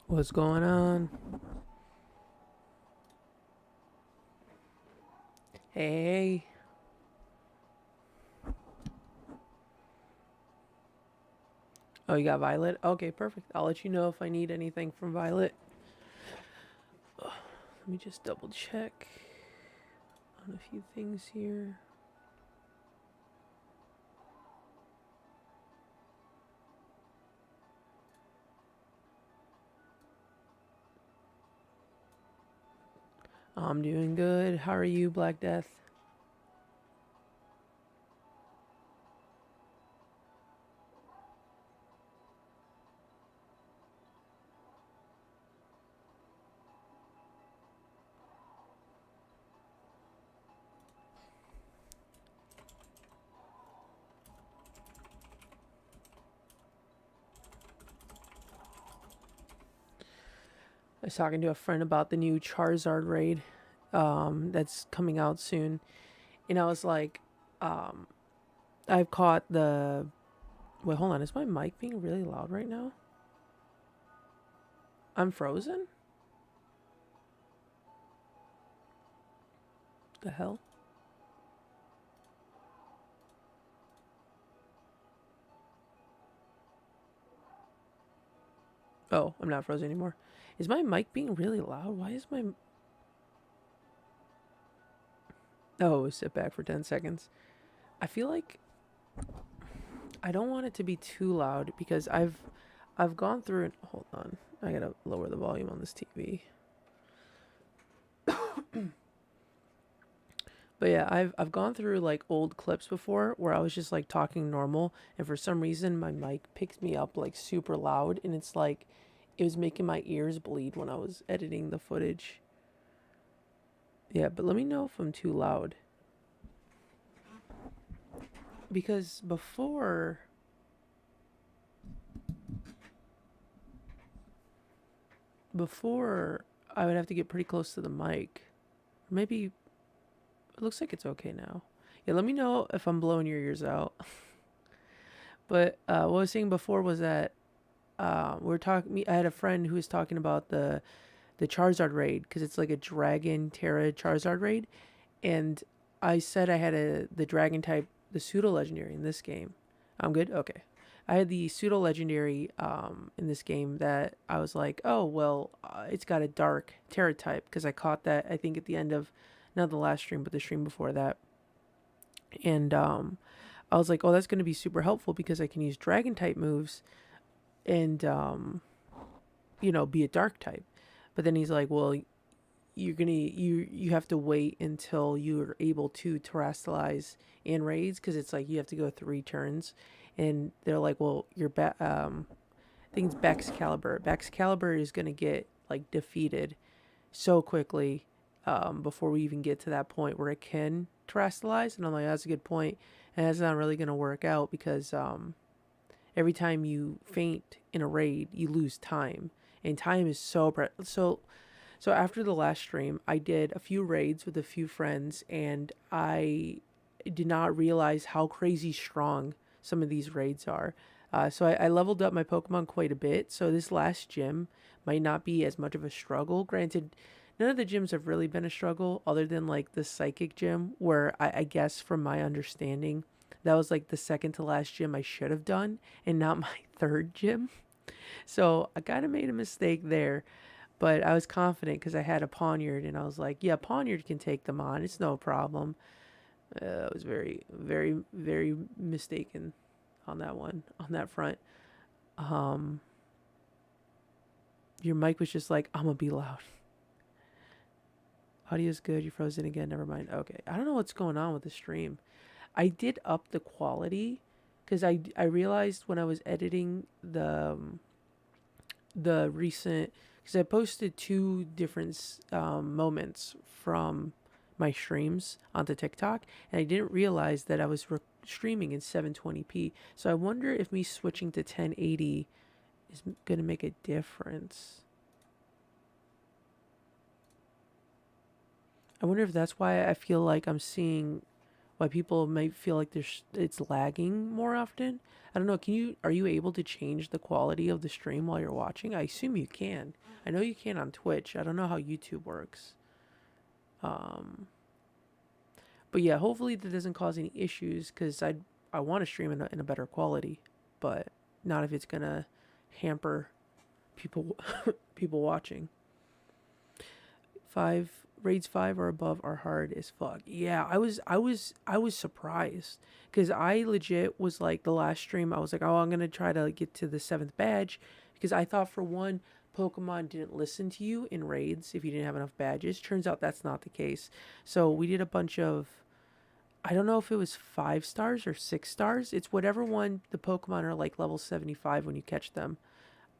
What's going on? Hey. Oh, you got Violet? Okay, perfect. I'll let you know if I need anything from Violet. Let me just double check on a few things here. I'm doing good. How are you, Black Death? I was talking to a friend about the new Charizard raid that's coming out soon. And I was like, um, I've caught the... Wait, hold on. Is my mic being really loud right now? I'm frozen? The hell? Oh, I'm not frozen anymore. Is my mic being really loud? Why is my... Oh, sit back for 10 seconds. I feel like I don't want it to be too loud because I've gone through it. Hold on. I got to lower the volume on this TV. But yeah, I've gone through like old clips before where I was just like talking normal and for some reason my mic picks me up like super loud and it's like it was making my ears bleed when I was editing the footage. Yeah, but let me know if I'm too loud. Because before I would have to get pretty close to the mic. Or maybe it looks like it's okay now. Yeah, let me know if I'm blowing your ears out. But what I was saying before was that we're talking. I had a friend who was talking about the Charizard raid because it's like a Dragon Terra Charizard raid, and I said I had the Dragon type, the pseudo legendary in this game. I'm good. Okay. I had the pseudo legendary in this game that I was like, oh well, it's got a dark Terra type because I caught that I think at the end of not the last stream but the stream before that, and I was like, oh that's going to be super helpful because I can use Dragon type moves and be a dark type. But then he's like, well, you have to wait until you're able to terrestrialize in raids because it's like you have to go 3 turns, and they're like, well, I think it's Baxcalibur. Baxcalibur is gonna get like defeated so quickly before we even get to that point where it can terrestrialize, and I'm like, that's a good point, and that's not really gonna work out because every time you faint in a raid, you lose time, and time is so after the last stream, I did a few raids with a few friends, and I did not realize how crazy strong some of these raids are. So I leveled up my Pokemon quite a bit. So this last gym might not be as much of a struggle. Granted, none of the gyms have really been a struggle, other than like the Psychic gym, where I guess from my understanding, that was like the second to last gym I should have done, and not my third gym. So I kind of made a mistake there. But I was confident because I had a Poniard, and I was like, yeah, Poniard can take them on. It's no problem. I was very, very, very mistaken on that one, on that front. Um, your mic was just like, I'm going to be loud. Audio's good. You're frozen again. Never mind. Okay. I don't know what's going on with the stream. I did up the quality because I realized when I was editing the recent, because I posted 2 different moments from my streams onto TikTok, and I didn't realize that I was streaming in 720p. So I wonder if me switching to 1080 is gonna make a difference. I wonder if that's why I feel like I'm seeing why people might feel like it's lagging more often. I don't know. Are you able to change the quality of the stream while you're watching? I assume you can. I know you can on Twitch. I don't know how YouTube works. But yeah, hopefully that doesn't cause any issues because I want to stream in a better quality, but not if it's gonna hamper people people watching. Raids 5 or above are hard as fuck. Yeah, I was surprised because I legit was like the last stream I was like, oh, I'm gonna try to get to the 7th badge because I thought for one Pokemon didn't listen to you in raids if you didn't have enough badges. Turns out that's not the case. So we did a bunch of, I don't know if it was 5 stars or 6 stars. It's whatever one the Pokemon are like level 75 when you catch them.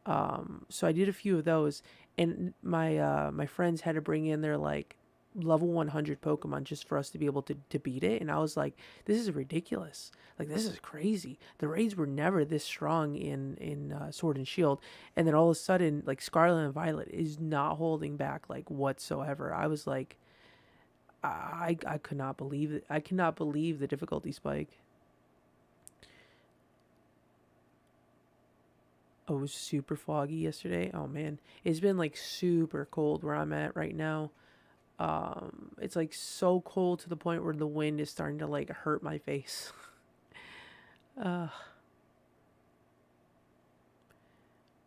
So I did a few of those, and my friends had to bring in their like level 100 Pokemon just for us to be able to beat it. And I was like, this is ridiculous. Like this is crazy. The raids were never this strong in Sword and Shield, and then all of a sudden like Scarlet and Violet is not holding back like whatsoever. I was like, I could not believe it. I cannot believe the difficulty spike. Oh, it was super foggy yesterday. Oh man, it's been like super cold where I'm at right now. It's like so cold to the point where the wind is starting to like hurt my face. uh,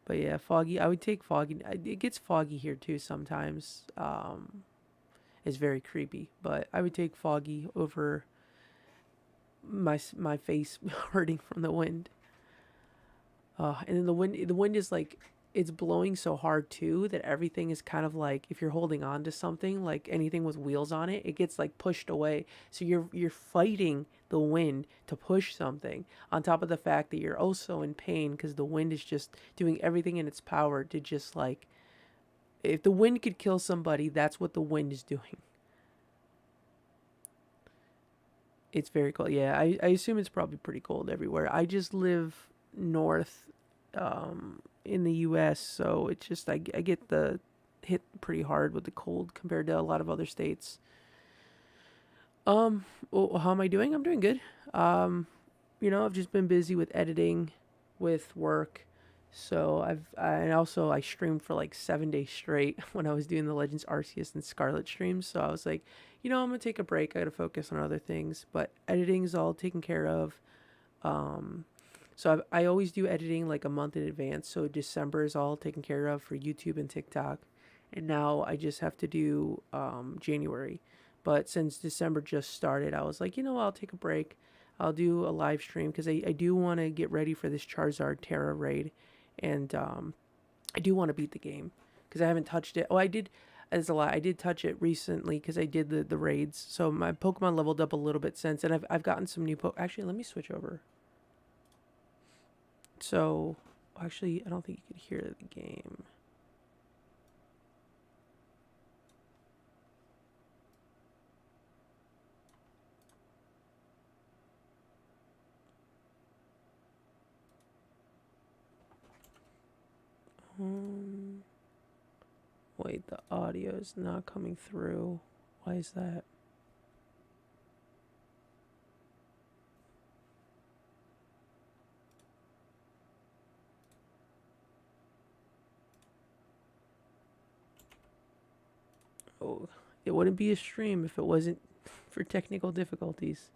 but yeah, foggy. I would take foggy. It gets foggy here too sometimes. It's very creepy, but I would take foggy over my face hurting from the wind. And then the wind is like it's blowing so hard too that everything is kind of like if you're holding on to something like anything with wheels on it, it gets like pushed away. So you're fighting the wind to push something on top of the fact that you're also in pain because the wind is just doing everything in its power to just like if the wind could kill somebody, that's what the wind is doing. It's very cold. Yeah, I assume it's probably pretty cold everywhere. I just live north in the U.S., so it's just I get the hit pretty hard with the cold compared to a lot of other states. Well, how am I doing? I'm doing good. I've just been busy with editing, with work. So and also I streamed for like 7 days straight when I was doing the Legends Arceus and Scarlet streams. So I was like, I'm gonna take a break. I gotta focus on other things. But editing's all taken care of. So I always do editing like a month in advance. So December is all taken care of for YouTube and TikTok. And now I just have to do January. But since December just started, I was like, I'll take a break. I'll do a live stream because I do want to get ready for this Charizard Terra raid. And I do want to beat the game because I haven't touched it. Oh, I did. As a lie, I did touch it recently because I did the raids. So my Pokemon leveled up a little bit since. And I've gotten some new Actually, let me switch over. So, actually, I don't think you could hear the game. Wait, the audio is not coming through. Why is that? Oh, it wouldn't be a stream if it wasn't for technical difficulties.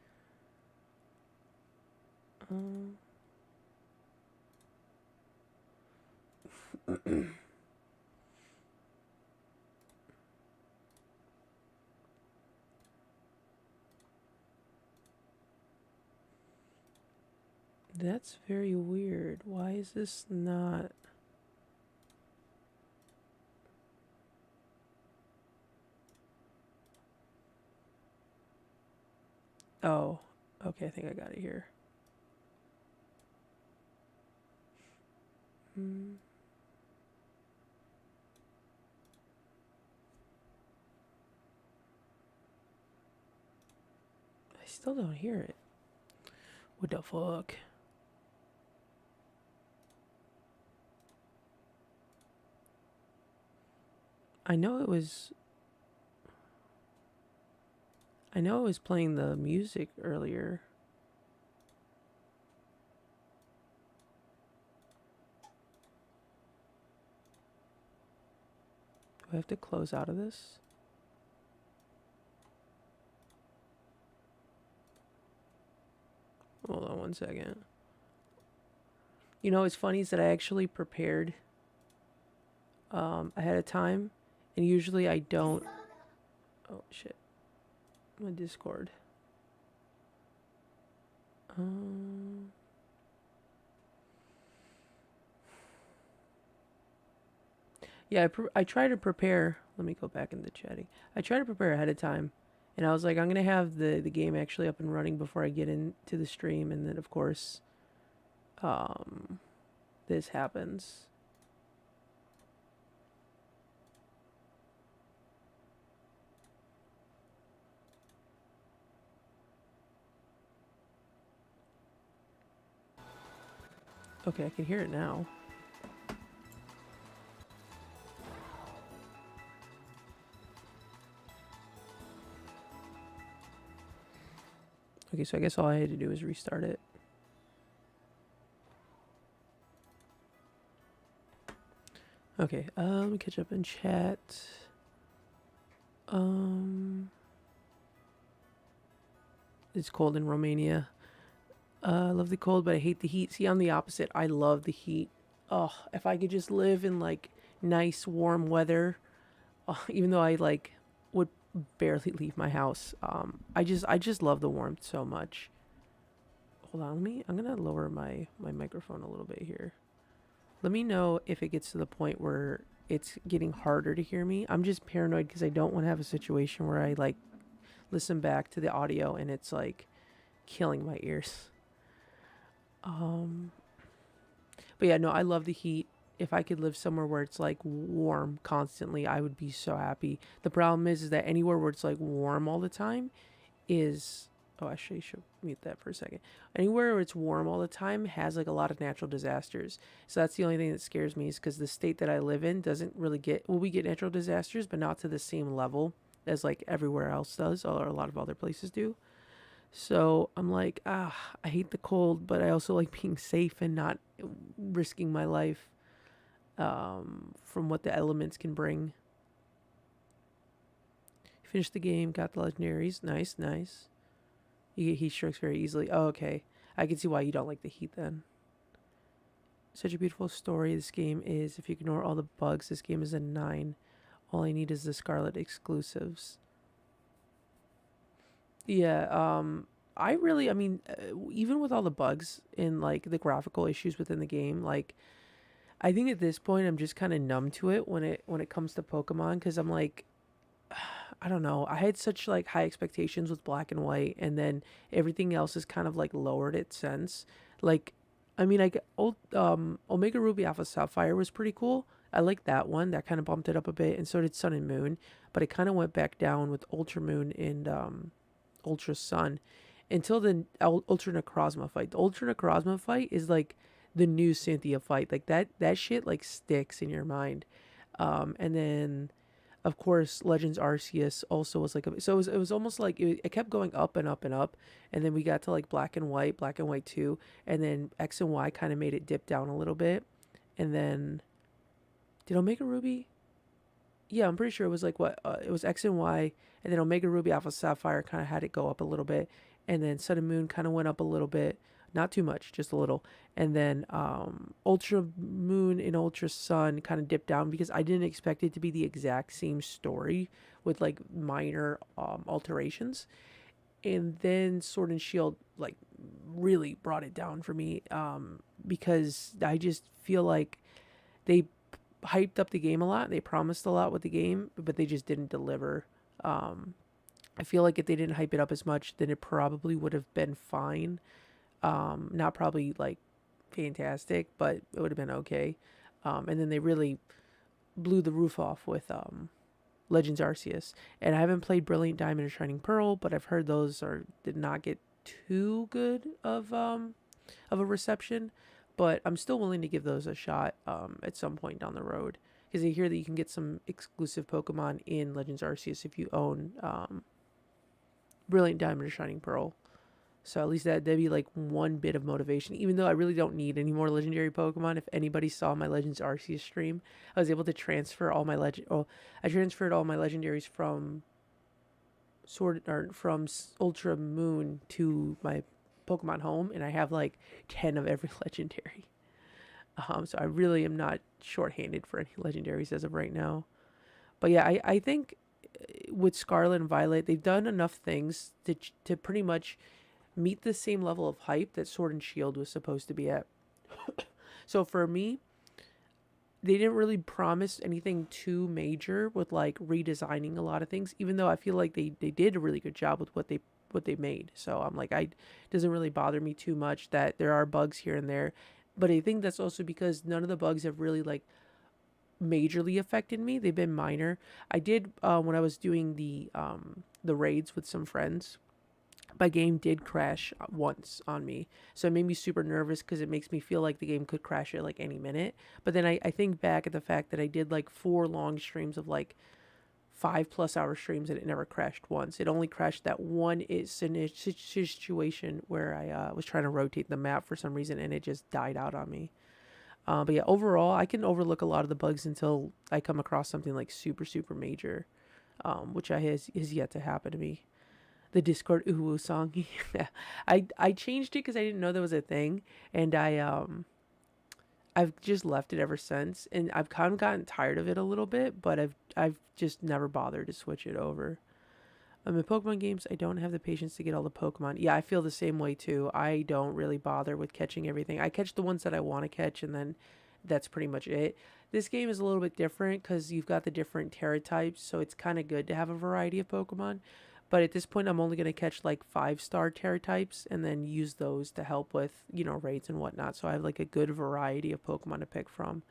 That's very weird. Why is this not... Oh, okay, I think I got it here. I still don't hear it. What the fuck? I know it was... I know I was playing the music earlier. Do I have to close out of this? Hold on one second. You know, what's funny is that I actually prepared ahead of time, and usually I don't. Oh shit, my Discord. Yeah, I try to prepare. Let me go back into chatting. I try to prepare ahead of time, and I was like, I'm gonna have the game actually up and running before I get into the stream, and then of course, um, this happens. Okay, I can hear it now. Okay, so I guess all I had to do is restart it. Okay, let me catch up in chat. It's cold in Romania. I love the cold, but I hate the heat. See, I'm the opposite. I love the heat. Oh, if I could just live in like nice warm weather, even though I like would barely leave my house. I just love the warmth so much. Hold on, I'm gonna lower my microphone a little bit here. Let me know if it gets to the point where it's getting harder to hear me. I'm just paranoid because I don't want to have a situation where I like listen back to the audio and it's like killing my ears. But yeah, no, I love the heat. If I could live somewhere where it's like warm constantly, I would be so happy. The problem is that anywhere where it's like warm all the time is, oh, actually, I should mute that for a second. Anywhere where it's warm all the time has like a lot of natural disasters. So that's the only thing that scares me, is because the state that I live in doesn't really get, well, we get natural disasters, but not to the same level as like everywhere else does, or a lot of other places do. So I'm like, I hate the cold, but I also like being safe and not risking my life from what the elements can bring. Finished the game, got the legendaries. Nice, nice. You get heat strokes very easily. Oh, okay. I can see why you don't like the heat then. Such a beautiful story this game is. If you ignore all the bugs, this game is a 9. All I need is the Scarlet exclusives. Yeah, I mean, even with all the bugs and like the graphical issues within the game, like I think at this point I'm just kind of numb to it when it comes to Pokemon, because I'm like, I don't know. I had such like high expectations with Black and White, and then everything else is kind of like lowered its sense. Like, I mean, Omega Ruby Alpha Sapphire was pretty cool. I like that one. That kind of bumped it up a bit, and so did Sun and Moon. But it kind of went back down with Ultra Moon and Ultra Sun until the Ultra Necrozma fight. The Ultra Necrozma fight is like the new Cynthia fight. Like that shit like sticks in your mind. And then of course Legends Arceus also was like it was almost like it kept going up and up and up, and then we got to like Black and White 2, and then X and Y kind of made it dip down a little bit, and then did Omega Ruby, yeah, I'm pretty sure it was like what it was X and Y, and then Omega Ruby Alpha Sapphire kind of had it go up a little bit, and then Sun and Moon kind of went up a little bit, not too much, just a little, and then Ultra Moon and Ultra Sun kind of dipped down because I didn't expect it to be the exact same story with like minor alterations, and then Sword and Shield like really brought it down for me because I just feel like they hyped up the game a lot. They promised a lot with the game, but they just didn't deliver. I feel like if they didn't hype it up as much, then it probably would have been fine. Not probably like fantastic, but it would have been okay. And then they really blew the roof off with Legends Arceus. And I haven't played Brilliant Diamond or Shining Pearl, but I've heard those did not get too good of a reception. But I'm still willing to give those a shot at some point down the road, because I hear that you can get some exclusive Pokemon in Legends Arceus if you own Brilliant Diamond or Shining Pearl. So at least that'd be like one bit of motivation, even though I really don't need any more legendary Pokemon. If anybody saw my Legends Arceus stream, I was able to transfer all my I transferred all my legendaries from Ultra Moon to my Pokemon Home, and I have like 10 of every legendary. So I really am not shorthanded for any legendaries as of right now. But yeah, I think with Scarlet and Violet, they've done enough things to pretty much meet the same level of hype that Sword and Shield was supposed to be at. So for me, they didn't really promise anything too major with like redesigning a lot of things, even though I feel like they did a really good job with what they made. So I'm like, it doesn't really bother me too much that there are bugs here and there. But I think that's also because none of the bugs have really like majorly affected me. They've been minor. I did when I was doing the raids with some friends, my game did crash once on me. So it made me super nervous because it makes me feel like the game could crash at like any minute. But then I think back at the fact that I did like 4 long streams of like 5+ hour streams and it never crashed once. It only crashed that one situation where I was trying to rotate the map for some reason and it just died out on me. But yeah, overall, I can overlook a lot of the bugs until I come across something like super, super major, which has yet to happen to me. The Discord Uwu song. Yeah. I changed it because I didn't know that was a thing, and I've just left it ever since, and I've kind of gotten tired of it a little bit, but I've just never bothered to switch it over. In Pokemon games, I don't have the patience to get all the Pokemon. Yeah, I feel the same way too. I don't really bother with catching everything. I catch the ones that I want to catch, and then that's pretty much it. This game is a little bit different because you've got the different Terra types, so it's kind of good to have a variety of Pokemon. But at this point, I'm only going to catch like 5-star Terra types and then use those to help with, raids and whatnot. So I have like a good variety of Pokemon to pick from.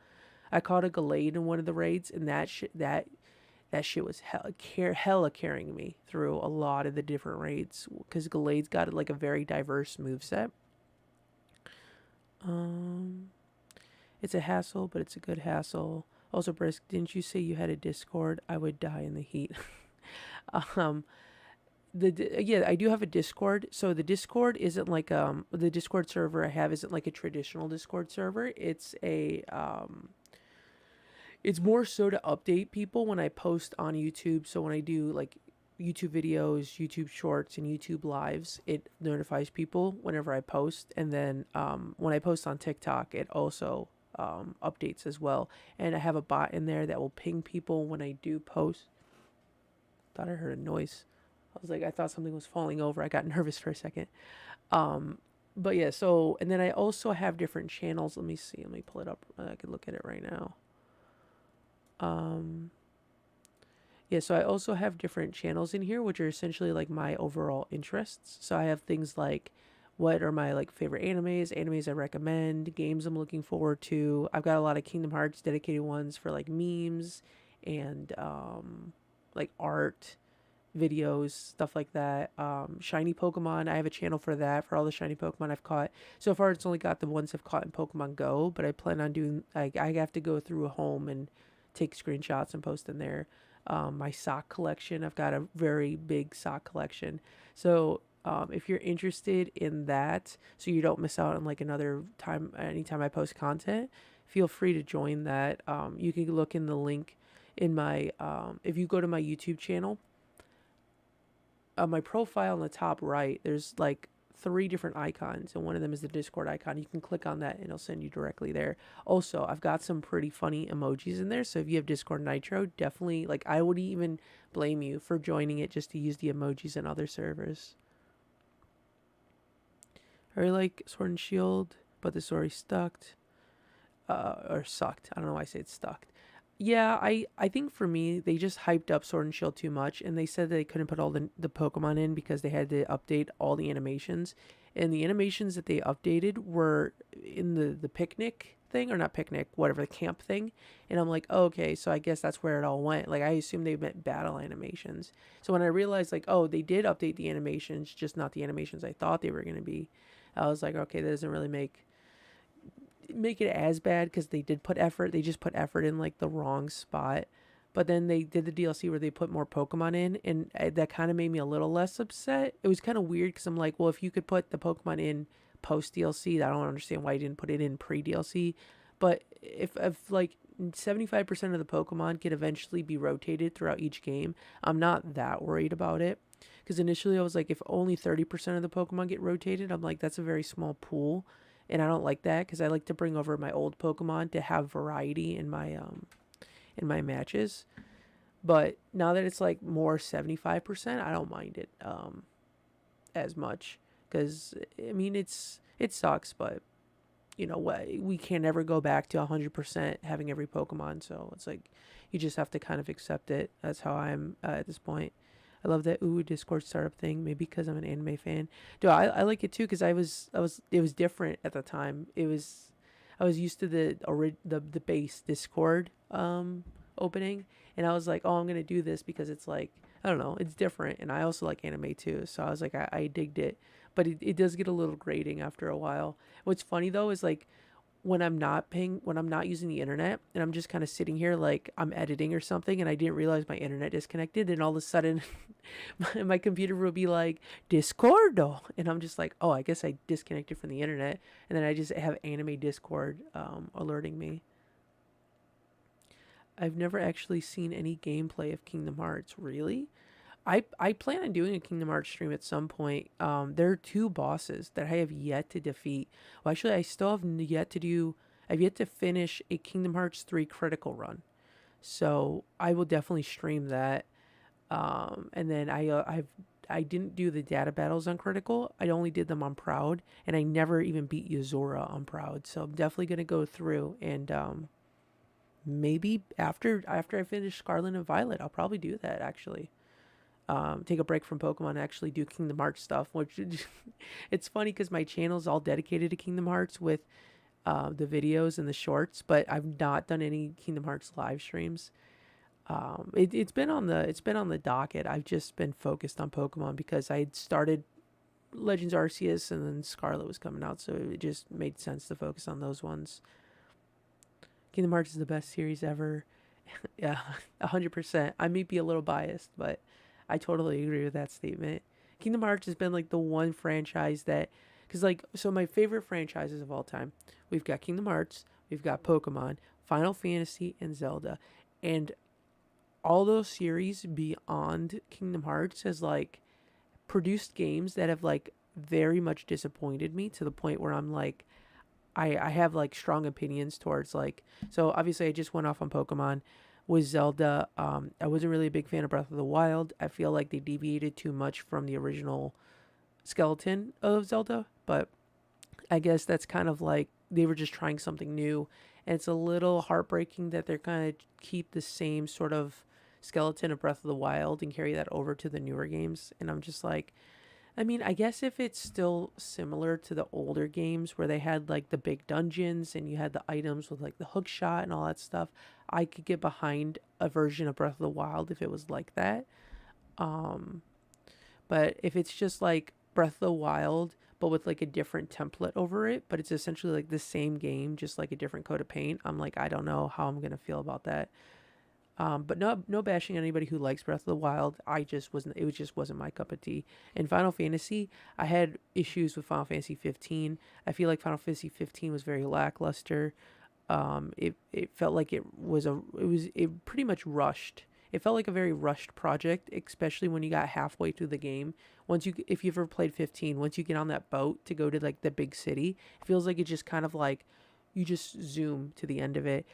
I caught a Gallade in one of the raids, and that shit was hella carrying me through a lot of the different raids because Gallade's got like a very diverse moveset. It's a hassle, but it's a good hassle. Also, Brisk, didn't you say you had a Discord? I would die in the heat. Yeah, I do have a Discord. So the Discord isn't like the Discord server I have isn't like a traditional Discord server. It's it's more so to update people when I post on YouTube. So when I do like YouTube videos, YouTube shorts, and YouTube lives, it notifies people whenever I post. And then when I post on TikTok, it also updates as well. And I have a bot in there that will ping people when I do post. Thought I heard a noise. I was like, I thought something was falling over. I got nervous for a second. But yeah, so, and then I also have different channels. Let me see. Let me pull it up. I can look at it right now. Yeah, so I also have different channels in here, which are essentially like my overall interests. So I have things like what are my like favorite animes I recommend, games I'm looking forward to. I've got a lot of Kingdom Hearts dedicated ones for like memes and like art videos, stuff like that. Shiny Pokemon, I have a channel for that, for all the shiny Pokemon I've caught. So far, it's only got the ones I've caught in Pokemon Go, but I plan on doing, I have to go through a home and take screenshots and post in there. My sock collection, I've got a very big sock collection. So if you're interested in that, so you don't miss out on like another time, anytime I post content, feel free to join that. You can look in the link in my, if you go to my YouTube channel, my profile on the top right, there's like 3 different icons, and one of them is the Discord icon. You can click on that and it'll send you directly there. Also, I've got some pretty funny emojis in there, so if you have Discord Nitro, definitely, like, I wouldn't even blame you for joining it just to use the emojis in other servers. I really like Sword and Shield, but the story sucked. Or sucked. I don't know why I say it stuck. Yeah, I think for me, they just hyped up Sword and Shield too much, and they said they couldn't put all the Pokemon in because they had to update all the animations. And the animations that they updated were in the picnic thing, or not picnic, whatever, the camp thing. And I'm like, oh, okay, so I guess that's where it all went. Like, I assumed they meant battle animations. So when I realized, like, oh, they did update the animations, just not the animations I thought they were going to be, I was like, okay, that doesn't really make it as bad because they did put effort. They just put effort in like the wrong spot. But then they did the DLC where they put more Pokemon in, and that kind of made me a little less upset. It was kind of weird because I'm like, well, if you could put the Pokemon in post DLC, I don't understand why you didn't put it in pre DLC. But if like 75% of the Pokemon could eventually be rotated throughout each game, I'm not that worried about it. Because initially I was like, if only 30% of the Pokemon get rotated, I'm like, that's a very small pool. And I don't like that because I like to bring over my old Pokemon to have variety in my matches. But now that it's like more 75%, I don't mind it as much because I mean it sucks, but you know what, we can never go back to 100% having every Pokemon, so it's like you just have to kind of accept it. That's how I'm at this point. I love that Discord startup thing. Maybe because I'm an anime fan. Dude, I like it too because I was it was different at the time. I was used to the base Discord opening, and I was like, oh, I'm gonna do this because it's like, I don't know, it's different, and I also like anime too. So I was like, I digged it, but it does get a little grating after a while. What's funny though is like when I'm not using the internet and I'm just kind of sitting here like I'm editing or something and I didn't realize my internet disconnected, and all of a sudden my computer will be like Discordo, and I'm just like, oh, I guess I disconnected from the internet, and then I just have anime Discord alerting me. I've never actually seen any gameplay of Kingdom Hearts. Really? I plan on doing a Kingdom Hearts stream at some point. There are two bosses that I have yet to defeat. Well, actually, I still have yet to do. I've yet to finish a Kingdom Hearts 3 critical run, so I will definitely stream that. And then I didn't do the data battles on critical. I only did them on proud, and I never even beat Yuzora on proud. So I'm definitely gonna go through and maybe after I finish Scarlet and Violet, I'll probably do that actually. Take a break from Pokemon and actually do Kingdom Hearts stuff. Which it's funny because my channel is all dedicated to Kingdom Hearts with the videos and the shorts, but I've not done any Kingdom Hearts live streams. It's been on the docket. I've just been focused on Pokemon because I had started Legends Arceus and then Scarlet was coming out, so it just made sense to focus on those ones. Kingdom Hearts is the best series ever. Yeah, 100%. I may be a little biased, but I totally agree with that statement. Kingdom Hearts has been like the one franchise that, because like, so my favorite franchises of all time, we've got Kingdom Hearts, we've got Pokemon, Final Fantasy, and Zelda, and all those series beyond Kingdom Hearts has like produced games that have like very much disappointed me to the point where I'm like, I have like strong opinions towards like, so obviously I just went off on Pokemon. With Zelda, I wasn't really a big fan of Breath of the Wild. I feel like they deviated too much from the original skeleton of Zelda, but I guess that's kind of like they were just trying something new, and it's a little heartbreaking that they're kind of keep the same sort of skeleton of Breath of the Wild and carry that over to the newer games. And I'm just like, I mean, I guess if it's still similar to the older games where they had like the big dungeons and you had the items with like the hook shot and all that stuff, I could get behind a version of Breath of the Wild if it was like that. Um, but if it's just like Breath of the Wild, but with like a different template over it, but it's essentially like the same game, just like a different coat of paint, I'm like, I don't know how I'm gonna feel about that. But no bashing anybody who likes Breath of the Wild. I just wasn't. It just wasn't my cup of tea. And Final Fantasy, I had issues with Final Fantasy 15. I feel like Final Fantasy 15 was very lackluster. It felt like it pretty much rushed. It felt like a very rushed project, especially when you got halfway through the game. If you've ever played 15, once you get on that boat to go to like the big city, it feels like it just kind of like you just zoom to the end of it.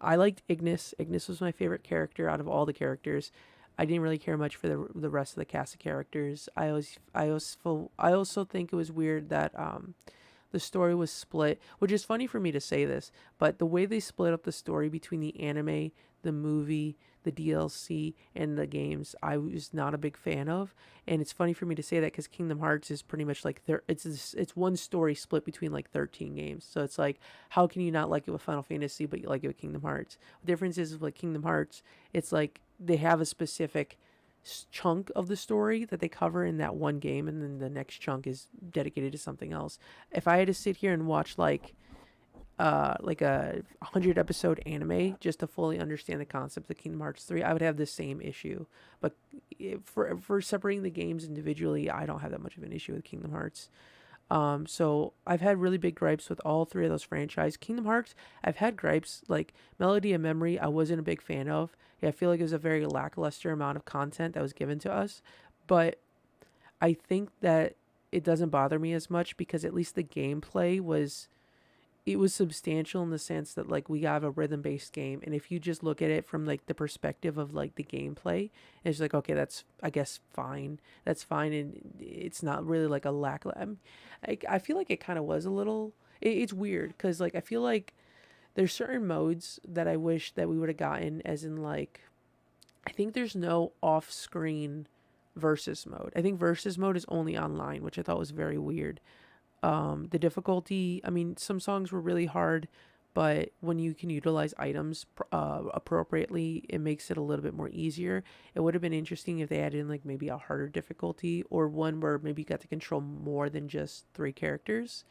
I liked Ignis. Ignis was my favorite character out of all the characters. I didn't really care much for the rest of the cast of characters. I also think it was weird that the story was split, which is funny for me to say this, but the way they split up the story between the anime, the movie, the DLC, and the games, I was not a big fan of. And it's funny for me to say that because Kingdom Hearts is pretty much like it's one story split between like 13 games. So it's like, how can you not like it with Final Fantasy but you like it with Kingdom Hearts? The difference is with like Kingdom Hearts, it's like they have a specific chunk of the story that they cover in that one game, and then the next chunk is dedicated to something else. If I had to sit here and watch like like a 100 episode anime just to fully understand the concept of Kingdom Hearts 3, I would have the same issue. But for separating the games individually, I don't have that much of an issue with Kingdom Hearts. So I've had really big gripes with all three of those franchises. Kingdom Hearts, I've had gripes like Melody of Memory. I wasn't a big fan of. Yeah, I feel like it was a very lackluster amount of content that was given to us, but I think that it doesn't bother me as much because at least the gameplay was, it was substantial in the sense that like we have a rhythm based game, and if you just look at it from like the perspective of like the gameplay, it's like okay, that's, I guess, fine, that's fine, and it's not really like a lack. I feel like it kind of was a little, it's weird because like I feel like there's certain modes that I wish that we would have gotten, as in like I think there's no off screen versus mode. I think versus mode is only online, which I thought was very weird. The difficulty, I mean, some songs were really hard, but when you can utilize items appropriately, it makes it a little bit more easier. It would have been interesting if they added in like maybe a harder difficulty, or one where maybe you got to control more than just three characters.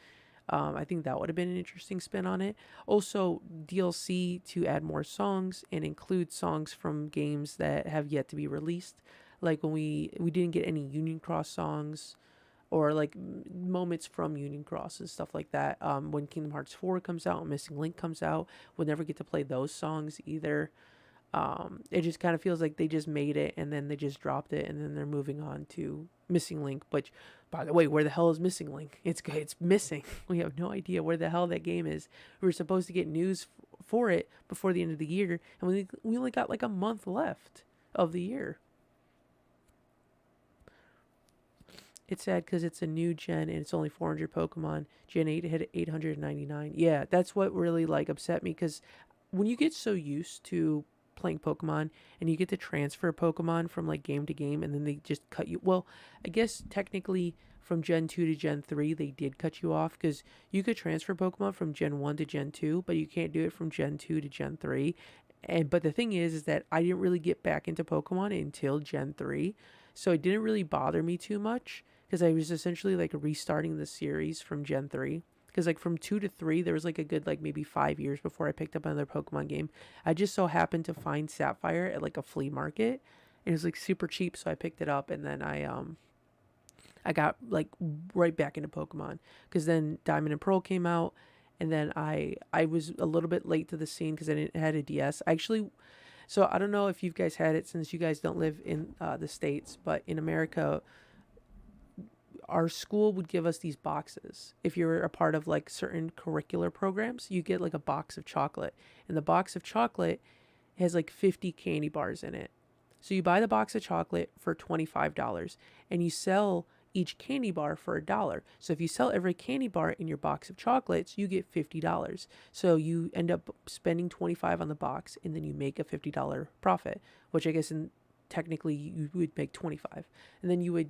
I think that would have been an interesting spin on it. Also, DLC to add more songs and include songs from games that have yet to be released. Like when we didn't get any Union Cross songs, or like moments from Union Cross and stuff like that. When Kingdom Hearts 4 comes out and Missing Link comes out, we'll never get to play those songs either. It just kind of feels like they just made it and then they just dropped it and then they're moving on to Missing Link. But by the way, where the hell is Missing Link? It's missing. We have no idea where the hell that game is. We were supposed to get news for it before the end of the year, and we only got like a month left of the year. It's sad because it's a new gen and it's only 400 Pokemon. Gen 8 hit 899. Yeah, that's what really like upset me, because when you get so used to playing Pokemon and you get to transfer Pokemon from like game to game and then they just cut you. Well, I guess technically from Gen 2 to Gen 3 they did cut you off, because you could transfer Pokemon from Gen 1 to Gen 2, but you can't do it from Gen 2 to Gen 3. And but the thing is that I didn't really get back into Pokemon until Gen 3. So it didn't really bother me too much, because I was essentially like restarting the series from Gen 3. Because like from 2 to 3, there was like a good like maybe 5 years before I picked up another Pokemon game. I just so happened to find Sapphire at like a flea market. And it was like super cheap, so I picked it up, and then I got like right back into Pokemon. Because then Diamond and Pearl came out, and then I was a little bit late to the scene because I didn't had a DS. Actually, so I don't know if you guys had it, since you guys don't live in the States, but in America, our school would give us these boxes. If you're a part of like certain curricular programs, you get like a box of chocolate. And the box of chocolate has like 50 candy bars in it. So you buy the box of chocolate for $25 and you sell each candy bar for $1. So if you sell every candy bar in your box of chocolates, you get $50. So you end up spending 25 on the box, and then you make a $50 profit, which I guess technically you would make 25. And then you would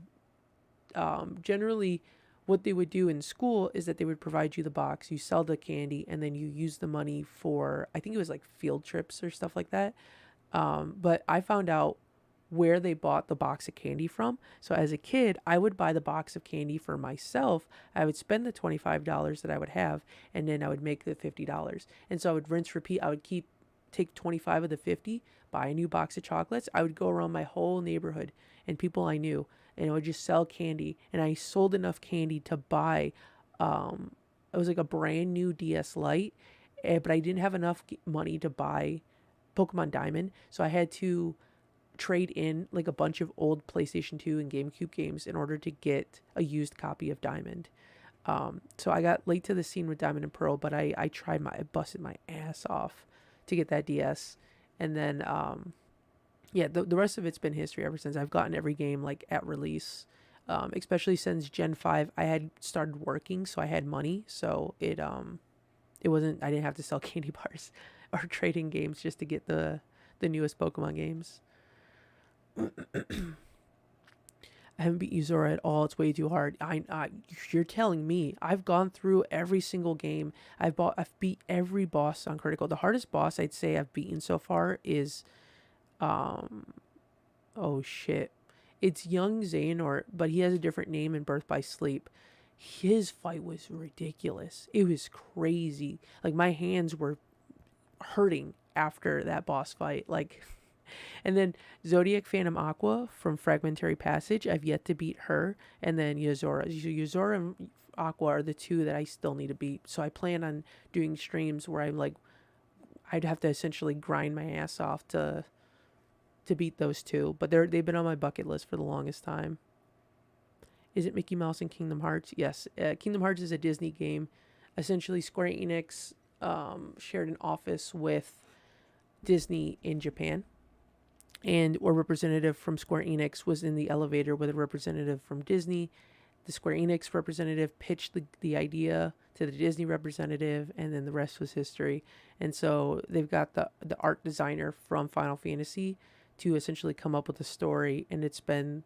generally, what they would do in school is that they would provide you the box, you sell the candy, and then you use the money for, I think it was like field trips or stuff like that. But I found out where they bought the box of candy from. So as a kid, I would buy the box of candy for myself. I would spend the $25 that I would have, and then I would make the $50. And so I would rinse, repeat. I would take 25 of the 50, buy a new box of chocolates. I would go around my whole neighborhood and people I knew, and I would just sell candy. And I sold enough candy to buy, it was like a brand new DS Lite, but I didn't have enough money to buy Pokemon Diamond. So I had to trade in like a bunch of old PlayStation 2 and GameCube games in order to get a used copy of Diamond. So I got late to the scene with Diamond and Pearl, but I busted my ass off to get that DS. And then, yeah, the rest of it's been history ever since. I've gotten every game like at release, especially since Gen 5. I had started working, so I had money. So it wasn't, I didn't have to sell candy bars or trading games just to get the newest Pokemon games. I haven't beat Uzora at all. It's way too hard. You're telling me. I've gone through every single game. I've beat every boss on Critical. The hardest boss I'd say I've beaten so far is, oh shit, it's young Xehanort, but he has a different name in Birth by Sleep. His fight was ridiculous. It was crazy. Like my hands were hurting after that boss fight. Like, and then Zodiac Phantom Aqua from Fragmentary Passage. I've yet to beat her, and then Yuzora. Yuzora and Aqua are the two that I still need to beat. So I plan on doing streams where I'm like, I'd have to essentially grind my ass off to beat those two. But they've been on my bucket list for the longest time. Is it Mickey Mouse and Kingdom Hearts? Yes. Kingdom Hearts is a Disney game. Essentially, Square Enix shared an office with Disney in Japan. And a representative from Square Enix was in the elevator with a representative from Disney. The Square Enix representative pitched the idea to the Disney representative, and then the rest was history. And so they've got the art designer from Final Fantasy to essentially come up with a story, and it's been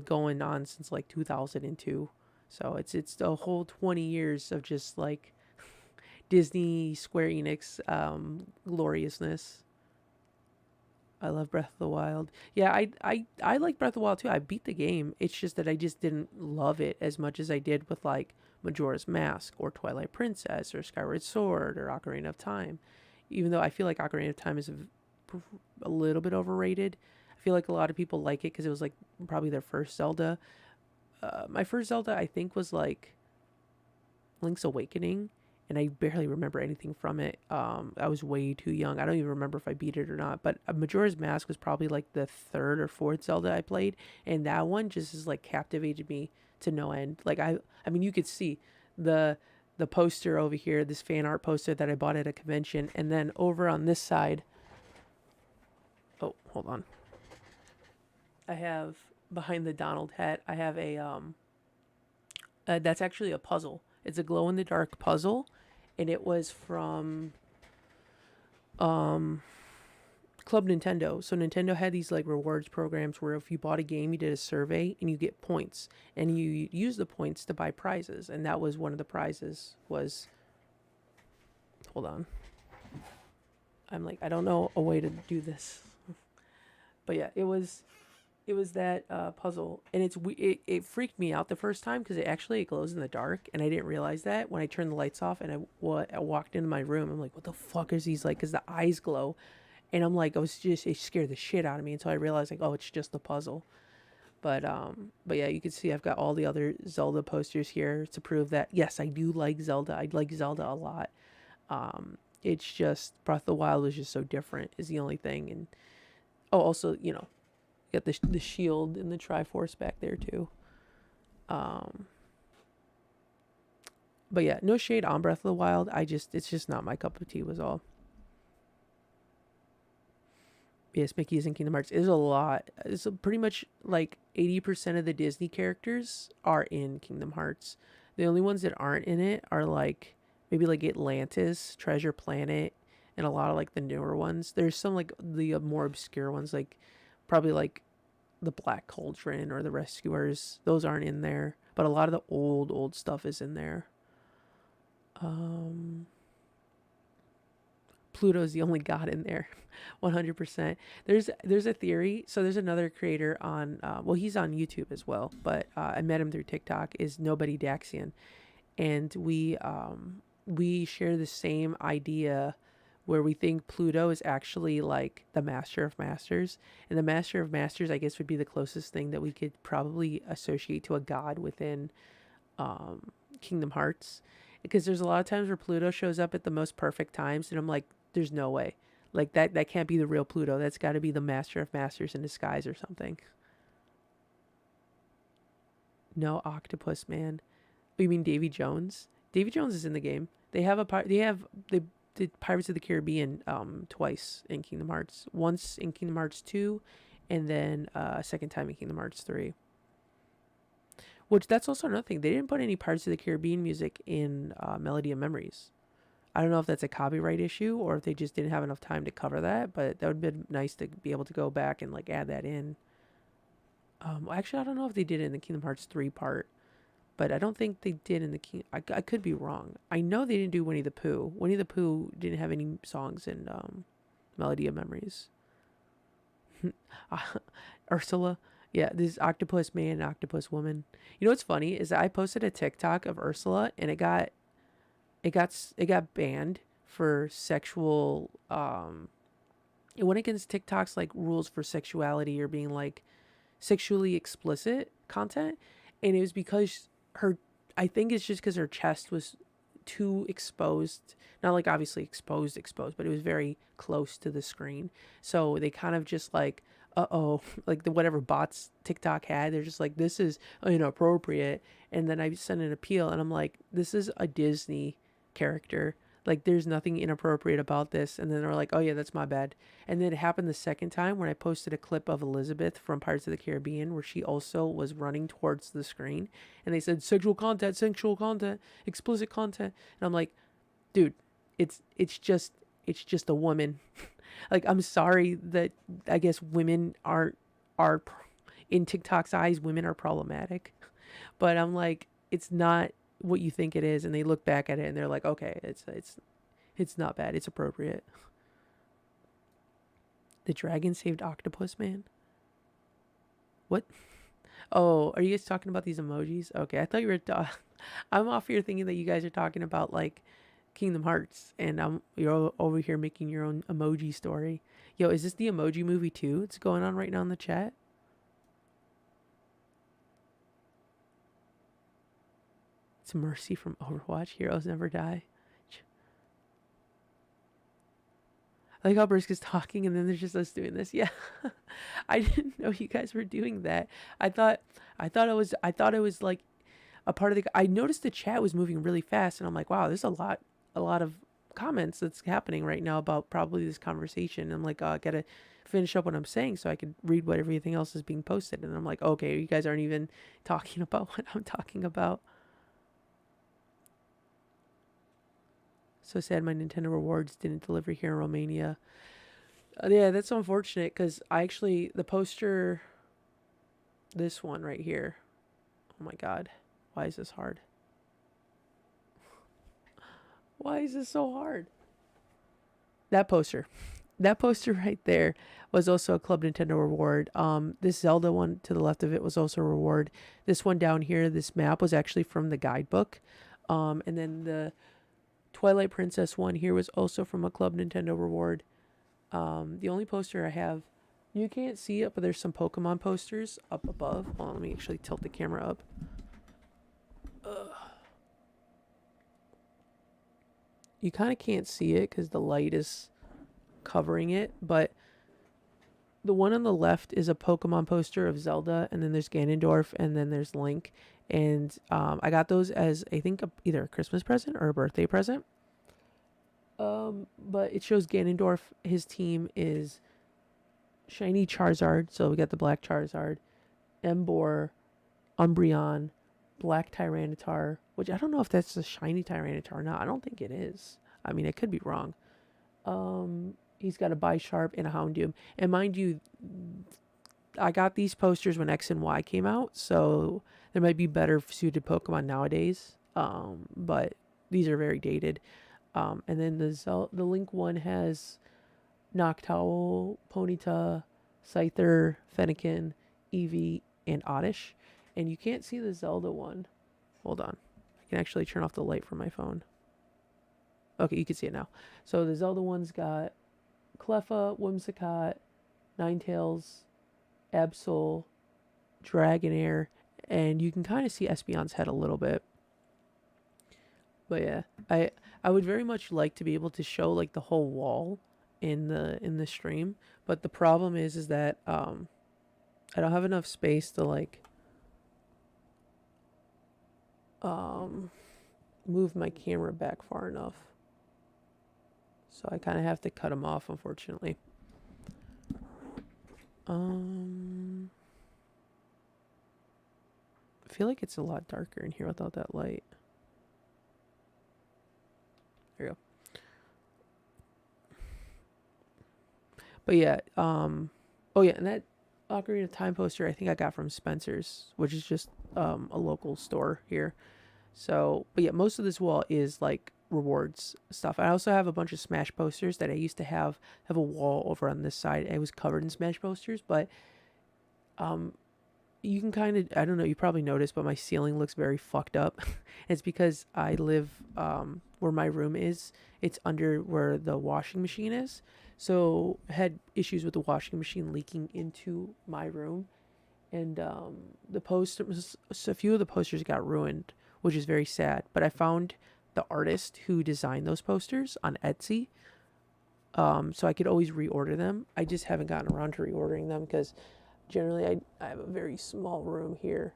going on since like 2002. So it's a whole 20 years of just like Disney Square Enix gloriousness. I love Breath of the Wild. Yeah, I like Breath of the Wild too. I beat the game. It's just that I just didn't love it as much as I did with like Majora's Mask or Twilight Princess or Skyward Sword or Ocarina of Time. Even though I feel like Ocarina of Time is a little bit overrated. I feel like a lot of people like it because it was like probably their first Zelda. My first Zelda, I think, was like Link's Awakening, and I barely remember anything from it. I was way too young. I don't even remember if I beat it or not. But Majora's Mask was probably like the third or fourth Zelda I played, and that one just has like captivated me to no end. Like I mean, you could see the poster over here, this fan art poster that I bought at a convention, and then over on this side. Oh, hold on. I have behind the Donald hat. I have a that's actually a puzzle. It's a glow in the dark puzzle, and it was from Club Nintendo. So Nintendo had these like rewards programs where if you bought a game, you did a survey and you get points, and you use the points to buy prizes. And that was one of the prizes. Was, hold on. I'm like, I don't know a way to do this, but yeah, it was that puzzle, and it freaked me out the first time because it glows in the dark, and I didn't realize that when I turned the lights off and I walked into my room. I'm like, what the fuck is these like? Because the eyes glow, and I'm like, it scared the shit out of me until I realized like, oh, it's just a puzzle. But yeah, you can see I've got all the other Zelda posters here to prove that yes, I do like Zelda. I like Zelda a lot. It's just Breath of the Wild was just so different is the only thing, and also got the shield and the Triforce back there too. But yeah, no shade on Breath of the Wild. It's just not my cup of tea was all. Yes, Mickey's in Kingdom Hearts. It's a lot. It's pretty much like 80% of the Disney characters are in Kingdom Hearts. The only ones that aren't in it are like maybe like Atlantis, Treasure Planet, and a lot of like the newer ones. There's some like the more obscure ones, like probably like the Black Cauldron or the Rescuers. Those aren't in there, but a lot of the old stuff is in there. Pluto's the only god in there. 100%. There's a theory. So there's another creator on he's on YouTube as well, but I met him through TikTok, is Nobody Daxian, and we share the same idea where we think Pluto is actually like the Master of Masters, and the Master of Masters I guess would be the closest thing that we could probably associate to a god within Kingdom Hearts, because there's a lot of times where Pluto shows up at the most perfect times, and I'm like, there's no way. Like that can't be the real Pluto. That's got to be the Master of Masters in disguise or something. No Octopus Man. Oh, you mean Davy Jones? Davy Jones is in the game. They did Pirates of the Caribbean twice in Kingdom Hearts. Once in Kingdom Hearts 2, and then a second time in Kingdom Hearts 3. Which that's also another thing. They didn't put any Pirates of the Caribbean music in Melody of Memories. I don't know if that's a copyright issue or if they just didn't have enough time to cover that, but that would have been nice to be able to go back and like add that in. Actually, I don't know if they did it in the Kingdom Hearts 3 part, but I don't think they did in the I could be wrong. I know they didn't do Winnie the Pooh. Winnie the Pooh didn't have any songs in Melody of Memories. Ursula, Yeah, this octopus man and octopus woman. You know what's funny is that I posted a TikTok of Ursula and it got banned for sexual it went against TikTok's like rules for sexuality or being like sexually explicit content, and it was because her, I think it's just because her chest was too exposed, not like obviously exposed, but it was very close to the screen, so they kind of just like uh-oh like the whatever bots TikTok had, they're just like, this is inappropriate. And then I sent an appeal and I'm like, this is a Disney character, like there's nothing inappropriate about this. And then they're like, oh yeah, that's my bad. And then it happened the second time when I posted a clip of Elizabeth from Pirates of the Caribbean where she also was running towards the screen, and they said sexual content, explicit content. And I'm like, dude, it's just a woman. Like, I'm sorry that I guess women are in TikTok's eyes, women are problematic. But I'm like, it's not what you think it is. And they look back at it and they're like, okay, it's not bad. It's appropriate. The dragon saved Octopus Man. What? Oh, are you guys talking about these emojis? Okay, I thought you were. I'm off here thinking that you guys are talking about like Kingdom Hearts, and you're over here making your own emoji story. Yo, is this the emoji movie too? It's going on right now in the chat. It's Mercy from Overwatch. Heroes never die. I like how Brisk is talking and then there's just us doing this. Yeah. I didn't know you guys were doing that. I thought it was like a part of the, I noticed the chat was moving really fast and I'm like, wow, there's a lot of comments that's happening right now about probably this conversation. And I'm like, I gotta finish up what I'm saying so I could read what everything else is being posted. And I'm like, okay, you guys aren't even talking about what I'm talking about. So sad my Nintendo rewards didn't deliver here in Romania. Yeah, that's unfortunate because the poster, this one right here. Oh my God. Why is this hard? Why is this so hard? That poster. That poster right there was also a Club Nintendo reward. This Zelda one to the left of it was also a reward. This one down here, this map was actually from the guidebook. And then the Twilight Princess one here was also from a Club Nintendo reward. The only poster I have, you can't see it, but there's some Pokemon posters up above. Hold on, let me actually tilt the camera up. You kind of can't see it because the light is covering it, but the one on the left is a Pokemon poster of Zelda, and then there's Ganondorf, and then there's Link. And I got those as, I think, either a Christmas present or a birthday present. But it shows Ganondorf. His team is Shiny Charizard, so we got the Black Charizard, Emboar, Umbreon, Black Tyranitar, which I don't know if that's a Shiny Tyranitar or not. I don't think it is. I mean, I could be wrong. He's got a Bisharp and a Houndoom. And mind you, I got these posters when X and Y came out, so there might be better suited Pokemon nowadays. But these are very dated. And then the Link one has Noctowl, Ponyta, Scyther, Fennekin, Eevee, and Oddish. And you can't see the Zelda one. Hold on. I can actually turn off the light from my phone. Okay, you can see it now. So the Zelda one's got Cleffa, Whimsicott, Ninetales, Absol, Dragonair, and you can kind of see Espeon's head a little bit. But yeah, I would very much like to be able to show like the whole wall in the stream, but the problem is that I don't have enough space to like move my camera back far enough. So I kind of have to cut them off, unfortunately. I feel like it's a lot darker in here without that light. There you go. But yeah, oh yeah, and that Ocarina of Time poster I think I got from Spencer's, which is just a local store here. So, but yeah, most of this wall is like rewards stuff. I also have a bunch of Smash posters that I used to have a wall over on this side. It was covered in Smash posters, but you can kind of, I don't know, you probably noticed, but my ceiling looks very fucked up. It's because I live where my room is. It's under where the washing machine is. So I had issues with the washing machine leaking into my room, and the posters, so a few of the posters got ruined, which is very sad. But I found the artist who designed those posters on Etsy, so I could always reorder them. I just haven't gotten around to reordering them because generally I have a very small room here.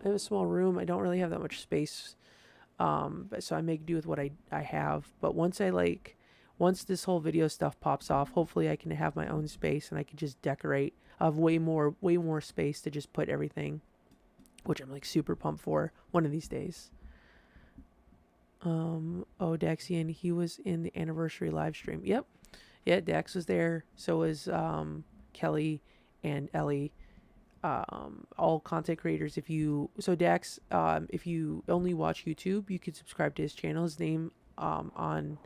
I have a small room. I don't really have that much space, so I make do with what I have. But once this whole video stuff pops off, hopefully I can have my own space and I can just decorate. I have way more space to just put everything, which I'm like super pumped for one of these days. Oh, Daxian, he was in the anniversary live stream. Yep. Yeah, Dax was there. So was Kelly and Ellie. All content creators. Dax, if you only watch YouTube, you could subscribe to his channel. His name on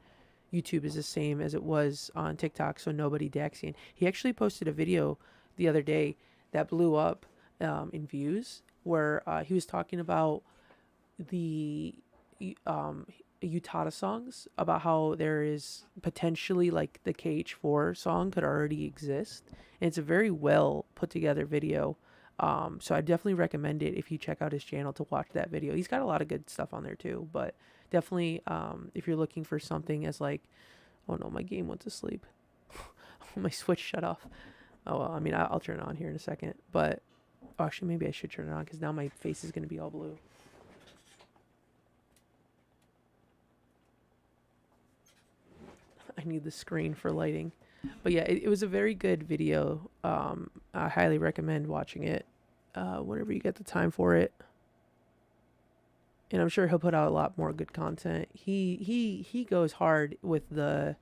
YouTube is the same as it was on TikTok, so nobody Daxian. He actually posted a video the other day that blew up in views, where he was talking about the Utada songs, about how there is potentially like the KH4 song could already exist, and it's a very well put together video. So I definitely recommend it if you check out his channel to watch that video. He's got a lot of good stuff on there too, but definitely if you're looking for something as like, oh no, my game went to sleep. My Switch shut off. Oh well, I mean I'll turn it on here in a second, but actually maybe I should turn it on because now my face is gonna be all blue. I need the screen for lighting. But yeah, it was a very good video. I highly recommend watching it whenever you get the time for it. And I'm sure he'll put out a lot more good content. He goes hard with the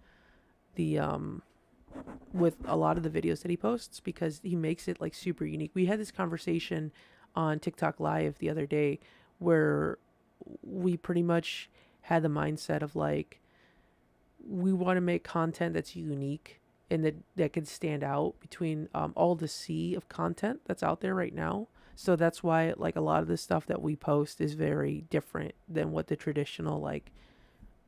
with a lot of the videos that he posts because he makes it like super unique. We had this conversation on TikTok Live the other day where we pretty much had the mindset of like, we want to make content that's unique and that could stand out between all the sea of content that's out there right now. So that's why like a lot of the stuff that we post is very different than what the traditional like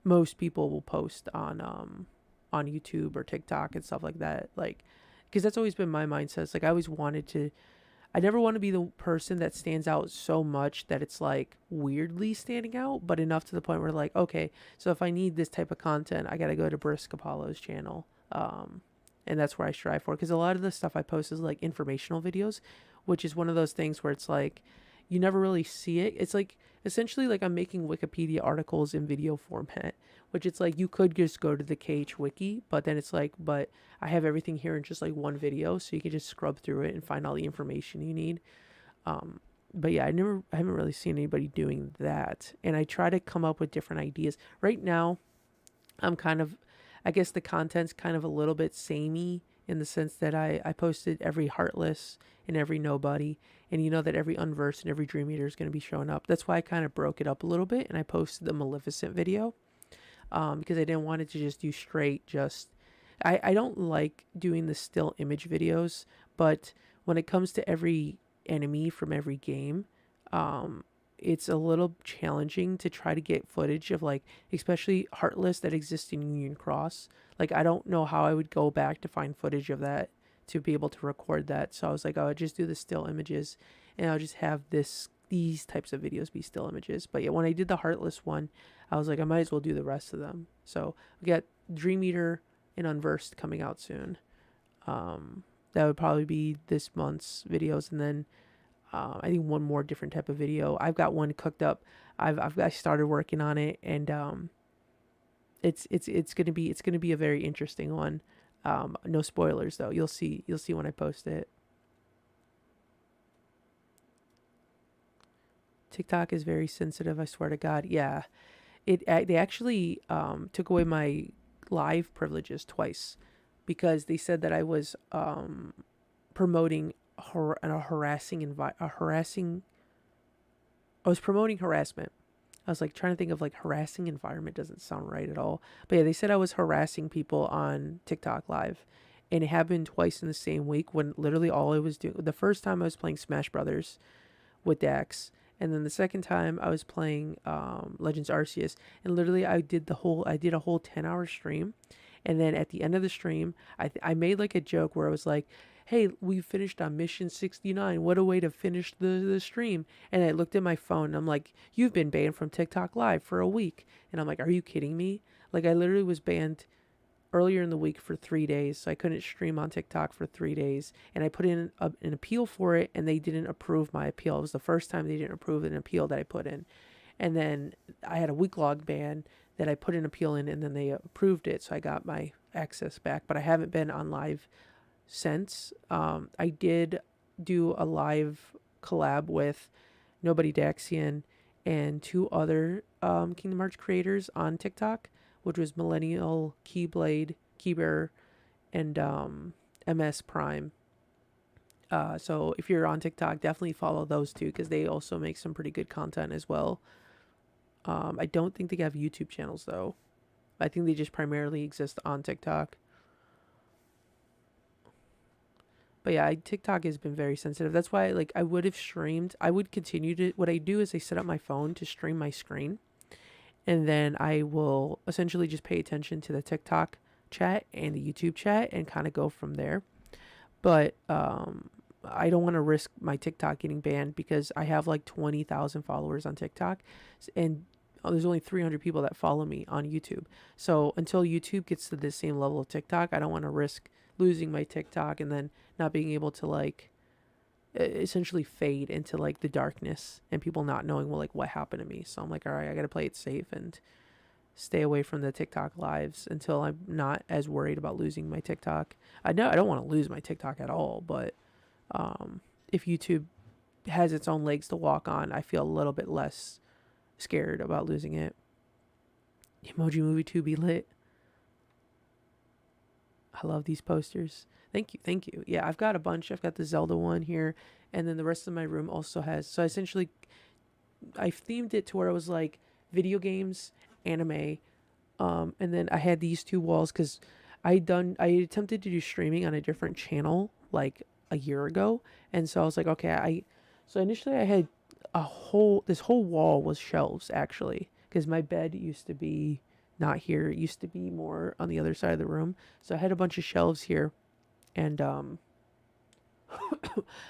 most people will post on YouTube or TikTok and stuff like that. Like, because that's always been my mindset. It's like I never want to be the person that stands out so much that it's like weirdly standing out, but enough to the point where like, okay, so if I need this type of content, I got to go to Brisk Apollo's channel. And that's where I strive for. Because a lot of the stuff I post is like informational videos, which is one of those things where it's like, you never really see it. It's like, essentially like I'm making Wikipedia articles in video format, which it's like, you could just go to the KH wiki, but then it's like, but I have everything here in just like one video, so you can just scrub through it and find all the information you need. But yeah, I haven't really seen anybody doing that. And I try to come up with different ideas. Right now, I guess the content's kind of a little bit samey in the sense that I posted every Heartless and every Nobody, and you know that every Unversed and every Dream Eater is going to be showing up. That's why I kind of broke it up a little bit, and I posted the Maleficent video, because I didn't want it to just do straight I don't like doing the still image videos, but when it comes to every enemy from every game, it's a little challenging to try to get footage of like, especially Heartless that exists in Union Cross. Like, I don't know how I would go back to find footage of that to be able to record that. So I was like, oh, I'll just do the still images and I'll just have these types of videos be still images. But yeah, when I did the Heartless one, I was like, I might as well do the rest of them. So we got Dream Eater and Unversed coming out soon. That would probably be this month's videos, and then I think one more different type of video. I've got one cooked up. I started working on it, and it's gonna be a very interesting one. No spoilers though. You'll see when I post it. TikTok is very sensitive, I swear to God. Yeah, they actually took away my live privileges twice because they said that I was promoting I was promoting harassment. I was like trying to think of like harassing environment doesn't sound right at all. But yeah, they said I was harassing people on TikTok Live. And it happened twice in the same week when literally all I was doing, the first time I was playing Smash Brothers with Dax, and then the second time I was playing Legends Arceus, and literally I did a whole 10-hour stream, and then at the end of the stream, I made like a joke where I was like, "Hey, we finished on mission 69. What a way to finish the stream!" And I looked at my phone, and I'm like, "You've been banned from TikTok Live for a week," and I'm like, "Are you kidding me?" Like I literally was banned earlier in the week for 3 days, so I couldn't stream on TikTok for 3 days. And I put in an appeal for it, and they didn't approve my appeal. It was the first time they didn't approve an appeal that I put in. And then I had a week log ban that I put an appeal in, and then they approved it, so I got my access back. But I haven't been on live since. I did do a live collab with Nobody Daxian and two other Kingdom Hearts creators on TikTok, which was Millennial Keyblade, Keybearer, and MS Prime. So if you're on TikTok, definitely follow those two because they also make some pretty good content as well. I don't think they have YouTube channels though. I think they just primarily exist on TikTok. But yeah, TikTok has been very sensitive. That's why like I would have streamed. I would continue to. What I do is I set up my phone to stream my screen, and then I will essentially just pay attention to the TikTok chat and the YouTube chat and kind of go from there. But I don't want to risk my TikTok getting banned because I have like 20,000 followers on TikTok, and there's only 300 people that follow me on YouTube. So until YouTube gets to the same level of TikTok, I don't want to risk losing my TikTok and then not being able to like essentially fade into like the darkness and people not knowing what happened to me. So I'm like, all right, I got to play it safe and stay away from the TikTok lives until I'm not as worried about losing my TikTok. I know I don't want to lose my TikTok at all, but if YouTube has its own legs to walk on, I feel a little bit less scared about losing it. Emoji Movie 2 be lit. I love these posters. Thank you, thank you. Yeah, I've got a bunch. I've got the Zelda one here, and then the rest of my room also has. So essentially, I themed it to where it was like video games, anime, and then I had these two walls because I attempted to do streaming on a different channel like a year ago, and so I was like, okay, so initially I had this whole wall was shelves actually because my bed used to be not here. It used to be more on the other side of the room. So I had a bunch of shelves here, and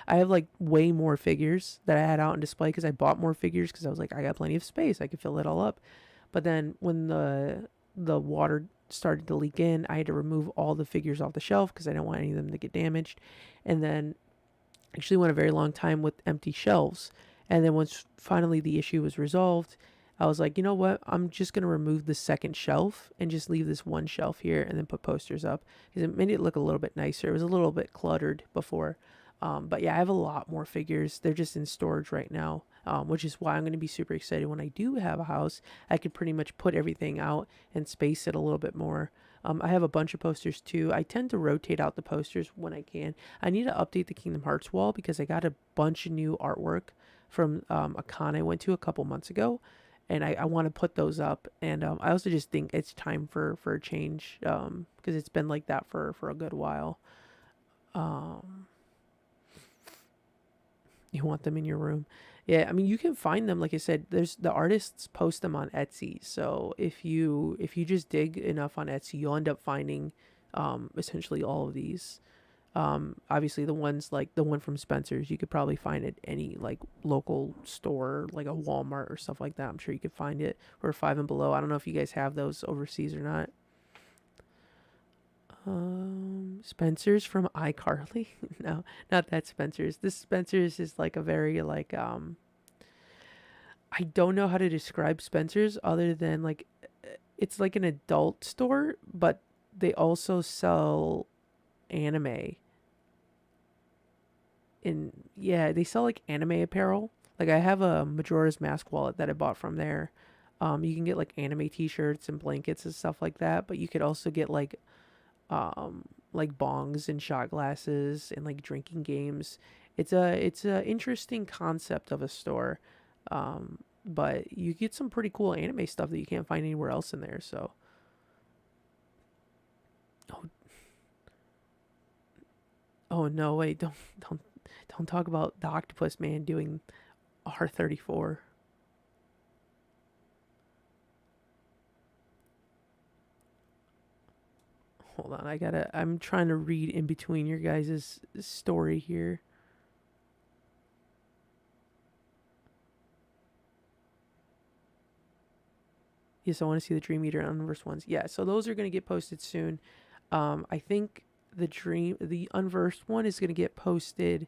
I have like way more figures that I had out on display because I bought more figures because I was like, I got plenty of space. I could fill it all up. But then when the water started to leak in, I had to remove all the figures off the shelf because I didn't want any of them to get damaged. And then actually went a very long time with empty shelves. And then once finally the issue was resolved, I was like, you know what? I'm just going to remove the second shelf and just leave this one shelf here and then put posters up because it made it look a little bit nicer. It was a little bit cluttered before. But yeah, I have a lot more figures. They're just in storage right now, which is why I'm going to be super excited when I do have a house. I could pretty much put everything out and space it a little bit more. I have a bunch of posters too. I tend to rotate out the posters when I can. I need to update the Kingdom Hearts wall because I got a bunch of new artwork from a con I went to a couple months ago. And I want to put those up. And I also just think it's time for a change because it's been like that for a good while. You want them in your room. Yeah, I mean, you can find them. Like I said, there's the artists post them on Etsy. So if you just dig enough on Etsy, you'll end up finding essentially all of these. Obviously the ones like the one from Spencer's, you could probably find it any like local store, like a Walmart or stuff like that. I'm sure you could find it, or Five and Below. I don't know if you guys have those overseas or not. Spencer's from iCarly. No, not that Spencer's. This Spencer's is like a very like I don't know how to describe Spencer's other than like it's like an adult store, but they also sell anime. And yeah, they sell like anime apparel. Like I have a Majora's Mask wallet that I bought from there. You can get like anime t-shirts and blankets and stuff like that, but you could also get like bongs and shot glasses and like drinking games. It's a interesting concept of a store. But you get some pretty cool anime stuff that you can't find anywhere else in there. So, oh, Oh no, wait, don't don't talk about the octopus man doing R34. Hold on, I'm trying to read in between your guys' story here. Yes, I want to see the Dream Eater Unversed ones. Yeah, so those are going to get posted soon. I think the Unversed one is going to get posted.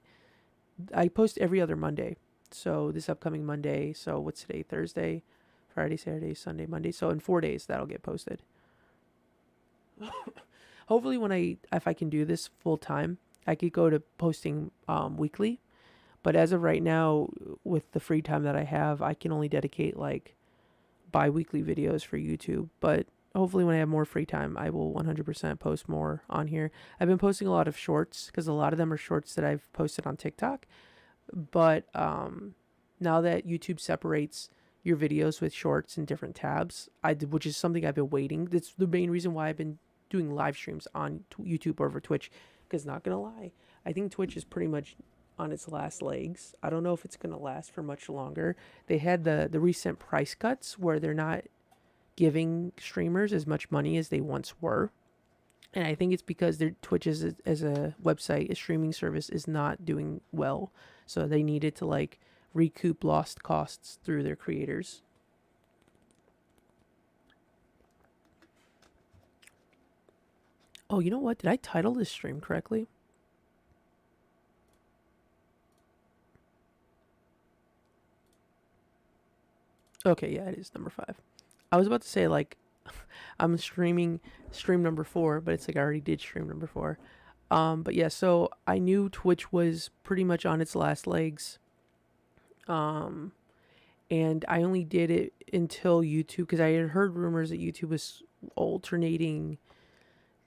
I post every other Monday. So this upcoming Monday. So what's today? Thursday, Friday, Saturday, Sunday, Monday. So in 4 days that'll get posted. Hopefully, if I can do this full time, I could go to posting weekly. But as of right now, with the free time that I have, I can only dedicate like bi-weekly videos for YouTube. But hopefully when I have more free time, I will 100% post more on here. I've been posting a lot of shorts because a lot of them are shorts that I've posted on TikTok. But now that YouTube separates your videos with shorts in different tabs, which is something I've been waiting. That's the main reason why I've been doing live streams on YouTube over Twitch. Because not gonna lie, I think Twitch is pretty much on its last legs. I don't know if it's gonna last for much longer. They had the recent price cuts where they're not giving streamers as much money as they once were. And I think it's because their Twitch as a website, a streaming service, is not doing well. So they needed to like recoup lost costs through their creators. Oh, you know what? Did I title this stream correctly? Okay, yeah, it is number 5. I was about to say like I'm streaming stream number 4, but it's like I already did stream number 4. But yeah, so I knew Twitch was pretty much on its last legs. And I only did it until YouTube because I had heard rumors that YouTube was alternating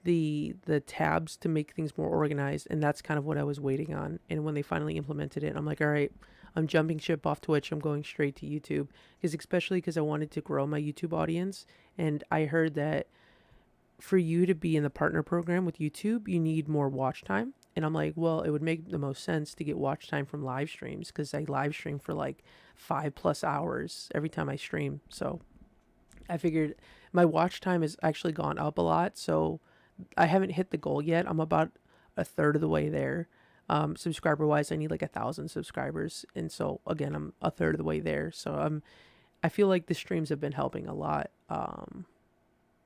the tabs to make things more organized, and that's kind of what I was waiting on. And when they finally implemented it, I'm like, all right, I'm jumping ship off Twitch. I'm going straight to YouTube because especially because I wanted to grow my YouTube audience, and I heard that for you to be in the partner program with YouTube, you need more watch time. And I'm like, well, it would make the most sense to get watch time from live streams because I live stream for like 5+ hours every time I stream. So I figured my watch time has actually gone up a lot. So I haven't hit the goal yet. I'm about a third of the way there. Subscriber wise, I need like 1,000 subscribers. And so again, I'm a third of the way there. So I feel like the streams have been helping a lot.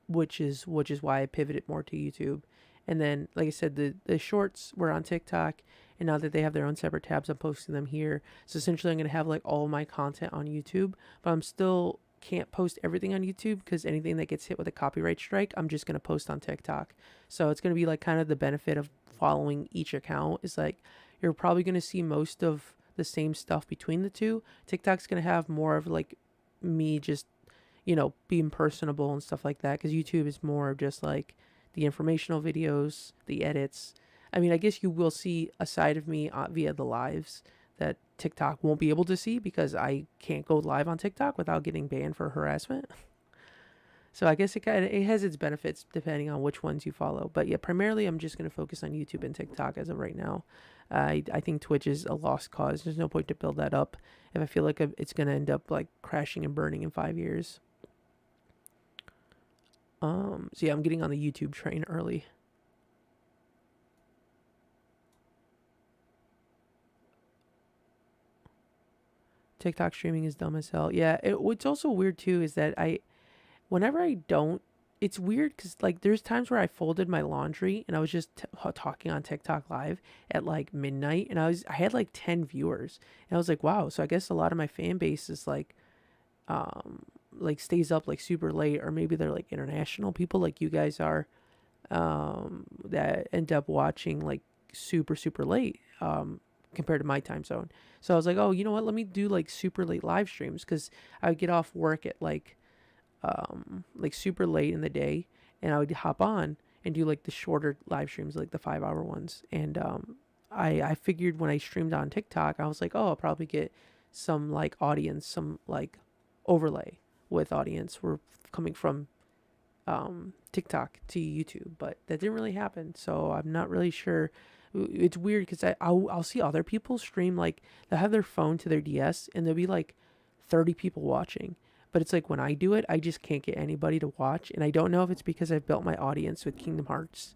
Which is why I pivoted more to YouTube. And then, like I said, the shorts were on TikTok, and now that they have their own separate tabs, I'm posting them here. So essentially, I'm gonna have like all my content on YouTube, but I'm still can't post everything on YouTube because anything that gets hit with a copyright strike, I'm just gonna post on TikTok. So it's gonna be like kind of the benefit of following each account is like you're probably gonna see most of the same stuff between the two. TikTok's gonna have more of like me just being personable and stuff like that because YouTube is more of just like the informational videos, the edits. I mean, I guess you will see a side of me via the lives that TikTok won't be able to see because I can't go live on TikTok without getting banned for harassment. So I guess it has its benefits depending on which ones you follow. But yeah, primarily I'm just going to focus on YouTube and TikTok as of right now. I think Twitch is a lost cause. There's no point to build that up if I feel like it's going to end up like crashing and burning in 5 years. So yeah, I'm getting on the YouTube train early. TikTok streaming is dumb as hell. Yeah, what's also weird too is that whenever I don't, it's weird because like there's times where I folded my laundry and I was just talking on TikTok live at like midnight, and I had like 10 viewers, and I was like, wow. So I guess a lot of my fan base is like stays up like super late, or maybe they're like international people like you guys are, that end up watching like super super late compared to my time zone. So I was like, oh, you know what, let me do like super late live streams because I would get off work at like super late in the day, and I would hop on and do like the shorter live streams, like the 5-hour ones. And I figured when I streamed on TikTok, I was like, oh, I'll probably get some like audience, some like overlay with audience were coming from TikTok to YouTube, but that didn't really happen. So I'm not really sure. It's weird because I'll see other people stream, like they'll have their phone to their DS and there'll be like 30 people watching. But it's like when I do it, I just can't get anybody to watch. And I don't know if it's because I've built my audience with Kingdom Hearts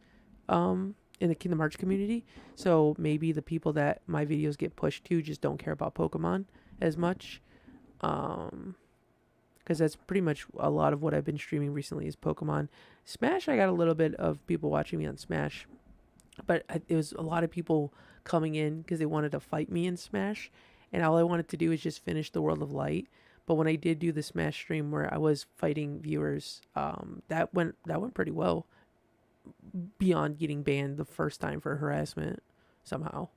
in the Kingdom Hearts community. So maybe the people that my videos get pushed to just don't care about Pokemon as much. Because that's pretty much a lot of what I've been streaming recently is Pokemon. Smash, I got a little bit of people watching me on Smash. But it was a lot of people coming in because they wanted to fight me in Smash. And all I wanted to do was just finish the World of Light. But when I did do the Smash stream where I was fighting viewers, that went pretty well. Beyond getting banned the first time for harassment, somehow.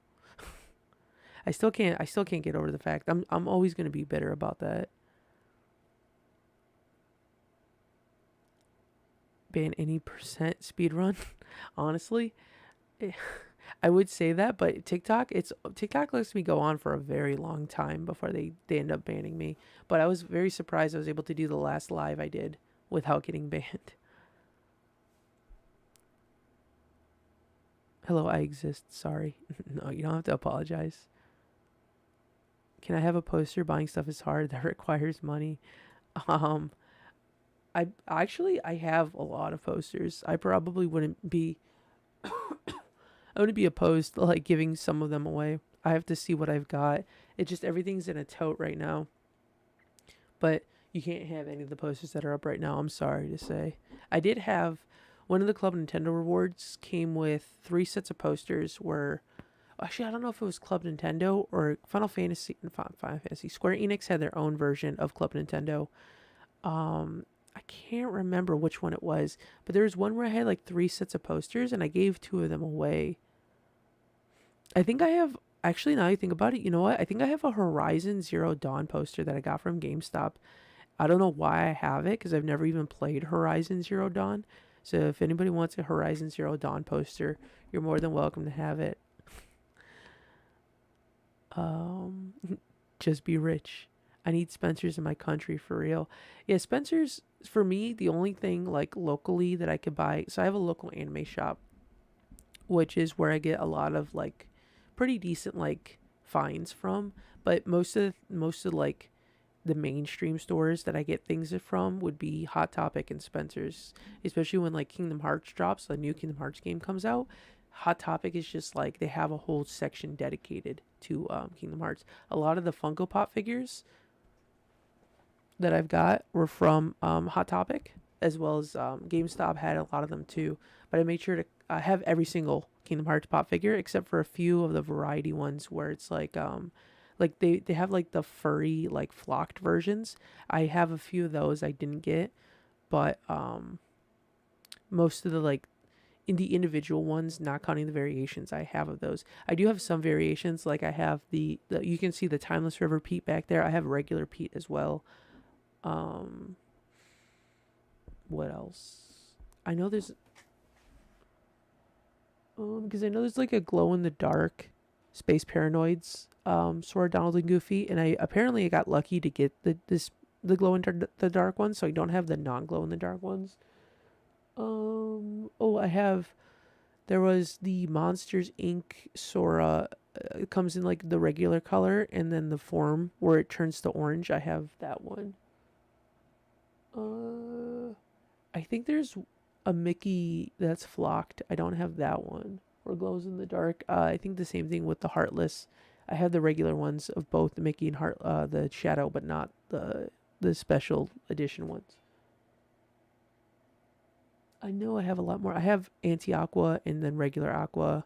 I still can't get over the fact I'm always gonna be bitter about that. Ban any percent speedrun, honestly. I would say that, but TikTok lets me go on for a very long time before they end up banning me. But I was very surprised I was able to do the last live I did without getting banned. Hello, I exist. Sorry. No, you don't have to apologize. Can I have a poster? Buying stuff is hard. That requires money. Um, I have a lot of posters. I probably wouldn't be I wouldn't be opposed to like giving some of them away. I have to see what I've got. It just everything's in a tote right now. But you can't have any of the posters that are up right now. I'm sorry to say. I did have one of the Club Nintendo rewards came with 3 sets of posters where actually I don't know if it was Club Nintendo or Final Fantasy. Square Enix had their own version of Club Nintendo. I can't remember which one it was, but there was one where I had like 3 sets of posters and I gave 2 of them away. I think I have actually now you think about it, you know what? I think I have a Horizon Zero Dawn poster that I got from GameStop. I don't know why I have it because I've never even played Horizon Zero Dawn. So if anybody wants a Horizon Zero Dawn poster, you're more than welcome to have it. Um, just be rich. I need Spencer's in my country for real. Yeah, Spencer's for me the only thing like locally that I could buy. So I have a local anime shop, which is where I get a lot of like pretty decent like finds from. But most of like the mainstream stores that I get things from would be Hot Topic and Spencer's, especially when like Kingdom Hearts drops, a new Kingdom Hearts game comes out. Hot Topic is just like they have a whole section dedicated to Kingdom Hearts. A lot of the Funko Pop figures that I've got were from Hot Topic, as well as GameStop had a lot of them too. But I made sure to have every single Kingdom Hearts pop figure except for a few of the variety ones where it's like they have like the furry like flocked versions. I have a few of those I didn't get, but most of the like in the individual ones, not counting the variations, I have of those. I do have some variations, like I have the you can see the Timeless River Pete back there. I have regular Pete as well. What else? I know there's because I know there's like a glow in the dark Space Paranoids Sora, Donald, and Goofy, and I got lucky to get the glow in the dark ones, so I don't have the non glow in the dark ones. I have. There was the Monsters Inc. Sora. It comes in like the regular color, and then the form where it turns to orange. I have that one. I think there's a Mickey that's flocked. I don't have that one. Or glows in the dark. I think the same thing with the Heartless. I have the regular ones of both the Mickey and the Shadow, but not the special edition ones. I know I have a lot more. I have anti-aqua and then regular aqua.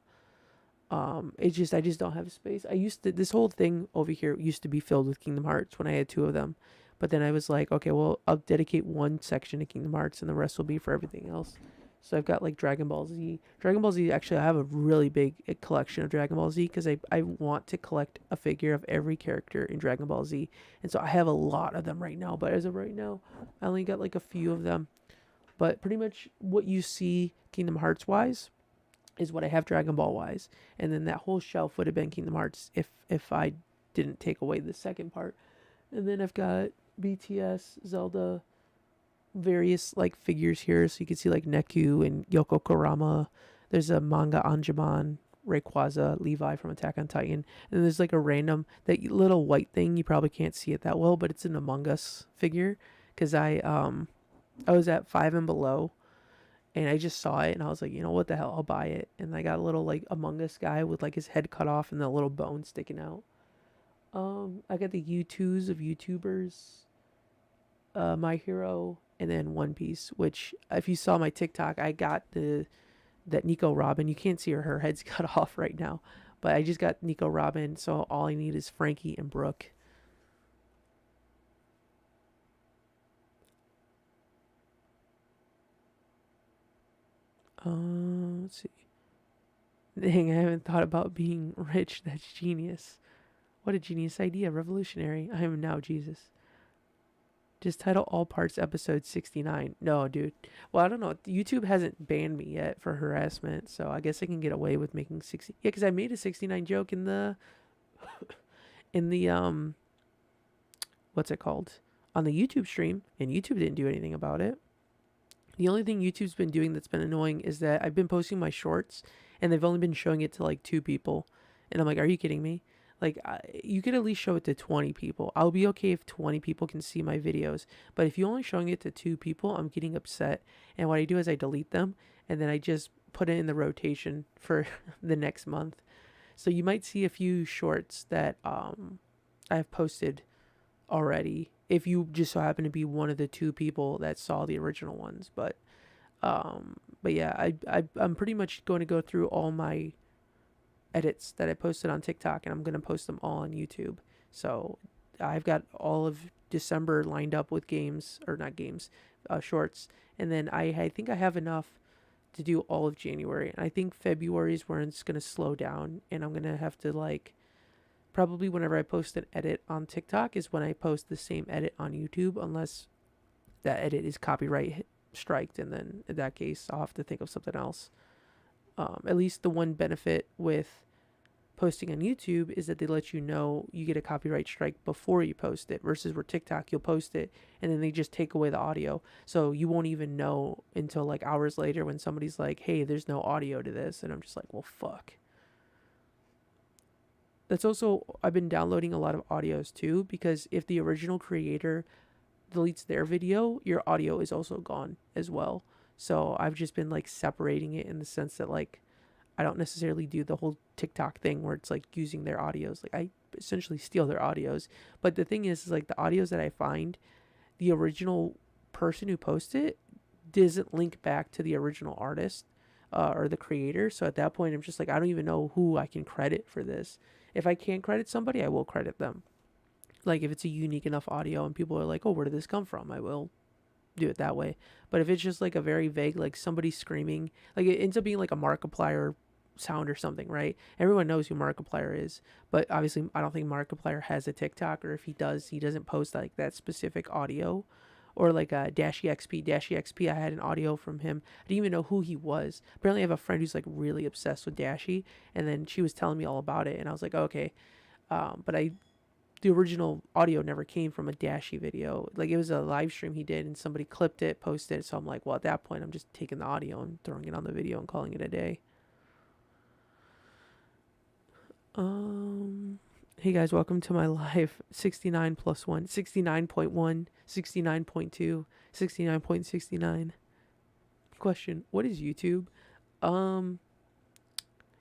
I just don't have space. This whole thing over here used to be filled with Kingdom Hearts when I had 2 of them. But then I was like, okay, well, I'll dedicate one section to Kingdom Hearts and the rest will be for everything else. So I've got like Dragon Ball Z. Dragon Ball Z, actually, I have a really big collection of Dragon Ball Z because I want to collect a figure of every character in Dragon Ball Z. And so I have a lot of them right now. But as of right now, I only got like a few of them. But pretty much what you see Kingdom Hearts wise is what I have Dragon Ball wise. And then that whole shelf would have been Kingdom Hearts if I didn't take away the second part. And then I've got BTS, Zelda, various like figures here. So you can see like Neku and Yoko Kurama. There's a manga Anjuman Rayquaza, Levi from Attack on Titan, and there's like a random that little white thing. You probably can't see it that well, but it's an Among Us figure. Cause I was at 5 and below, and I just saw it, and I was like, you know what the hell, I'll buy it. And I got a little like Among Us guy with like his head cut off and the little bone sticking out. I got the U2s of YouTubers, My Hero, and then One Piece. Which, if you saw my TikTok, I got that Nico Robin. You can't see her head's cut off right now, but I just got Nico Robin. So all I need is Frankie and Brooke. Let's see. Dang, I haven't thought about being rich. That's genius. What a genius idea. Revolutionary. I am now Jesus. Just title all parts episode 69. No, dude. Well, I don't know. YouTube hasn't banned me yet for harassment, so I guess I can get away with making 60. Yeah, because I made a 69 joke in the what's it called? On the YouTube stream, and YouTube didn't do anything about it. The only thing YouTube's been doing that's been annoying is that I've been posting my shorts, and they've only been showing it to like 2 people. And I'm like, are you kidding me? Like, you could at least show it to 20 people. I'll be okay if 20 people can see my videos. But if you're only showing it to 2 people, I'm getting upset. And what I do is I delete them, and then I just put it in the rotation for the next month. So you might see a few shorts that I've posted already, if you just so happen to be one of the 2 people that saw the original ones. But yeah, I'm pretty much going to go through all my edits that I posted on TikTok, and I'm going to post them all on YouTube. So I've got all of December lined up with games, or not games, shorts. And then I think I have enough to do all of January. And I think February is where it's going to slow down, and I'm going to have to like, probably whenever I post an edit on TikTok is when I post the same edit on YouTube, unless that edit is copyright striked, and then in that case I'll have to think of something else. At least the one benefit with posting on YouTube is that they let you know you get a copyright strike before you post it, versus where TikTok, you'll post it and then they just take away the audio. So you won't even know until like hours later when somebody's like, hey, there's no audio to this. And I'm just like, well, fuck. That's also, I've been downloading a lot of audios too, because if the original creator deletes their video, your audio is also gone as well. So I've just been like separating it in the sense that like I don't necessarily do the whole TikTok thing where it's like using their audios. Like I essentially steal their audios. But the thing is like the audios that I find, the original person who posted it doesn't link back to the original artist or the creator. So at that point, I'm just like, I don't even know who I can credit for this. If I can't credit somebody, I will credit them. Like if it's a unique enough audio and people are like, oh, where did this come from? I will do it that way. But if it's just like a very vague, like somebody screaming, like it ends up being like a Markiplier sound or something, right? Everyone knows who Markiplier is, but obviously I don't think Markiplier has a TikTok, or if he does, he doesn't post like that specific audio. Or like Dashy XP, I had an audio from him. I didn't even know who he was. Apparently I have a friend who's like really obsessed with Dashy, and then she was telling me all about it, and I was like, oh, okay. But the original audio never came from a Dashy video. Like it was a live stream he did, and somebody clipped it, posted it. So I'm like, well, at that point, I'm just taking the audio and throwing it on the video and calling it a day. Hey guys, welcome to my live 69 plus 1, 69.1, 69.2, 69.69. Question, what is YouTube?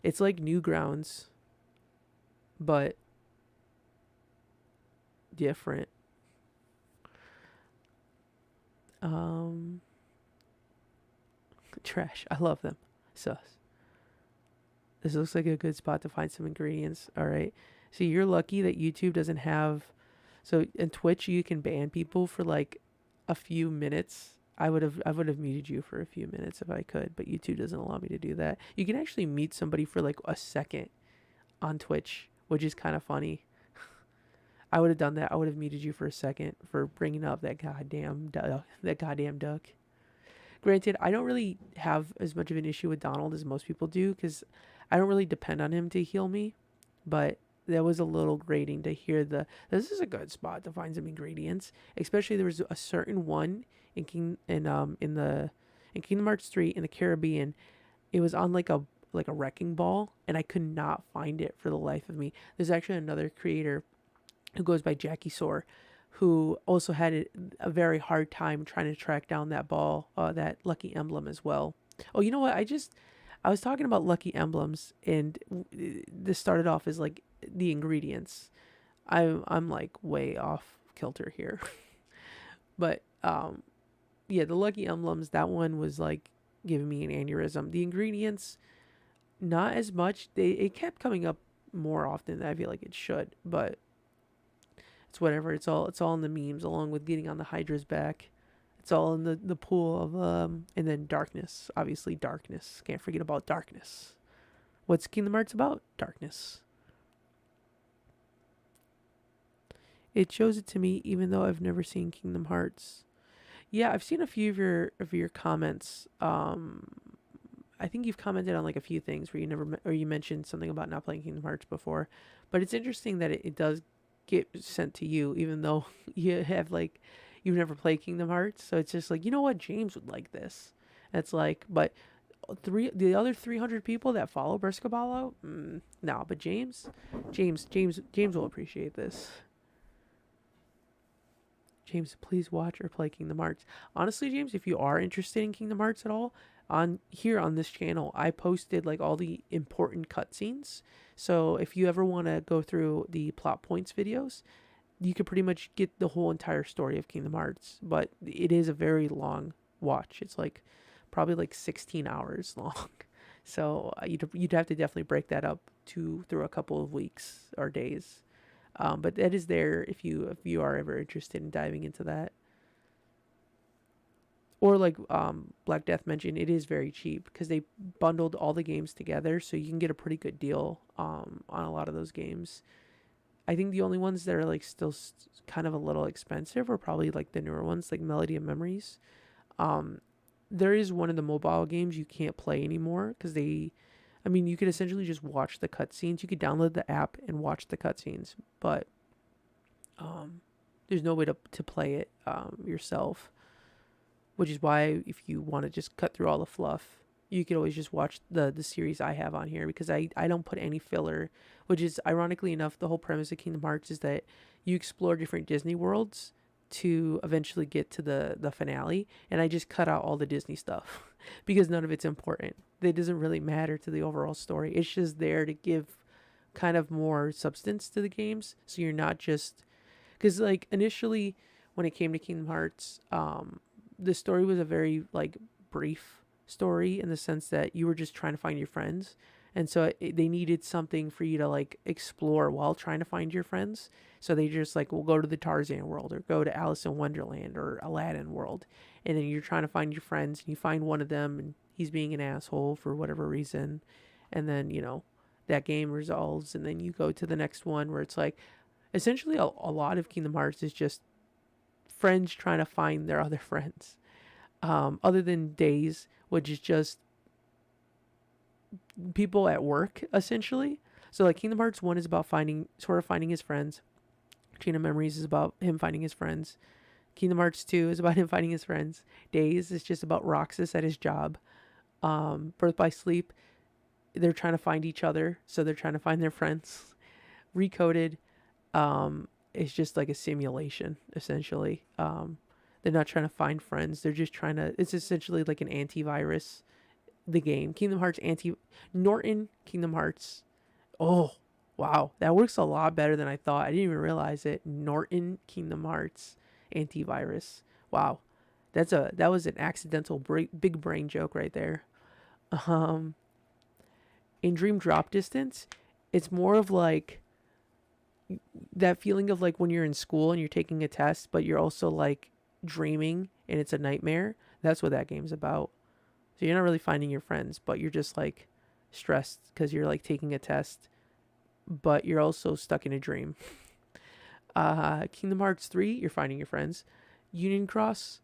It's like Newgrounds, but different. Trash. I love them. Sus. This looks like a good spot to find some ingredients. All right. See, you're lucky that YouTube doesn't have. So in Twitch, you can ban people for like a few minutes. I would have muted you for a few minutes if I could, but YouTube doesn't allow me to do that. You can actually mute somebody for like a second on Twitch, which is kind of funny. I would have done that. I would have muted you for a second for bringing up that goddamn duck. Granted, I don't really have as much of an issue with Donald as most people do, because I don't really depend on him to heal me. But that was a little grating to hear this is a good spot to find some ingredients. Especially there was a certain one in Kingdom Hearts 3 in the Caribbean. It was on like a like a wrecking ball, and I could not find it for the life of me. There's actually another creator who goes by Jackie Soar, who also had a very hard time trying to track down that ball, that lucky emblem as well. Oh, you know what? I was talking about lucky emblems, and this started off as like the ingredients. I'm like way off kilter here, but yeah, the lucky emblems. That one was like giving me an aneurysm. The ingredients, not as much. It kept coming up more often than I feel like it should, but it's whatever. It's all in the memes, along with getting on the Hydra's back. It's all in the pool of and then darkness. Obviously, darkness. Can't forget about darkness. What's Kingdom Hearts about? Darkness. It shows it to me, even though I've never seen Kingdom Hearts. Yeah, I've seen a few of your comments. I think you've commented on like a few things where you never or you mentioned something about not playing Kingdom Hearts before, but it's interesting that it does get sent to you, even though you have like you've never played Kingdom Hearts. So it's just like, you know what, James would like this. It's like, but the other 300 people that follow Briscaballo, no, but James will appreciate this. James, please watch or play Kingdom Hearts. Honestly, James, if you are interested in Kingdom Hearts at all, on here on this channel, I posted like all the important cutscenes. So if you ever want to go through the plot points videos, you could pretty much get the whole entire story of Kingdom Hearts. But it is a very long watch. It's like probably like 16 hours long. So you'd have to definitely break that up through a couple of weeks or days. But that is there if you are ever interested in diving into that. Or like Black Death mentioned, it is very cheap because they bundled all the games together, so you can get a pretty good deal on a lot of those games. I think the only ones that are like still kind of a little expensive are probably like the newer ones, like Melody of Memories. There is one of the mobile games you can't play anymore because I mean, you could essentially just watch the cutscenes. You could download the app and watch the cutscenes, but there's no way to play it yourself. Which is why, if you want to just cut through all the fluff, you could always just watch the series I have on here, because I don't put any filler. Which is, ironically enough, the whole premise of Kingdom Hearts is that you explore different Disney worlds to eventually get to the finale, and I just cut out all the Disney stuff because none of it's important. It doesn't really matter to the overall story. It's just there to give kind of more substance to the games, so you're not just, because like initially when it came to Kingdom Hearts, the story was a very like brief story, in the sense that you were just trying to find your friends, and so they needed something for you to like explore while trying to find your friends. So they just like, we'll go to the Tarzan world, or go to Alice in Wonderland or Aladdin world, and then you're trying to find your friends, and you find one of them and he's being an asshole for whatever reason, and then that game resolves, and then you go to the next one where it's like essentially a lot of Kingdom Hearts is just friends trying to find their other friends. Other than Days, which is just people at work essentially. So like Kingdom Hearts 1 is about finding his friends. Chain of Memories is about him finding his friends. Kingdom Hearts 2 is about him finding his friends. Days is just about Roxas at his job. Birth by Sleep, they're trying to find each other, so they're trying to find their friends. Recoded, it's just like a simulation essentially. They're not trying to find friends, they're just trying to, it's essentially like an antivirus. The game Kingdom Hearts Norton Kingdom Hearts. Oh wow, that works a lot better than I thought. I didn't even realize it. Norton Kingdom Hearts antivirus. Wow, that was an accidental big brain joke right there. um in Dream Drop Distance, it's more of like that feeling of like when you're in school and you're taking a test, but you're also like dreaming and it's a nightmare. That's what that game's about. So you're not really finding your friends, but you're just like stressed because you're like taking a test, but you're also stuck in a dream. Kingdom Hearts 3, you're finding your friends. Union Cross,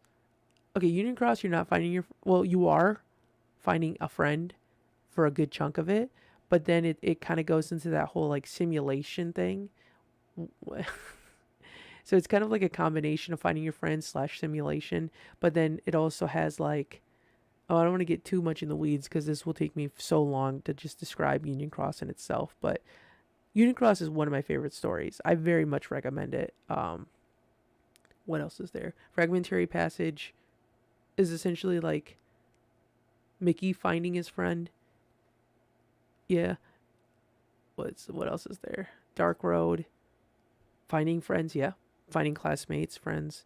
okay, Union Cross, you're not finding you are finding a friend for a good chunk of it, but then it kind of goes into that whole like simulation thing. So it's kind of like a combination of finding your friends / simulation, but then it also has like Oh, I don't want to get too much in the weeds because this will take me so long to just describe Union Cross in itself. But Union Cross is one of my favorite stories. I very much recommend it. What else is there? Fragmentary Passage is essentially like Mickey finding his friend. Yeah. What else is there? Dark Road, Finding Friends. Yeah, finding classmates, friends.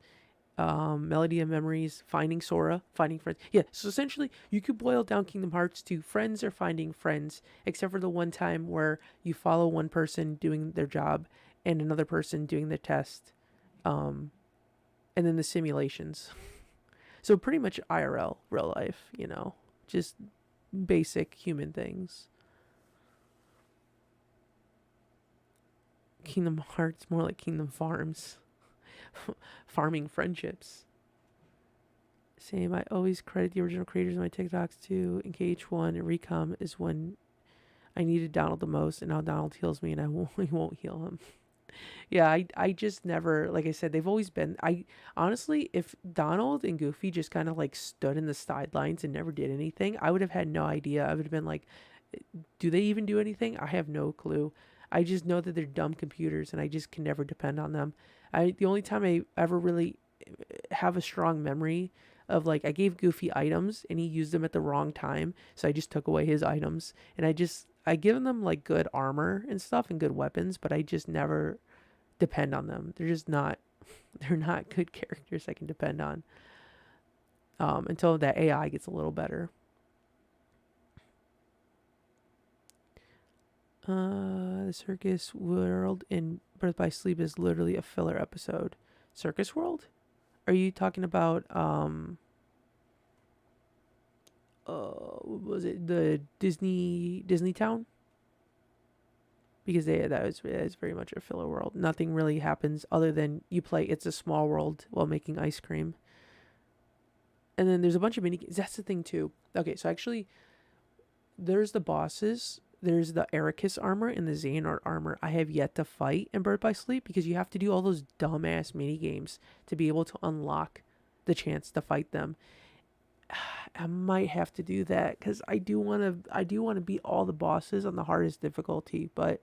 Melody of Memories, Finding Sora, Finding Friends. Yeah, so essentially, you could boil down Kingdom Hearts to friends or finding friends, except for the one time where you follow one person doing their job and another person doing the test, um, and then the simulations. So pretty much IRL, real life, just basic human things. Kingdom Hearts, more like Kingdom Farms. Farming friendships. Same, I always credit the original creators of my TikToks too. In KH1 and Recom is when I needed Donald the most, and now Donald heals me, and I won't heal him. Yeah, I just never, like I said, they've always been. I honestly, if Donald and Goofy just kind of like stood in the sidelines and never did anything, I would have had no idea. I would have been like, do they even do anything? I have no clue. I just know that they're dumb computers, and I just can never depend on them. The only time I ever really have a strong memory of, like, I gave Goofy items and he used them at the wrong time, so I just took away his items, and I give them like good armor and stuff and good weapons, but I just never depend on them. They're just not they're not good characters I can depend on, until that AI gets a little better. The Circus World in Birth by Sleep is literally a filler episode. Circus World? Are you talking about what was it, the Disney Town? Because that is very much a filler world. Nothing really happens other than you play It's a Small World while making ice cream. And then there's a bunch of mini games. That's the thing too. Okay, so actually there's the bosses. There's the Ericus armor and the Xehanort armor I have yet to fight in Bird by Sleep, because you have to do all those dumbass mini games to be able to unlock the chance to fight them. I might have to do that because I do want to beat all the bosses on the hardest difficulty, but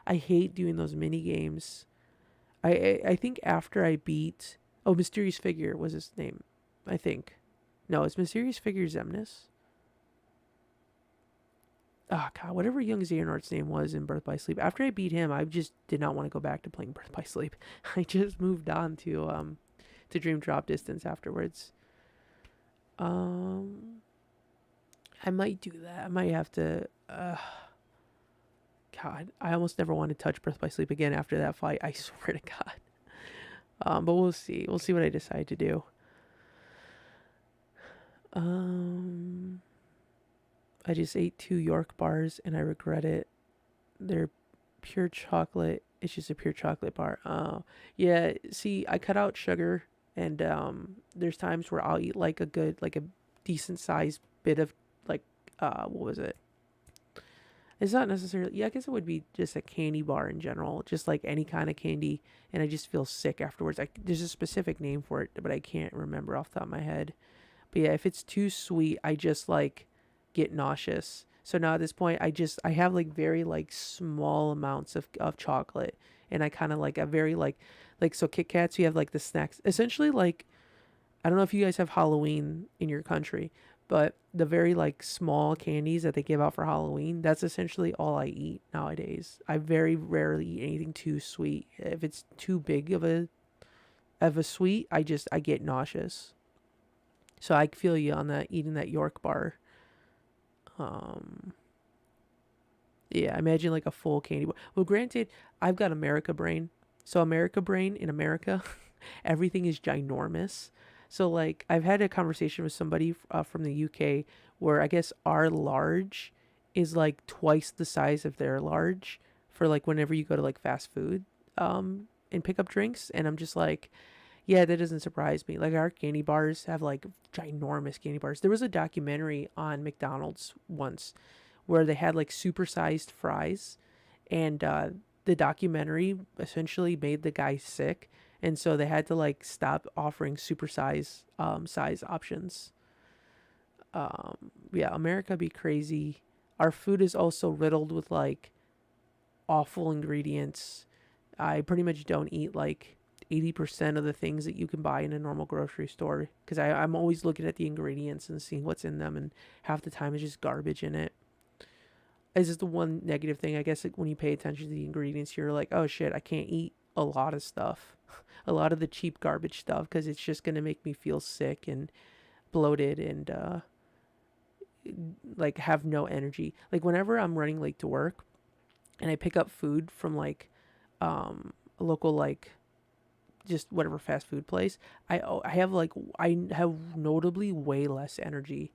I hate doing those mini games. I think after I beat, oh, Mysterious Figure was his name, I think. No, it's Mysterious Figure Xemnas. Oh god, whatever young Xehanort's name was in Birth by Sleep. After I beat him, I just did not want to go back to playing Birth by Sleep. I just moved on to Dream Drop Distance afterwards. Um, I might do that. I might have to. God, I almost never want to touch Birth by Sleep again after that fight. I swear to God. But we'll see. We'll see what I decide to do. Um, I just ate 2 York bars and I regret it. They're pure chocolate. It's just a pure chocolate bar. Oh, yeah. See, I cut out sugar, and there's times where I'll eat like a decent sized bit of, like, what was it? It's not necessarily. Yeah, I guess it would be just a candy bar in general, just like any kind of candy, and I just feel sick afterwards. There's a specific name for it, but I can't remember off the top of my head. But yeah, if it's too sweet, I just like get nauseous. So now at this point, I have like very like small amounts of chocolate, and I kind of like a very like so Kit Kats. You have like the snacks, essentially like, I don't know if you guys have Halloween in your country, but the very like small candies that they give out for Halloween, that's essentially all I eat nowadays. I very rarely eat anything too sweet. If it's too big of a sweet, I get nauseous. So I feel you on that, eating that York bar. Um, yeah, imagine like a full candy bar. Well, granted, I've got America brain. So America brain in America, everything is ginormous. So like I've had a conversation with somebody from the UK where I guess our large is like twice the size of their large for like whenever you go to like fast food and pick up drinks, and I'm just like, yeah, that doesn't surprise me. Like our candy bars have like ginormous candy bars. There was a documentary on McDonald's once where they had like supersized fries, and the documentary essentially made the guy sick, and so they had to like stop offering supersize size options. Yeah, America be crazy. Our food is also riddled with like awful ingredients. I pretty much don't eat like 80% of the things that you can buy in a normal grocery store because I'm always looking at the ingredients and seeing what's in them, and half the time it's just garbage in it. This is the one negative thing, I guess, like when you pay attention to the ingredients, you're like, oh shit, I can't eat a lot of stuff, a lot of the cheap garbage stuff, because it's just gonna make me feel sick and bloated and like have no energy. Like whenever I'm running late to work and I pick up food from like a local like just whatever fast food place, I have notably way less energy,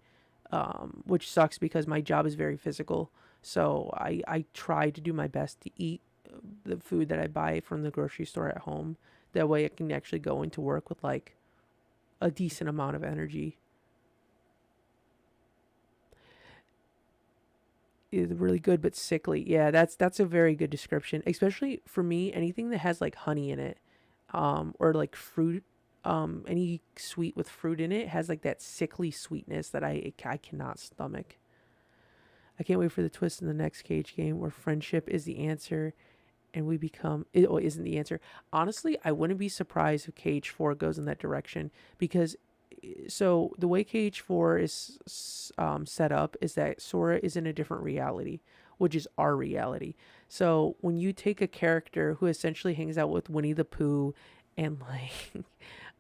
which sucks because my job is very physical. So I try to do my best to eat the food that I buy from the grocery store at home. That way I can actually go into work with like a decent amount of energy. Is really good but sickly. Yeah, that's a very good description. Especially for me, anything that has like honey in it, or like fruit, any sweet with fruit in it has like that sickly sweetness that I cannot stomach. I can't wait for the twist in the next Cage game where friendship is the answer and we become it or isn't the answer. Honestly, I wouldn't be surprised if Cage 4 goes in that direction because so the way Cage 4 is set up is that Sora is in a different reality, which is our reality. So when you take a character who essentially hangs out with Winnie the Pooh and like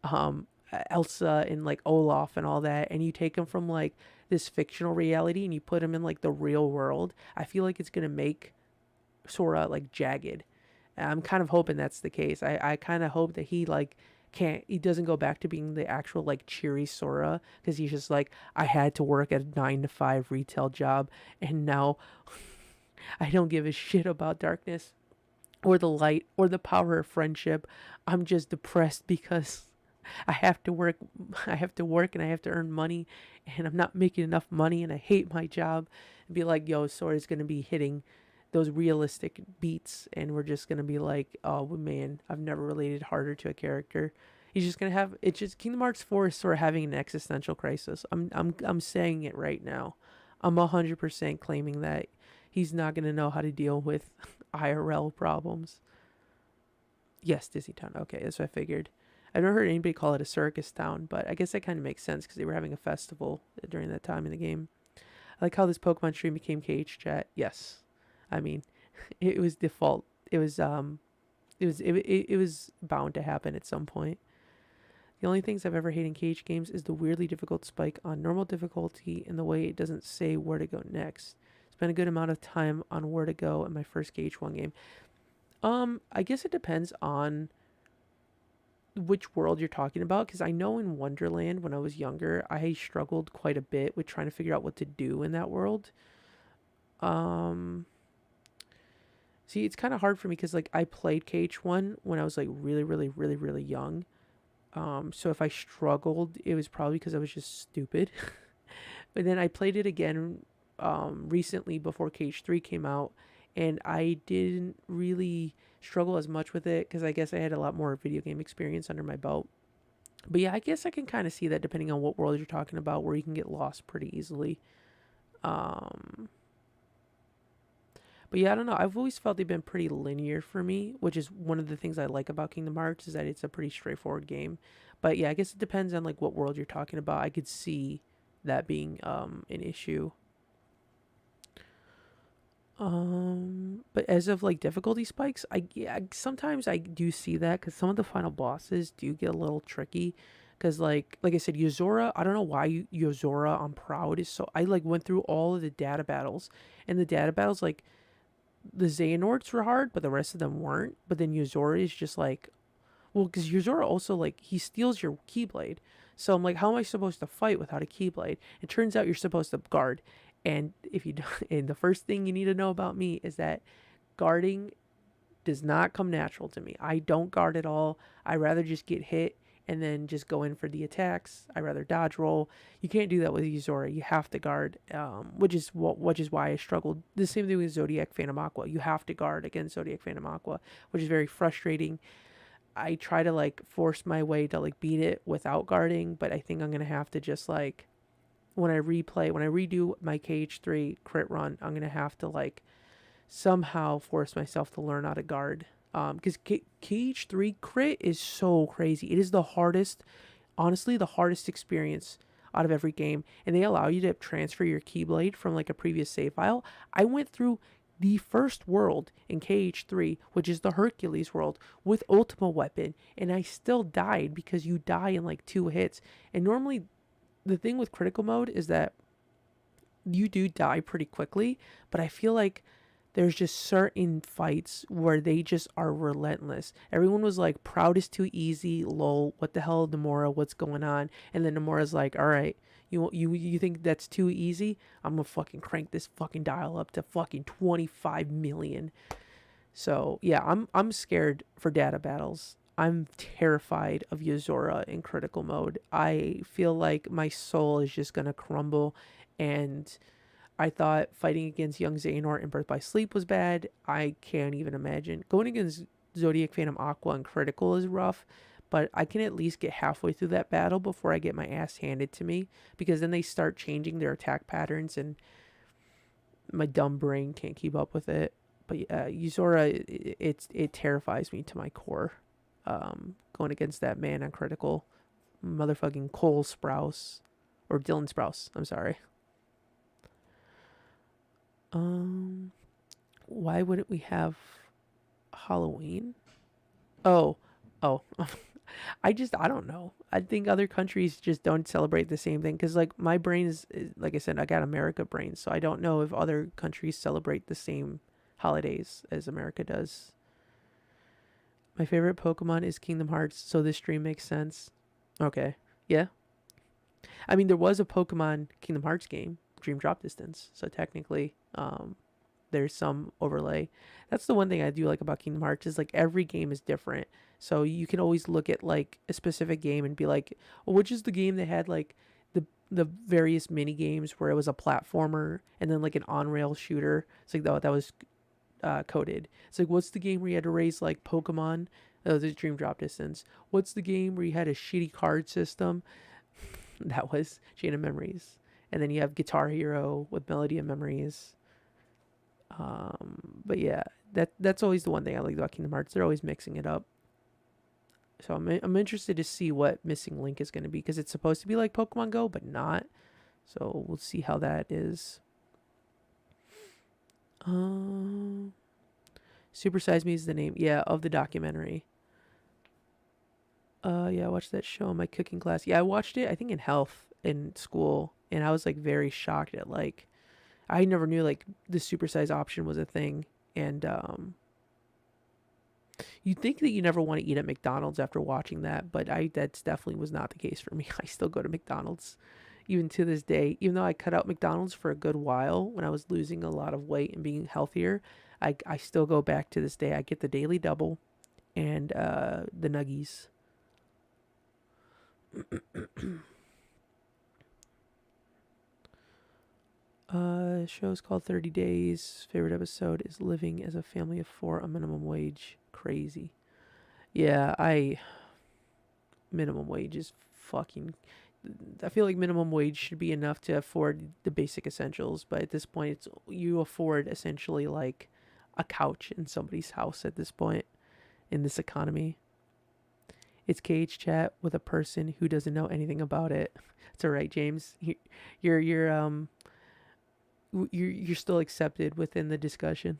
um Elsa and like Olaf and all that, and you take him from like this fictional reality and you put him in like the real world, I feel like it's gonna make Sora like jagged. I'm kind of hoping that's the case. I kind of hope that he doesn't go back to being the actual like cheery Sora because he's just like I had to work at a 9 to 5 retail job and now I don't give a shit about darkness or the light or the power of friendship. I'm just depressed because I have to work. I have to work and I have to earn money, and I'm not making enough money, and I hate my job. And be like, yo, Sora's gonna be hitting those realistic beats, and we're just gonna be like, oh man, I've never related harder to a character. He's just gonna have it's just Kingdom Hearts 4 is sort of having an existential crisis. I'm saying it right now. I'm 100% claiming that he's not gonna know how to deal with IRL problems. Yes, Disney Town. Okay, that's what I figured. I've never heard anybody call it a circus town, but I guess that kind of makes sense because they were having a festival during that time in the game. I like how this Pokemon stream became KH chat. Yes, I mean, it was default. It was bound to happen at some point. The only things I've ever hated in KH games is the weirdly difficult spike on normal difficulty and the way it doesn't say where to go next. Spent a good amount of time on where to go in my first KH1 game. I guess it depends on which world you're talking about because I know in Wonderland when I was younger I struggled quite a bit with trying to figure out what to do in that world. um See, it's kind of hard for me because like I played KH1 when I was like really young. So if I struggled it was probably because I was just stupid. But then I played it again recently before KH3 came out, and I didn't really struggle as much with it because I guess I had a lot more video game experience under my belt. But yeah, I guess I can kind of see that depending on what world you're talking about, where you can get lost pretty easily. Um, but yeah, I don't know. I've always felt they've been pretty linear for me, which is one of the things I like about Kingdom Hearts is that it's a pretty straightforward game. But yeah, I guess it depends on like what world you're talking about. I could see that being an issue. But as of like difficulty spikes, yeah, sometimes I do see that because some of the final bosses do get a little tricky. Because like I said, Yozora, I don't know why Yozora on Proud is so. I like went through all of the data battles, and the data battles like the Xehanorts were hard, but the rest of them weren't. But then Yozora is just like, well, because Yozora also like he steals your Keyblade. So I'm like, how am I supposed to fight without a Keyblade? It turns out you're supposed to guard. And if you don't, and the first thing you need to know about me is that guarding does not come natural to me. I don't guard at all. I rather just get hit and then just go in for the attacks. I rather dodge roll. You can't do that with Yuzora. You have to guard, which is why I struggled. The same thing with Zodiac Phantom Aqua. You have to guard against Zodiac Phantom Aqua, which is very frustrating. I try to like force my way to like beat it without guarding, but I think I'm gonna have to just like when I redo my KH3 crit run, I'm gonna have to like somehow force myself to learn how to guard. Because KH3 crit is so crazy. It is the hardest, honestly, the hardest experience out of every game. And they allow you to transfer your Keyblade from like a previous save file. I went through the first world in KH3, which is the Hercules world, with Ultima Weapon, and I still died because you die in like 2 hits. And normally, the thing with critical mode is that you do die pretty quickly, but I feel like there's just certain fights where they just are relentless. Everyone was like, Proud is too easy, lol, what the hell, Nomura, what's going on? And then Nomura's like, all right, you think that's too easy? I'm gonna fucking crank this fucking dial up to fucking 25 million. So yeah, I'm scared for data battles. I'm terrified of Yozora in critical mode. I feel like my soul is just gonna crumble, and I thought fighting against young Xehanort in Birth by Sleep was bad. I can't even imagine. Going against Zodiac Phantom Aqua and Critical is rough, but I can at least get halfway through that battle before I get my ass handed to me, because then they start changing their attack patterns and my dumb brain can't keep up with it. But Yuzora, it terrifies me to my core. Going against that man on Critical, motherfucking Cole Sprouse, or Dylan Sprouse. I'm sorry. Why wouldn't we have Halloween? Oh, oh. I don't know. I think other countries just don't celebrate the same thing, because like my brain is, like I said, I got America brain, so I don't know if other countries celebrate the same holidays as America does. My favorite Pokemon is Kingdom Hearts, so this stream makes sense. Okay. Yeah. I mean, there was a Pokemon Kingdom Hearts game, Dream Drop Distance, so technically, there's some overlay. That's the one thing I do like about Kingdom Hearts, is like every game is different. So you can always look at like a specific game and be like, well, which is the game that had like the various mini games where it was a platformer and then like an on-rail shooter. It's like that was coded. It's like, what's the game where you had to raise like Pokemon? Oh, the Dream Drop Distance. What's the game where you had a shitty card system? That was Chain of Memories. And then you have Guitar Hero with Melody of Memories. But yeah, that's always the one thing I like about Kingdom Hearts. They're always mixing it up. So I'm interested to see what Missing Link is going to be, because it's supposed to be like Pokemon Go, but not. So we'll see how that is. Super Size Me is the name, yeah, of the documentary. Yeah, I watched that show in my cooking class. Yeah, I watched it, I think in health in school, and I was like very shocked at like, I never knew like the supersize option was a thing. And you'd think that you never want to eat at McDonald's after watching that, but that's definitely was not the case for me. I still go to McDonald's even to this day, even though I cut out McDonald's for a good while when I was losing a lot of weight and being healthier. I still go back to this day. I get the daily double and the nuggies. Show's called 30 Days. Favorite episode is Living as a Family of Four on Minimum Wage. Crazy. Yeah, minimum wage is fucking, I feel like minimum wage should be enough to afford the basic essentials, but at this point it's, you afford essentially like a couch in somebody's house at this point in this economy. It's KH chat with a person who doesn't know anything about it. It's all right, James. You're still accepted within the discussion.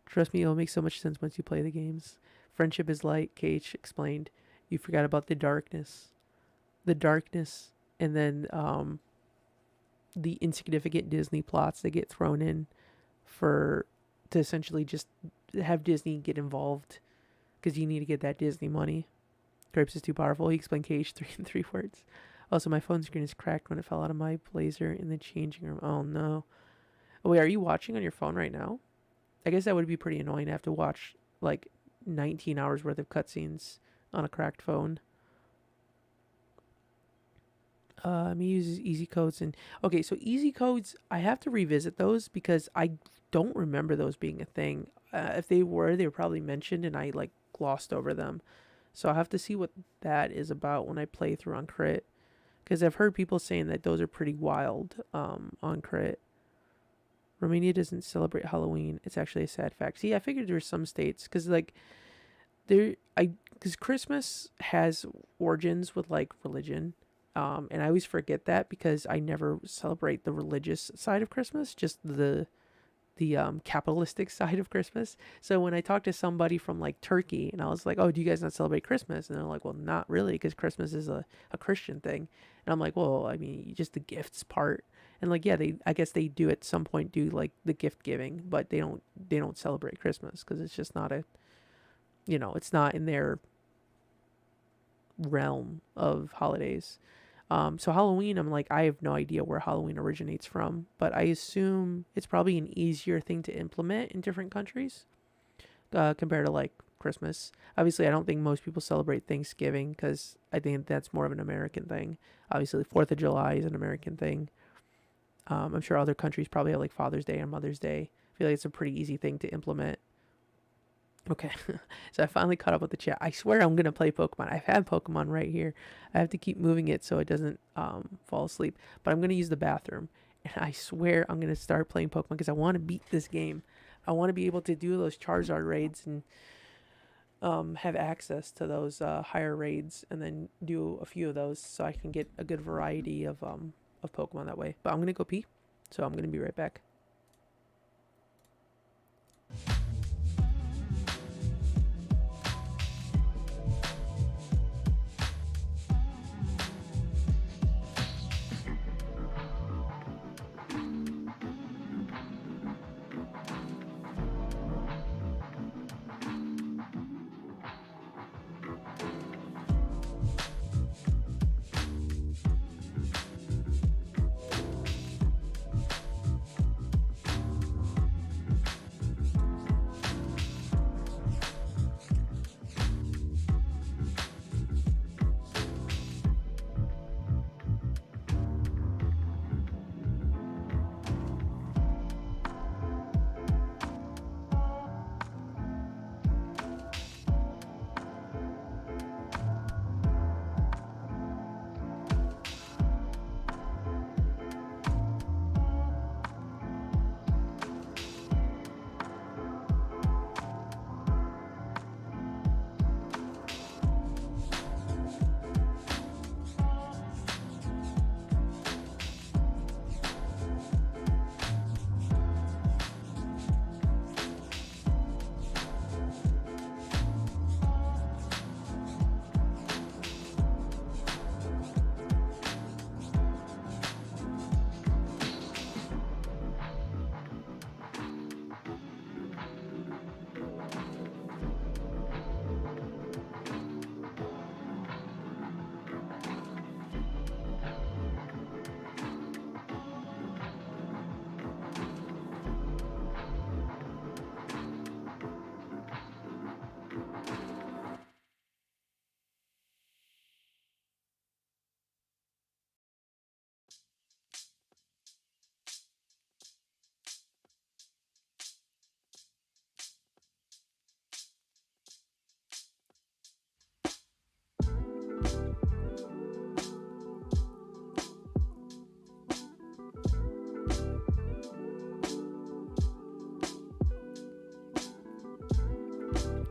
Trust me, it'll make so much sense once you play the games. Friendship is light, KH explained. You forgot about the darkness. The darkness, and then the insignificant Disney plots that get thrown in to essentially just have Disney get involved, because you need to get that Disney money. Crepes is too powerful. He explained KH3 in 3 words. Also, my phone screen is cracked when it fell out of my blazer in the changing room. Oh, no. Oh, wait, are you watching on your phone right now? I guess that would be pretty annoying to have to watch, like, 19 hours worth of cutscenes on a cracked phone. Me uses easy codes. And okay, so easy codes, I have to revisit those because I don't remember those being a thing. If they were probably mentioned and I, like, glossed over them. So I'll have to see what that is about when I play through on Crit. Because I've heard people saying that those are pretty wild on crit. Romania doesn't celebrate Halloween. It's actually a sad fact. See, I figured there were some states because like because Christmas has origins with like religion, and I always forget that because I never celebrate the religious side of Christmas, just the capitalistic side of Christmas. So when I talked to somebody from like Turkey and I was like, oh, do you guys not celebrate Christmas? And they're like, well, not really, because Christmas is a Christian thing. And I'm like, well, I mean, just the gifts part. And like, yeah, I guess they do at some point do like the gift giving, but they don't celebrate Christmas because it's just not it's not in their realm of holidays. So Halloween, I'm like, I have no idea where Halloween originates from, but I assume it's probably an easier thing to implement in different countries compared to like Christmas. Obviously, I don't think most people celebrate Thanksgiving because I think that's more of an American thing. Obviously, 4th of July is an American thing. I'm sure other countries probably have like Father's Day and Mother's Day. I feel like it's a pretty easy thing to implement. Okay, so I finally caught up with the chat. I swear I'm gonna play Pokemon. I've had Pokemon right here. I have to keep moving it so it doesn't fall asleep. But I'm gonna use the bathroom, and I swear I'm gonna start playing Pokemon because I want to beat this game. I want to be able to do those Charizard raids and have access to those higher raids, and then do a few of those so I can get a good variety of Pokemon that way. But I'm gonna go pee, so I'm gonna be right back.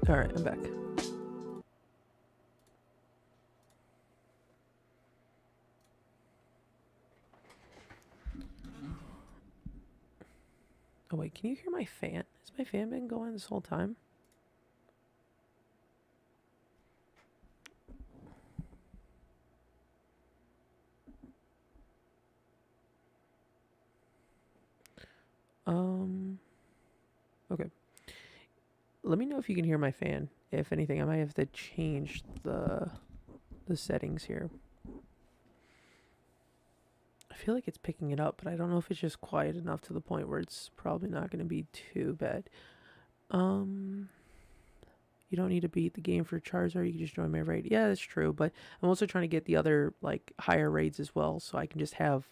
All right, I'm back. Oh wait, can you hear my fan? Has my fan been going this whole time? Okay. Let me know if you can hear my fan. If anything, I might have to change the settings here. I feel like it's picking it up, but I don't know if it's just quiet enough to the point where it's probably not going to be too bad. You don't need to beat the game for Charizard. You can just join my raid. Yeah, that's true. But I'm also trying to get the other like higher raids as well, so I can just have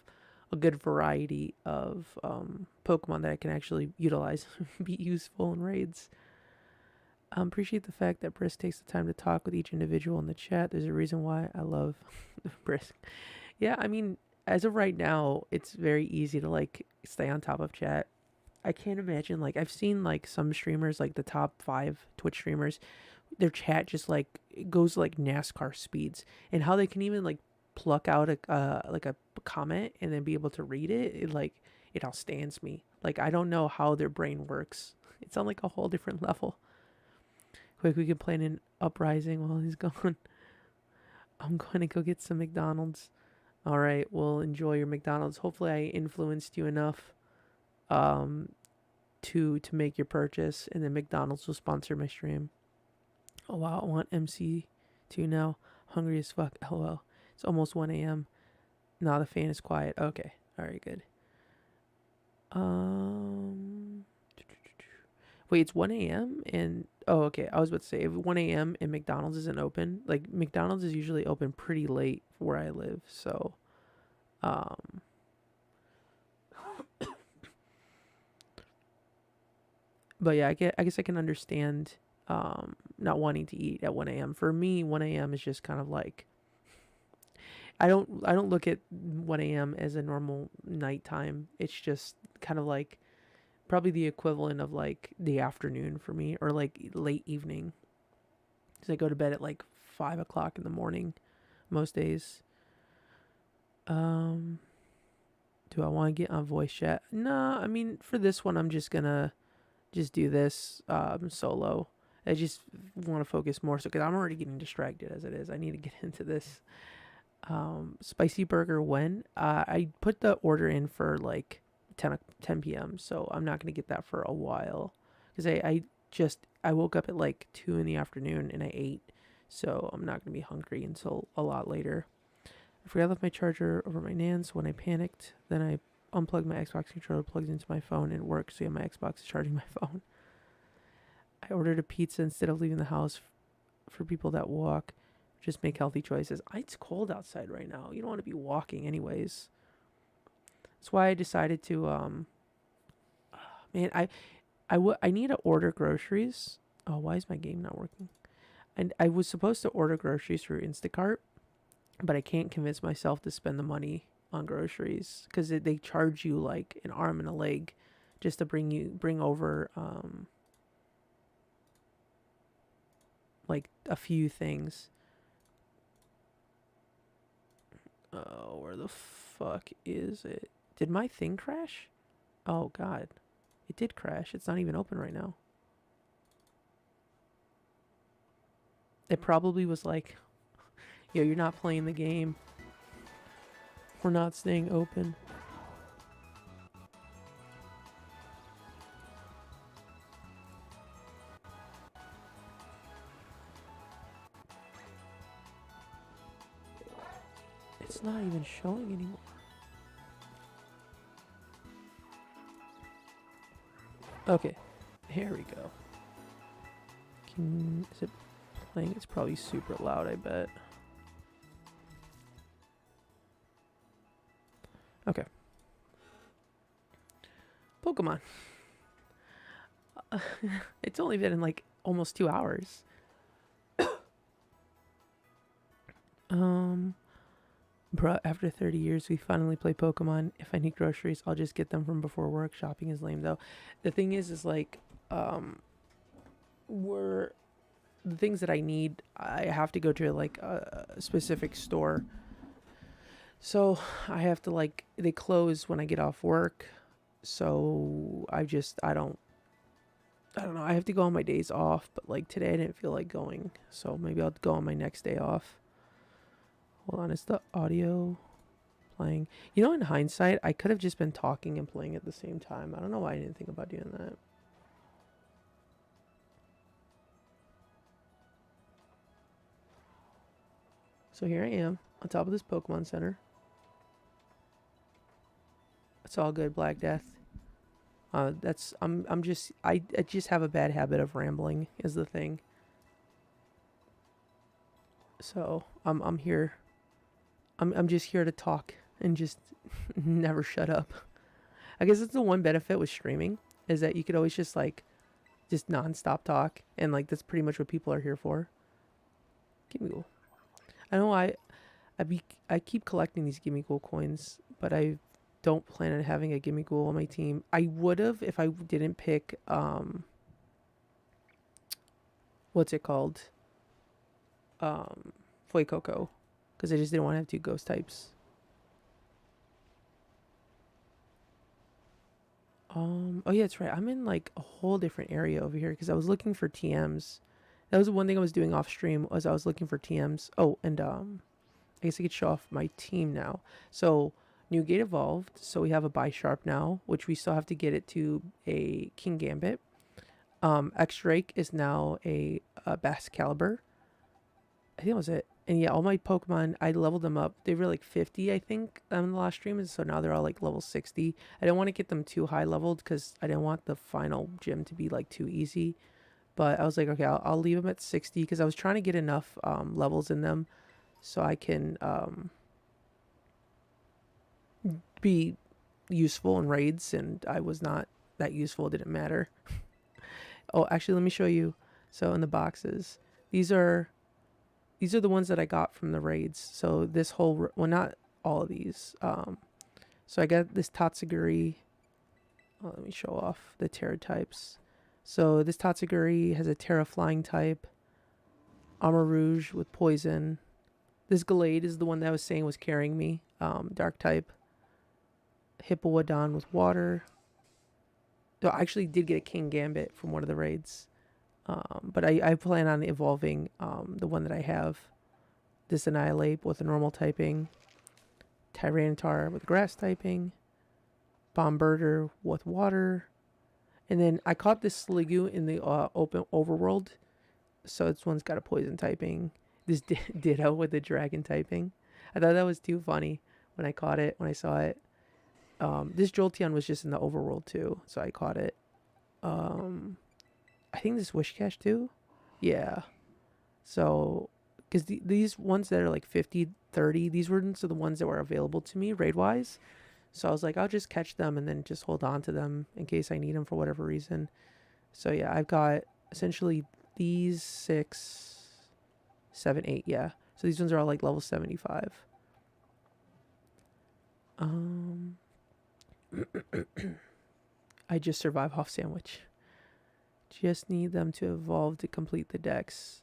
a good variety of Pokemon that I can actually utilize, be useful in raids. Appreciate the fact that Brisk takes the time to talk with each individual in the chat. There's a reason why I love Brisk. Yeah, I mean, as of right now, it's very easy to like stay on top of chat. I can't imagine like I've seen like some streamers like the top 5 Twitch streamers, their chat just like it goes like NASCAR speeds, and how they can even like pluck out a like a comment and then be able to read it, it outstands me. Like I don't know how their brain works. It's on like a whole different level. Quick, we can plan an uprising while he's gone. I'm going to go get some McDonald's. All right, well, enjoy your McDonald's. Hopefully, I influenced you enough um, to make your purchase, and then McDonald's will sponsor my stream. Oh wow, I want MC2 now. Hungry as fuck. LOL. It's almost 1 a.m. Now the fan is quiet. Okay, all right, good. Um, wait, it's 1 a.m. and oh, okay. I was about to say if 1 a.m. and McDonald's isn't open, like McDonald's is usually open pretty late where I live, so um, but yeah, I guess I can understand not wanting to eat at 1 a.m. For me, 1 a.m. is just kind of like I don't look at 1 a.m. as a normal nighttime. It's just kind of like probably the equivalent of like the afternoon for me, or like late evening. Because I go to bed at like 5 o'clock in the morning most days. Um, do I want to get on voice chat? Nah, I mean for this one, I'm just gonna just do this solo. I just want to focus more, so because I'm already getting distracted as it is. I need to get into this. Spicy burger when? I put the order in for like 10 p.m. So I'm not gonna get that for a while, because I woke up at like 2 in the afternoon and I ate, so I'm not gonna be hungry until a lot later. I forgot I left my charger over my Nan's. When I panicked, then I unplugged my Xbox controller, plugged into my phone, and it works. So yeah, my Xbox is charging my phone. I ordered a pizza instead of leaving the house for people that walk. Just make healthy choices. It's cold outside right now. You don't want to be walking anyways. That's why I decided to man, I need to order groceries. Oh, why is my game not working? And I was supposed to order groceries through Instacart, but I can't convince myself to spend the money on groceries because they charge you like an arm and a leg just to bring over like a few things. Oh, where the fuck is it? Did my thing crash? Oh god, it did crash. It's not even open right now. It probably was like, yo, you're not playing the game. We're not staying open. It's not even showing anymore. Okay, here we go. Is it playing? It's probably super loud, I bet. Okay. Pokemon. It's only been in like almost 2 hours. Bruh, after 30 years, we finally play Pokemon. If I need groceries, I'll just get them from before work. Shopping is lame, though. The thing is like, we're the things that I need. I have to go to like a specific store, so I have to like they close when I get off work. So I don't know. I have to go on my days off, but like today I didn't feel like going, so maybe I'll go on my next day off. Hold on, is the audio playing? You know, in hindsight, I could have just been talking and playing at the same time. I don't know why I didn't think about doing that. So here I am on top of this Pokemon Center. It's all good, Black Death. I just have a bad habit of rambling is the thing. So I'm here. I'm just here to talk and just never shut up. I guess that's the one benefit with streaming, is that you could always just like just nonstop talk, and like that's pretty much what people are here for. Give me go. I know I I keep collecting these Gimme Ghoul coins, but I don't plan on having a Gimme Ghoul on my team. I would have if I didn't pick what's it called? Fuecoco, because I just didn't want to have two ghost types. Oh yeah, that's right. I'm in like a whole different area over here because I was looking for TMs. That was the one thing I was doing off stream was I was looking for TMs. Oh, and I guess I could show off my team now. So new gate evolved. So we have a Bisharp now, which we still have to get it to a King Gambit. X Drake is now a Bascalibur. I think that was it. And yeah, all my Pokemon, I leveled them up. They were like 50, I think, on the last stream. And so now they're all like level 60. I don't want to get them too high leveled because I didn't want the final gym to be like too easy. But I was like, okay, I'll leave them at 60 because I was trying to get enough levels in them so I can be useful in raids. And I was not that useful. It didn't matter. Oh, actually, let me show you. So in the boxes, these are the ones that I got from the raids. So this whole, well, not all of these. So I got this Tatsuguri. Oh, let me show off the Terra types. So this Tatsuguri has a Terra flying type. Armor Rouge with poison. This Glade is the one that I was saying was carrying me. Dark type. Hippowadon with water. So I actually did get a King Gambit from one of the raids. But I plan on evolving the one that I have. This Annihilate with a normal typing. Tyranitar with grass typing. Bombirder with water. And then I caught this Sliggoo in the open overworld. So this one's got a poison typing. This Ditto with the dragon typing. I thought that was too funny when I caught it, when I saw it. This Jolteon was just in the overworld too. So I caught it. I think this Wishcash too. Yeah. So, because these ones that are like 50, 30, these were the ones that were available to me raid-wise. So I was like, I'll just catch them and then just hold on to them in case I need them for whatever reason. So yeah, I've got essentially these 6, 7, 8, yeah. So these ones are all like level 75. I just survive off sandwich. Just need them to evolve to complete the decks.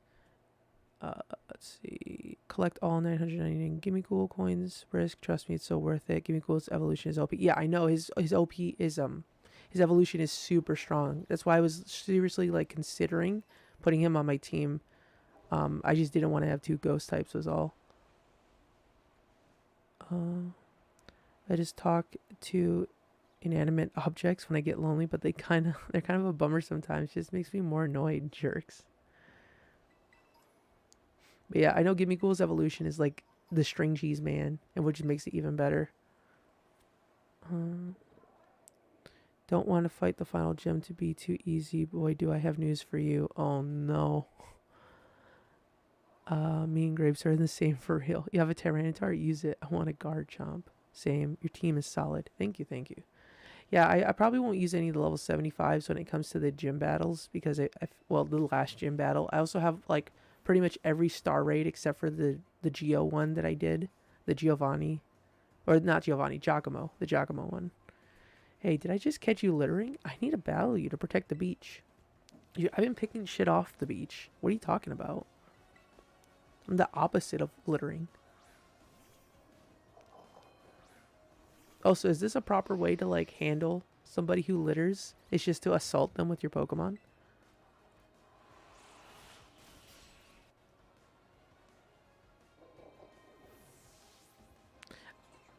Let's see. Collect all 999 Gimme Ghoul coins. Risk. Trust me, it's so worth it. Gimme Ghoul's evolution is OP. Yeah, I know his OP is his evolution is super strong. That's why I was seriously like considering putting him on my team. I just didn't want to have two ghost types was all. I just talk to inanimate objects when I get lonely, but they're kind of a bummer sometimes. Just makes me more annoyed, jerks. But yeah, I know Gimme Ghoul's evolution is like the string cheese man, and which makes it even better. Don't want to fight the final gym to be too easy. Boy, do I have news for you. Oh no. Me and Grapes are in the same for real. You have a Tyranitar, use it. I want a guard chomp. Same. Your team is solid. Thank you, thank you. Yeah, I probably won't use any of the level 75s when it comes to the gym battles because well, the last gym battle. I also have like pretty much every star raid except for the Geo one that I did. The Giovanni. Or not Giovanni, Giacomo. The Giacomo one. Hey, did I just catch you littering? I need to battle you to protect the beach. I've been picking shit off the beach. What are you talking about? I'm the opposite of littering. Oh, so is this a proper way to like handle somebody who litters? It's just to assault them with your Pokemon?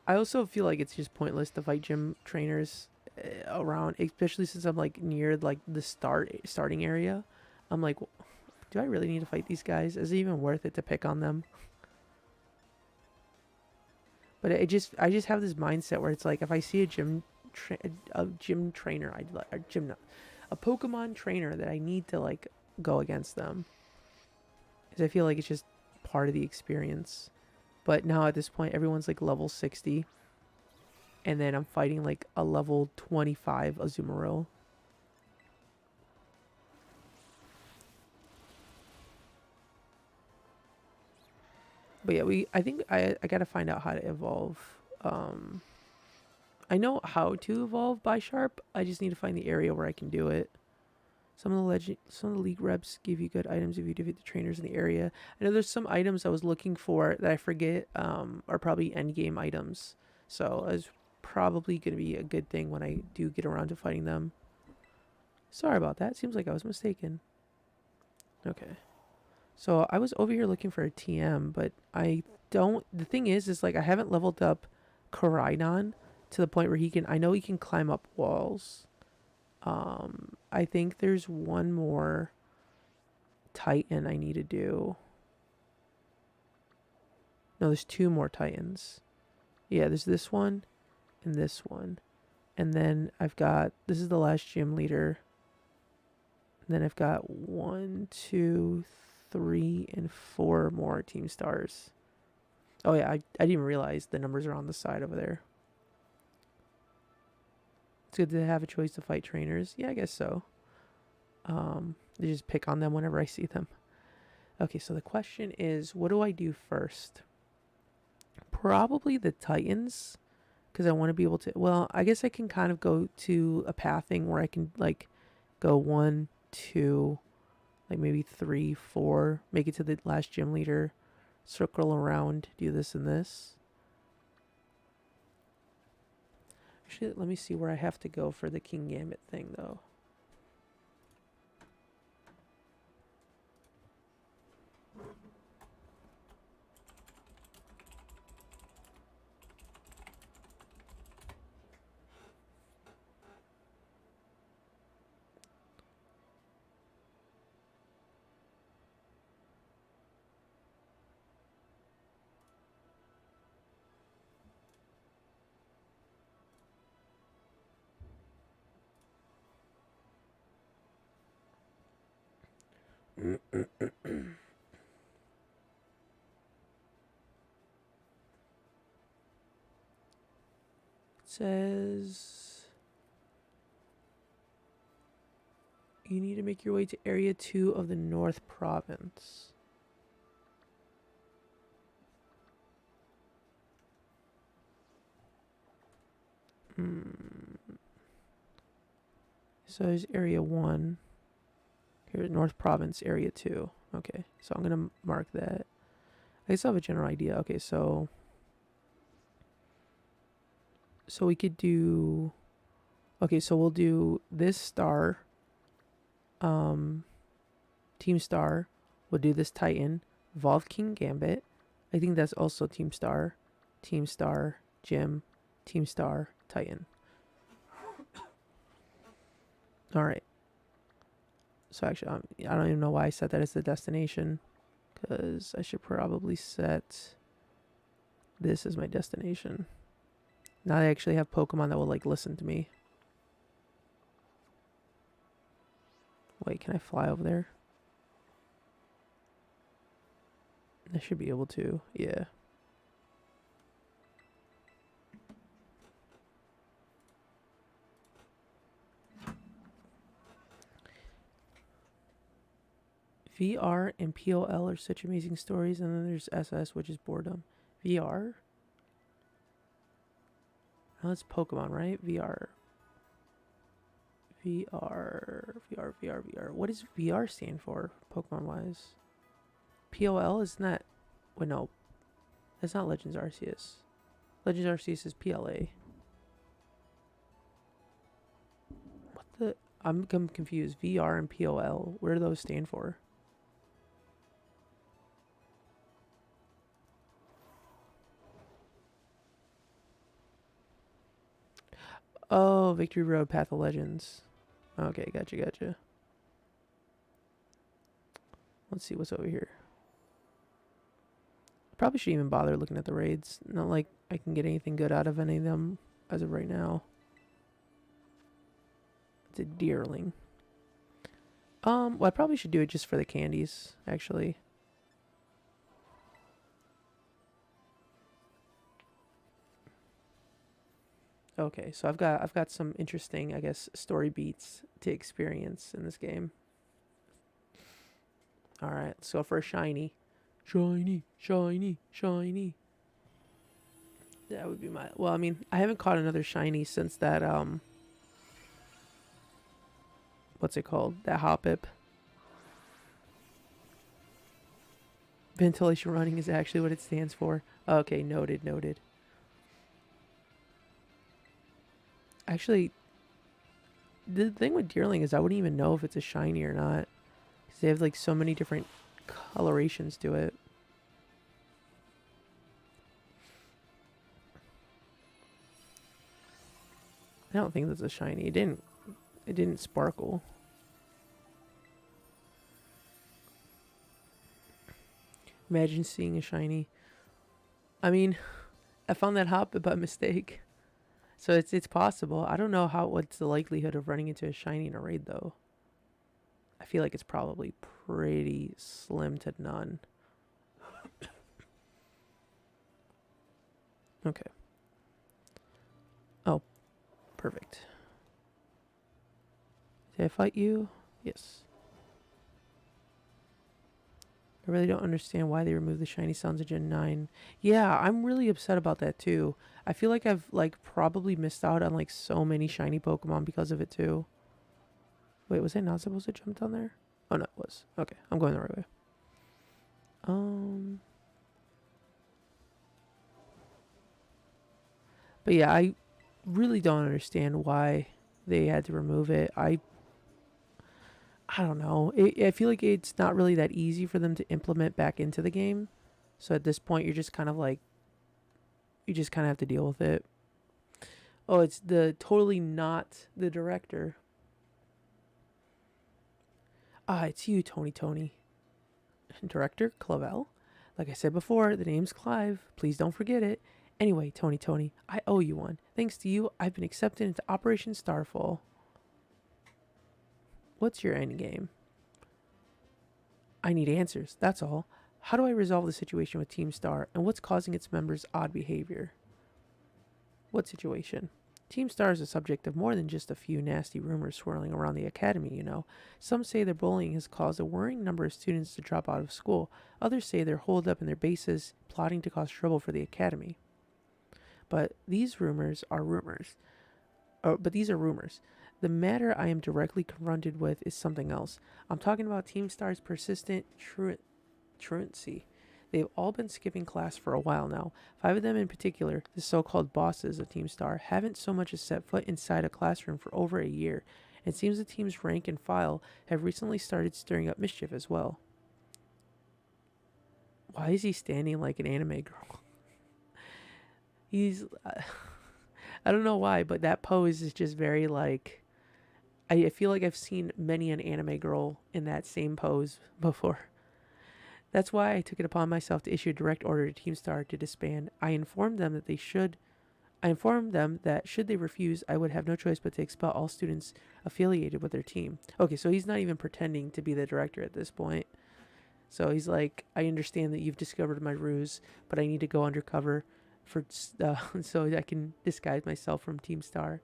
I also feel like it's just pointless to fight gym trainers around, especially since I'm like near like the starting area. I'm like, do I really need to fight these guys? Is it even worth it to pick on them? But I just have this mindset where it's like if I see a gym trainer, a Pokemon trainer that I need to like go against them, because I feel like it's just part of the experience. But now at this point, everyone's like level 60, and then I'm fighting like a level 25 Azumarill. But yeah, I think I gotta find out how to evolve. I know how to evolve Bisharp. I just need to find the area where I can do it. Some of the league reps give you good items if you defeat the trainers in the area. I know there's some items I was looking for that I forget are probably end game items. So it's probably going to be a good thing when I do get around to fighting them. Sorry about that. Seems like I was mistaken. Okay. So I was over here looking for a TM, but I don't... The thing is like I haven't leveled up Koraidon to the point where I know he can climb up walls. I think there's one more Titan I need to do. No, there's two more Titans. Yeah, there's this one and this one. And then I've got... This is the last gym leader. And then I've got 1, 2, 3, and 4 more team stars. Oh yeah, I didn't even realize the numbers are on the side over there. It's good to have a choice to fight trainers. Yeah, I guess so. They just pick on them whenever I see them. Okay, so the question is, what do I do first? Probably the Titans, because I want to be able to... Well, I guess I can kind of go to a pathing where I can, like, go 1, 2, like maybe 3, 4, make it to the last gym leader, circle around, do this and this. Actually, let me see where I have to go for the King Gambit thing, though. Says you need to make your way to Area 2 of the North Province. So there's Area 1. Here, North Province, Area 2. Okay, so I'm going to mark that. I guess I have a general idea. Okay, so we could do... Okay, so we'll do this star. Team Star. We'll do this Titan. Evolve King Gambit. I think that's also Team Star. Team Star, Gym. Team Star, Titan. Alright. So actually, I don't even know why I set that as the destination. Because I should probably set this as my destination. Now I actually have Pokemon that will, like, listen to me. Wait, can I fly over there? I should be able to, yeah. VR and POL are such amazing stories, and then there's SS, which is boredom. VR? Oh, it's Pokemon, right? VR. VR. What does VR stand for, Pokemon-wise? POL, isn't that... Wait, no. That's not Legends Arceus. Legends Arceus is PLA. What the... I'm confused. VR and POL, where do those stand for? Oh, Victory Road, Path of Legends. Okay, gotcha. Let's see what's over here. Probably shouldn't even bother looking at the raids. Not like I can get anything good out of any of them as of right now. It's a deerling. Well, I probably should do it just for the candies, actually. Okay, so I've got some interesting, I guess, story beats to experience in this game. All right, let's go for a shiny. Shiny, shiny, shiny. That would be my... Well, I mean, I haven't caught another shiny since that, what's it called? That Hoppip. Ventilation running is actually what it stands for. Okay, noted, noted. Actually, the thing with Deerling is I wouldn't even know if it's a shiny or not. Because they have, like, so many different colorations to it. I don't think that's a shiny. It didn't sparkle. Imagine seeing a shiny. I mean, I found that Hoppip by mistake. So it's possible. I don't know what's the likelihood of running into a shiny in a raid though. I feel like it's probably pretty slim to none. Okay. Oh, perfect. Did I fight you? Yes. I really don't understand why they removed the shiny sounds of Gen 9. Yeah, I'm really upset about that too. I feel like I've like probably missed out on like so many shiny Pokemon because of it too. Wait, was I not supposed to jump down there? Oh no, it was. Okay, I'm going the right way. But yeah, I really don't understand why they had to remove it. I don't know. I feel like it's not really that easy for them to implement back into the game. So at this point, you're just kind of like, you just kind of have to deal with it. Oh, it's totally not the director. Ah, it's you, Tony. Director Clavel. Like I said before, the name's Clive. Please don't forget it. Anyway, Tony, I owe you one. Thanks to you, I've been accepted into Operation Starfall. What's your end game? I need answers, that's all. How do I resolve the situation with Team Star, and what's causing its members' odd behavior? What situation? Team Star is the subject of more than just a few nasty rumors swirling around the academy, you know. Some say their bullying has caused a worrying number of students to drop out of school. Others say they're holed up in their bases, plotting to cause trouble for the academy. But these rumors are rumors. But these are rumors. The matter I am directly confronted with is something else. I'm talking about Team Star's persistent truancy. They've all been skipping class for a while now. 5 of them in particular, the so-called bosses of Team Star, haven't so much as set foot inside a classroom for over a year. It seems the team's rank and file have recently started stirring up mischief as well. Why is he standing like an anime girl? He's... I don't know why, but that pose is just very like... I feel like I've seen many an anime girl in that same pose before. That's why I took it upon myself to issue a direct order to Team Star to disband. I informed them that should they refuse, I would have no choice but to expel all students affiliated with their team. Okay, so he's not even pretending to be the director at this point. So he's like, I understand that you've discovered my ruse, but I need to go undercover so I can disguise myself from Team Star.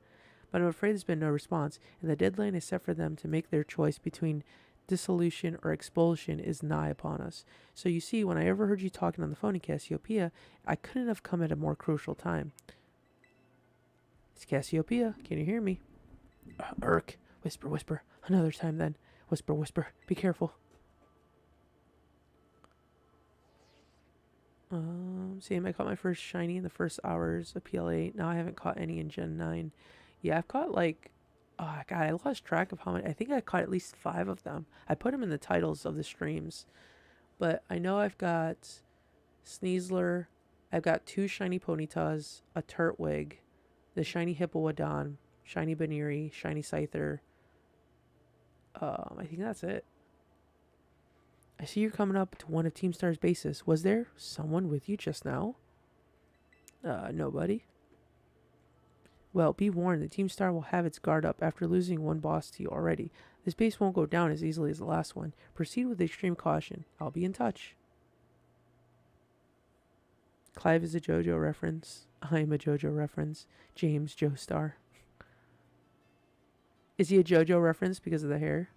But I'm afraid there's been no response, and the deadline is set for them to make their choice between dissolution or expulsion is nigh upon us. So you see, when I ever heard you talking on the phone in Cassiopeia, I couldn't have come at a more crucial time. It's Cassiopeia. Can you hear me? Irk. Whisper, whisper. Another time then. Whisper, whisper. Be careful. Same. I caught my first shiny in the first hours of PL8. Now I haven't caught any in Gen 9. Yeah, I've caught like... Oh, God, I lost track of how many. I think I caught at least 5 of them. I put them in the titles of the streams. But I know I've got Sneasler. I've got 2 shiny Ponytas, a Turtwig, the shiny Hippowdon, shiny Baneri, shiny Scyther. I think that's it. I see you're coming up to one of Team Star's bases. Was there someone with you just now? Nobody. Well, be warned, the Team Star will have its guard up after losing one boss to you already. This base won't go down as easily as the last one. Proceed with extreme caution. I'll be in touch. Clive is a JoJo reference. I am a JoJo reference. James Joestar. Is he a JoJo reference because of the hair?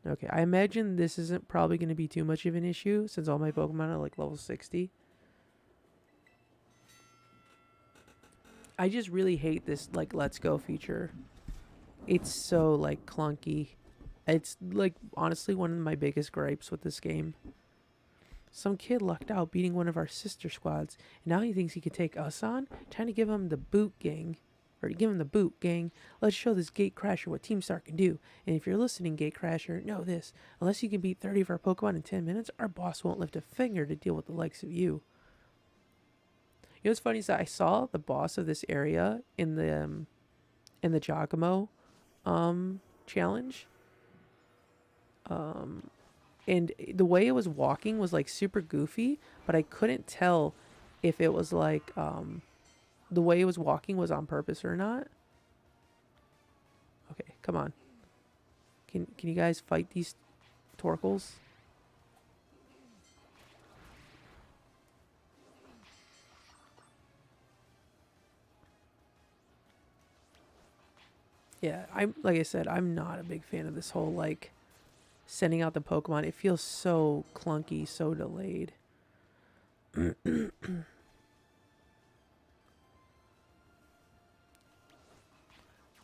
Okay, I imagine this isn't probably going to be too much of an issue since all my Pokemon are like level 60. I just really hate this like let's go feature. It's so like clunky. It's like honestly one of my biggest gripes with this game. Some kid lucked out beating one of our sister squads, and now he thinks he could take us on? Trying to give him the boot gang. Or to give him the boot, gang. Let's show this gate crasher what Team Star can do. And if you're listening, gate crasher, know this. Unless you can beat 30 of our Pokemon in 10 minutes, our boss won't lift a finger to deal with the likes of you. You know what's funny is that I saw the boss of this area in the Giacomo challenge. And the way it was walking was like super goofy, but I couldn't tell if it was like the way it was walking was on purpose or not. Okay, come on. Can you guys fight these Torkles? Yeah, I'm like I said, I'm not a big fan of this whole like sending out the Pokemon. It feels so clunky, so delayed.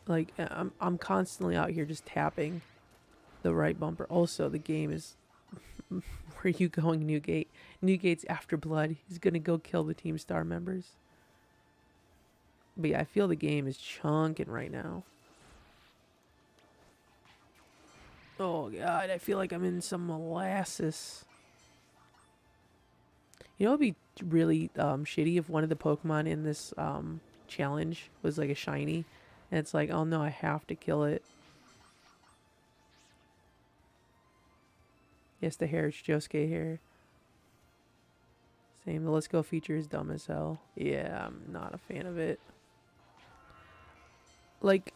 Like I'm constantly out here just tapping the right bumper. Also, the game is where are you going, Newgate? Newgate's after blood. He's gonna go kill the Team Star members. But yeah, I feel the game is chunking right now. Oh god, I feel like I'm in some molasses. You know, it'd be really shitty if one of the Pokemon in this challenge was like a shiny, and it's like, oh no, I have to kill it. Yes, the hair, it's Josuke hair. Same, the Let's Go feature is dumb as hell. Yeah, I'm not a fan of it. Like,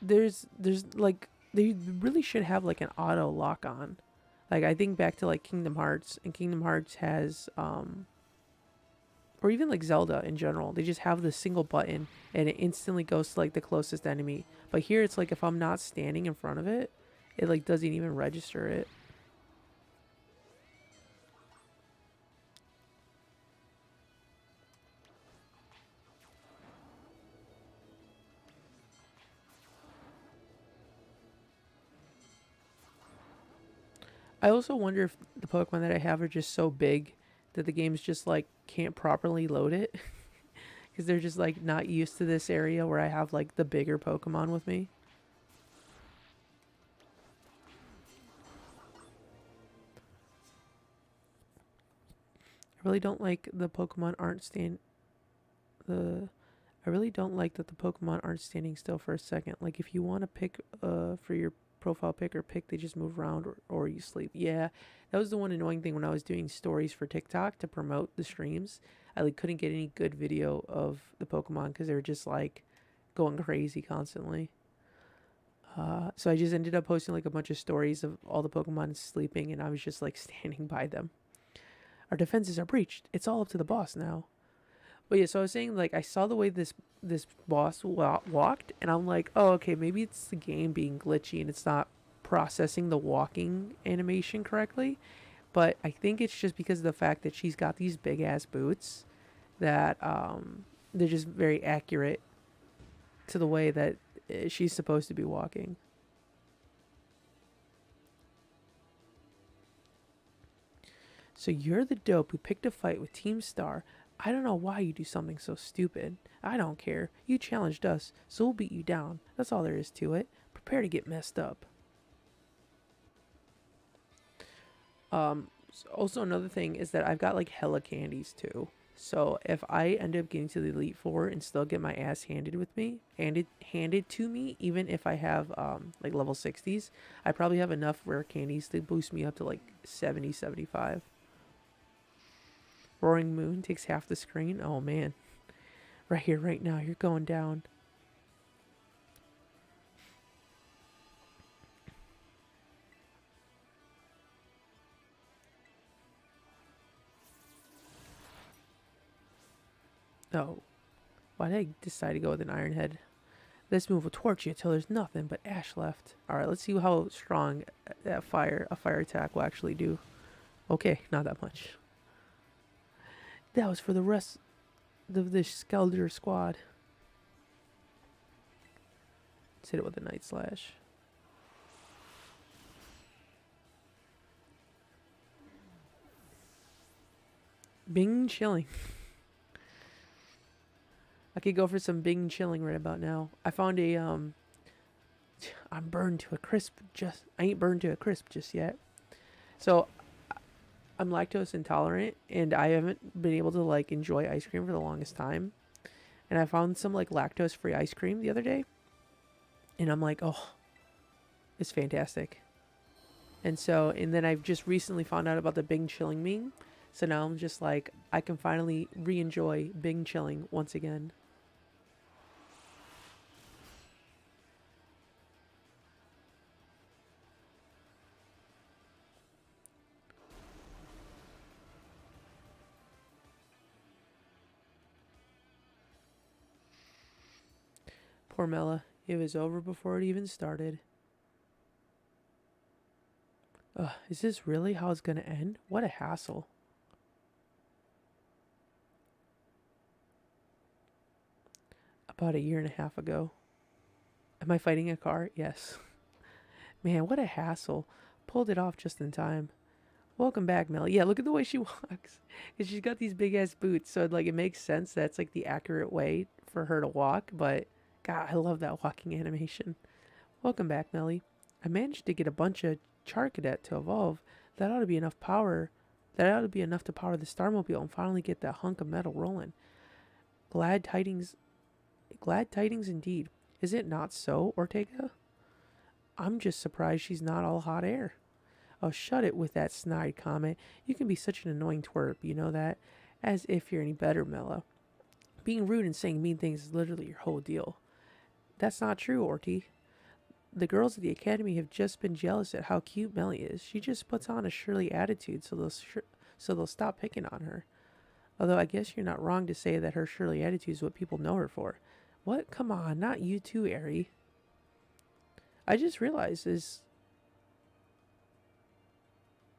there's like, they really should have like an auto lock on. Like, I think back to like Kingdom Hearts, and Kingdom Hearts has, or even like Zelda in general, they just have the single button and it instantly goes to like the closest enemy. But here it's like if I'm not standing in front of it, it like doesn't even register it. I also wonder if the Pokemon that I have are just so big that the game's just like can't properly load it because they're just like not used to this area where I have like the bigger Pokemon with me. I really don't like the Pokemon aren't stand the I really don't like that the Pokemon aren't standing still for a second. Like if you want to pick for your profile pick or pick, they just move around or you sleep. Yeah, that was the one annoying thing when I was doing stories for TikTok to promote the streams. I like couldn't get any good video of the Pokemon because they were just like going crazy constantly. So I just ended up posting like a bunch of stories of all the Pokemon sleeping, and I was just like standing by them. Our defenses are breached. It's all up to the boss now. But yeah, so I was saying like I saw the way this boss walked, and I'm like, oh okay, maybe it's the game being glitchy and it's not processing the walking animation correctly. But I think it's just because of the fact that she's got these big ass boots that they're just very accurate to the way that she's supposed to be walking. So you're the dope who picked a fight with Team Star. I don't know why you do something so stupid. I don't care. You challenged us, so we'll beat you down. That's all there is to it. Prepare to get messed up. Also another thing is that I've got like hella candies too. So if I end up getting to the Elite Four and still get my ass handed to me, even if I have like level 60s, I probably have enough rare candies to boost me up to like 70, 75. Roaring Moon takes half the screen. Oh man. Right here, right now, you're going down. Oh. Why did I decide to go with an Iron Head? This move will torch you till there's nothing but ash left. Alright, let's see how strong a fire attack will actually do. Okay, not that much. That was for the rest of the Skelder squad. Let's hit it with a Night Slash. Bing chilling. I could go for some Bing chilling right about now. I found a I'm burned to a crisp. I ain't burned to a crisp just yet. So I'm lactose intolerant, and I haven't been able to like enjoy ice cream for the longest time. And I found some like lactose free ice cream the other day, and I'm like, oh, it's fantastic. And then I've just recently found out about the Bing chilling meme. So now I'm just like, I can finally re-enjoy Bing chilling once again. Poor Mela. It was over before it even started. Ugh, is this really how it's gonna end? What a hassle. About a year and a half ago. Am I fighting a car? Yes. Man, what a hassle. Pulled it off just in time. Welcome back, Mel. Yeah, look at the way she walks. Cause she's got these big ass boots, so like it makes sense that's like the accurate way for her to walk. But God, I love that walking animation. Welcome back, Melly. I managed to get a bunch of Kricketot to evolve. That ought to be enough power. That ought to be enough to power the Starmobile and finally get that hunk of metal rolling. Glad tidings indeed. Is it not so, Ortega? I'm just surprised she's not all hot air. Oh, shut it with that snide comment. You can be such an annoying twerp, you know that? As if you're any better, Mello. Being rude and saying mean things is literally your whole deal. That's not true, Orty. The girls at the academy have just been jealous at how cute Melly is. She just puts on a Shirley attitude so they'll stop picking on her. Although I guess you're not wrong to say that her Shirley attitude is what people know her for. What? Come on, not you too, Ari. I just realized is...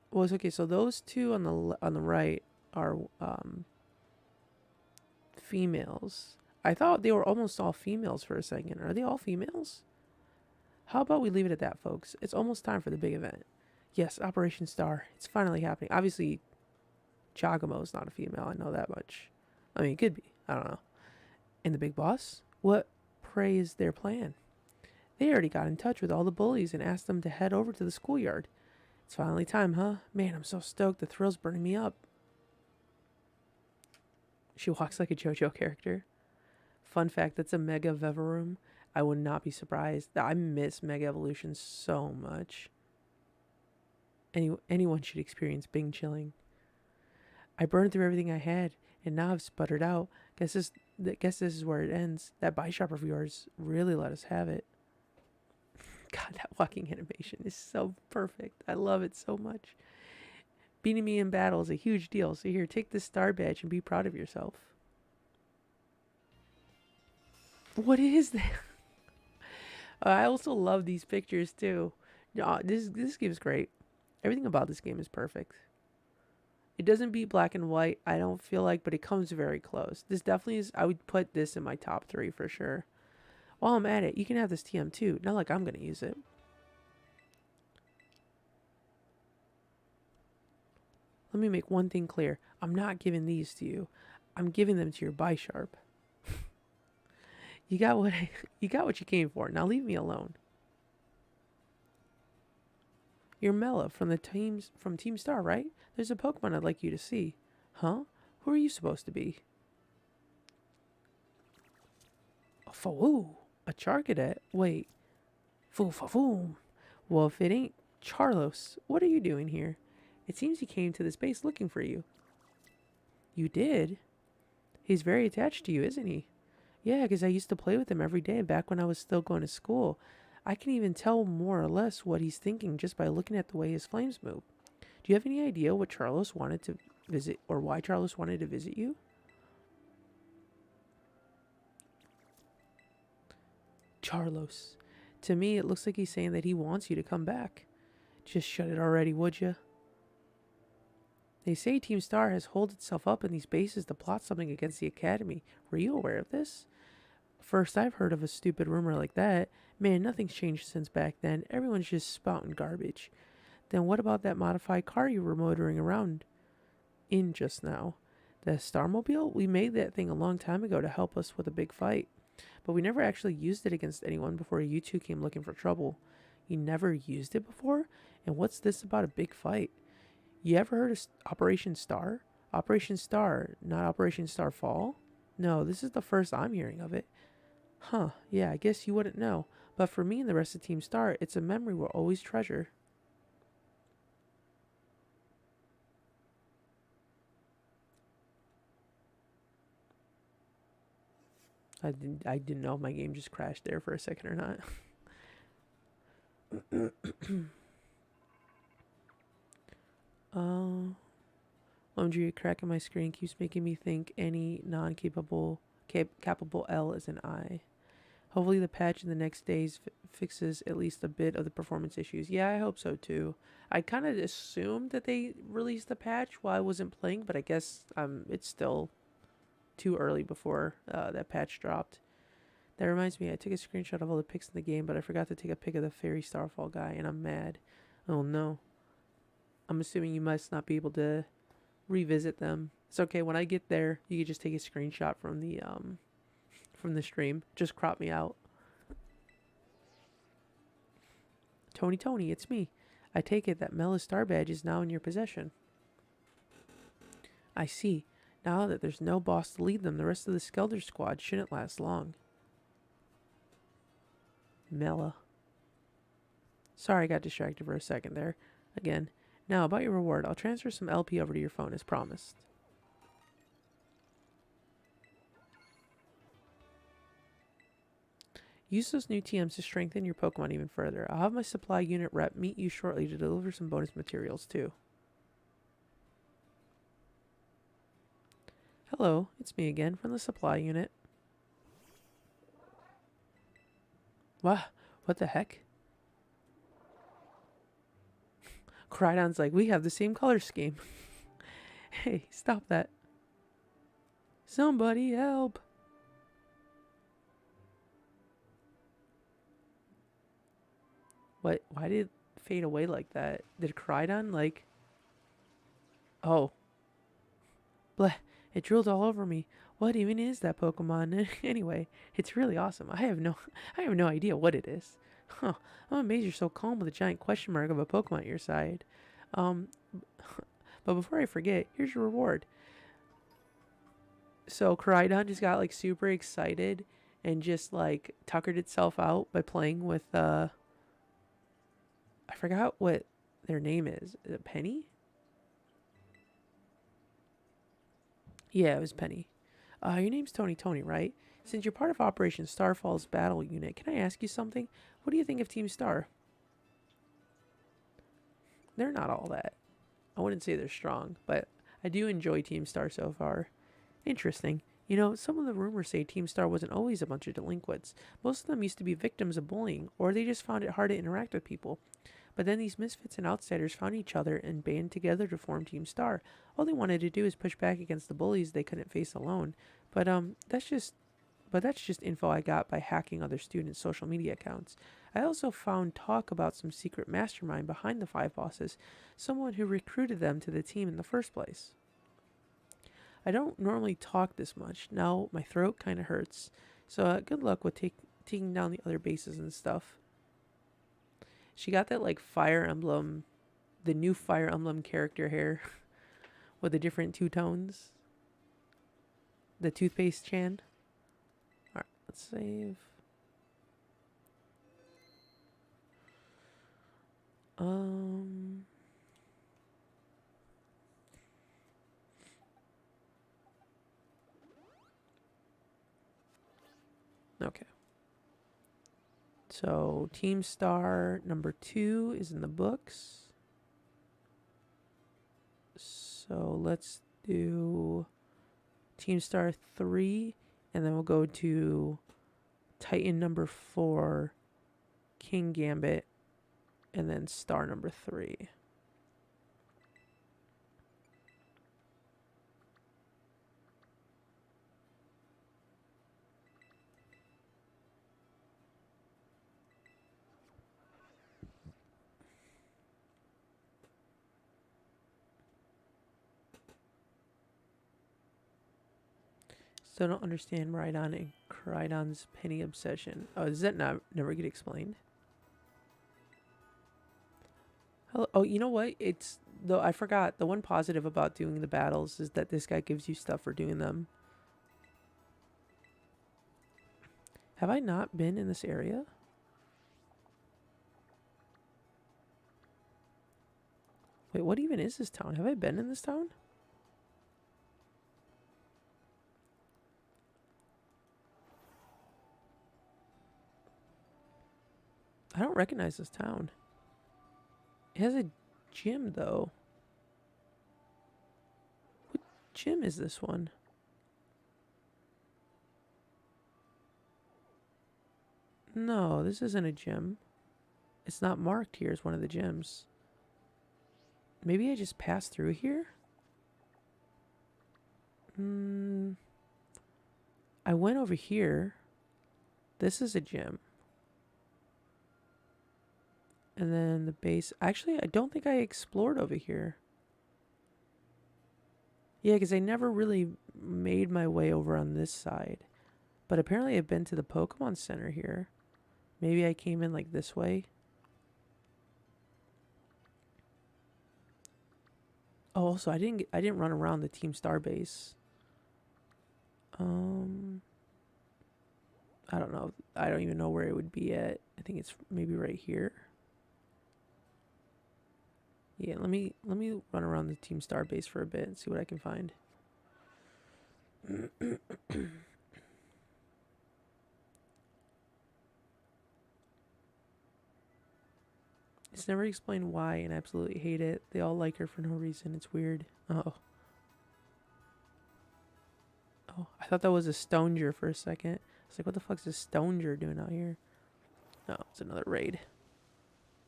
Well, it's okay, so those two on the right are females. I thought they were almost all females for a second. Are they all females? How about we leave it at that, folks? It's almost time for the big event. Yes, Operation Star. It's finally happening. Obviously, Chagamo's not a female. I know that much. I mean, it could be. I don't know. And the big boss? What, pray, is their plan? They already got in touch with all the bullies and asked them to head over to the schoolyard. It's finally time, huh? Man, I'm so stoked. The thrill's burning me up. She walks like a JoJo character. Fun fact, that's a Mega Veverum. I would not be surprised. I miss Mega Evolution so much. Anyone should experience Bing chilling. I burned through everything I had, and now I've sputtered out. Guess this is where it ends. That Bisharp of yours really let us have it. God, that walking animation is so perfect. I love it so much. Beating me in battle is a huge deal. So here, take this star badge and be proud of yourself. What is that? I also love these pictures too. This game is great. Everything about this game is perfect. It doesn't beat Black and White, I don't feel like, but it comes very close. This definitely is, I would put this in my top 3 for sure. While I'm at it, you can have this TM too. Not like I'm going to use it. Let me make one thing clear. I'm not giving these to you. I'm giving them to your Bisharp. You got what you came for. Now leave me alone. You're Mela from Team Star, right? There's a Pokemon I'd like you to see. Huh? Who are you supposed to be? Ooh, a Kricketot. Wait. Foo. Well, if it ain't Charlos, what are you doing here? It seems he came to this base looking for you. You did? He's very attached to you, isn't he? Yeah, because I used to play with him every day back when I was still going to school. I can even tell more or less what he's thinking just by looking at the way his flames move. Do you have any idea what Charlos wanted to visit, or why Charlos wanted to visit you? Charlos. To me, it looks like he's saying that he wants you to come back. Just shut it already, would you? They say Team Star has holed itself up in these bases to plot something against the Academy. Were you aware of this? First I've heard of a stupid rumor like that. Man, nothing's changed since back then. Everyone's just spouting garbage. Then what about that modified car you were motoring around in just now? The Starmobile? We made that thing a long time ago to help us with a big fight. But we never actually used it against anyone before you two came looking for trouble. You never used it before? And what's this about a big fight? You ever heard of Operation Star? Operation Star, not Operation Starfall? No, this is the first I'm hearing of it. Huh, yeah, I guess you wouldn't know. But for me and the rest of Team Star, it's a memory we'll always treasure. I didn't know if my game just crashed there for a second or not. Laundry crack in my screen keeps making me think any non-capable capable L is an I. Hopefully the patch in the next days fixes at least a bit of the performance issues. Yeah, I hope so too. I kind of assumed that they released the patch while I wasn't playing, but I guess it's still too early before that patch dropped. That reminds me, I took a screenshot of all the pics in the game, but I forgot to take a pic of the Fairy Starfall guy, and I'm mad. Oh no. I'm assuming you must not be able to revisit them. It's okay, when I get there, you can just take a screenshot from the stream. Just crop me out. Tony, it's me. I take it that Mela's star badge is now in your possession. I see. Now that there's no boss to lead them, the rest of the Skelter squad shouldn't last long. Mela. Sorry, I got distracted for a second there. Again. Now, about your reward. I'll transfer some LP over to your phone as promised. Use those new TMs to strengthen your Pokemon even further. I'll have my supply unit rep meet you shortly to deliver some bonus materials too. Hello, it's me again from the supply unit. What the heck? Krydon's like, we have the same color scheme. Hey, stop that. Somebody help. What? Why did it fade away like that? Did Krydon like... Oh. Bleh. It drilled all over me. What even is that Pokemon? Anyway, it's really awesome. I have no idea what it is. Huh. I'm amazed you're so calm with a giant question mark of a Pokemon at your side. But before I forget, here's your reward. So Krydon just got like super excited and just like tuckered itself out by playing with I forgot what their name is. Is it Penny? Yeah, it was Penny. Your name's Tony, right? Since you're part of Operation Starfall's battle unit, can I ask you something? What do you think of Team Star? They're not all that. I wouldn't say they're strong, but I do enjoy Team Star so far. Interesting. You know, some of the rumors say Team Star wasn't always a bunch of delinquents. Most of them used to be victims of bullying, or they just found it hard to interact with people. But then these misfits and outsiders found each other and banded together to form Team Star. All they wanted to do is push back against the bullies they couldn't face alone. But that's just info I got by hacking other students' social media accounts. I also found talk about some secret mastermind behind the five bosses, someone who recruited them to the team in the first place. I don't normally talk this much. Now my throat kind of hurts. So good luck with taking down the other bases and stuff. She got that like Fire Emblem, the new Fire Emblem character hair with the different two tones. The toothpaste Chan. Alright, let's save. Okay. So, Team Star number 2 is in the books. So, let's do Team Star 3, and then we'll go to Titan number 4, King Gambit, and then star number 3. Still don't understand Rhydon and Crydon's penny obsession. Oh, does that never get explained? Hello. Oh, you know what? It's though I forgot the one positive about doing the battles is that this guy gives you stuff for doing them. Have I not been in this area? Wait, what even is this town? Have I been in this town? I don't recognize this town. It has a gym, though. What gym is this one? No, this isn't a gym. It's not marked here as one of the gyms. Maybe I just passed through here? I went over here. This is a gym. And then the base. Actually, I don't think I explored over here. Yeah, because I never really made my way over on this side. But apparently I've been to the Pokemon Center here. Maybe I came in like this way. Oh, also I didn't run around the Team Star base. I don't know. I don't even know where it would be at. I think it's maybe right here. Yeah, let me run around the Team Star base for a bit and see what I can find. It's never explained why, and I absolutely hate it. They all like her for no reason. It's weird. Oh, I thought that was a Stoneger for a second. I was like, what the fuck's a Stoneger doing out here? No, it's another raid.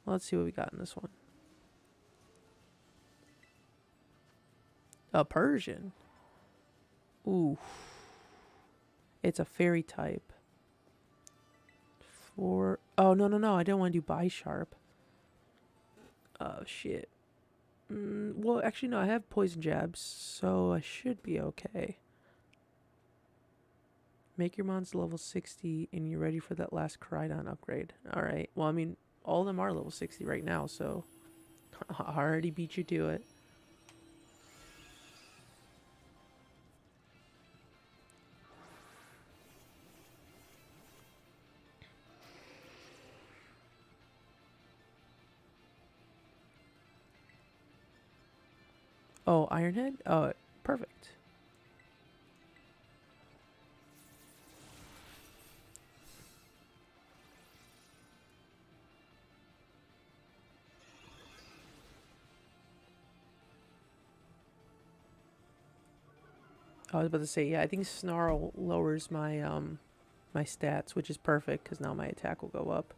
Well, let's see what we got in this one. A Persian. Ooh. It's a fairy type. Oh, no. I didn't want to do Bisharp. Oh, shit. Well, actually, no. I have poison jabs, so I should be okay. Make your mons level 60, and you're ready for that last Kricketot upgrade. Alright. Well, I mean, all of them are level 60 right now, so I already beat you to it. Oh, Ironhead? Oh, perfect. I was about to say, yeah, I think Snarl lowers my my stats, which is perfect because now my attack will go up.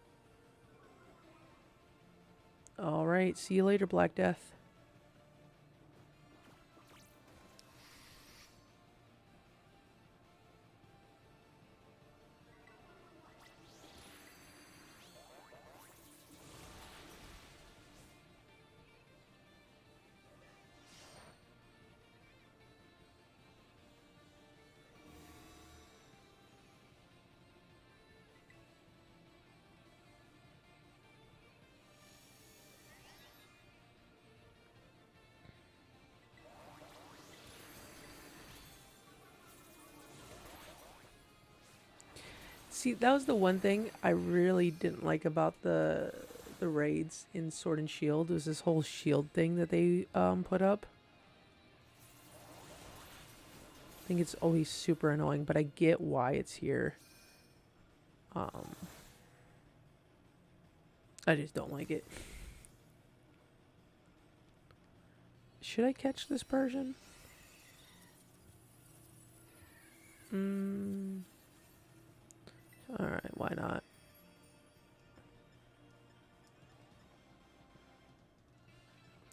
All right, see you later, Black Death. See, that was the one thing I really didn't like about the raids in Sword and Shield was this whole shield thing that they put up. I think it's always super annoying, but I get why it's here. I just don't like it. Should I catch this Persian? Alright, why not?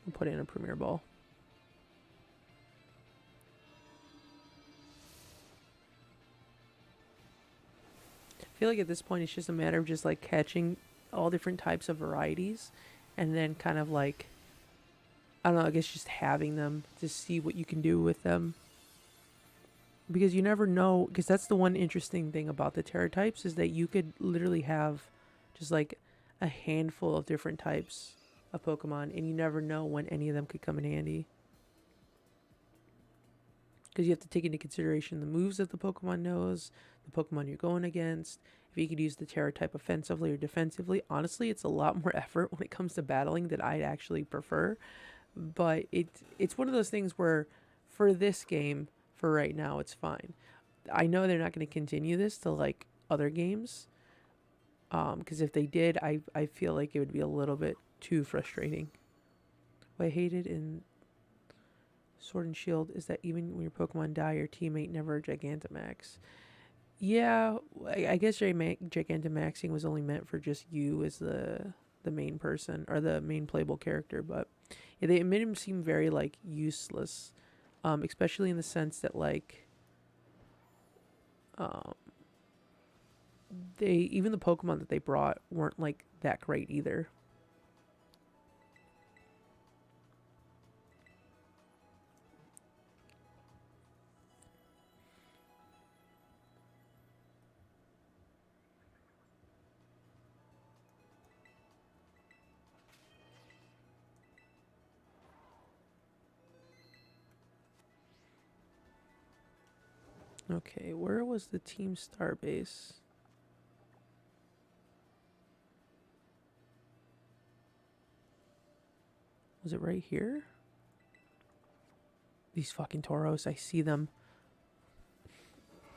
I'll put in a Premier Ball. I feel like at this point it's just a matter of just like catching all different types of varieties and then kind of like, I don't know, I guess just having them to see what you can do with them. Because you never know, because that's the one interesting thing about the Terra types is that you could literally have just like a handful of different types of Pokemon and you never know when any of them could come in handy. Because you have to take into consideration the moves that the Pokemon knows, the Pokemon you're going against. If you could use the Terra type offensively or defensively, honestly, it's a lot more effort when it comes to battling that I'd actually prefer. But it's one of those things where for this game, for right now, it's fine. I know they're not going to continue this to like other games. Because if they did, I feel like it would be a little bit too frustrating. What I hated in Sword and Shield is that even when your Pokemon die, your teammate never Gigantamax. Yeah, I guess Gigantamaxing was only meant for just you as the main person or the main playable character, but yeah, they made him seem very like useless, especially in the sense that like um, they even the Pokemon that they brought weren't like that great either. Okay, where was the Team Star base? Was it right here? These fucking Tauros, I see them.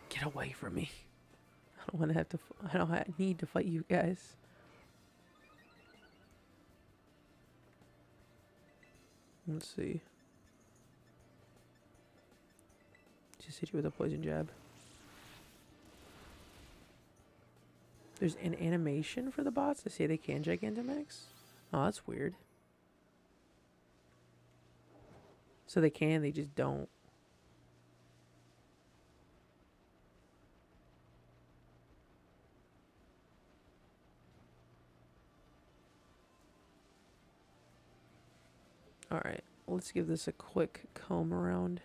Get away from me. I don't want to have to, I don't need to fight you guys. Let's see. Just hit you with a poison jab. There's an animation for the bots to say they can Gigantamax? Oh, that's weird. So they can, they just don't. Alright, let's give this a quick comb around.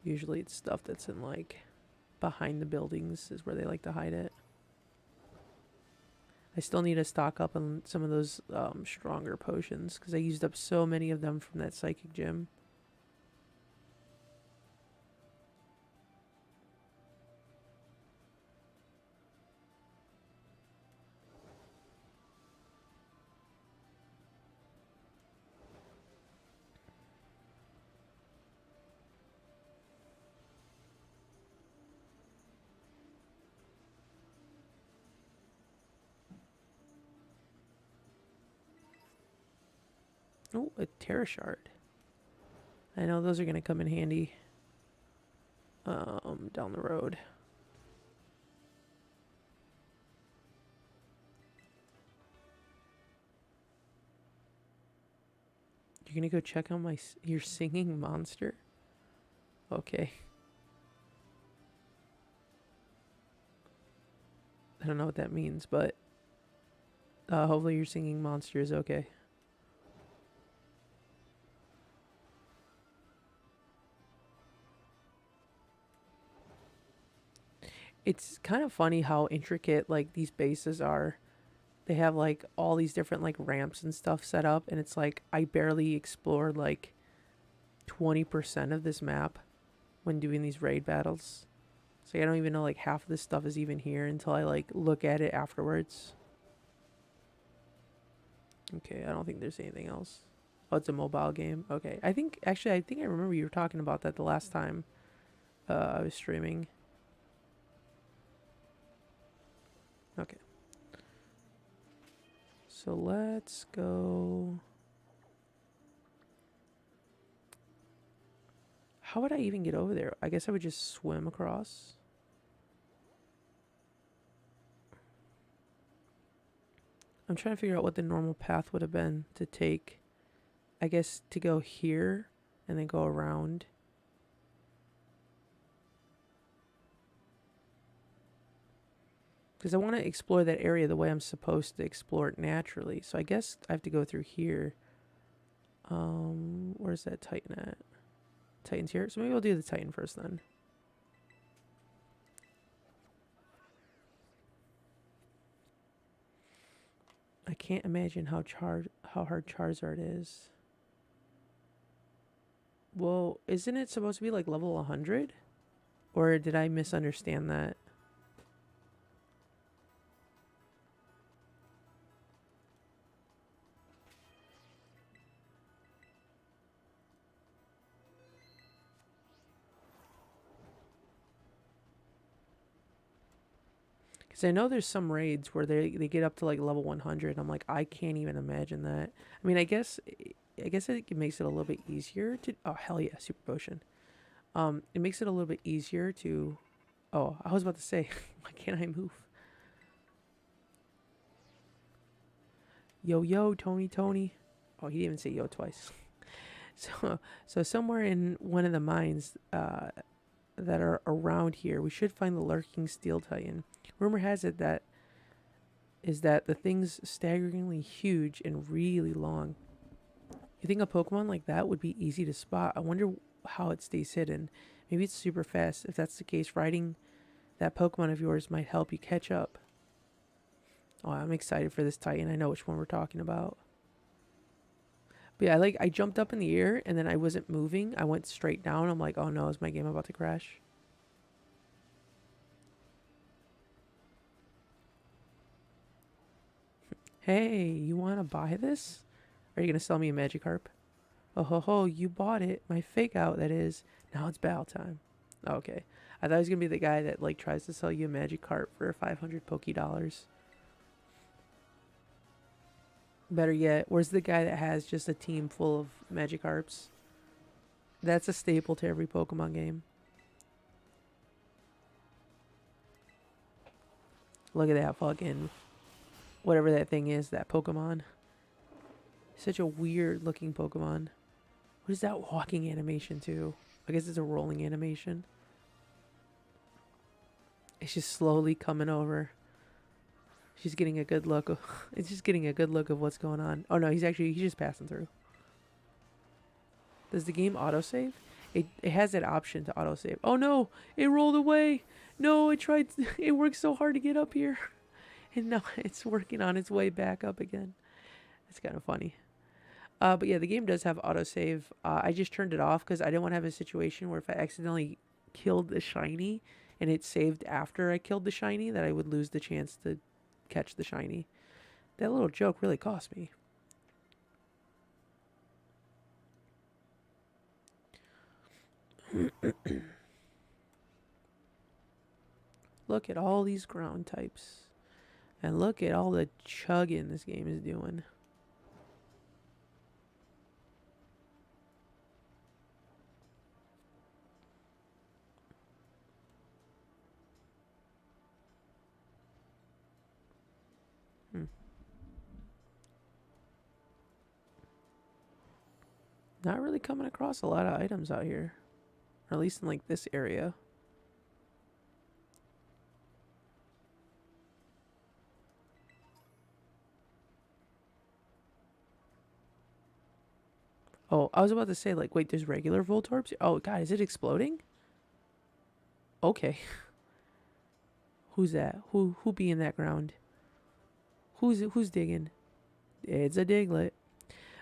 Usually it's stuff that's in like behind the buildings is where they like to hide it. I still need to stock up on some of those stronger potions because I used up so many of them from that psychic gym. Oh, a Terra Shard. I know those are going to come in handy down the road. You're going to go check on your singing monster? Okay. I don't know what that means, but hopefully your singing monster is okay. It's kind of funny how intricate like these bases are. They have like all these different like ramps and stuff set up, and it's like I barely explored like 20% of this map when doing these raid battles. So I don't even know like half of this stuff is even here until I like look at it afterwards. Okay, I don't think there's anything else. Oh, it's a mobile game. Okay, I think I remember you were talking about that the last time I was streaming. Okay. So let's go. How would I even get over there? I guess I would just swim across. I'm trying to figure out what the normal path would have been to take. I guess to go here and then go around. Because I want to explore that area the way I'm supposed to explore it naturally. So I guess I have to go through here. Where's that Titan at? Titan's here. So maybe I'll do the Titan first then. I can't imagine how hard Charizard is. Well, isn't it supposed to be like level 100? Or did I misunderstand that? Because I know there's some raids where they get up to like level 100. I'm like, I can't even imagine that. I mean, I guess it makes it a little bit easier to... Oh, hell yeah, Super Potion. It makes it a little bit easier to... Oh, I was about to say, why can't I move? Yo, yo, Tony. Oh, he didn't even say yo twice. So somewhere in one of the mines that are around here, we should find the lurking Steel Titan. Rumor has it that the thing's staggeringly huge and really long. You think a Pokemon like that would be easy to spot? I wonder how it stays hidden. Maybe it's super fast. If that's the case, riding that Pokemon of yours might help you catch up. Oh, I'm excited for this Titan. I know which one we're talking about. But yeah, I jumped up in the air and then I wasn't moving. I went straight down. I'm like, oh no, is my game about to crash? Hey, you want to buy this? Are you going to sell me a Magikarp? Oh ho ho, you bought it. My fake out, that is. Now it's battle time. Okay. I thought he was going to be the guy that like tries to sell you a Magikarp for 500 Poké Dollars. Better yet, where's the guy that has just a team full of Magikarps? That's a staple to every Pokemon game. Look at that fucking... whatever that thing is, that Pokemon. Such a weird looking Pokemon. What is that walking animation too? I guess it's a rolling animation. It's just slowly coming over. She's getting a good look of... it's just getting a good look of what's going on. Oh no, he's just passing through. Does the game autosave? It has that option to autosave. Oh no, it rolled away. No, it tried... it worked so hard to get up here. And now it's working on its way back up again. It's kind of funny. But yeah, the game does have autosave. I just turned it off because I didn't want to have a situation where if I accidentally killed the shiny and it saved after I killed the shiny, that I would lose the chance to catch the shiny. That little joke really cost me. Look at all these ground types. And look at all the chugging this game is doing. Not really coming across a lot of items out here. Or at least in like this area. Oh, I was about to say, like, wait, there's regular Voltorbs? Oh, God, is it exploding? Okay. Who's that? Who be in that ground? Who's digging? It's a Diglett.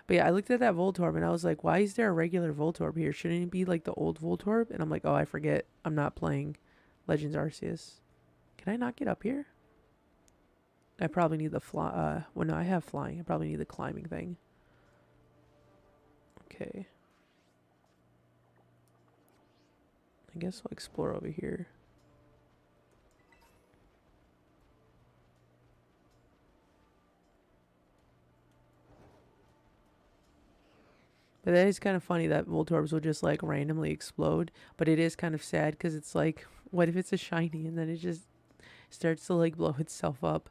But yeah, I looked at that Voltorb and I was like, why is there a regular Voltorb here? Shouldn't it be like the old Voltorb? And I'm like, oh, I forget. I'm not playing Legends Arceus. Can I not get up here? I probably need the fly. Well, no, I have flying. I probably need the climbing thing. Okay. I guess I'll explore over here. But that is kind of funny that Voltorbs will just like randomly explode. But it is kind of sad because it's like, what if it's a shiny and then it just starts to like blow itself up?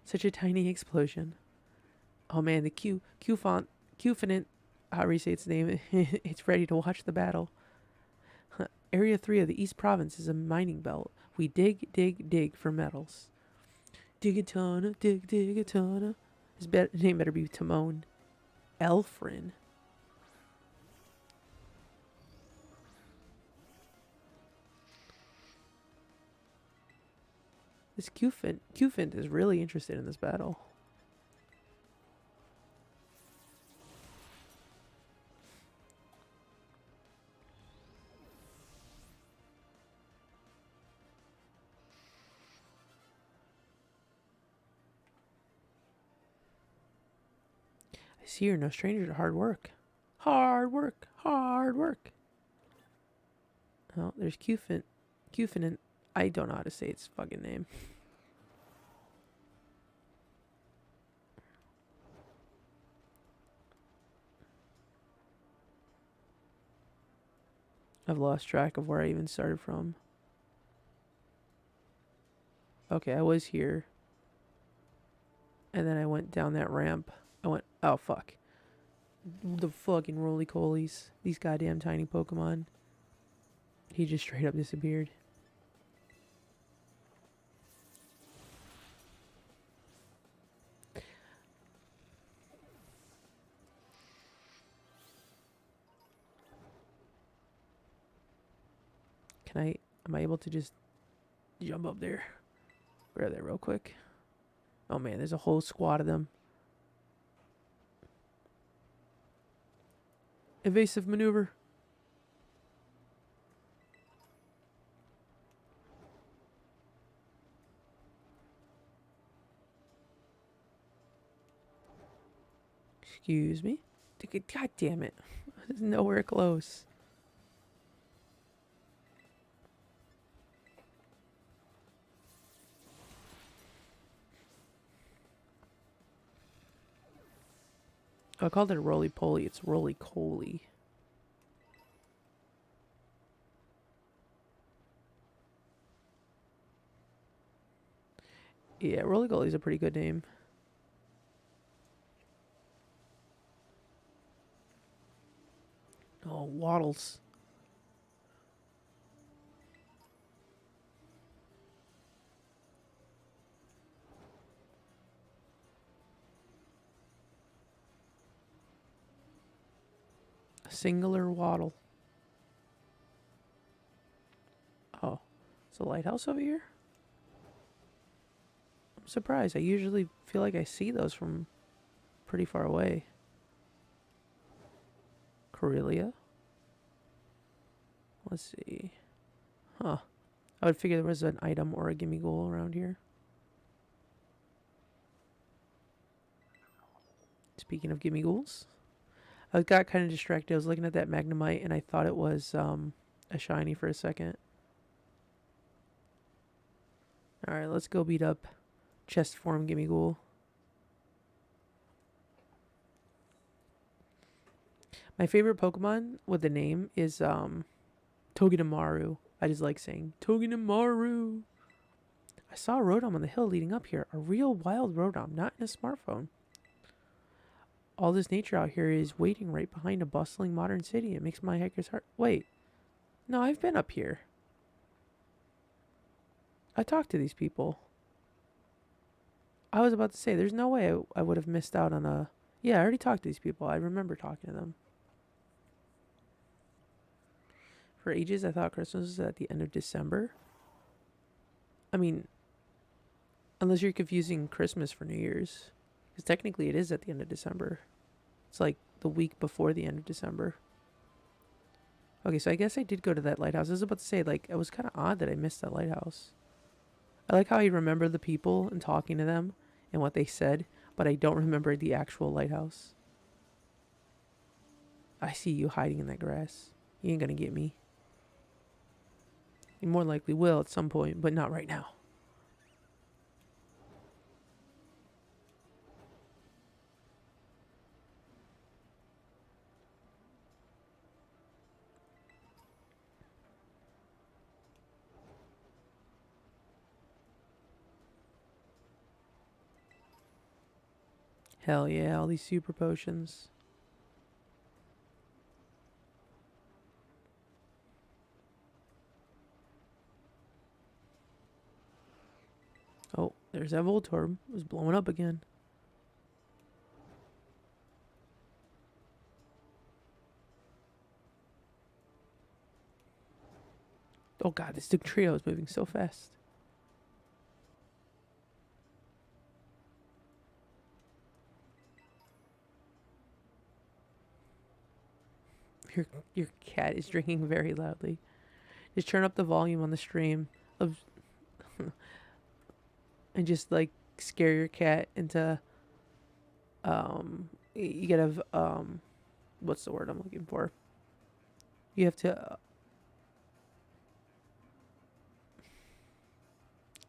Such a tiny explosion. Oh man, the Qfinite, however you say its name, it's ready to watch the battle. Area 3 of the East Province is a mining belt. We dig, dig, dig for metals. Digatana, dig, digatana. His name better be Timon. Elfrin. This Qfint is really interested in this battle. I see you're no stranger to hard work. Hard work, hard work. Oh, there's Qfint. Qfint. I don't know how to say its fucking name. I've lost track of where I even started from. Okay, I was here. And then I went down that ramp. I went, oh fuck. The fucking roly-colies. These goddamn tiny Pokemon. He just straight up disappeared. Am I able to just jump up there? Grab that real quick. Oh man, there's a whole squad of them. Evasive maneuver. Excuse me. God damn it. There's nowhere close. I called it a roly-poly. It's roly-coly. Yeah, roly-coly is a pretty good name. Oh, waddles. Singular waddle. Oh, it's a lighthouse over here? I'm surprised. I usually feel like I see those from pretty far away. Corellia. Let's see. Huh. I would figure there was an item or a gimme goal around here. Speaking of gimme goals, I got kind of distracted. I was looking at that Magnemite and I thought it was a shiny for a second. Alright, let's go beat up chest form gimme ghoul. My favorite Pokemon with the name is Togedemaru. I just like saying Togedemaru. I saw a Rotom on the hill leading up here. A real wild Rotom, not in a smartphone. All this nature out here is waiting right behind a bustling modern city. It makes my hacker's heart... Wait. No, I've been up here. I talked to these people. I was about to say, there's no way I would have missed out on a... Yeah, I already talked to these people. I remember talking to them. For ages, I thought Christmas was at the end of December. I mean, unless you're confusing Christmas for New Year's. Because technically it is at the end of December. It's like the week before the end of December. Okay, so I guess I did go to that lighthouse. I was about to say, like, it was kind of odd that I missed that lighthouse. I like how I remember the people and talking to them and what they said, but I don't remember the actual lighthouse. I see you hiding in that grass. You ain't gonna get me. You more likely will at some point, but not right now. Hell yeah, all these super potions. Oh, there's that Voltorb. It was blowing up again. Oh god, this trio is moving so fast. Your cat is drinking very loudly. Just turn up the volume on the stream of and just like scare your cat into you gotta what's the word I'm looking for? You have to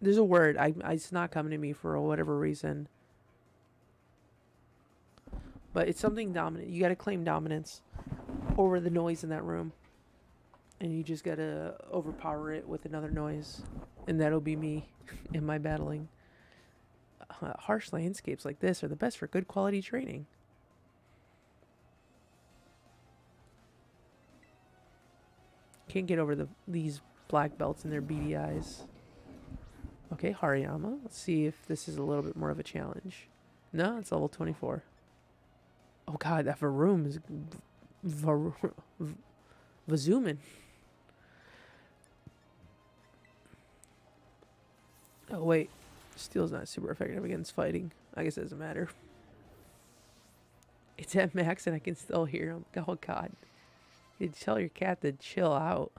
there's a word it's not coming to me for whatever reason. But it's something dominant. You gotta claim dominance over the noise in that room. And you just gotta overpower it with another noise. And that'll be me in my battling. Harsh landscapes like this are the best for good quality training. Can't get over these black belts and their beady eyes. Okay, Hariyama. Let's see if this is a little bit more of a challenge. No, it's level 24. Oh god, that Varoom is Vazumin. Oh wait, Steel's not super effective against fighting. I guess it doesn't matter. It's at max and I can still hear him. Oh god. You tell your cat to chill out.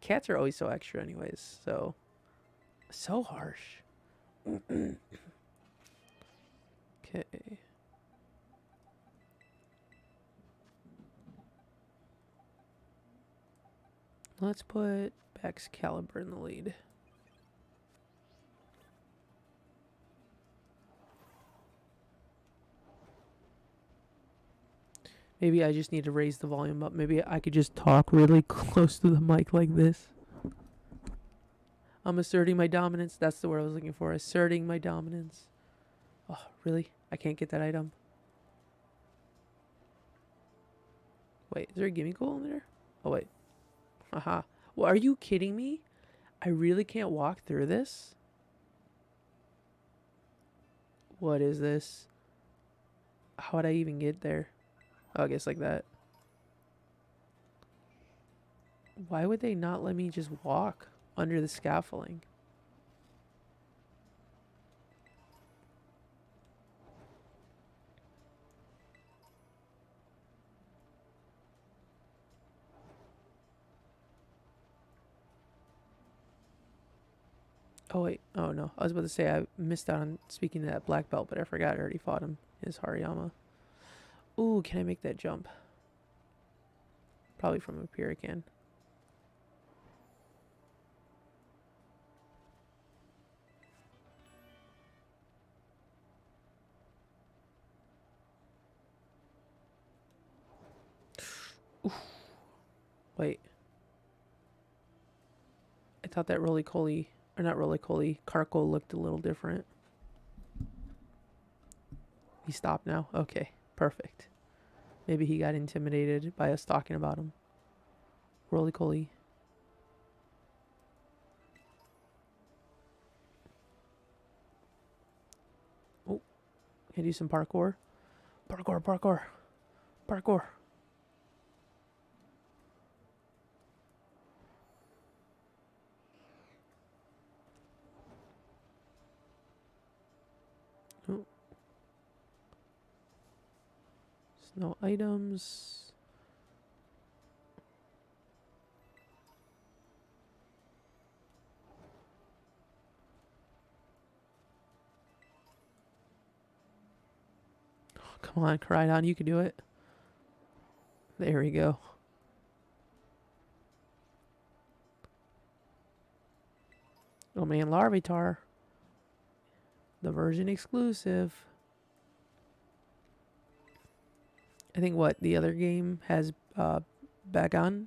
Cats are always so extra anyways, so harsh. Okay. Let's put Excalibur in the lead. Maybe I just need to raise the volume up. Maybe I could just talk really close to the mic like this. I'm asserting my dominance. That's the word I was looking for. Asserting my dominance. Oh, really? I can't get that item. Wait, is there a gimme goal in there? Oh, wait. Haha. Well, are you kidding me? I really can't walk through this? What is this? How would I even get there? Oh, I guess like that. Why would they not let me just walk under the scaffolding? Oh, wait. Oh, no. I was about to say I missed out on speaking to that black belt, but I forgot I already fought him. Is Hariyama. Ooh, can I make that jump? Probably from up here I can. Oof. Wait. I thought that roly-poly, or not roly-poly, Carco looked a little different. He stopped now? Okay, perfect. Maybe he got intimidated by us talking about him. Roly-poly. Oh, can I do some parkour? Parkour, parkour, parkour. Oh. No items. Oh, come on, Kricketot, you can do it. There we go. Oh man, Larvitar. The version exclusive. I think what the other game has Bagon.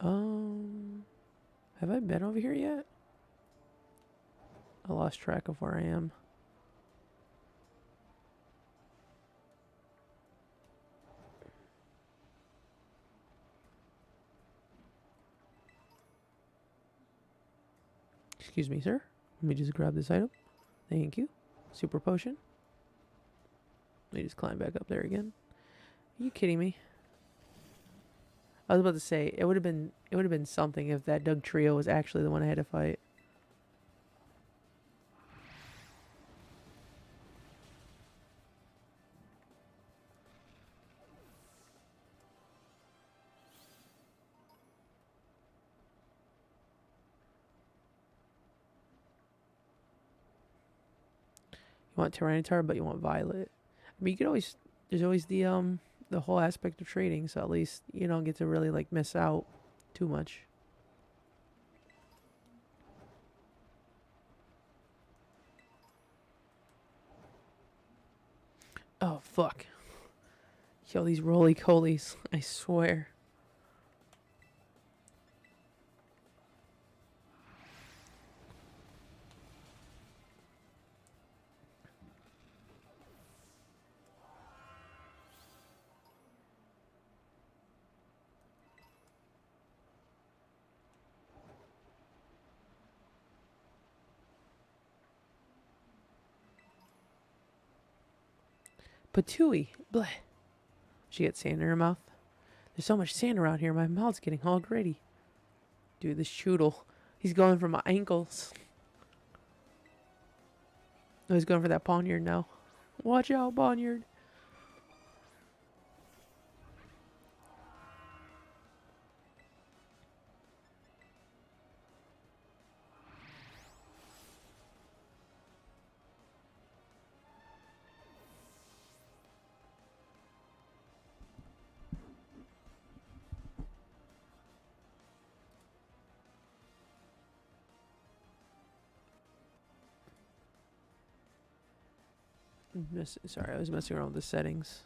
Have I been over here yet? I lost track of where I am. Excuse me, sir. Let me just grab this item. Thank you. Super potion. Let me just climb back up there again. Are you kidding me? I was about to say it would have been something if that Doug trio was actually the one I had to fight. You want Tyranitar, but you want Violet. I mean, you could always. There's always the whole aspect of trading, so at least you don't get to really like miss out too much. Oh fuck! Yo, these roly-colies! I swear. Patooey! Bleh. She gets sand in her mouth. There's so much sand around here, my mouth's getting all gritty. Dude, this Choodle. He's going for my ankles. Oh, he's going for that Poniard now. Watch out, Poniard. Sorry, I was messing around with the settings.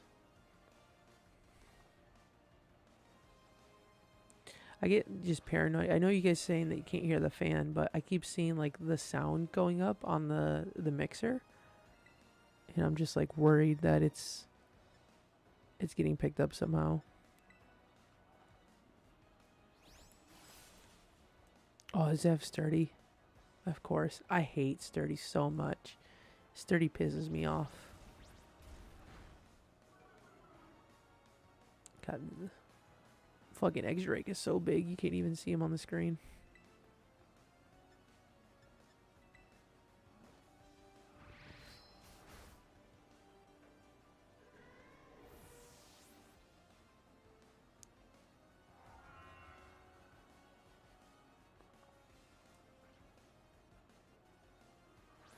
I get just paranoid. I know you guys saying that you can't hear the fan, but I keep seeing like the sound going up on the mixer, and I'm just like worried that it's getting picked up somehow. Oh, does it have sturdy? Of course. I hate sturdy so much. Sturdy pisses me off. God, the fucking X-Drake is so big you can't even see him on the screen.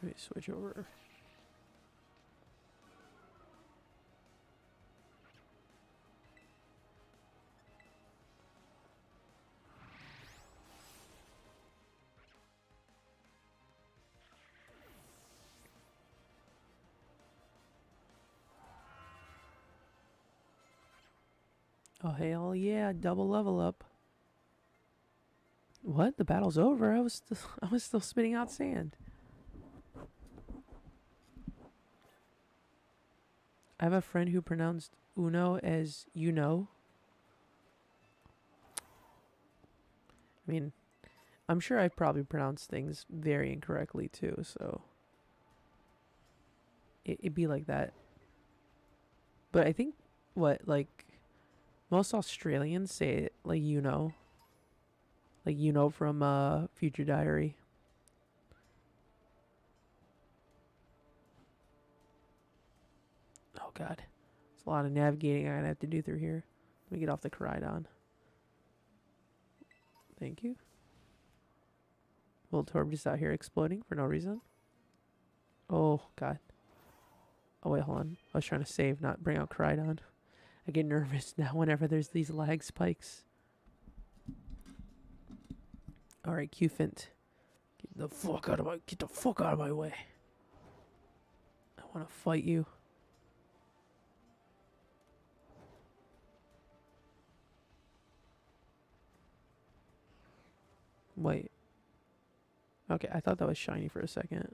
Let me switch over. Oh, hell yeah, double level up. What? The battle's over? I was still spitting out sand. I have a friend who pronounced Uno as you know. I mean, I'm sure I probably pronounced things very incorrectly too, so it'd be like that. But I think like most Australians say it like from Future Diary. Oh god, it's a lot of navigating I'm gonna have to do through here. Let me get off the Koraidon. Thank you. Voltorb just out here exploding for no reason. Oh god. Oh wait, hold on. I was trying to save, not bring out Koraidon. I get nervous now whenever there's these lag spikes. Alright, Qfint. Get the fuck out of my way. I wanna fight you. Wait. Okay, I thought that was shiny for a second.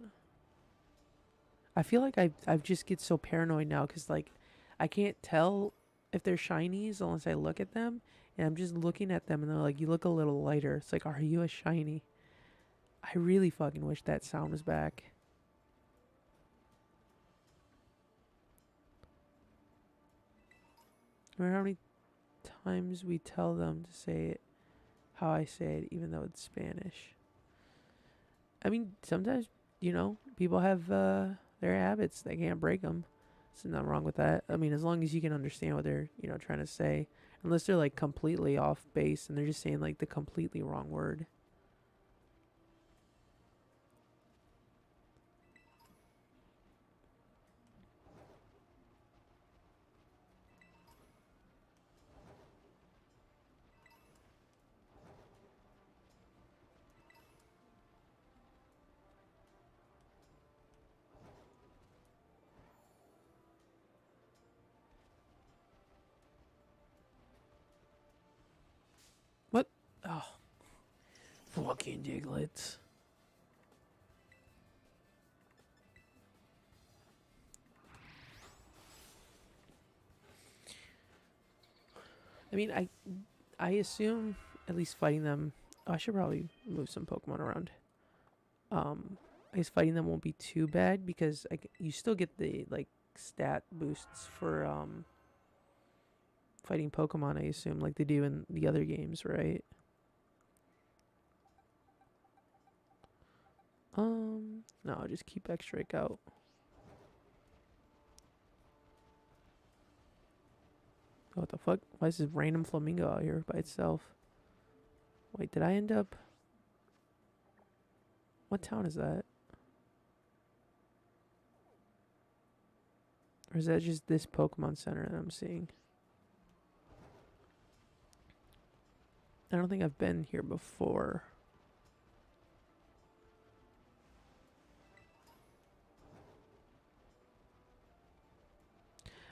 I feel like I just get so paranoid now because, like, I can't tell if they're shinies unless I look at them. And I'm just looking at them and they're like, you look a little lighter. It's like, are you a shiny? I really fucking wish that sound was back. Remember how many times we tell them to say it how I say it, even though it's Spanish? I mean, sometimes, people have their habits. They can't break them. There's nothing wrong with that. I mean, as long as you can understand what they're, trying to say. Unless they're, like, completely off base and they're just saying, like, the completely wrong word. What? Oh. Fucking Diglets. I mean, I assume at least fighting them. I should probably move some Pokemon around. I guess fighting them won't be too bad because you still get the, like, stat boosts for fighting Pokemon. I assume, like they do in the other games, right? No, I'll just keep X-Drake out. What the fuck? Why is this random flamingo out here by itself? Wait, did I end up... What town is that? Or is that just this Pokemon Center that I'm seeing? I don't think I've been here before.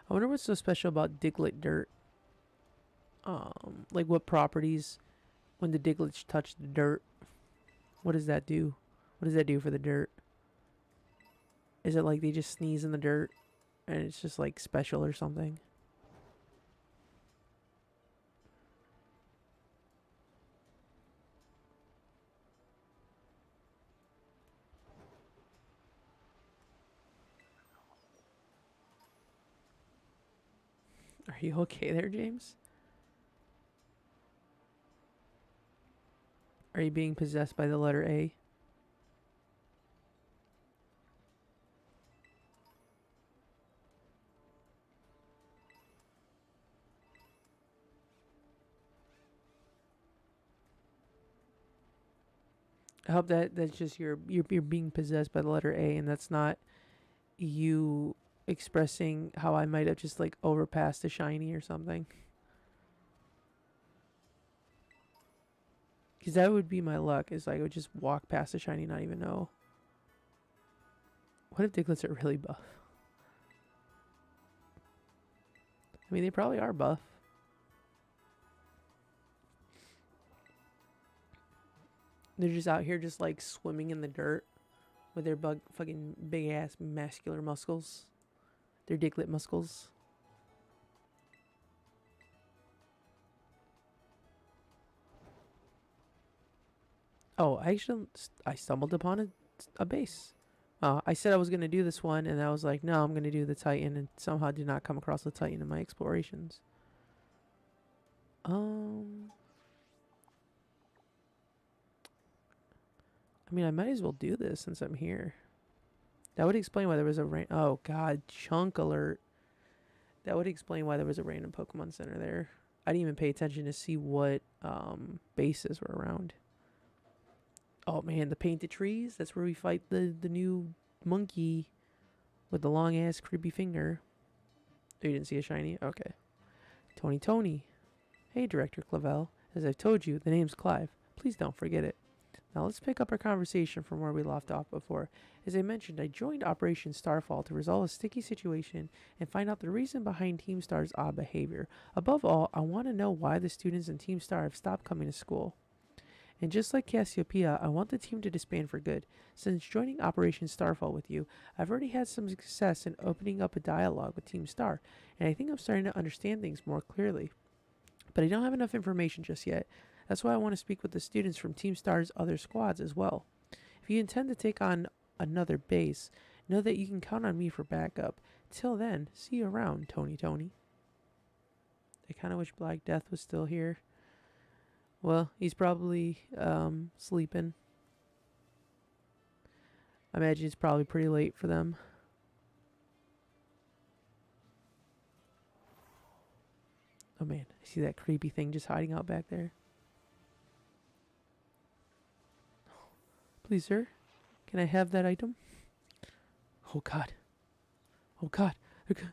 I wonder what's so special about Diglett dirt. Like what properties when the Diglets touch the dirt? What does that do? What does that do for the dirt? Is it like they just sneeze in the dirt and it's just like special or something? Are you okay there, James? Are you being possessed by the letter A? I hope that's just you're being possessed by the letter A, and that's not you expressing how I might have just like overpassed a shiny or something. Because that would be my luck, is I would just walk past a shiny and not even know. What if Diglets are really buff? I mean, they probably are buff. They're just out here just like swimming in the dirt with their fucking big ass muscular muscles. Their Diglett muscles. Oh, I stumbled upon a base. I said I was going to do this one, and I was like, no, I'm going to do the Titan, and somehow did not come across the Titan in my explorations. I mean, I might as well do this since I'm here. That would explain why there was a oh god, chunk alert. That would explain why there was a random Pokemon Center there. I didn't even pay attention to see what bases were around. Oh man, the painted trees. That's where we fight the new monkey with the long ass creepy finger. Oh, you didn't see a shiny? Okay. Tony. Hey, Director Clavel. As I've told you, the name's Clive. Please don't forget it. Now let's pick up our conversation from where we left off before. As I mentioned, I joined Operation Starfall to resolve a sticky situation and find out the reason behind Team Star's odd behavior. Above all, I want to know why the students in Team Star have stopped coming to school. And just like Cassiopeia, I want the team to disband for good. Since joining Operation Starfall with you, I've already had some success in opening up a dialogue with Team Star, and I think I'm starting to understand things more clearly. But I don't have enough information just yet. That's why I want to speak with the students from Team Star's other squads as well. If you intend to take on another base, know that you can count on me for backup. Till then, see you around, Tony. I kind of wish Black Death was still here. Well, he's probably sleeping. I imagine it's probably pretty late for them. Oh man, I see that creepy thing just hiding out back there. Please, sir, can I have that item? Oh god. Oh god,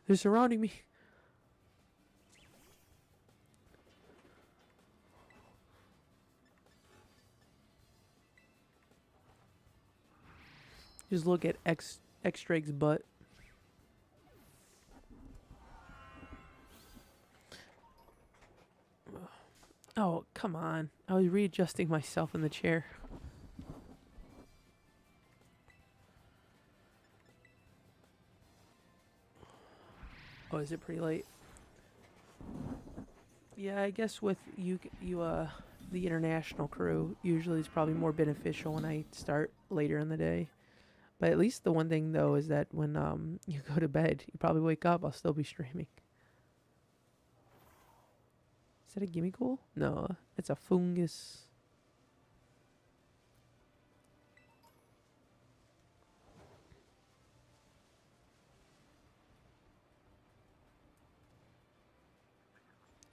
they're surrounding me. Just look at X-Drake's butt. Oh, come on. I was readjusting myself in the chair. Oh, is it pretty late? Yeah, I guess with the international crew, usually it's probably more beneficial when I start later in the day. But at least the one thing though is that when you go to bed, you probably wake up, I'll still be streaming. Is that a gimme ghoul? No, it's a fungus.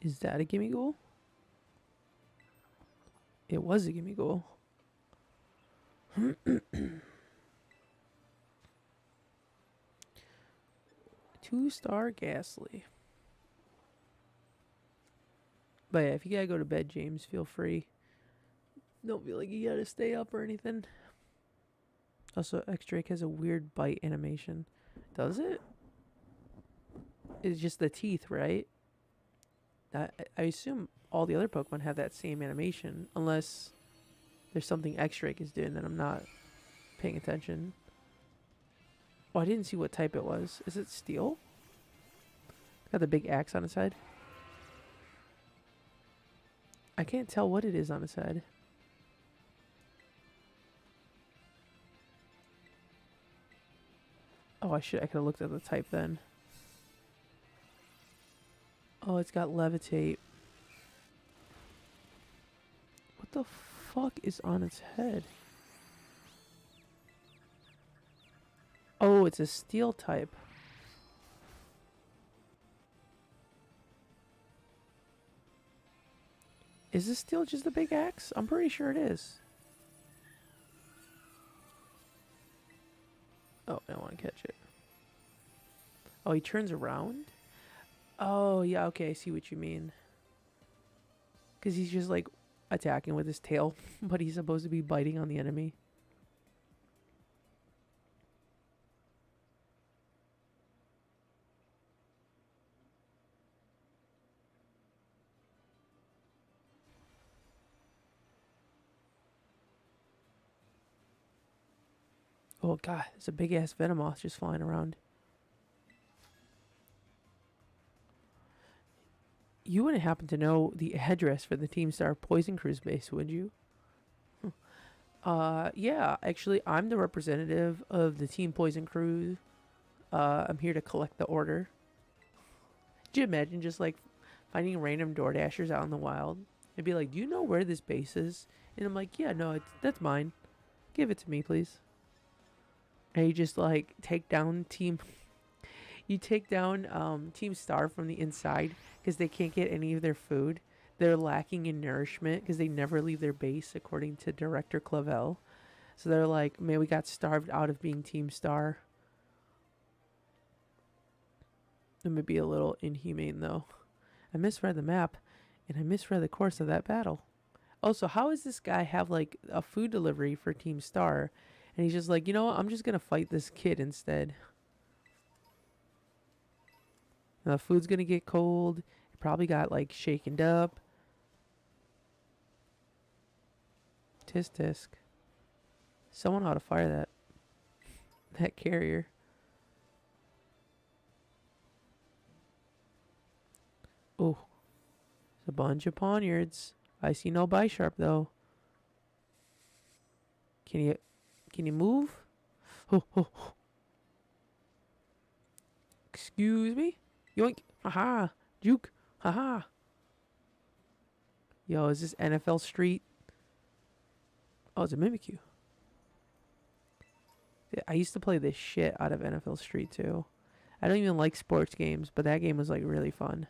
Is that a gimme ghoul? It was a gimme ghoul. 2-star Ghastly. But yeah, if you gotta go to bed, James, feel free. Don't feel like you gotta stay up or anything. Also, X-Drake has a weird bite animation. Does it? It's just the teeth, right? I assume all the other Pokemon have that same animation, unless there's something X-Drake is doing that I'm not paying attention. Oh, I didn't see what type it was. Is it Steel? Got the big axe on its head. I can't tell what it is on its head. Oh, I could have looked at the type then. Oh, it's got Levitate. What the fuck is on its head? Oh, it's a Steel type. Is this Steel just the big axe? I'm pretty sure it is. Oh, I don't want to catch it. Oh, he turns around? Oh, yeah, okay, I see what you mean. Because he's just, like, attacking with his tail, but he's supposed to be biting on the enemy. Oh, God, there's a big-ass Venomoth just flying around. You wouldn't happen to know the address for the Team Star Poison Cruise base, would you? Yeah, actually, I'm the representative of the Team Poison Cruise. I'm here to collect the order. Could you imagine just, like, finding random Door Dashers out in the wild? They'd be like, do you know where this base is? And I'm like, yeah, no, that's mine. Give it to me, please. And you just, like, take down Team... You take down Team Star from the inside because they can't get any of their food. They're lacking in nourishment because they never leave their base, according to Director Clavel. So they're like, man, we got starved out of being Team Star. It may be a little inhumane, though. I misread the map, and I misread the course of that battle. Also, how does this guy have, like, a food delivery for Team Star? And he's just like, you know what? I'm just going to fight this kid instead. The food's going to get cold. It probably got, like, shaken up. tisk tisk. Someone ought to fire that carrier. Oh, it's a bunch of poniards. I see no Bisharp though. Can you move? Oh, oh, oh. Excuse me? Yoink. Haha. Juke. Haha. Yo, is this NFL Street? Oh, it's a Mimikyu. Yeah, I used to play this shit out of NFL Street too. I don't even like sports games, but that game was like really fun.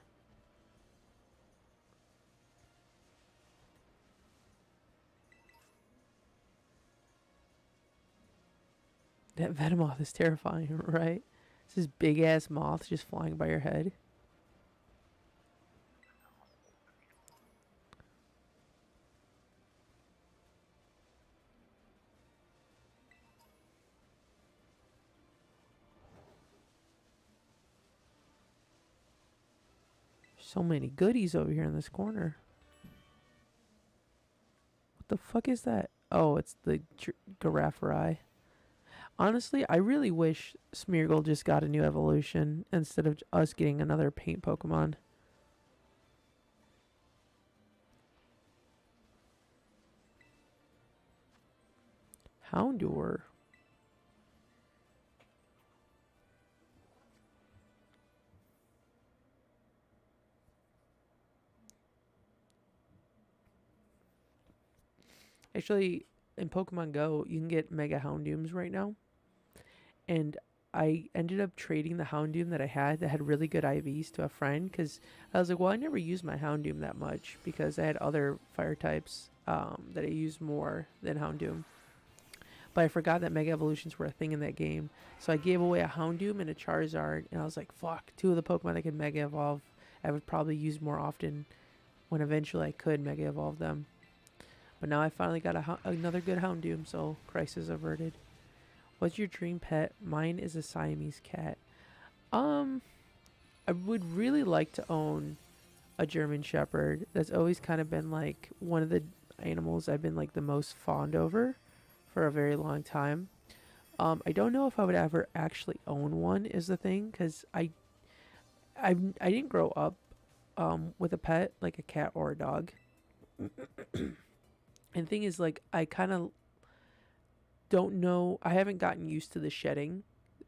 That Venomoth is terrifying, right? It's this big ass moth just flying by your head. So many goodies over here in this corner. What the fuck is that? Oh, it's the Giraffari. Honestly, I really wish Smeargle just got a new evolution instead of us getting another paint Pokemon. Houndour. Actually, in Pokemon Go, you can get Mega Houndooms right now. And I ended up trading the Houndoom that I had that had really good IVs to a friend because I was like, well, I never used my Houndoom that much because I had other fire types that I used more than Houndoom. But I forgot that Mega Evolutions were a thing in that game. So I gave away a Houndoom and a Charizard. And I was like, fuck, two of the Pokemon that could Mega Evolve, I would probably use more often when eventually I could Mega Evolve them. But now I finally got another good Houndoom, so crisis averted. What's your dream pet? Mine is a Siamese cat. I would really like to own a German Shepherd. That's always kind of been like one of the animals I've been like the most fond over for a very long time. I don't know if I would ever actually own one is the thing because I didn't grow up with a pet like a cat or a dog. And the thing is, like, I kind of don't know. I haven't gotten used to the shedding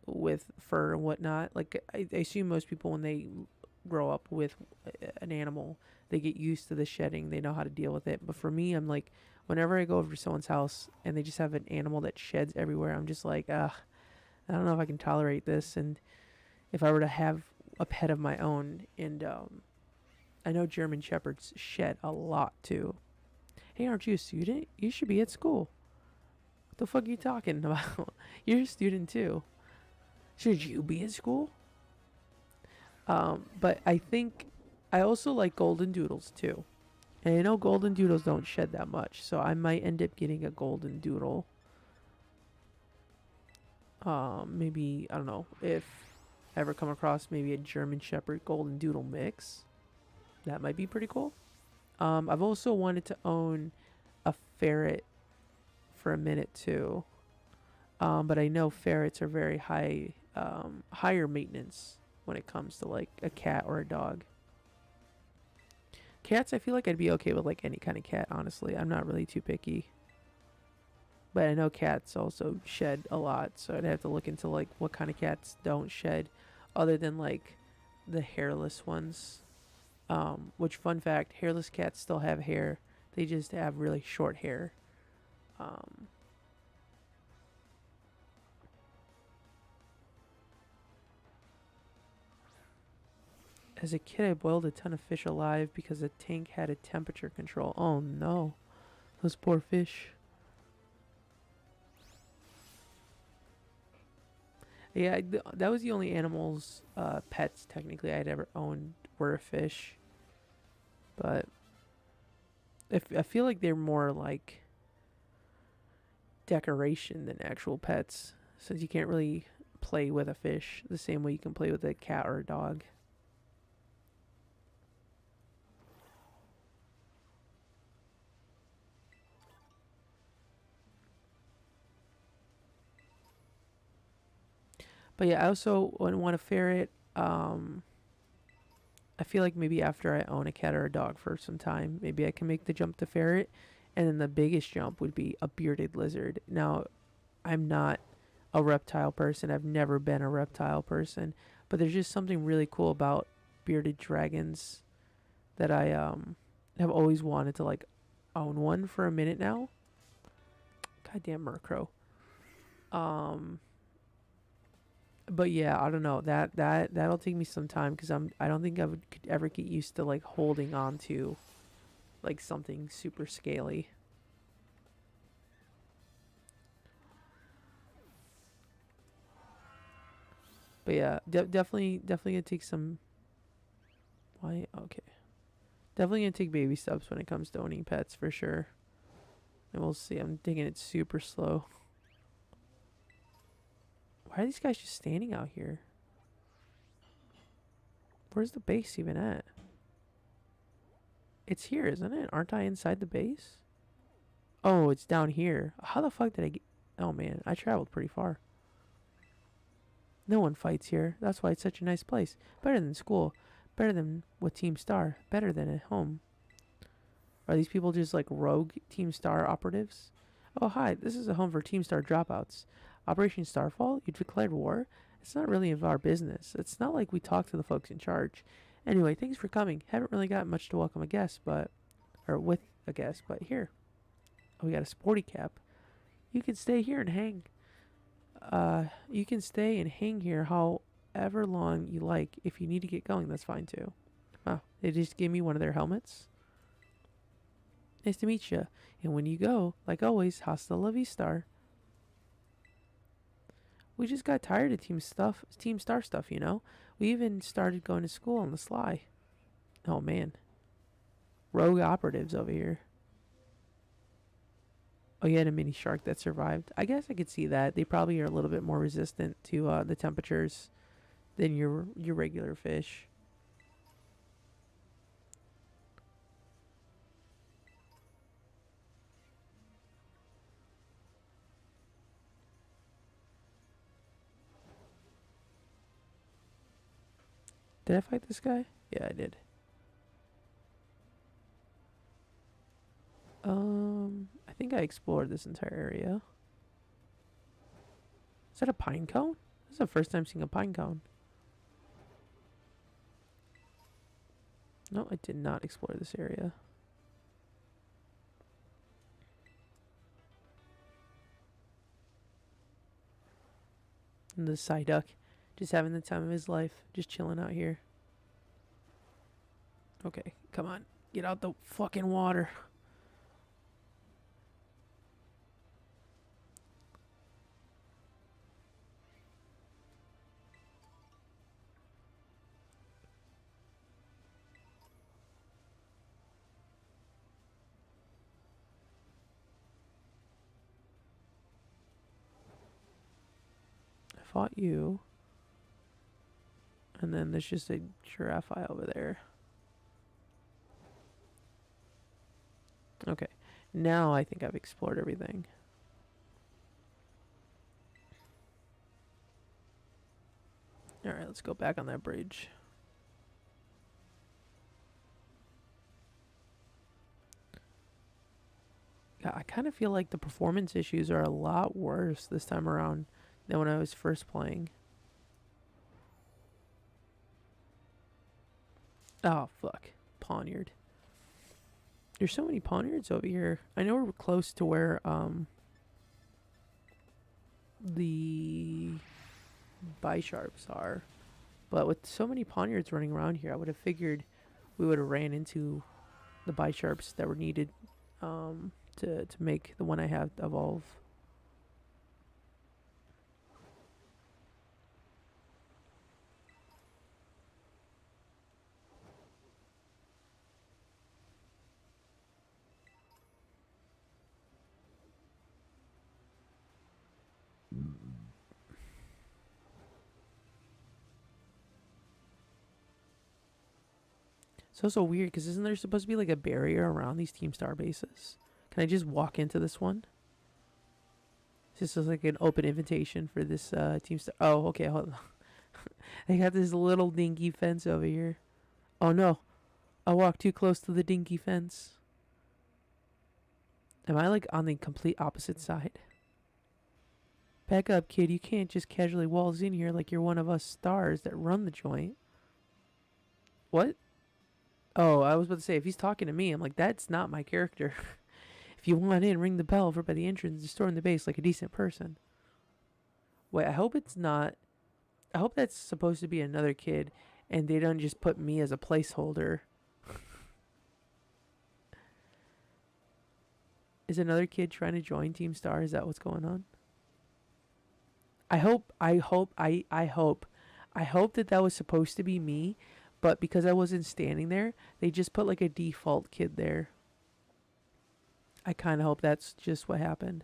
with fur and whatnot. Like, I assume most people, when they grow up with an animal, they get used to the shedding. They know how to deal with it. But for me, I'm like, whenever I go over to someone's house and they just have an animal that sheds everywhere, I'm just like, I don't know if I can tolerate this. And if I were to have a pet of my own, and I know German Shepherds shed a lot too. Hey, aren't you a student? You should be at school. What the fuck are you talking about? You're a student too. Should you be at school? But I think I also like golden doodles too. And I know golden doodles don't shed that much, so I might end up getting a golden doodle. Maybe, I don't know, if I ever come across maybe a German Shepherd golden doodle mix. That might be pretty cool. I've also wanted to own a ferret for a minute too. But I know ferrets are very higher maintenance when it comes to like a cat or a dog. Cats, I feel like I'd be okay with like any kind of cat, honestly. I'm not really too picky. But I know cats also shed a lot, so I'd have to look into like what kind of cats don't shed other than like the hairless ones. Which, fun fact, hairless cats still have hair. They just have really short hair. As a kid, I boiled a ton of fish alive because the tank had a temperature control. Oh no, those poor fish. Yeah, that was the only animals, pets technically I'd ever owned were a fish. But I feel like they're more like decoration than actual pets, since you can't really play with a fish the same way you can play with a cat or a dog. But yeah, I also want a ferret. I feel like maybe after I own a cat or a dog for some time, maybe I can make the jump to ferret. And then the biggest jump would be a bearded lizard. Now, I'm not a reptile person. I've never been a reptile person. But there's just something really cool about bearded dragons that I have always wanted to like own one for a minute now. Goddamn Murkrow. Um, but yeah, I don't know. That'll take me some time because I don't think could ever get used to like holding on to like something super scaly. But yeah, definitely gonna take some. Why? Okay, definitely gonna take baby steps when it comes to owning pets for sure. And we'll see. I'm taking it super slow. Why are these guys just standing out here? Where's the base even at? It's here, isn't it? Aren't I inside the base? Oh, it's down here. How the fuck did I get... Oh, man. I traveled pretty far. No one fights here. That's why it's such a nice place. Better than school. Better than with Team Star. Better than at home. Are these people just like rogue Team Star operatives? Oh, hi. This is a home for Team Star dropouts. Operation Starfall? You declared war? It's not really of our business. It's not like we talk to the folks in charge. Anyway, thanks for coming. Haven't really got much to welcome a guest, but... Or with a guest, but here. Oh, we got a sporty cap. You can stay here and hang. You can stay and hang here however long you like. If you need to get going, that's fine too. Wow, they just gave me one of their helmets. Nice to meet you. And when you go, like always, hasta la vista. We just got tired of Team Star stuff, you know. We even started going to school on the sly. Oh man, rogue operatives over here. Oh, you had a mini shark that survived. I guess I could see that. They probably are a little bit more resistant to the temperatures than your regular fish. Did I fight this guy? Yeah, I did. I think I explored this entire area. Is that a pine cone? This is the first time seeing a pine cone. No, I did not explore this area. And the Psyduck, just having the time of his life, just chilling out here. Okay, come on, get out the fucking water. I fought you. And then there's just a giraffe over there. Okay, now I think I've explored everything. Alright, let's go back on that bridge. I kind of feel like the performance issues are a lot worse this time around than when I was first playing. Oh, fuck. Pawniard. There's so many Pawniards over here. I know we're close to where, the Bisharps are. But with so many Pawniards running around here, I would have figured we would have ran into the Bisharps that were needed, to make the one I have evolve. It's also weird because isn't there supposed to be like a barrier around these Team Star bases? Can I just walk into this one? This is like an open invitation for this team star. Oh, okay, hold on. They got this little dinky fence over here. Oh no, I walked too close to the dinky fence. Am I like on the complete opposite side? Back up, kid. You can't just casually waltz in here like you're one of us stars that run the joint. What? Oh, I was about to say, if he's talking to me, I'm like, that's not my character. If you want in, ring the bell over by the entrance and storm the base like a decent person. Wait, I hope it's not. I hope that's supposed to be another kid and they don't just put me as a placeholder. Is another kid trying to join Team Star? Is that what's going on? I hope that that was supposed to be me, but because I wasn't standing there, they just put like a default kid there. I kind of hope that's just what happened.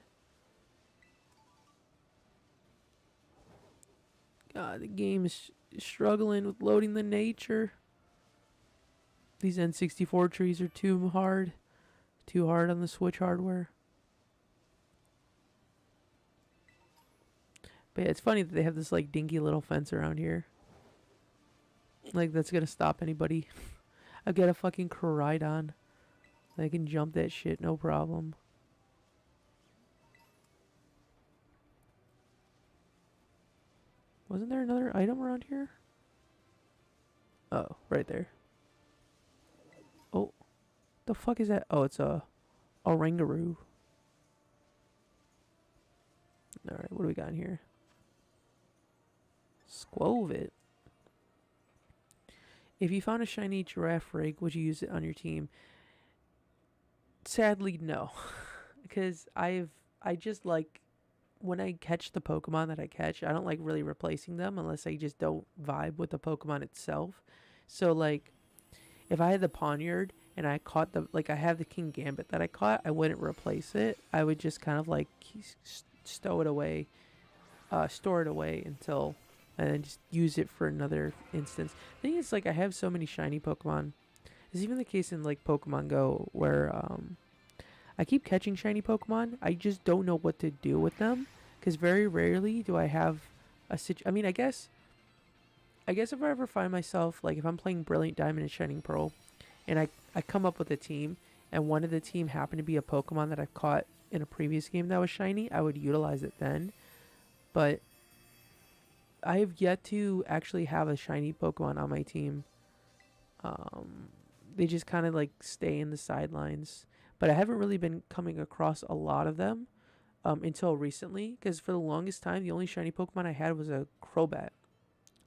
God, the game is struggling with loading the nature. These N64 trees are too hard. Too hard on the Switch hardware. But yeah, it's funny that they have this like dinky little fence around here. Like that's gonna stop anybody. I've got a fucking Kricketot. I can jump that shit, no problem. Wasn't there another item around here? Oh, right there. Oh, the fuck is that? Oh, it's a Orangaroo. Alright, what do we got in here? Squovit. If you found a shiny giraffe rig, would you use it on your team? Sadly, no. Because I just like, when I catch the Pokemon that I catch, I don't like really replacing them unless I just don't vibe with the Pokemon itself. So like, if I had the Poniard and I caught the, like I have the King Gambit that I caught, I wouldn't replace it. I would just kind of like stow it away, store it away until, and then just use it for another instance. The thing is, like, I have so many shiny Pokemon. It's even the case in like Pokemon Go where I keep catching shiny Pokemon. I just don't know what to do with them because very rarely do I have a I mean, I guess if I ever find myself, like if I'm playing Brilliant Diamond and Shining Pearl and I come up with a team and one of the team happened to be a Pokemon that I've caught in a previous game that was shiny, I would utilize it then. But I have yet to actually have a shiny Pokemon on my team. They just kind of like stay in the sidelines. But I haven't really been coming across a lot of them until recently. Because for the longest time, the only shiny Pokemon I had was a Crobat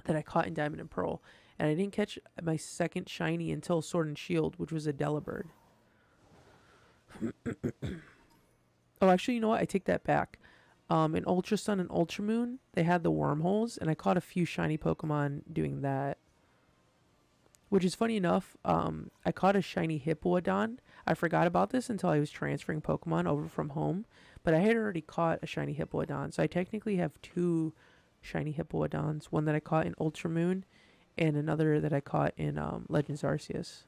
that I caught in Diamond and Pearl. And I didn't catch my second shiny until Sword and Shield, which was a Delibird. Oh, actually, you know what? I take that back. In Ultra Sun and Ultra Moon, they had the wormholes, and I caught a few shiny Pokemon doing that. Which is funny enough, I caught a shiny Hippowdon. I forgot about this until I was transferring Pokemon over from home, but I had already caught a shiny Hippowdon, so I technically have two shiny Hippowdons. One that I caught in Ultra Moon, and another that I caught in Legends Arceus.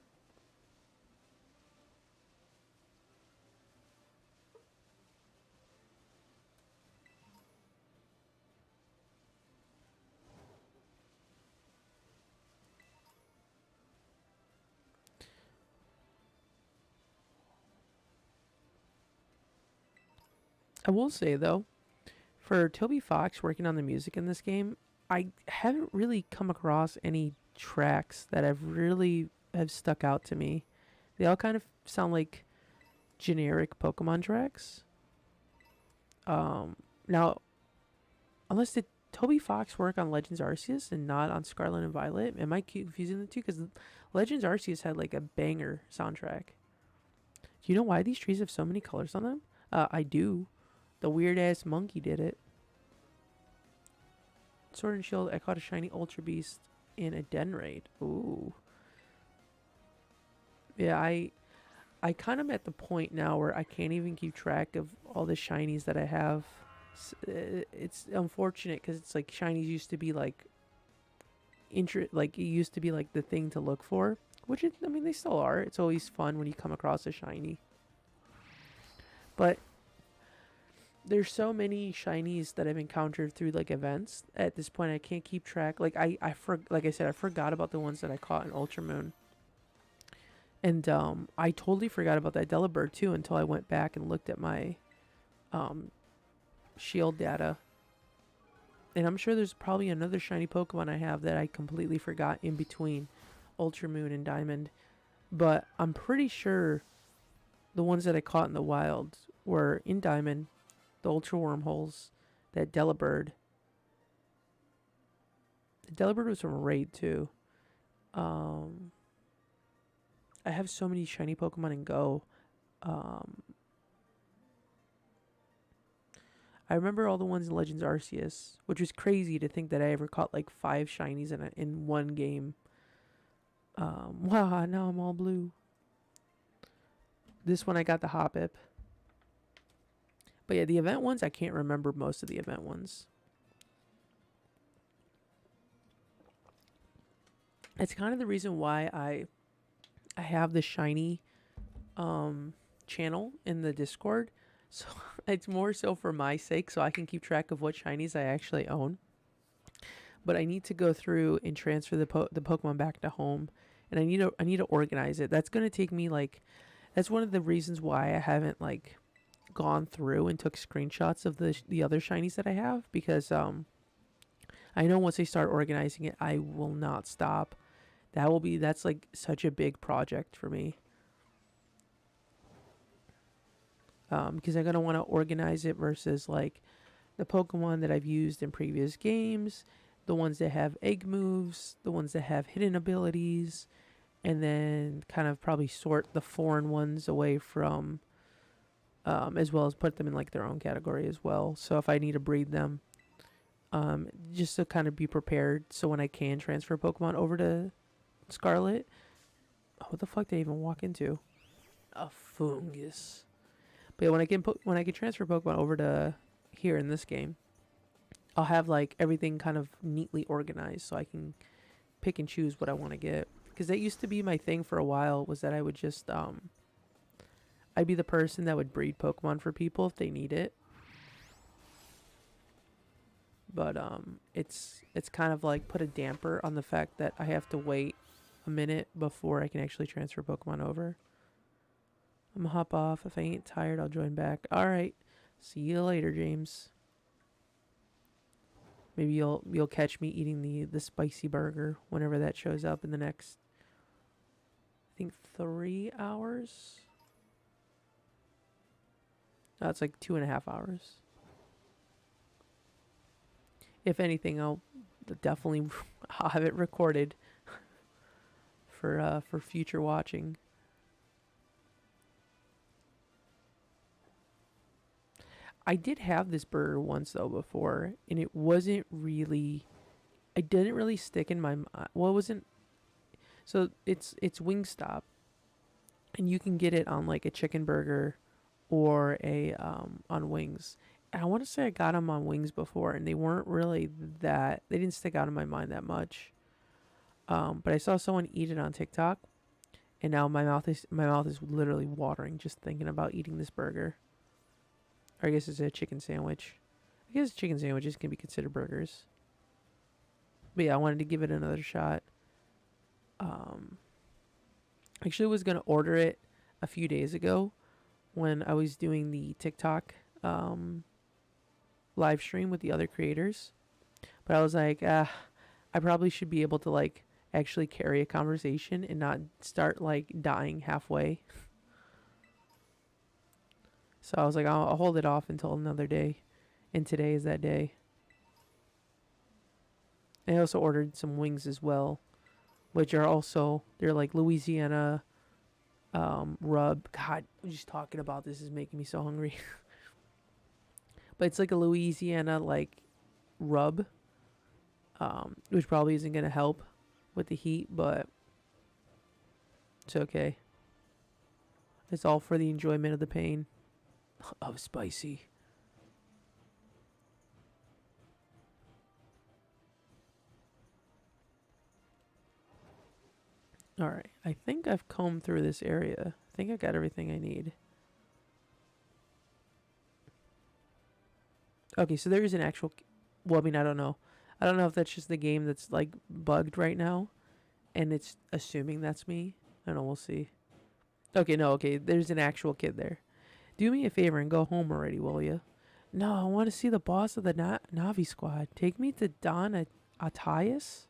I will say, though, for Toby Fox working on the music in this game, I haven't really come across any tracks that have stuck out to me. They all kind of sound like generic Pokemon tracks. Now, unless did Toby Fox work on Legends Arceus and not on Scarlet and Violet? Am I confusing the two? Because Legends Arceus had like a banger soundtrack. Do you know why these trees have so many colors on them? I do. The weird ass monkey did it. Sword and Shield, I caught a shiny Ultra Beast in a Den Raid. Ooh. Yeah, I kind of at the point now where I can't even keep track of all the shinies that I have. It's unfortunate because it's like shinies used to be like like it used to be like the thing to look for, which I mean they still are. It's always fun when you come across a shiny. But there's so many shinies that I've encountered through like events. At this point, I can't keep track. Like like I said, I forgot about the ones that I caught in Ultra Moon, and I totally forgot about that Delibird too until I went back and looked at my um, shield data. And I'm sure there's probably another shiny Pokemon I have that I completely forgot in between Ultra Moon and Diamond. But I'm pretty sure the ones that I caught in the wild were in Diamond, the Ultra Wormholes, that Delibird. The Delibird was from Raid too. Um, I have so many shiny Pokemon in Go. Um, I remember all the ones in Legends Arceus, which was crazy to think that I ever caught like 5 shinies in one game. Wow, now I'm all blue. This one I got the Hoppip. But yeah, the event ones, I can't remember most of the event ones. It's kind of the reason why I have the shiny channel in the Discord. So it's more so for my sake, so I can keep track of what shinies I actually own. But I need to go through and transfer the Pokemon back to home, and I need to organize it. That's gonna take me like, that's one of the reasons why I haven't like gone through and took screenshots of the other shinies that I have, because I know once I start organizing it, I will not stop. That's like such a big project for me. Because I'm gonna want to organize it versus like the Pokemon that I've used in previous games, the ones that have egg moves, the ones that have hidden abilities, and then kind of probably sort the foreign ones away from, as well as put them in like their own category as well. So if I need to breed them, just to kind of be prepared, so when I can transfer Pokemon over to Scarlet. Oh, what the fuck did I even walk into? A fungus. But yeah, when I can transfer Pokemon over to here in this game, I'll have like everything kind of neatly organized, so I can pick and choose what I want to get. Because that used to be my thing for a while, was that I would just I'd be the person that would breed Pokemon for people if they need it. But it's kind of like put a damper on the fact that I have to wait a minute before I can actually transfer Pokemon over. I'm gonna hop off. If I ain't tired, I'll join back. All right. See you later, James. Maybe you'll catch me eating the spicy burger whenever that shows up in the next, I think, 3 hours. No, it's like 2.5 hours. If anything, I'll definitely I'll have it recorded for future watching. I did have this burger once though before, and it wasn't really. I didn't really stick in my mind. Well, it wasn't. So it's WingStop, and you can get it on like a chicken burger, or a on wings. And I want to say I got them on wings before, and they weren't really that. They didn't stick out in my mind that much. But I saw someone eat it on TikTok, and now my mouth is literally watering just thinking about eating this burger. Or I guess it's a chicken sandwich. I guess chicken sandwiches can be considered burgers. But yeah, I wanted to give it another shot. Actually was gonna order it a few days ago when I was doing the TikTok live stream with the other creators. But I was like, I probably should be able to like actually carry a conversation and not start like dying halfway. So I was like, I'll hold it off until another day. And today is that day. I also ordered some wings as well, which are also, they're like Louisiana rub. God, just talking about this is making me so hungry. But it's like a Louisiana like rub, which probably isn't going to help with the heat, but it's okay. It's all for the enjoyment of the pain. Oh, spicy. Alright, I think I've combed through this area. I think I got everything I need. Okay, so there is an actual. Well, I mean, I don't know. I don't know if that's just the game that's like bugged right now, and it's assuming that's me. I don't know. We'll see. Okay, no. Okay, there's an actual kid there. Do me a favor and go home already, will you? No, I want to see the boss of the Navi squad. Take me to Don Attias.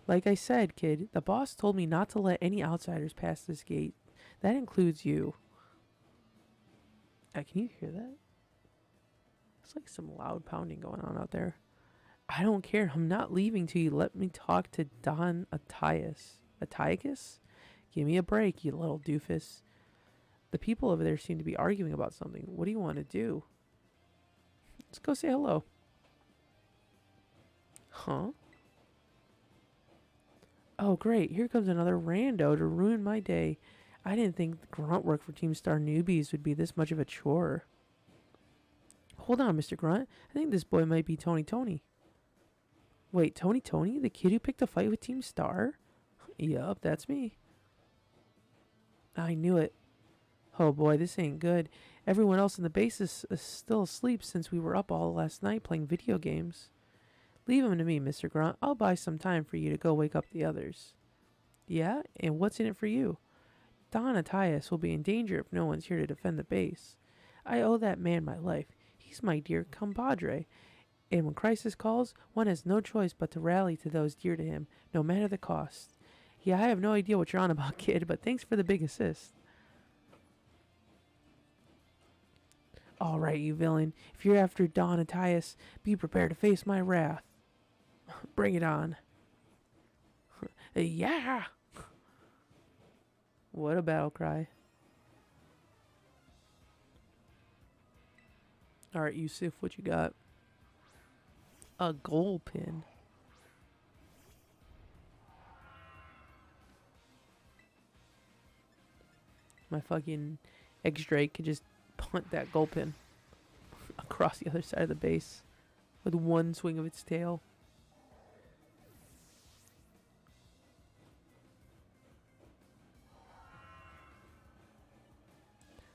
Like I said, kid, the boss told me not to let any outsiders pass this gate. That includes you. Can you hear that? It's like some loud pounding going on out there. I don't care. I'm not leaving till you let me talk to Don Attias. Attias? Give me a break, you little doofus. The people over there seem to be arguing about something. What do you want to do? Let's go say hello. Huh? Oh, great. Here comes another rando to ruin my day. I didn't think the grunt work for Team Star newbies would be this much of a chore. Hold on, Mr. Grunt. I think this boy might be Tony Tony. Wait, Tony Tony? The kid who picked a fight with Team Star? Yup, that's me. I knew it. Oh boy, this ain't good. Everyone else in the base is still asleep since we were up all last night playing video games. Leave him to me, Mr. Grunt. I'll buy some time for you to go wake up the others. Yeah? And what's in it for you? Don Attias will be in danger if no one's here to defend the base. I owe that man my life. He's my dear compadre. And when crisis calls, one has no choice but to rally to those dear to him, no matter the cost. Yeah, I have no idea what you're on about, kid, but thanks for the big assist. All right, you villain. If you're after Don Attias, be prepared to face my wrath. Bring it on. Yeah! What a battle cry. Alright, Yusuf, what you got? A goal pin. My fucking X-Drake could just punt that goal pin across the other side of the base with one swing of its tail.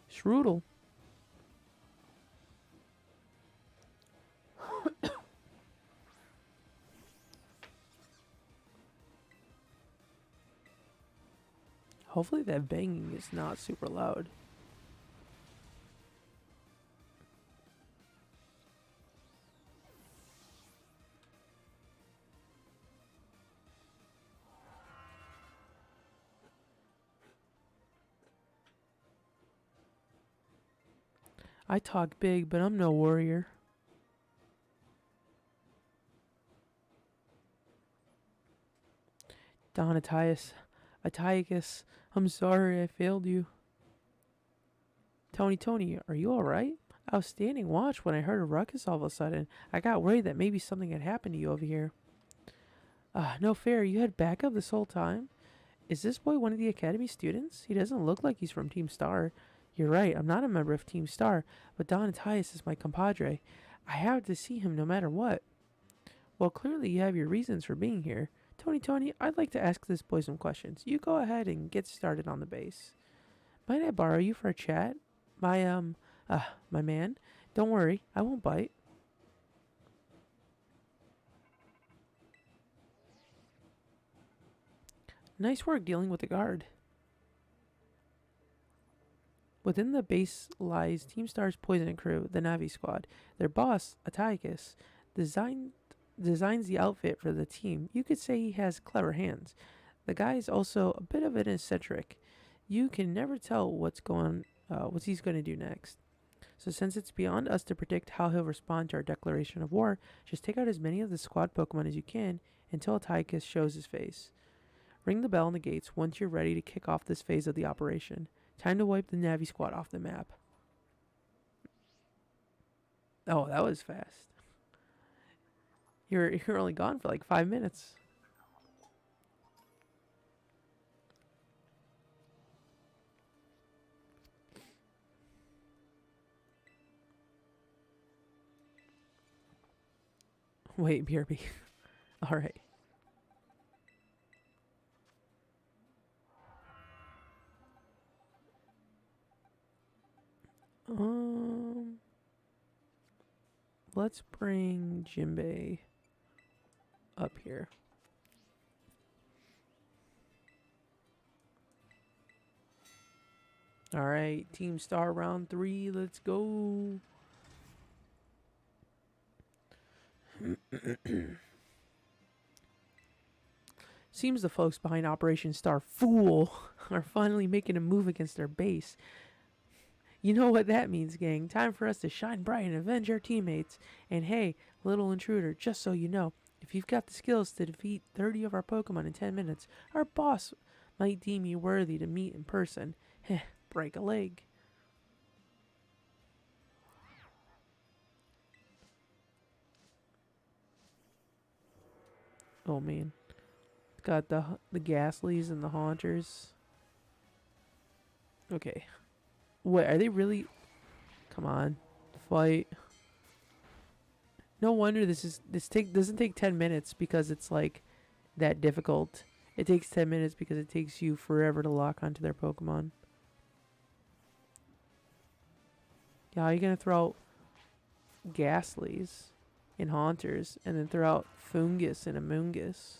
Strudel. Hopefully that banging is not super loud. I talk big, but I'm no warrior. Don Attias. Attias, I'm sorry I failed you. Tony Tony, are you alright? Outstanding watch when I heard a ruckus all of a sudden. I got worried that maybe something had happened to you over here. No fair, you had backup this whole time? Is this boy one of the academy students? He doesn't look like he's from Team Star. You're right, I'm not a member of Team Star, but Don Attias is my compadre. I have to see him no matter what. Well, clearly you have your reasons for being here. Tony Tony, I'd like to ask this boy some questions. You go ahead and get started on the base. Might I borrow you for a chat? My man. Don't worry, I won't bite. Nice work dealing with the guard. Within the base lies Team Star's Poison Crew, the Navi Squad. Their boss, Atticus, designs the outfit for the team. You could say he has clever hands. The guy is also a bit of an eccentric. You can never tell what he's going to do next. So since it's beyond us to predict how he'll respond to our declaration of war, just take out as many of the squad Pokemon as you can until Atticus shows his face. Ring the bell on the gates once you're ready to kick off this phase of the operation. Time to wipe the Navi Squad off the map. Oh, that was fast. You're only gone for like 5 minutes. Wait, BRB. All right. Um let's bring Jinbei up here. All right, Team Star round 3. Let's go. Seems the folks behind Operation Star Fool are finally making a move against their base. You know what that means, gang. Time for us to shine bright and avenge our teammates. And hey, little intruder, just so you know, if you've got the skills to defeat 30 of our Pokemon in 10 minutes, our boss might deem you worthy to meet in person. Heh, break a leg. Oh man. Got the Ghastlies and the Haunters. Okay. Wait, are they really... Come on. Fight. No wonder this doesn't take 10 minutes because it's like that difficult. It takes 10 minutes because it takes you forever to lock onto their Pokemon. Yeah, how are you gonna throw out Ghastlies and Haunters and then throw out Fungus and Amoongus?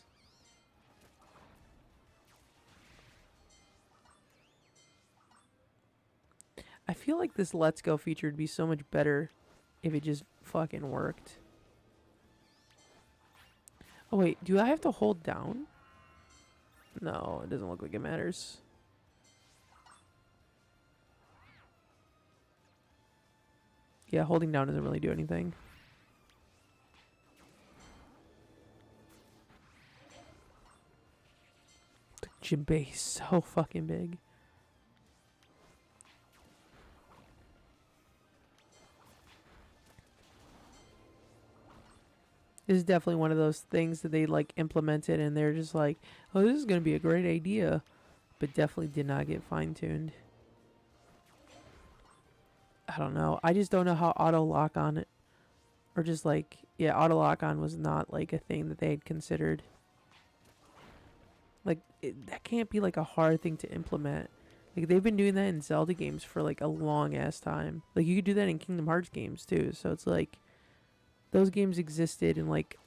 I feel like this Let's Go feature would be so much better if it just fucking worked. Oh wait, do I have to hold down? No, it doesn't look like it matters. Yeah, holding down doesn't really do anything. The Jinbei is so fucking big. This is definitely one of those things that they like implemented and they're just like, oh, this is going to be a great idea. But definitely did not get fine-tuned. I don't know. I just don't know how auto lock on it. Or just like, yeah, auto lock on was not like a thing that they had considered. Like, that can't be like a hard thing to implement. Like, they've been doing that in Zelda games for like a long ass time. Like, you could do that in Kingdom Hearts games too. So it's like, those games existed in like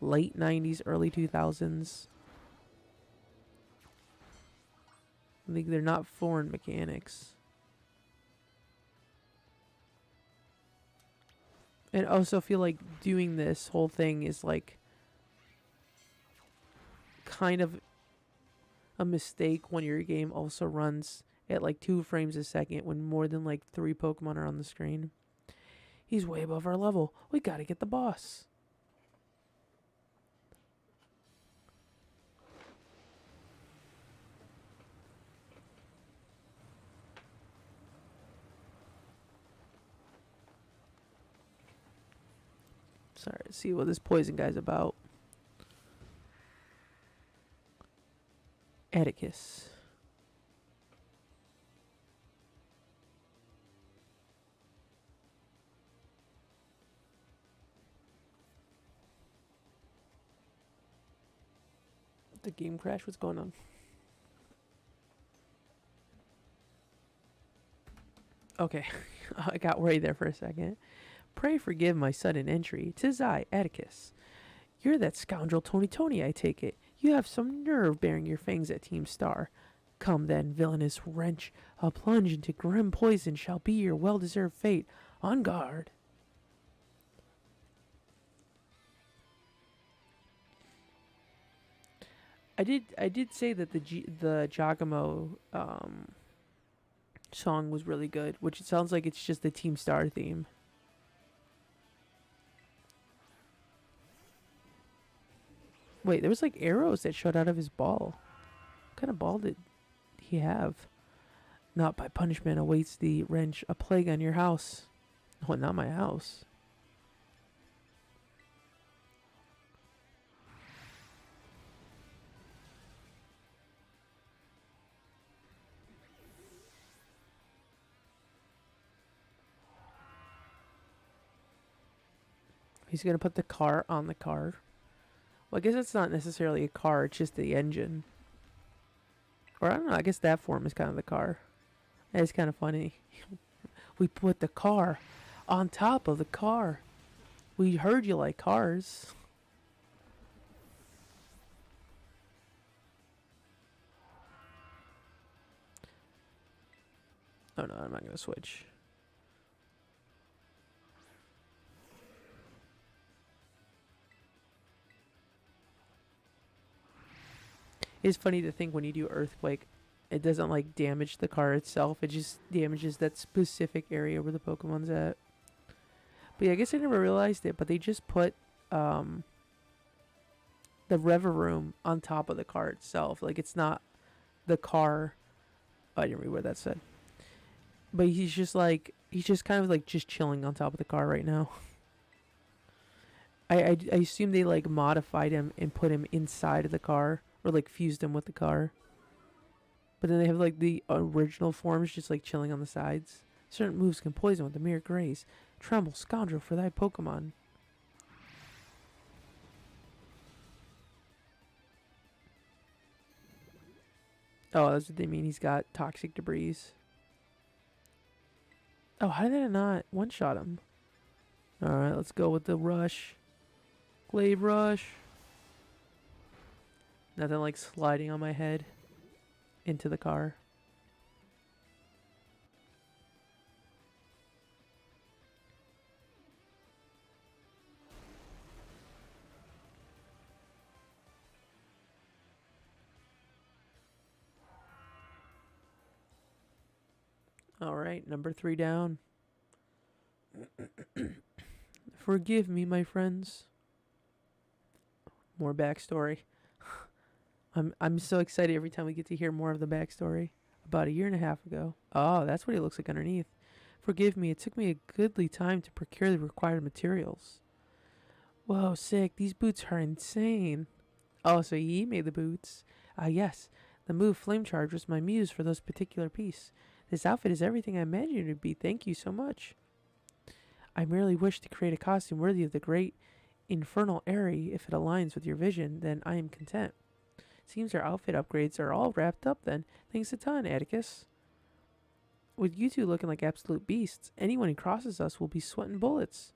late 90s, early 2000s. Like, they're not foreign mechanics. And also feel like doing this whole thing is like kind of a mistake when your game also runs at like 2 frames a second when more than like 3 Pokemon are on the screen. He's way above our level. We gotta get the boss. Sorry, let's see what this poison guy's about. Atticus. The game crash, what's going on? Okay, I got worried there for a second. Pray forgive my sudden entry. 'Tis I, Atticus. You're that scoundrel Tony, I take it. You have some nerve bearing your fangs at Team Star. Come then, villainous wrench. A plunge into grim poison shall be your well-deserved fate. On guard. I did say that the Giacomo song was really good, which it sounds like it's just the Team Star theme. Wait, there was like arrows that shot out of his ball. What kind of ball did he have? Not by punishment awaits the wrench, a plague on your house. Oh, not my house. He's going to put the car on the car. Well, I guess it's not necessarily a car, it's just the engine. Or I don't know, I guess that form is kind of the car. It's kind of funny. We put the car on top of the car. We heard you like cars. Oh no, I'm not gonna switch. It's funny to think when you do earthquake, it doesn't like damage the car itself. It just damages that specific area where the Pokemon's at. But yeah, I guess I never realized it. But they just put the Rever Room on top of the car itself. Like it's not the car. Oh, I didn't read what that said. But he's just kind of like just chilling on top of the car right now. I assume they like modified him and put him inside of the car or like fused him with the car. But then they have like the original forms just like chilling on the sides. Certain moves can poison with a mere graze. Tremble, scoundrel, for thy Pokemon. Oh, that's what they mean. He's got toxic debris. Oh, how did I not one-shot him? Alright, let's go with the rush. Glaive rush. Nothing like sliding on my head into the car. Alright, number 3 down. Forgive me, my friends. More backstory. I'm so excited every time we get to hear more of the backstory. About a year and a half ago. Oh, that's what he looks like underneath. Forgive me, it took me a goodly time to procure the required materials. Whoa, sick. These boots are insane. Oh, so he made the boots. Ah, yes. The move Flame Charge was my muse for those particular piece. This outfit is everything I imagined it would be. Thank you so much. I merely wish to create a costume worthy of the great infernal Airy. If it aligns with your vision, then I am content. Seems our outfit upgrades are all wrapped up then. Thanks a ton, Atticus. With you two looking like absolute beasts, anyone who crosses us will be sweating bullets.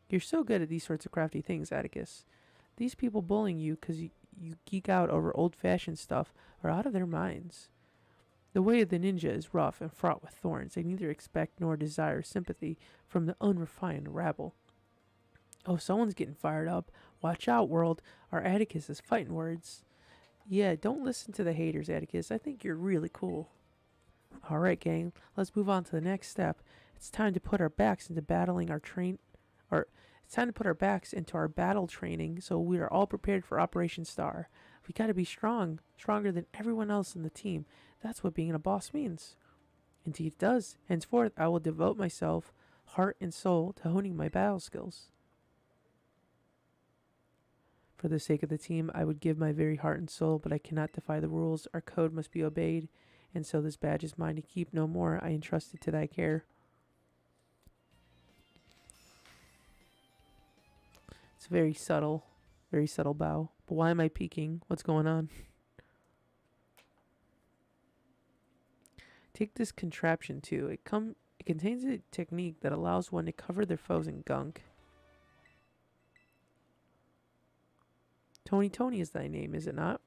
You're so good at these sorts of crafty things, Atticus. These people bullying you because you geek out over old-fashioned stuff are out of their minds. The way of the ninja is rough and fraught with thorns. They neither expect nor desire sympathy from the unrefined rabble. Oh, someone's getting fired up. Watch out, world. Our Atticus is fighting words. Yeah, don't listen to the haters, Atticus. I think you're really cool. Alright, gang. Let's move on to the next step. It's time to put our backs into battling our it's time to put our backs into our battle training so we are all prepared for Operation Star. We gotta be strong, stronger than everyone else in the team. That's what being a boss means. Indeed it does. Henceforth, I will devote myself, heart and soul, to honing my battle skills. For the sake of the team, I would give my very heart and soul, but I cannot defy the rules. Our code must be obeyed, and so this badge is mine to keep no more. I entrust it to thy care. It's very subtle bow. But why am I peeking? What's going on? Take this contraption too. It contains a technique that allows one to cover their foes in gunk. Tony is thy name, is it not?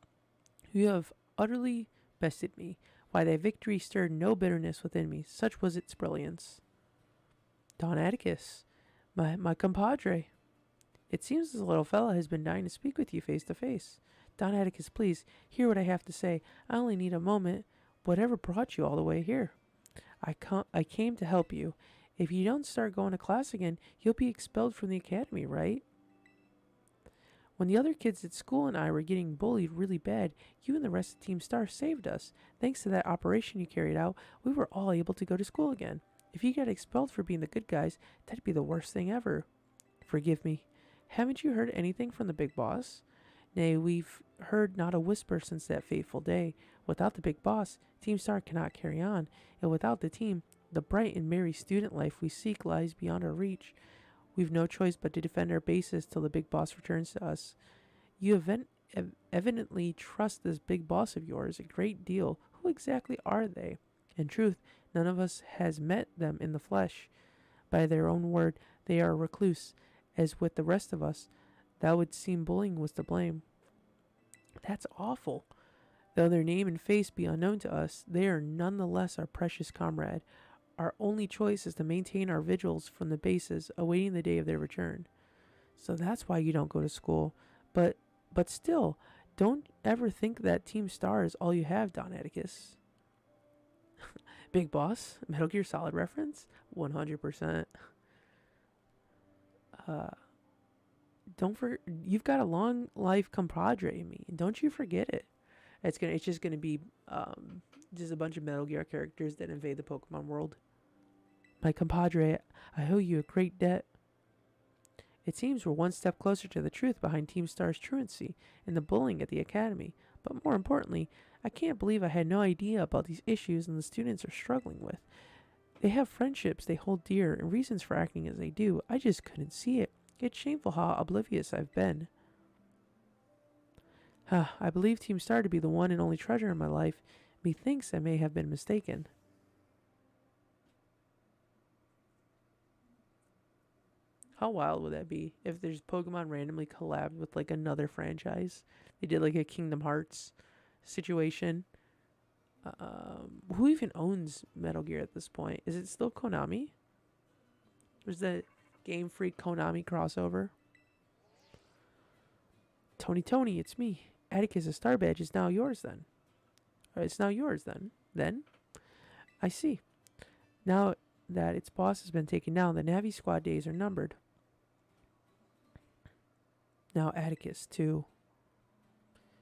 You have utterly bested me. Why, thy victory stirred no bitterness within me. Such was its brilliance. Don Atticus, my compadre. It seems this little fella has been dying to speak with you face to face. Don Atticus, please, hear what I have to say. I only need a moment. Whatever brought you all the way here? I came to help you. If you don't start going to class again, you'll be expelled from the academy, right? When the other kids at school and I were getting bullied really bad, you and the rest of Team Star saved us. Thanks to that operation you carried out, we were all able to go to school again. If you got expelled for being the good guys, that'd be the worst thing ever. Forgive me. Haven't you heard anything from the big boss? Nay, we've heard not a whisper since that fateful day. Without the big boss, Team Star cannot carry on, and without the team, the bright and merry student life we seek lies beyond our reach. We've no choice but to defend our bases till the big boss returns to us. You evidently trust this big boss of yours a great deal. Who exactly are they? In truth, none of us has met them in the flesh. By their own word, they are a recluse, as with the rest of us, that would seem bullying was to blame. That's awful. Though their name and face be unknown to us, they are nonetheless our precious comrade. Our only choice is to maintain our vigils from the bases, awaiting the day of their return. So that's why you don't go to school. But still, don't ever think that Team Star is all you have, Don Atticus. Big Boss, Metal Gear Solid reference? 100%. You've got a long life compadre in me. Don't you forget it. It's just gonna be just a bunch of Metal Gear characters that invade the Pokemon world. My compadre, I owe you a great debt. It seems we're one step closer to the truth behind Team Star's truancy and the bullying at the academy. But more importantly, I can't believe I had no idea about these issues and the students are struggling with. They have friendships they hold dear and reasons for acting as they do. I just couldn't see it. It's shameful how oblivious I've been. I believe Team Star to be the one and only treasure in my life. Methinks I may have been mistaken. How wild would that be if there's Pokemon randomly collabed with like another franchise? They did like a Kingdom Hearts situation. Who even owns Metal Gear at this point? Is it still Konami? Or is that Game Freak Konami crossover? Tony, it's me. Atticus, a star badge is now yours then. Or it's now yours then. Then? I see. Now that its boss has been taken down, the Navi Squad days are numbered. Now Atticus, too.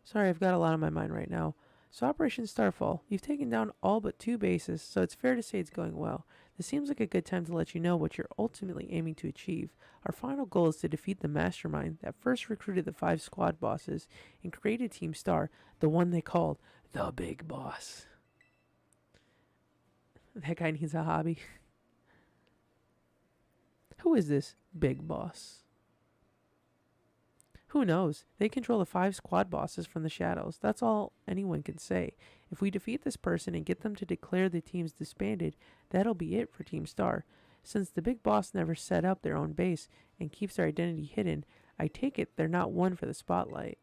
Sorry, I've got a lot on my mind right now. So Operation Starfall, you've taken down all but 2 bases, so it's fair to say it's going well. This seems like a good time to let you know what you're ultimately aiming to achieve. Our final goal is to defeat the mastermind that first recruited the 5 squad bosses and created Team Star, the one they called the Big Boss. That guy needs a hobby. Who is this Big Boss? Who knows? They control the 5 squad bosses from the shadows. That's all anyone can say. If we defeat this person and get them to declare the team's disbanded, that'll be it for Team Star. Since the big boss never set up their own base and keeps their identity hidden, I take it they're not one for the spotlight.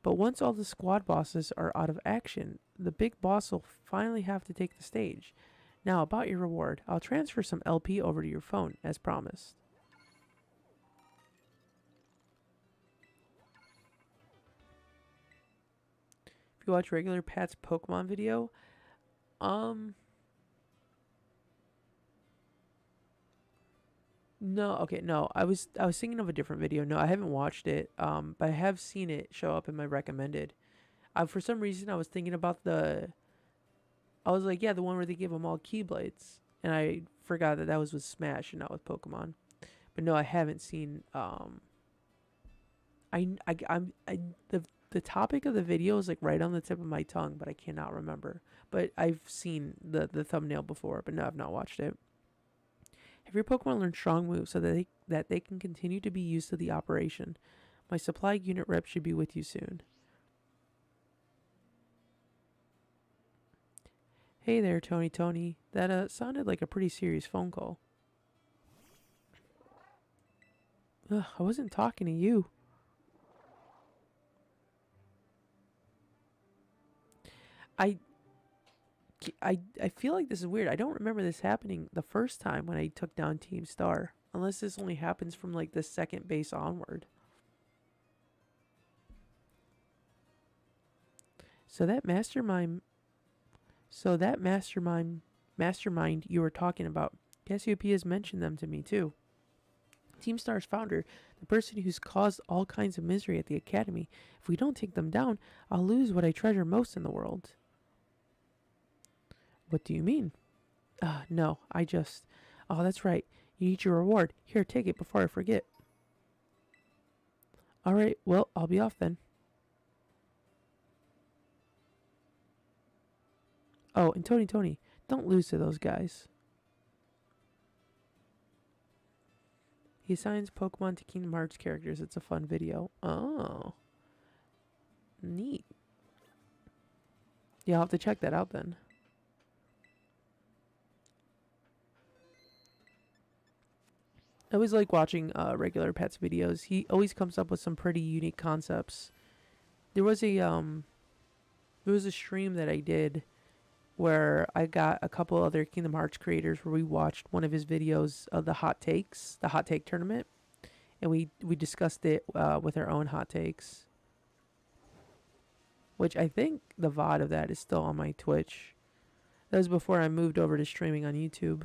But once all the squad bosses are out of action, the big boss will finally have to take the stage. Now about your reward. I'll transfer some LP over to your phone, as promised. If you watch regular Pat's Pokemon video, no, okay, no. I was thinking of a different video. No, I haven't watched it. But I have seen it show up in my recommended. For some reason I was thinking about I was like, yeah, the one where they give them all Keyblades, and I forgot that was with Smash and not with Pokemon. But no, I haven't seen the topic of the video is like right on the tip of my tongue, but I cannot remember. But I've seen the thumbnail before, but no, I've not watched it. Have your Pokemon learned strong moves so that they can continue to be used to the operation? My supply unit rep should be with you soon. Hey there, Tony. That sounded like a pretty serious phone call. Ugh, I wasn't talking to you. I feel like this is weird. I don't remember this happening the first time when I took down Team Star. Unless this only happens from like the second base onward. So that mastermind you were talking about, Cassiopeia has mentioned them to me too. Team Star's founder, the person who's caused all kinds of misery at the academy. If we don't take them down, I'll lose what I treasure most in the world. What do you mean? No, Oh, that's right. You need your reward. Here, take it before I forget. Alright, well, I'll be off then. Oh, and Tony, don't lose to those guys. He assigns Pokemon to Kingdom Hearts characters. It's a fun video. Oh. Neat. Yeah, I'll have to check that out then. I always like watching regular pets videos. He always comes up with some pretty unique concepts. There was a stream that I did where I got a couple other Kingdom Hearts creators where we watched one of his videos of the hot take tournament, and we discussed it with our own hot takes. Which I think the VOD of that is still on my Twitch. That was before I moved over to streaming on YouTube.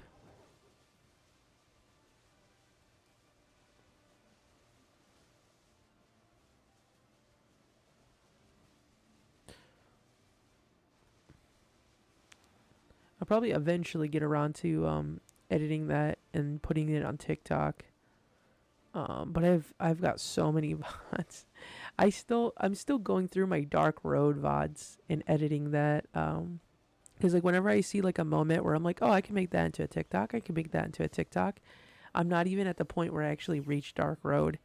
I'll probably eventually get around to editing that and putting it on TikTok. But I've got so many VODs. I'm still going through my Dark Road VODs and editing that. Because like whenever I see like a moment where I'm like, oh, I can make that into a TikTok. I can make that into a TikTok. I'm not even at the point where I actually reach Dark Road.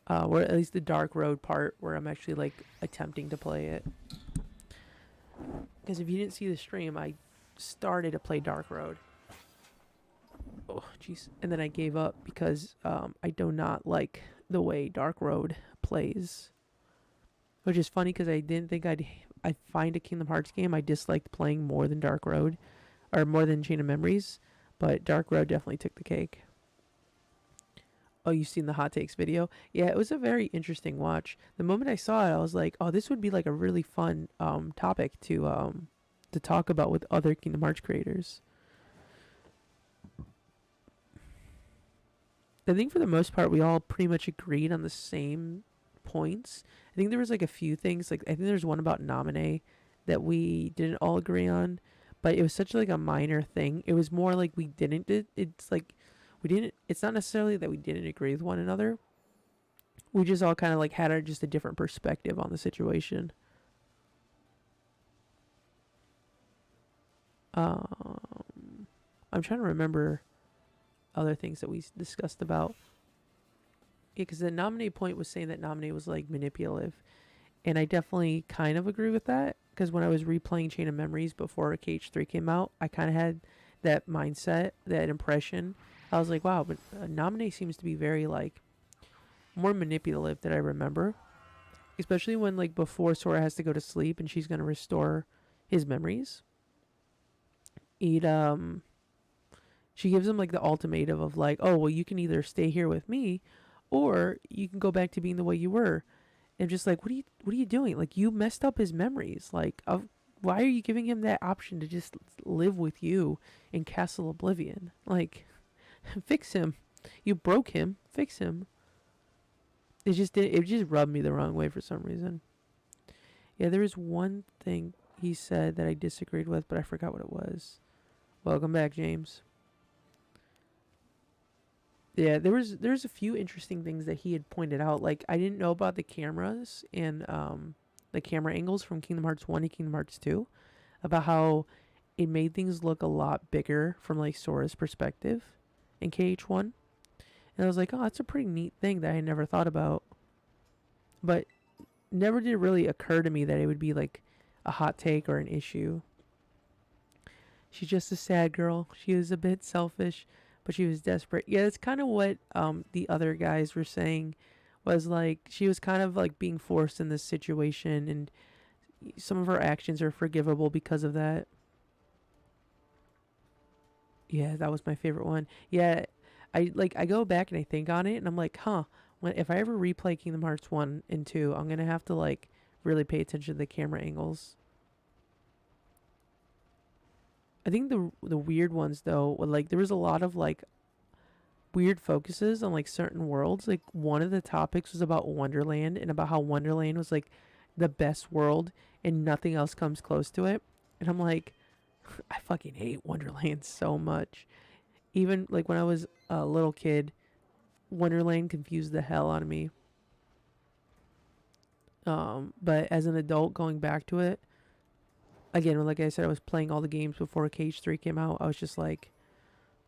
Or at least the Dark Road part where I'm actually like attempting to play it. Because if you didn't see the stream, I started to play Dark Road. Oh, jeez. And then I gave up because I do not like the way Dark Road plays. Which is funny because I didn't think I'd find a Kingdom Hearts game I disliked playing more than Dark Road. Or more than Chain of Memories. But Dark Road definitely took the cake. Oh, you've seen the hot takes video? Yeah, it was a very interesting watch. The moment I saw it, I was like, oh, this would be like a really fun topic to talk about with other Kingdom Hearts creators. I think for the most part, we all pretty much agreed on the same points. I think there was like a few things, like I think there's one about Nominee that we didn't all agree on, but it was such like a minor thing. It was more like we didn't. It's like we didn't. It's not necessarily that we didn't agree with one another. We just all kind of like had just a different perspective on the situation. I'm trying to remember other things that we discussed about. Yeah, because the Nominee point was saying that Nominee was like manipulative, and I definitely kind of agree with that. Because when I was replaying Chain of Memories before KH3 came out, I kind of had that mindset, that impression. I was like, wow, but Nominee seems to be very like more manipulative than I remember. Especially when like before Sora has to go to sleep and she's gonna restore his memories. It she gives him like the ultimatum of like, oh well, you can either stay here with me, or you can go back to being the way you were. And just like, what are you doing? Like, you messed up his memories. Like, why are you giving him that option to just live with you in Castle Oblivion? Like, fix him. You broke him. Fix him. It just rubbed me the wrong way for some reason. Yeah, there was one thing he said that I disagreed with, but I forgot what it was. Welcome back, James. Yeah, there's a few interesting things that he had pointed out. Like, I didn't know about the cameras and the camera angles from Kingdom Hearts 1 and Kingdom Hearts 2, about how it made things look a lot bigger from like Sora's perspective in KH1. And I was like, oh, that's a pretty neat thing that I never thought about. But never did it really occur to me that it would be like a hot take or an issue. She's just a sad girl. She was a bit selfish, but she was desperate. Yeah, that's kind of what the other guys were saying. Was like she was kind of like being forced in this situation, and some of her actions are forgivable because of that. Yeah, that was my favorite one. Yeah, I go back and I think on it, and I'm like, huh. If I ever replay Kingdom Hearts 1 and 2, I'm gonna have to like really pay attention to the camera angles. I think the weird ones though, like there was a lot of like weird focuses on like certain worlds. Like one of the topics was about Wonderland and about how Wonderland was like the best world and nothing else comes close to it. And I'm like, I fucking hate Wonderland so much. Even like when I was a little kid, Wonderland confused the hell out of me. But as an adult going back to it, again, like I said, I was playing all the games before KH3 came out. I was just like,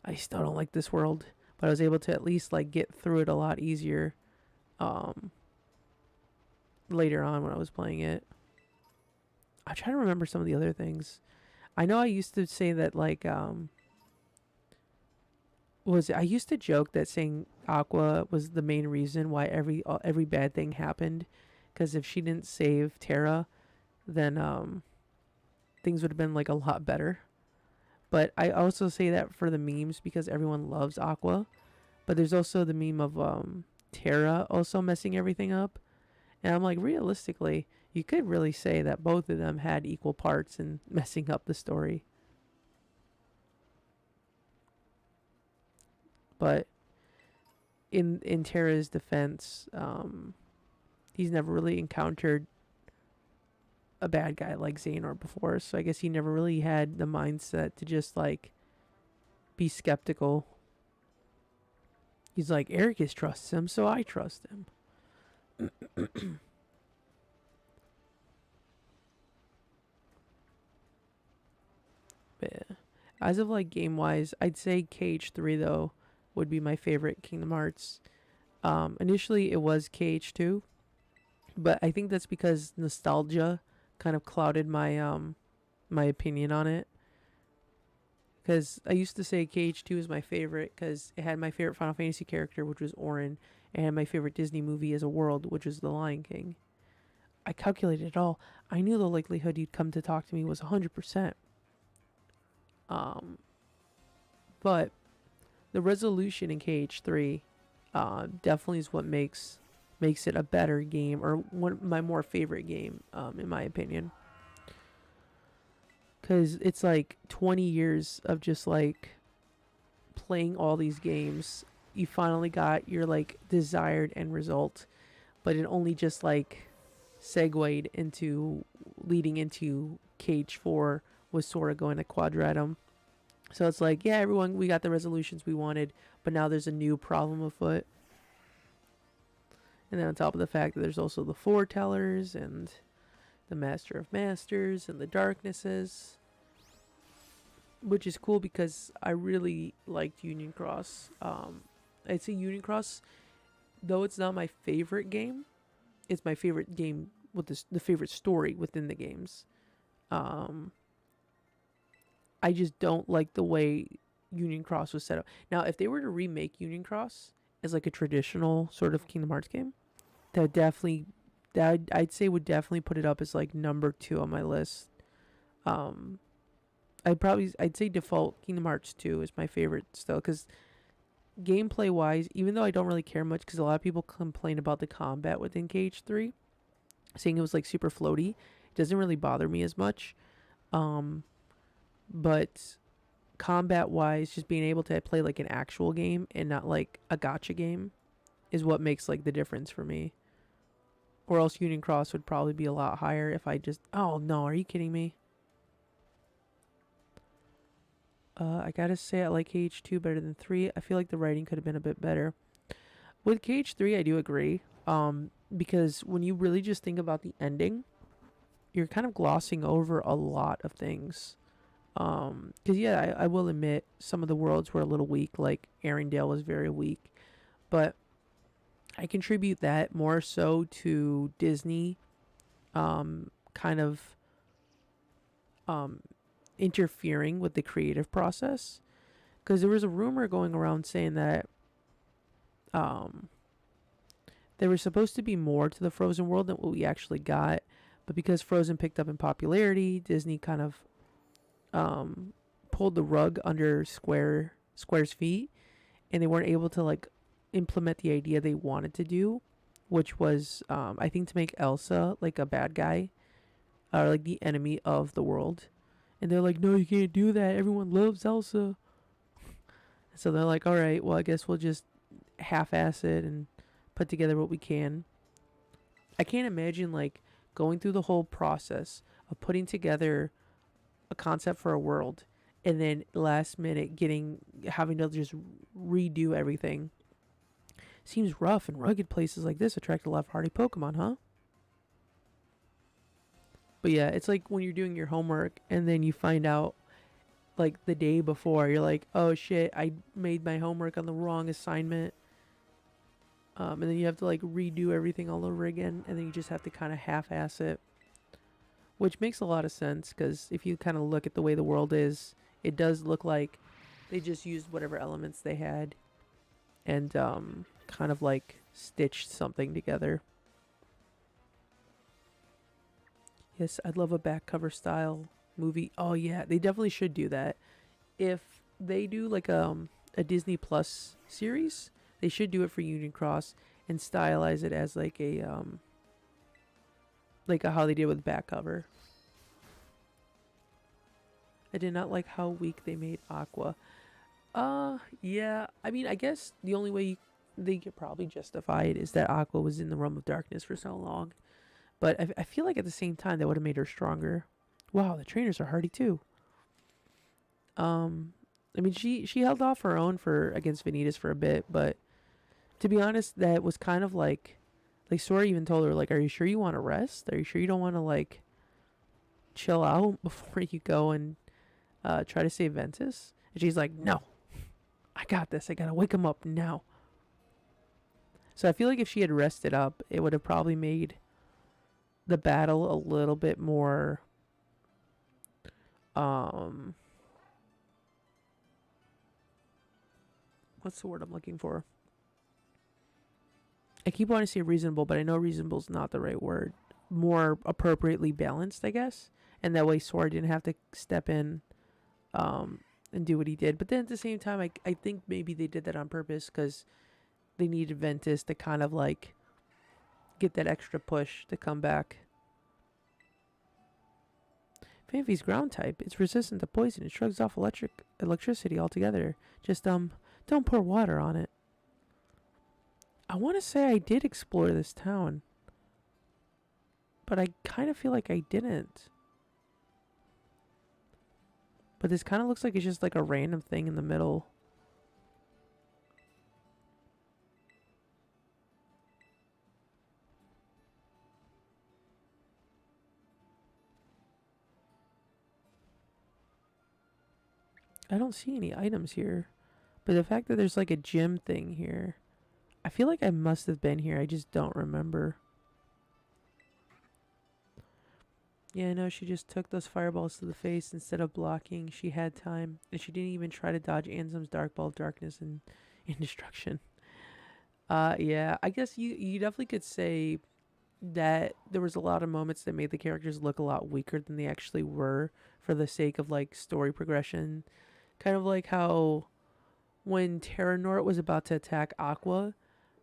I still don't like this world. But I was able to at least like get through it a lot easier later on when I was playing it. I'm trying to remember some of the other things. I know I used to say that like was I used to joke that saying Aqua was the main reason why every bad thing happened, because if she didn't save Terra, then things would have been like a lot better. But I also say that for the memes because everyone loves Aqua. But there's also the meme of Terra also messing everything up. And I'm like, realistically, you could really say that both of them had equal parts in messing up the story. But in Terra's defense, he's never really encountered a bad guy like Xehanort before, so I guess he never really had the mindset to just like be skeptical. He's like, Ericus trusts him, so I trust him. But yeah. As of like game wise, I'd say KH3 though would be my favorite Kingdom Hearts. Initially it was KH2, but I think that's because nostalgia kind of clouded my opinion on it. Because I used to say KH2 is my favorite because it had my favorite Final Fantasy character, which was Auron, and had my favorite Disney movie as a world, which was The Lion King. I calculated it all. I knew the likelihood you'd come to talk to me was 100%. But the resolution in KH3 definitely is what makes it a better game, or one my more favorite game, in my opinion. Because it's like 20 years of just like playing all these games. You finally got your like desired end result, but it only just like segued into leading into KH4 with Sora going to Quadratum. So it's like, yeah, everyone, we got the resolutions we wanted, but now there's a new problem afoot. And then on top of the fact that there's also the foretellers and the Master of Masters and the Darknesses, which is cool because I really liked Union Cross. I'd say Union Cross, though it's not my favorite game, it's my favorite game with the favorite story within the games. I just don't like the way Union Cross was set up. Now, if they were to remake Union Cross as like a traditional sort of Kingdom Hearts game, I'd say would definitely put it up as like number 2 on my list. I'd say default Kingdom Hearts 2 is my favorite still, because gameplay wise, even though I don't really care much, because a lot of people complain about the combat within KH3, saying it was like super floaty, it doesn't really bother me as much. But combat wise, just being able to play like an actual game and not like a gacha game is what makes like the difference for me. Or else Union Cross would probably be a lot higher if I just... Oh, no. Are you kidding me? I gotta say I like KH2 better than 3. I feel like the writing could have been a bit better. With KH3, I do agree. Because when you really just think about the ending, you're kind of glossing over a lot of things. Because, yeah, I will admit some of the worlds were a little weak. Like, Arendelle was very weak. But I contribute that more so to Disney kind of interfering with the creative process. Because there was a rumor going around saying that there was supposed to be more to the Frozen world than what we actually got. But because Frozen picked up in popularity, Disney kind of pulled the rug under Square's feet, and they weren't able to like implement the idea they wanted to do, which was I think to make Elsa like a bad guy, or like the enemy of the world. And they're like, no, you can't do that, everyone loves Elsa. So they're like, all right, well, I guess we'll just half-ass it and put together what we can. I can't imagine like going through the whole process of putting together a concept for a world and then last minute having to just redo everything. Seems rough, and rugged places like this attract a lot of hardy Pokemon, huh? But yeah, it's like when you're doing your homework and then you find out like the day before, you're like, oh shit, I made my homework on the wrong assignment. And then you have to like redo everything all over again, and then you just have to kind of half-ass it. Which makes a lot of sense, because if you kind of look at the way the world is, it does look like They just used whatever elements they had and kind of like stitched something together. Yes, I'd love a back cover style movie. Oh yeah, they definitely should do that. If they do like a Disney Plus series, they should do it for Union Cross and stylize it as like a how they did with back cover. I did not like how weak they made Aqua. Yeah. I mean, I guess the only way they could probably justify it is that Aqua was in the realm of darkness for so long. But I feel like at the same time that would have made her stronger. Wow, the trainers are hardy too. I mean, she held off her own for against Vanitas for a bit, but to be honest, that was kind of like Sora even told her like, "Are you sure you want to rest? Are you sure you don't want to like chill out before you go and try to save Ventus?" And she's like, "No, I got this. I gotta wake him up now." So I feel like if she had rested up, it would have probably made the battle a little bit more what's the word I'm looking for? I keep wanting to say reasonable, but I know reasonable is not the right word. More appropriately balanced, I guess. And that way Sora didn't have to step in and do what he did. But then at the same time, I think maybe they did that on purpose because they needed Ventus to kind of like get that extra push to come back. Fanfi's ground type. It's resistant to poison. It shrugs off electricity altogether. Just don't pour water on it. I want to say I did explore this town, but I kind of feel like I didn't. But this kind of looks like it's just like a random thing in the middle. I don't see any items here. But the fact that there's like a gym thing here, I feel like I must have been here. I just don't remember. Yeah, I know she just took those fireballs to the face instead of blocking. She had time. And she didn't even try to dodge Ansem's Dark Ball of Darkness and Destruction. Yeah, I guess you definitely could say that there was a lot of moments that made the characters look a lot weaker than they actually were for the sake of like story progression. Kind of like how when Terranort was about to attack Aqua,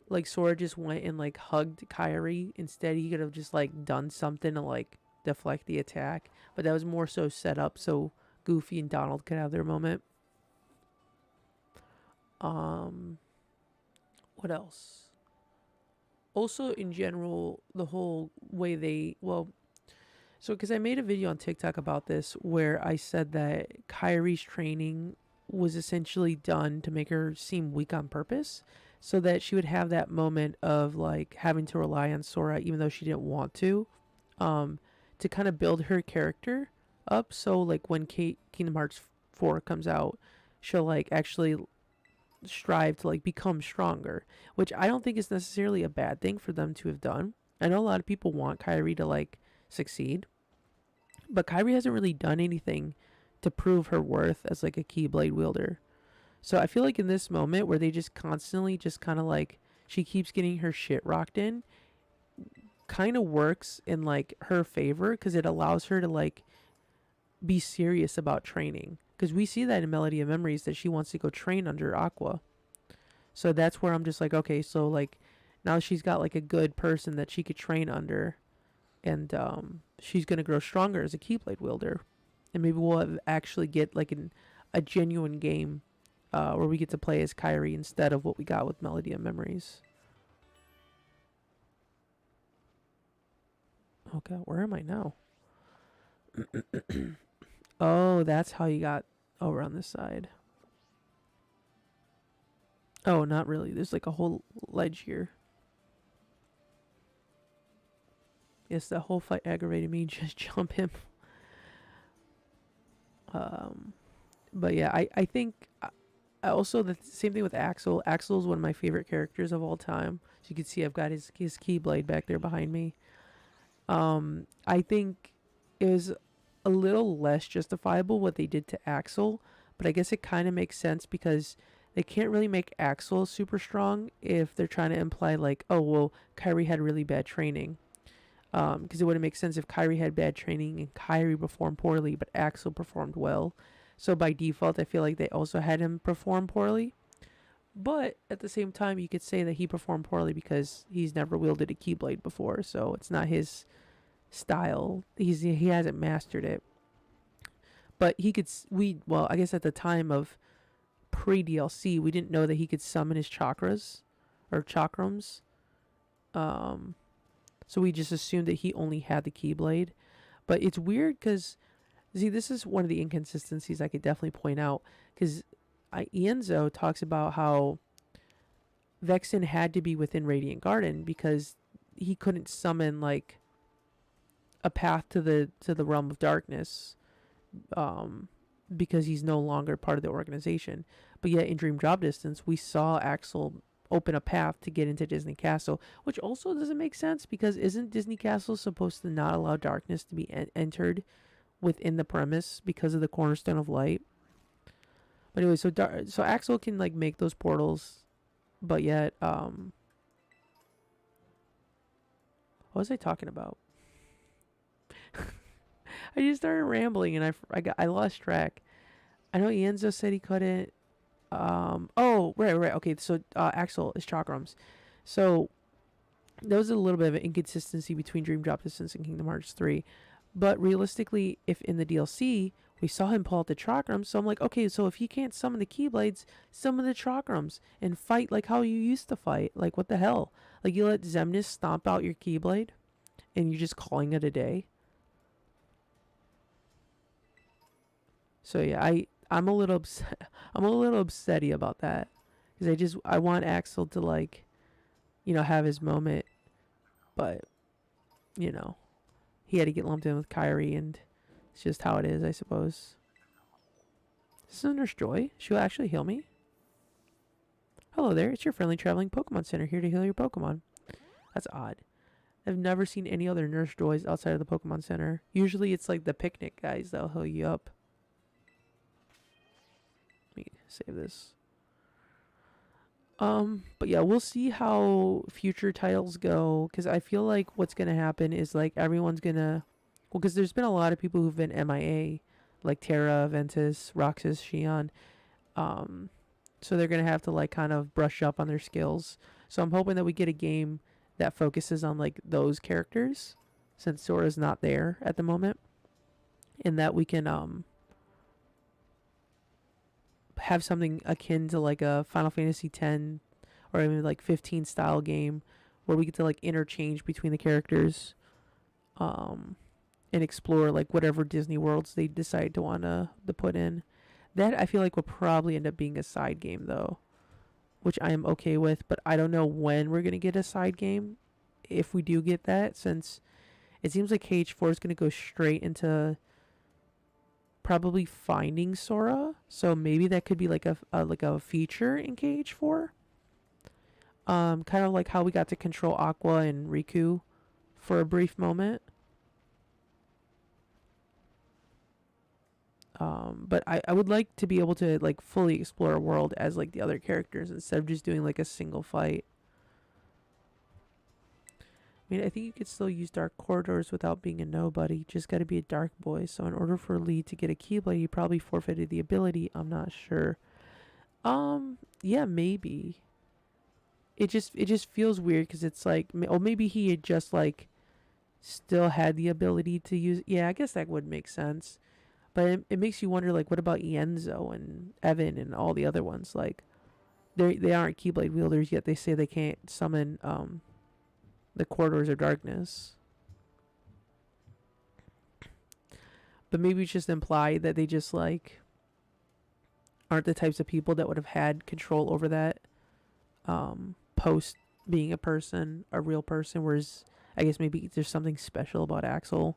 like Sora just went and like hugged Kyrie. Instead, he could have just like done something to like deflect the attack, but that was more so set up so Goofy and Donald could have their moment. What else? Also, in general, the whole way so because I made a video on TikTok about this where I said that Kyrie's training was essentially done to make her seem weak on purpose, so that she would have that moment of like having to rely on Sora even though she didn't want to kind of build her character up. So like when Kingdom Hearts 4 comes out, she'll like actually strive to like become stronger, which I don't think is necessarily a bad thing for them to have done. I know a lot of people want Kyrie to like succeed, but Kyrie hasn't really done anything to prove her worth as like a Keyblade wielder. So I feel like in this moment where they just constantly just kind of like she keeps getting her shit rocked in, kind of works in like her favor because it allows her to like be serious about training, because we see that in Melody of Memories that she wants to go train under Aqua. So that's where I'm just like, okay, so like now she's got like a good person that she could train under, and she's gonna grow stronger as a Keyblade wielder, and maybe we'll actually get like a genuine game where we get to play as Kyrie instead of what we got with Melody of Memories. Okay, where am I now? Oh, that's how you got over on this side. Oh, not really. There's like a whole ledge here. Yes, that whole fight aggravated me. Just jump him. But yeah, I think also the same thing with Axel. Axel is one of my favorite characters of all time. So you can see I've got his Keyblade back there behind me. I think it was a little less justifiable what they did to Axel, but I guess it kind of makes sense because they can't really make Axel super strong if they're trying to imply like, oh well, Kyrie had really bad training. Because it wouldn't make sense if Kyrie had bad training and Kyrie performed poorly, but Axel performed well. So by default, I feel like they also had him perform poorly. But at the same time, you could say that he performed poorly because he's never wielded a Keyblade before, so it's not his style. He hasn't mastered it. But he could well, I guess at the time of pre DLC, we didn't know that he could summon his chakras or chakrams. Um, so we just assumed that he only had the Keyblade. But it's weird because, see, this is one of the inconsistencies I could definitely point out. Because Ienzo talks about how Vexen had to be within Radiant Garden because he couldn't summon like a path to the realm of darkness, because he's no longer part of the organization. But yet in Dream Drop Distance, we saw Axel open a path to get into Disney Castle, which also doesn't make sense because isn't Disney Castle supposed to not allow darkness to be entered within the premise because of the Cornerstone of Light? But anyway, so Axel can like make those portals, but yet what was I talking about? I just started rambling and I lost track. I know Ienzo said he couldn't. Oh, right. Okay, so Axel is chakrams. So there was a little bit of an inconsistency between Dream Drop Distance and Kingdom Hearts 3. But realistically, if in the DLC we saw him pull out the chakrams, so I'm like, okay, so if he can't summon the Keyblades, summon the chakrams and fight like how you used to fight. Like, what the hell? Like, you let Xemnas stomp out your Keyblade and you're just calling it a day? So yeah, I'm a little upset. I'm a little upsetty about that because I want Axel to like, have his moment, but he had to get lumped in with Kyrie, and it's just how it is, I suppose. This is Nurse Joy. She'll actually heal me. Hello there, it's your friendly traveling Pokemon Center here to heal your Pokemon. That's odd. I've never seen any other Nurse Joys outside of the Pokemon Center. Usually it's like the picnic guys that'll heal you up. Let me save this. But yeah, we'll see how future titles go, because I feel like what's gonna happen is like everyone's gonna, well, because there's been a lot of people who've been MIA, like Terra, Ventus, Roxas, Xion, so they're gonna have to like kind of brush up on their skills. So I'm hoping that we get a game that focuses on like those characters, since Sora's not there at the moment, and that we can have something akin to like a Final Fantasy X or even like 15 style game where we get to like interchange between the characters, and explore like whatever Disney worlds they decide to want to put in. That I feel like will probably end up being a side game though, which I am okay with, but I don't know when we're going to get a side game, if we do get that, since it seems like KH4 is going to go straight into probably finding Sora, so maybe that could be like a feature in KH4. Kind of like how we got to control Aqua and Riku for a brief moment. But I would like to be able to like fully explore a world as like the other characters instead of just doing like a single fight. I mean, I think you could still use dark corridors without being a nobody. Just got to be a dark boy. So in order for Lee to get a Keyblade, he probably forfeited the ability. I'm not sure. Yeah, maybe. It just feels weird because it's like, or maybe he had just like still had the ability to use. Yeah, I guess that would make sense. But it makes you wonder, like, what about Ienzo and Evan and all the other ones? Like, they aren't Keyblade wielders, yet they say they can't summon the Corridors of Darkness. But maybe it's just implied that they just, like, aren't the types of people that would have had control over that post being a person, a real person, whereas I guess maybe there's something special about Axel.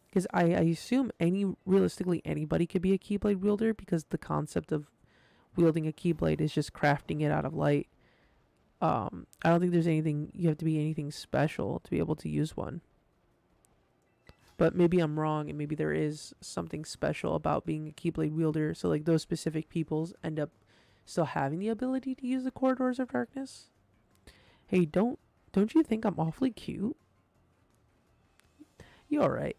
Because I assume realistically anybody could be a Keyblade wielder, because the concept of wielding a Keyblade is just crafting it out of light. I don't think there's anything, you have to be anything special to be able to use one. But maybe I'm wrong, and maybe there is something special about being a Keyblade wielder. So like those specific peoples end up still having the ability to use the corridors of darkness. Hey, don't you think I'm awfully cute? You alright?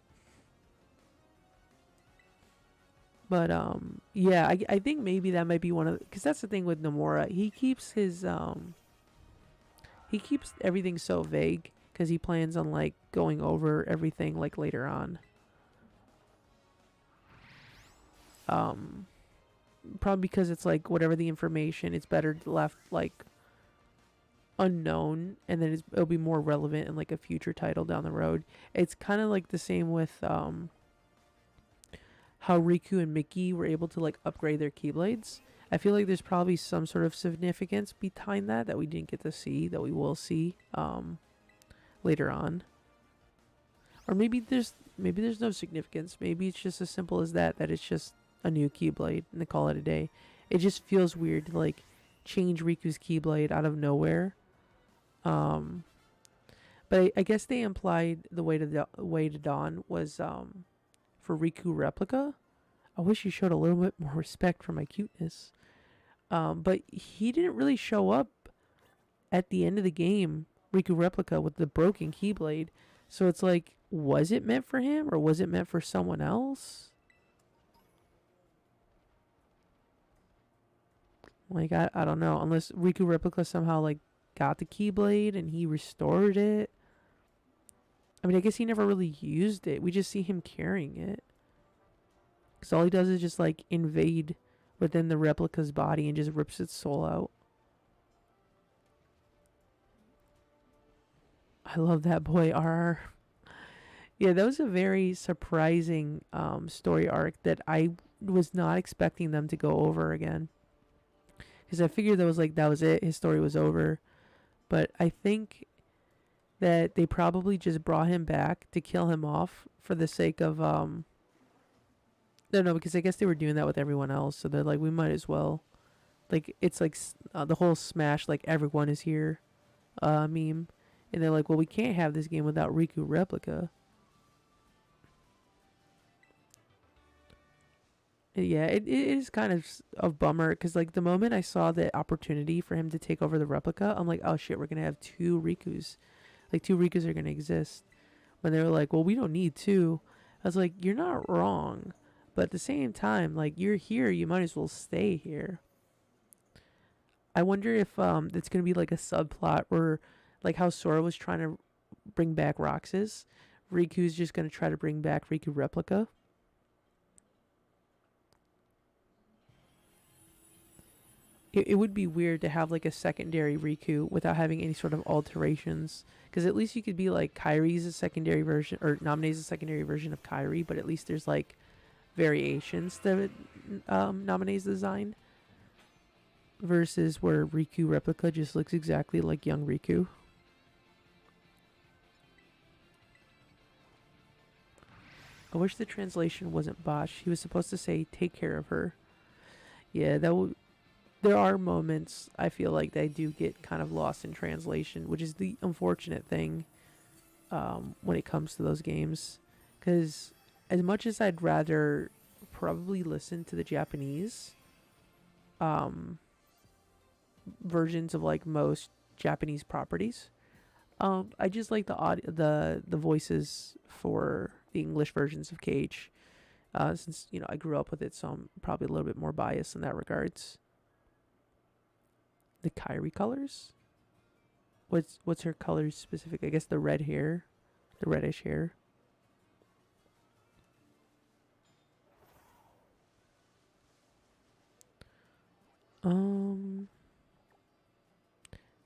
But yeah, I think maybe that might be one of, because that's the thing with Nomura. He keeps everything so vague because he plans on like going over everything like later on. Probably because it's like whatever the information, it's better left like unknown, and then it'll be more relevant in like a future title down the road. It's kind of like the same with how Riku and Mickey were able to like upgrade their Keyblades. I feel like there's probably some sort of significance behind that we didn't get to see, that we will see later on. Or maybe there's no significance. Maybe it's just as simple as that it's just a new Keyblade and they call it a day. It just feels weird to like change Riku's Keyblade out of nowhere. But I guess they implied the way to dawn was for Riku replica. I wish you showed a little bit more respect for my cuteness. But he didn't really show up at the end of the game, Riku replica, with the broken Keyblade. So it's like, was it meant for him or was it meant for someone else? Like, I don't know. Unless Riku replica somehow like got the Keyblade and he restored it. I mean, I guess he never really used it. We just see him carrying it. Because all he does is just like invade within the replica's body and just rips its soul out. I love that boy, RR. Yeah, that was a very surprising story arc that I was not expecting them to go over again. Because I figured that was it. His story was over. But I think that they probably just brought him back to kill him off for the sake of no, because I guess they were doing that with everyone else, so they're like, we might as well. Like, it's like the whole Smash, like, everyone is here meme. And they're like, well, we can't have this game without Riku replica. And yeah, it is kind of a bummer, because, like, the moment I saw the opportunity for him to take over the replica, I'm like, oh, shit, we're going to have two Rikus. Like, two Rikus are going to exist. When they were like, well, we don't need two. I was like, you're not wrong. But at the same time, like, you're here, you might as well stay here. I wonder if it's going to be like a subplot where, like how Sora was trying to bring back Roxas, Riku's just going to try to bring back Riku replica. It would be weird to have like a secondary Riku without having any sort of alterations. Because at least you could be like Kyrie's a secondary version, or Namine's a secondary version of Kyrie, but at least there's like variations that Namine's design. Versus where Riku replica just looks exactly like young Riku. I wish the translation wasn't botched. He was supposed to say, take care of her. Yeah, there are moments I feel like they do get kind of lost in translation, which is the unfortunate thing when it comes to those games. Because as much as I'd rather probably listen to the Japanese versions of like most Japanese properties, I just like the voices for the English versions of KH, since I grew up with it, so I'm probably a little bit more biased in that regards. The Kyrie colors? What's her colors specific? I guess the red hair, the reddish hair.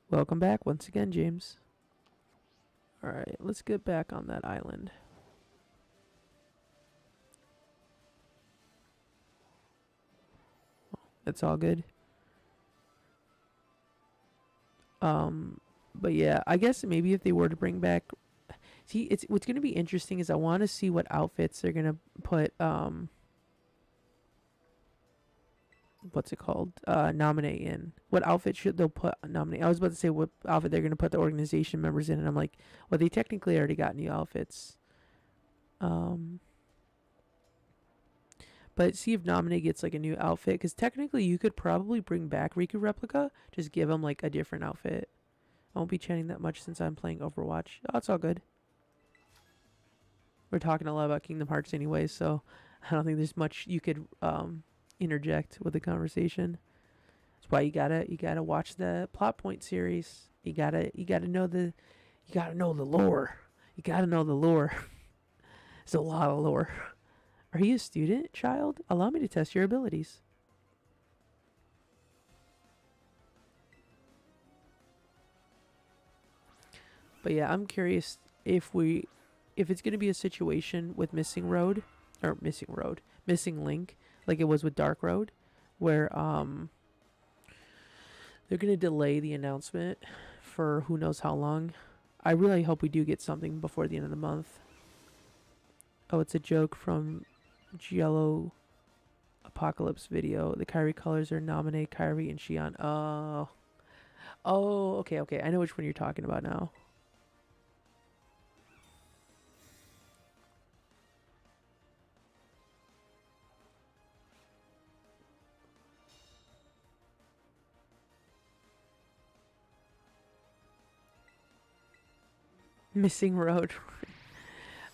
Welcome back once again, James. Alright, let's get back on that island. That's all good. But yeah, I guess maybe if they were to bring back... See, it's what's going to be interesting is I want to see what outfits they're going to put, what's it called? Nominate in. What outfit should they'll put nominate? I was about to say what outfit they're going to put the organization members in, and I'm like, well, they technically already got new outfits. Um, but see if Naminé gets like a new outfit, because technically you could probably bring back Riku Replica, just give him like a different outfit. I won't be chatting that much since I'm playing Overwatch. Oh, it's all good. We're talking a lot about Kingdom Hearts anyways, so I don't think there's much you could interject with the conversation. That's why you gotta watch the Plot Point series. You gotta know the lore. You gotta know the lore. It's a lot of lore. Are you a student, child? Allow me to test your abilities. But yeah, I'm curious if it's gonna be a situation with Missing Link, like it was with Dark Road, where they're gonna delay the announcement for who knows how long. I really hope we do get something before the end of the month. Oh, it's a joke from Giello Apocalypse video. The Kyrie colors are Naminé, Kyrie, and Xion. Oh, okay. I know which one you're talking about now. Missing road.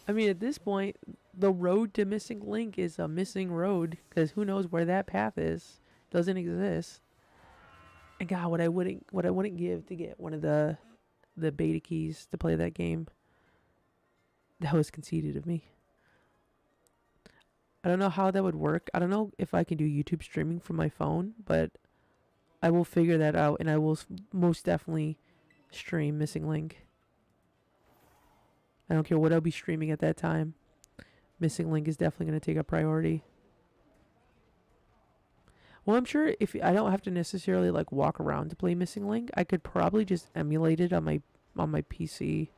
I mean, at this point, the road to Missing Link is a missing road, because who knows where that path is? Doesn't exist. And God, what I wouldn't give to get one of the beta keys to play that game. That was conceited of me. I don't know how that would work. I don't know if I can do YouTube streaming from my phone, but I will figure that out, and I will most definitely stream Missing Link. I don't care what I'll be streaming at that time. Missing Link is definitely going to take a priority. Well, I'm sure if I don't have to necessarily like walk around to play Missing Link, I could probably just emulate it on my PC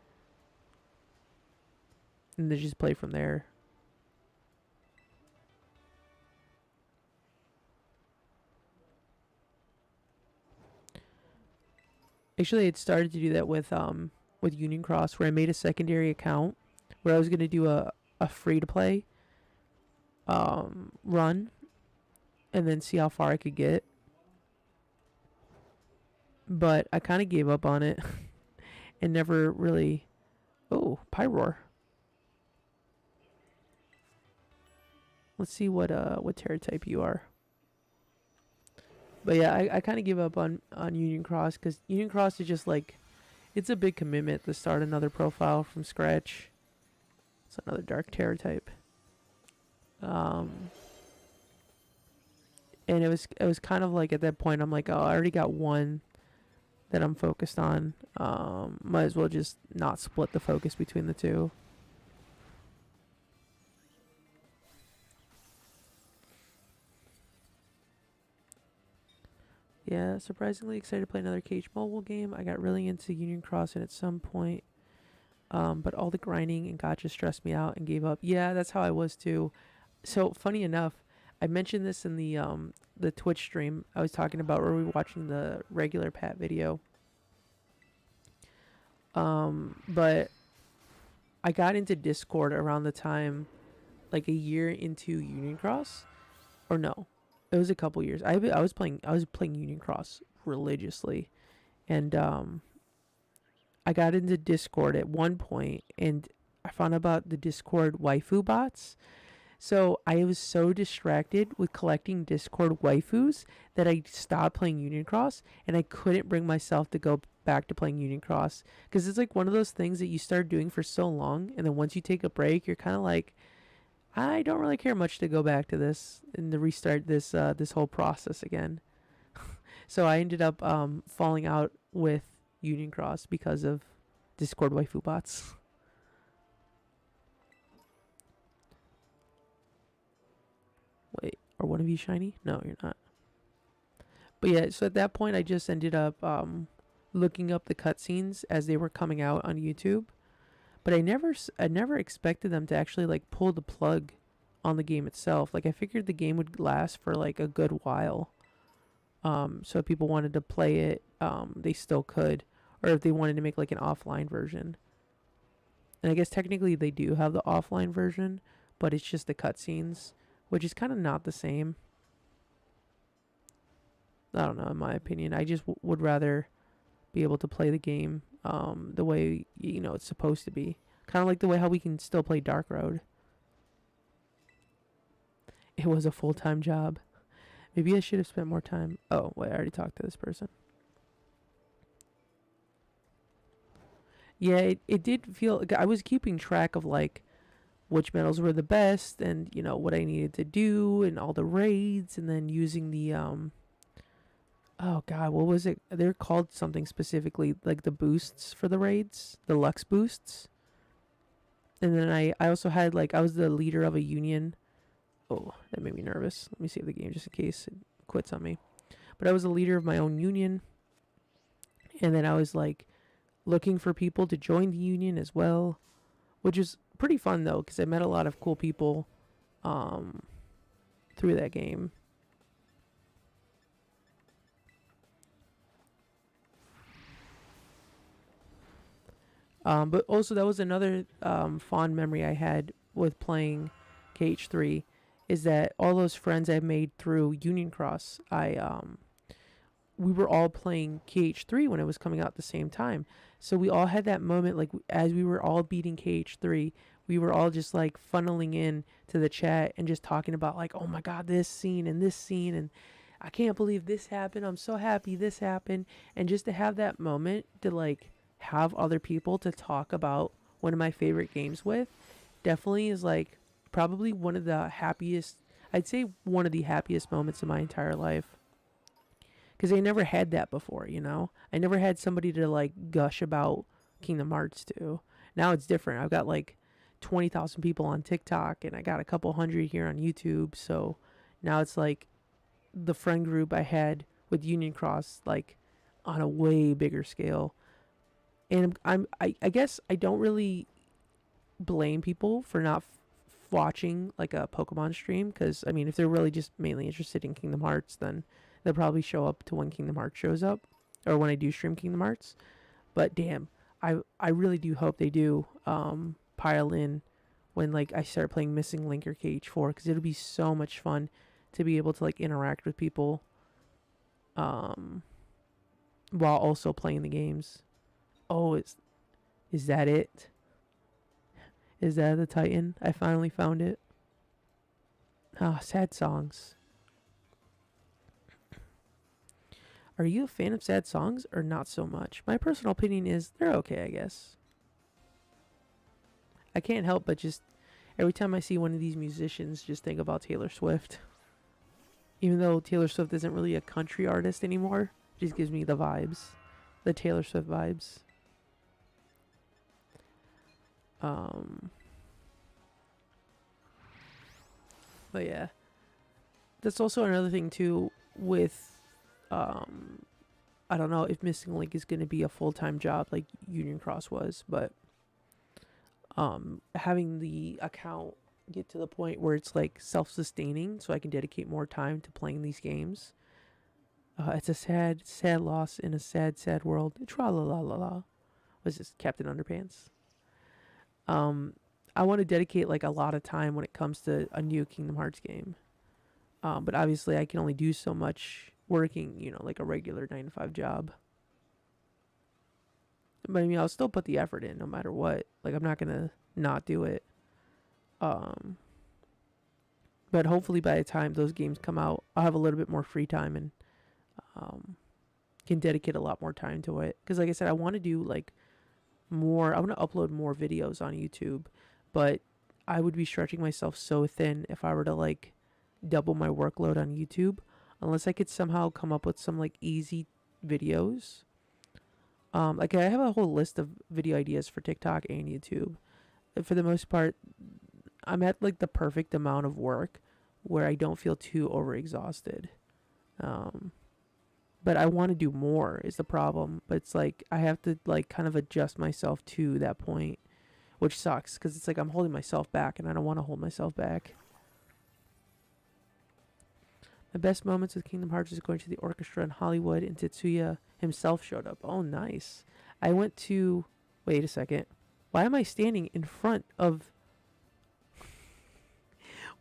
and then just play from there. Actually, it started to do that with Union Cross, where I made a secondary account where I was gonna do a free to play run and then see how far I could get. But I kind of gave up on it and never really. Oh, Pyroar. Let's see what Terra type you are. But yeah, I kind of give up on Union Cross, because Union Cross is just like, it's a big commitment to start another profile from scratch. It's another Dark Terror type. And it was kind of like at that point I'm like, oh, I already got one that I'm focused on. Might as well just not split the focus between the two. Yeah, surprisingly excited to play another Cage mobile game. I got really into Union Cross and at some point, but all the grinding and gacha stressed me out and gave up. Yeah, that's how I was too. So funny enough, I mentioned this in the Twitch stream I was talking about, where we were watching the regular Pat video. But I got into Discord around the time, like a year into Union Cross, or no, it was a couple years. I was playing Union Cross religiously, and I got into Discord at one point, and I found out about the Discord waifu bots. So I was so distracted with collecting Discord waifus that I stopped playing Union Cross, and I couldn't bring myself to go back to playing Union Cross, because it's like one of those things that you start doing for so long, and then once you take a break, you're kind of like, I don't really care much to go back to this and to restart this whole process again. So I ended up falling out with Union Cross because of Discord waifu bots. Wait, are one of you shiny? No, you're not. But yeah, so at that point I just ended up looking up the cutscenes as they were coming out on YouTube. But I never expected them to actually like pull the plug on the game itself. Like I figured the game would last for like a good while. So if people wanted to play it, they still could. Or if they wanted to make like an offline version. And I guess technically they do have the offline version, but it's just the cutscenes, which is kind of not the same. I don't know, in my opinion. I just would rather be able to play the game the way, you know, it's supposed to be. Kind of like the way how we can still play Dark Road. It was a full-time job. Maybe I should have spent more time. Oh, wait, I already talked to this person. Yeah, it did feel like I was keeping track of like which medals were the best and, you know, what I needed to do and all the raids, and then using the oh god, what was it? They're called something specifically, like the boosts for the raids, the Lux boosts. And then I also had like I was the leader of a union. Oh, that made me nervous. Let me save the game just in case it quits on me. But I was the leader of my own union, and then I was like looking for people to join the union as well, which is pretty fun though because I met a lot of cool people through that game. But also that was another fond memory I had with playing KH3 is that all those friends I made through Union Cross, we were all playing KH3 when it was coming out at the same time. So we all had that moment, like as we were all beating KH3, we were all just like funneling in to the chat and just talking about like, oh my god, this scene and I can't believe this happened. I'm so happy this happened. And just to have that moment to like have other people to talk about one of my favorite games with definitely is like probably one of the happiest, I'd say one of the happiest moments of my entire life. Because I never had that before, you know? I never had somebody to like gush about Kingdom Hearts to. Now it's different. I've got like 20,000 people on TikTok and I got a couple hundred here on YouTube. So now it's like the friend group I had with Union Cross, like on a way bigger scale. And I guess I don't really blame people for not watching like a Pokemon stream, because I mean if they're really just mainly interested in Kingdom Hearts, then they'll probably show up to when Kingdom Hearts shows up or when I do stream Kingdom Hearts. But damn, I really do hope they do pile in when like I start playing Missing Link or KH4, because it'll be so much fun to be able to like interact with people while also playing the games. Oh, is that it? Is that the Titan? I finally found it. Ah, sad songs. Are you a fan of sad songs or not so much? My personal opinion is they're okay, I guess. I can't help but just every time I see one of these musicians just think about Taylor Swift. Even though Taylor Swift isn't really a country artist anymore, it just gives me the vibes. The Taylor Swift vibes. But yeah, that's also another thing too with I don't know if Missing Link is going to be a full-time job like Union Cross was, but having the account get to the point where it's like self-sustaining so I can dedicate more time to playing these games. It's a sad loss in a sad world. Tra la la la la. Was this Captain Underpants? I want to dedicate like a lot of time when it comes to a new Kingdom Hearts game. But obviously I can only do so much working, you know, like a regular 9 to 5 job. But I mean, I'll still put the effort in no matter what. Like I'm not going to not do it. But hopefully by the time those games come out, I'll have a little bit more free time and can dedicate a lot more time to it. Because like I said, I want to do like more, I want to upload more videos on YouTube, but I would be stretching myself so thin if I were to like double my workload on YouTube, unless I could somehow come up with some like easy videos. Like I have a whole list of video ideas for TikTok and YouTube. For the most part, I'm at like the perfect amount of work where I don't feel too overexhausted. But I want to do more is the problem. But it's like I have to like kind of adjust myself to that point, which sucks because it's like I'm holding myself back and I don't want to hold myself back. My best moments with Kingdom Hearts is going to the orchestra in Hollywood and Tetsuya himself showed up. Oh, nice. I went to... Wait a second. Why am I standing in front of...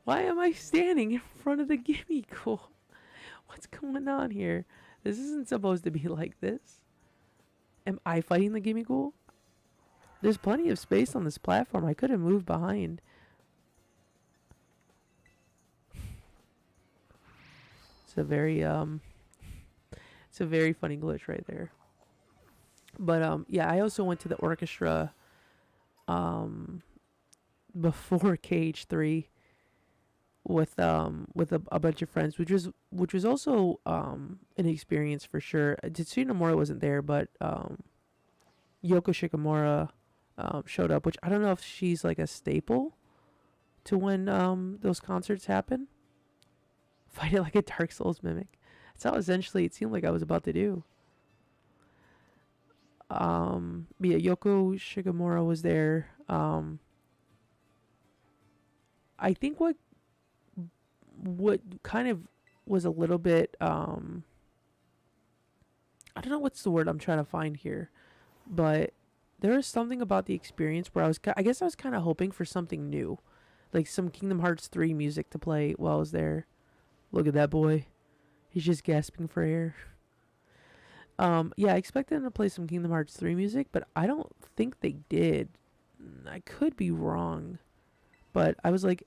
Why am I standing in front of the gimme goal? What's going on here? This isn't supposed to be like this. Am I fighting the gimme goal? There's plenty of space on this platform. I could have moved behind. It's a very it's a very funny glitch right there. But yeah, I also went to the orchestra before KH3 with a bunch of friends, which was also an experience for sure. Tetsuya Nomura wasn't there, but Yoko Shikamura showed up, which I don't know if she's like a staple to when those concerts happen. Fight it like a Dark Souls mimic. That's how essentially it seemed like I was about to do. But yeah, Yoko Shigemura was there. I think what kind of was a little bit I don't know what's the word I'm trying to find here, but there was something about the experience where I guess I was kind of hoping for something new, like some Kingdom Hearts 3 music to play while I was there. Look at that boy. He's just gasping for air. Yeah, I expected them to play some Kingdom Hearts 3 music, but I don't think they did. I could be wrong. But I was like,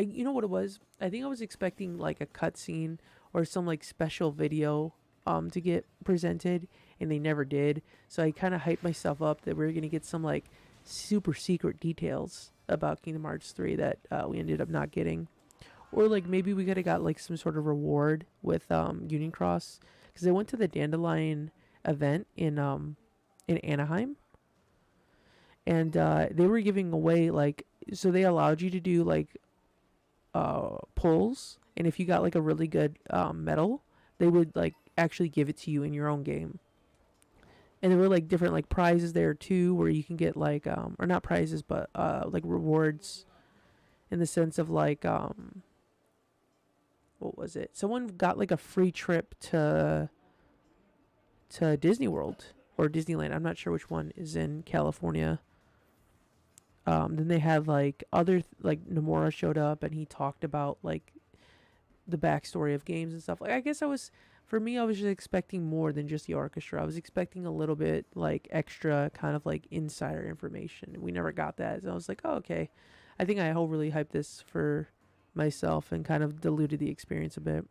you know what it was? I think I was expecting like a cutscene or some like special video to get presented, and they never did. So I kind of hyped myself up that we were going to get some like super secret details about Kingdom Hearts 3 that we ended up not getting. Or like maybe we could have got like some sort of reward with Union Cross, because I went to the Dandelion event in Anaheim, and they were giving away like, so they allowed you to do like pulls, and if you got like a really good medal, they would like actually give it to you in your own game. And there were like different like prizes there too, where you can get like or not prizes, but like rewards, in the sense of like what was it? Someone got like a free trip to Disney World or Disneyland. I'm not sure which one is in California. Then they had like other like Nomura showed up, and he talked about like the backstory of games and stuff. Like I guess I was just expecting more than just the orchestra. I was expecting a little bit like extra kind of like insider information. We never got that. So I was like, oh, okay. I think I overly hyped this for myself and kind of diluted the experience a bit.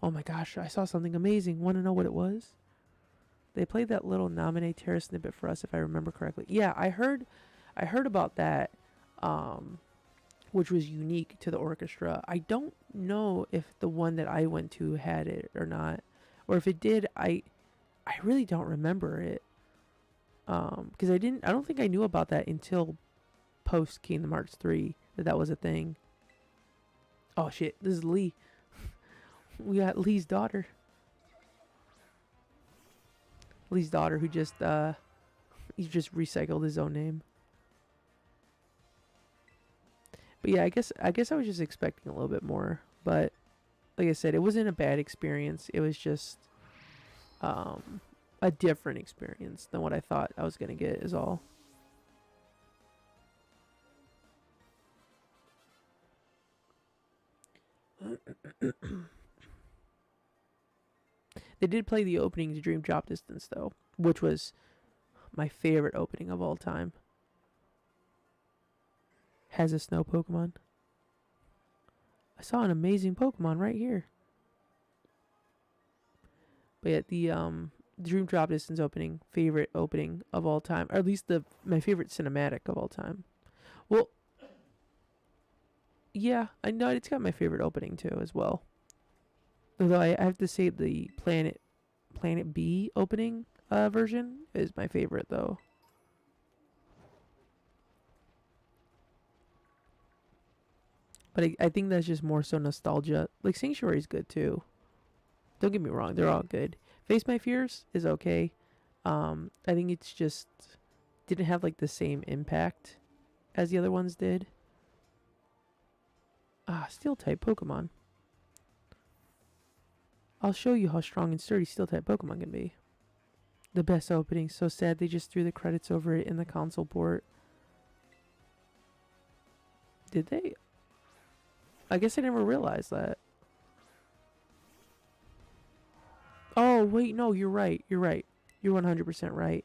Oh my gosh, I saw something amazing. Want to know what it was? They played that little Nominee Terra snippet for us, if I remember correctly. Yeah, I heard about that, which was unique to the orchestra. I don't know if the one that I went to had it or not, or if it did. I really don't remember it, because I don't think I knew about that until post Kingdom Hearts 3 that was a thing. Oh shit, this is Lee. We got Lee's daughter. Lee's daughter, who just he just recycled his own name. But yeah, I guess I was just expecting a little bit more. But like I said, it wasn't a bad experience. It was just a different experience than what I thought I was gonna get, is all. They did play the opening to Dream Drop Distance though, which was my favorite opening of all time. Has a snow Pokemon. I saw an amazing Pokemon right here. But yeah, the Dream Drop Distance opening, favorite opening of all time, or at least my favorite cinematic of all time. Well, yeah, I know it's got my favorite opening too as well. Although I have to say the Planet B opening version is my favorite though. But I think that's just more so nostalgia. Like Sanctuary is good too. Don't get me wrong, they're all good. Face My Fears is okay. I think it's just didn't have like the same impact as the other ones did. Steel type Pokemon. I'll show you how strong and sturdy Steel type Pokemon can be. The best opening. So sad they just threw the credits over it in the console port. Did they? I guess I never realized that. Oh, wait, no, you're right. You're right. You're 100% right.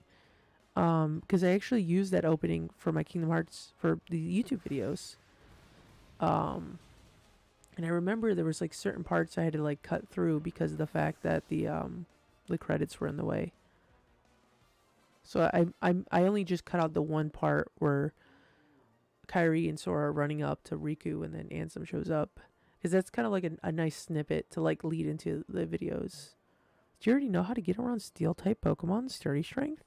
Because I actually used that opening for my Kingdom Hearts for the YouTube videos. And I remember there was like certain parts I had to like cut through because of the fact that the credits were in the way. So I only just cut out the one part where Kairi and Sora are running up to Riku and then Ansem shows up. Because that's kind of like a nice snippet to like lead into the videos. Do you already know how to get around steel type Pokemon? Sturdy strength?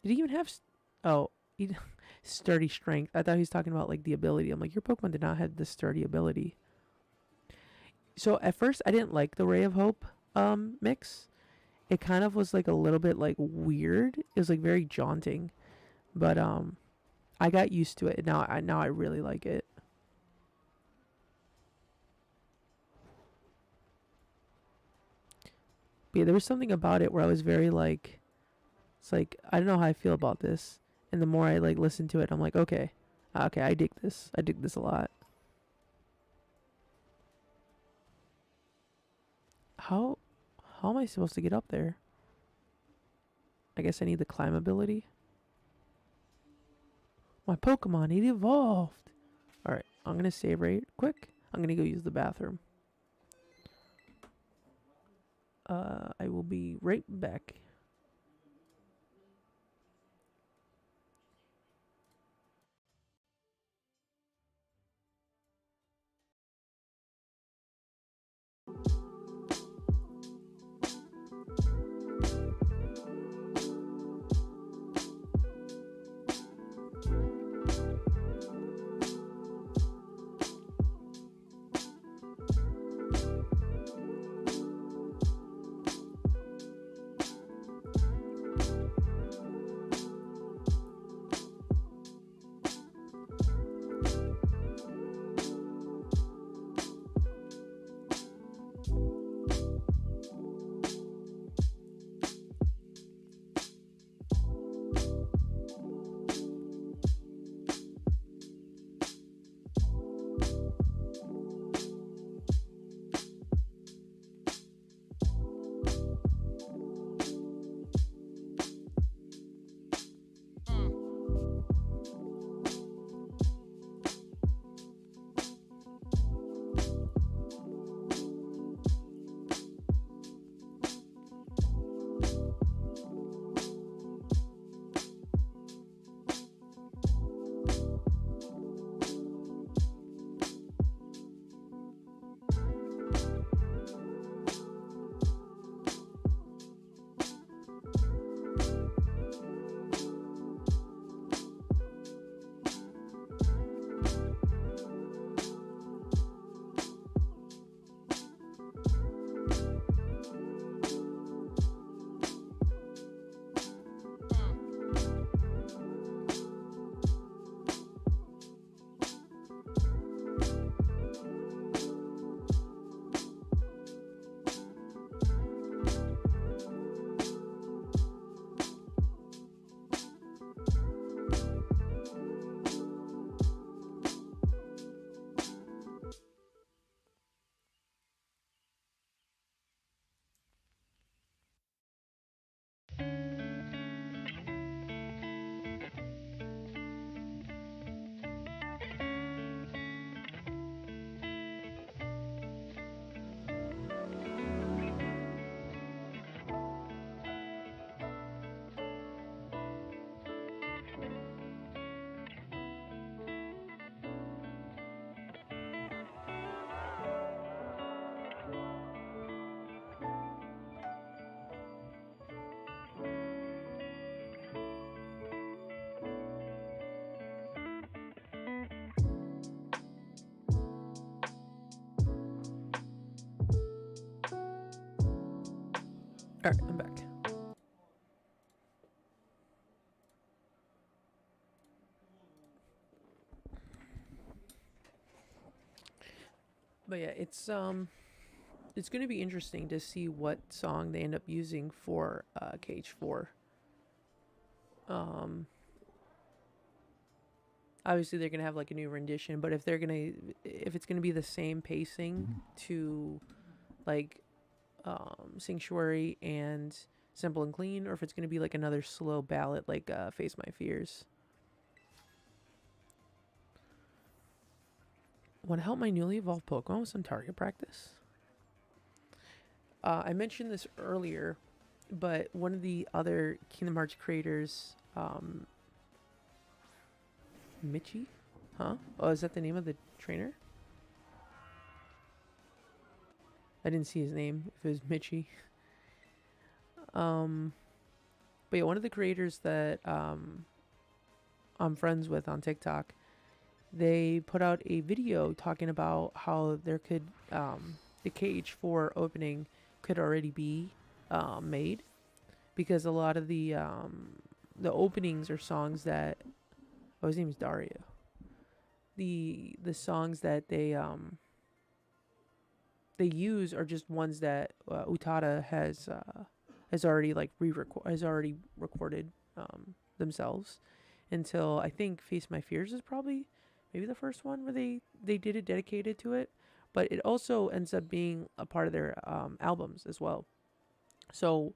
Did he even have... Oh, sturdy strength. I thought he was talking about like the ability. I'm like, your Pokemon did not have the sturdy ability. So at first I didn't like the Ray of Hope mix. It kind of was like a little bit like weird. It was like very jaunting. But I got used to it. Now I really like it. But yeah, there was something about it where I was very like, it's like, I don't know how I feel about this. And the more I like listen to it, I'm like, okay, I dig this. I dig this a lot. How am I supposed to get up there? I guess I need the climb ability. My Pokemon, it evolved. Alright, I'm going to save right quick. I'm going to go use the bathroom. I will be right back. Alright, I'm back. But yeah, it's going to be interesting to see what song they end up using for KH4. obviously they're gonna have like a new rendition, but if it's gonna be the same pacing to like Sanctuary and Simple and Clean, or if it's gonna be like another slow ballad like Face My Fears. Want to help my newly evolved Pokemon with some target practice? I mentioned this earlier, but one of the other Kingdom Hearts creators, Michi? Huh? Oh, is that the name of the trainer? I didn't see his name, if it was Michi. But yeah, one of the creators that I'm friends with on TikTok, they put out a video talking about how there could, the KH4 opening could already be made, because a lot of the openings are songs that, oh, his name is Dario. The songs that they use are just ones that Utada has already like has already recorded themselves. Until I think Face My Fears is probably maybe the first one where they did it dedicated to it, but it also ends up being a part of their albums as well. So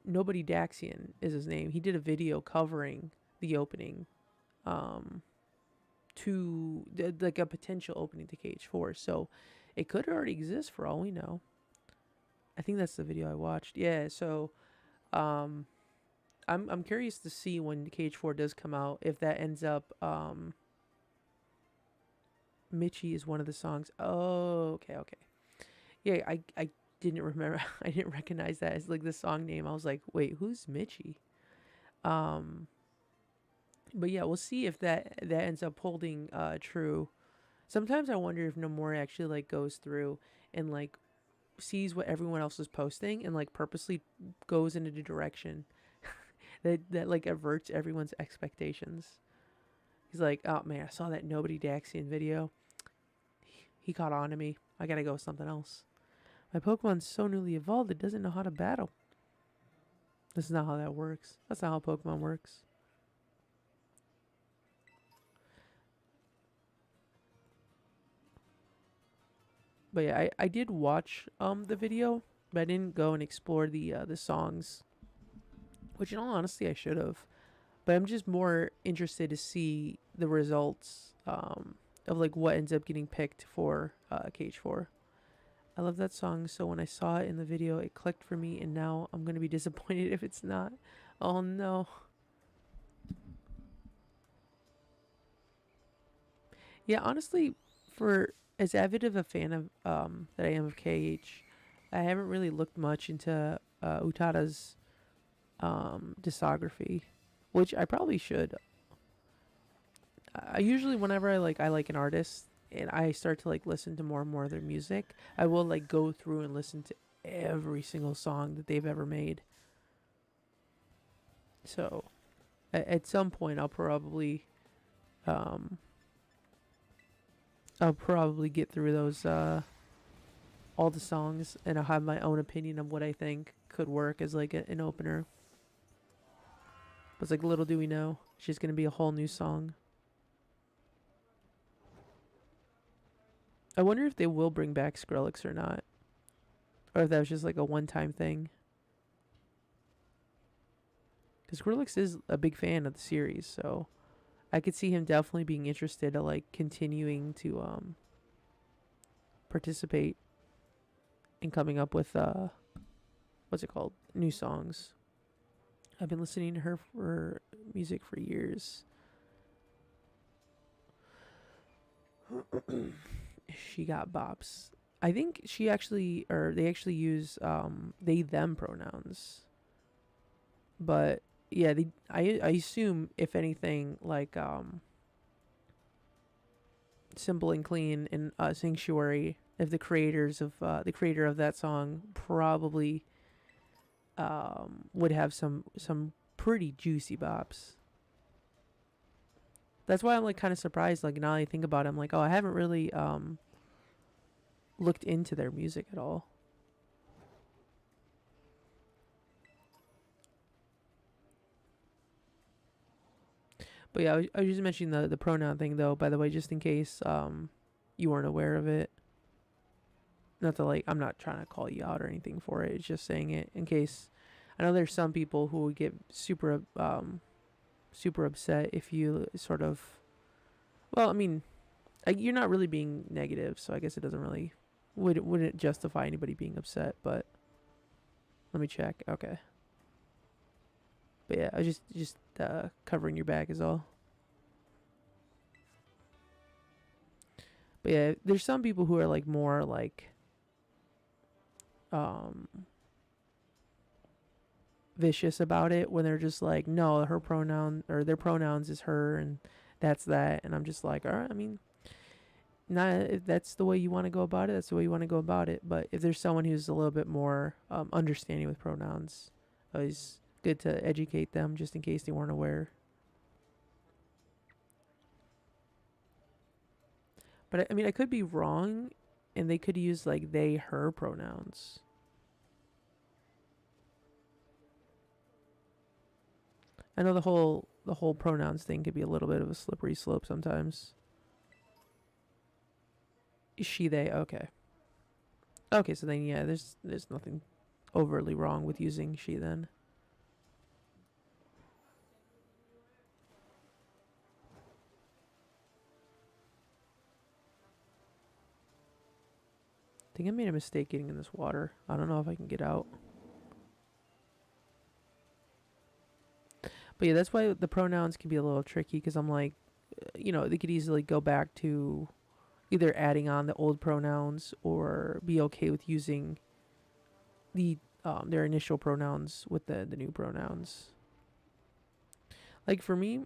Nobody Daxian is his name. He did a video covering the opening to like a potential opening to KH4. So it could already exist for all we know. I think that's the video I watched. Yeah, so I'm curious to see when KH4 does come out if that ends up Michi is one of the songs. Oh, okay. Yeah, I didn't remember. I didn't recognize that as like the song name. I was like, wait, who's Michi? But yeah, we'll see if that ends up holding true. Sometimes I wonder if Nomura actually like goes through and like sees what everyone else is posting and like purposely goes in a direction that like averts everyone's expectations. He's like, oh man, I saw that Nobody Daxian video. He caught on to me. I gotta go with something else. My Pokemon's so newly evolved, it doesn't know how to battle. This is not how that works. That's not how Pokemon works. But yeah, I did watch the video, but I didn't go and explore the songs, which in all honesty I should have. But I'm just more interested to see the results of like what ends up getting picked for KH4. I love that song, so when I saw it in the video, it clicked for me, and now I'm gonna be disappointed if it's not. Oh no. Yeah, honestly, for as avid of a fan of that I am of KH, I haven't really looked much into Utada's discography, which I probably should. I usually, whenever I like an artist and I start to like listen to more and more of their music, I will like go through and listen to every single song that they've ever made. So at some point um I'll probably get through those all the songs, and I'll have my own opinion of what I think could work as like an opener. But it's like, little do we know, it's just gonna be a whole new song. I wonder if they will bring back Skrillex or not, or if that was just like a one-time thing. Because Skrillex is a big fan of the series, so I could see him definitely being interested in like continuing to participate in coming up with what's it called, new songs. I've been listening to her for music for years. She got bops. I think she actually, or they actually use they them pronouns. But yeah, I assume if anything like Simple and Clean and Sanctuary, if the creators of the creator of that song probably would have some pretty juicy bops. That's why I'm like kind of surprised. Like now that I think about it, I'm like, oh, I haven't really looked into their music at all. But yeah, I was just mentioning the pronoun thing though, by the way, just in case you weren't aware of it. Not to like, I'm not trying to call you out or anything for it. It's just saying it in case. I know there's some people who would get super upset if you sort of. Well, I mean, you're not really being negative, so I guess it doesn't really wouldn't justify anybody being upset. But let me check. Okay. But yeah, I was just covering your back is all. But yeah, there's some people who are like more like vicious about it when they're just like, no, her pronoun or their pronouns is her and that's that. And I'm just like, all right, I mean, not if that's the way you want to go about it, that's the way you want to go about it. But if there's someone who's a little bit more understanding with pronouns, it's good to educate them just in case they weren't aware. But I mean, I could be wrong, and they could use like they, her pronouns. I know the whole pronouns thing could be a little bit of a slippery slope sometimes. She, they, okay. Okay, so then yeah, there's nothing overly wrong with using she then. I think I made a mistake getting in this water. I don't know if I can get out. But yeah, that's why the pronouns can be a little tricky because I'm like, they could easily go back to either adding on the old pronouns or be okay with using their initial pronouns with the new pronouns. Like for me,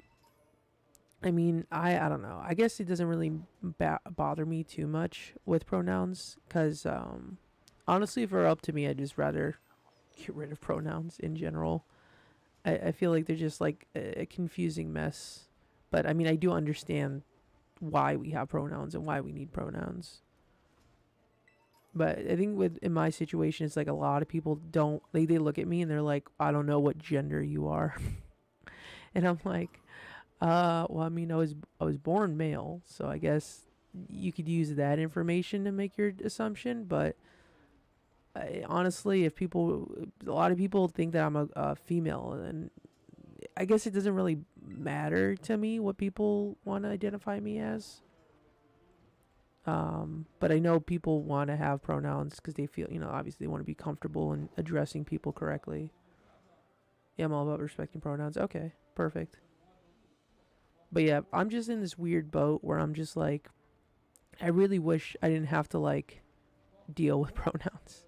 I mean, I don't know. I guess it doesn't really bother me too much with pronouns because honestly, if it were up to me, I'd just rather get rid of pronouns in general. I feel like they're just like a confusing mess. But I mean, I do understand why we have pronouns and why we need pronouns. But I think in my situation, it's like a lot of people don't. They look at me and they're like, I don't know what gender you are, and I'm like, well, I mean, I was born male, so I guess you could use that information to make your assumption. But honestly, a lot of people think that I'm a female, and I guess it doesn't really matter to me what people want to identify me as. But I know people want to have pronouns because they feel, obviously they want to be comfortable in addressing people correctly. Yeah, I'm all about respecting pronouns. Okay, perfect. But yeah, I'm just in this weird boat where I'm just like, I really wish I didn't have to like deal with pronouns.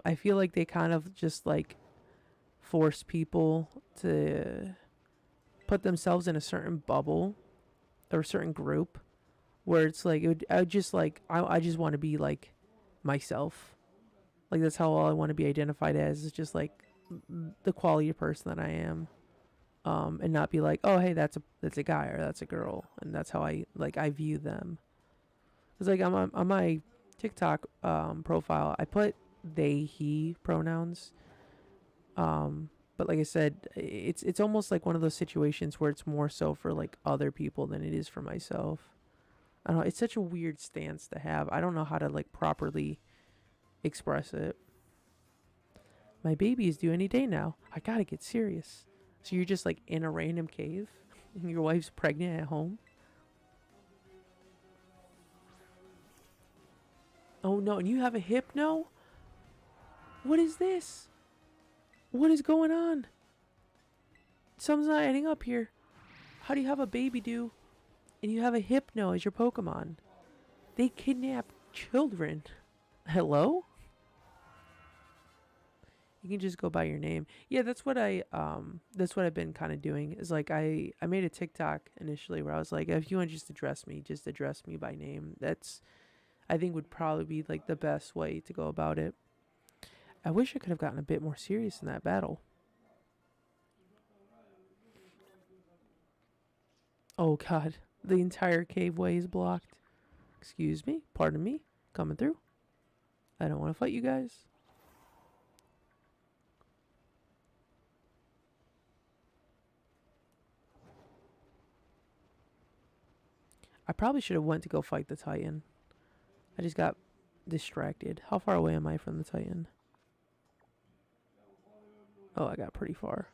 I feel like they kind of just like force people to put themselves in a certain bubble or a certain group where it's like I would just like I just want to be like myself. Like that's how all I want to be identified as is just like the quality of person that I am. And not be like, oh hey, that's a guy or that's a girl, and that's how I view them. It's like on my TikTok profile, I put they he pronouns. But like I said, it's almost like one of those situations where it's more so for like other people than it is for myself. I don't know. It's such a weird stance to have. I don't know how to like properly express it. My baby is due any day now. I gotta get serious. So you're just like in a random cave and your wife's pregnant at home? Oh no, and you have a hypno? What is this? What is going on? Something's not adding up here. How do you have a baby due and you have a hypno as your Pokemon? They kidnap children. Hello? You can just go by your name. Yeah, that's what that's what I've been kind of doing. Is like I made a TikTok initially where I was like, if you want to just address me by name. That's I think would probably be like the best way to go about it. I wish I could have gotten a bit more serious in that battle. Oh god, the entire caveway is blocked. Excuse me, pardon me, coming through. I don't want to fight you guys. I probably should have went to go fight the Titan. I just got distracted. How far away am I from the Titan? Oh, I got pretty far.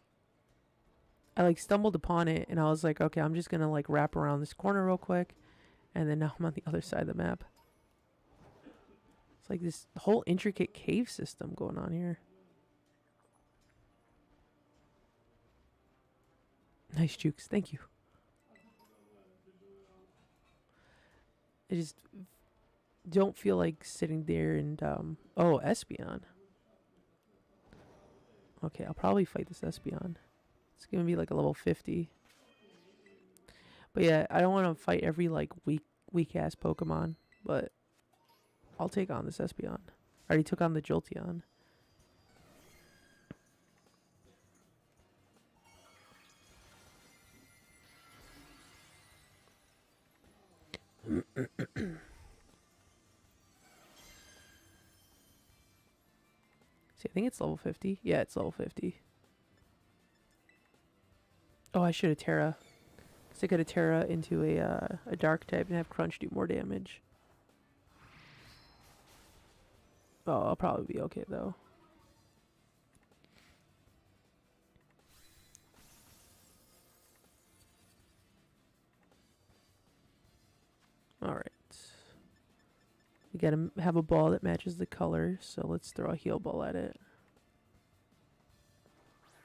I like stumbled upon it and I was like, okay, I'm just gonna like wrap around this corner real quick, and then now I'm on the other side of the map. It's like this whole intricate cave system going on here. Nice jukes, thank you. I just don't feel like sitting there and oh, Espeon. Okay, I'll probably fight this Espeon. It's gonna be like a level 50. But yeah, I don't want to fight every like weak ass Pokemon, but I'll take on this Espeon. I already took on the Jolteon. See, I think it's level 50. Yeah, it's level 50. Oh, I should have Terra. So I could have Terra into a Dark type and have Crunch do more damage. Oh, I'll probably be okay though. Alright. We gotta have a ball that matches the color, so let's throw a heal ball at it.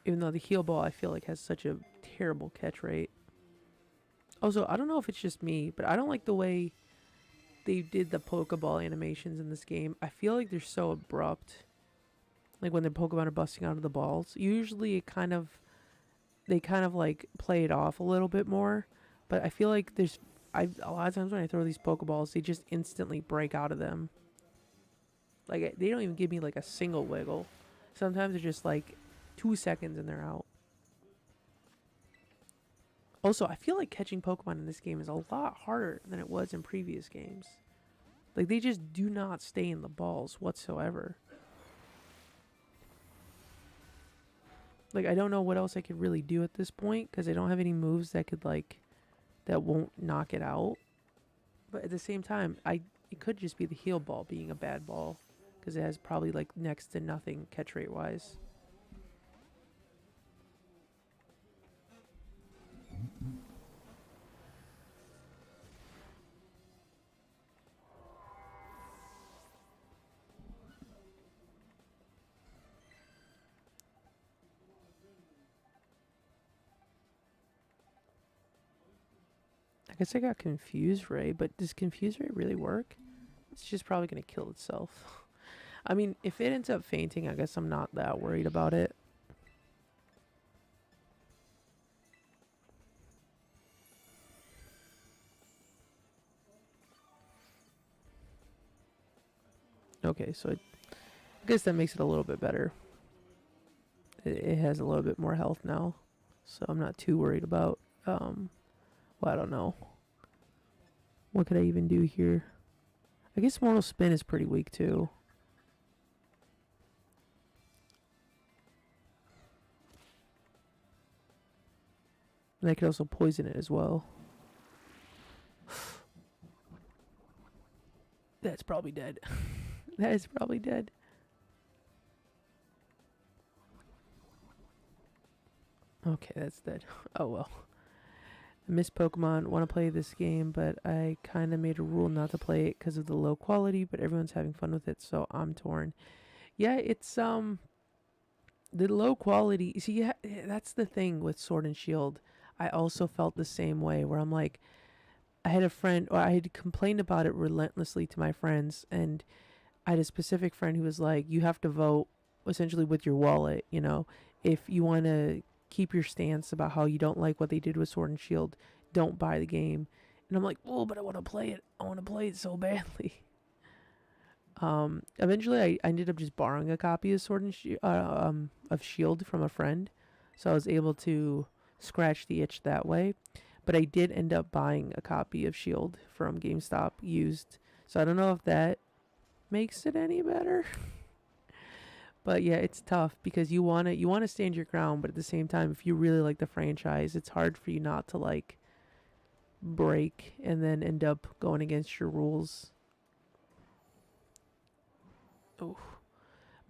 Even though the heal ball I feel like has such a terrible catch rate. Also, I don't know if it's just me, but I don't like the way they did the Pokeball animations in this game. I feel like they're so abrupt. Like when the Pokemon are busting out of the balls. Usually they kind of like play it off a little bit more. But I feel like a lot of times when I throw these Pokeballs, they just instantly break out of them. Like they don't even give me like a single wiggle. Sometimes they're just like 2 seconds and they're out. Also, I feel like catching Pokemon in this game is a lot harder than it was in previous games. Like, they just do not stay in the balls whatsoever. Like, I don't know what else I could really do at this point, because I don't have any moves that could, like, that won't knock it out. But at the same time, it could just be the heal ball being a bad ball, because it has probably, like, next to nothing catch rate-wise. I guess I got Confuse Ray, but does Confuse Ray really work? It's just probably going to kill itself. I mean, if it ends up fainting, I guess I'm not that worried about it. Okay, so I guess that makes it a little bit better. It has a little bit more health now, so I'm not too worried about, well, I don't know. What could I even do here? I guess Mortal Spin is pretty weak too. And I could also poison it as well. That's probably dead. That is probably dead. Okay, that's dead. Oh well. I miss Pokemon, want to play this game, but I kind of made a rule not to play it because of the low quality, but everyone's having fun with it, so I'm torn. Yeah, it's, the low quality, see, yeah, that's the thing with Sword and Shield. I also felt the same way, where I'm like, I had a friend, or I had complained about it relentlessly to my friends, and I had a specific friend who was like, you have to vote, essentially with your wallet, you know, if you want to keep your stance about how you don't like what they did with Sword and Shield, don't buy the game. And I'm like, oh, but I want to play it. I want to play it so badly. Eventually I ended up just borrowing a copy of Sword and of Shield from a friend. So I was able to scratch the itch that way. But I did end up buying a copy of Shield from GameStop used. So I don't know if that makes it any better. But yeah, it's tough because you wanna stand your ground, but at the same time, if you really like the franchise, it's hard for you not to like break and then end up going against your rules. Oh,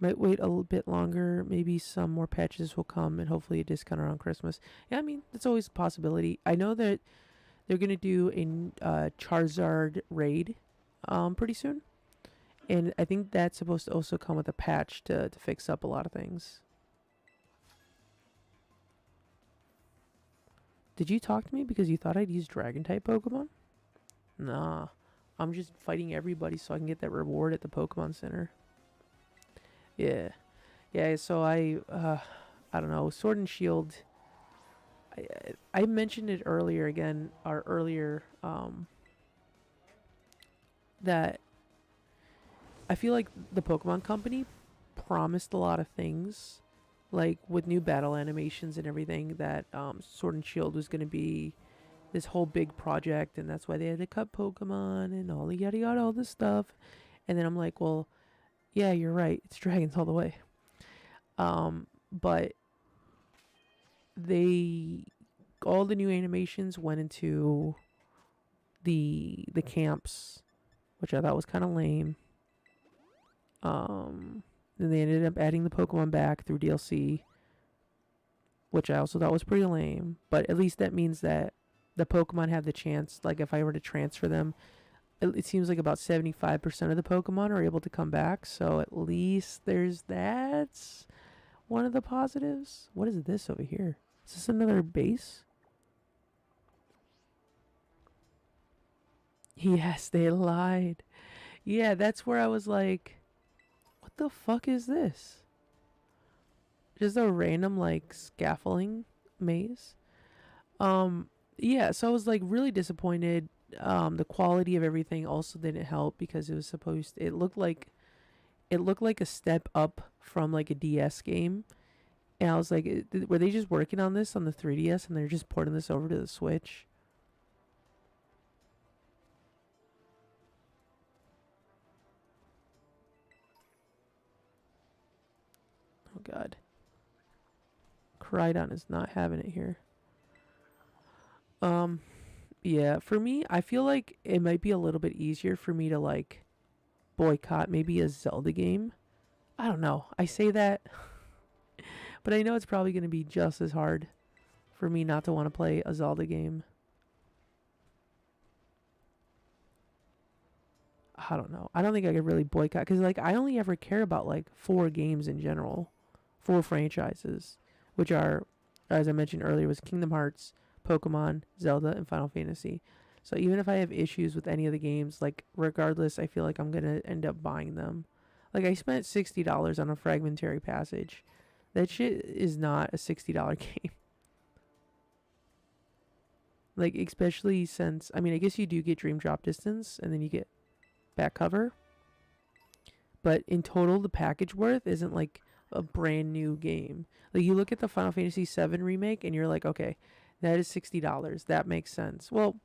might wait a little bit longer. Maybe some more patches will come and hopefully a discount around Christmas. Yeah, I mean, that's always a possibility. I know that they're going to do a Charizard raid pretty soon. And I think that's supposed to also come with a patch to fix up a lot of things. Did you talk to me because you thought I'd use Dragon-type Pokemon? Nah. I'm just fighting everybody so I can get that reward at the Pokemon Center. Yeah. Yeah, so I don't know. Sword and Shield. I mentioned it earlier again, or earlier, that I feel like the Pokemon Company promised a lot of things, like with new battle animations and everything, that Sword and Shield was going to be this whole big project, and that's why they had to cut Pokemon and all the yada yada, all this stuff. And then I'm like, well, yeah, you're right. It's dragons all the way. But all the new animations went into the camps, which I thought was kind of lame. Then they ended up adding the Pokemon back through DLC, which I also thought was pretty lame. But at least that means that the Pokemon have the chance, like if I were to transfer them, it seems like about 75% of the Pokemon are able to come back. So at least there's that. One of the positives. What is this over here? Is this another base? Yes, they lied. Yeah, that's where I was like, what the fuck is this? Just a random like scaffolding maze. Yeah, so I was like really disappointed. The quality of everything also didn't help because it looked like a step up from like a DS game. And I was like, were they just working on this on the 3DS and they're just porting this over to the Switch? Oh god. Kricketot is not having it here. Yeah, for me, I feel like it might be a little bit easier for me to like boycott maybe a Zelda game. I don't know. I say that, but I know it's probably going to be just as hard for me not to want to play a Zelda game. I don't know. I don't think I could really boycott because like I only ever care about like 4 games in general, 4 franchises, which are, as I mentioned earlier, was Kingdom Hearts, Pokemon, Zelda, and Final Fantasy. So even if I have issues with any of the games, like regardless, I feel like I'm gonna end up buying them. Like I spent $60 on a fragmentary passage. That shit is not a $60 game. Like especially since I mean I guess you do get Dream Drop Distance and then you get back cover. But in total the package worth isn't like a brand new game. Like you look at the Final Fantasy VII remake and you're like, okay, that is $60. That makes sense. Well,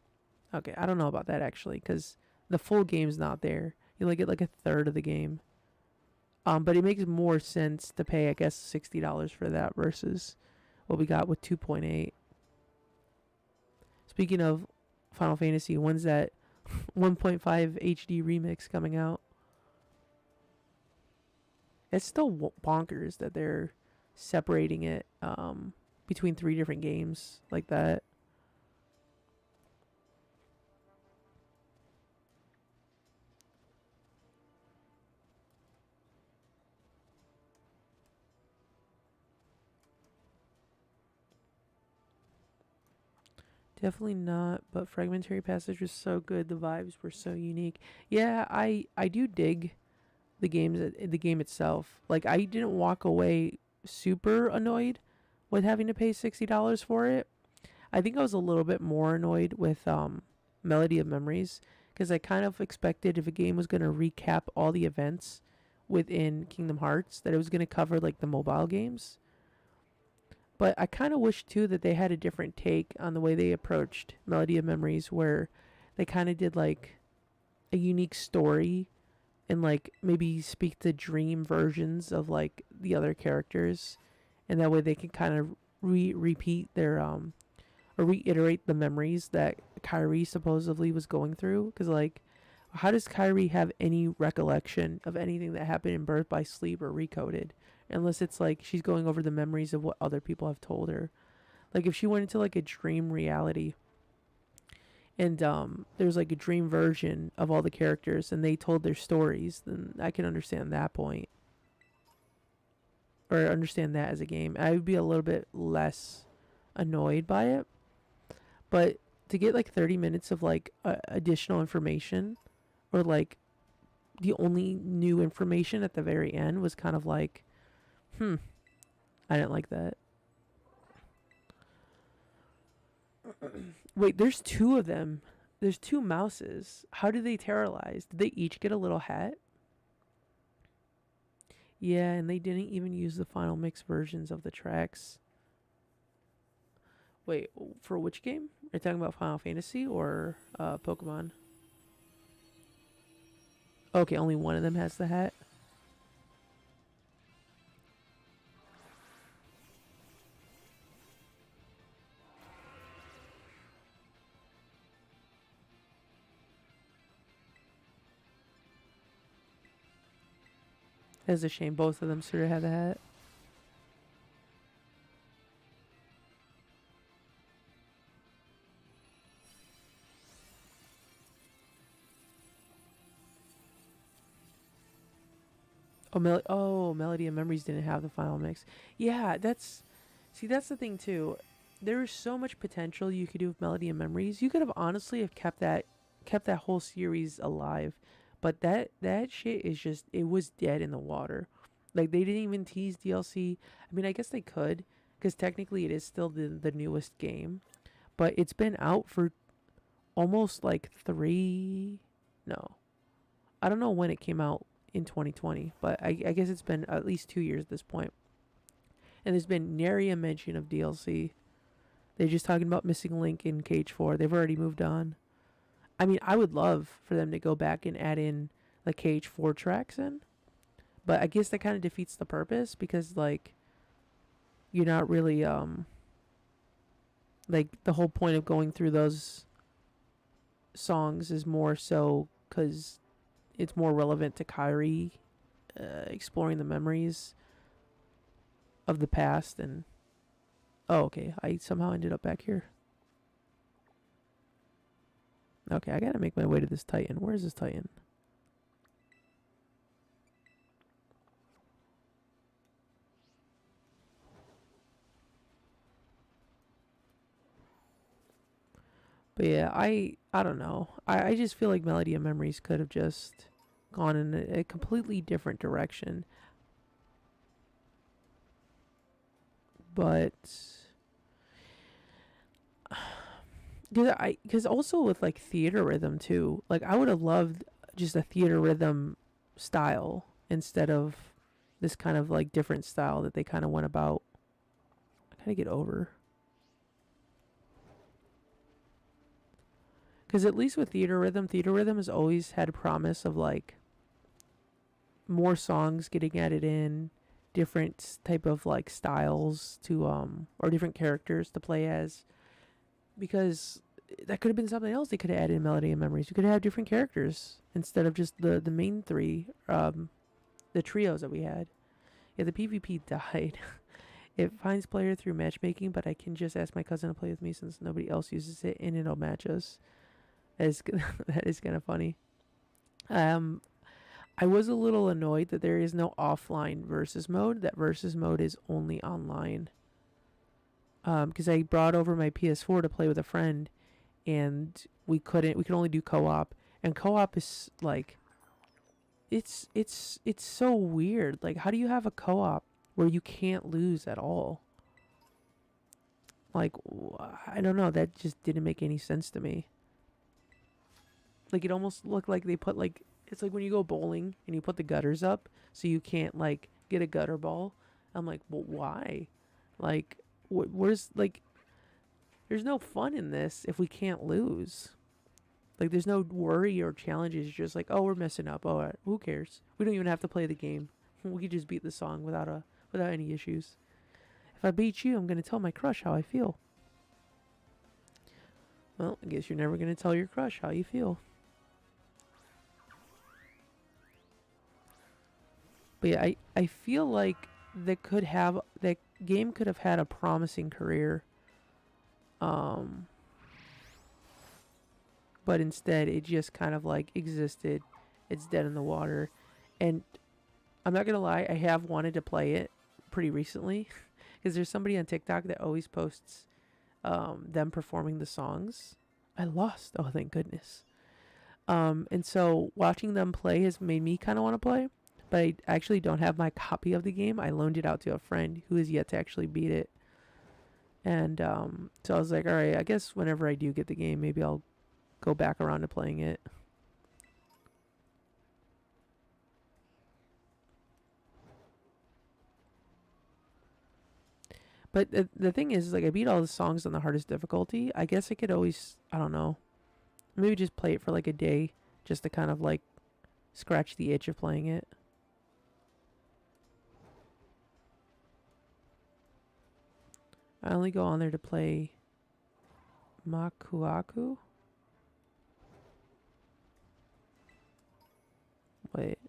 okay, I don't know about that actually, because the full game's not there. You only get like a third of the game. But it makes more sense to pay, I guess, $60 for that versus what we got with 2.8. Speaking of Final Fantasy, when's that 1.5 HD remix coming out? It's still bonkers that they're separating it between 3 different games like that. Definitely not, but Fragmentary Passage was so good. The vibes were so unique. Yeah, I do dig the game itself. Like I didn't walk away super annoyed with having to pay $60 for it. I think I was a little bit more annoyed with Melody of Memories because I kind of expected if a game was going to recap all the events within Kingdom Hearts that it was going to cover like the mobile games. But I kind of wish too that they had a different take on the way they approached Melody of Memories, where they kind of did like a unique story and like maybe speak to dream versions of like the other characters, and that way they can kind of repeat their or reiterate the memories that Kyrie supposedly was going through. Because, like, how does Kyrie have any recollection of anything that happened in Birth by Sleep or Recoded? Unless it's like she's going over the memories of what other people have told her. Like, if she went into, like, a dream reality and there's, like, a dream version of all the characters and they told their stories, then I can understand that point. Or understand that as a game. I would be a little bit less annoyed by it. But to get, like, 30 minutes of, like, additional information, or, like, the only new information at the very end was kind of like, I didn't like that. Wait, there's two of them. There's two mouses. How did they terrorize? Did they each get a little hat? Yeah, and they didn't even use the final mix versions of the tracks. Wait, for which game? Are you talking about Final Fantasy or Pokemon? Okay, only one of them has the hat. That's a shame. Both of them sort of had the hat. Melody and Memories didn't have the final mix. Yeah, that's the thing too. There is so much potential you could do with Melody and Memories. You could have honestly have kept that whole series alive, but that shit is just, it was dead in the water. Like, they didn't even tease DLC. I mean, I guess they could, because technically it is still the newest game, but it's been out for almost like I don't know when it came out in 2020, but I guess it's been at least 2 years at this point. And there's been nary a mention of DLC. They're just talking about missing Link in Cage 4. They've already moved on. I mean, I would love for them to go back and add in the Cage 4 tracks in. But I guess that kind of defeats the purpose, because, like, you're not really, like, the whole point of going through those songs is more so because it's more relevant to Kyrie exploring the memories of the past. And oh, okay, I somehow ended up back here. Okay, I gotta make my way to this Titan. Where is this Titan? But yeah, I don't know. I just feel like Melody and Memories could have just gone in a completely different direction. But because also with, like, theater rhythm too, like, I would have loved just a theater rhythm style instead of this kind of, like, different style that they kind of went about. I kind of get over. Because at least with theater rhythm has always had a promise of, like, more songs getting added in, different type of, like, styles to or different characters to play as, because that could have been something else they could have added in Melody and Memories. You could have different characters instead of just the main three, the trios that we had. Yeah, the PvP died. It finds player through matchmaking, but I can just ask my cousin to play with me since nobody else uses it, and it'll match us. That is kind of funny. I was a little annoyed that there is no offline versus mode. That versus mode is only online. Because I brought over my PS4 to play with a friend, and we could only do co-op. And co-op is, like, it's so weird. Like, how do you have a co-op where you can't lose at all? Like, I don't know. That just didn't make any sense to me. Like, it almost looked like they put, like, it's like when you go bowling and you put the gutters up so you can't, like, get a gutter ball. I'm like, well, why? Like, where's, like, there's no fun in this if we can't lose. Like, there's no worry or challenges. You're just like, oh, we're messing up. Oh, who cares? We don't even have to play the game. We could just beat the song without any issues. If I beat you, I'm gonna tell my crush how I feel. Well, I guess you're never gonna tell your crush how you feel. But yeah, I feel like that game could have had a promising career. Um, but instead it just kind of like existed. It's dead in the water. And I'm not gonna lie, I have wanted to play it pretty recently because there's somebody on TikTok that always posts them performing the songs. I lost. Oh, thank goodness. And so watching them play has made me kind of want to play, but I actually don't have my copy of the game. I loaned it out to a friend who is yet to actually beat it. And so I was like, all right, I guess whenever I do get the game, maybe I'll go back around to playing it. But the thing is, like, I beat all the songs on the hardest difficulty. I guess I could always, I don't know, maybe just play it for like a day just to kind of like scratch the itch of playing it. I only go on there to play Makuaku. Wait.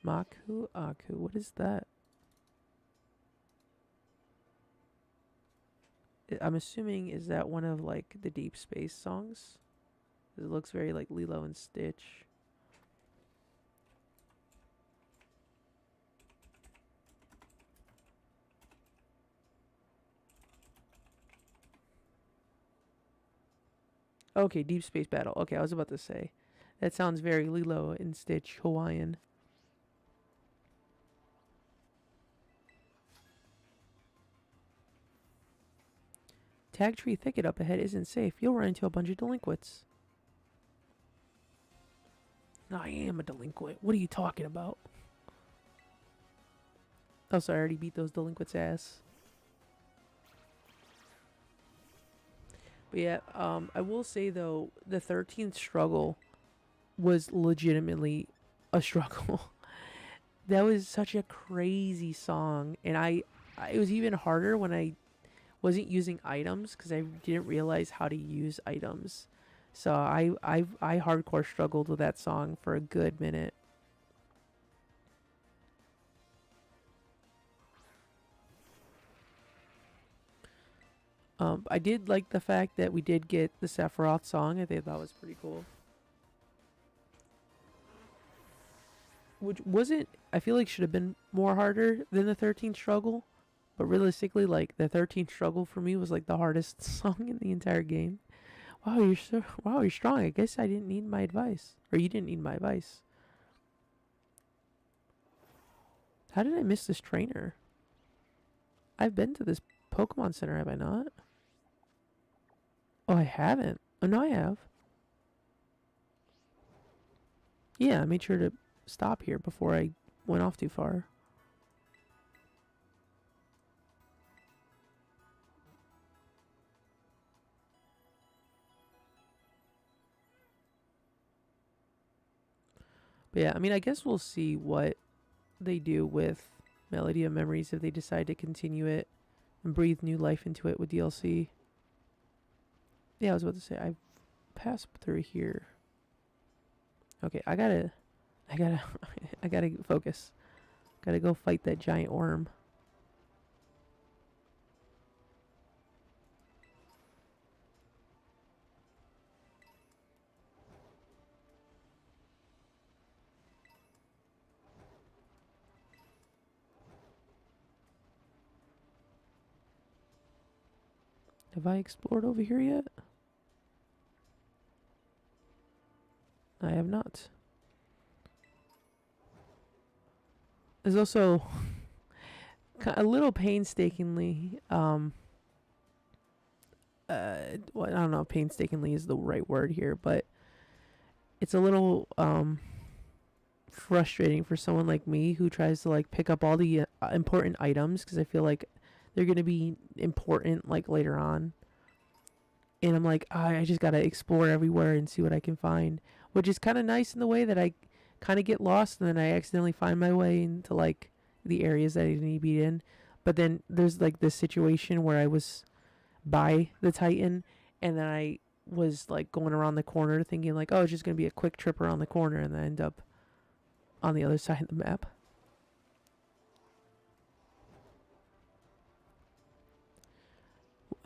Makuaku. What is that? I'm assuming, is that one of like the Deep Space songs? It looks very like Lilo and Stitch. Okay, Deep Space Battle. Okay, I was about to say. That sounds very Lilo and Stitch Hawaiian. Tag tree thicket up ahead isn't safe. You'll run into a bunch of delinquents. I am a delinquent. What are you talking about? Oh, sorry, I already beat those delinquents' ass. But yeah, I will say though, the 13th struggle was legitimately a struggle. That was such a crazy song, and it was even harder when I wasn't using items because I didn't realize how to use items. So I hardcore struggled with that song for a good minute. I did like the fact that we did get the Sephiroth song. I think that was pretty cool. Which wasn't, I feel like should have been more harder than the 13th struggle. But realistically, like the 13th struggle for me was like the hardest song in the entire game. Wow, you're strong. I guess I didn't need my advice. Or you didn't need my advice. How did I miss this trainer? I've been to this Pokemon Center, have I not? Oh, I haven't. Oh, no, I have. Yeah, I made sure to stop here before I went off too far. But yeah, I mean, I guess we'll see what they do with Melody of Memories if they decide to continue it and breathe new life into it with DLC. Yeah, I was about to say, I've passed through here. Okay, I gotta I gotta focus. Gotta go fight that giant worm. Have I explored over here yet? I have not. There's also a little painstakingly, well, I don't know if painstakingly is the right word here, but it's a little, frustrating for someone like me who tries to, like, pick up all the important items because I feel like they're going to be important, like, later on. And I'm like, I just got to explore everywhere and see what I can find, which is kind of nice in the way that I kind of get lost and then I accidentally find my way into like the areas that I need to be in. But then there's like this situation where I was by the Titan and then I was like going around the corner thinking like, oh, it's just going to be a quick trip around the corner, and then end up on the other side of the map.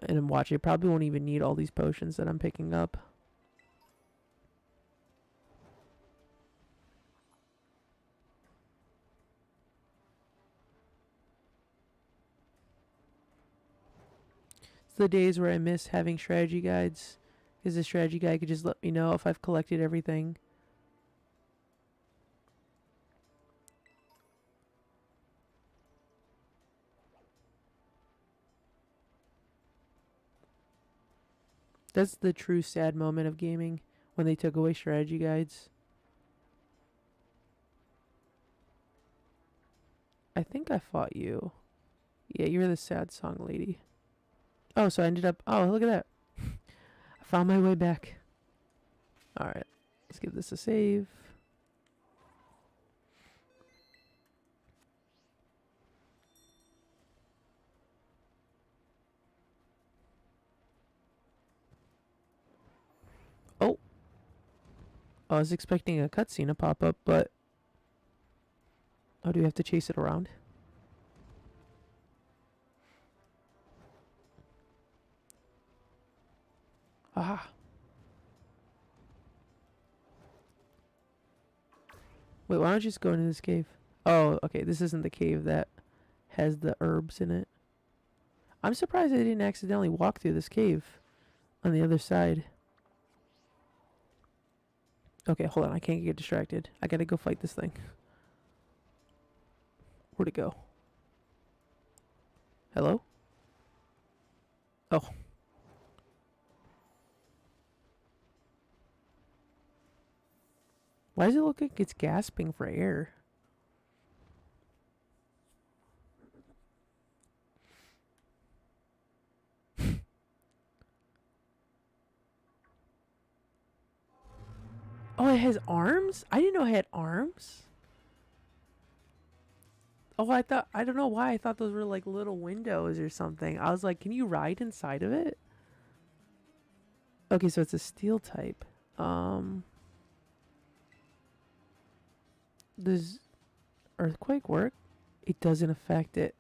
And watch, it probably won't even need all these potions that I'm picking up. It's the days where I miss having strategy guides, because the strategy guide could just let me know if I've collected everything. That's the true sad moment of gaming, when they took away strategy guides. I think I fought you. Yeah, you were the sad song lady. Oh, so I ended up... Oh, look at that. I found my way back. Alright. Let's give this a save. Oh. I was expecting a cutscene to pop up, but... Oh, do we have to chase it around? Ah. Wait, why don't you just go into this cave? Oh, okay, this isn't the cave that has the herbs in it. I'm surprised I didn't accidentally walk through this cave on the other side. Okay, hold on, I can't get distracted. I gotta go fight this thing. Where'd it go? Hello? Oh. Why does it look like it's gasping for air? Oh, it has arms? I didn't know it had arms. Oh, I don't know why I thought those were like little windows or something. I was like, can you ride inside of it? Okay, so it's a steel type. Does earthquake work? It doesn't affect it.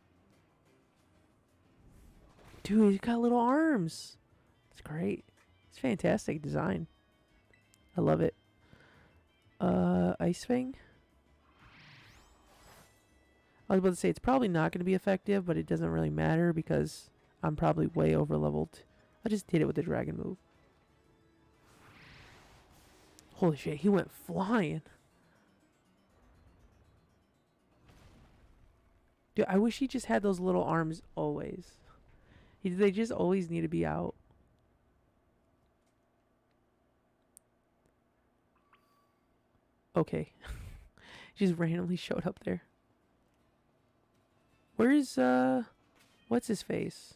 Dude, he's got little arms. It's great. It's fantastic design. I love it. Ice Fang? I was about to say it's probably not going to be effective, but it doesn't really matter because I'm probably way over leveled. I just did it with the dragon move. Holy shit, he went flying. Dude, I wish he just had those little arms always. They just always need to be out. Okay. Just randomly showed up there. Where's, what's his face?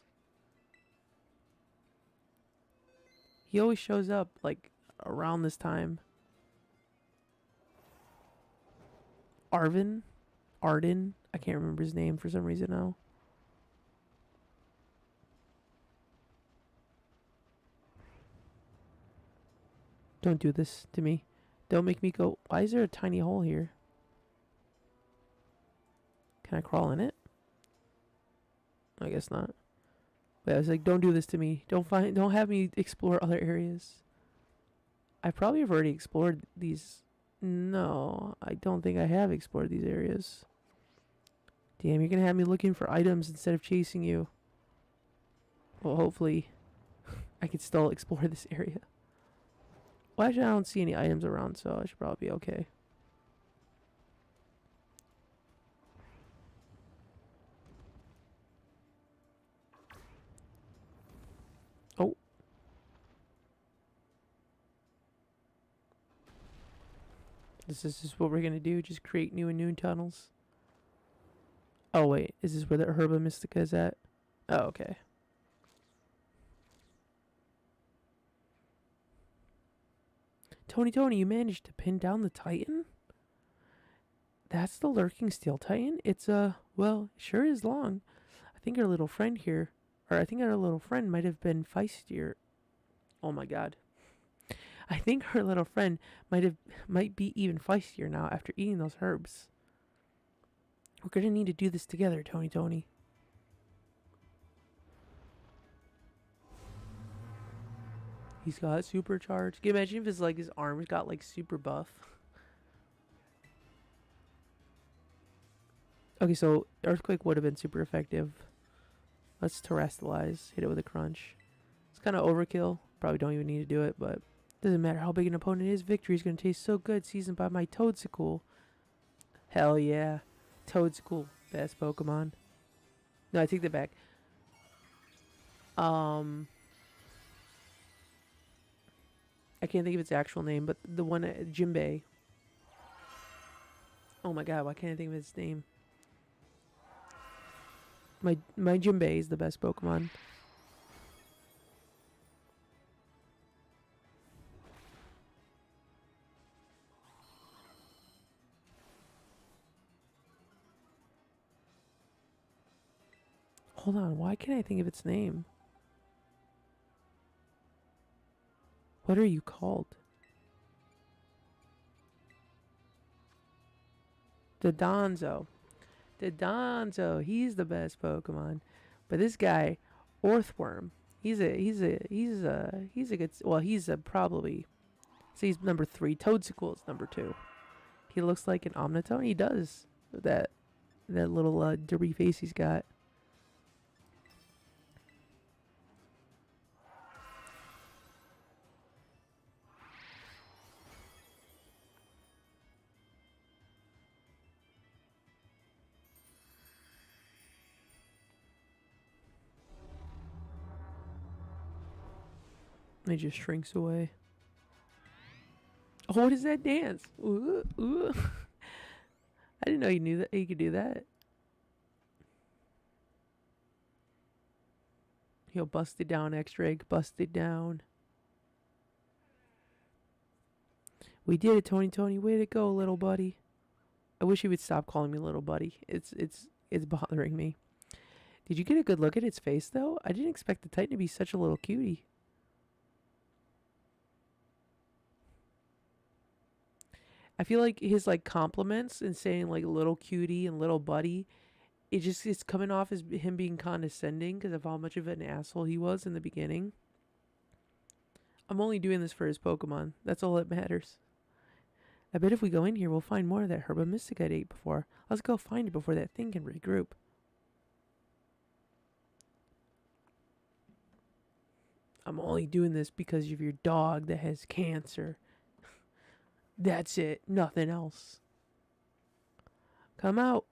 He always shows up, like, around this time. Arden? I can't remember his name for some reason now. Don't do this to me. Don't make me go... Why is there a tiny hole here? Can I crawl in it? I guess not. But I was like, don't do this to me. Don't have me explore other areas. I probably have already explored these. No, I don't think I have explored these areas. Damn, you're gonna have me looking for items instead of chasing you. Well, hopefully I can still explore this area. Well, actually, I don't see any items around, so I should probably be okay. Oh. This is just what we're gonna do, just create new and new tunnels. Oh, wait, is this where the Herba Mystica is at? Oh, okay. Tony, you managed to pin down the Titan? That's the lurking steel Titan? It's, well, it sure is long. I think our little friend here, or I think our little friend might have been feistier. Oh my god. I think her little friend might be even feistier now after eating those herbs. We're gonna need to do this together, Tony. He's got supercharged. Can you imagine if his arms got like super buff? Okay, so Earthquake would have been super effective. Let's terrestrialize. Hit it with a crunch. It's kind of overkill. Probably don't even need to do it, but doesn't matter how big an opponent is. Victory is going to taste so good, seasoned by my Toadsicle. Hell yeah. Toadsicle. Best Pokemon. No, I take that back. I can't think of its actual name, but the one at Jimbei. Oh my god, why can't I think of its name? My Jimbei is the best Pokemon. Hold on, why can't I think of its name? What are you called? Dodonzo. Dodonzo, he's the best Pokemon. But this guy, Orthworm, he's a good, well, he's a probably, so he's number 3. Toadsicle is number 2. He looks like an Omnitone. He does. That little derby face he's got. He just shrinks away. Oh, what is that dance? Ooh, ooh. I didn't know you knew that he could do that. He'll bust it down, X-Ray. Bust it down. We did it, Tony. Way to go, little buddy. I wish he would stop calling me little buddy. It's bothering me. Did you get a good look at its face, though? I didn't expect the Titan to be such a little cutie. I feel like his compliments and saying little cutie and little buddy, it's coming off as him being condescending because of how much of an asshole he was in the beginning. I'm only doing this for his Pokemon. That's all that matters. I bet if we go in here, we'll find more of that Herba Mystic I'd ate before. Let's go find it before that thing can regroup. I'm only doing this because of your dog that has cancer. That's it. Nothing else. Come out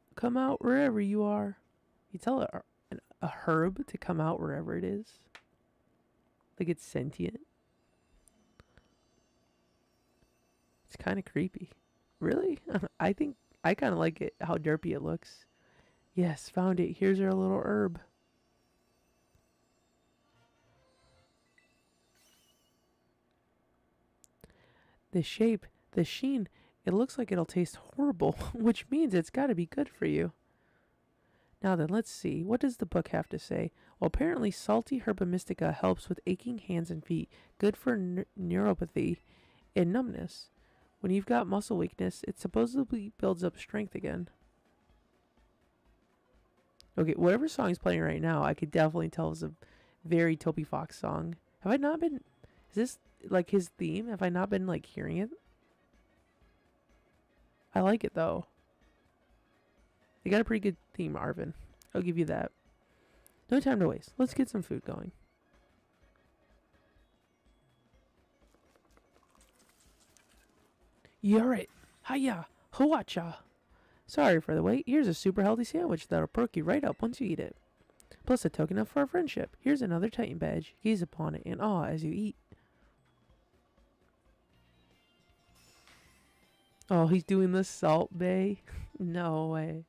wherever you are. You tell a herb to come out wherever it is. Like it's sentient. It's kind of creepy. Really? I think I kind of like it, how derpy it looks. Yes, found it. Here's our little herb. The shape, the sheen, it looks like it'll taste horrible, which means it's got to be good for you. Now then, let's see. What does the book have to say? Well, apparently salty herba mystica helps with aching hands and feet, good for neuropathy and numbness. When you've got muscle weakness, it supposedly builds up strength again. Okay, whatever song is playing right now, I could definitely tell is a very Toby Fox song. Have I not been... Is this like his theme? Have I not been hearing it? I like it though. They got a pretty good theme, Arvin. I'll give you that. No time to waste. Let's get some food going. You're it. Hiya. Huacha. Sorry for the wait. Here's a super healthy sandwich that'll perk you right up once you eat it. Plus a token of our friendship. Here's another Titan badge. Gaze upon it in awe as you eat. Oh, he's doing the Salt Bay? No way.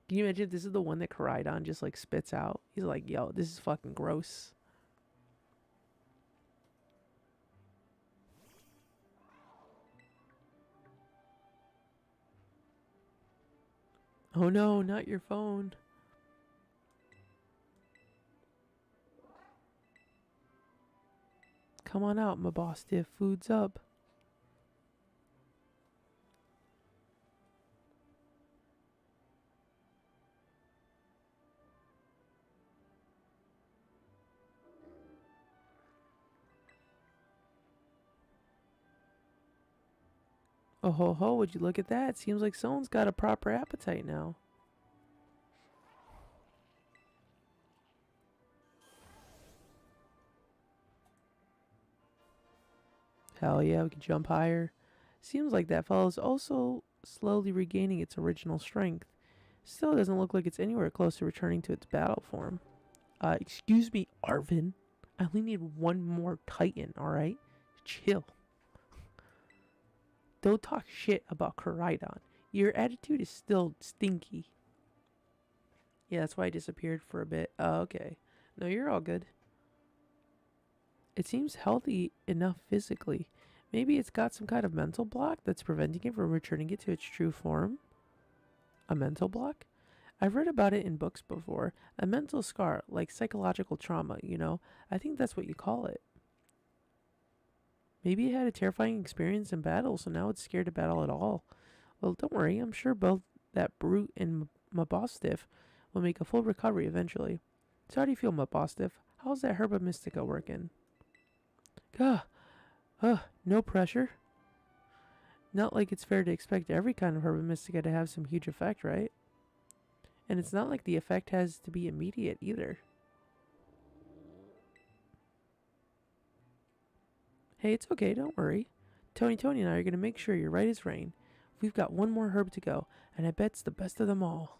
Can you imagine if this is the one that Koraidon just spits out? He's like, yo, this is fucking gross. Oh no, not your phone. Come on out, my boss stiff. Food's up. Oh ho ho, would you look at that? Seems like someone's got a proper appetite now. Hell yeah, we can jump higher. Seems like that fellow's also slowly regaining its original strength. Still doesn't look like it's anywhere close to returning to its battle form. Excuse me, Arvin. I only need one more Titan, alright? Chill. Don't talk shit about Kricketot. Your attitude is still stinky. Yeah, that's why I disappeared for a bit. Oh, okay. No, you're all good. It seems healthy enough physically. Maybe it's got some kind of mental block that's preventing it from returning it to its true form? A mental block? I've read about it in books before. A mental scar, like psychological trauma, you know? I think that's what you call it. Maybe it had a terrifying experience in battle, so now it's scared to battle at all. Well, don't worry. I'm sure both that brute and my boss stiff will make a full recovery eventually. So how do you feel, my boss stiff? How's that Herba Mystica working? Gah. No pressure. Not like it's fair to expect every kind of Herba Mystica to have some huge effect, right? And it's not like the effect has to be immediate either. Hey, it's okay, don't worry. Tony and I are going to make sure you're right as rain. We've got one more herb to go, and I bet it's the best of them all.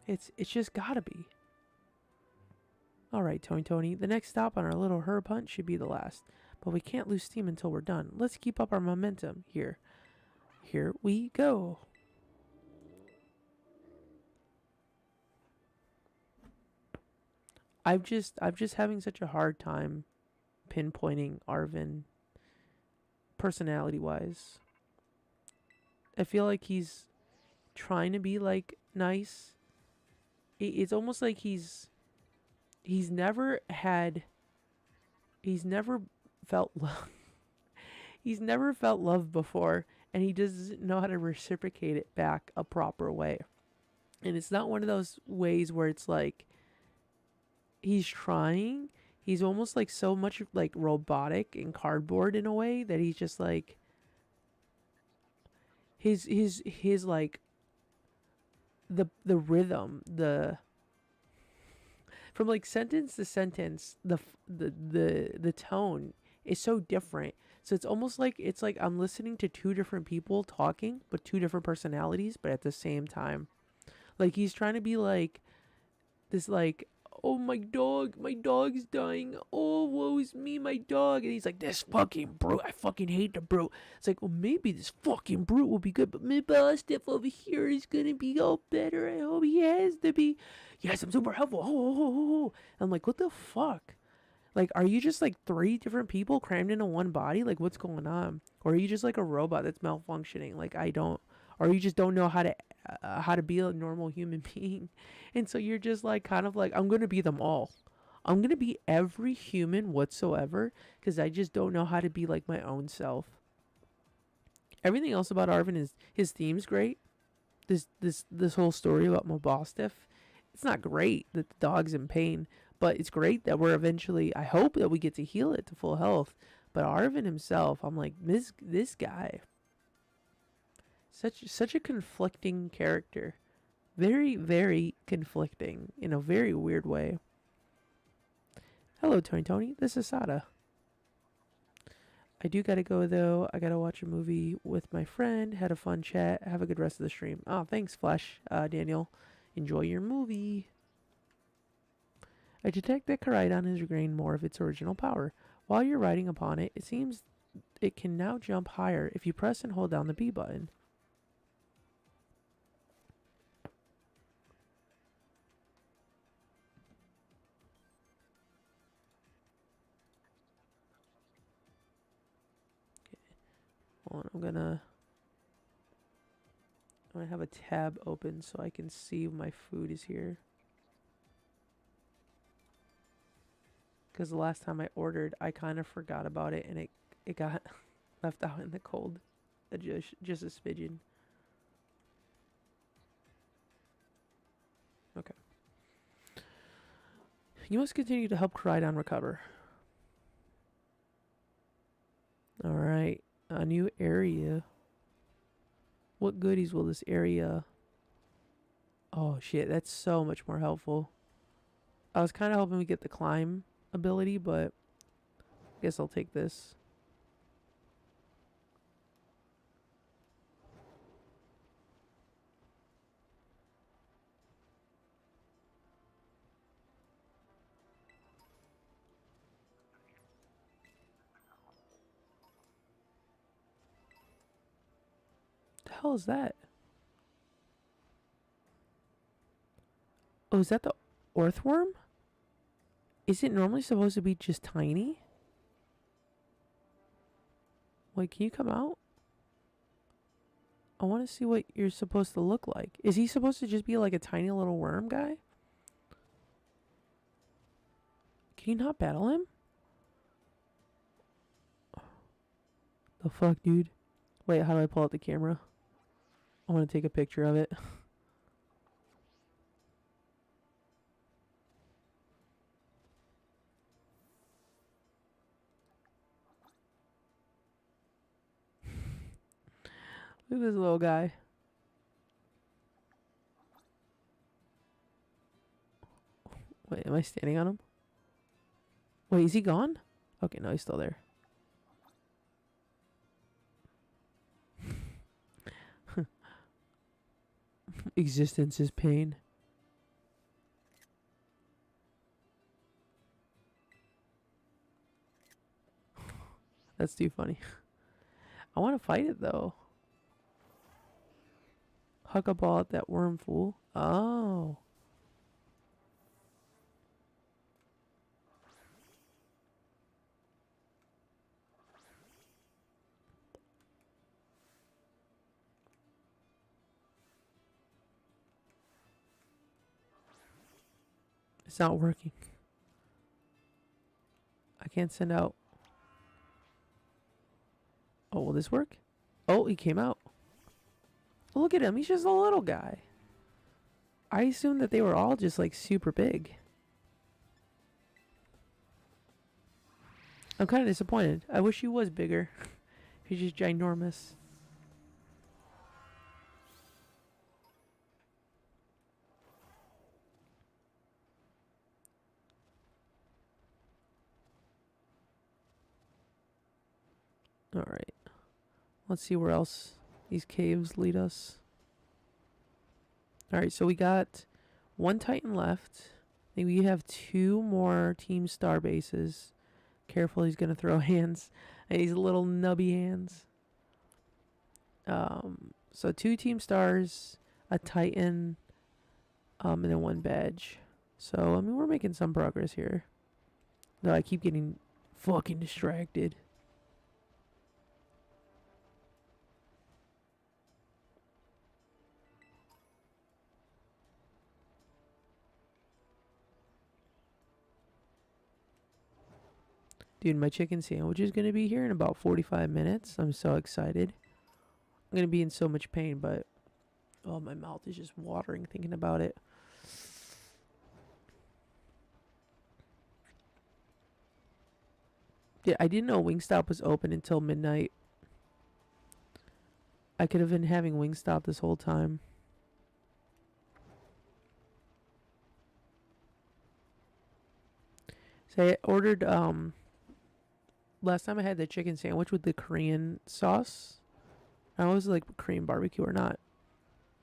It's just gotta be. Alright, Tony, the next stop on our little herb hunt should be the last. But we can't lose steam until we're done. Let's keep up our momentum. Here we go. I'm just having such a hard time pinpointing Arvin personality-wise. I feel like he's trying to be like nice. It's almost like he's never felt love. He's never felt love before, and he doesn't know how to reciprocate it back a proper way. And it's not one of those ways where it's like he's trying. He's almost like so much like robotic and cardboard in a way that he's just like his like the rhythm, the from like sentence to sentence, the tone is so different. So it's almost like I'm listening to two different people talking, but two different personalities, but at the same time. Like he's trying to be like this, like, oh, my dog's dying. Oh, woe is me, my dog. And he's like, this fucking brute, I fucking hate the brute. It's like, well, maybe this fucking brute will be good, but my boss stuff over here is gonna be all better. I hope he has to be. Yes, I'm super helpful. Oh. I'm like, what the fuck? Like, are you just like three different people crammed into one body? Like, what's going on? Or are you just like a robot that's malfunctioning? Like, or you just don't know how to be a normal human being. And so you're just like kind of like, I'm going to be them all. I'm going to be every human whatsoever because I just don't know how to be like my own self. Everything else about Arvin is his theme's great. This whole story about my boss stuff, it's not great that the dog's in pain, but it's great that we're eventually, I hope that we get to heal it to full health. But Arvin himself, I'm like, this guy, such a conflicting character. Very, very conflicting in a very weird way. Hello, Tony. This is Sada. I do gotta go, though. I gotta watch a movie with my friend. Had a fun chat. Have a good rest of the stream. Oh, thanks, Flash. Daniel. Enjoy your movie. I detect that Kricketot has regained more of its original power. While you're riding upon it, it seems it can now jump higher if you press and hold down the B button. Hold on, I'm gonna have a tab open so I can see my food is here. because the last time I ordered, I kind of forgot about it and it got left out in the cold. Just a smidgen. Okay. You must continue to help Kricketot recover. Alright. A new area. What goodies will this area... Oh shit, that's so much more helpful. I was kind of hoping we get the climb ability, but I guess I'll take this. The hell is that? Oh, is that the Orthworm? Is it normally supposed to be just tiny? Wait, can you come out? I want to see what you're supposed to look like. Is he supposed to just be like a tiny little worm guy? Can you not battle him? The fuck, dude? Wait, how do I pull out the camera? I want to take a picture of it. Look at this little guy. Wait, am I standing on him? Wait, is he gone? Okay, no, he's still there. Existence is pain. That's too funny. I want to fight it though. Huck a ball at that worm fool. Oh. It's not working. I can't send out. Oh, will this work? Oh, he came out. Look at him. He's just a little guy. I assumed that they were all just like super big. I'm kind of disappointed. I wish he was bigger. He's just ginormous. Alright. Let's see where else these caves lead us. Alright, so we got one Titan left. Maybe we have 2 more Team Star bases. Careful, he's gonna throw hands. And these little nubby hands. So 2 Team Stars, a Titan, and then 1 badge. So, I mean, we're making some progress here. Though I keep getting fucking distracted. Dude, my chicken sandwich is going to be here in about 45 minutes. I'm so excited. I'm going to be in so much pain, but... Oh, my mouth is just watering thinking about it. Yeah, I didn't know WingStop was open until midnight. I could have been having WingStop this whole time. So I ordered, last time I had the chicken sandwich with the Korean sauce. I was like Korean barbecue or not.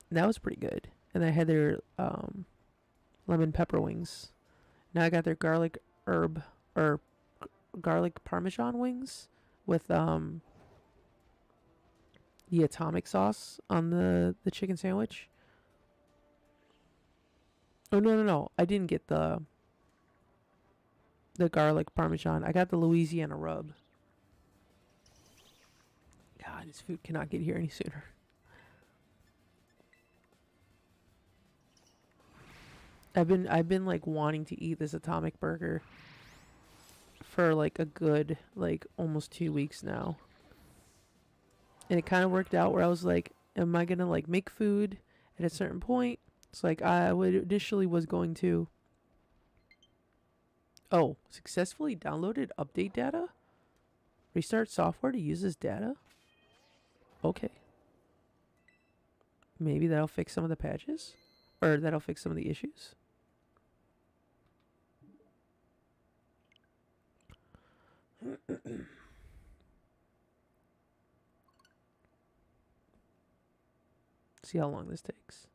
And that was pretty good. And I had their lemon pepper wings. Now I got their garlic herb or garlic parmesan wings with the atomic sauce on the chicken sandwich. Oh no. I didn't get the garlic parmesan. I got the Louisiana rub. God, this food cannot get here any sooner. I've been like wanting to eat this atomic burger. for like a good, like almost 2 weeks now. And it kind of worked out where I was like, am I going to like make food at a certain point? It's like I would initially was going to. Oh, successfully downloaded update data? Restart software to use this data? Okay. Maybe that'll fix some of the patches? Or that'll fix some of the issues? See how long this takes.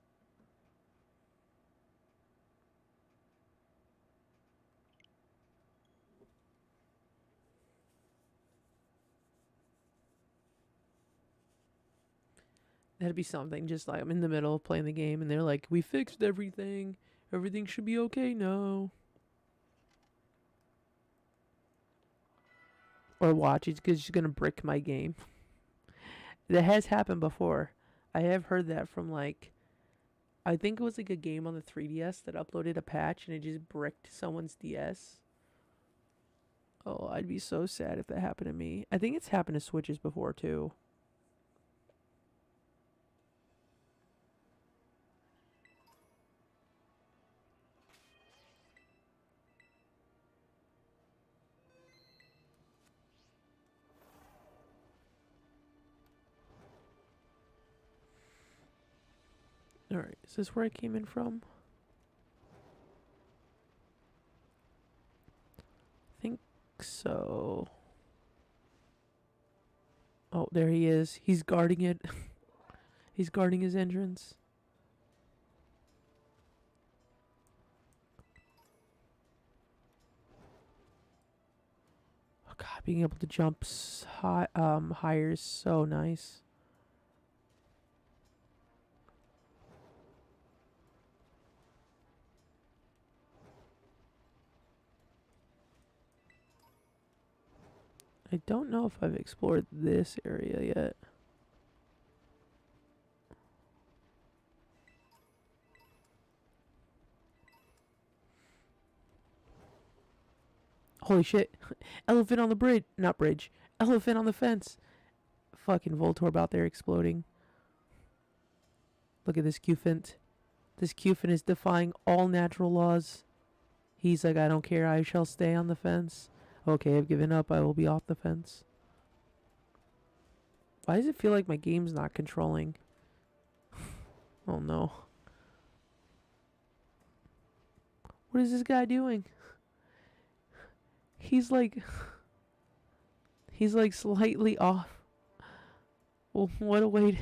That'd be something. Just like I'm in the middle of playing the game and they're like, we fixed everything. Everything should be okay now. Or watch, it's because she's going to brick my game. That has happened before. I have heard that from like, I think it was like a game on the 3DS that uploaded a patch and it just bricked someone's DS. Oh, I'd be so sad if that happened to me. I think it's happened to Switches before too. Alright, is this where I came in from? I think so. Oh, there he is. He's guarding it. He's guarding his entrance. Oh god, being able to jump higher is so nice. I don't know if I've explored this area yet. Holy shit. Elephant on the bridge. Not bridge. Elephant on the fence. Fucking Voltorb out there exploding. Look at this Cufant. This Cufant is defying all natural laws. He's like, I don't care. I shall stay on the fence. Okay, I've given up. I will be off the fence. Why does it feel like my game's not controlling? Oh no. What is this guy doing? He's like slightly off. Well, what a way to...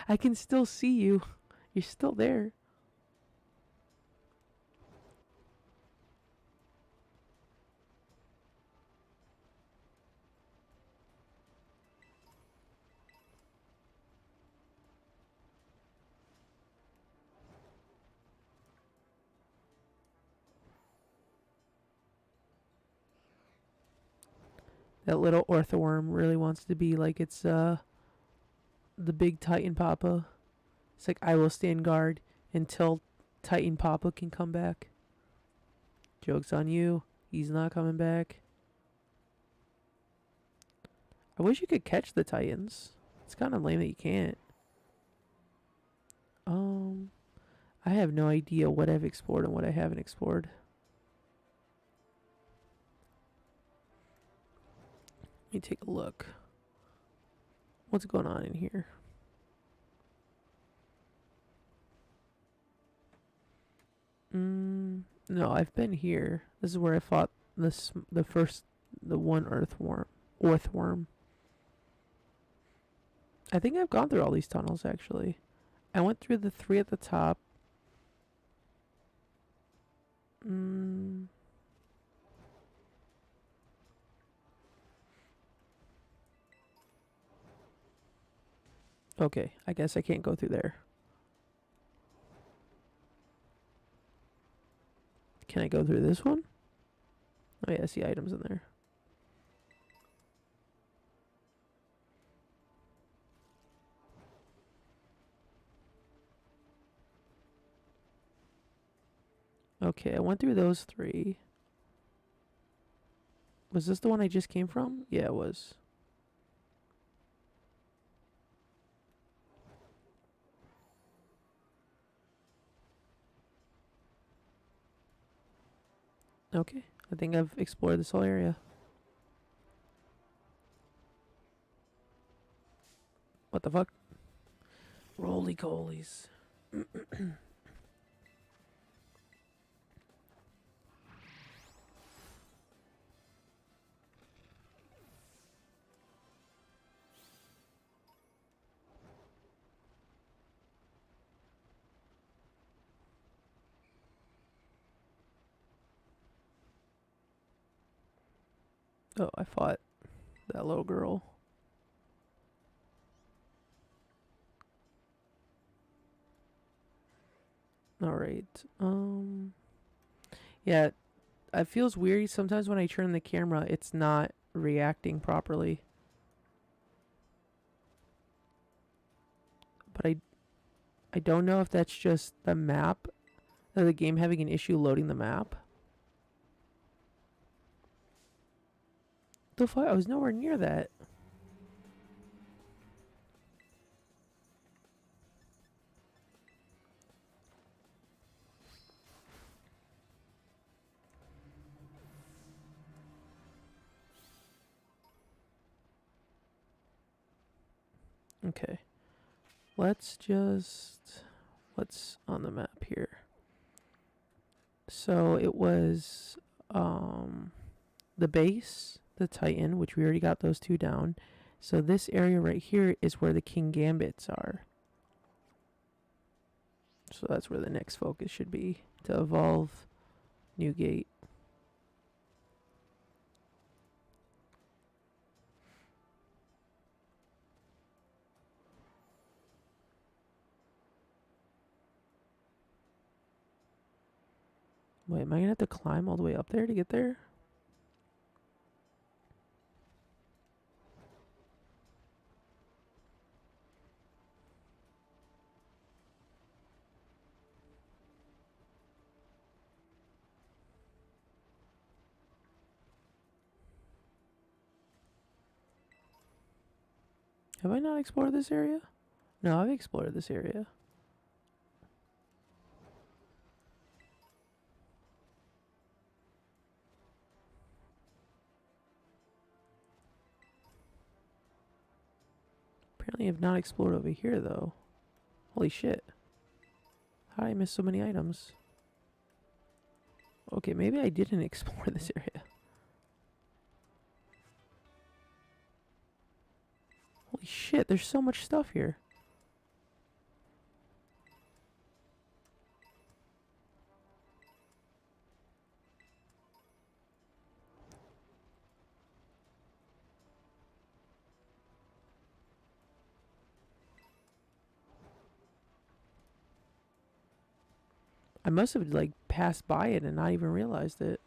I can still see you. You're still there. That little Orthworm really wants to be like it's the big Titan Papa. It's like, I will stand guard until Titan Papa can come back. Joke's on you. He's not coming back. I wish you could catch the Titans. It's kind of lame that you can't. I have no idea what I've explored and what I haven't explored. Let me take a look. What's going on in here? No, I've been here. This is where I fought the one Orthworm. I think I've gone through all these tunnels actually. I went through the 3 at the top. Okay, I guess I can't go through there. Can I go through this one? Oh yeah, I see items in there. Okay, I went through those 3. Was this the one I just came from? Yeah, it was. Okay, I think I've explored this whole area. What the fuck? Roly colies. Oh, I fought that little girl. Alright. Yeah, it feels weird sometimes when I turn the camera, it's not reacting properly. But I don't know if that's just the map, or the game having an issue loading the map. The fuck? I was nowhere near that. Okay. What's on the map here? So it was the base, the Titan, which we already got those two down. So this area right here is where the King Gambits are. So that's where the next focus should be, to evolve Newgate. Wait, am I gonna have to climb all the way up there to get there? Have I not explored this area? No, I've explored this area. Apparently I've not explored over here, though. Holy shit. How did I miss so many items? Okay, maybe I didn't explore this area. Holy shit, there's so much stuff here. I must have, like, passed by it and not even realized it.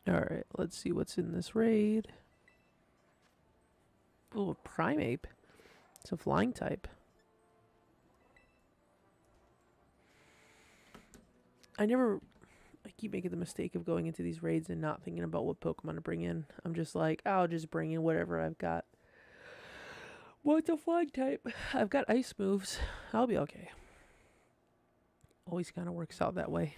Alright, let's see what's in this raid. Oh, a Primeape. It's a flying type. I keep making the mistake of going into these raids and not thinking about what Pokemon to bring in. I'm just like, I'll just bring in whatever I've got. What's a flying type? I've got ice moves. I'll be okay. Always kind of works out that way.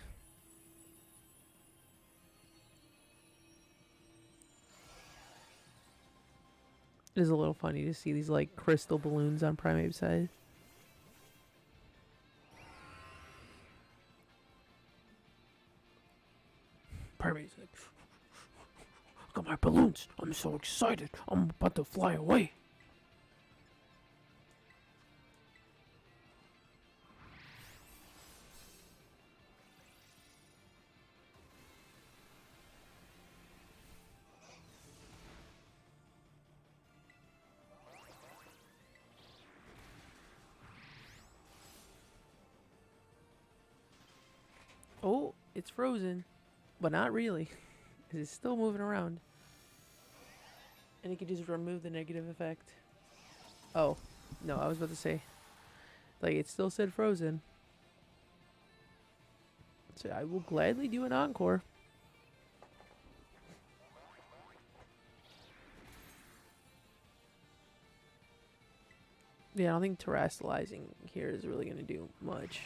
It is a little funny to see these, like, crystal balloons on Primeape's head. Primeape's like, I got my balloons. I'm so excited. I'm about to fly away. Oh, it's frozen. But not really. It's still moving around. And it can just remove the negative effect. Oh, no, I was about to say. Like, it still said frozen. So I will gladly do an encore. Yeah, I don't think terrestrializing here is really going to do much.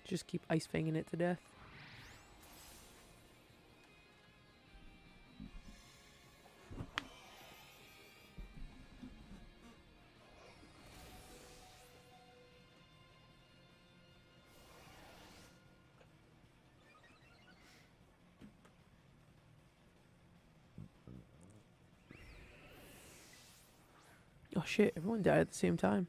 Just keep ice fanging it to death. Oh shit, everyone died at the same time.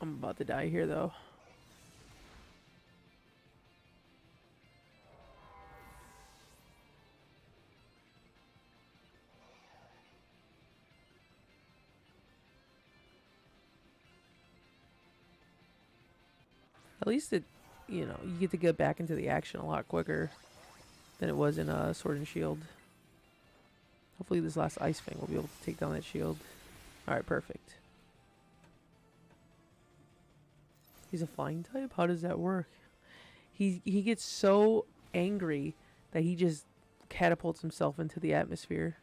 I'm about to die here though. At least it, you know, you get to get back into the action a lot quicker than it was in Sword and Shield. Hopefully this last Ice Fang will be able to take down that shield. Alright, perfect. He's a flying type? How does that work? He gets so angry that he just catapults himself into the atmosphere.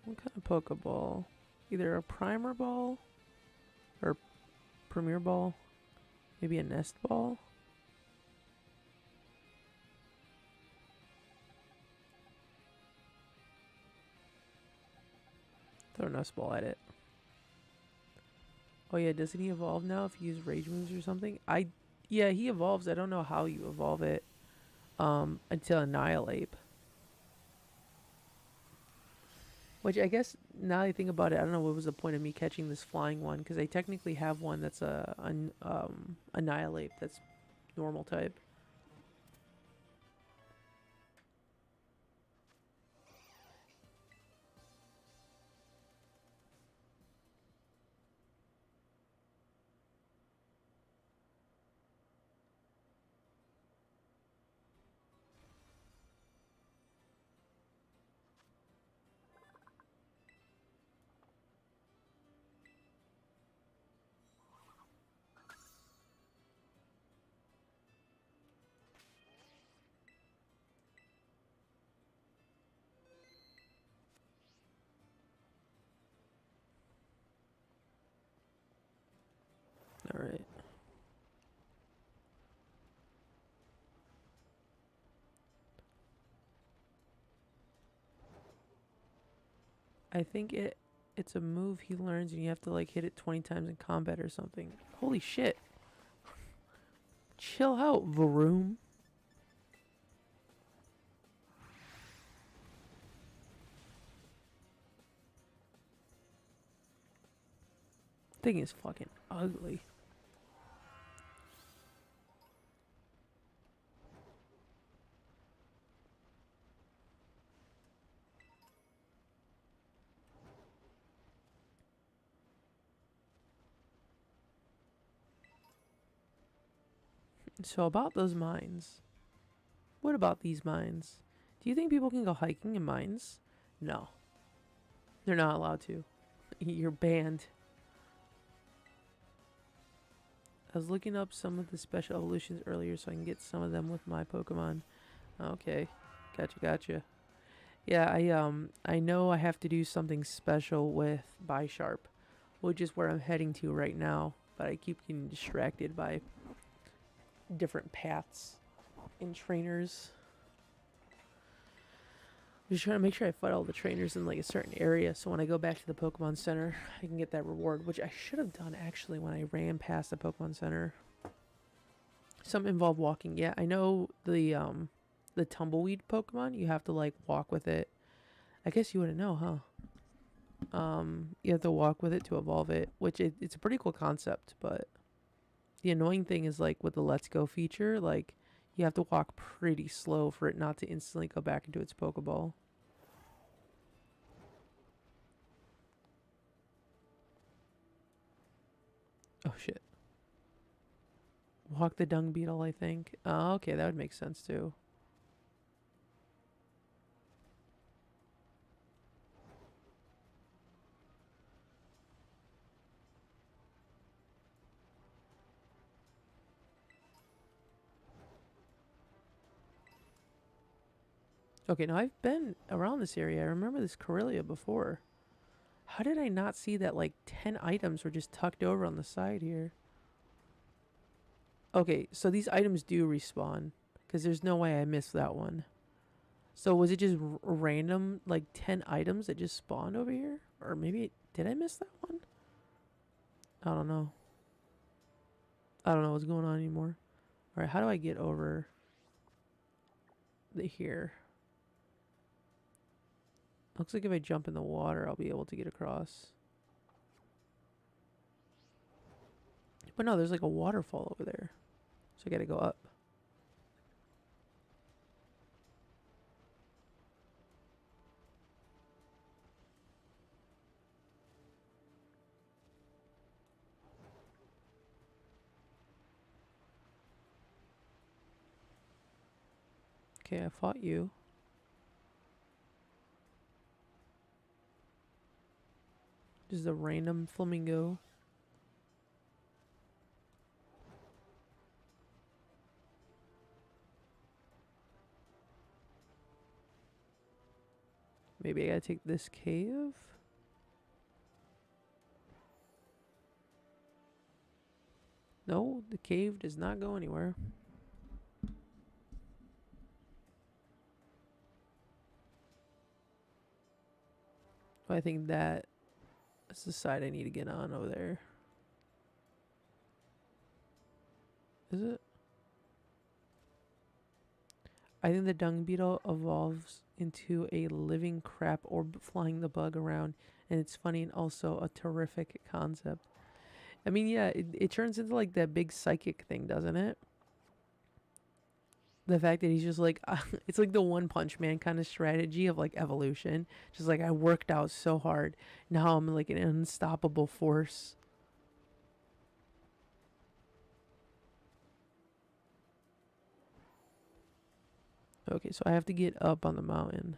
What kind of Pokeball? Either a Primer Ball or Premier Ball. Maybe a Nest Ball. Throw a Nest Ball at it. Oh yeah, doesn't he evolve now if you use Rage moves or something? Yeah, he evolves. I don't know how you evolve it. Until Annihilate. Which I guess, now that I think about it, I don't know what was the point of me catching this flying one, because I technically have one that's Annihilate, that's normal type. Alright. I think it's a move he learns and you have to like hit it 20 times in combat or something. Holy shit. Chill out, Varoom. Thing is fucking ugly. So about those mines. What about these mines? Do you think people can go hiking in mines? No. They're not allowed to. You're banned. I was looking up some of the special evolutions earlier so I can get some of them with my Pokemon. Okay. Gotcha. Yeah, I know I have to do something special with Bisharp. which is where I'm heading to right now. But I keep getting distracted by different paths and trainers. I'm just trying to make sure I fight all the trainers in like a certain area, so when I go back to the Pokemon Center, I can get that reward, which I should have done actually when I ran past the Pokemon Center. Some involve walking. Yeah, I know the tumbleweed Pokemon, you have to like walk with it. I guess you wouldn't know, huh? You have to walk with it to evolve it, which it's a pretty cool concept, but the annoying thing is like with the Let's Go feature, like you have to walk pretty slow for it not to instantly go back into its Pokeball. Oh shit. Walk the dung beetle, I think. Oh, okay, that would make sense too. Okay, now I've been around this area. I remember this Corellia before. How did I not see that like 10 items were just tucked over on the side here? Okay, so these items do respawn, because there's no way I missed that one. So was it just random, like 10 items that just spawned over here? Or maybe, did I miss that one? I don't know. I don't know what's going on anymore. Alright, how do I get over here? Looks like if I jump in the water, I'll be able to get across. But no, there's like a waterfall over there. So I gotta go up. Okay, I fought you. Just a random flamingo. Maybe I gotta take this cave? No, the cave does not go anywhere. I think that's the side I need to get on over there. Is it? I think the dung beetle evolves into a living crap orb flying the bug around, and it's funny and also a terrific concept. I mean, yeah, it turns into like that big psychic thing, doesn't it? The fact that he's just like, it's like the One Punch Man kind of strategy of like evolution. Just like, I worked out so hard. Now I'm like an unstoppable force. Okay, so I have to get up on the mountain.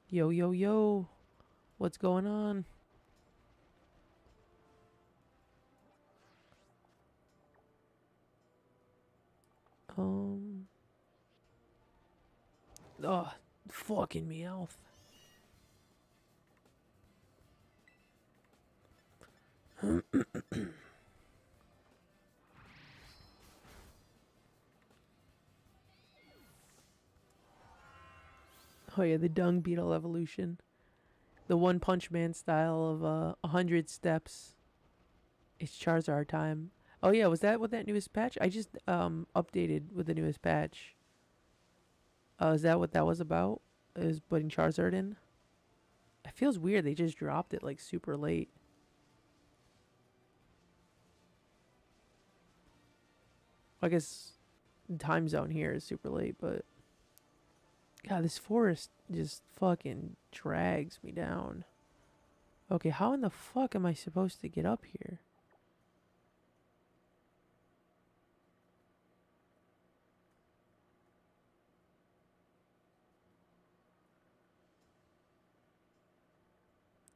Yo, yo, yo. What's going on? Oh, fucking Meowth. Oh yeah, the dung beetle evolution. The One Punch Man style of 100 steps. It's Charizard time. Oh yeah, was that with that newest patch? I just updated with the newest patch. Is that what that was about? Is putting Charizard in? It feels weird. They just dropped it like super late. I guess time zone here is super late, but God, this forest just fucking drags me down. Okay, how in the fuck am I supposed to get up here?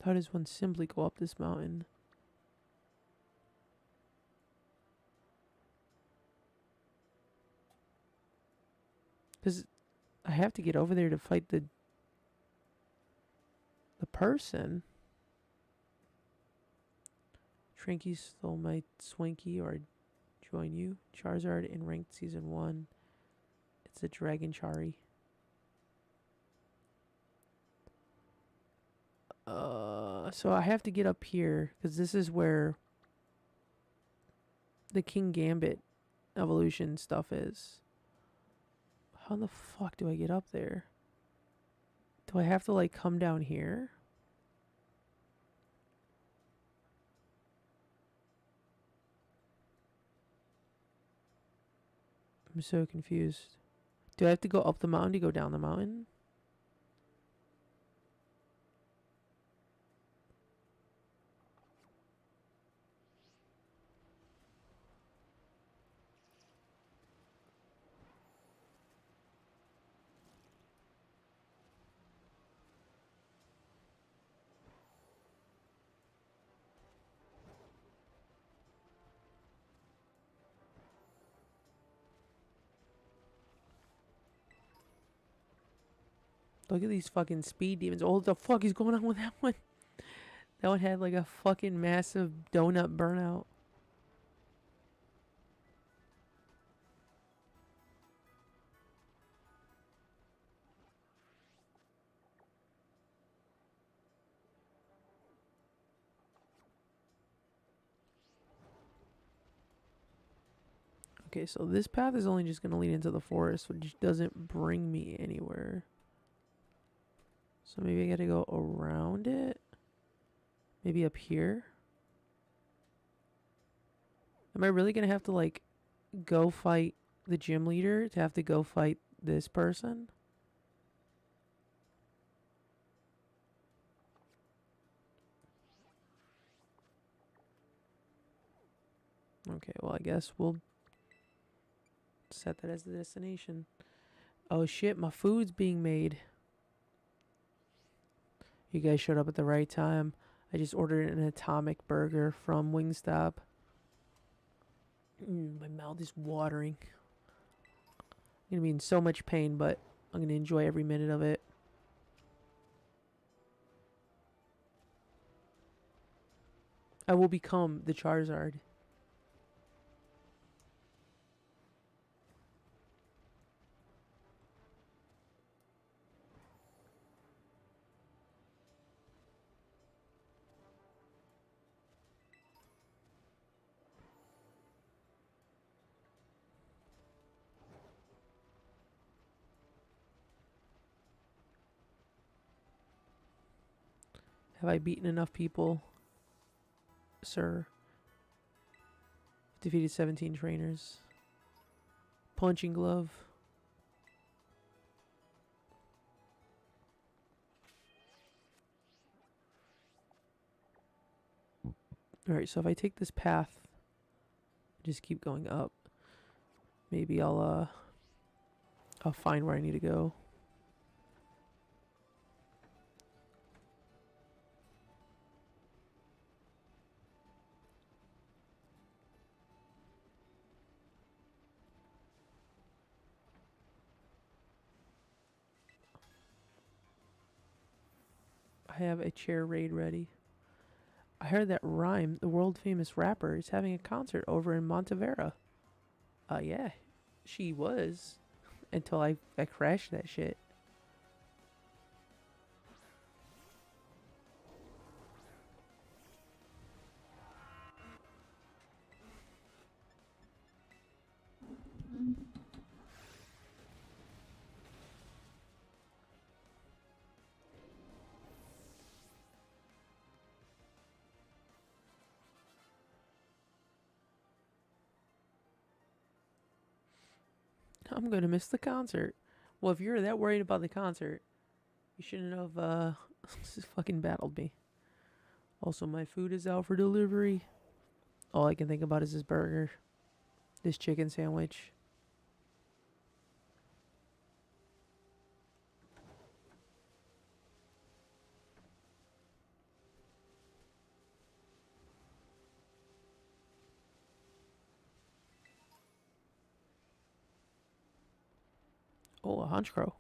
How does one simply go up this mountain? Because I have to get over there to fight the person. Trinky stole my Swinky, or join you. Charizard in ranked season 1. It's a Dragon Chari. So I have to get up here because this is where the King Gambit evolution stuff is. How the fuck do I get up there? Do I have to like come down here? I'm so confused. Do I have to go up the mountain to go down the mountain? Look at these fucking speed demons. Oh, what the fuck is going on with that one? That one had like a fucking massive donut burnout. Okay, so this path is only just going to lead into the forest, which doesn't bring me anywhere. So maybe I got to go around it? Maybe up here? Am I really going to have to, like, go fight the gym leader to have to go fight this person? Okay, well, I guess we'll set that as the destination. Oh, shit, my food's being made. You guys showed up at the right time. I just ordered an atomic burger from WingStop. My mouth is watering. I'm going to be in so much pain, but I'm going to enjoy every minute of it. I will become the Charizard. Have I beaten enough people, sir? Defeated 17 trainers. Punching glove. Alright, so if I take this path, just keep going up, maybe I'll find where I need to go. I have a chair raid ready. I heard that Rhyme, the world famous rapper, is having a concert over in Montevera. Yeah, she was until I crashed that shit. I'm gonna miss the concert. Well, if you're that worried about the concert, you shouldn't have fucking battled me. Also, my food is out for delivery. All I can think about is this burger. This chicken sandwich. Oh, a hunch crow.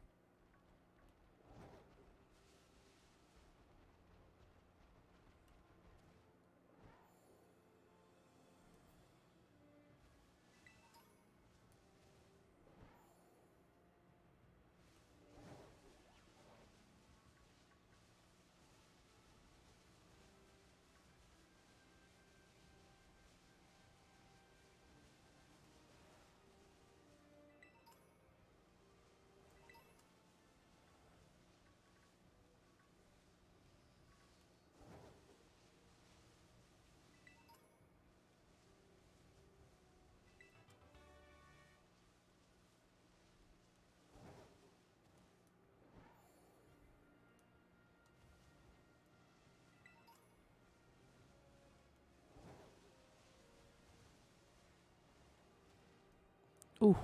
Ooh,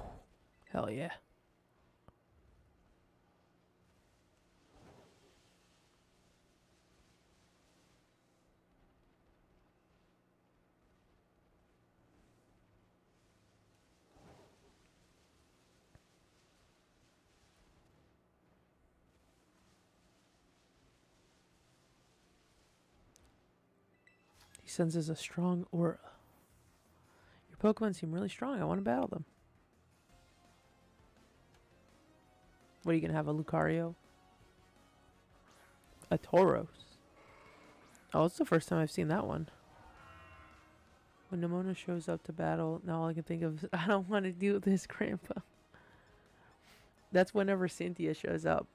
hell yeah. He senses a strong aura. Your Pokemon seem really strong. I want to battle them. What are you going to have, a Lucario? A Tauros. Oh, it's the first time I've seen that one. When Nimona shows up to battle, now all I can think of is, I don't want to do this, Grandpa. That's whenever Cynthia shows up.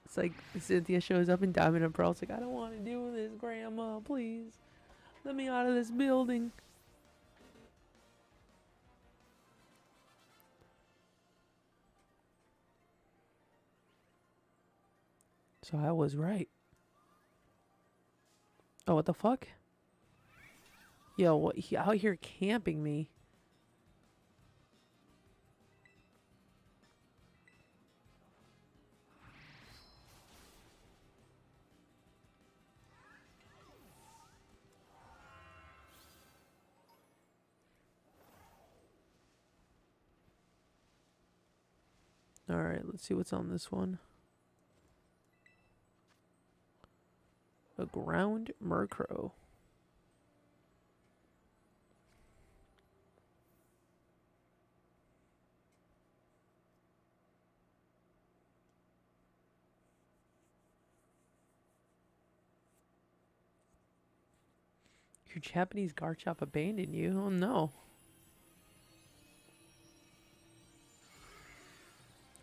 It's like Cynthia shows up in Diamond and Pearl. It's like, I don't want to do this, Grandma. Please. Let me out of this building. So I was right. Oh, what the fuck? Yo, what, he out here camping me. Alright, let's see what's on this one. A ground Murkrow. Your Japanese Garchomp abandoned you? Oh no.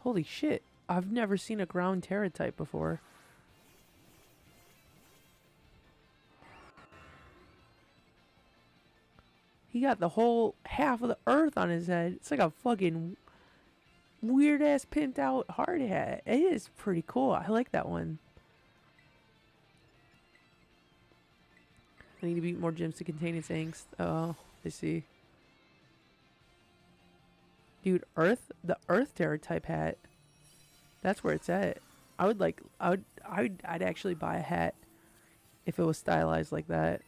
Holy shit. I've never seen a ground Terra type before. He got the whole half of the earth on his head. It's like a fucking weird ass pimped out hard hat. It is pretty cool. I like that one. I need to beat more gyms to contain its angst. Oh, I see. Dude, the Earth Terror type hat. That's where it's at. I'd actually buy a hat if it was stylized like that.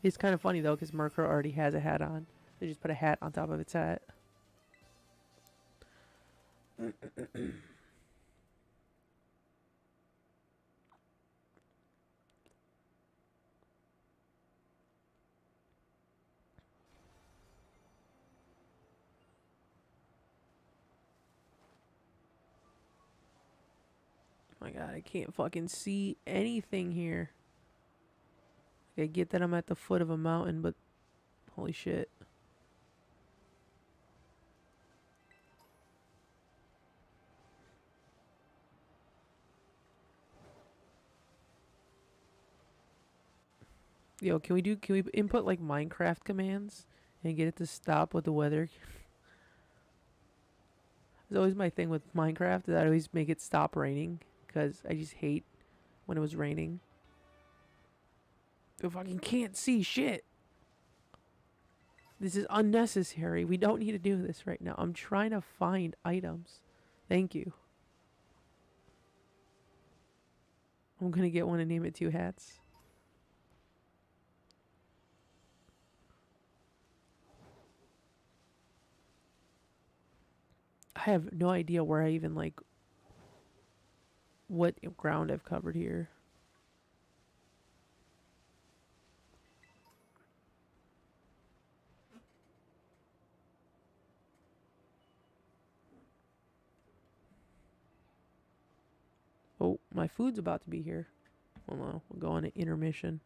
It's kind of funny though, because Murkrow already has a hat on. They just put a hat on top of its hat. My god, I can't fucking see anything here. I get that I'm at the foot of a mountain, but holy shit. Yo, can we input like Minecraft commands and get it to stop with the weather? It's always my thing with Minecraft that I always make it stop raining because I just hate when it was raining. I fucking can't see shit. This is unnecessary. We don't need to do this right now. I'm trying to find items. Thank you. I'm gonna get one and name it 2 hats. I have no idea where I even like what ground I've covered here. Oh, my food's about to be here. Hold on, we'll go on an intermission.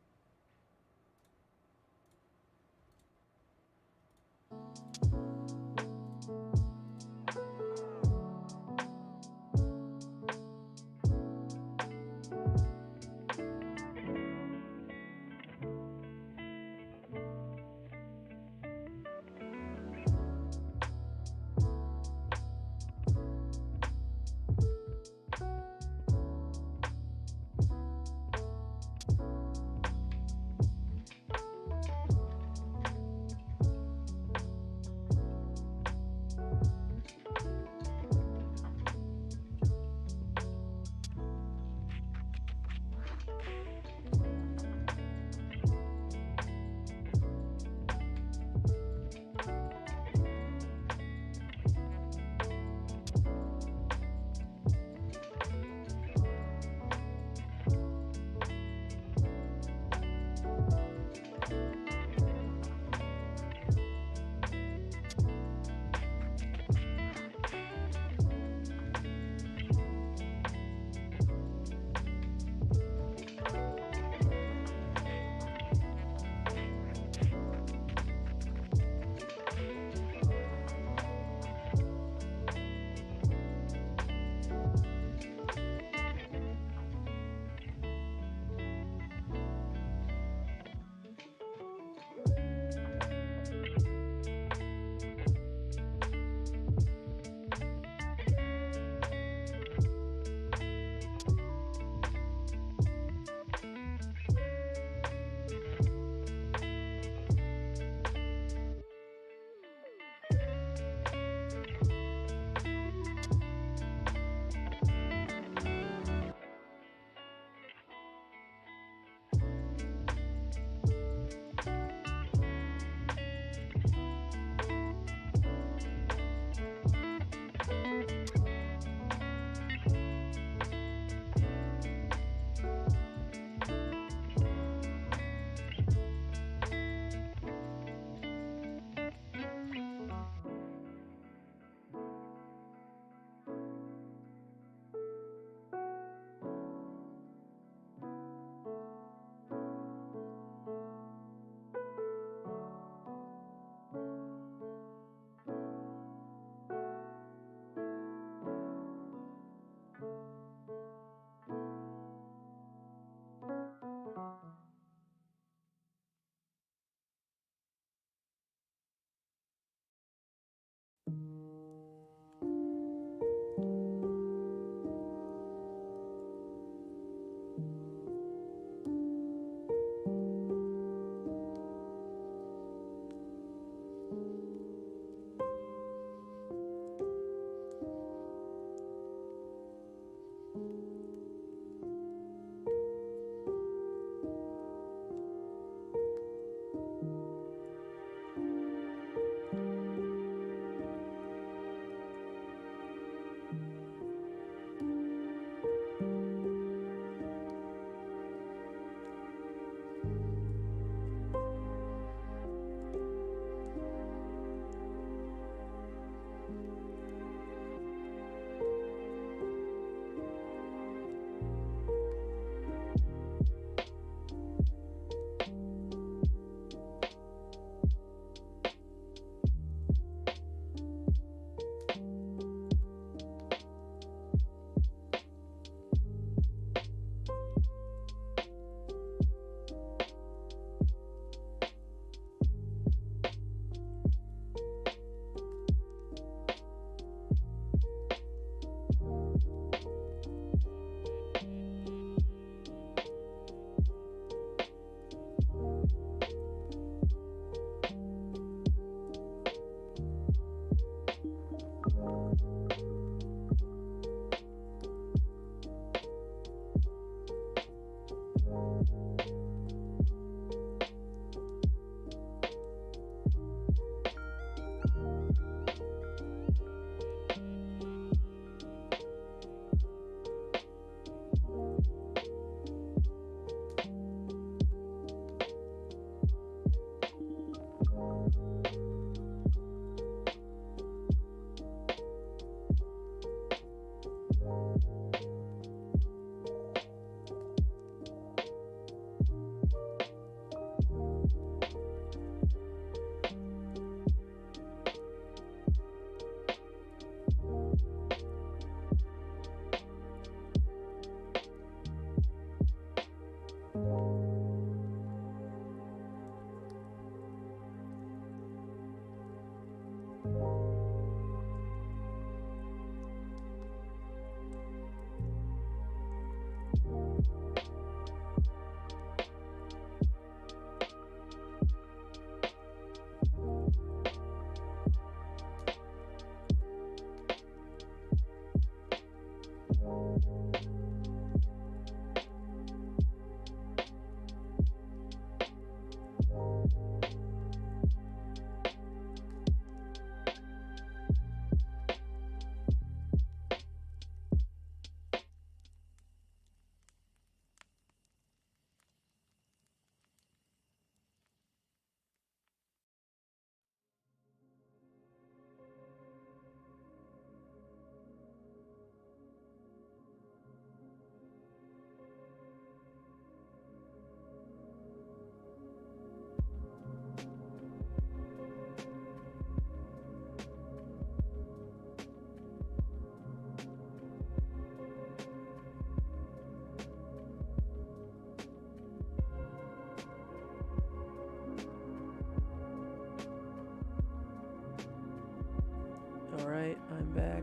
Alright, I'm back.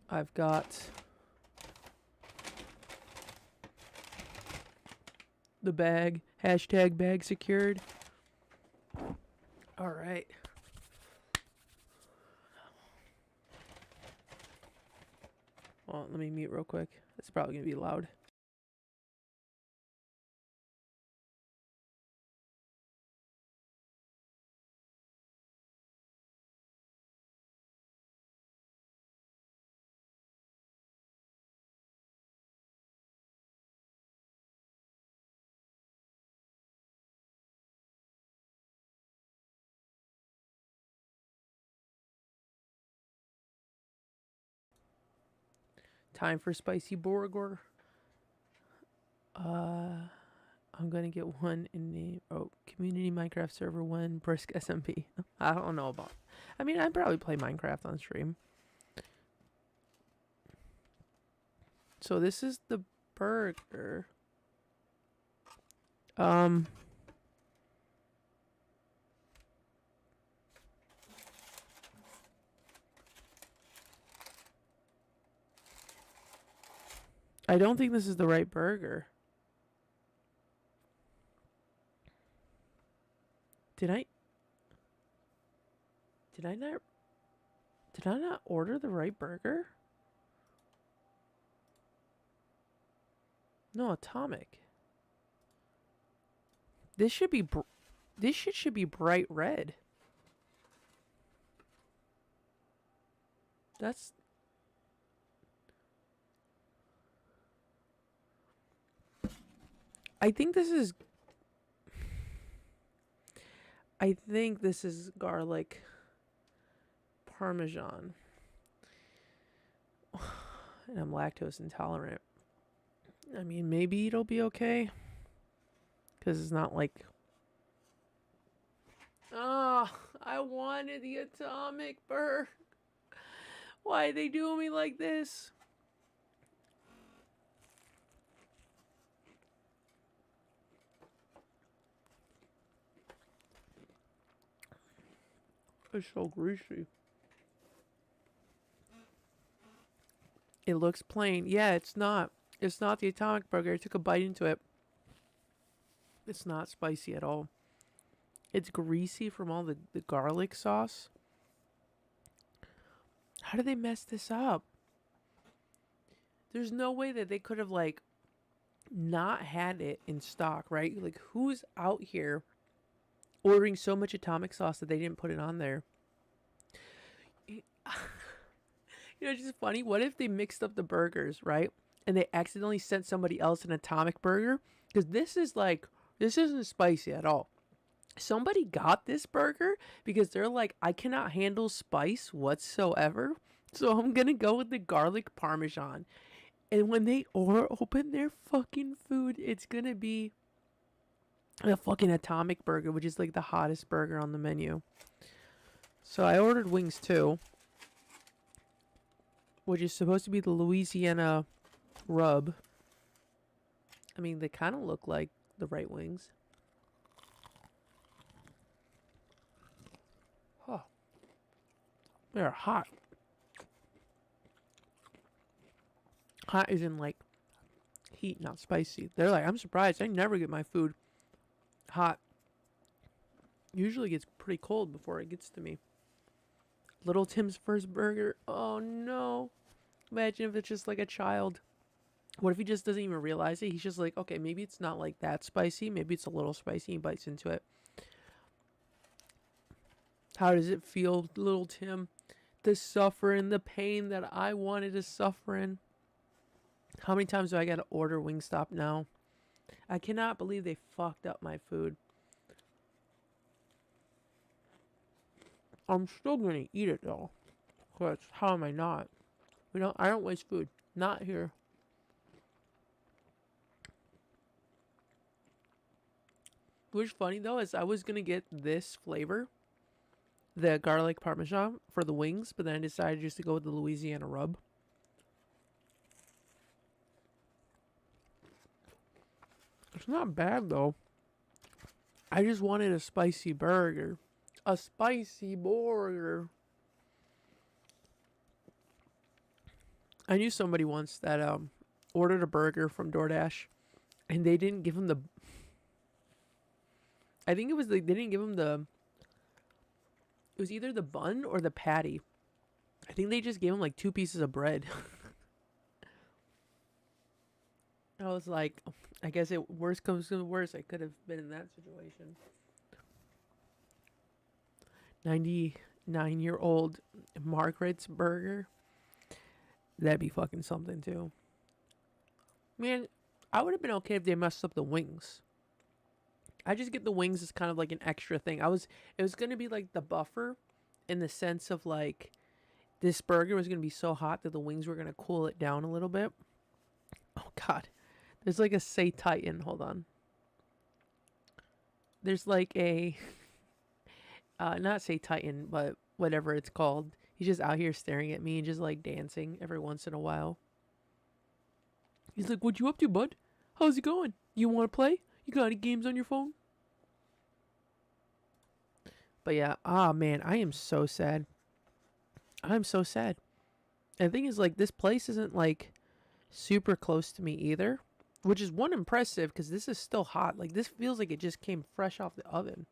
I've got the bag, hashtag bag secured. Alright. Well, let me mute real quick. It's probably going to be loud. Time for spicy burger. I'm gonna get one in the community Minecraft server 1 brisk SMP. I don't know about. I mean, I probably play Minecraft on stream. So this is the burger. I don't think this is the right burger. Did I not order the right burger? No, atomic. This should be this shit should be bright red. That's I think this is garlic parmesan. And I'm lactose intolerant. I mean, maybe it'll be okay. Because it's not like... Oh, I wanted the atomic burger. Why are they doing me like this? It's so greasy. It looks plain. Yeah, it's not. It's not the atomic burger. I took a bite into it. It's not spicy at all. It's greasy from all the garlic sauce. How did they mess this up? There's no way that they could have like not had it in stock, right? Like who's out here ordering so much atomic sauce that they didn't put it on there? It's just funny. What if they mixed up the burgers, right? And they accidentally sent somebody else an atomic burger? Because this isn't spicy at all. Somebody got this burger because they're like, I cannot handle spice whatsoever. So I'm going to go with the garlic parmesan. And when they open their fucking food, it's going to be a fucking atomic burger, which is like the hottest burger on the menu. So I ordered wings too, which is supposed to be the Louisiana rub. I mean, they kind of look like the right wings. Oh, they're hot. Hot is in like heat, not spicy. They're like, I'm surprised. I never get my food hot. Usually gets pretty cold before it gets to me. Little Tim's first burger. Oh no. Imagine if it's just like a child. What if he just doesn't even realize it? He's just like, okay, maybe it's not like that spicy. Maybe it's a little spicy. He bites into it. How does it feel, little Tim? The suffering, the pain that I wanted to suffer in. How many times do I got to order WingStop now? I cannot believe they fucked up my food. I'm still going to eat it though. Because how am I not? I don't waste food. Not here. What's funny though is I was going to get this flavor, the garlic parmesan, for the wings, but then I decided just to go with the Louisiana rub. It's not bad though. I just wanted a spicy burger. A spicy burger. I knew somebody once that ordered a burger from DoorDash and they didn't give him the... I think it was they didn't give him the... It was either the bun or the patty. I think they just gave him like 2 pieces of bread. I was like, I guess worst comes to worst. I could have been in that situation. 99-year-old Margaret's burger. That'd be fucking something too. Man, I would have been okay if they messed up the wings. I just get the wings as kind of like an extra thing. It was going to be like the buffer in the sense of like this burger was going to be so hot that the wings were going to cool it down a little bit. Oh God. There's like a Say Titan. Hold on. There's like a not Say Titan, but whatever it's called. He's just out here staring at me and just like dancing every once in a while. He's like, "What you up to, bud? How's it going? You want to play? You got any games on your phone?" But yeah, man, I am so sad. I'm so sad. And the thing is, like, this place isn't like super close to me either, which is one impressive because this is still hot. Like, this feels like it just came fresh off the oven.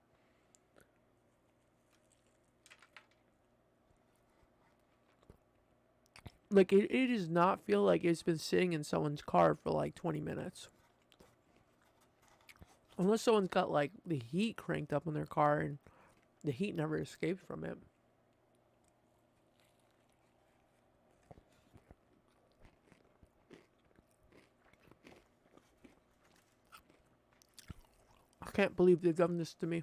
Like, it does not feel like it's been sitting in someone's car for like 20 minutes. Unless someone's got like the heat cranked up in their car and the heat never escapes from it. I can't believe they've done this to me.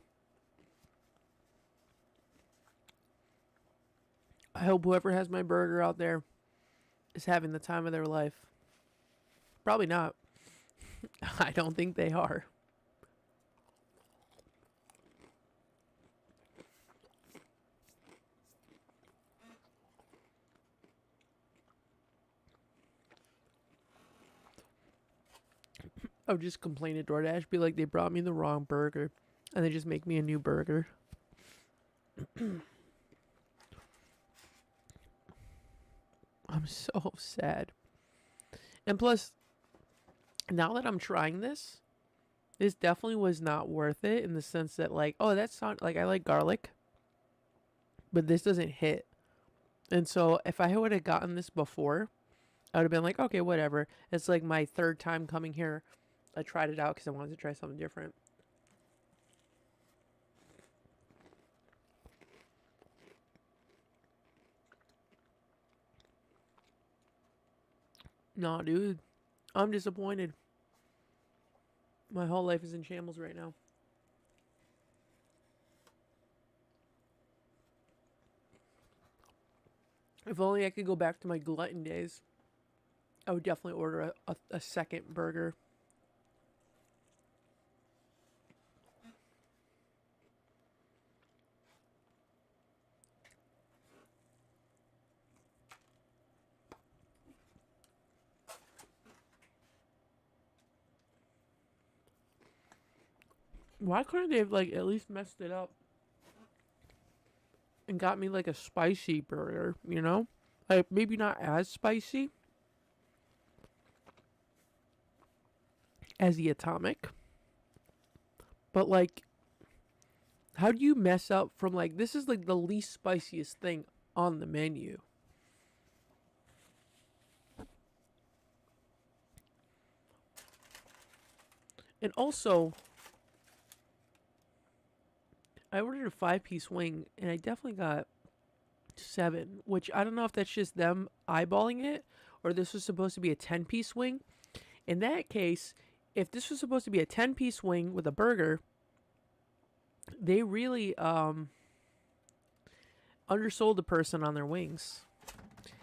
I hope whoever has my burger out there is having the time of their life. Probably not. I don't think they are. I would just complain to DoorDash, be like, they brought me the wrong burger, and they just make me a new burger. I'm so sad. And plus, now that I'm trying this definitely was not worth it in the sense that, like, oh, that's not, like, I like garlic, but this doesn't hit. And so, if I would have gotten this before, I would have been like, okay, whatever. It's like my third time coming here. I tried it out because I wanted to try something different. Nah, dude. I'm disappointed. My whole life is in shambles right now. If only I could go back to my glutton days, I would definitely order a second burger. Why couldn't they have like at least messed it up and got me like a spicy burger, you know? Like maybe not as spicy as the Atomic, but like how do you mess up from like this is like the least spiciest thing on the menu? And also, I ordered a 5-piece wing and I definitely got 7, which I don't know if that's just them eyeballing it or this was supposed to be a 10-piece wing. In that case, if this was supposed to be a 10-piece wing with a burger, they really undersold the person on their wings.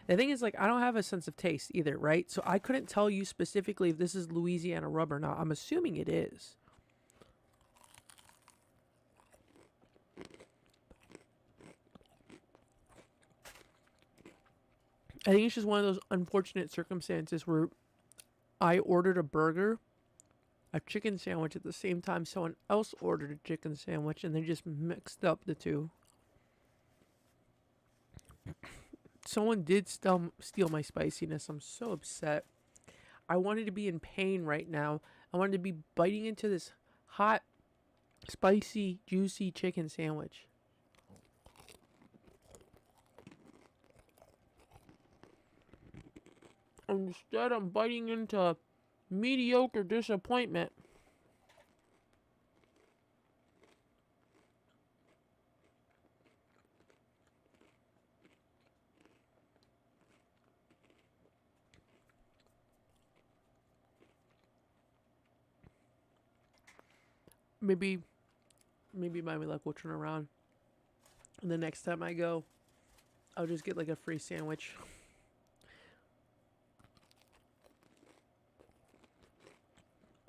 The thing is, like, I don't have a sense of taste either, right? So I couldn't tell you specifically if this is Louisiana rub or not. I'm assuming it is. I think it's just one of those unfortunate circumstances where I ordered a burger, a chicken sandwich at the same time someone else ordered a chicken sandwich, and they just mixed up the two. Someone did steal my spiciness. I'm so upset. I wanted to be in pain right now. I wanted to be biting into this hot, spicy, juicy chicken sandwich. Instead, I'm biting into mediocre disappointment. Maybe by my luck will turn around. And the next time I go, I'll just get like a free sandwich.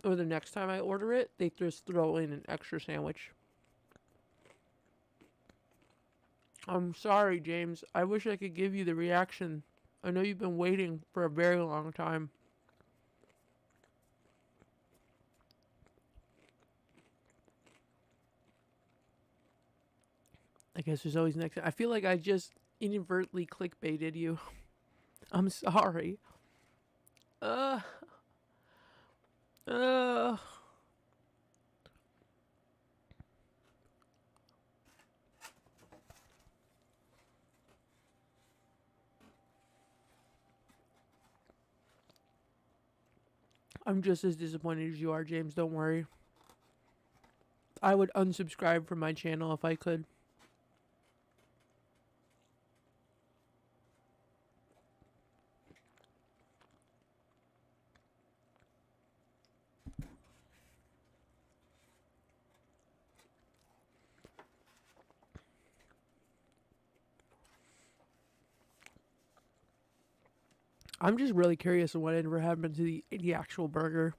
Or the next time I order it, they just throw in an extra sandwich. I'm sorry, James. I wish I could give you the reaction. I know you've been waiting for a very long time. I guess there's always next. I feel like I just inadvertently clickbaited you. I'm sorry. Uh. I'm just as disappointed as you are, James. Don't worry. I would unsubscribe from my channel if I could. I'm just really curious of what ever happened to the actual burger.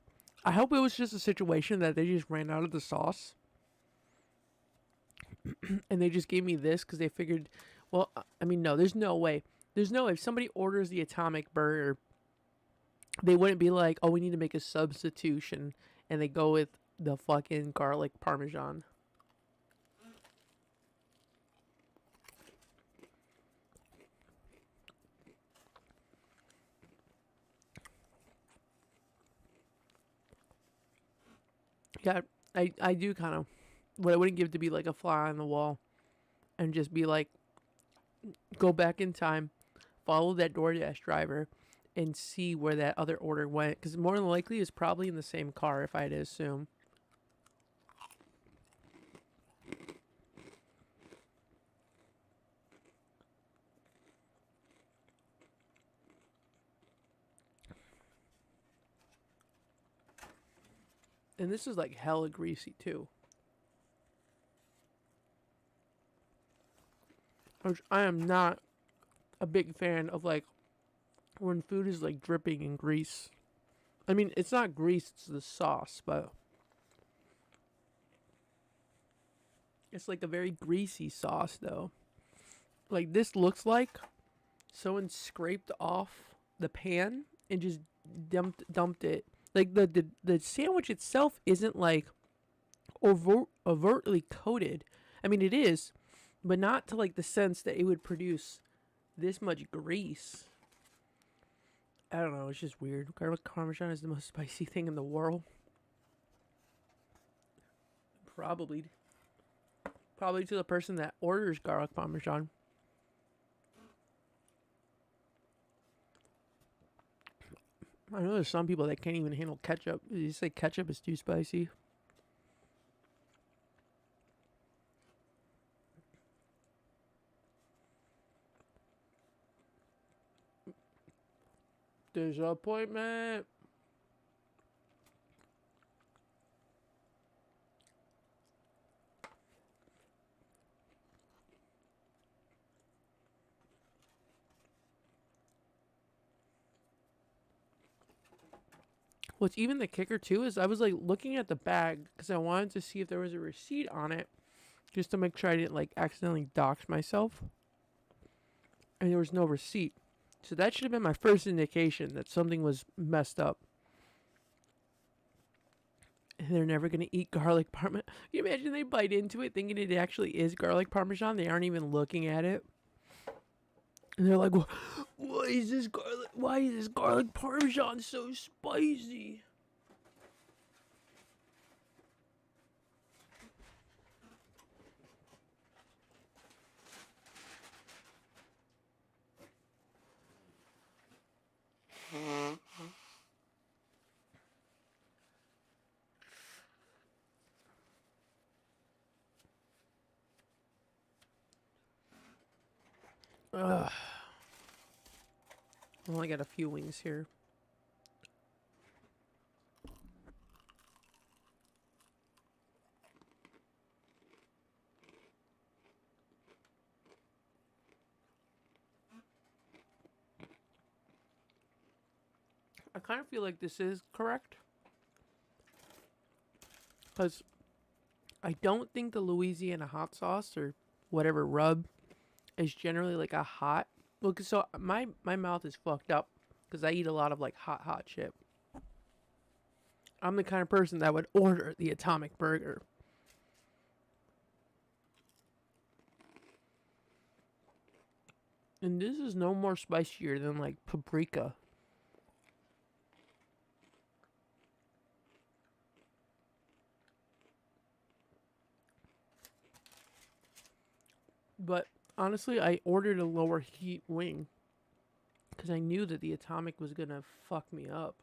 I hope it was just a situation that they just ran out of the sauce. And they just gave me this because they figured, well, I mean, no, there's no way. There's no way. If somebody orders the Atomic Burger, they wouldn't be like, oh, we need to make a substitution. And they go with the fucking garlic parmesan. Yeah, I do kind of, what I wouldn't give to be like a fly on the wall and just be like, go back in time, follow that DoorDash driver, and see where that other order went, because more than likely it's probably in the same car if I had to assume. And this is like hella greasy too. Which I am not a big fan of, like when food is like dripping in grease. I mean, it's not grease, it's the sauce, but it's like a very greasy sauce though. Like this looks like someone scraped off the pan and just dumped it. Like the sandwich itself isn't like overtly coated. I mean, it is, but not to like the sense that it would produce this much grease. I don't know. It's just weird. Garlic Parmesan is the most spicy thing in the world. Probably to the person that orders garlic Parmesan. I know there's some people that can't even handle ketchup. You say ketchup is too spicy. Disappointment. What's even the kicker too is I was like looking at the bag because I wanted to see if there was a receipt on it, just to make sure I didn't like accidentally dox myself. And there was no receipt. So that should have been my first indication that something was messed up. And they're never going to eat garlic parmesan. Can you imagine they bite into it thinking it actually is garlic parmesan? They aren't even looking at it. And they're like, why is this garlic parmesan so spicy? Ugh. I only got a few wings here. I kind of feel like this is correct. Because I don't think the Louisiana hot sauce or whatever rub is generally like a hot. Look, so my mouth is fucked up because I eat a lot of like hot shit. I'm the kind of person that would order the atomic burger. And this is no more spicier than like paprika. But honestly, I ordered a lower heat wing because I knew that the atomic was gonna fuck me up.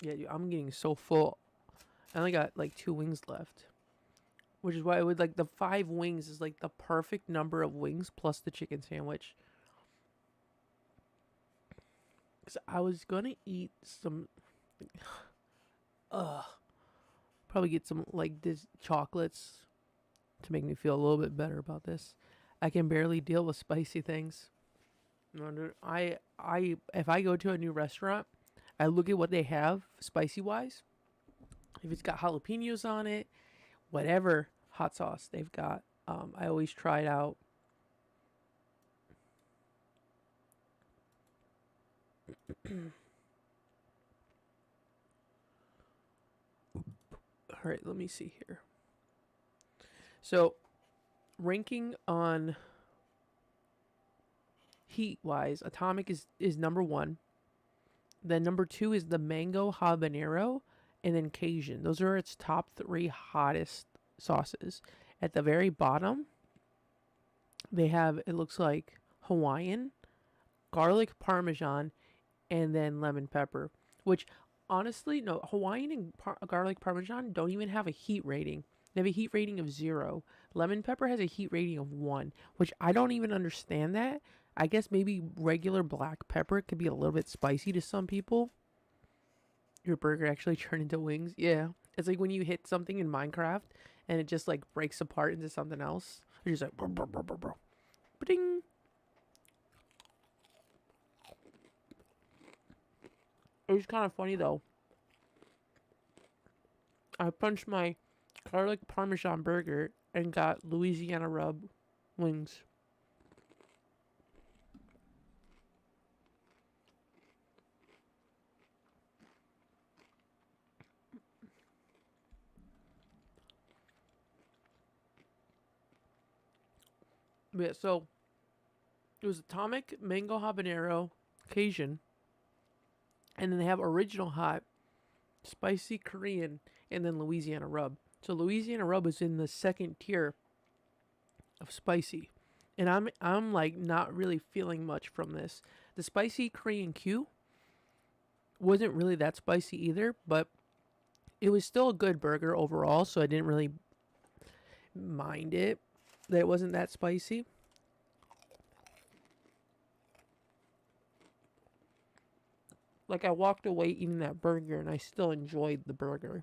Yeah, dude, I'm getting so full. I only got like 2 wings left. Which is why I would like the 5 wings is like the perfect number of wings plus the chicken sandwich. Because I was gonna eat some. Probably get some like this chocolates to make me feel a little bit better about this. I can barely deal with spicy things. If I go to a new restaurant, I look at what they have spicy wise. If it's got jalapenos on it, whatever hot sauce they've got, I always try it out. All right, let me see here. So, ranking on heat wise, Atomic is number 1. Then number 2 is the mango habanero, and then Cajun. Those are its top 3 hottest sauces. At the very bottom They have, it looks like Hawaiian, garlic parmesan, and then lemon pepper. Which, honestly, no, Hawaiian and garlic parmesan don't even have a heat rating. They have a heat rating of 0. Lemon pepper has a heat rating of 1, which I don't even understand that. I guess maybe regular black pepper could be a little bit spicy to some people. Your burger actually turned into wings. Yeah. It's like when you hit something in Minecraft and it just like breaks apart into something else. You're just like, bro, bro, bro, bro, bro. Ba-ding. It was kind of funny though. I punched my garlic parmesan burger and got Louisiana rub wings. Yeah, so it was Atomic, Mango Habanero, Cajun, and then they have Original Hot, Spicy Korean, and then Louisiana Rub. So Louisiana Rub is in the second tier of spicy, and I'm like not really feeling much from this. The Spicy Korean Q wasn't really that spicy either, but it was still a good burger overall, so I didn't really mind it that it wasn't that spicy. Like, I walked away eating that burger and I still enjoyed the burger.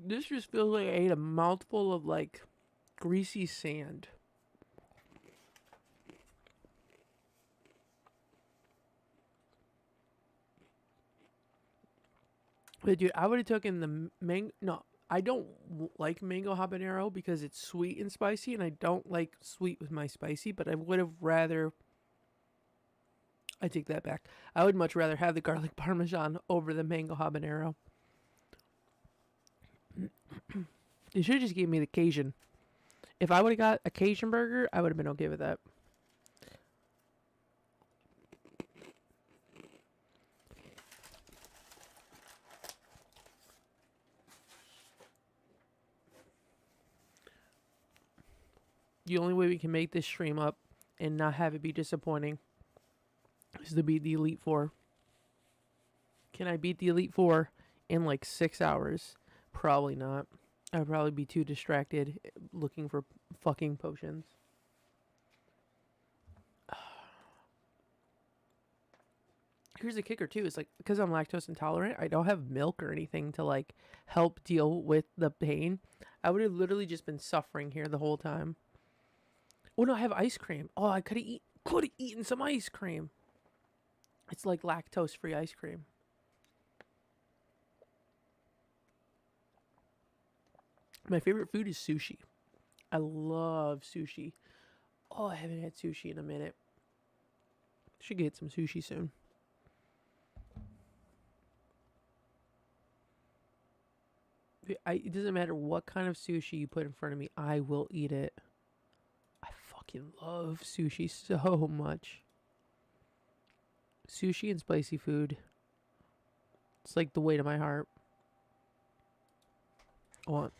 This just feels like I ate a mouthful of like greasy sand. But dude, I would have taken the mango. No, I don't like mango habanero because it's sweet and spicy, and I don't like sweet with my spicy. But I would have rather. I take that back. I would much rather have the garlic parmesan over the mango habanero. You should have just gave me the Cajun. If I would have got a Cajun burger, I would have been okay with that. The only way we can make this stream up and not have it be disappointing is to beat the Elite Four. Can I beat the Elite Four in like 6 hours? Probably not. I'd probably be too distracted looking for fucking potions. Here's the kicker too. It's like, because I'm lactose intolerant, I don't have milk or anything to like help deal with the pain. I would have literally just been suffering here the whole time. Oh no, I have ice cream. Oh, I could have eaten some ice cream. It's like lactose free ice cream. My favorite food is sushi. I love sushi. Oh, I haven't had sushi in a minute. Should get some sushi soon. It doesn't matter what kind of sushi you put in front of me, I will eat it. I fucking love sushi so much. Sushi and spicy food. It's like the weight of my heart. Oh.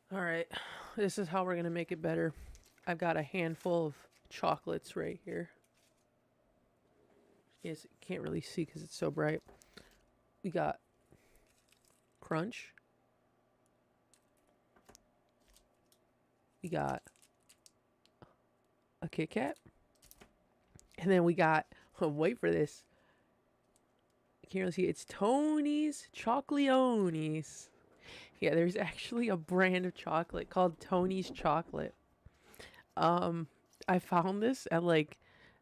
Alright, this is how we're going to make it better. I've got a handful of chocolates right here. Yes, you can't really see because it's so bright. We got Crunch. We got a Kit Kat. And then we got, wait for this. I can't really see it. It's Tony's Chocleonis. Yeah, there's actually a brand of chocolate called Tony's Chocolate. I found this at like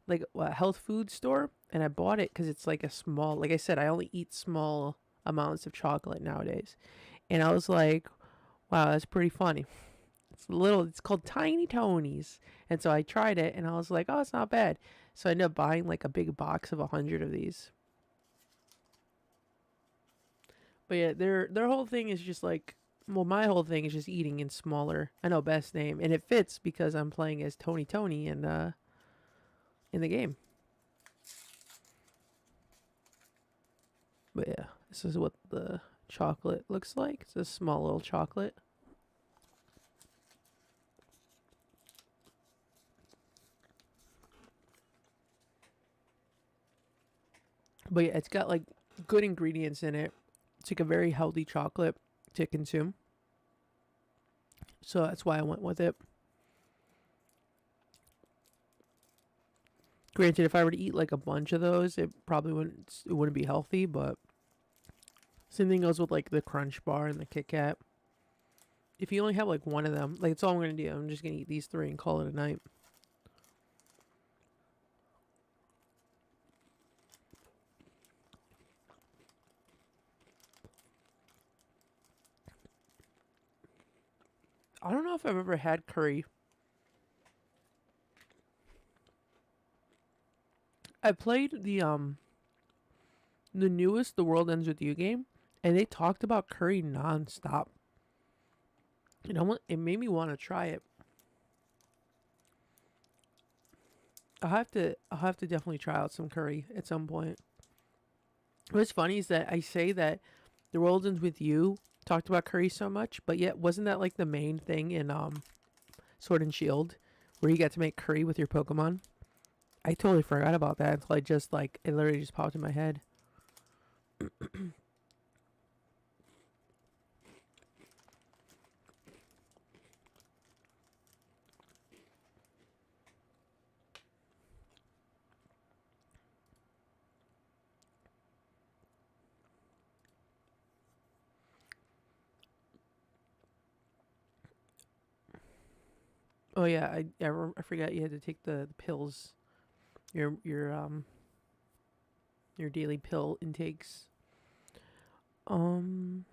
a health food store, and I bought it because it's like a small. Like I said, I only eat small amounts of chocolate nowadays, and I was like, wow, that's pretty funny. It's called Tiny Tony's, and so I tried it, and I was like, oh, it's not bad. So I ended up buying like a big box of 100 of these. But yeah, their whole thing is just like Well, my whole thing is just eating in smaller. I know best name, and it fits because I'm playing as Tony in the game. But yeah, this is what the chocolate looks like. It's a small little chocolate. But yeah, it's got like good ingredients in it. It's like a very healthy chocolate to consume. So that's why I went with it. Granted, if I were to eat like a bunch of those, it probably wouldn't be healthy, but same thing goes with like the Crunch Bar and the Kit Kat. If you only have like one of them, like that's all I'm gonna do. I'm just gonna eat these 3 and call it a night. I don't know if I've ever had curry. I played the newest The World Ends With You game, and they talked about curry nonstop. It made me want to try it. I'll have to definitely try out some curry at some point. What's funny is that I say that The World Ends With You talked about curry so much, but yet wasn't that like the main thing in Sword and Shield, where you got to make curry with your Pokemon? I totally forgot about that until it literally just popped in my head. Oh yeah, I forgot you had to take the pills, your your um your daily pill intakes. Um,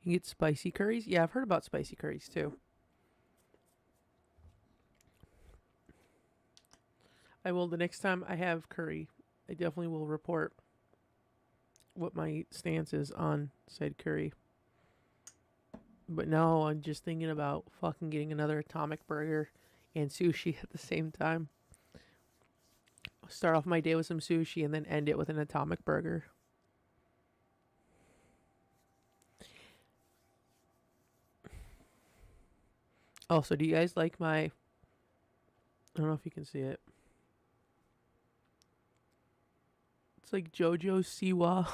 you get spicy curries. Yeah, I've heard about spicy curries too. I will the next time I have curry. I definitely will report what my stance is on said curry. But now I'm just thinking about fucking getting another atomic burger and sushi at the same time. Start off my day with some sushi and then end it with an atomic burger. Also, do you guys like my... I don't know if you can see it. It's like JoJo Siwa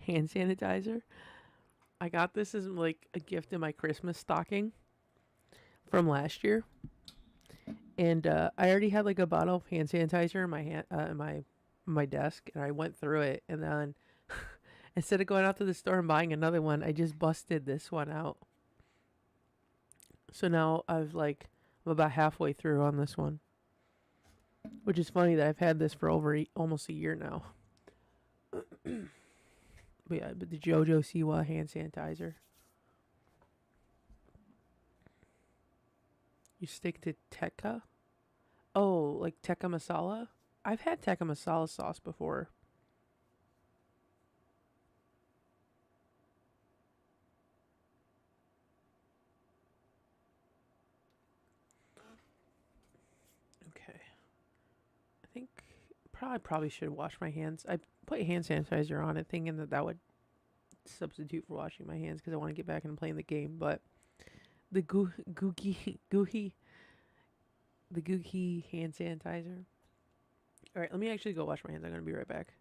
hand sanitizer. I got this as like a gift in my Christmas stocking from last year, and I already had like a bottle of hand sanitizer in my my desk, and I went through it, and then instead of going out to the store and buying another one, I just busted this one out. So now I'm about halfway through on this one, which is funny that I've had this for almost a year now. But yeah, but the JoJo Siwa hand sanitizer. You stick to Tekka? Oh, like Tekka masala? I've had Tekka masala sauce before. Okay. I think probably should wash my hands. I put hand sanitizer on it thinking that would substitute for washing my hands because I want to get back and playing the game, but the gooky hand sanitizer. All right, let me actually go wash my hands. I'm going to be right back.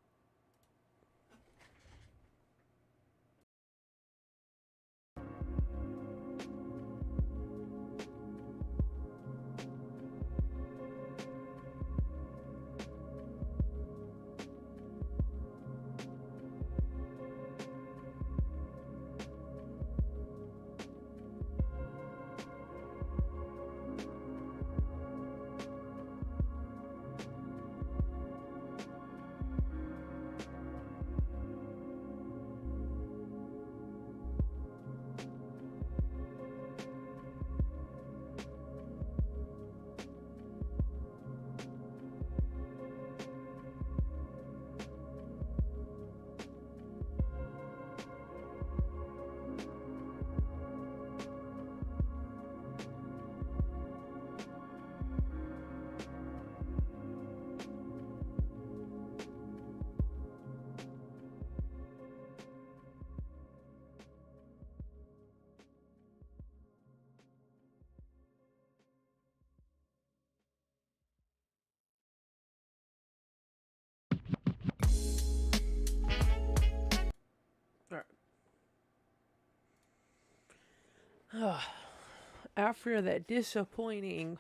After that disappointing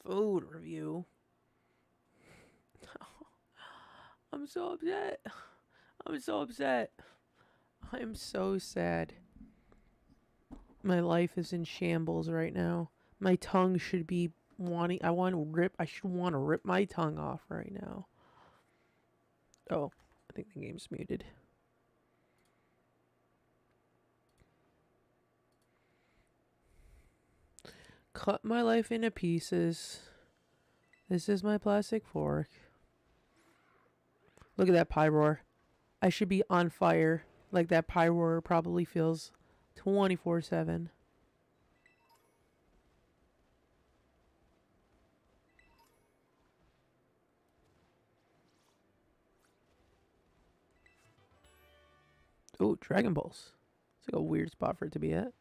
food review, I'm so upset. I'm so upset. I'm so sad. My life is in shambles right now. My tongue should be wanting. I should want to rip my tongue off right now. Oh, I think the game's muted. Cut my life into pieces. This is my plastic fork. Look at that Pyroar. I should be on fire like that Pyroar probably feels 24/7. Oh, Dragon Balls. It's like a weird spot for it to be at.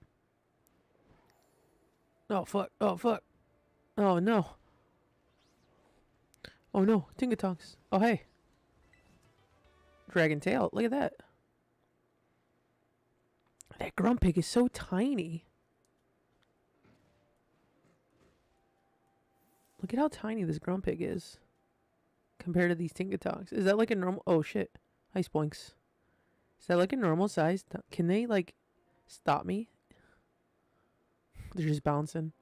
Oh, fuck. Oh, fuck. Oh, no. Oh, no. Tingatonks. Oh, hey. Dragon Tail. Look at that. That Grumpig is so tiny. Look at how tiny this Grumpig is compared to these Tingatonks. Is that like a normal... Oh, shit. Ice Boinks. Is that like a normal size? Can they, like, stop me? They're just bouncing.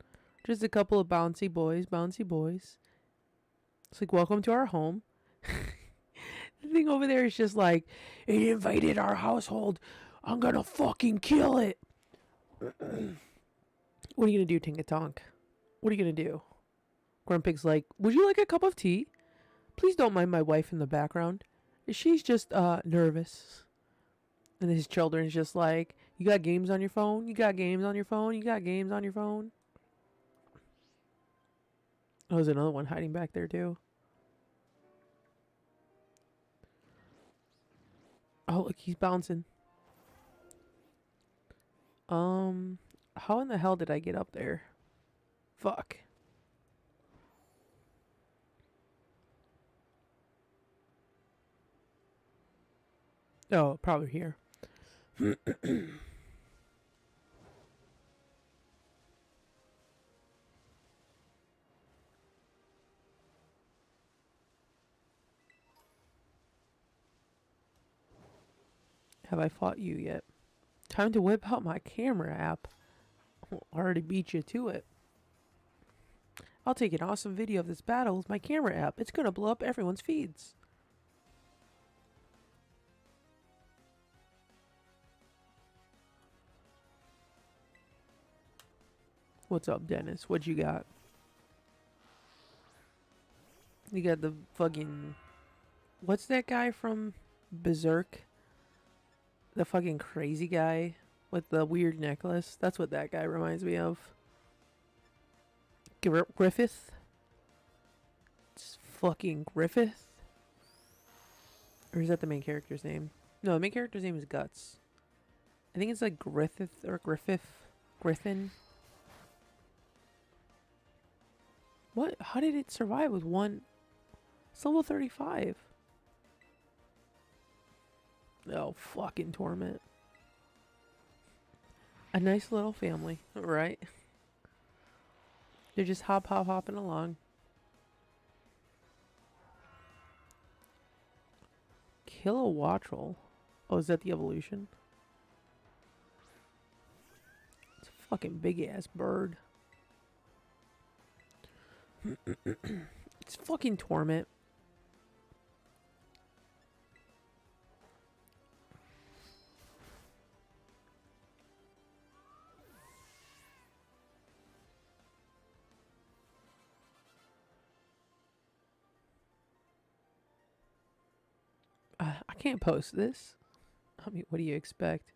Just a couple of bouncy boys. Bouncy boys. It's like, welcome to our home. The thing over there is just like, it invaded our household. I'm gonna fucking kill it. What are you gonna do, Tingatonk? What are you gonna do? Grumpig's like, would you like a cup of tea? Please don't mind my wife in the background. She's just nervous. And his children's just like, you got games on your phone? You got games on your phone? You got games on your phone? Oh, there's another one hiding back there too. Oh, look, he's bouncing. How in the hell did I get up there? Fuck. Oh, probably here. Have I fought you yet? Time to whip out my camera app. Already beat you to it. I'll take an awesome video of this battle with my camera app. It's gonna blow up everyone's feeds. What's up, Dennis? What you got? You got the fucking... What's that guy from Berserk? The fucking crazy guy with the weird necklace. That's what that guy reminds me of. Griffith? It's fucking Griffith? Or is that the main character's name? No, the main character's name is Guts. I think it's like Griffith or Griffith. Griffin. What? How did it survive with one? It's level 35. Oh, fucking Torment. A nice little family, right? They're just hopping along. Kilowattrel. Oh, is that the evolution? It's a fucking big ass bird. It's fucking Torment. I can't post this. I mean, what do you expect?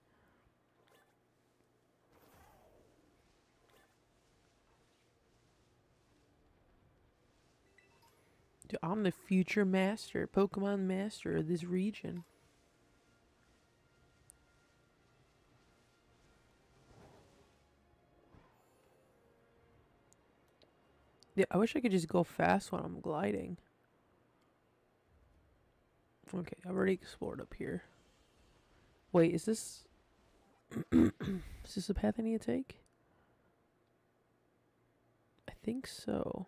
Dude, I'm the future master, Pokemon master of this region. Yeah, I wish I could just go fast when I'm gliding. Okay, I've already explored up here. Wait, is this... is this the path I need to take? think so.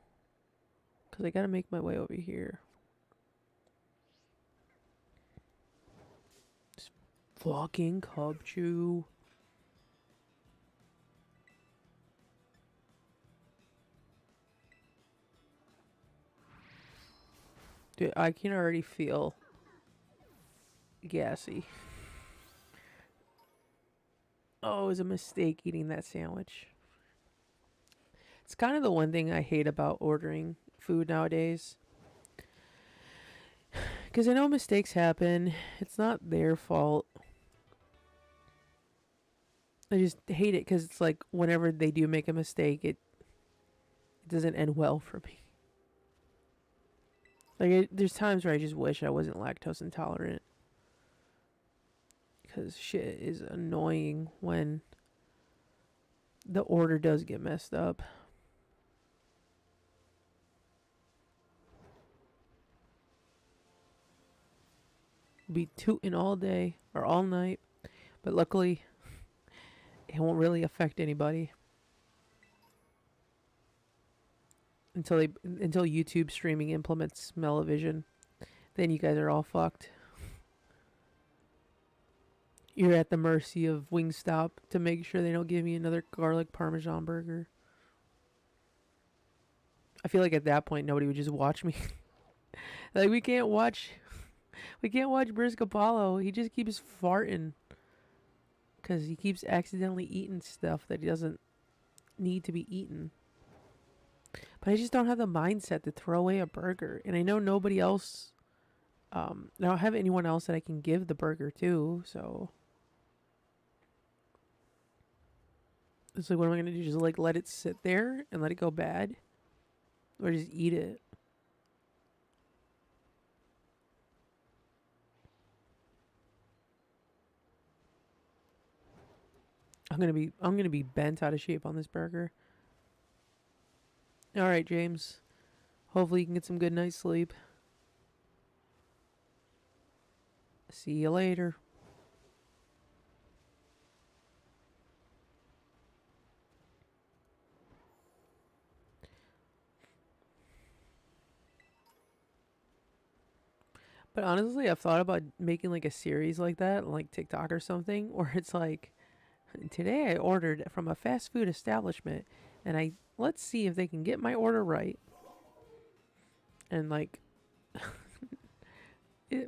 Because I gotta make my way over here. This fucking cub chew. Dude, I can already feel gassy. Oh, it was a mistake eating that sandwich. It's kind of the one thing I hate about ordering food nowadays. Because I know mistakes happen. It's not their fault. I just hate it because it's like whenever they do make a mistake, it doesn't end well for me. Like, there's times where I just wish I wasn't lactose intolerant. Because shit is annoying when the order does get messed up. Be tooting all day or all night. But luckily, it won't really affect anybody. Until YouTube streaming implements smell-o-vision. Then you guys are all fucked. You're at the mercy of WingStop to make sure they don't give me another garlic parmesan burger. I feel like at that point nobody would just watch me. Like we can't watch Brisk Apollo. He just keeps farting. Cause he keeps accidentally eating stuff that he doesn't need to be eaten. But I just don't have the mindset to throw away a burger. And I know nobody else I don't have anyone else that I can give the burger to, so it's like, what am I gonna do? Just like let it sit there and let it go bad? Or just eat it? I'm gonna be bent out of shape on this burger. Alright, James. Hopefully you can get some good night's sleep. See you later. But honestly, I've thought about making like a series like that, like TikTok or something, where it's like, today I ordered from a fast food establishment, and let's see if they can get my order right. And like,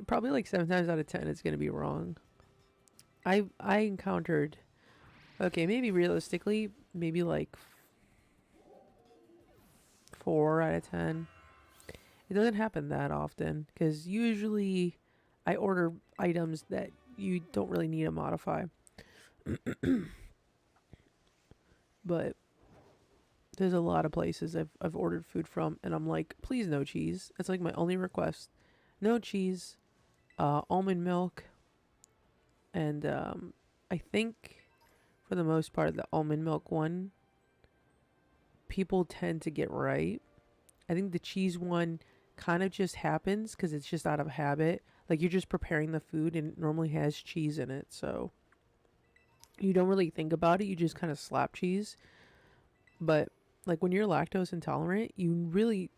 probably like 7 times out of 10, it's gonna be wrong. I encountered, okay, maybe realistically, maybe like 4 out of 10. It doesn't happen that often because usually I order items that you don't really need to modify. But there's a lot of places I've ordered food from, and I'm like, please no cheese. It's like my only request. No cheese, almond milk, and I think for the most part the almond milk one people tend to get right. I think the cheese one kind of just happens because it's just out of habit. Like you're just preparing the food and it normally has cheese in it, so you don't really think about it. You just kind of slap cheese. But like when you're lactose intolerant, you really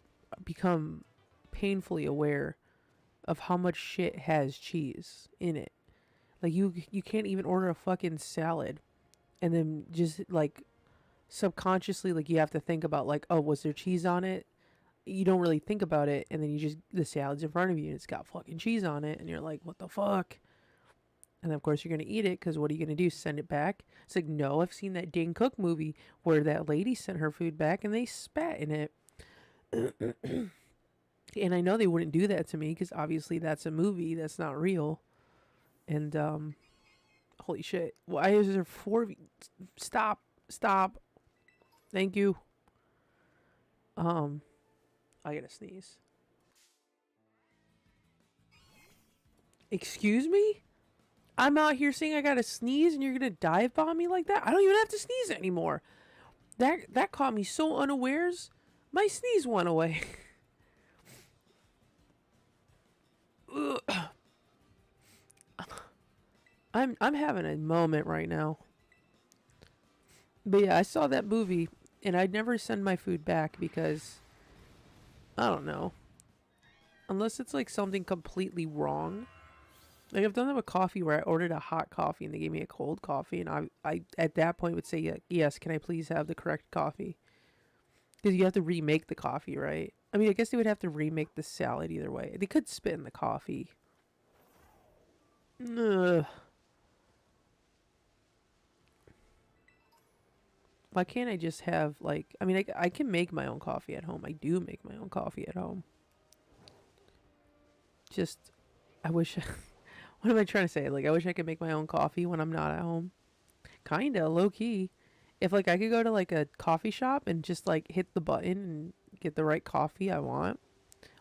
become painfully aware of how much shit has cheese in it. Like you can't even order a fucking salad and then just like subconsciously like you have to think about like, oh, was there cheese on it? You don't really think about it, and then the salad's in front of you and it's got fucking cheese on it, and you're like, what the fuck? And then of course you're gonna eat it because what are you gonna do? Send it back? It's like, no, I've seen that Dane Cook movie where that lady sent her food back and they spat in it. And I know they wouldn't do that to me because obviously that's a movie, that's not real. And holy shit, why is there 4? Stop. Thank you. I gotta sneeze. Excuse me? I'm out here saying I gotta sneeze and you're gonna dive bomb me like that? I don't even have to sneeze anymore. That caught me so unawares. My sneeze went away. I'm having a moment right now. But yeah, I saw that movie And I'd never send my food back because, I don't know. Unless it's like something completely wrong. Like I've done that with coffee where I ordered a hot coffee and they gave me a cold coffee. And I at that point would say, yes, can I please have the correct coffee? Because you have to remake the coffee, right? I mean, I guess they would have to remake the salad either way. They could spit in the coffee. Ugh. Why can't I just have, like... I mean, I can make my own coffee at home. I do make my own coffee at home. Just... I wish... what am I trying to say? Like, I wish I could make my own coffee when I'm not at home. Kinda, low-key. If, like, I could go to, like, a coffee shop and just, like, hit the button and get the right coffee I want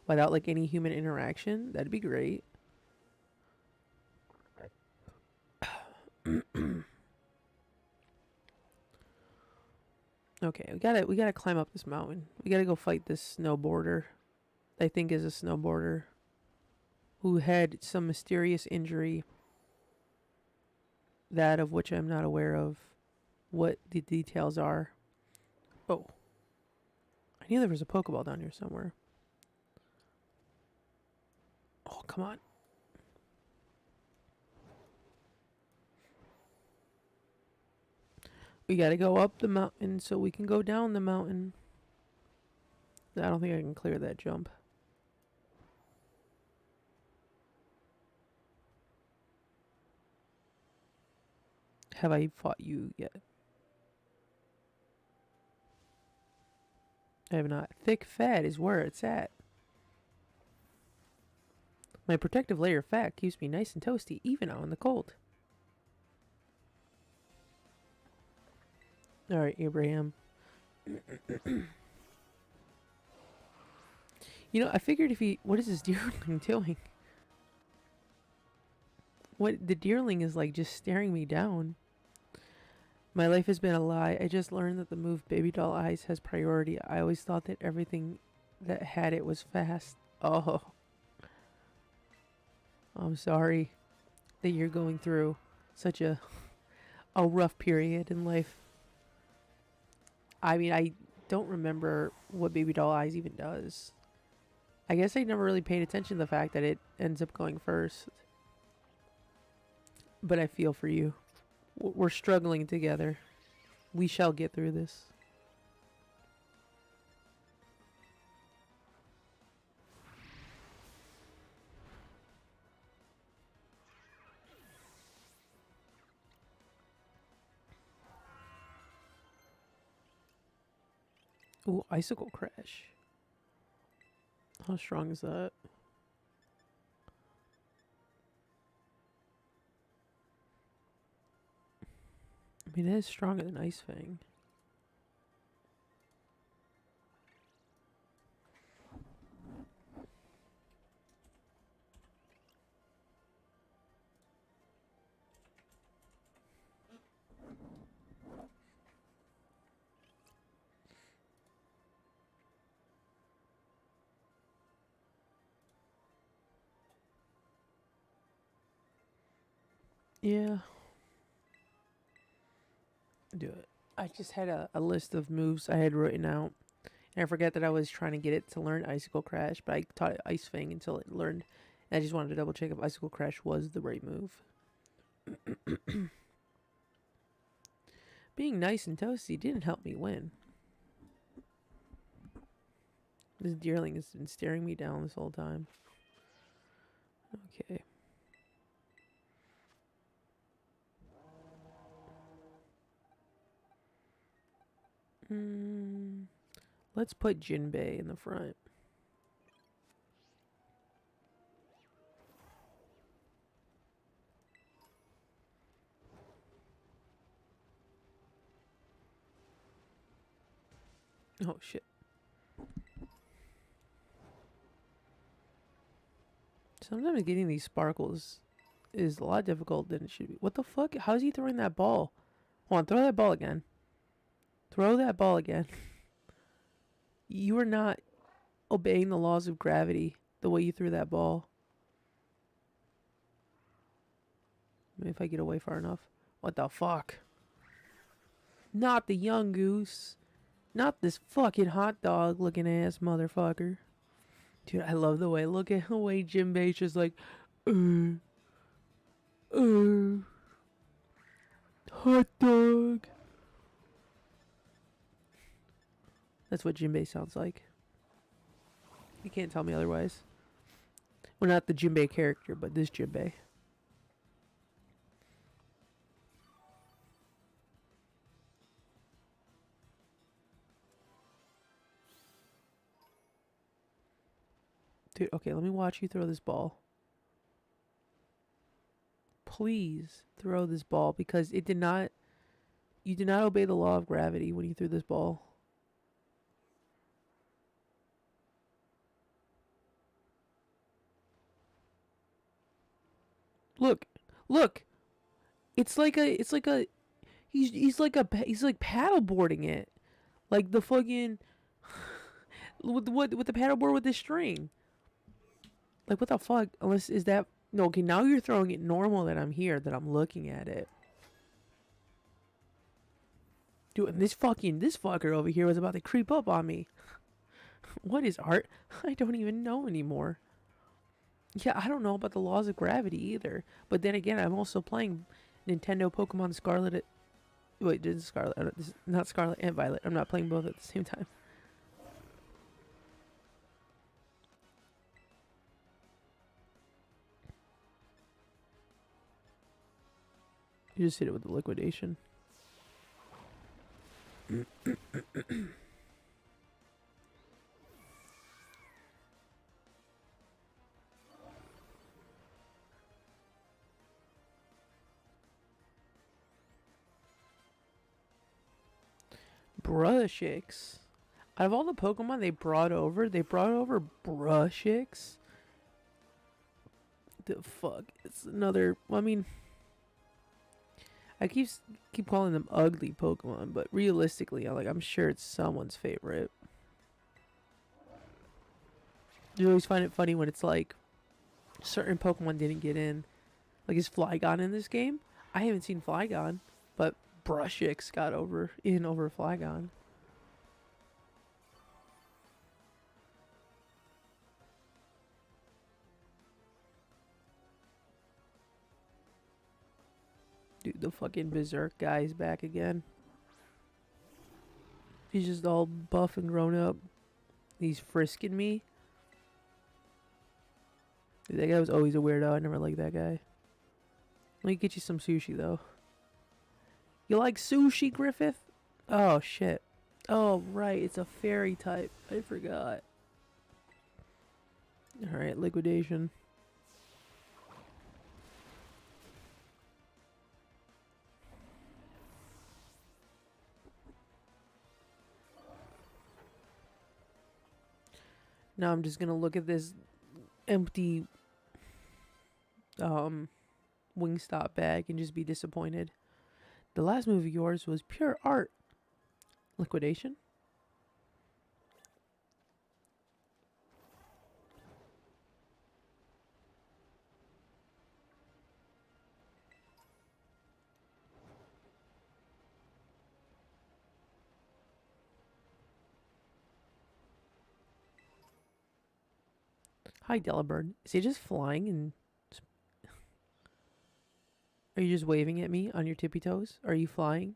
without, like, any human interaction, that'd be great. Okay, we gotta climb up this mountain. We gotta go fight this snowboarder. I think is a snowboarder who had some mysterious injury, that of which I'm not aware of what the details are. Oh, I knew there was a Pokeball down here somewhere. Oh, come on. We gotta go up the mountain so we can go down the mountain. I don't think I can clear that jump. Have I fought you yet? I have not. Thick fat is where it's at. My protective layer of fat keeps me nice and toasty even out in the cold. Alright, Abraham. You know, I figured if he... What is this deerling doing? What? The deerling is like just staring me down. My life has been a lie. I just learned that the move Baby Doll Eyes has priority. I always thought that everything that had it was fast. Oh. I'm sorry that you're going through such a rough period in life. I mean, I don't remember what Baby Doll Eyes even does. I guess I never really paid attention to the fact that it ends up going first. But I feel for you. We're struggling together. We shall get through this. Ooh, Icicle Crash. How strong is that? I mean, it is stronger than Ice Fang. Yeah. Do it. I just had a list of moves I had written out. And I forgot that I was trying to get it to learn Icicle Crash, but I taught it Ice Fang until it learned. And I just wanted to double check if Icicle Crash was the right move. Being nice and toasty didn't help me win. This deerling has been staring me down this whole time. Okay. Let's put Jinbei in the front. Oh, shit. Sometimes getting these sparkles is a lot difficult than it should be. What the fuck? How's he throwing that ball? Hold on, throw that ball again. Throw that ball again. You are not obeying the laws of gravity the way you threw that ball. Maybe if I get away far enough. What the fuck? Not the young goose. Not this fucking hot dog looking ass motherfucker. Dude, I love the way, look at the way Jinbei's just like, uh, uh, hot dog. That's what Jinbei sounds like. You can't tell me otherwise. Well, not the Jinbei character, but this Jinbei. Dude, okay, let me watch you throw this ball. Please throw this ball because it did not. You did not obey the law of gravity when you threw this ball. Look, look. It's like a. It's like a. He's like a. He's like paddleboarding it, like the fucking. with the paddleboard with the string. Like what the fuck? Unless is that no? Okay, now you're throwing it normal that I'm here that I'm looking at it. Dude, and this fucker over here was about to creep up on me. What is art? I don't even know anymore. Yeah, I don't know about the laws of gravity either. But then again, I'm also playing Nintendo Pokemon Scarlet. Wait, this is Scarlet. This is not Scarlet and Violet. I'm not playing both at the same time. You just hit it with the liquidation. Brushix. Out of all the Pokemon they brought over Brushix. The fuck? It's another. Well, I mean, I keep calling them ugly Pokemon, but realistically, I'm sure it's someone's favorite. You always find it funny when it's like certain Pokemon didn't get in. Like, is Flygon in this game? I haven't seen Flygon, but Brushix got over Flygon. Dude, the fucking Berserk guy's back again. He's just all buff and grown up. He's frisking me. Dude, that guy was always a weirdo. I never liked that guy. Let me get you some sushi, though. You like sushi, Griffith? Oh, shit. Oh, right. It's a fairy type. I forgot. Alright, liquidation. Now I'm just gonna look at this empty WingStop bag and just be disappointed. The last move of yours was pure art. Liquidation? Hi, Delibird. Is he just flying and... Are you just waving at me on your tippy toes? Are you flying?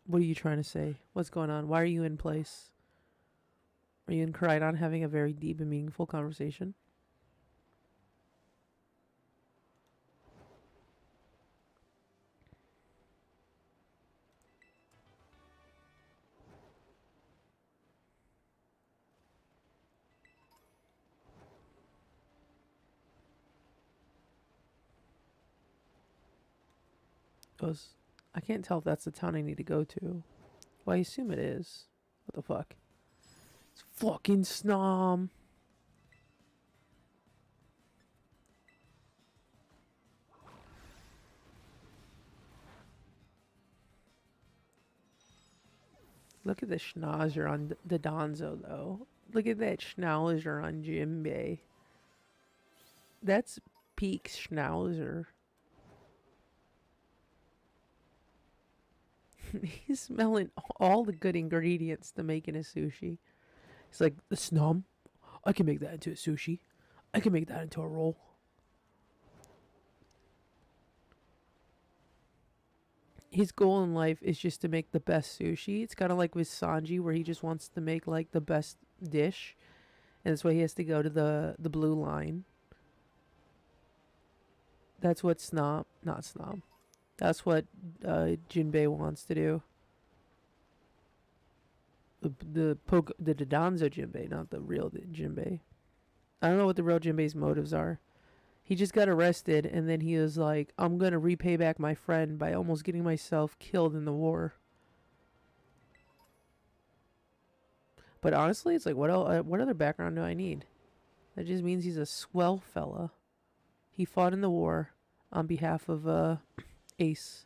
What are you trying to say? What's going on? Why are you in place? Are you and Kricketot having a very deep and meaningful conversation? Goes, I can't tell if that's the town I need to go to. Well, I assume it is. What the fuck? It's fucking Snom. Look at the schnauzer on the Dodonzo, though. Look at that schnauzer on Jinbei. That's peak schnauzer. He's smelling all the good ingredients to making a sushi. He's like, the snum, I can make that into a sushi. I can make that into a roll. His goal in life is just to make the best sushi. It's kind of like with Sanji, where he just wants to make like the best dish, and that's why he has to go to the blue line. That's what not Snob. That's what Jinbei wants to do. The Dodonzo Jinbei, not the real Jinbei. I don't know what the real Jinbei's motives are. He just got arrested, and then he was like, I'm going to repay back my friend by almost getting myself killed in the war. But honestly, it's like, what other background do I need? That just means he's a swell fella. He fought in the war on behalf of Ace.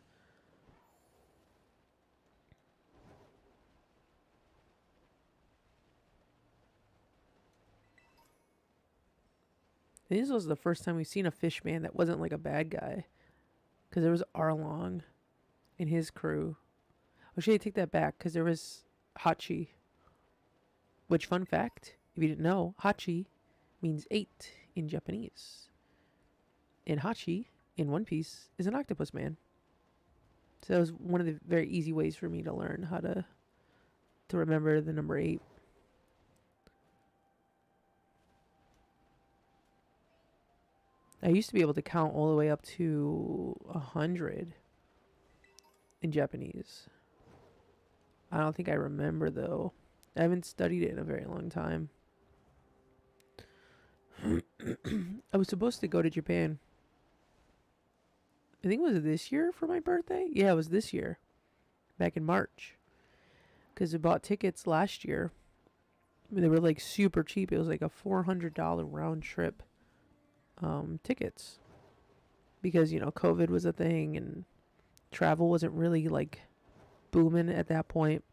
And this was the first time we've seen a fish man that wasn't like a bad guy. Because there was Arlong and his crew. Oh, should I take that back? Because there was Hachi. Which, fun fact, if you didn't know, Hachi means 8 in Japanese. And Hachi, in One Piece, is an octopus man. So that was one of the very easy ways for me to learn how to remember the number 8. I used to be able to count all the way up to 100 in Japanese. I don't think I remember, though. I haven't studied it in a very long time. I was supposed to go to Japan. I think it was this year for my birthday. Yeah, it was this year. Back in March. Because I bought tickets last year. I mean, they were like super cheap. It was like a $400 round trip tickets. Because, you know, COVID was a thing and travel wasn't really like booming at that point.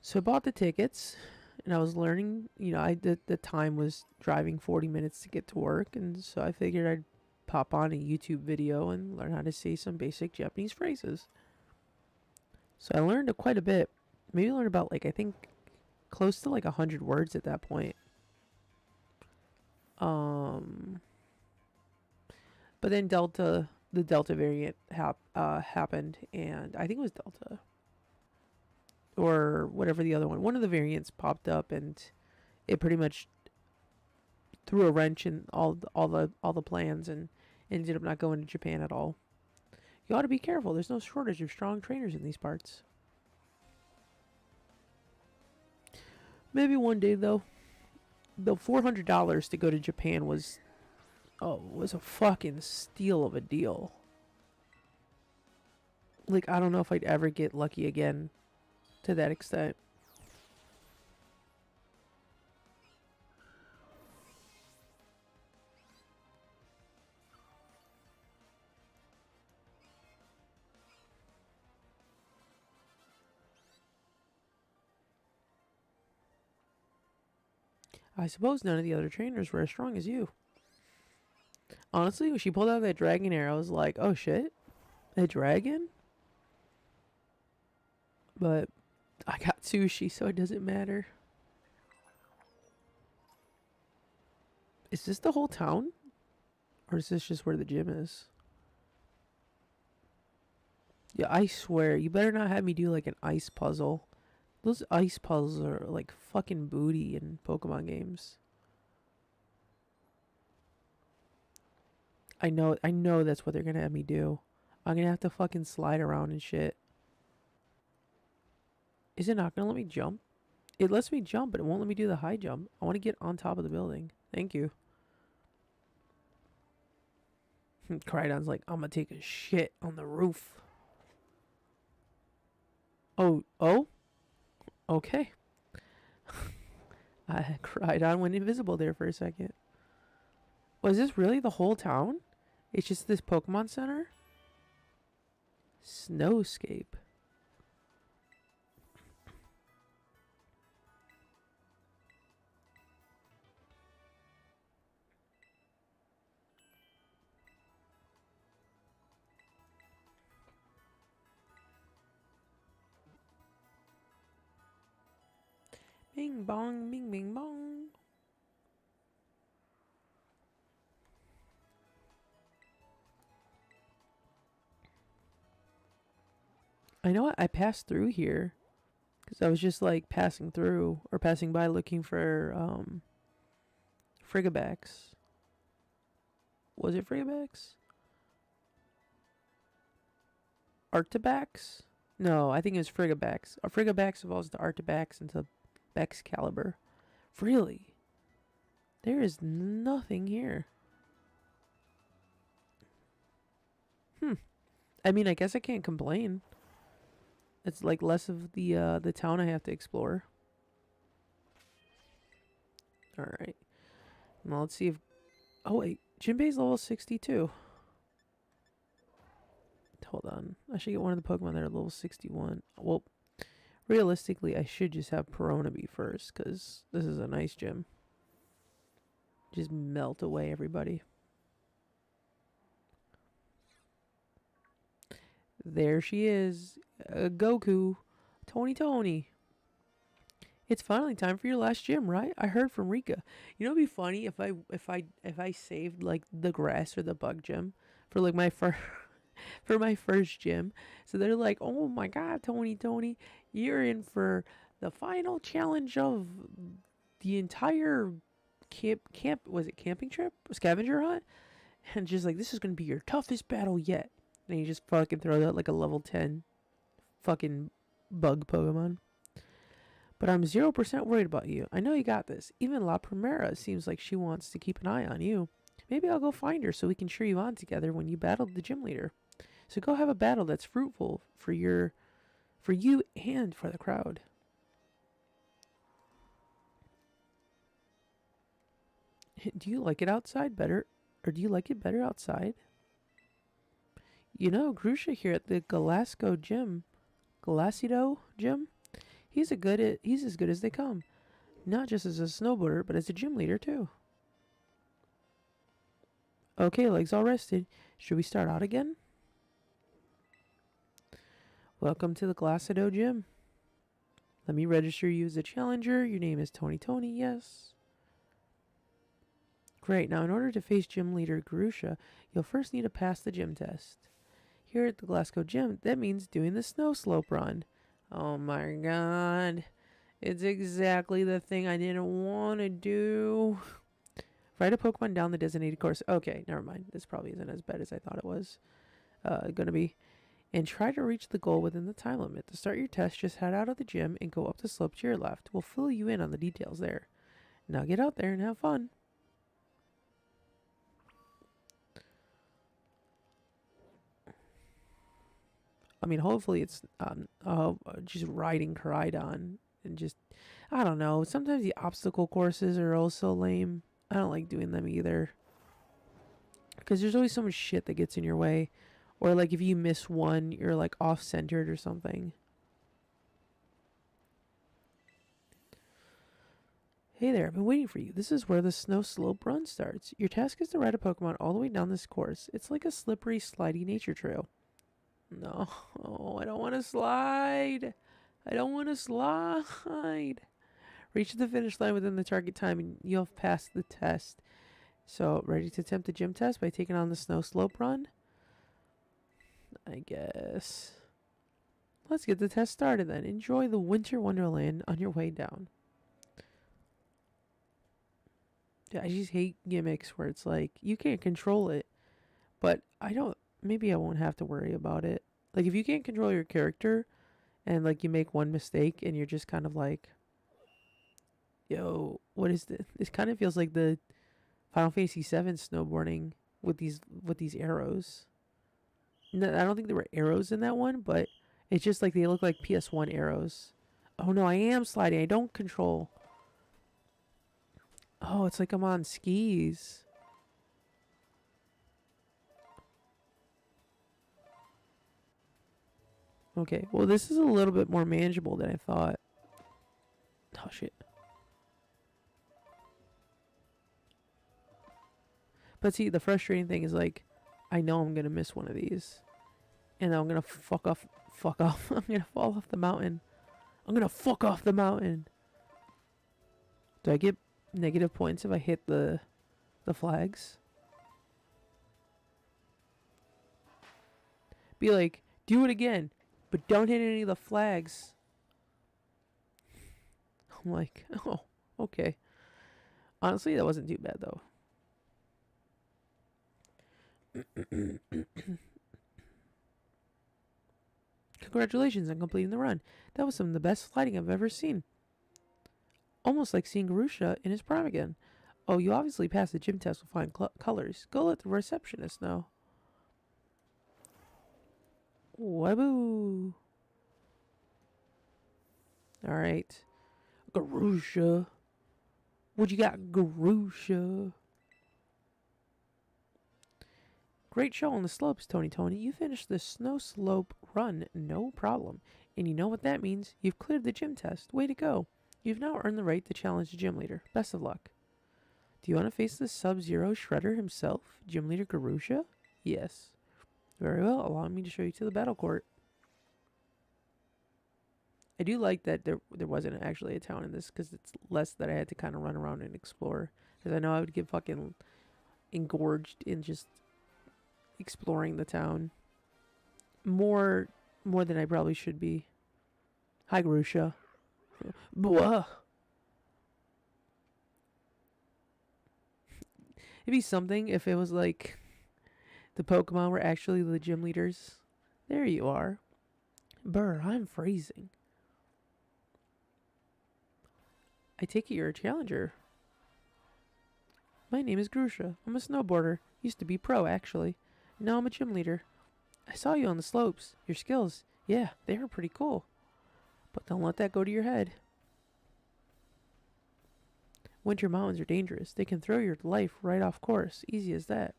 So I bought the tickets and I was learning, you know, the time was driving 40 minutes to get to work. And so I figured I'd pop on a YouTube video and learn how to say some basic Japanese phrases. So I learned quite a bit. Maybe I learned about like, I think close to like 100 words at that point. But then the Delta variant happened, and I think it was Delta or whatever the other one. One of the variants popped up, and it pretty much threw a wrench in all the plans, and ended up not going to Japan at all. You ought to be careful. There's no shortage of strong trainers in these parts. Maybe one day though. The $400 to go to Japan was a fucking steal of a deal. Like, I don't know if I'd ever get lucky again to that extent. I suppose none of the other trainers were as strong as you. Honestly, when she pulled out that dragon air, I was like, oh shit, a dragon? But I got sushi, so it doesn't matter. Is this the whole town? Or is this just where the gym is? Yeah, I swear, you better not have me do like an ice puzzle. Those ice puzzles are like fucking booty in Pokemon games. I know that's what they're gonna have me do. I'm gonna have to fucking slide around and shit. Is it not gonna let me jump? It lets me jump, but it won't let me do the high jump. I want to get on top of the building. Thank you. Crydon's like, I'm gonna take a shit on the roof. Oh? Okay. Crydon went invisible there for a second. Was this really the whole town? It's just this Pokemon Center? Snowscape. Bing bong, bing bing bong. I know what, I passed through here because I was just like passing through or passing by looking for Frigabacks. Was it Frigabacks? Arctibax? No, I think it was Frigabacks. Frigabacks evolves to Arctibax into Bexcalibur. Really? There is nothing here. I mean, I guess I can't complain. It's like less of the town I have to explore. All right. Now let's see if. Oh wait, Jinbei's level 62. Hold on, I should get one of the Pokemon that are level 61. Well, realistically, I should just have Perona be first because this is a nice gym. Just melt away everybody. There she is, Goku, Tony. It's finally time for your last gym, right? I heard from Rika. You know, it'd be funny if I saved like the grass or the bug gym for like my first for my first gym. So they're like, "Oh my God, Tony, you're in for the final challenge of the entire camp. Was it camping trip? Scavenger hunt?" And just like, this is gonna be your toughest battle yet. And you just fucking throw out like a level 10 fucking bug Pokemon. But I'm 0% worried about you. I know you got this. Even La Primera seems like she wants to keep an eye on you. Maybe I'll go find her so we can cheer you on together when you battle the gym leader. So go have a battle that's fruitful for you and for the crowd. Do you like it outside better? Or do you like it better outside? You know, Grusha here at the Glaseado gym, he's as good as they come. Not just as a snowboarder, but as a gym leader too. Okay, legs all rested. Should we start out again? Welcome to the Glaseado gym. Let me register you as a challenger. Your name is Tony, yes. Great, now in order to face gym leader Grusha, you'll first need to pass the gym test. Here at the Glaseado gym, that means doing the snow slope run. Oh my God. It's exactly the thing I didn't want to do. Ride a Pokemon down the designated course. Okay, never mind. This probably isn't as bad as I thought it was going to be. And try to reach the goal within the time limit. To start your test, just head out of the gym and go up the slope to your left. We'll fill you in on the details there. Now get out there and have fun. I mean, hopefully it's just riding Koraidon and just, I don't know. Sometimes the obstacle courses are also lame. I don't like doing them either. Because there's always so much shit that gets in your way. Or like if you miss one, you're like off-centered or something. Hey there, I've been waiting for you. This is where the snow slope run starts. Your task is to ride a Pokemon all the way down this course. It's like a slippery, slidey nature trail. No, I don't want to slide. I don't want to slide. Reach the finish line within the target time and you'll have passed the test. So, ready to attempt the gym test by taking on the snow slope run? I guess. Let's get the test started then. Enjoy the winter wonderland on your way down. Yeah, I just hate gimmicks where it's like, you can't control it. But maybe I won't have to worry about it. Like, if you can't control your character and, like, you make one mistake and you're just kind of like, yo, what is this? This kind of feels like the Final Fantasy VII snowboarding with these arrows. No, I don't think there were arrows in that one, but it's just like they look like PS1 arrows. Oh no, I am sliding. I don't control. Oh, it's like I'm on skis. Okay, well this is a little bit more manageable than I thought. Oh shit. But see, the frustrating thing is like, I know I'm gonna miss one of these. And I'm gonna fuck off. I'm gonna fall off the mountain. I'm gonna fuck off the mountain. Do I get negative points if I hit the flags? Be like, do it again, but don't hit any of the flags. I'm like, oh, okay. Honestly, that wasn't too bad though. Congratulations on completing the run. That was some of the best sliding I've ever seen. Almost like seeing Garusha in his prime again. Oh, you obviously passed the gym test with flying colors. Go let the receptionist know. Waboo. Alright. Garusha. What you got, Garusha? Great show on the slopes, Tony. You finished the snow slope run, no problem. And you know what that means. You've cleared the gym test. Way to go. You've now earned the right to challenge the gym leader. Best of luck. Do you want to face the Sub-Zero Shredder himself, Gym Leader Garusha? Yes. Very well. Allow me to show you to the battle court. I do like that there wasn't actually a town in this, because it's less that I had to kind of run around and explore. Because I know I would get fucking engorged in just exploring the town. More than I probably should be. Hi, Garusha. Blah. It'd be something if it was like the Pokemon were actually the gym leaders. There you are. Brr, I'm freezing. I take it you're a challenger. My name is Garusha. I'm a snowboarder. Used to be pro, actually. Now I'm a gym leader. I saw you on the slopes. Your skills, yeah, they were pretty cool. But don't let that go to your head. Winter mountains are dangerous. They can throw your life right off course. Easy as that.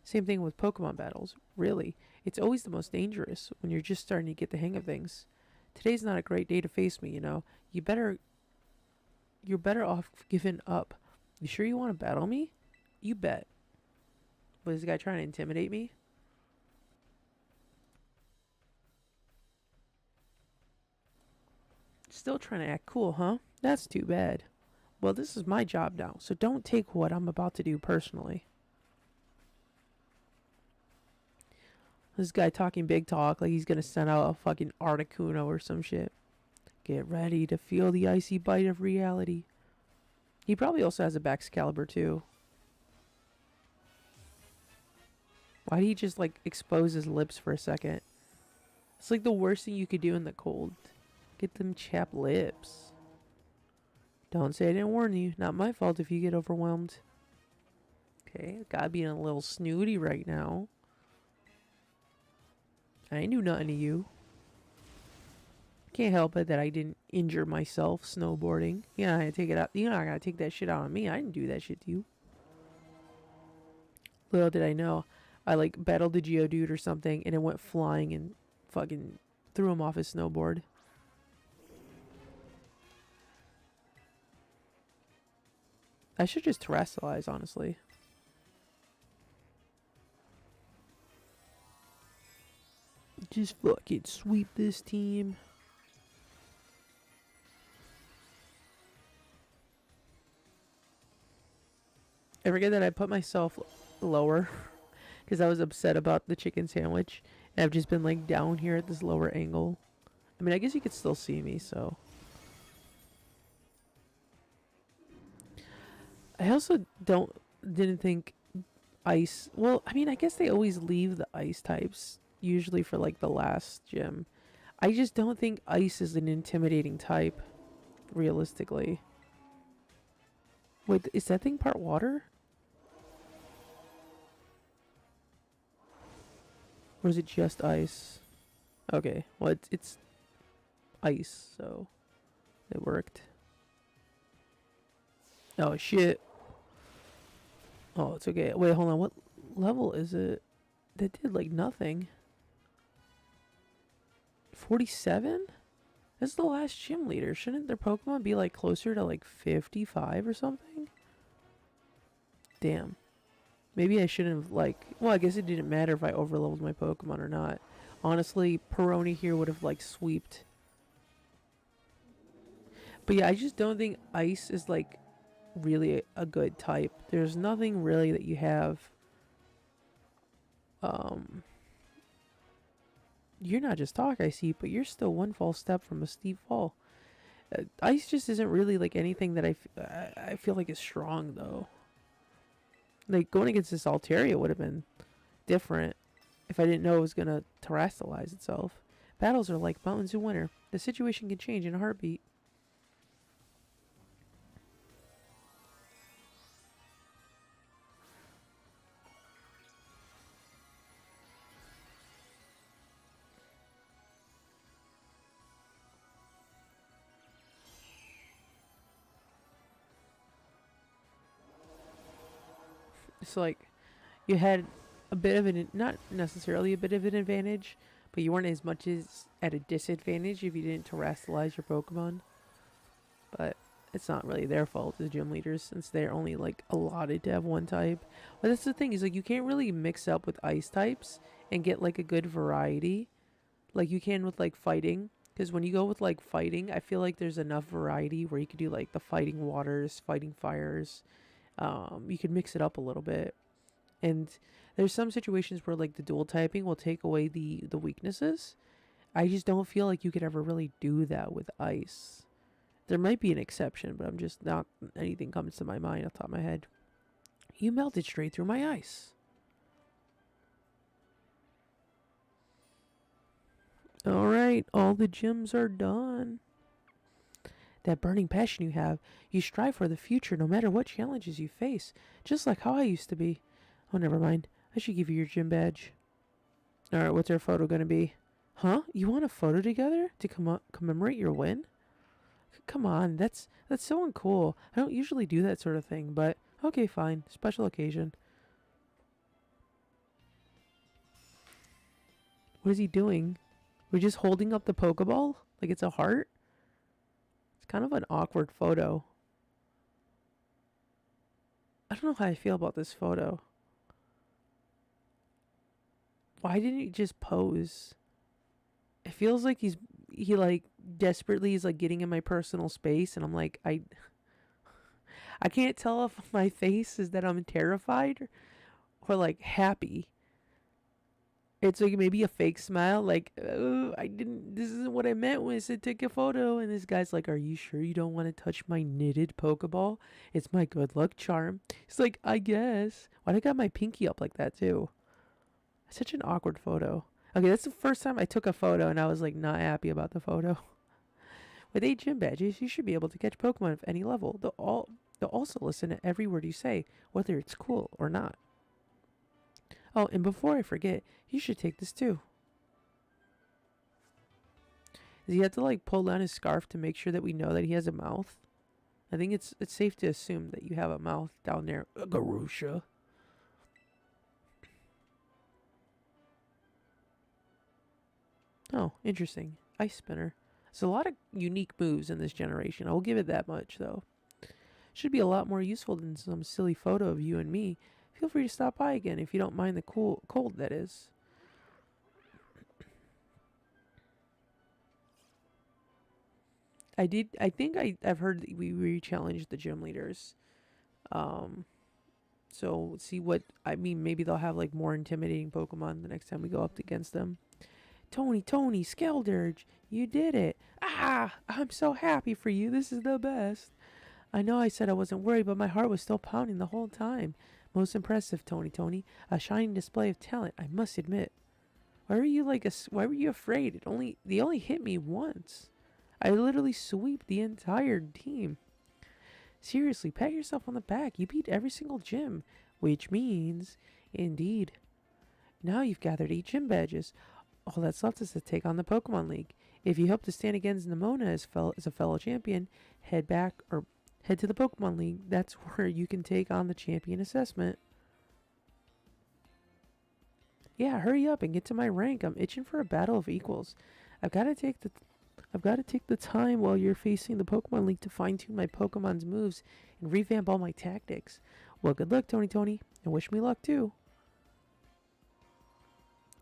Same thing with Pokemon battles. Really, it's always the most dangerous when you're just starting to get the hang of things. Today's not a great day to face me, you know. You're better off giving up. You sure you want to battle me? You bet. Was this guy trying to intimidate me? Still trying to act cool, huh? That's too bad. Well, this is my job now, so don't take what I'm about to do personally. This guy talking big talk like he's gonna send out a fucking Articuno or some shit. Get ready to feel the icy bite of reality. He probably also has a Baxcalibur too. Why'd he just like expose his lips for a second? It's like the worst thing you could do in the cold. Get them chapped lips. Don't say I didn't warn you. Not my fault if you get overwhelmed. Okay, gotta be a little snooty right now. I ain't do nothing to you. Can't help it that I didn't injure myself snowboarding. Yeah, I take it out. You're not gonna take that shit out on me. I didn't do that shit to you. Little did I know, I like battled the Geodude or something, and it went flying and fucking threw him off his snowboard. I should just terrestrialize, honestly. Just fucking sweep this team. I forget that I put myself lower because I was upset about the chicken sandwich. And I've just been like down here at this lower angle. I mean, I guess you could still see me, so. I also didn't think ice. Well, I mean, I guess they always leave the ice types usually for like the last gym. I just don't think ice is an intimidating type, realistically. Wait, is that thing part water? Or is it just ice? Okay, well it's ice, so it worked. Oh shit. Oh, it's okay. Wait, hold on. What level is it? That did like nothing. 47? That's the last gym leader. Shouldn't their Pokemon be like closer to like 55 or something? Damn. Maybe I shouldn't have like... Well, I guess it didn't matter if I overleveled my Pokemon or not. Honestly, Peroni here would have like sweeped. But yeah, I just don't think ice is like really a good type. There's nothing really that you have. Um, you're not just talk, I see, but you're still one false step from a steep fall. Ice just isn't really like anything that I feel like is strong though. Like going against this Altaria would have been different if I didn't know it was gonna terrestrialize itself. Battles are like mountains in winter. The situation can change in a heartbeat. It's like you had a bit of an, not necessarily a bit of an advantage, but you weren't as much as at a disadvantage if you didn't terrestrialize your Pokemon. But it's not really their fault as gym leaders since they're only like allotted to have one type. But that's the thing is like you can't really mix up with ice types and get like a good variety like you can with like fighting. Because when you go with like fighting, I feel like there's enough variety where you could do like the fighting waters, fighting fires. You could mix it up a little bit. And there's some situations where like the dual typing will take away the weaknesses. I just don't feel like you could ever really do that with ice. There might be an exception, but I'm just not anything comes to my mind off the top of my head. You melted straight through my ice. Alright, all the gyms are done. That burning passion you have, you strive for the future no matter what challenges you face, just like how I used to be. Oh, never mind. I should give you your gym badge. Alright, what's our photo gonna be? Huh? You want a photo together to commemorate your win? Come on, that's so uncool. I don't usually do that sort of thing, but okay, fine. Special occasion. What is he doing? We're just holding up the Pokeball? Like it's a heart? It's kind of an awkward photo. I don't know how I feel about this photo. Why didn't he just pose? It feels like he like desperately is like getting in my personal space and I'm like I can't tell if my face is that I'm terrified or like happy. It's like maybe a fake smile, like, oh, this isn't what I meant when I said take a photo. And this guy's like, are you sure you don't want to touch my knitted Pokeball? It's my good luck charm. He's like, I guess. Why'd I got my pinky up like that too? Such an awkward photo. Okay, that's the first time I took a photo and I was like not happy about the photo. With 8 gym badges, you should be able to catch Pokemon of any level. They'll also listen to every word you say, whether it's cool or not. Oh, and before I forget, you should take this too. Does he have to like pull down his scarf to make sure that we know that he has a mouth? I think it's safe to assume that you have a mouth down there, Garusha. Oh, interesting. Ice Spinner. There's a lot of unique moves in this generation. I will give it that much, though. Should be a lot more useful than some silly photo of you and me. Feel free to stop by again if you don't mind the cold, that is. I think I've heard that we re-challenged the gym leaders. So see what, I mean, maybe they'll have like more intimidating Pokemon the next time we go up against them. Tony, Skeldurge, you did it. Ah, I'm so happy for you. This is the best. I know I said I wasn't worried, but my heart was still pounding the whole time. Most impressive, Tony. A shining display of talent, I must admit. Why were you afraid? They only hit me once. I literally sweep the entire team. Seriously, pat yourself on the back. You beat every single gym, which means, indeed, now you've gathered 8 gym badges. All that's left is to take on the Pokemon League. If you hope to stand against Nimona as a fellow champion, head to the Pokemon League. That's where you can take on the champion assessment. Yeah, hurry up and get to my rank. I'm itching for a battle of equals. I've got to take the time while you're facing the Pokemon League to fine-tune my Pokemon's moves and revamp all my tactics. Well, good luck, Tony, and wish me luck too.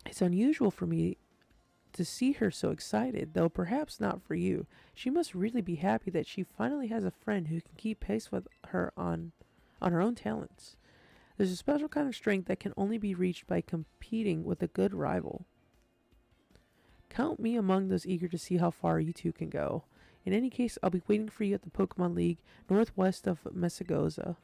It's unusual for me to see her so excited, though perhaps not for you. She must really be happy that she finally has a friend who can keep pace with her on her own talents. There's a special kind of strength that can only be reached by competing with a good rival. Count me among those eager to see how far you two can go. In any case, I'll be waiting for you at the Pokemon League northwest of Messagoza.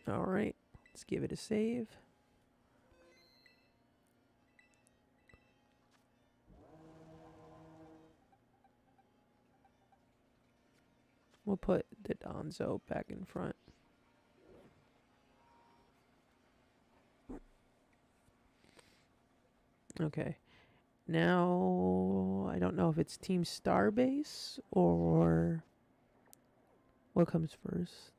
Alright, let's give it a save. We'll put Dodonzo back in front. Okay. Now, I don't know if it's Team Starbase or what comes first.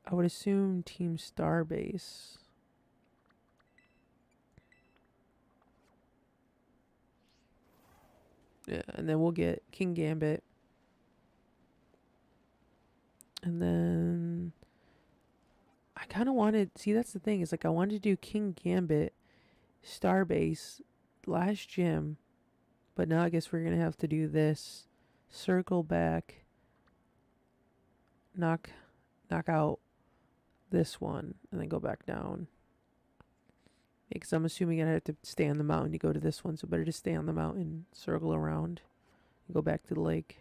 I would assume Team Starbase. Yeah, and then we'll get King Gambit. And then I kind of wanted, see, that's the thing, is like I wanted to do King Gambit, Starbase, last gym, but now I guess we're going to have to do this. Circle back, knock out this one, and then go back down. Because I'm assuming I have to stay on the mountain to go to this one, so better to stay on the mountain, circle around, and go back to the lake.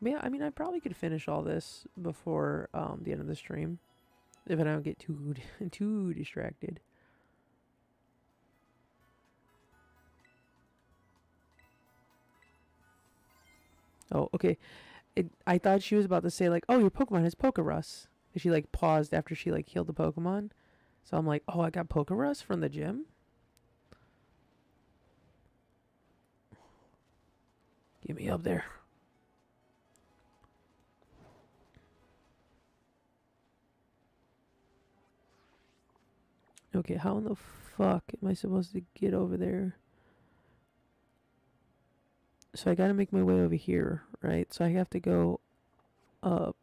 But yeah, I mean, I probably could finish all this before the end of the stream, if I don't get too distracted. Oh, okay. I thought she was about to say, like, oh, your Pokemon has Pokerus. And she, like, paused after she, like, healed the Pokemon. So I'm like, oh, I got Pokerus from the gym? Get me up there. Okay, how in the fuck am I supposed to get over there? So I gotta make my way over here, right? So I have to go up.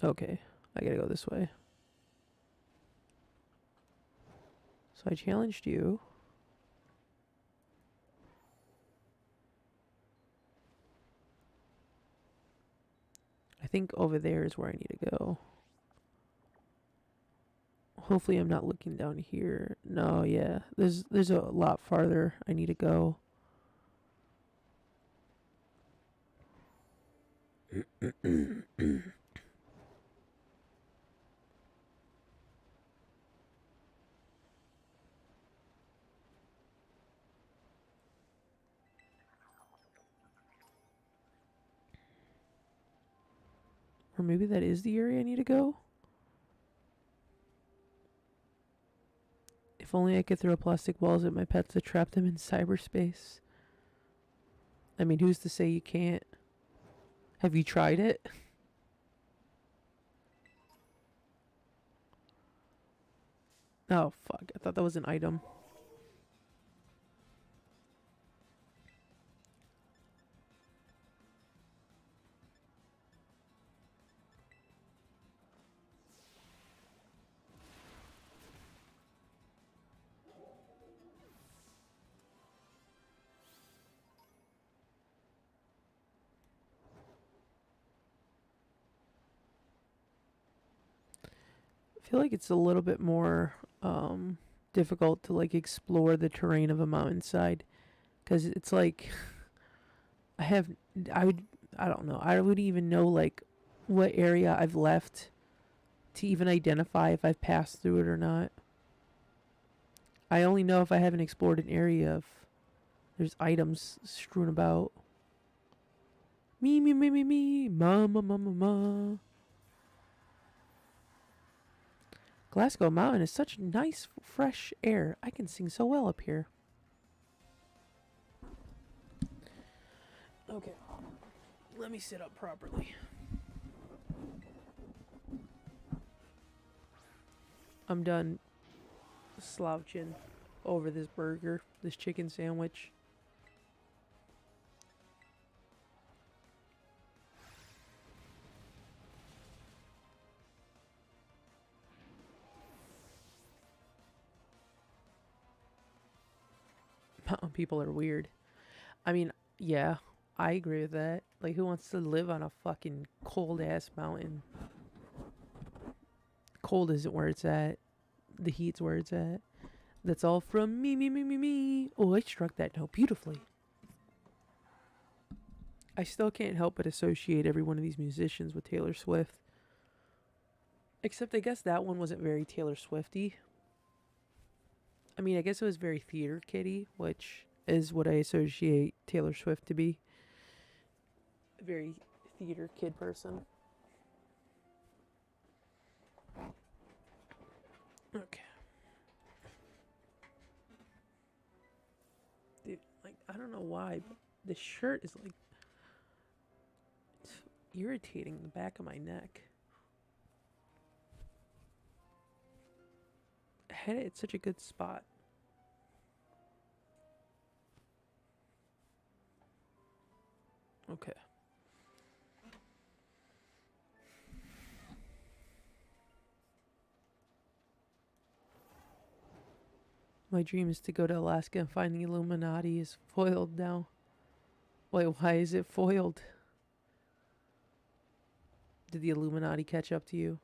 Okay, I gotta go this way. So I challenged you. I think over there is where I need to go. Hopefully I'm not looking down here. No, yeah. There's a lot farther I need to go. Or maybe that is the area I need to go? If only I could throw plastic balls at my pets to trap them in cyberspace. I mean, who's to say you can't? Have you tried it? Oh, fuck. I thought that was an item. I feel like it's a little bit more difficult to like explore the terrain of a mountainside, because it's like I don't know, I wouldn't even know like what area I've left to even identify if I've passed through it or not. I only know if I haven't explored an area if there's items strewn about. Me, me, me, me, me, ma, ma, ma, ma, ma. Glasgow Mountain is such nice, fresh air. I can sing so well up here. Okay. Let me sit up properly. I'm done slouching over this burger, this chicken sandwich. Mountain people are weird. I mean, yeah, I agree with that. Like, who wants to live on a fucking cold ass mountain? Cold isn't where it's at. The heat's where it's at. That's all from me, me, me, me, me. Oh, I struck that note beautifully. I still can't help but associate every one of these musicians with Taylor Swift. Except I guess that one wasn't very Taylor Swifty. I mean, I guess it was very theater kitty, which is what I associate Taylor Swift to be. A very theater kid person. Okay. Dude, like, I don't know why, but this shirt is like, it's irritating the back of my neck. I had it at such a good spot. Okay. My dream is to go to Alaska and find the Illuminati is foiled now. Wait, why is it foiled? Did the Illuminati catch up to you?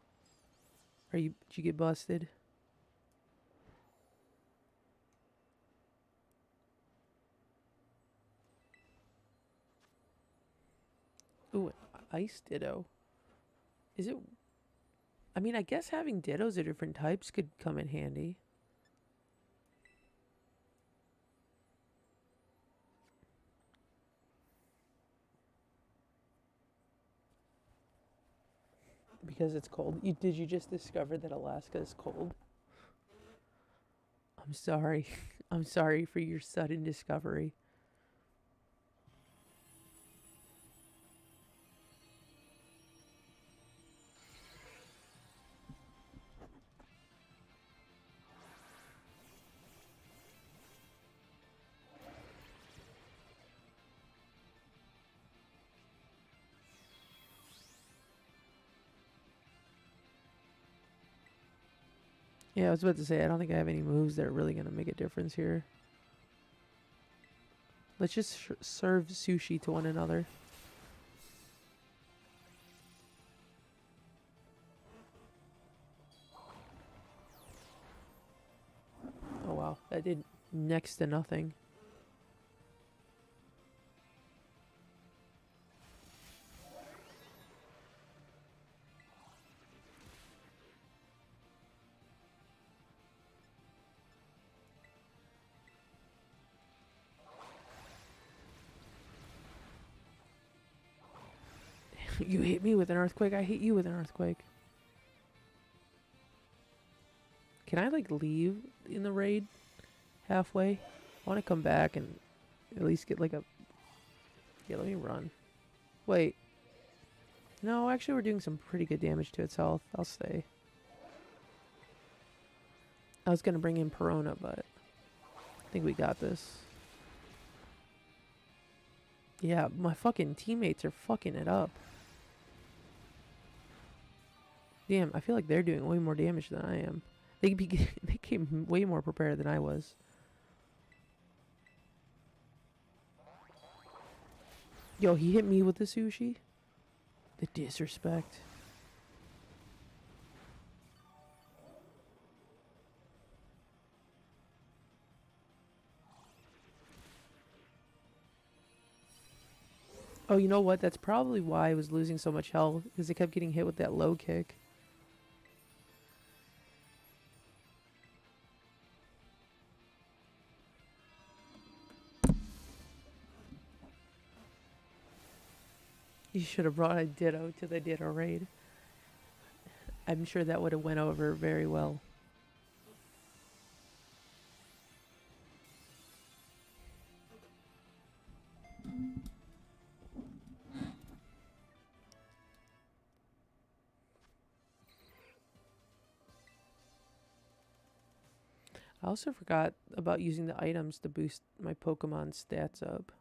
Did you get busted? Ooh, ice ditto. Is it? I mean, I guess having dittos of different types could come in handy. Because it's cold. Did you just discover that Alaska is cold? I'm sorry. I'm sorry for your sudden discovery. Yeah, I was about to say, I don't think I have any moves that are really going to make a difference here. Let's just serve sushi to one another. Oh wow, that did next to nothing. You hit me with an earthquake, I hit you with an earthquake. Can I, like, leave in the raid halfway? I want to come back and at least get, like, a... Yeah, let me run. Wait. No, actually, we're doing some pretty good damage to its health. I'll stay. I was going to bring in Perona, but I think we got this. Yeah, my fucking teammates are fucking it up. Damn, I feel like they're doing way more damage than I am. They came way more prepared than I was. Yo, he hit me with the sushi? The disrespect. Oh, you know what? That's probably why I was losing so much health, because I kept getting hit with that low kick. You should have brought a Ditto to the Ditto raid. I'm sure that would have went over very well. I also forgot about using the items to boost my Pokemon stats up.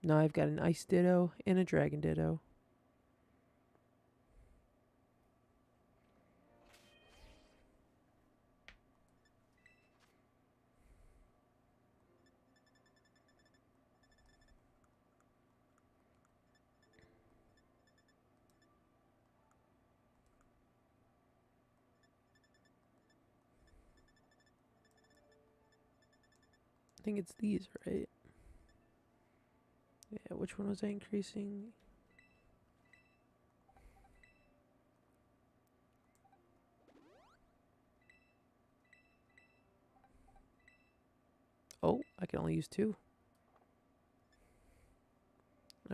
Now I've got an Ice Ditto and a Dragon Ditto. I think it's these, right? Yeah, which one was I increasing? Oh, I can only use 2.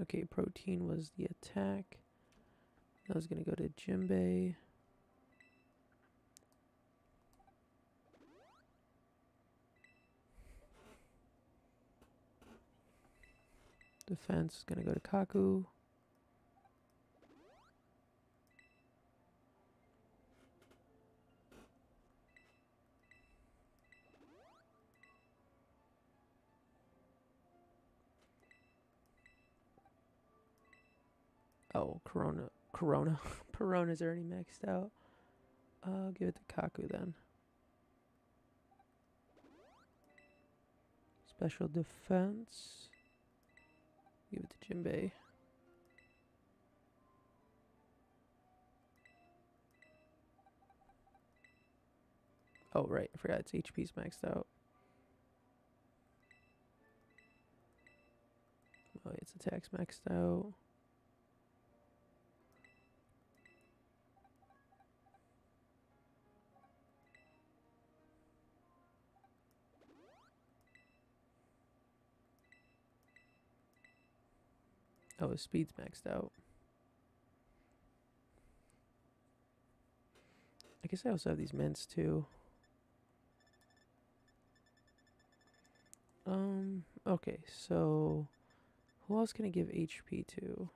Okay, protein was the attack. I was going to go to Jimbei. Defense is going to go to Kaku. Oh, Corona. Perona's already maxed out. I'll give it to Kaku then. Special defense. Give it to Jimbei. Oh, right. I forgot its HP's maxed out. Oh, its attack's maxed out. Oh, his speed's maxed out. I guess I also have these mints too. Okay, so who else can I give HP to?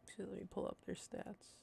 So let me pull up their stats.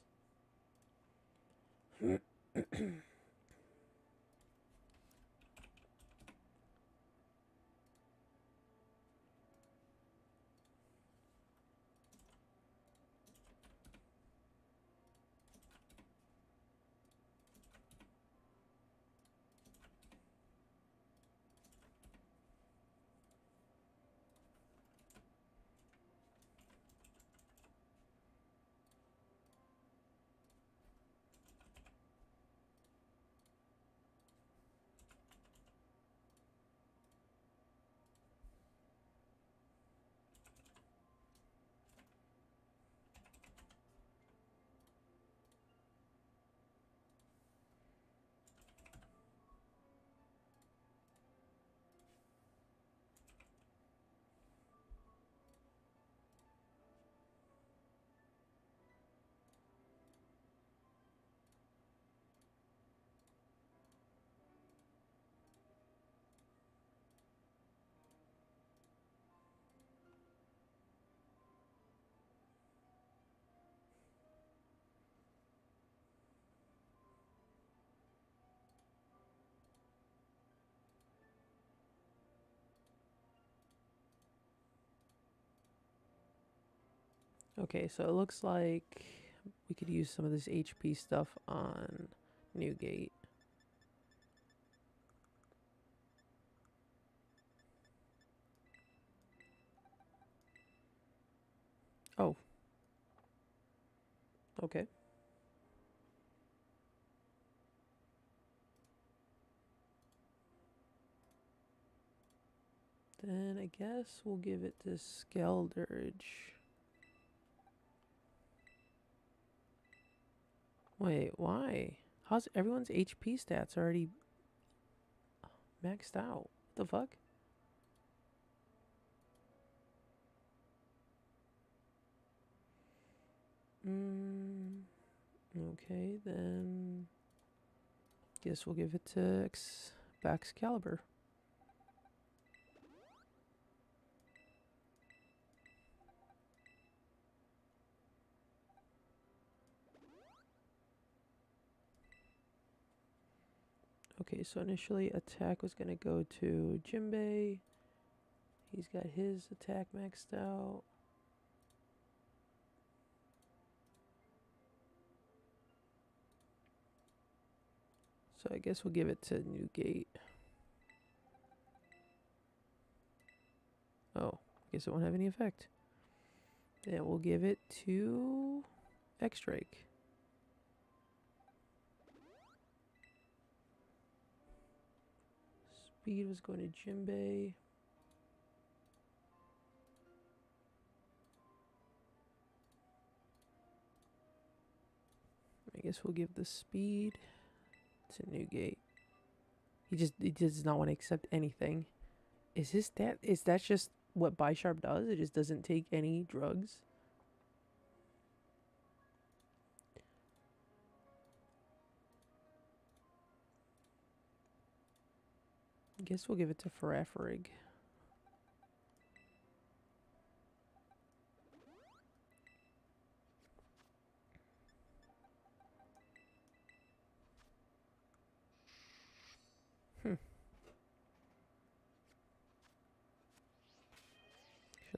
Okay, so it looks like we could use some of this HP stuff on Newgate. Oh. Okay. Then I guess we'll give it to Skeldurge. Wait, why? How's everyone's HP stats already maxed out? What the fuck? Okay, then guess we'll give it to Excalibur. Okay, so initially attack was gonna go to Jimbei. He's got his attack maxed out. So I guess we'll give it to Newgate. Oh, I guess it won't have any effect. Then we'll give it to X-Drake. Speed was going to Jimbei. I guess we'll give the speed to Newgate. He does not want to accept anything. Is that just what Bisharp does? It just doesn't take any drugs? I guess we'll give it to Farafrig.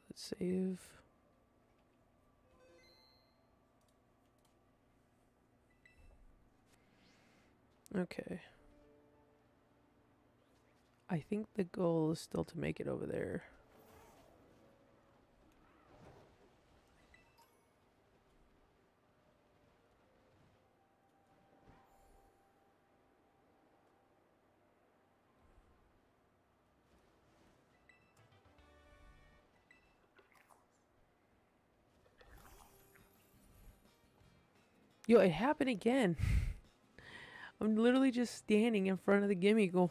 Let's save. Okay. I think the goal is still to make it over there. Yo, it happened again. I'm literally just standing in front of the gimme goal.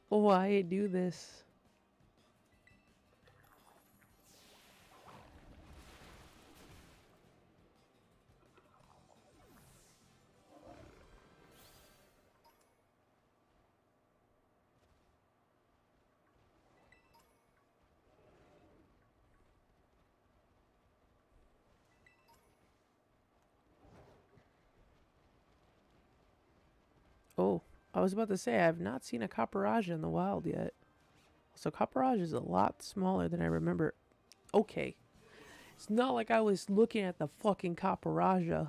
Why I do this? Oh, I was about to say I have not seen a Caparage in the wild yet. So Caparage is a lot smaller than I remember. Okay. It's not like I was looking at the fucking Caparaja.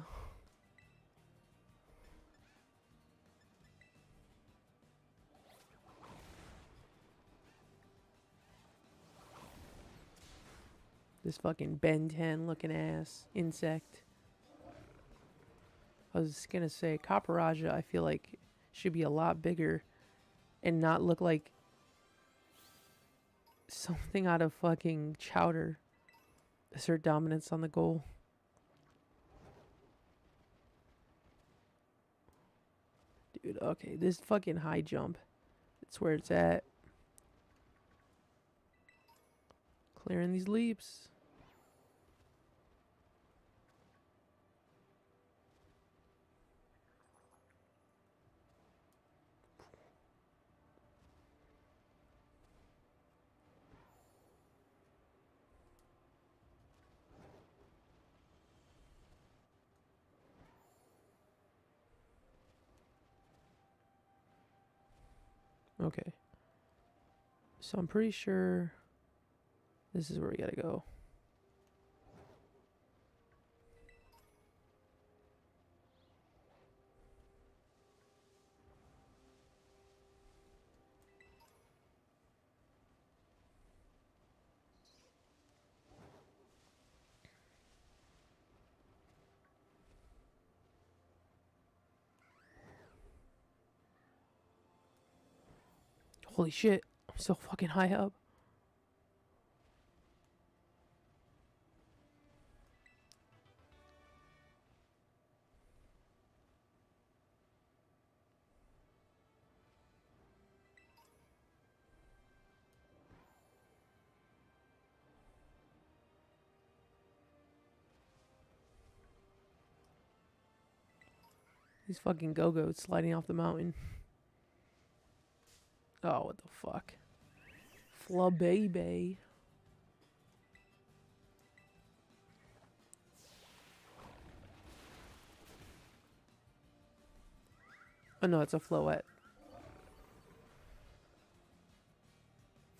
This fucking Ben 10 looking ass insect. I was gonna say Caparaja I feel like should be a lot bigger and not look like something out of fucking Chowder. Assert dominance on the goal. Dude, okay, this fucking high jump. That's where it's at. Clearing these leaps. Okay. So I'm pretty sure this is where we gotta go. Holy shit, I'm so fucking high up. These fucking go-goats sliding off the mountain. Oh, what the fuck? Flababy. Oh no, it's a Floette.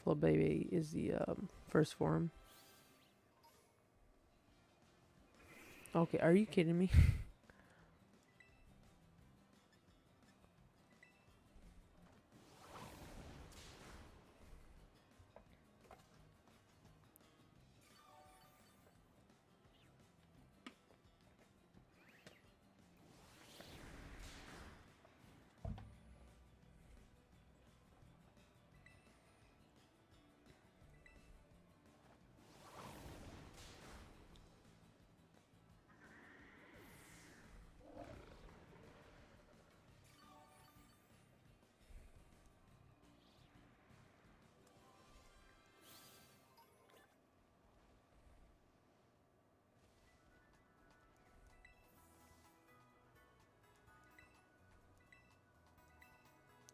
Flobaby is the first form. Okay, are you kidding me?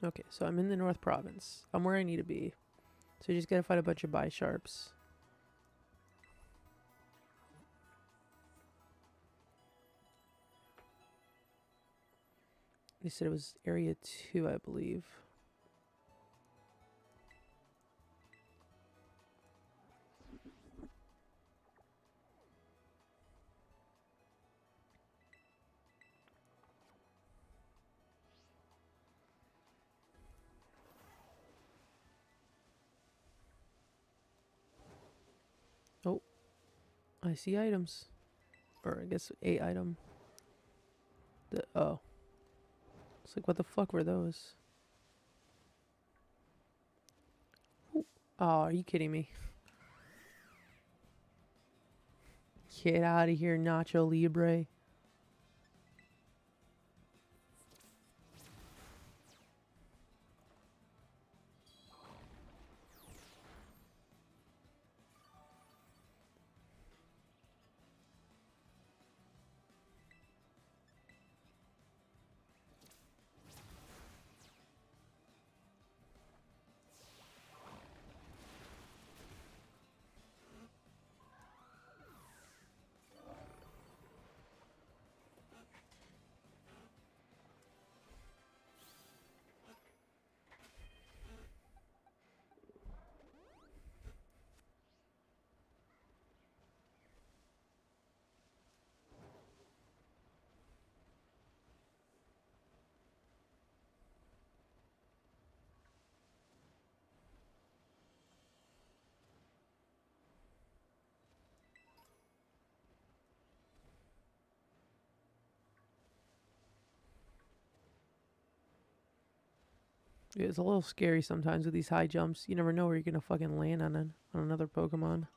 Okay, so I'm in the North Province. I'm where I need to be. So you just gotta fight a bunch of Bisharps. They said it was area 2, I believe. Oh, I see items. Or I guess a item. Oh. It's like, what the fuck were those? Ooh. Oh, are you kidding me? Get out of here, Nacho Libre. Yeah, it's a little scary sometimes with these high jumps. You never know where you're gonna fucking land on another Pokemon.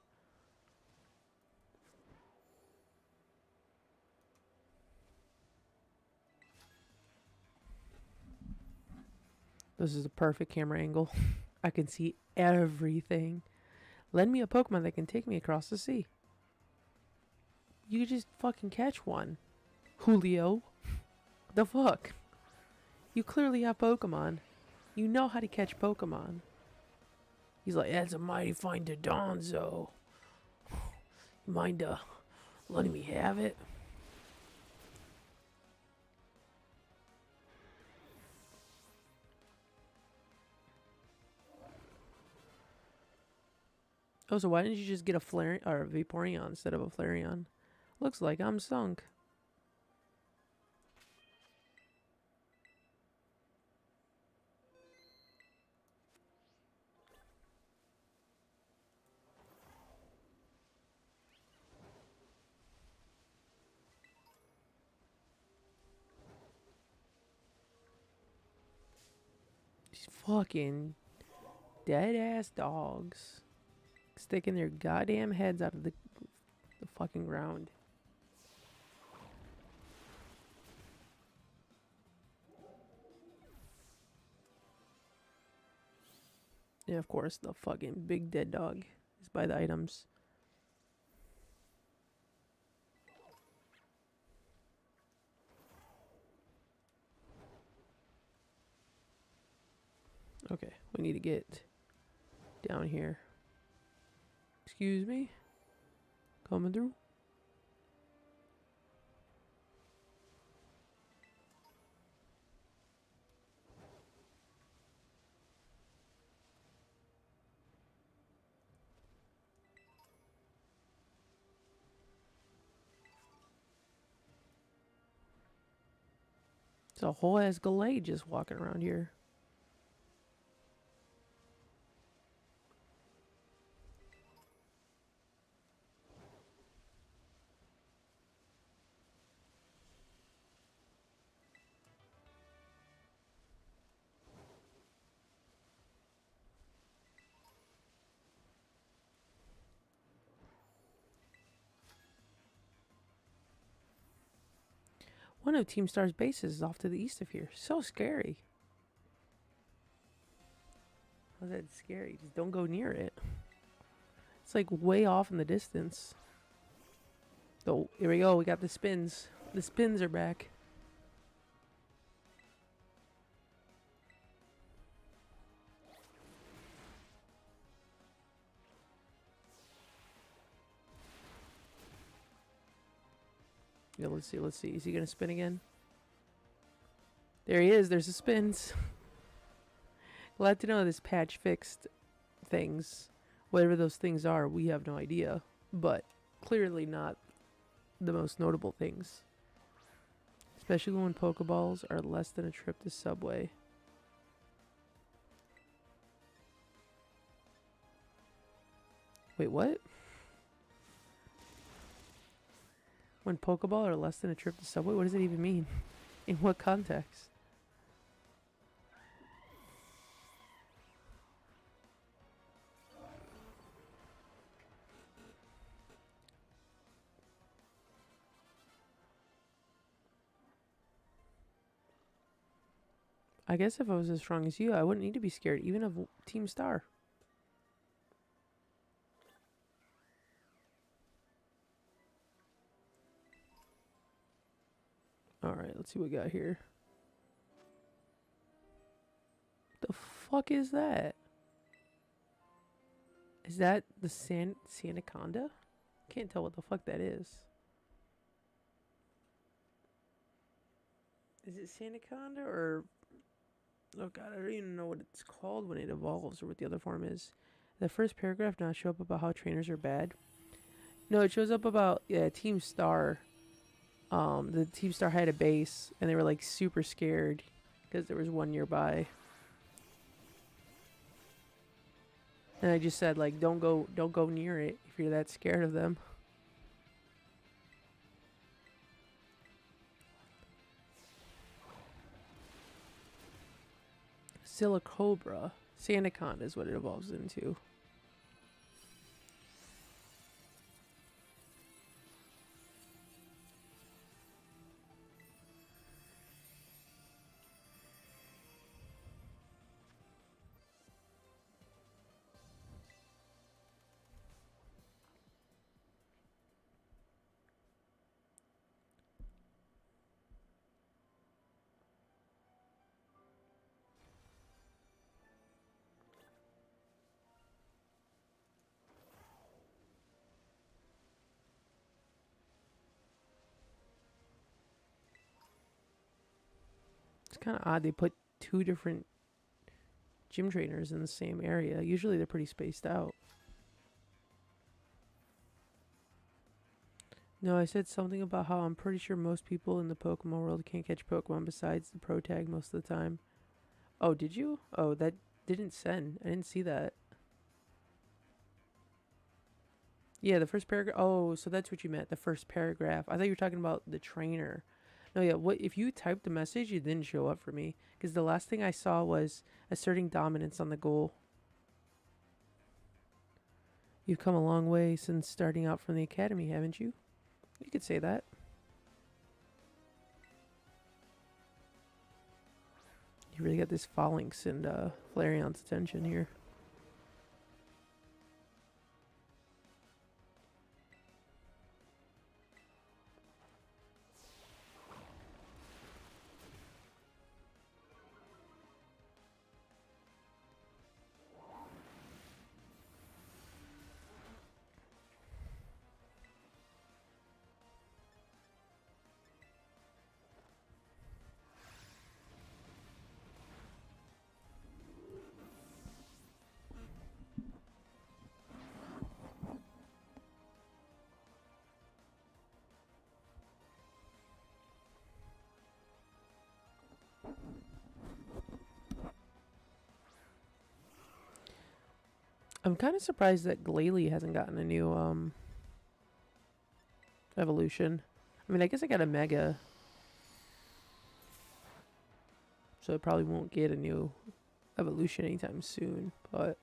This is a perfect camera angle. I can see everything. Lend me a Pokemon that can take me across the sea. You could just fucking catch one. Julio. The fuck? You clearly have Pokemon. You know how to catch Pokemon. He's like, that's a mighty fine Dodonzo. You mind letting me have it? Oh, so why didn't you just get a Flareon or a Vaporeon instead of a Flareon? Looks like I'm sunk. These fucking dead ass dogs sticking their goddamn heads out of the fucking ground. And of course, the fucking big dead dog is by the items. Okay, we need to get down here. Excuse me? Coming through? It's a whole ass Glade just walking around here. One of Team Star's bases is off to the east of here. So scary. How's that scary? Just don't go near it. It's like way off in the distance. Oh, here we go. We got the spins. The spins are back. Yeah, let's see. Let's see. Is he going to spin again? There he is. There's the spins. Glad to know this patch fixed things. Whatever those things are, we have no idea. But clearly not the most notable things. Especially when Pokeballs are less than a trip to Subway. Wait, what? When Pokeball are less than a trip to Subway? What does it even mean? In what context? I guess if I was as strong as you, I wouldn't need to be scared, even of Team Star. Alright, let's see what we got here. The fuck is that? Is that the Sandaconda? Can't tell what the fuck that is. Is it Sandaconda or... Oh god, I don't even know what it's called when it evolves or what the other form is. The first paragraph not show up about how trainers are bad. No, it shows up about Team Star. The Team Star had a base and they were like super scared because there was one nearby. And I just said like don't go near it if you're that scared of them. Silicobra. Sandaconda is what it evolves into. It's kind of odd they put two different gym trainers in the same area. Usually they're pretty spaced out. No, I said something about how I'm pretty sure most people in the Pokemon world can't catch Pokemon besides the Pro Tag most of the time. Oh, did you? Oh, that didn't send. I didn't see that. Yeah, the first paragraph. Oh, so that's what you meant. The first paragraph. I thought you were talking about the trainer. No, yeah. What if you typed the message? It didn't show up for me because the last thing I saw was asserting dominance on the goal. You've come a long way since starting out from the academy, haven't you? You could say that. You really got this Phalanx and Flareon's attention here. I'm kind of surprised that Glalie hasn't gotten a new evolution. I mean, I guess I got a Mega, so it probably won't get a new evolution anytime soon, but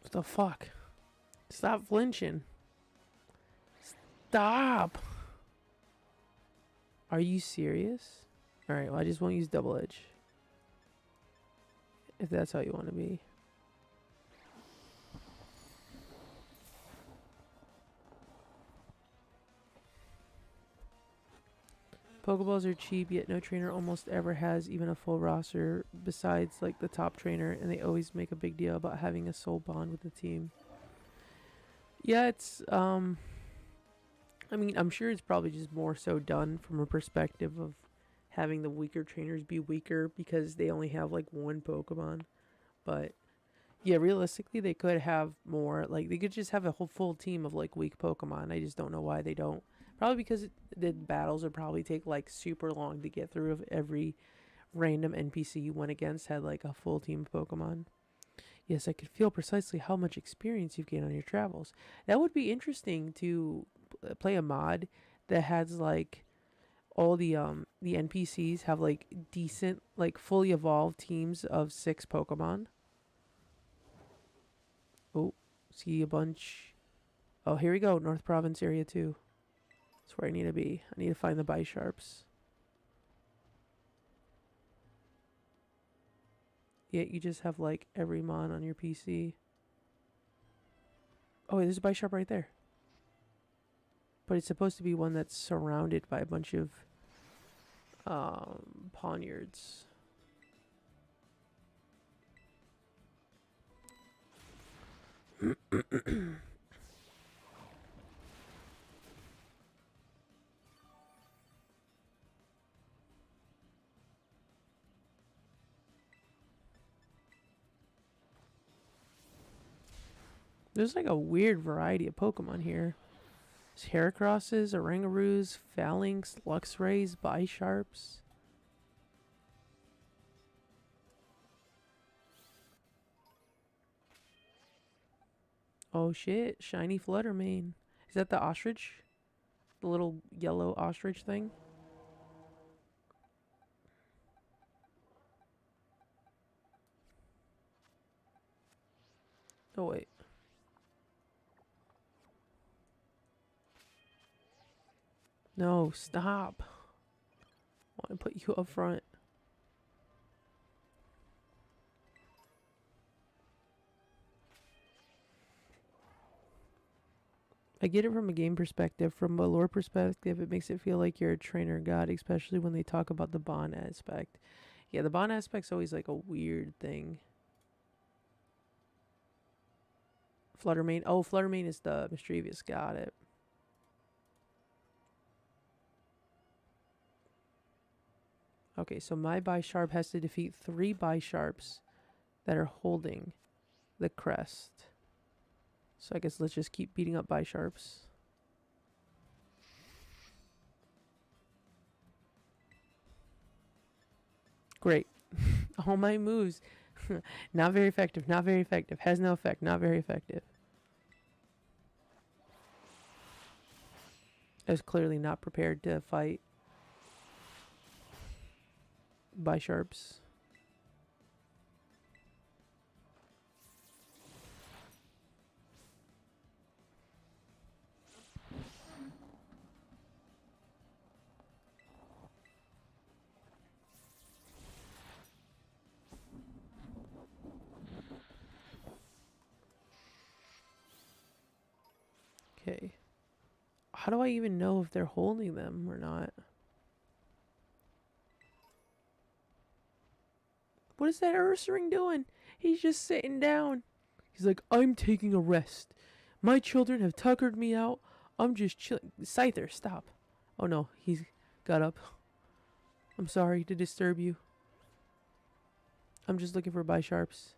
what the fuck? Stop flinching. Stop! Are you serious? Alright, well, I just won't use double edge. If that's how you want to be. Pokeballs are cheap, yet no trainer almost ever has even a full roster besides like the top trainer, and they always make a big deal about having a soul bond with the team. Yeah, it's I mean, I'm sure it's probably just more so done from a perspective of having the weaker trainers be weaker because they only have like one Pokemon. But yeah, realistically, they could have more. Like, they could just have a whole full team of like weak Pokemon. I just don't know why they don't. Probably because the battles would probably take like super long to get through if every random NPC you went against had like a full team of Pokemon. Yes, I could feel precisely how much experience you've gained on your travels. That would be interesting to play a mod that has like all the NPCs have like decent like fully evolved teams of 6 Pokemon. Oh, see a bunch. Oh, here we go. North Province area 2. That's where I need to be. I need to find the Bisharps. Yet you just have like every mon on your PC. Oh, wait, there's a Bisharp right there. But it's supposed to be one that's surrounded by a bunch of Pawniards. There's like a weird variety of Pokemon here. There's Heracrosses, Orangaroos, Phalanx, Luxrays, Bisharps. Oh shit, shiny Fluttermane. Is that the ostrich? The little yellow ostrich thing? Oh wait. No, stop. I want to put you up front. I get it from a game perspective. From a lore perspective, it makes it feel like you're a trainer god, especially when they talk about the bond aspect. Yeah, the bond aspect's always like a weird thing. Fluttermane. Oh, Fluttermane is the mischievous. Got it. Okay, so my Bisharp has to defeat 3 Bisharps that are holding the crest. So I guess let's just keep beating up Bisharps. Great. All my moves. Not very effective, not very effective. Has no effect, not very effective. I was clearly not prepared to fight Bisharps. Okay. How do I even know if they're holding them or not? What is that Ursaring doing? He's just sitting down. He's like, I'm taking a rest. My children have tuckered me out. I'm just chilling. Scyther, stop. Oh no, he's got up. I'm sorry to disturb you. I'm just looking for Bisharps.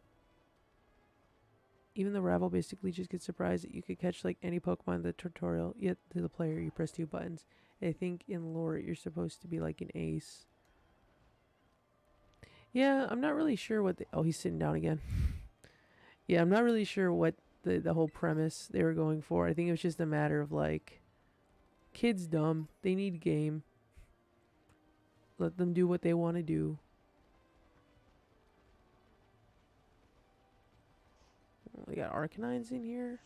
Even the rabble basically just gets surprised that you could catch like any Pokemon in the tutorial, yet to the player you press 2 buttons. I think in lore you're supposed to be like an ace. Yeah, I'm not really sure what oh, he's sitting down again. Yeah, I'm not really sure what the whole premise they were going for. I think it was just a matter of like, kids dumb, they need game. Let them do what they want to do. We got Arcanines in here.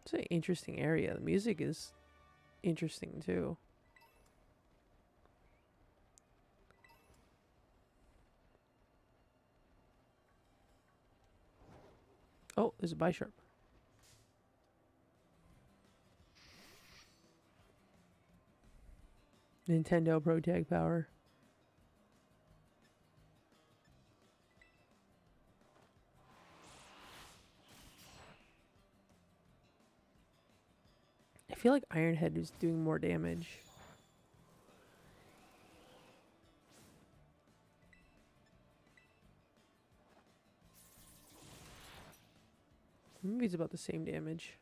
It's an interesting area. The music is interesting too. Oh, there's a Bisharp. Nintendo Pro Tag Power. I feel like Ironhead is doing more damage. Maybe it's about the same damage.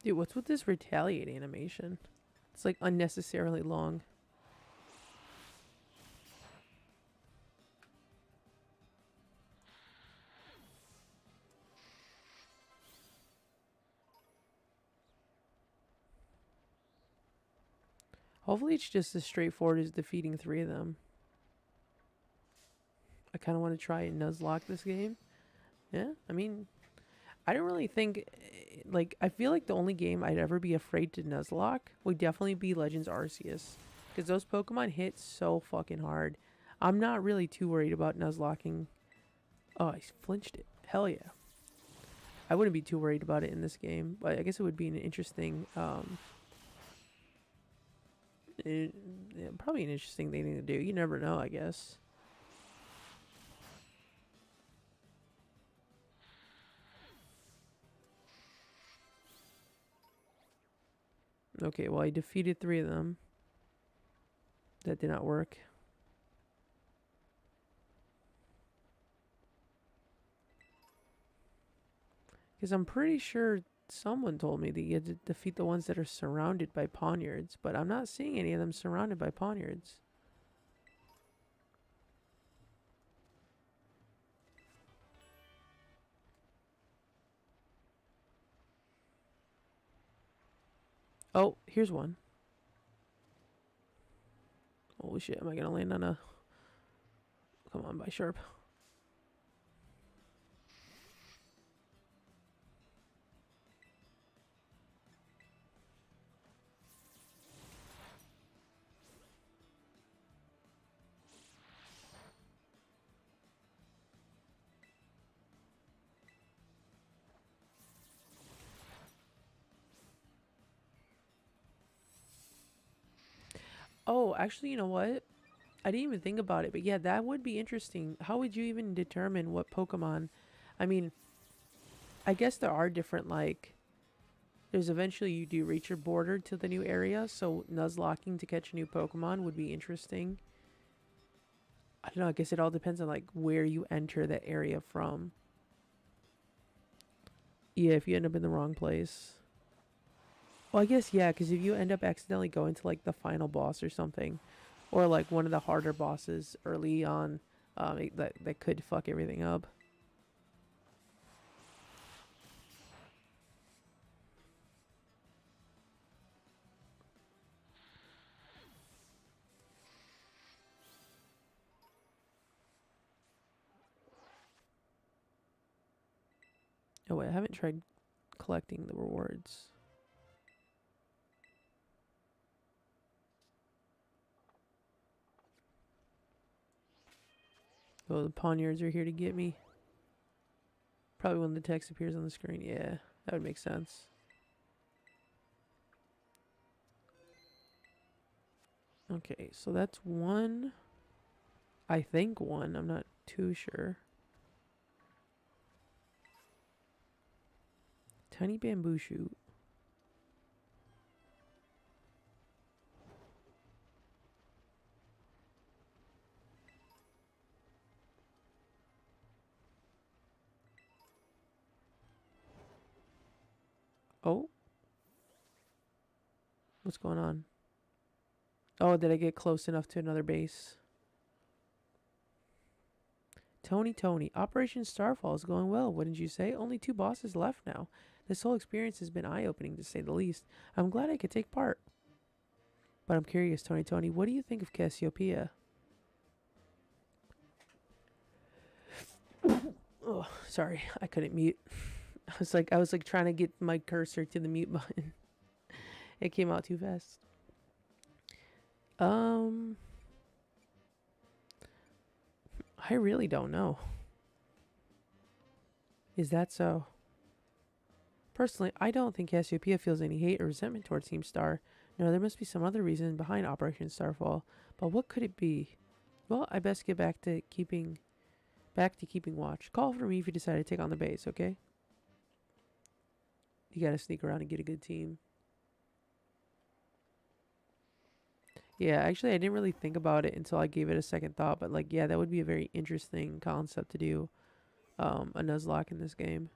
Dude, what's with this retaliate animation? It's like unnecessarily long. Hopefully it's just as straightforward as defeating 3 of them. I kind of want to try and Nuzlocke this game. Yeah, I mean, I don't really think, like, I feel like the only game I'd ever be afraid to Nuzlocke would definitely be Legends Arceus. Because those Pokemon hit so fucking hard. I'm not really too worried about Nuzlocking. Oh, I flinched it. Hell yeah. I wouldn't be too worried about it in this game. But I guess it would be an interesting, yeah, probably an interesting thing to do. You never know, I guess. Okay, well, I defeated 3 of them. That did not work. Because I'm pretty sure someone told me that you had to defeat the ones that are surrounded by Pawniards, but I'm not seeing any of them surrounded by Pawniards. Oh, here's one. Holy shit, am I gonna land on a... Come on, Bisharp. Oh, actually, you know what? I didn't even think about it, but yeah, that would be interesting. How would you even determine what Pokemon... I mean, I guess there are different, like... There's eventually you do reach your border to the new area, so Nuzlocking to catch a new Pokemon would be interesting. I don't know, I guess it all depends on, like, where you enter that area from. Yeah, if you end up in the wrong place. Well, I guess, yeah, because if you end up accidentally going to, like, the final boss or something, or, like, one of the harder bosses early on, that could fuck everything up. Oh, wait, I haven't tried collecting the rewards. Oh, the Pawniards are here to get me. Probably when the text appears on the screen. Yeah, that would make sense. Okay, so that's one. I think one. I'm not too sure. Tiny bamboo shoot. Oh. What's going on? Oh, did I get close enough to another base? Tony, Operation Starfall is going well, wouldn't you say? Only 2 bosses left now. This whole experience has been eye-opening, to say the least. I'm glad I could take part. But I'm curious, Tony, what do you think of Cassiopeia? Oh, sorry, I couldn't mute. I was like trying to get my cursor to the mute button. It came out too fast. I really don't know. Is that so? Personally, I don't think Cassiopeia feels any hate or resentment towards Team Star. No, there must be some other reason behind Operation Starfall. But what could it be? Well, I best get back to keeping watch. Call for me if you decide to take on the base, okay? You gotta sneak around and get a good team. Yeah, actually, I didn't really think about it until I gave it a second thought. But, like, yeah, that would be a very interesting concept to do. A Nuzlocke in this game.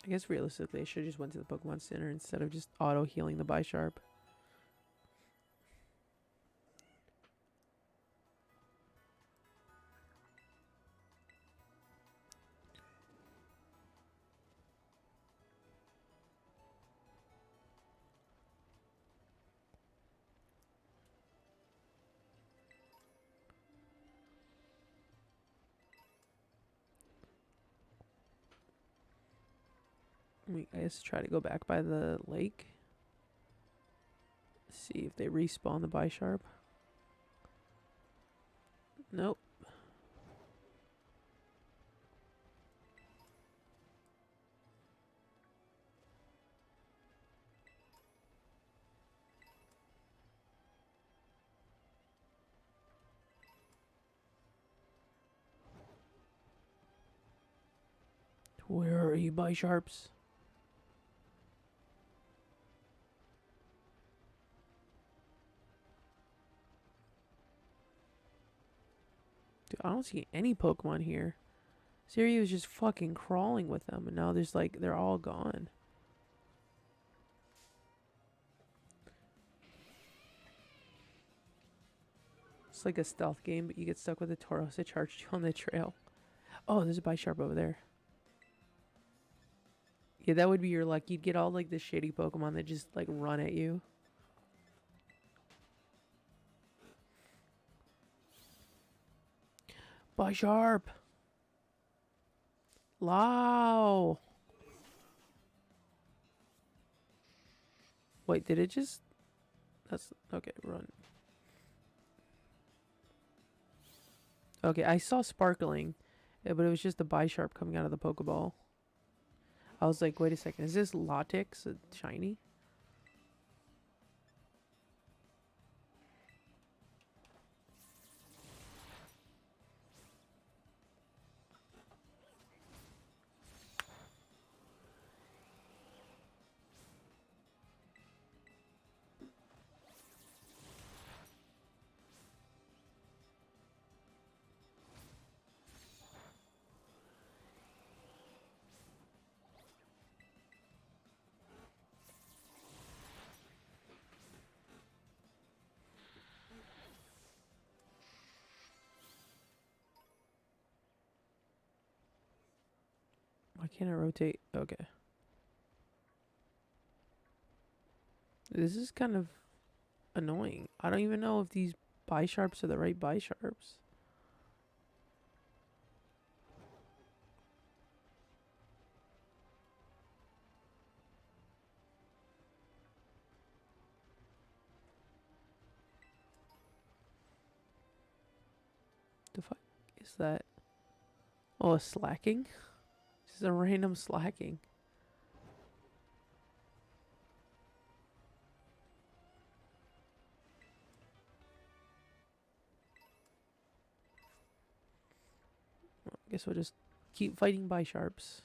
I guess realistically, I should have just went to the Pokemon Center instead of just auto-healing the Bisharp. I guess try to go back by the lake. See if they respawn the Bisharp. Nope. Where are you, Bisharps? Dude, I don't see any Pokemon here. Siri was just fucking crawling with them, and now there's like, they're all gone. It's like a stealth game, but you get stuck with a Tauros that charged you on the trail. Oh, there's a Bisharp over there. Yeah, that would be your luck. You'd get all like the shitty Pokemon that just like run at you. Bisharp! Lao! Wait, did it just... That's... Okay, run. Okay, I saw sparkling, but it was just the Bisharp coming out of the Pokeball. I was like, wait a second, is this Lokix a shiny? Why can't I rotate? Okay. This is kind of annoying. I don't even know if these Bisharps are the right Bisharps. The fuck is that? Oh, a slacking? This is a random slacking. Well, I guess we'll just keep fighting Bisharps.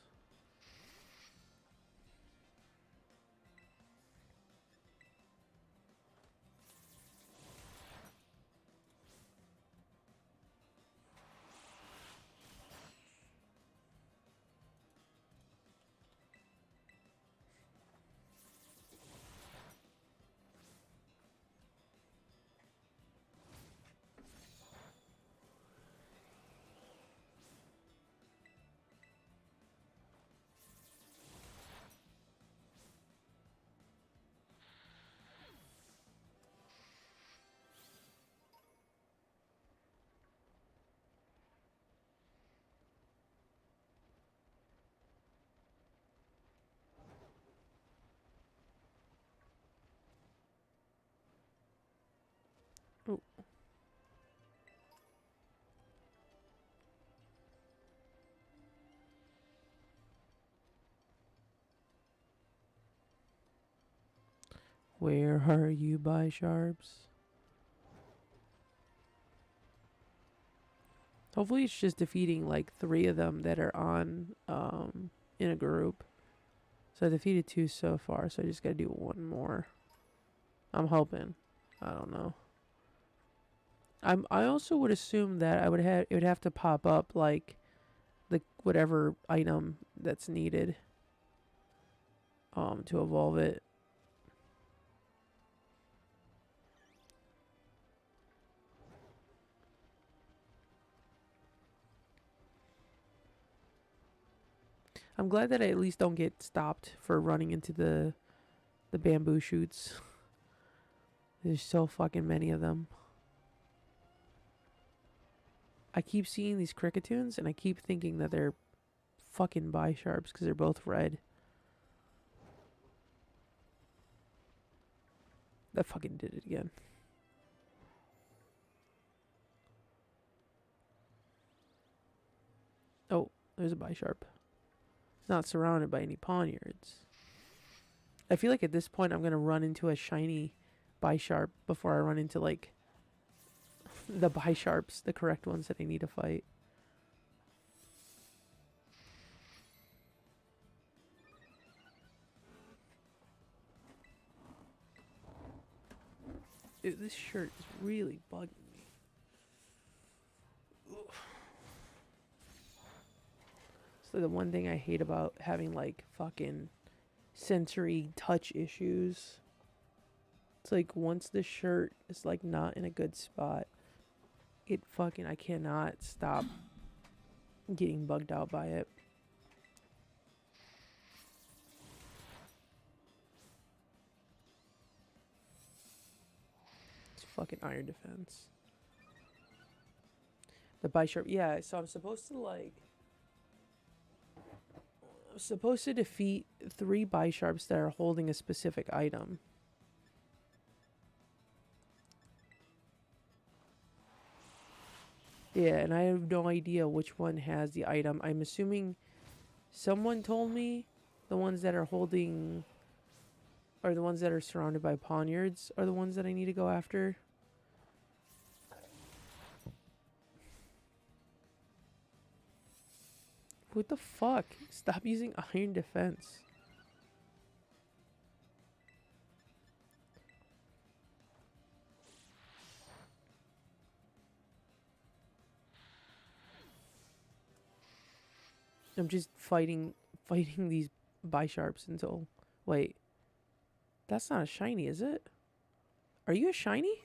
Oh. Where are you, Bisharps? Hopefully it's just defeating like 3 of them that are on in a group. So I defeated 2 so far, so I just gotta do 1 more. I'm hoping. I don't know. I also would assume that it would have to pop up like the whatever item that's needed to evolve it. I'm glad that I at least don't get stopped for running into the bamboo shoots. There's so fucking many of them. I keep seeing these Kricketons and I keep thinking that they're fucking Bisharps because they're both red. That fucking did it again. Oh, there's a Bisharp. Not surrounded by any Pawniards. I feel like at this point I'm going to run into a shiny Bisharp before I run into like the Bisharps, the correct ones that I need to fight. Dude, this shirt is really bugging me. So the one thing I hate about having like fucking sensory touch issues. It's like once the shirt is like not in a good spot, I cannot stop getting bugged out by it. It's fucking iron defense. The Bisharp, yeah, so I'm supposed to defeat 3 Bisharps that are holding a specific item. Yeah, and I have no idea which one has the item. I'm assuming someone told me the ones that are holding, or the ones that are surrounded by Pawniards are the ones that I need to go after. What the fuck? Stop using iron defense. I'm just fighting these Bisharps until... Wait. That's not a shiny, is it? Are you a shiny?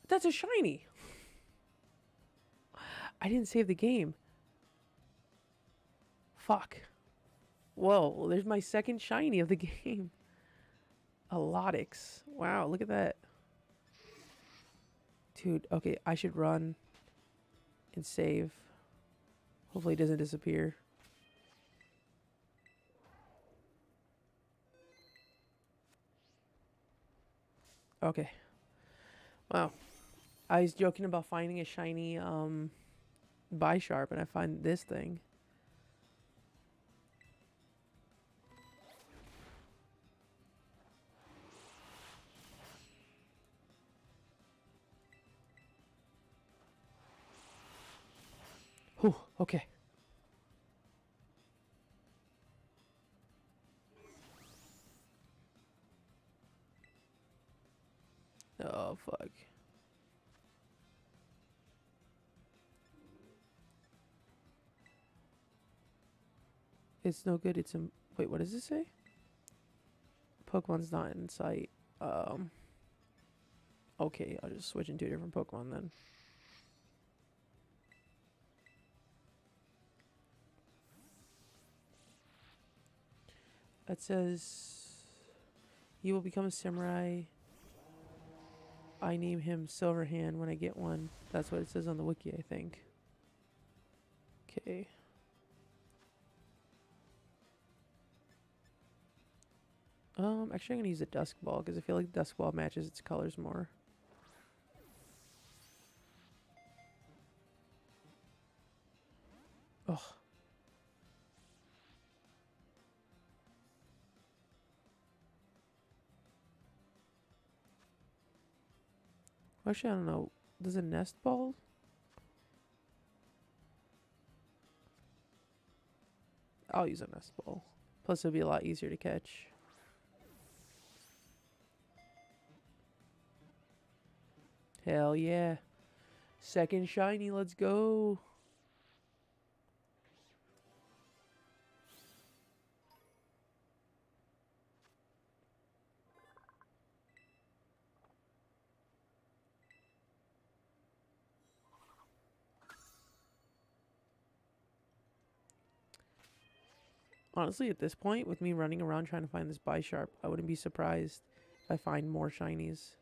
That's a shiny! I didn't save the game. Fuck. Whoa, there's my second shiny of the game. A Lokix. Wow, look at that. Dude, okay, I should run and save. Hopefully it doesn't disappear. Okay. Wow. I was joking about finding a shiny Bisharp, and I find this thing. Whew, okay. Oh, fuck. It's no good. It's in... Wait, what does it say? Pokemon's not in sight. Okay, I'll just switch into a different Pokemon then. It says... You will become a samurai. I name him Silverhand when I get one. That's what it says on the wiki, I think. Okay. Actually I'm gonna use a Dusk Ball because I feel like the Dusk Ball matches its colors more. Ugh. Actually, I don't know. Does a Nest Ball? I'll use a Nest Ball. Plus, it'll be a lot easier to catch. Hell yeah. Second shiny, let's go. Honestly, at this point, with me running around trying to find this Bisharp, I wouldn't be surprised if I find more shinies.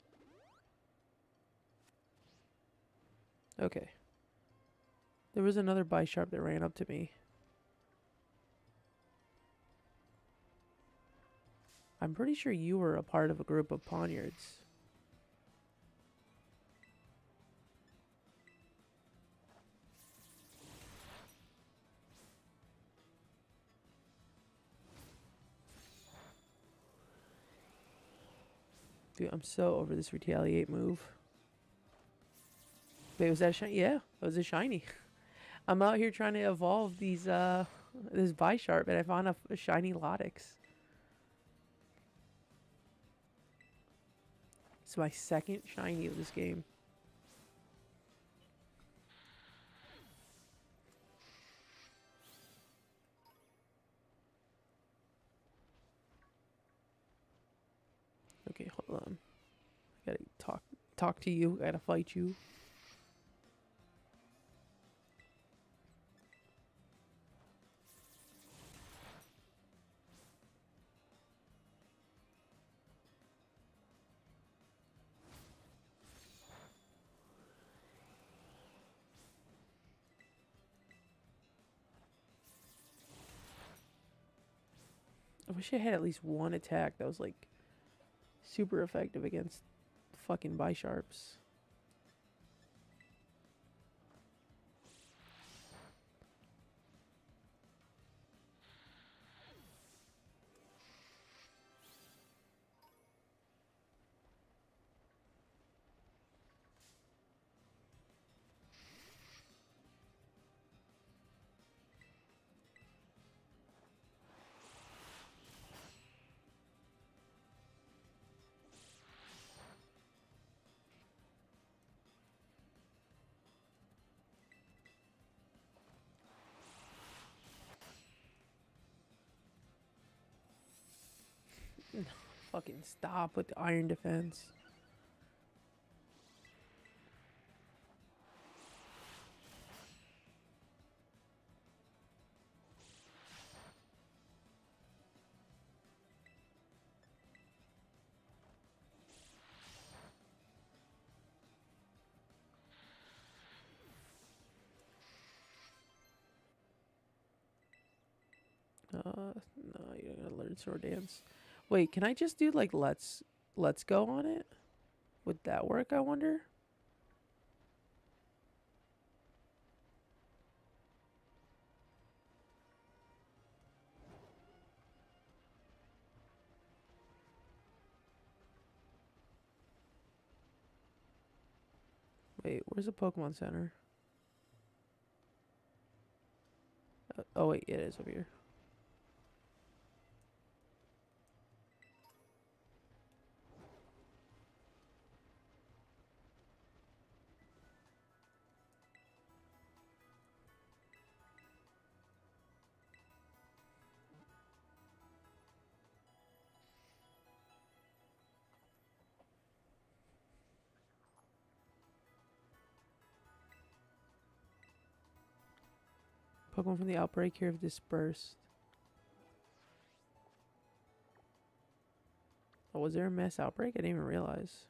Okay. There was another Bisharp that ran up to me. I'm pretty sure you were a part of a group of Pawniards. Dude, I'm so over this retaliate move. Wait, was that a shiny? Yeah, that was a shiny. I'm out here trying to evolve these, this Bisharp, and I found a shiny Lokix. It's my second shiny of this game. Okay, hold on. I gotta talk to you. I gotta fight you. I wish I had at least one attack that was like super effective against fucking Bisharps. Fucking stop with the iron defense. No, you're gonna learn sword dance. Wait, can I just do like let's go on it? Would that work, I wonder? Wait, where's the Pokemon Center? Oh wait, it is over here. Pokemon from the outbreak here have dispersed. Oh, was there a mass outbreak? I didn't even realize.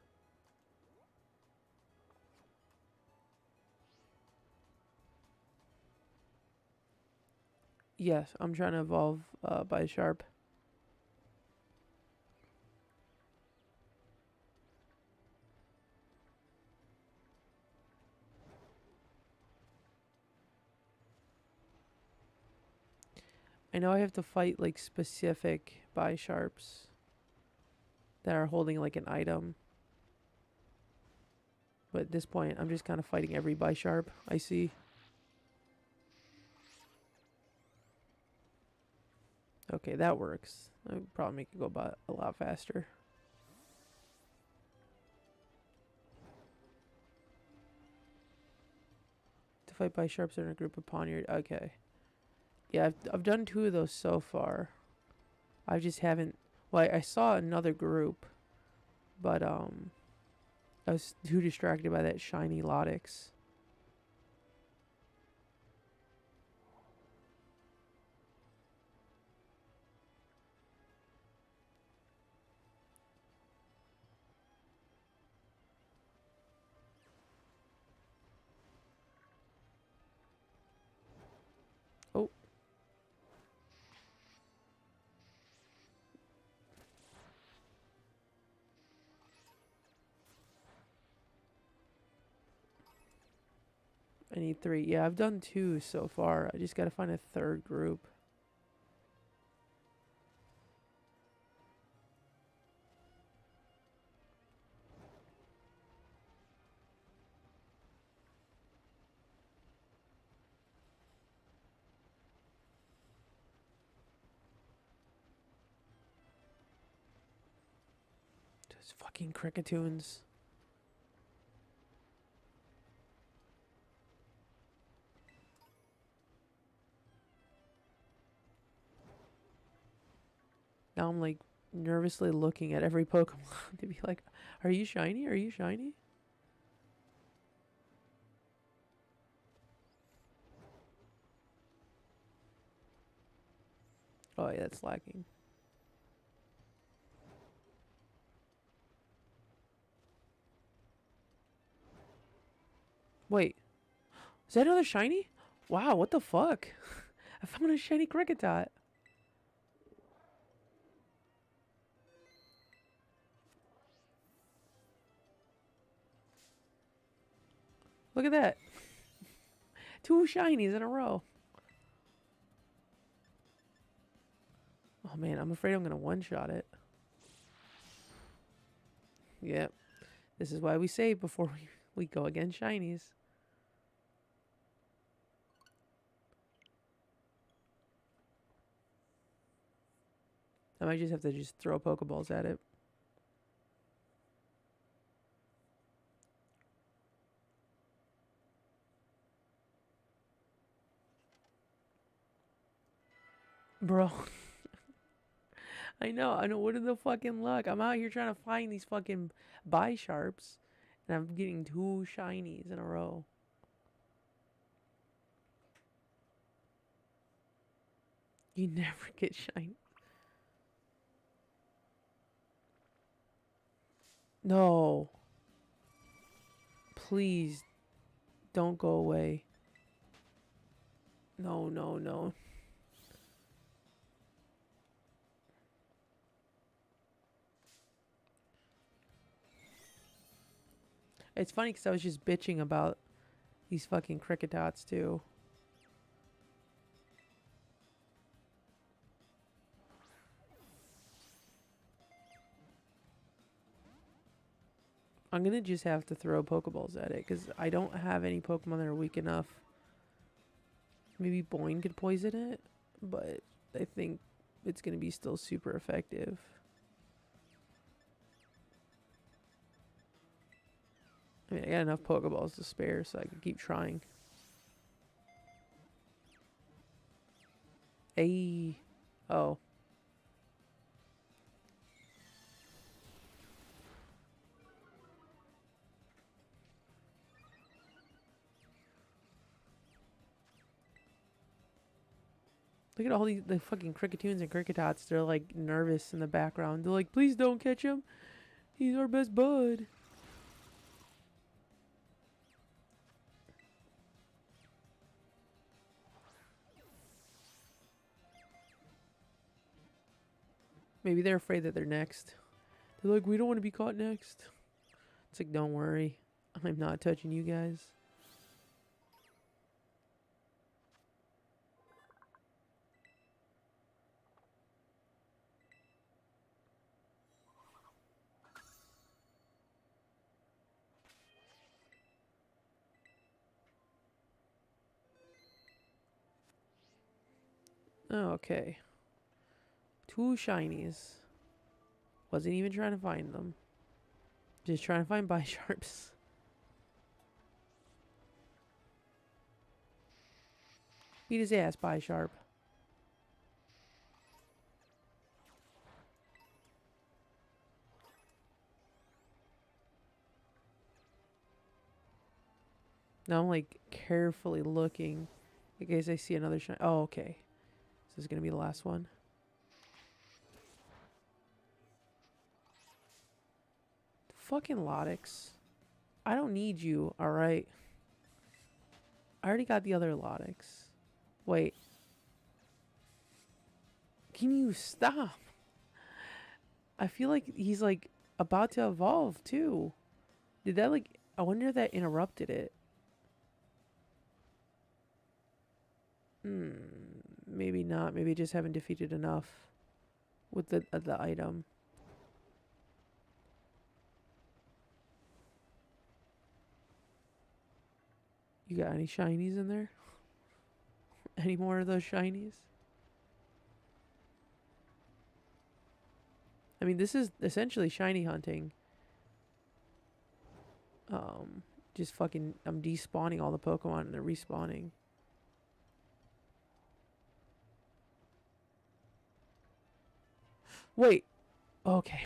Yes, I'm trying to evolve Bisharp. I know I have to fight like specific Bisharps that are holding like an item. But at this point, I'm just kind of fighting every Bisharp I see. Okay, that works. That would probably make it go by a lot faster. To fight Bisharps in a group of Poniard. Okay. Yeah, I've done 2 of those so far. I just haven't... Well, I saw another group. But, I was too distracted by that shiny Lokix. Oh. I need 3. Yeah, I've done 2 so far. I just gotta find a 3rd group. Those fucking Kricketoons. Now I'm like nervously looking at every Pokemon to be like, are you shiny? Are you shiny? Oh yeah, that's lacking. Wait, is that another shiny? Wow, what the fuck? I found a shiny Kricketot. Look at that. 2 shinies in a row. Oh man, I'm afraid I'm gonna one-shot it. Yep. This is why we save before we go against shinies. I might just have to just throw Pokeballs at it. Bro. I know. What is the fucking luck? I'm out here trying to find these fucking Bisharps, and I'm getting 2 shinies in a row. You never get shiny. No. Please don't go away. No, no, no. It's funny because I was just bitching about these fucking Kricketots too. I'm gonna just have to throw Pokeballs at it because I don't have any Pokemon that are weak enough. Maybe Boing could poison it, but I think it's gonna be still super effective. I mean, I got enough Pokeballs to spare, so I can keep trying. Hey. Oh. Look at all the fucking Cricketoons and Cricketots. They're like nervous in the background. They're like, please don't catch him. He's our best bud. Maybe they're afraid that they're next. They're like, we don't want to be caught next. It's like, don't worry. I'm not touching you guys. Okay. 2 shinies. Wasn't even trying to find them. Just trying to find Bisharps. Beat his ass, Bisharp. Now I'm like carefully looking in case I see another shiny. Oh, okay. This is going to be the last one. Fucking Lokix. I don't need you, alright? I already got the other Lokix. Wait. Can you stop? I feel like he's like about to evolve too. Did that like... I wonder if that interrupted it. Maybe not. Maybe I just haven't defeated enough with the item. You got any shinies in there? Any more of those shinies? I mean, this is essentially shiny hunting. Just fucking... I'm despawning all the Pokemon and they're respawning. Wait. Okay.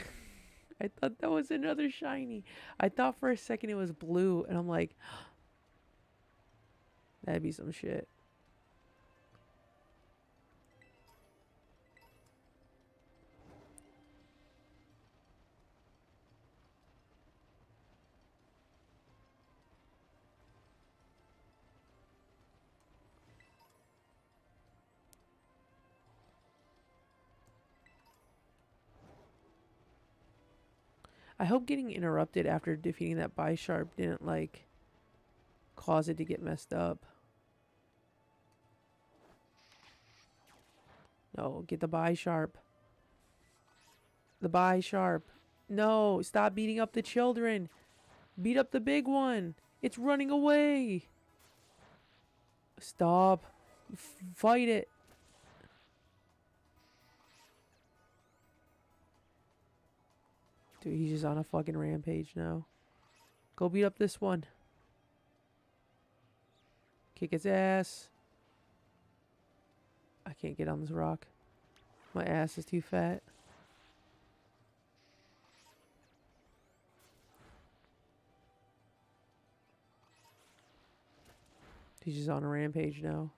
I thought that was another shiny. I thought for a second it was blue, and I'm like, that'd be some shit. I hope getting interrupted after defeating that Bisharp didn't, like, cause it to get messed up. No, get the Bisharp. The Bisharp. No, stop beating up the children. Beat up the big one. It's running away. Stop. Fight it. Dude, he's just on a fucking rampage now. Go beat up this one. Kick its ass. I can't get on this rock. My ass is too fat. He's just on a rampage now.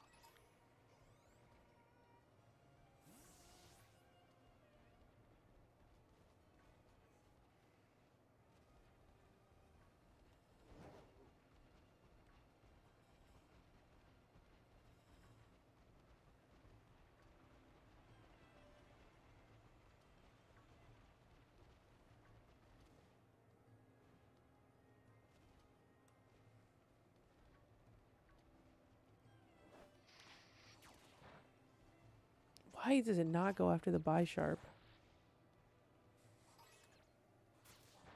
Why does it not go after the Bisharp?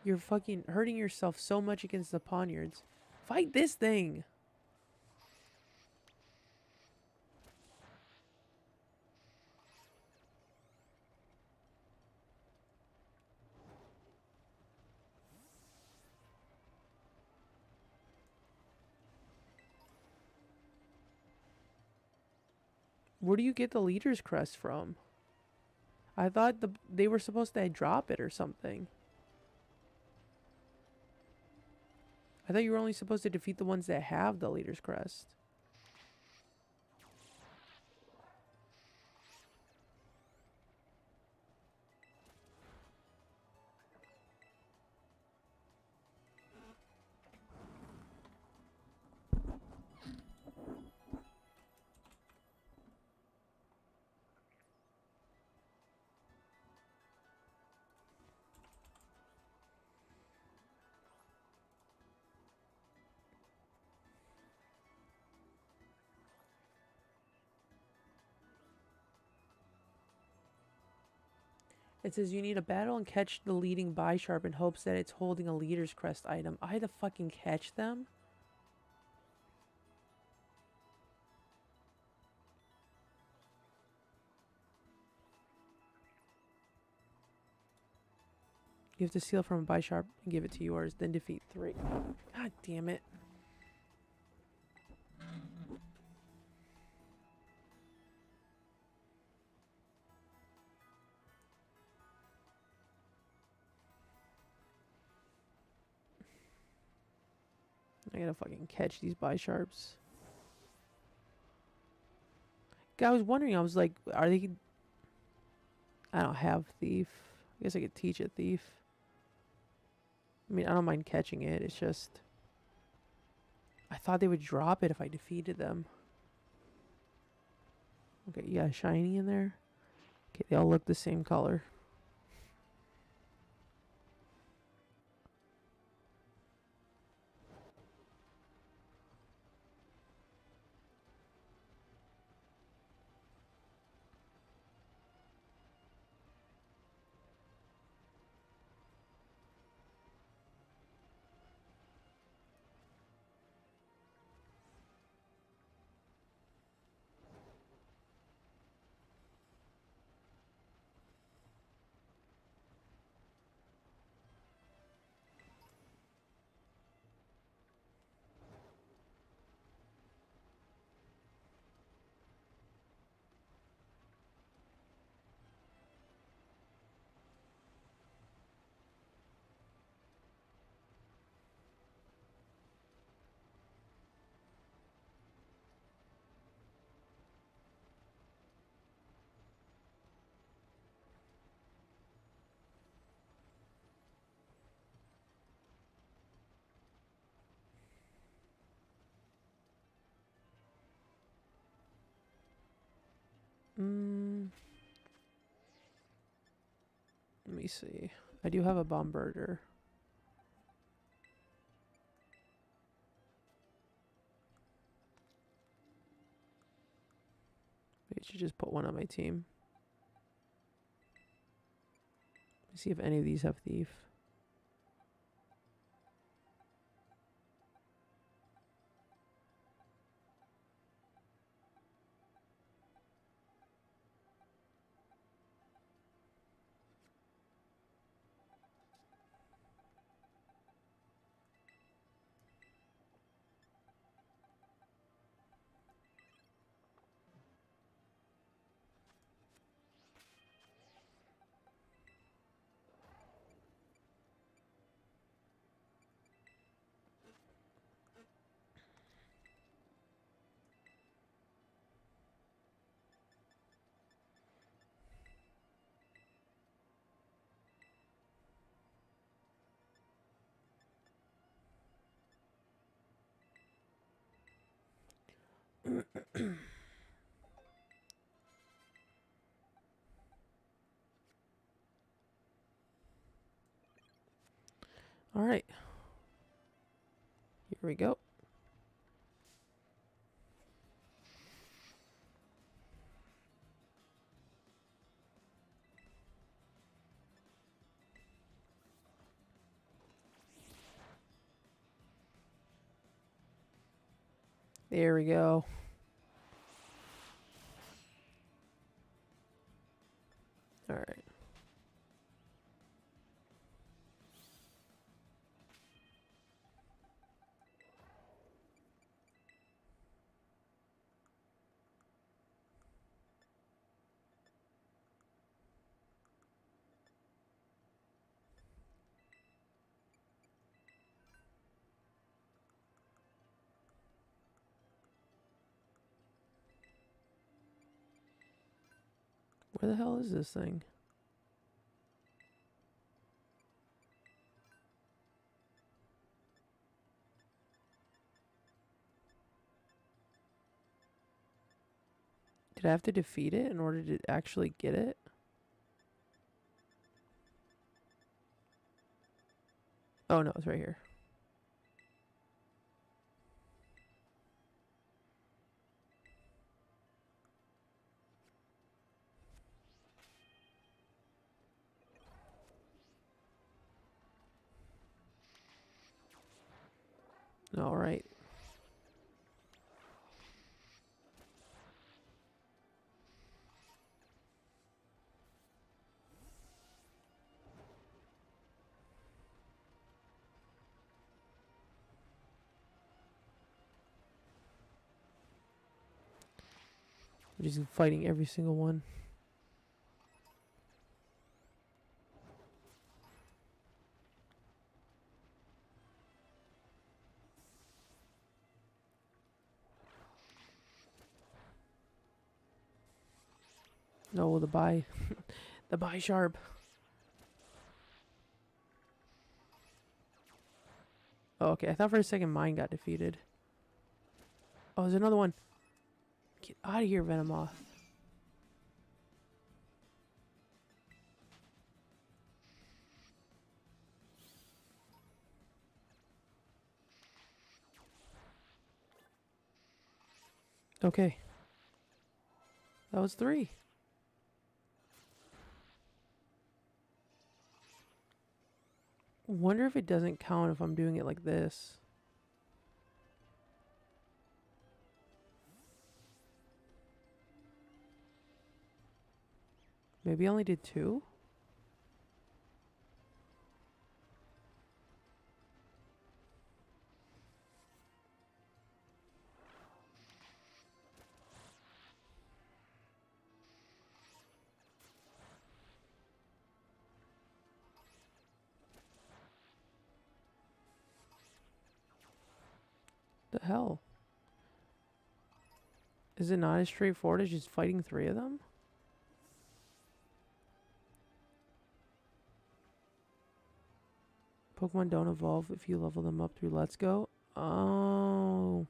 You're fucking hurting yourself so much against the Poniards. Fight this thing! Where do you get the leader's crest from? I thought they were supposed to drop it or something. I thought you were only supposed to defeat the ones that have the leader's crest. It says you need a battle and catch the leading Bisharp in hopes that it's holding a leader's crest item. I had to fucking catch them? You have to steal from a Bisharp and give it to yours, then defeat 3. God damn it. I gotta fucking catch these Bisharps. I was wondering, I was like, are they... I don't have Thief. I guess I could teach a Thief. I mean, I don't mind catching it. It's just... I thought they would drop it if I defeated them. Okay, you got a shiny in there. Okay, they all look the same color. Let me see. I do have a Bombardier. Maybe I should just put one on my team. Let me see if any of these have Thief. All right. Here we go. There we go. Alright. Where the hell is this thing? Did I have to defeat it in order to actually get it? Oh no, it's right here. Alright. I'm just fighting every single one. No, the the Bisharp. Oh, okay. I thought for a second mine got defeated. Oh, there's another one. Get out of here, Venomoth. Okay. That was 3. Wonder if it doesn't count if I'm doing it like this. Maybe I only did 2? The hell? Is it not as straightforward as just fighting 3 of them? Pokemon don't evolve if you level them up through Let's Go. Oh.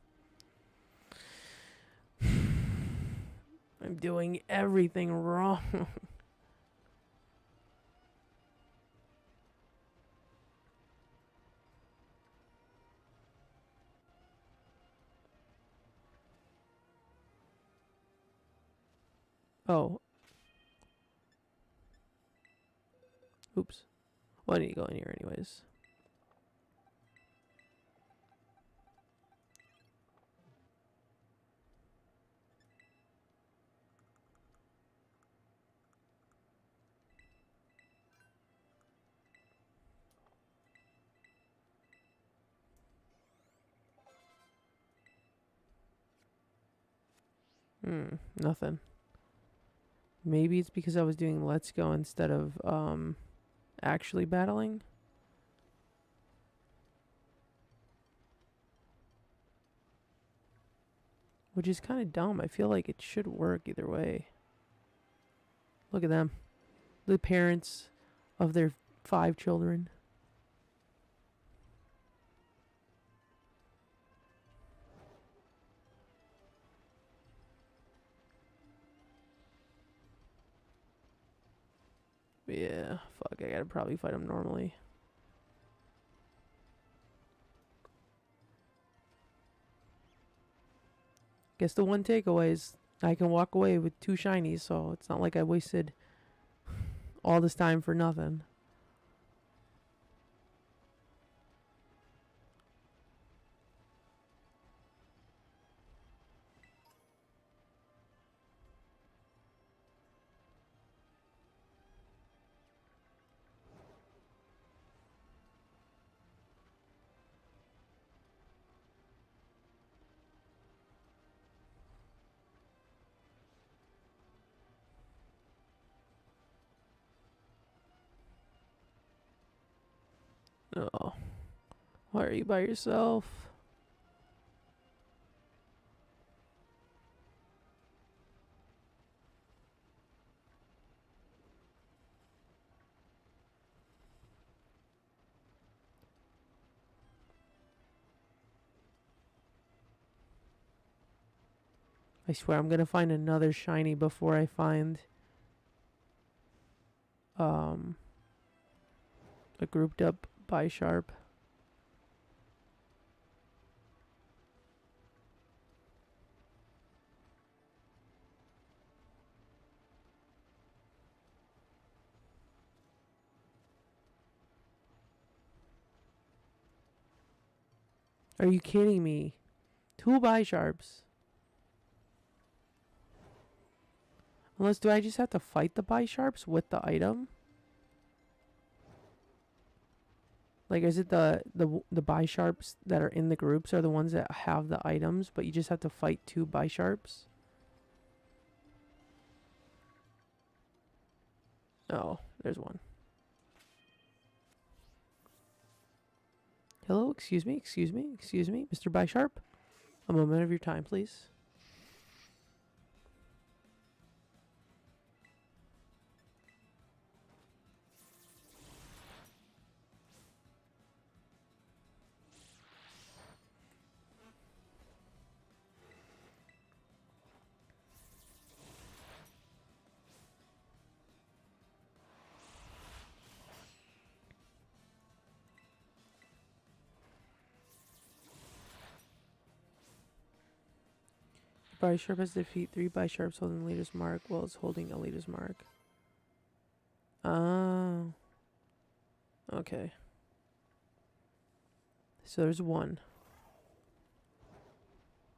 I'm doing everything wrong. Oh. Oops. Well, I need to go in here anyways. Nothing. Maybe it's because I was doing Let's Go instead of actually battling. Which is kind of dumb. I feel like it should work either way. Look at them. The parents of their 5 children. Yeah, fuck, I gotta probably fight them normally. Guess the one takeaway is I can walk away with 2 shinies, so it's not like I wasted all this time for nothing. Oh. Why are you by yourself? I swear I'm gonna find another shiny before I find a grouped up Bisharp. Are you kidding me? 2 Bisharps. Unless, do I just have to fight the Bisharps with the item? Like, is it the Bisharps that are in the groups are the ones that have the items, but you just have to fight 2 Bisharps? Oh, there's one. Hello, excuse me, Mr. Bisharp. A moment of your time, please. Bisharp has to defeat 3 Bisharps holding the leader's mark while it's holding a leader's mark. Oh. Okay. So there's one.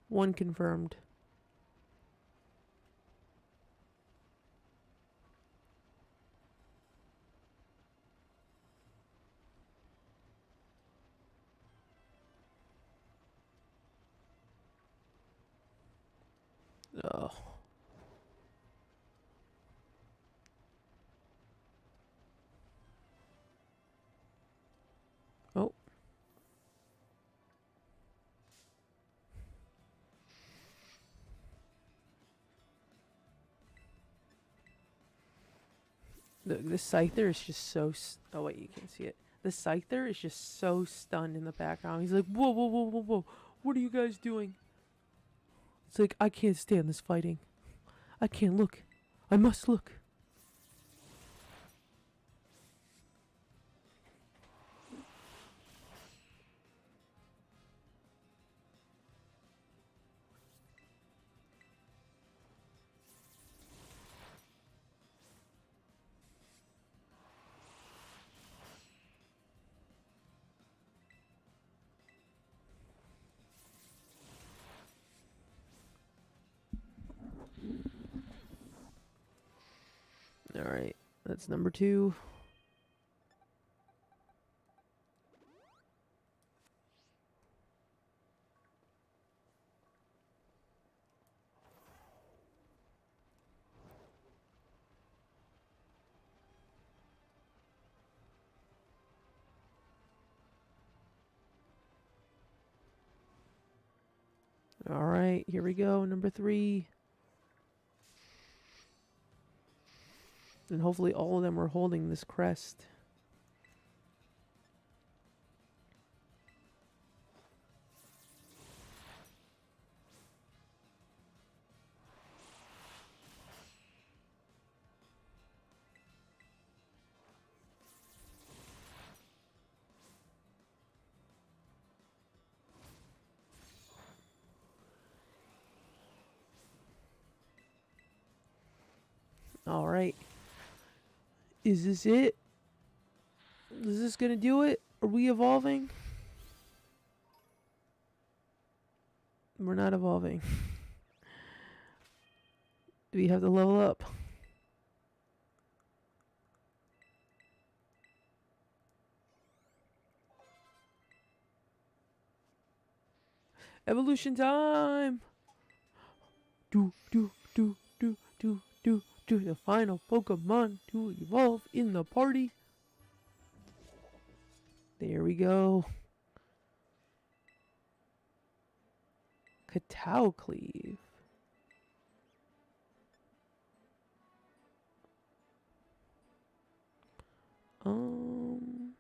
One confirmed. Oh. Oh. The Scyther is just so... Oh, wait, you can't see it. The Scyther is just so stunned in the background. He's like, whoa, whoa, whoa, whoa, whoa. What are you guys doing? It's like, I can't stand this fighting. I can't look. I must look. Alright, that's number 2. Alright, here we go, number 3. And hopefully all of them are holding this crest. Alright. Is this it? Is this gonna do it? Are we evolving? We're not evolving. Do we have to level up? Evolution time! Do. The final Pokemon to evolve in the party. There we go. Katao Cleave. Um.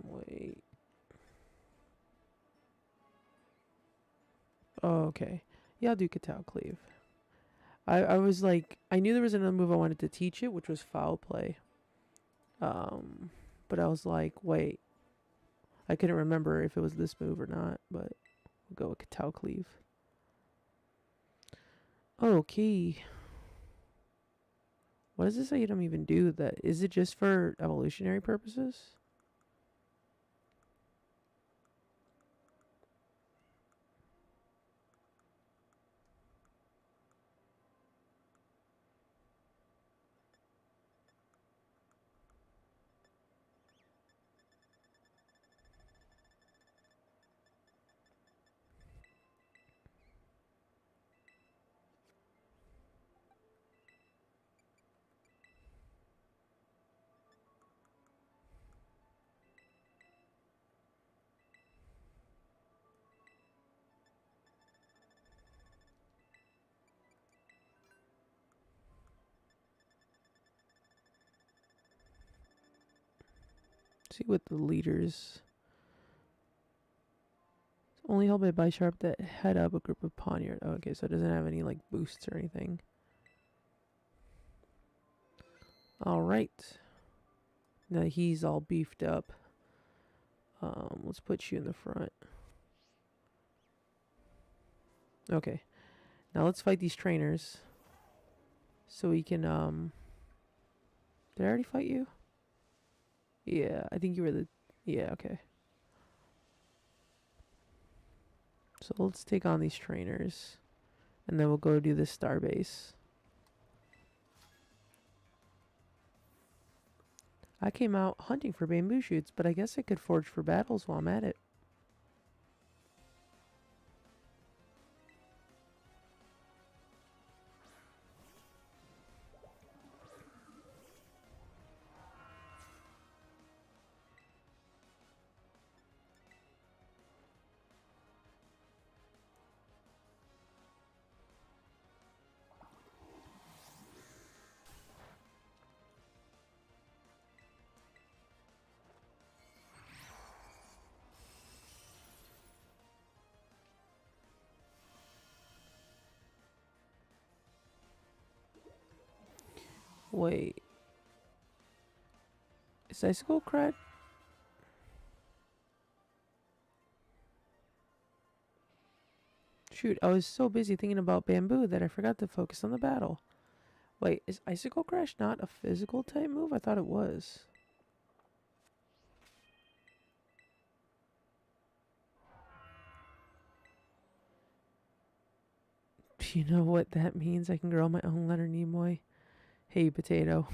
Wait. Oh, okay. Yeah, I'll do Katao Cleave. I was like, I knew there was another move I wanted to teach it, which was Foul Play. But I was like, wait. I couldn't remember if it was this move or not, but we'll go with Katao Cleave. Okay. What does this item even do? That is it just for evolutionary purposes? See what the leaders. It's only held by Bisharp that head up a group of Poniard. Oh, okay, so it doesn't have any like boosts or anything. Alright. Now he's all beefed up. Let's put you in the front. Okay. Now let's fight these trainers. So we can, Did I already fight you? Yeah, I think you were the... Yeah, okay. So let's take on these trainers. And then we'll go do this star base. I came out hunting for bamboo shoots, but I guess I could forge for battles while I'm at it. Wait. Is Icicle Crack? Shoot, I was so busy thinking about bamboo that I forgot to focus on the battle. Wait, is Icicle Crash not a physical type move? I thought it was. You know what that means? I can grow my own Leonard Nimoy. Hey, potato.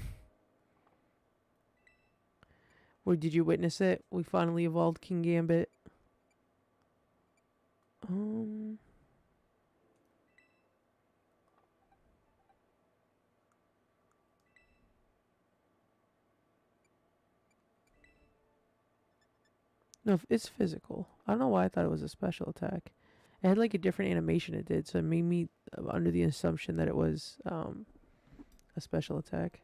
Or did you witness it? We finally evolved King Gambit. No, it's physical. I don't know why I thought it was a special attack. It had like a different animation it did, so it made me under the assumption that it was a special attack.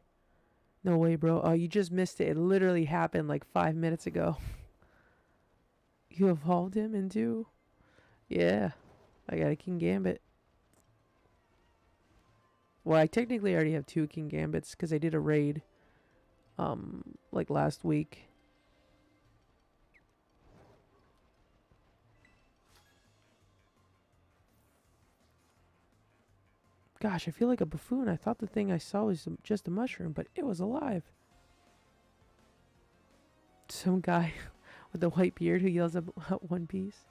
No way, bro. Oh, you just missed it. It literally happened like 5 minutes ago. You evolved him into... Yeah. I got a King Gambit. Well, I technically already have 2 King Gambits because I did a raid like last week. Gosh, I feel like a buffoon. I thought the thing I saw was just a mushroom, but it was alive. Some guy with a white beard who yells about One Piece.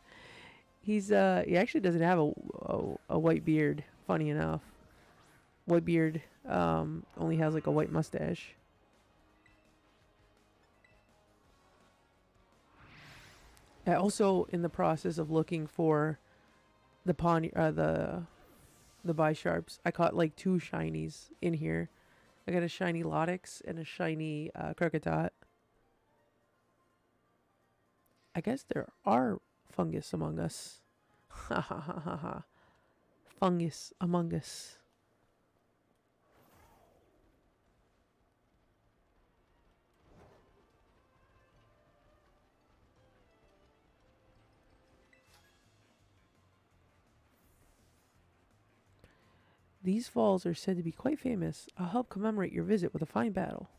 He actually doesn't have a white beard. Funny enough, white beard only has like a white mustache. I also in the process of looking for the the Bisharps. I caught like 2 shinies in here. I got a shiny Lokix and a shiny Kricketot. I guess there are fungus among us. Ha ha ha ha ha. Fungus among us. These falls are said to be quite famous. I'll help commemorate your visit with a fine battle.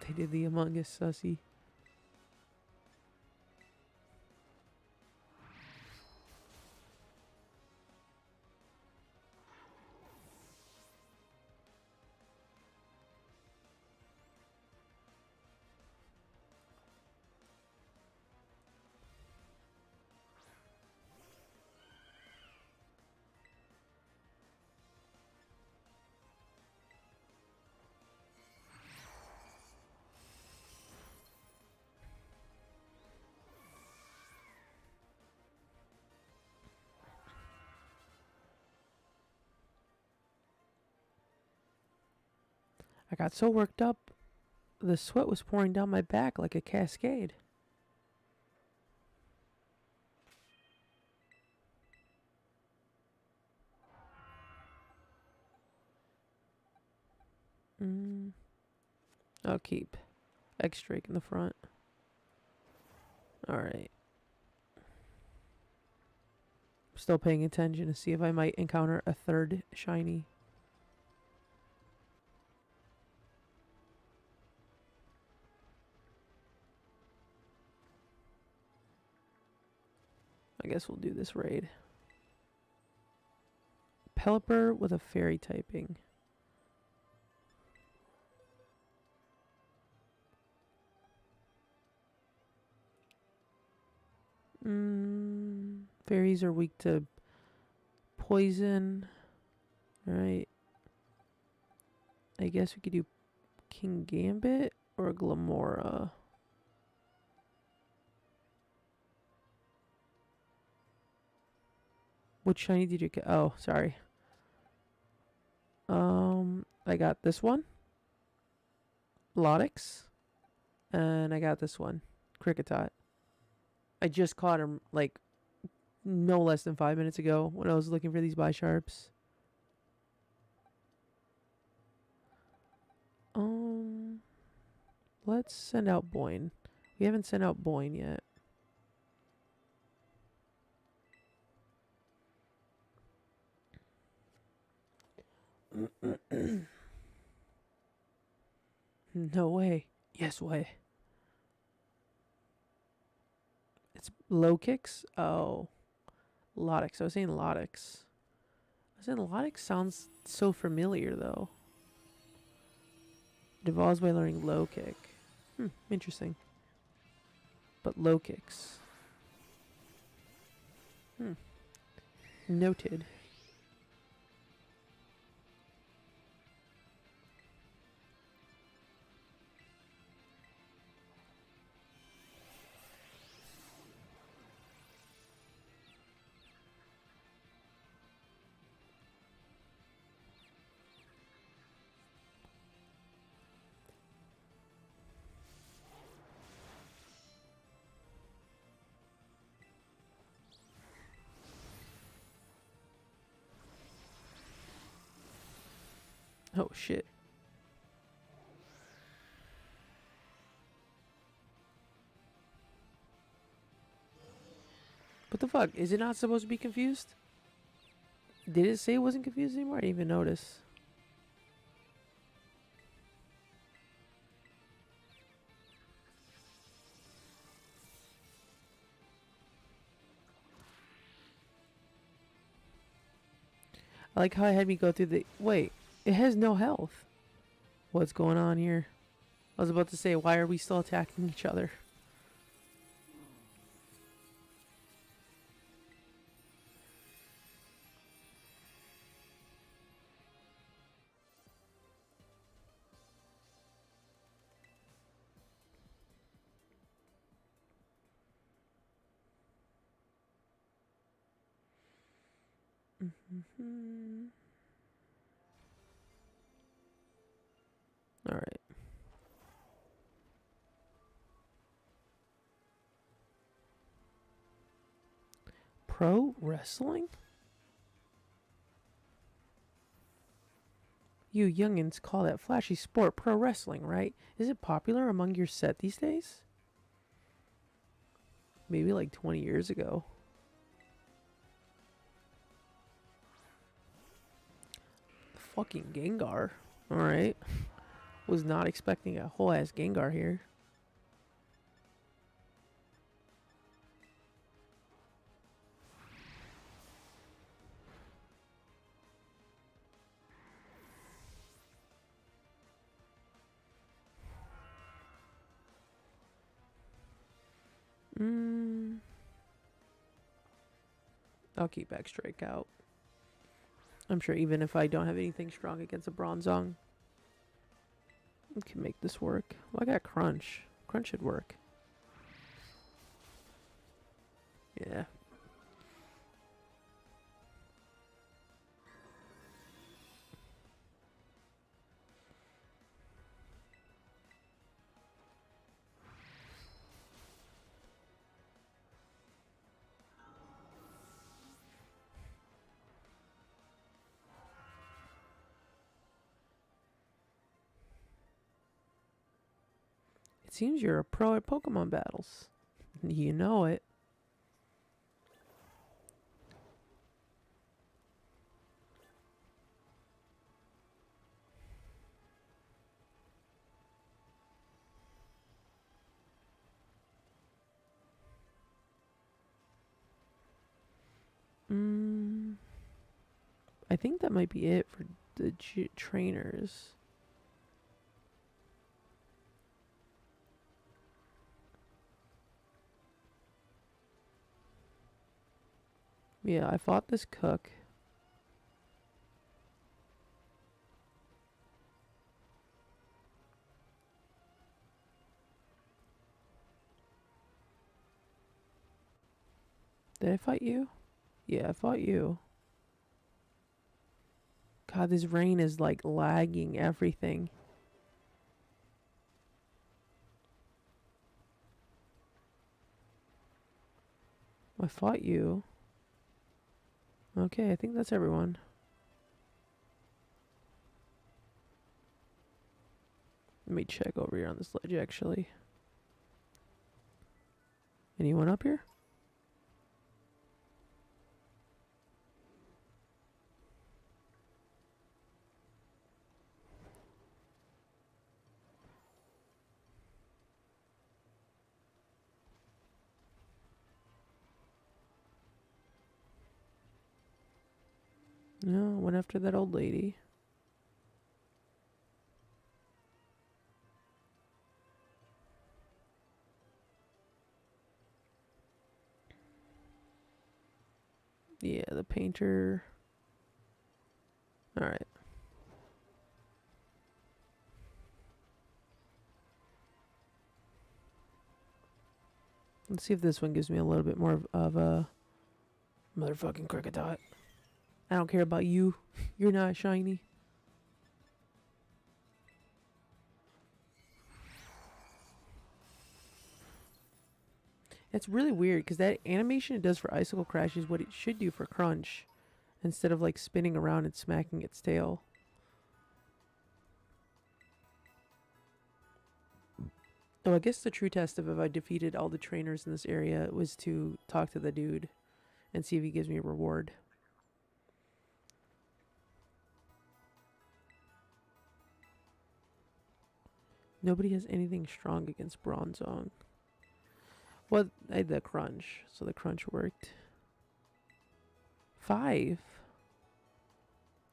They did the Among Us sussy. I got so worked up, the sweat was pouring down my back like a cascade. I'll keep X-Drake in the front. Alright. Still paying attention to see if I might encounter a 3rd shiny. I guess we'll do this raid. Pelipper with a fairy typing. Fairies are weak to poison. Alright. I guess we could do King Gambit or Glamora. Which shiny did you get? Oh, sorry. I got this one. Lokix. And I got this one. Kricketot. I just caught him like no less than 5 minutes ago when I was looking for these Bisharps. Let's send out Boyne. We haven't sent out Boyne yet. No way. Yes way. It's Lokix? Oh. Lokix. I was saying Lokix. Lokix sounds so familiar though. It evolves by learning low kick. Interesting. But Lokix. Noted. Oh shit. What the fuck? Is it not supposed to be confused? Did it say it wasn't confused anymore? I didn't even notice. I like how it had me go through the... Wait, it has no health. What's going on here? I was about to say, why are we still attacking each other? Mm-hmm. All right. Pro wrestling? You youngins call that flashy sport pro wrestling, right? Is it popular among your set these days? Maybe like 20 years ago. Fucking Gengar. Alright. Was not expecting a whole ass Gengar here. I'll keep X-Drake out. I'm sure even if I don't have anything strong against a Bronzong, we can make this work. Well, I got Crunch. Crunch should work. Yeah. It seems you're a pro at Pokemon battles. You know it. I think that might be it for the trainers. Yeah, I fought this cook. Did I fight you? Yeah, I fought you. God, this rain is like lagging everything. I fought you. Okay, I think that's everyone. Let me check over here on this ledge, actually. Anyone up here? No, went after that old lady. Yeah, the painter. Alright. Let's see if this one gives me a little bit more of a motherfucking Kricketot. I don't care about you. You're not shiny. It's really weird because that animation it does for Icicle Crash is what it should do for Crunch. Instead of like spinning around and smacking its tail. Oh, I guess the true test of if I defeated all the trainers in this area was to talk to the dude and see if he gives me a reward. Nobody has anything strong against Bronzong. Well, I had the Crunch, so the Crunch worked. 5.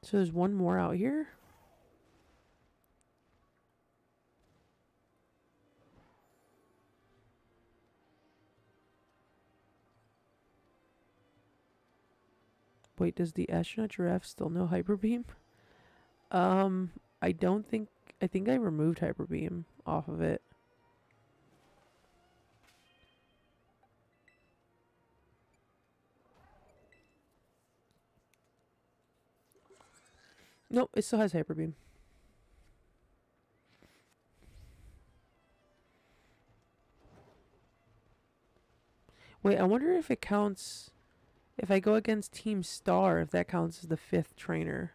So there's one more out here? Wait, does the astronaut giraffe still know Hyper Beam? Um, I don't think... I think I removed Hyper Beam off of it. Nope, it still has Hyper Beam. Wait, I wonder if it counts... If I go against Team Star, if that counts as the 5th trainer.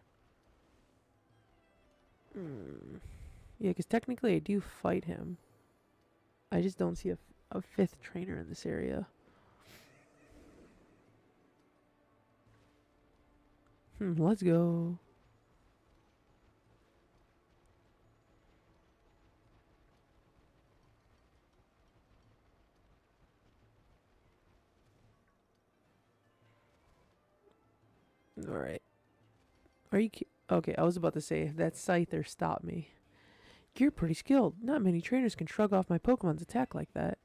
Yeah, because technically I do fight him. I just don't see a 5th trainer in this area. Let's go. Alright. Are you... Okay, I was about to say, that Scyther stopped me. You're pretty skilled. Not many trainers can shrug off my Pokemon's attack like that.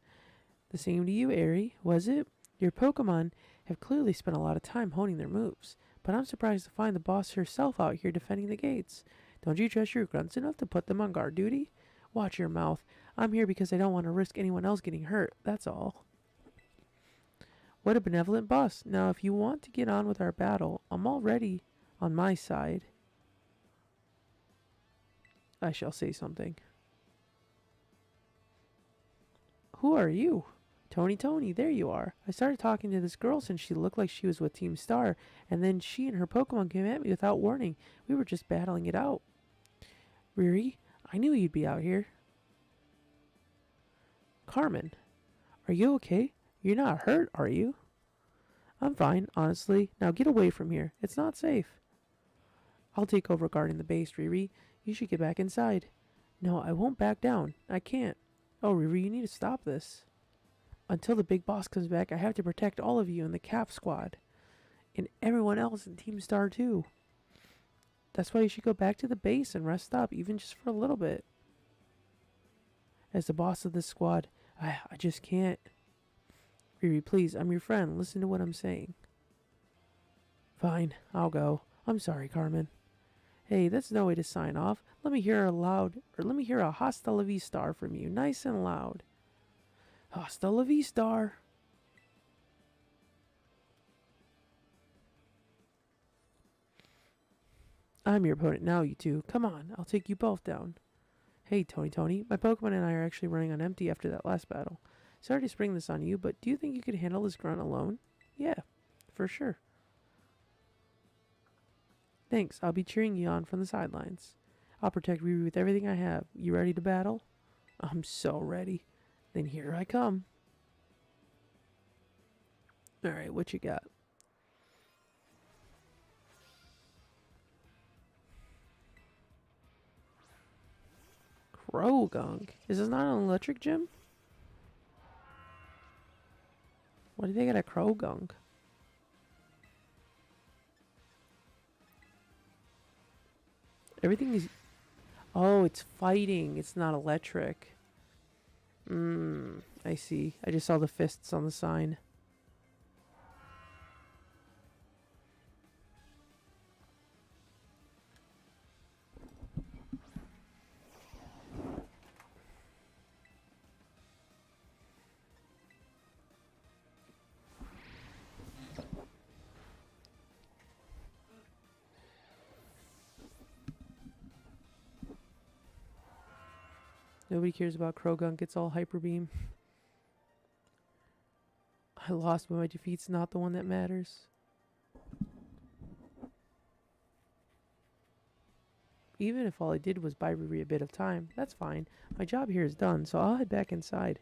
The same to you, Aerie, was it? Your Pokemon have clearly spent a lot of time honing their moves, but I'm surprised to find the boss herself out here defending the gates. Don't you trust your grunts enough to put them on guard duty? Watch your mouth. I'm here because I don't want to risk anyone else getting hurt, that's all. What a benevolent boss. Now, if you want to get on with our battle, I'm already on my side. I shall say something. Who are you? Tony, there you are. I started talking to this girl since she looked like she was with Team Star, and then she and her Pokemon came at me without warning. We were just battling it out. Riri, I knew you'd be out here. Carmen, are you okay? You're not hurt, are you? I'm fine, honestly. Now get away from here. It's not safe. I'll take over guarding the base, Riri. You should get back inside. No, I won't back down. I can't. Oh, Riri, you need to stop this. Until the big boss comes back, I have to protect all of you in the Cap Squad. And everyone else in Team Star, too. That's why you should go back to the base and rest up, even just for a little bit. As the boss of this squad, I just can't. Riri, please, I'm your friend. Listen to what I'm saying. Fine, I'll go. I'm sorry, Carmen. Hey, that's no way to sign off. Let me hear a hasta la vista from you, nice and loud. Hasta la vista. I'm your opponent now, you two. Come on, I'll take you both down. Hey, Tony, my Pokemon and I are actually running on empty after that last battle. Sorry to spring this on you, but do you think you could handle this grunt alone? Yeah, for sure. Thanks, I'll be cheering you on from the sidelines. I'll protect Riri with everything I have. You ready to battle? I'm so ready. Then here I come. Alright, what you got? Krogunk. Is this not an electric gym? Why do they get a Krogunk? Everything is... Oh, it's fighting. It's not electric. I see. I just saw the fists on the sign. Nobody cares about Krogunk. It's all Hyper Beam. I lost, but my defeat's not the one that matters. Even if all I did was buy Riri a bit of time, that's fine. My job here is done, so I'll head back inside.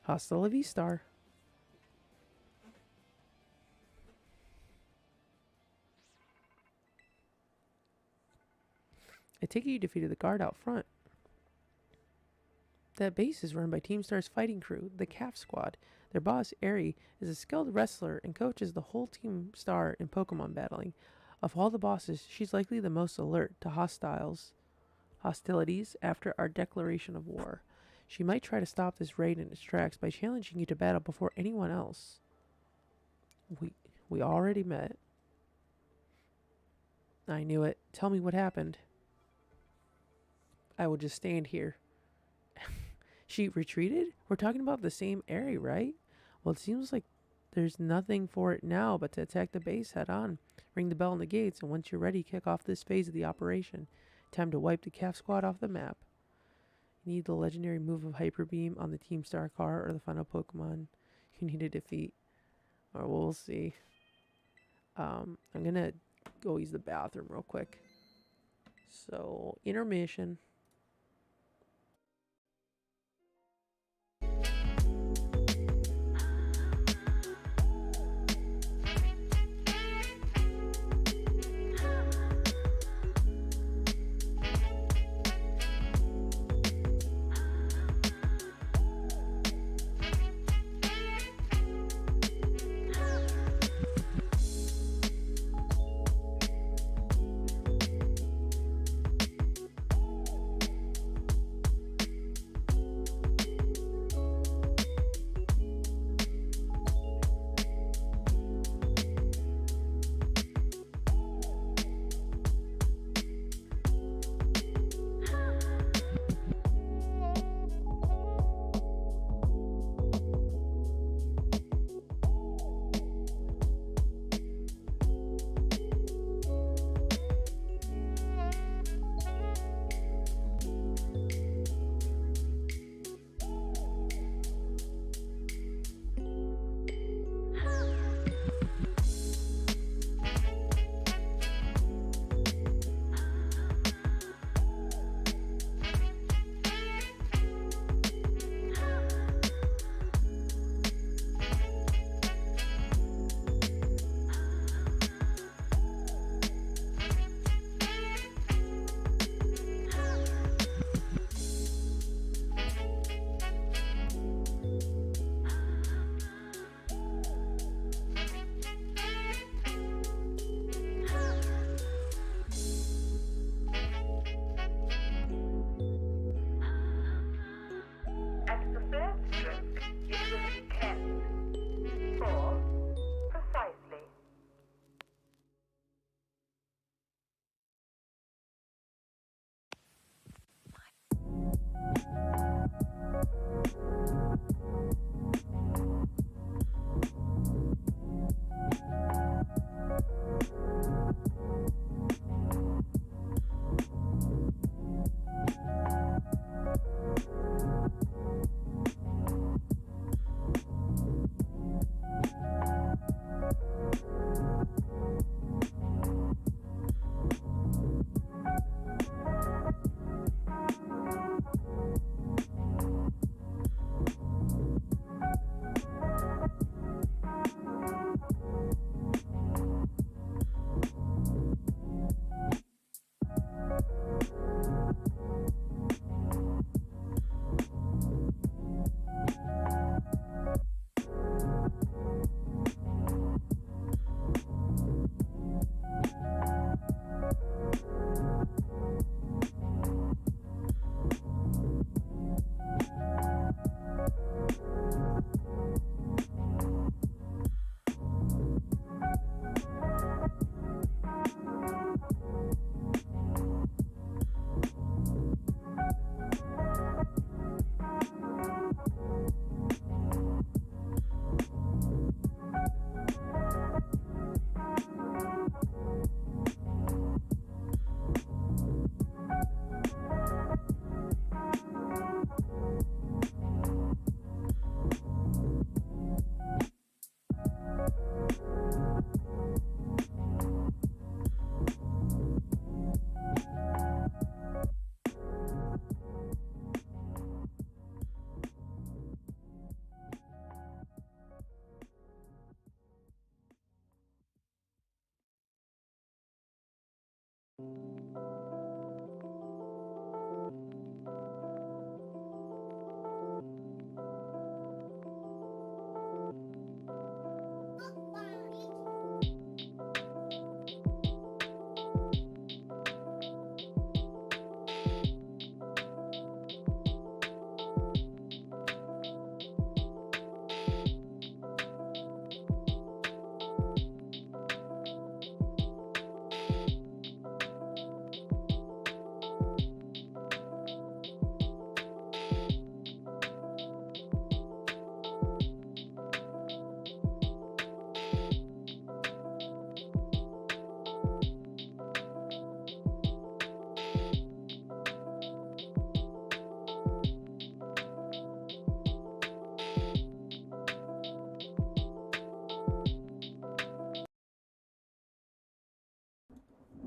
Hasta la vista. I take it you defeated the guard out front. That base is run by Team Star's fighting crew, the Calf Squad. Their boss, Aerie, is a skilled wrestler and coaches the whole Team Star in Pokemon battling. Of all the bosses, she's likely the most alert to hostilities after our declaration of war. She might try to stop this raid in its tracks by challenging you to battle before anyone else. We already met. I knew it. Tell me what happened. I will just stand here. She retreated? We're talking about the same area, right? Well, it seems like there's nothing for it now but to attack the base head on. Ring the bell on the gates, and once you're ready, kick off this phase of the operation. Time to wipe the calf squad off the map. You need the legendary move of Hyper Beam on the Team Star car or the final Pokemon you need to defeat. Or we'll see. I'm going to go use the bathroom real quick. So, intermission.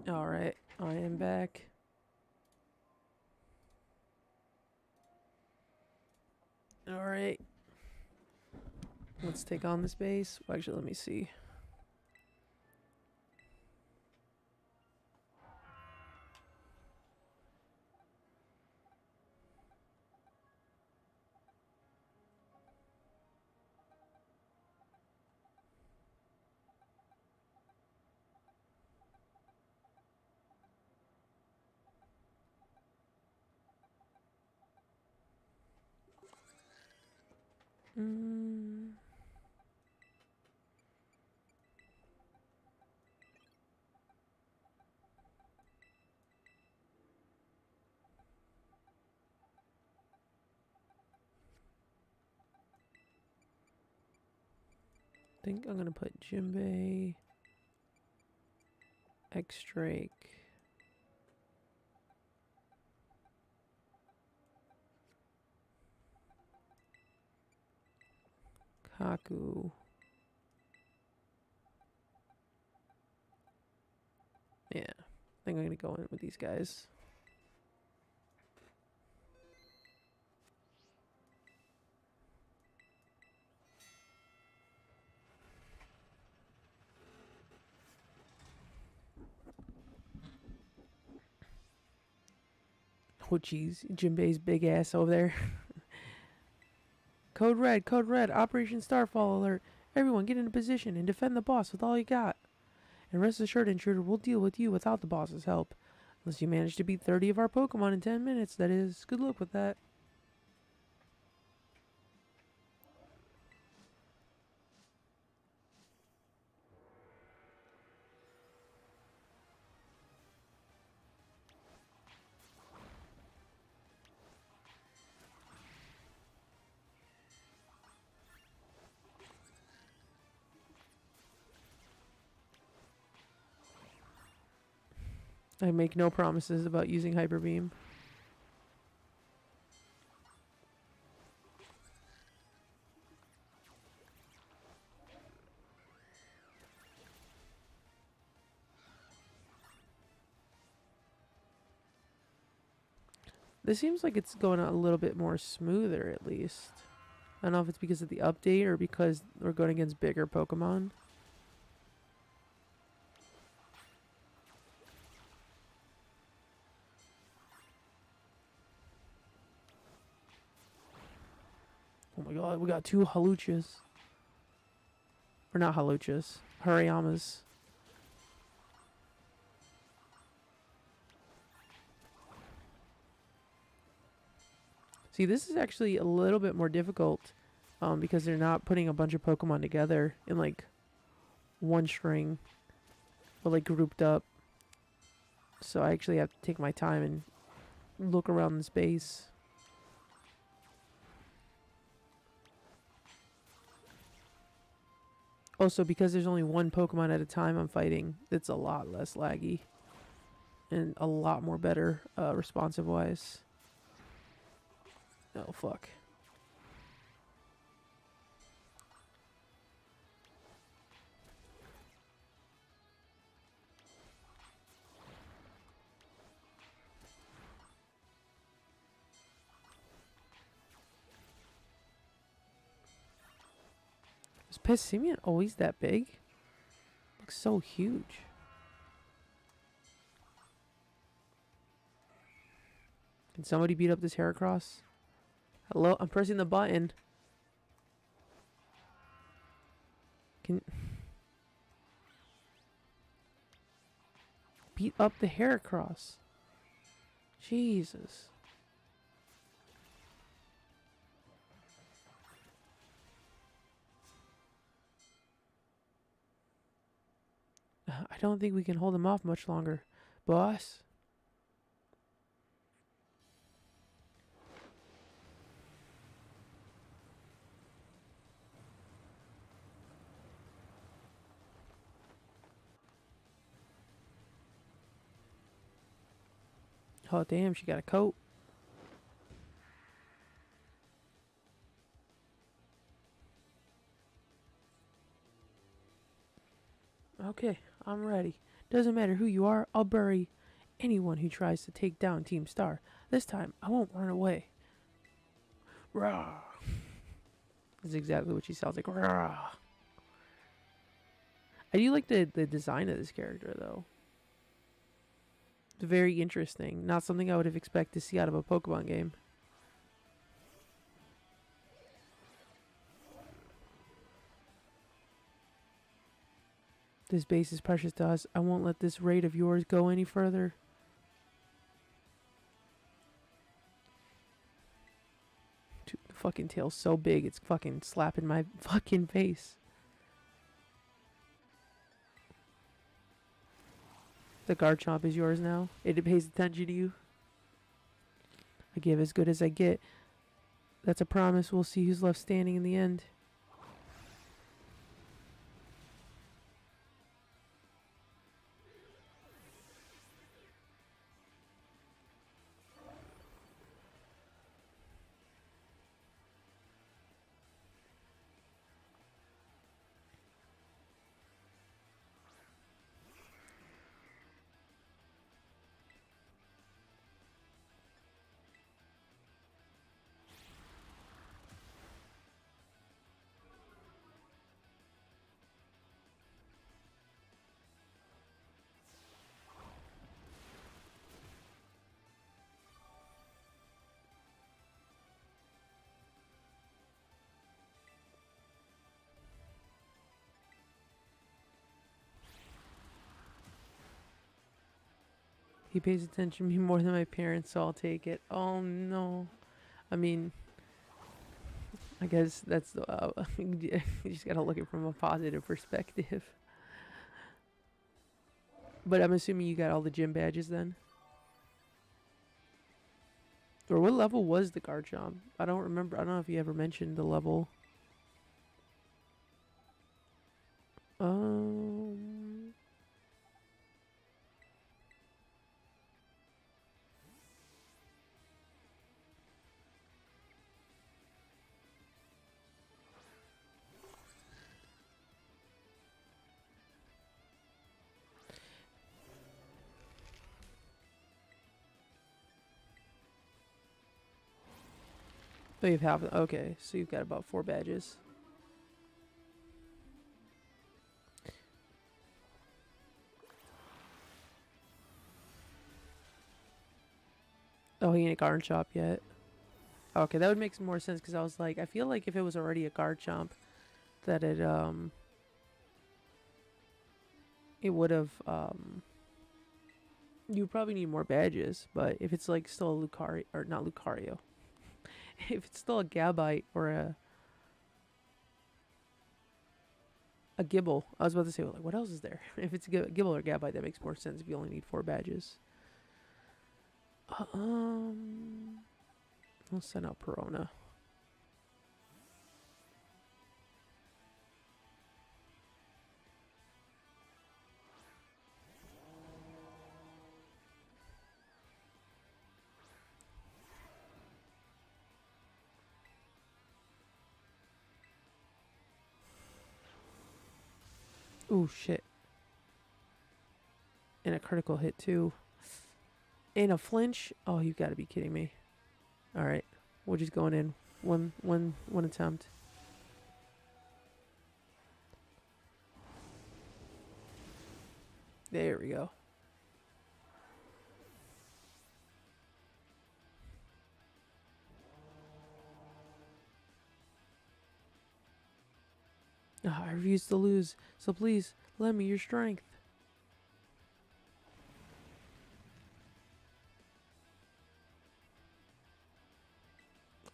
Alright, I am back. Alright. Let's take on this base. Well, actually, let me see. I think I'm gonna put Jimbei, X-Drake, Kaku. Yeah, I think I'm gonna go in with these guys. Oh jeez, Jimbei's big ass over there. Code red, Operation Starfall alert. Everyone get into position and defend the boss with all you got. And rest assured, intruder, we'll deal with you without the boss's help. Unless you manage to beat 30 of our Pokemon in 10 minutes, that is. Good luck with that. I make no promises about using Hyper Beam. This seems like it's going a little bit more smoother, at least. I don't know if it's because of the update or because we're going against bigger Pokemon. Oh my god, we got 2 Haluchas. Or not Haluchas. Harayamas. See, this is actually a little bit more difficult because they're not putting a bunch of Pokemon together in like one string, but like grouped up. So I actually have to take my time and look around the space. Also, because there's only one Pokemon at a time I'm fighting, it's a lot less laggy. And a lot more better responsive-wise. Oh, fuck. Is Pessimian always that big? Looks so huge. Can somebody beat up this Heracross? Hello? I'm pressing the button. Can... beat up the Heracross. Jesus. I don't think we can hold him off much longer, boss. Oh, damn, she got a coat. Okay, I'm ready. Doesn't matter who you are, I'll bury anyone who tries to take down Team Star. This time, I won't run away. Rah! That's exactly what she sounds like. Rah! I do like the design of this character, though. It's very interesting. Not something I would have expected to see out of a Pokemon game. This base is precious to us. I won't let this raid of yours go any further. Dude, the fucking tail's so big, it's fucking slapping my fucking face. The Garchomp is yours now. It pays attention to you. I give as good as I get. That's a promise. We'll see who's left standing in the end. He pays attention to me more than my parents, so I'll take it. Oh no. I mean, I guess that's the. You just gotta look at it from a positive perspective. But I'm assuming you got all the gym badges then? Or what level was the Garchomp? I don't remember. I don't know if you ever mentioned the level. Um. Oh, you've half. Okay, so you've got about 4 badges. Oh, he ain't a Garchomp yet. Okay, that would make some more sense because I was like, I feel like if it was already a Garchomp, that it would have you would probably need more badges. But if it's like still a Lucario or not Lucario, if it's still a Gabite or a Gibble, I was about to say like, what else is there? If it's a Gibble or Gabite, that makes more sense. If you only need 4 badges. I'll send out Perona. Ooh, shit. And a critical hit, too. And a flinch? Oh, you gotta be kidding me. Alright. We're just going in. One attempt. There we go. Oh, I refuse to lose, so please, lend me your strength.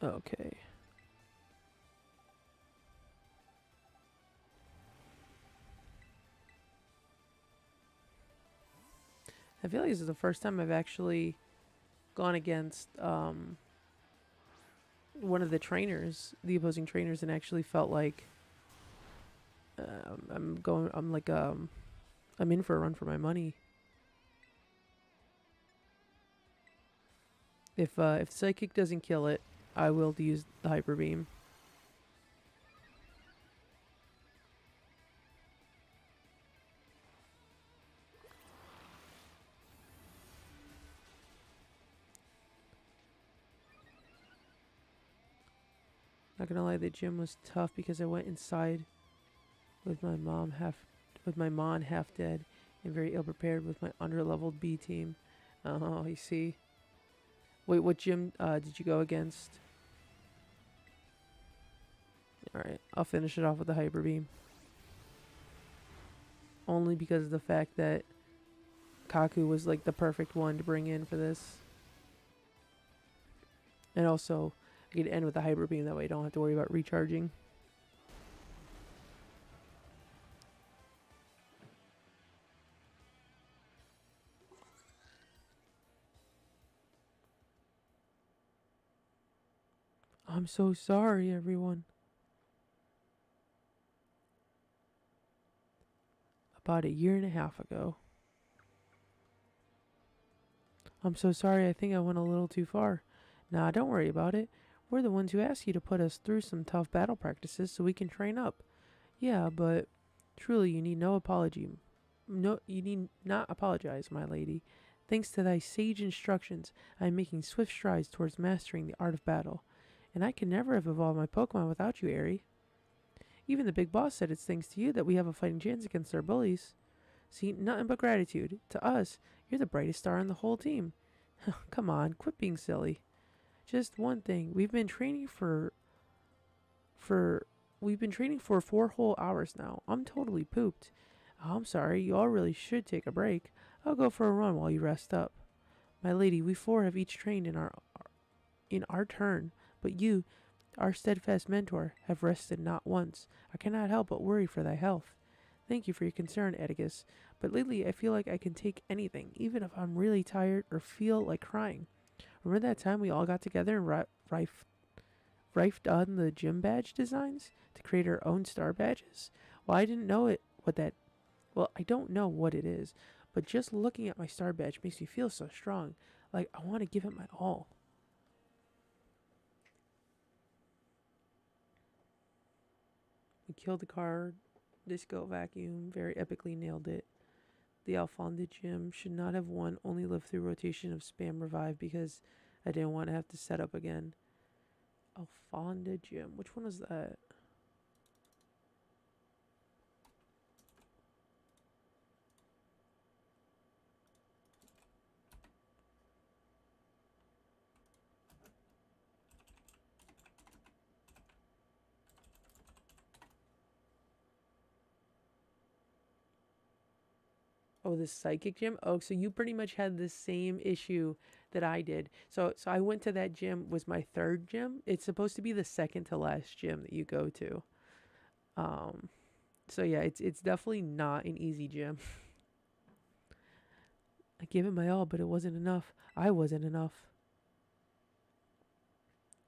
Okay. I feel like this is the first time I've actually gone against one of the trainers, the opposing trainers, and actually felt like I'm in for a run for my money. If Psychic doesn't kill it, I will use the Hyper Beam. Not gonna lie, the gym was tough because I went inside with my mom half dead and very ill prepared with my under-leveled B team. Oh, you see. Wait, what gym did you go against? Alright, I'll finish it off with the Hyper Beam. Only because of the fact that Kaku was like the perfect one to bring in for this. And also, I could end with the Hyper Beam, that way I don't have to worry about recharging. I'm so sorry, everyone. About a year and a half ago. I'm so sorry, I think I went a little too far. Nah, don't worry about it. We're the ones who asked you to put us through some tough battle practices so we can train up. Yeah, but truly you need no apology. No, you need not apologize, my lady. Thanks to thy sage instructions, I am making swift strides towards mastering the art of battle. And I could never have evolved my Pokemon without you, Aerie. Even the big boss said it's thanks to you that we have a fighting chance against our bullies. See, nothing but gratitude. To us, you're the brightest star on the whole team. Come on, quit being silly. Just one thing. We've been training for 4 whole hours now. I'm totally pooped. Oh, I'm sorry, you all really should take a break. I'll go for a run while you rest up. My lady, we 4 have each trained in our turn, but you, our steadfast mentor, have rested not once. I cannot help but worry for thy health. Thank you for your concern, Atticus, but lately I feel like I can take anything, even if I'm really tired or feel like crying. Remember that time we all got together and rifed on the gym badge designs to create our own star badges? Well, I didn't know I don't know what it is, but just looking at my star badge makes me feel so strong, like I want to give it my all. We killed the car, disco vacuum, very epically nailed it. The Alfonda gym should not have won, only lived through rotation of spam revive because I didn't want to have to set up again. Alfonda gym, which one was that? Oh, the psychic gym? Oh, so you pretty much had the same issue that I did. So I went to that gym, was my 3rd gym. It's supposed to be the second to last gym that you go to. Um so yeah, it's definitely not an easy gym. I gave it my all, but it wasn't enough. I wasn't enough.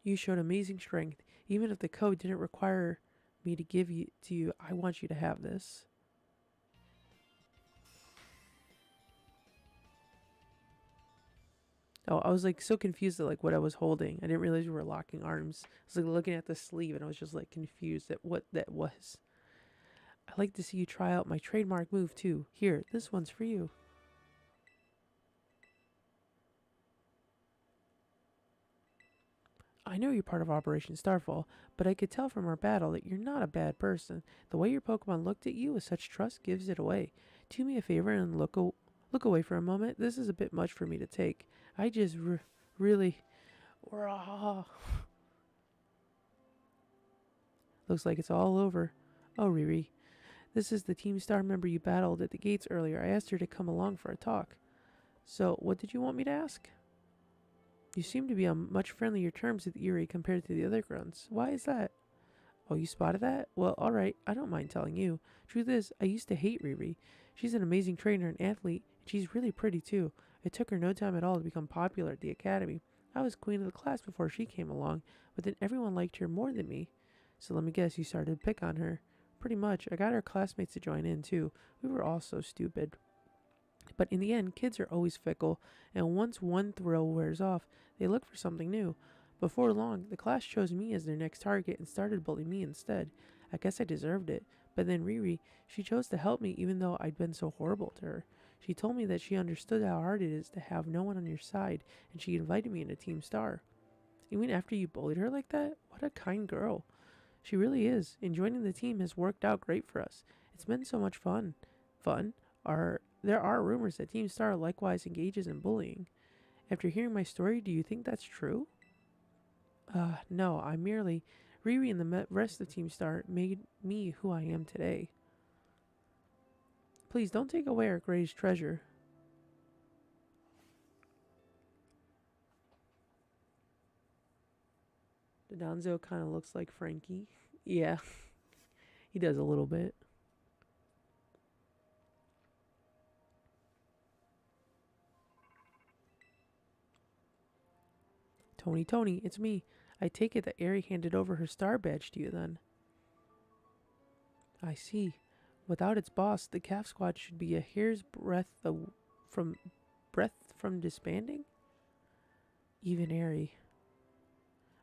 You showed amazing strength. Even if the code didn't require me to give you to you, I want you to have this. Oh, I was like so confused at like what I was holding. I didn't realize we were locking arms. I was like looking at the sleeve and I was just like confused at what that was. I'd like to see you try out my trademark move too. Here, this one's for you. I know you're part of Operation Starfall, but I could tell from our battle that you're not a bad person. The way your Pokemon looked at you with such trust gives it away. Do me a favor and look away for a moment. This is a bit much for me to take. I just really... Rah. Looks like it's all over. Oh, Riri. This is the Team Star member you battled at the gates earlier. I asked her to come along for a talk. So, what did you want me to ask? You seem to be on much friendlier terms with Erie compared to the other grunts. Why is that? Oh, you spotted that? Well, alright, I don't mind telling you. Truth is, I used to hate Riri. She's an amazing trainer and athlete, and she's really pretty too. It took her no time at all to become popular at the academy. I was queen of the class before she came along, but then everyone liked her more than me. So let me guess, you started to pick on her. Pretty much. I got her classmates to join in too. We were all so stupid. But in the end, kids are always fickle, and once one thrill wears off, they look for something new. Before long, the class chose me as their next target and started bullying me instead. I guess I deserved it. But then Riri, she chose to help me even though I'd been so horrible to her. She told me that she understood how hard it is to have no one on your side, and she invited me into Team Star. Even after you bullied her like that? What a kind girl. She really is. And joining the team has worked out great for us. It's been so much fun. Fun? There are rumors that Team Star likewise engages in bullying. After hearing my story, do you think that's true? No, I merely, Riri and the rest of Team Star made me who I am today. Please don't take away our greatest treasure. Dodonzo kind of looks like Frankie. Yeah, he does a little bit. Tony, it's me. I take it that Aerie handed over her star badge to you then. I see. Without its boss, the calf squad should be a hair's from breath from disbanding? Even Aerie.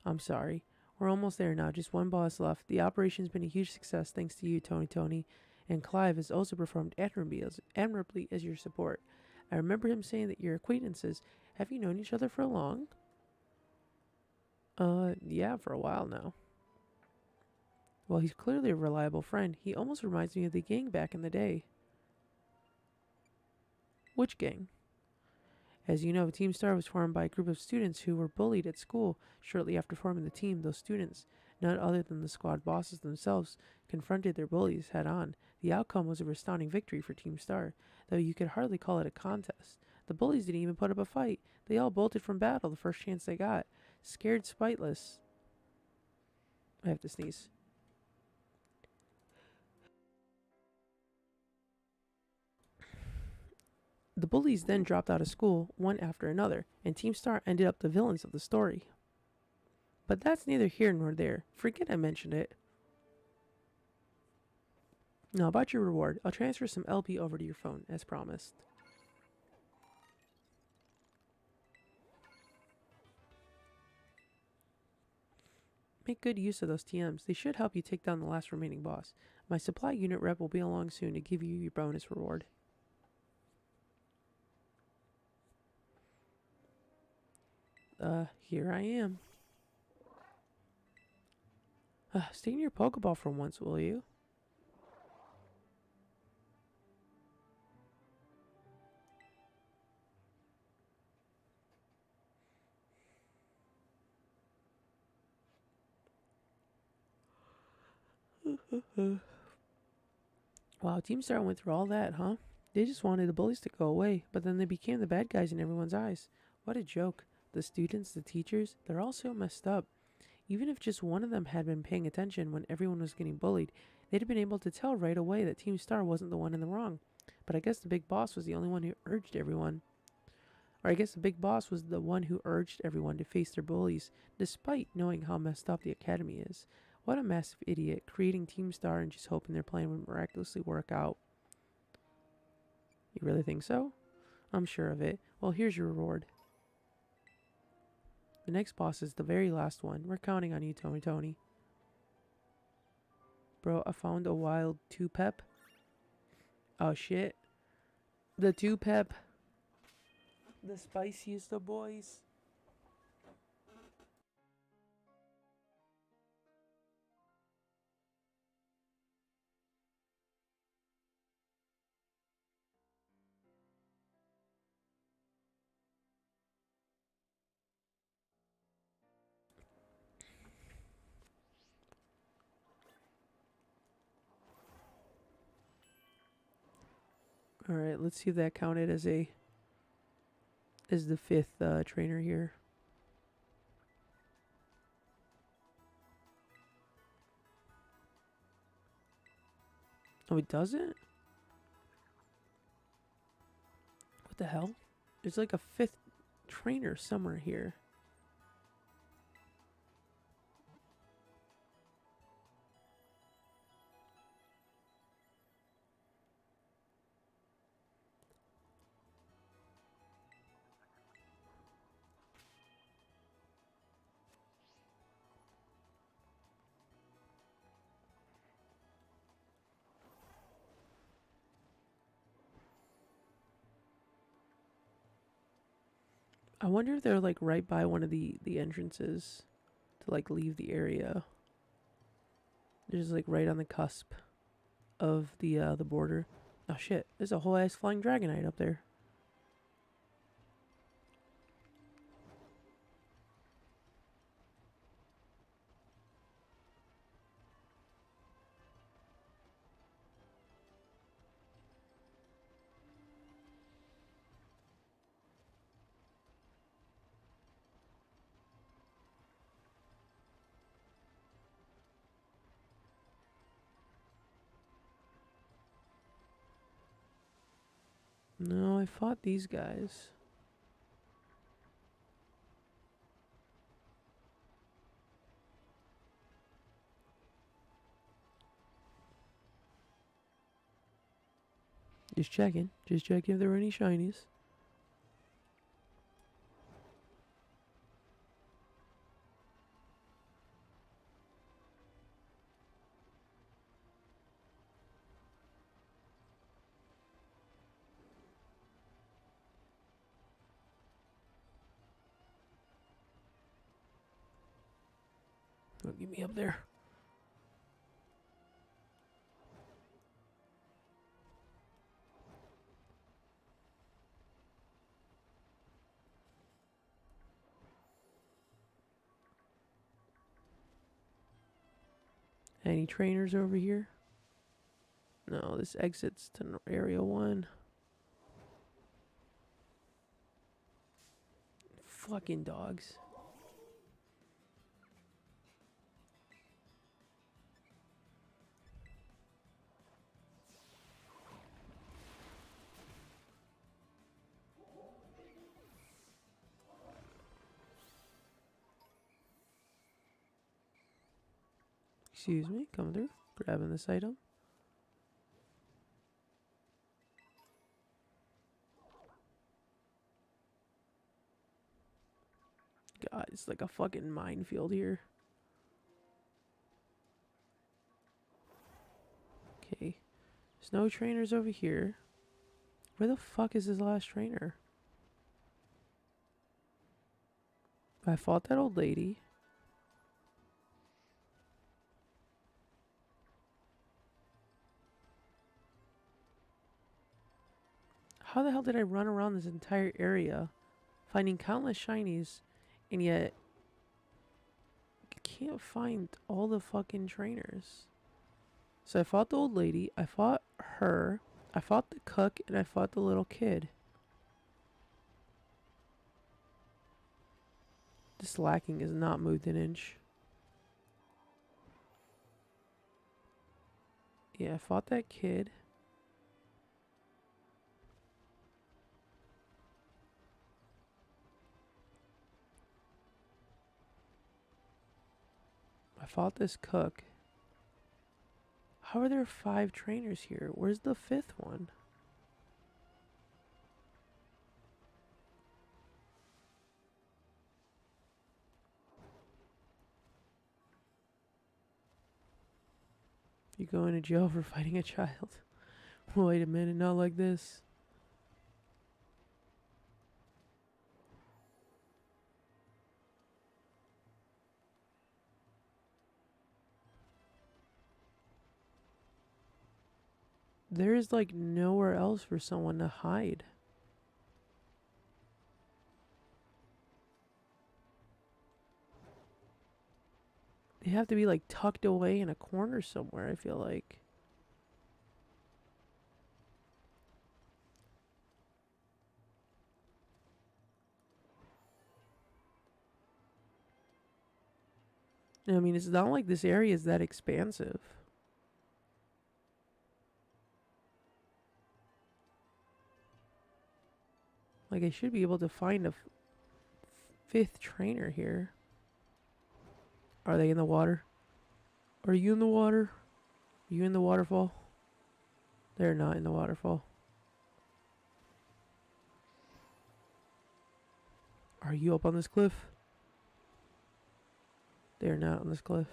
I'm sorry. We're almost there now. Just one boss left. The operation's been a huge success thanks to you, Tony. And Clive has also performed admirably as your support. I remember him saying that you're acquaintances. Have you known each other for long? Yeah, for a while now. Well, he's clearly a reliable friend. He almost reminds me of the gang back in the day. Which gang? As you know, Team Star was formed by a group of students who were bullied at school. Shortly after forming the team, those students, none other than the squad bosses themselves, confronted their bullies head on. The outcome was a resounding victory for Team Star, though you could hardly call it a contest. The bullies didn't even put up a fight. They all bolted from battle the first chance they got. Scared spiteless. I have to sneeze. The bullies then dropped out of school, one after another, and Team Star ended up the villains of the story. But that's neither here nor there. Forget I mentioned it. Now about your reward, I'll transfer some LP over to your phone, as promised. Make good use of those TMs. They should help you take down the last remaining boss. My supply unit rep will be along soon to give you your bonus reward. Here I am. Stay in your Pokeball for once, will you? Wow, Team Star went through all that, huh? They just wanted the bullies to go away, but then they became the bad guys in everyone's eyes. What a joke. The students, the teachers, they're all so messed up. Even if just one of them had been paying attention when everyone was getting bullied, they'd have been able to tell right away that Team Star wasn't the one in the wrong. But I guess the big boss was the only one who urged everyone. Or I guess the big boss was the one who urged everyone to face their bullies, despite knowing how messed up the academy is. What a massive idiot, creating Team Star and just hoping their plan would miraculously work out. You really think so? I'm sure of it. Well, here's your reward. The next boss is the very last one. We're counting on you, Tony. Bro, I found a wild 2-pep. Oh, shit. The 2-pep. The spiciest of boys. Alright, let's see if that counted as the 5th trainer here. Oh, it doesn't? What the hell? There's like a 5th trainer somewhere here. I wonder if they're like right by one of the entrances to like leave the area. They're just like right on the cusp of the border. Oh shit, there's a whole ass flying dragonite up there. No, I fought these guys. Just checking. Just checking if there were any shinies. Don't get me up there. Any trainers over here? No, this exits to Area 1. Fucking dogs. Excuse me, coming through. Grabbing this item. God, it's like a fucking minefield here. Okay. There's no trainers over here. Where the fuck is this last trainer? I fought that old lady. How the hell did I run around this entire area, finding countless shinies, and yet I can't find all the fucking trainers? So I fought the old lady, I fought her, I fought the cook, and I fought the little kid. This lacking has not moved an inch. Yeah, I fought that kid. I fought this cook. How are there 5 trainers here? Where's the 5th one? You going to jail for fighting a child? Wait a minute, not like this. There's like nowhere else for someone to hide. They have to be like tucked away in a corner somewhere, I feel like. I mean, it's not like this area is that expansive. Like, I should be able to find a 5th trainer here. Are they in the water? Are you in the water? Are you in the waterfall? They're not in the waterfall. Are you up on this cliff? They're not on this cliff.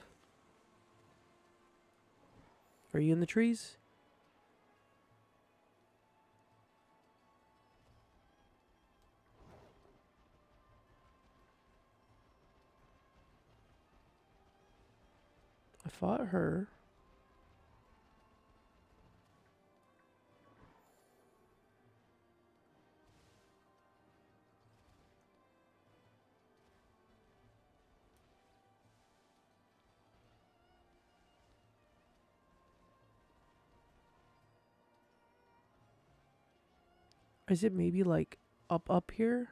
Are you in the trees? fought her. Is it maybe like up here?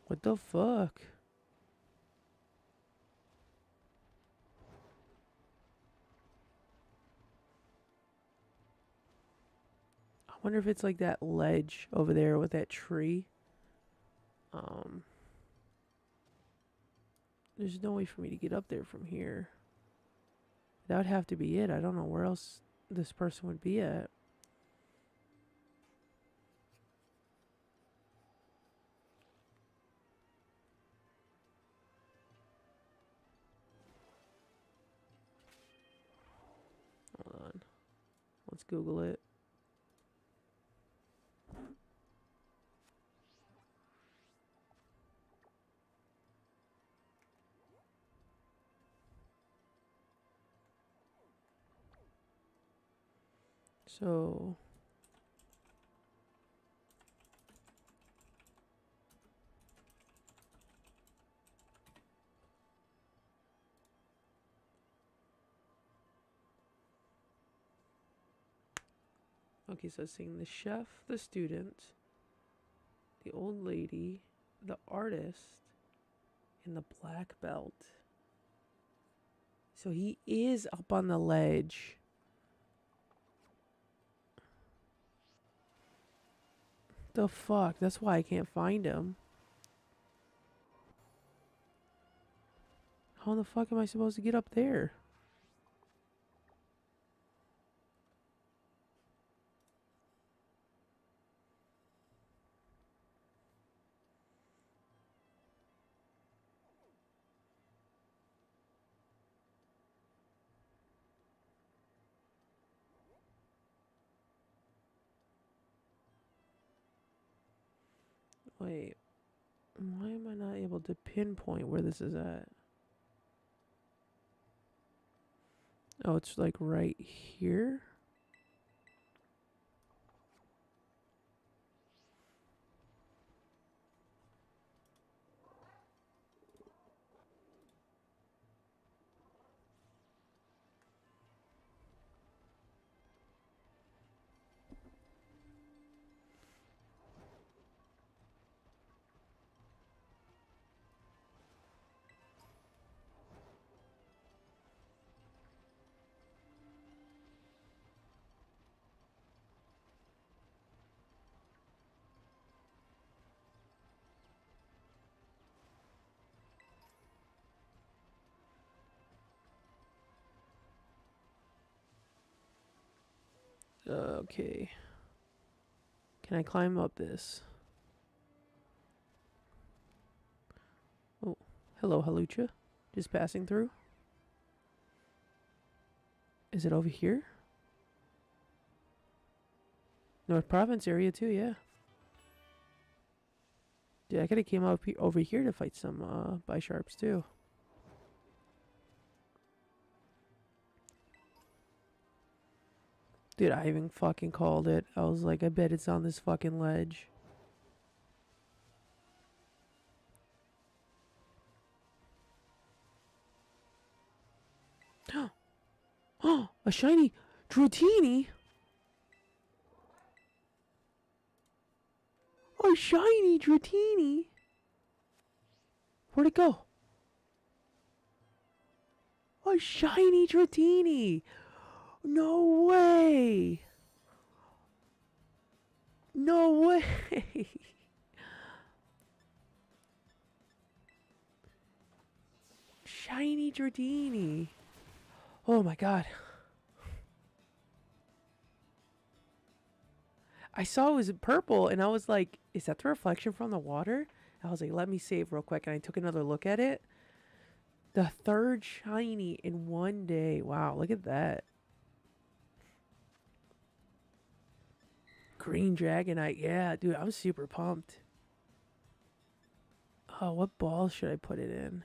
What the fuck? I wonder if it's like that ledge over there with that tree. There's no way for me to get up there from here. That would have to be it. I don't know where else this person would be at. Hold on. Let's Google it. So okay, so it's saying the chef, the student, the old lady, the artist, and the black belt. So he is up on the ledge. The fuck? That's why I can't find him. How the fuck am I supposed to get up there? Wait. Why am I not able to pinpoint where this is at? Oh, it's like right here? Okay. Can I climb up this? Oh, hello, Halucha. Just passing through. Is it over here? North Province area too, yeah. Dude, I could have came up over here to fight some Bisharps too. Dude, I even fucking called it. I was like, I bet it's on this fucking ledge. Oh, a shiny Dratini. A shiny Dratini. Where'd it go? A shiny Dratini. No way. No way. Shiny Dratini. Oh my god. I saw it was purple, and I was like, is that the reflection from the water? I was like, let me save real quick, and I took another look at it. The third shiny in one day. Wow, look at that. Green Dragonite. Yeah, dude, I'm super pumped. Oh, what ball should I put it in?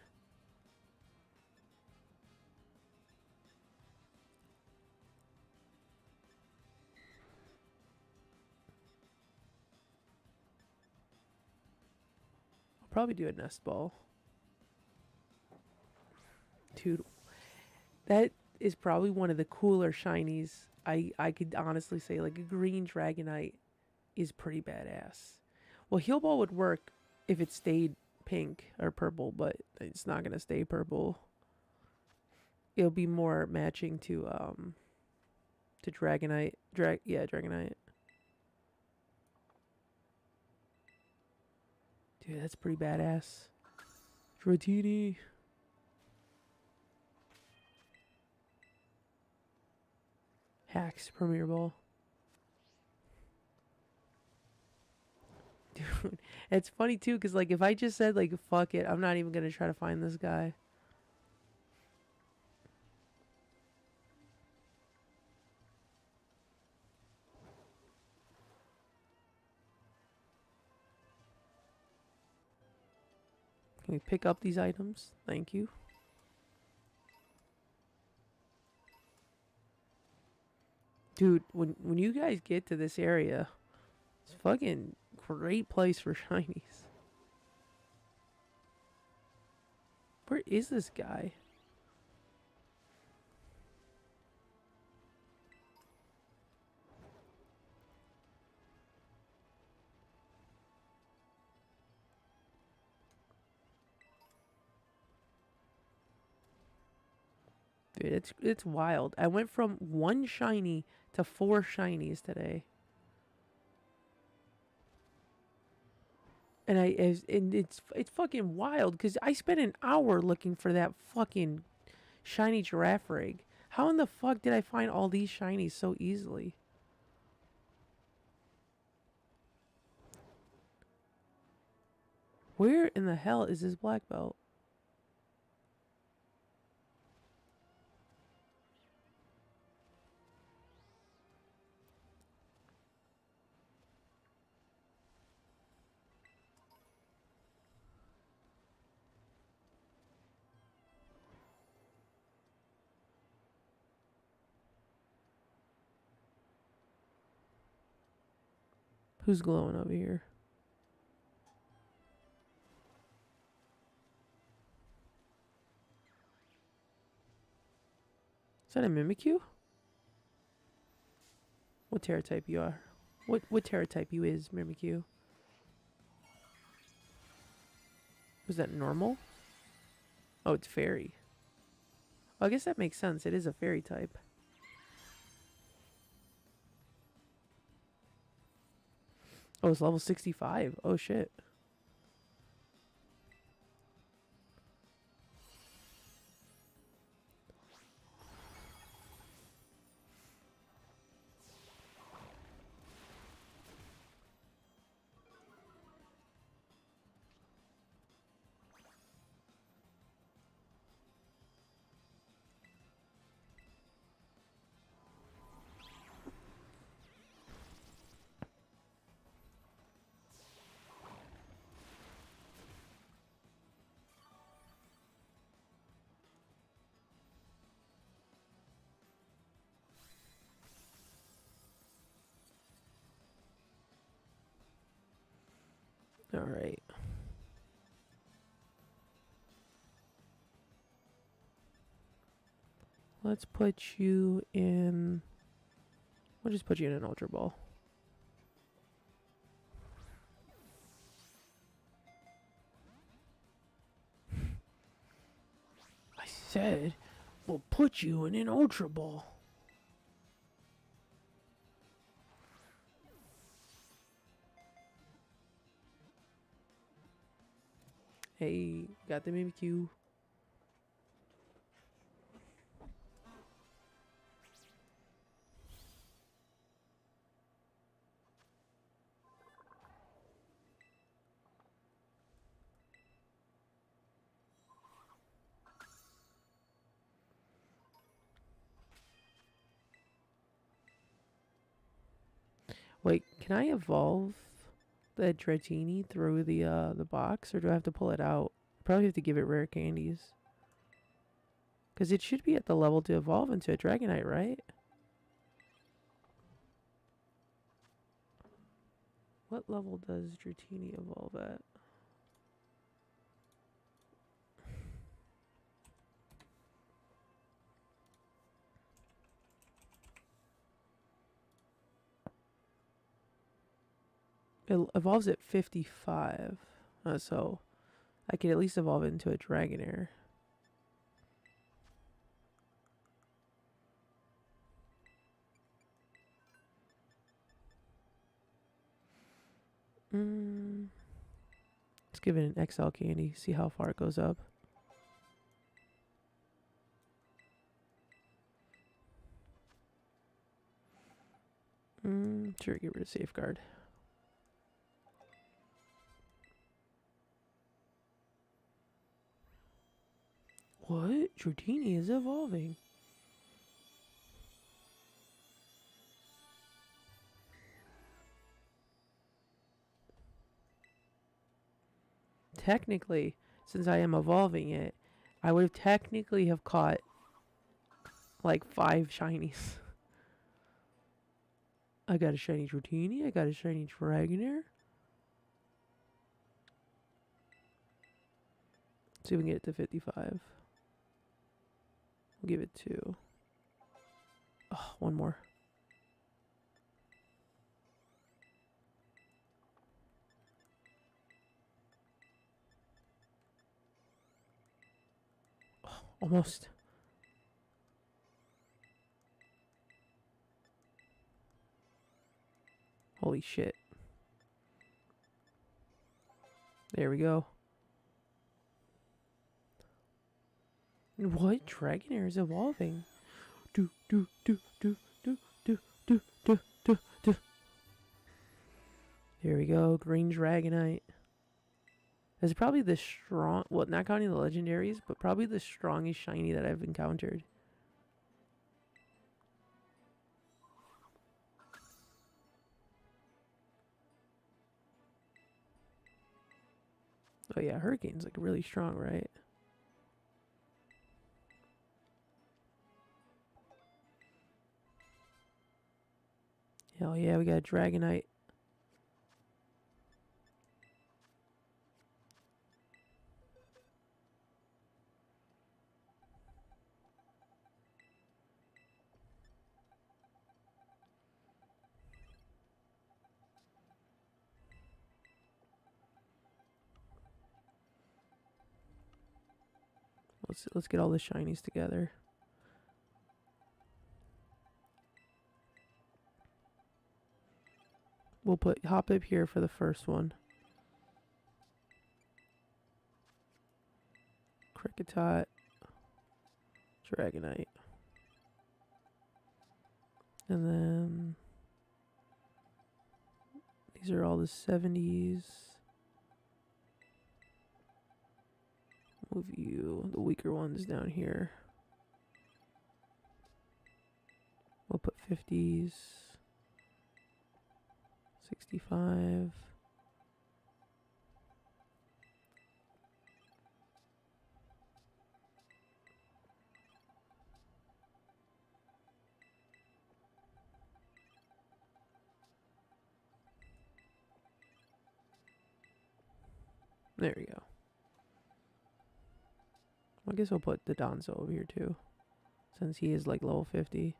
I'll probably do a nest ball. Dude, that is probably one of the cooler shinies. I could honestly say, like, a green Dragonite is pretty badass. Well, Heal Ball would work if it stayed pink or purple, but it's not gonna stay purple. It'll be more matching to Dragonite. Yeah, Dragonite. Dude, that's pretty badass. Dratini. Hacks Premier Ball. Dude, it's funny too, because like if I just said like fuck it, I'm not even gonna try to find this guy. Can we pick up these items? Thank you. Dude, when you guys get to this area, it's fucking great place for shinies. Where is this guy? Dude, it's wild. I went from one shiny to 4 shinies today. And it's fucking wild because I spent an hour looking for that fucking shiny giraffe rig. How in the fuck did I find all these shinies so easily? Where in the hell is this black belt? Who's glowing over here? Is that a Mimikyu? What Terra type you are? What Terra type you is, Mimikyu? Was that normal? Oh, it's fairy. Well, I guess that makes sense. It is a fairy type. Oh, it's level 65. Oh, shit. All right. Let's put you in... We'll just put you in an Ultra Ball. I said, we'll put you in an Ultra Ball. Hey, got the Mimikyu. Wait, can I evolve the Dratini through the box, or do I have to pull it out? Probably have to give it rare candies. Because it should be at the level to evolve into a Dragonite, right? What level does Dratini evolve at? It evolves at 55. So I could at least evolve it into a Dragonair. Let's give it an XL candy, see how far it goes up. Sure, get rid of Safeguard. What? Dratini is evolving. Technically, since I am evolving it, I would have technically have caught like 5 shinies. I got a shiny Dratini, I got a shiny Dragonair. See if we can get it to 55. We'll give it 2. Oh, one more. Oh, almost. Holy shit. There we go. What? Dragonair is evolving. Do, do, do, do, do, do, do, do, do, do. There we go. Green Dragonite. This is probably the strong... Well, not counting the legendaries, but probably the strongest shiny that I've encountered. Oh yeah, Hurricane's like really strong, right? Hell yeah, we got a Dragonite. Let's get all the shinies together. We'll put Hoppip here for the first one. Kricketot. Dragonite. And then these are all the 70s. Move you, the weaker ones down here. We'll put 50s. 65. There we go. I guess we'll put Dodonzo over here too, since he is like level 50.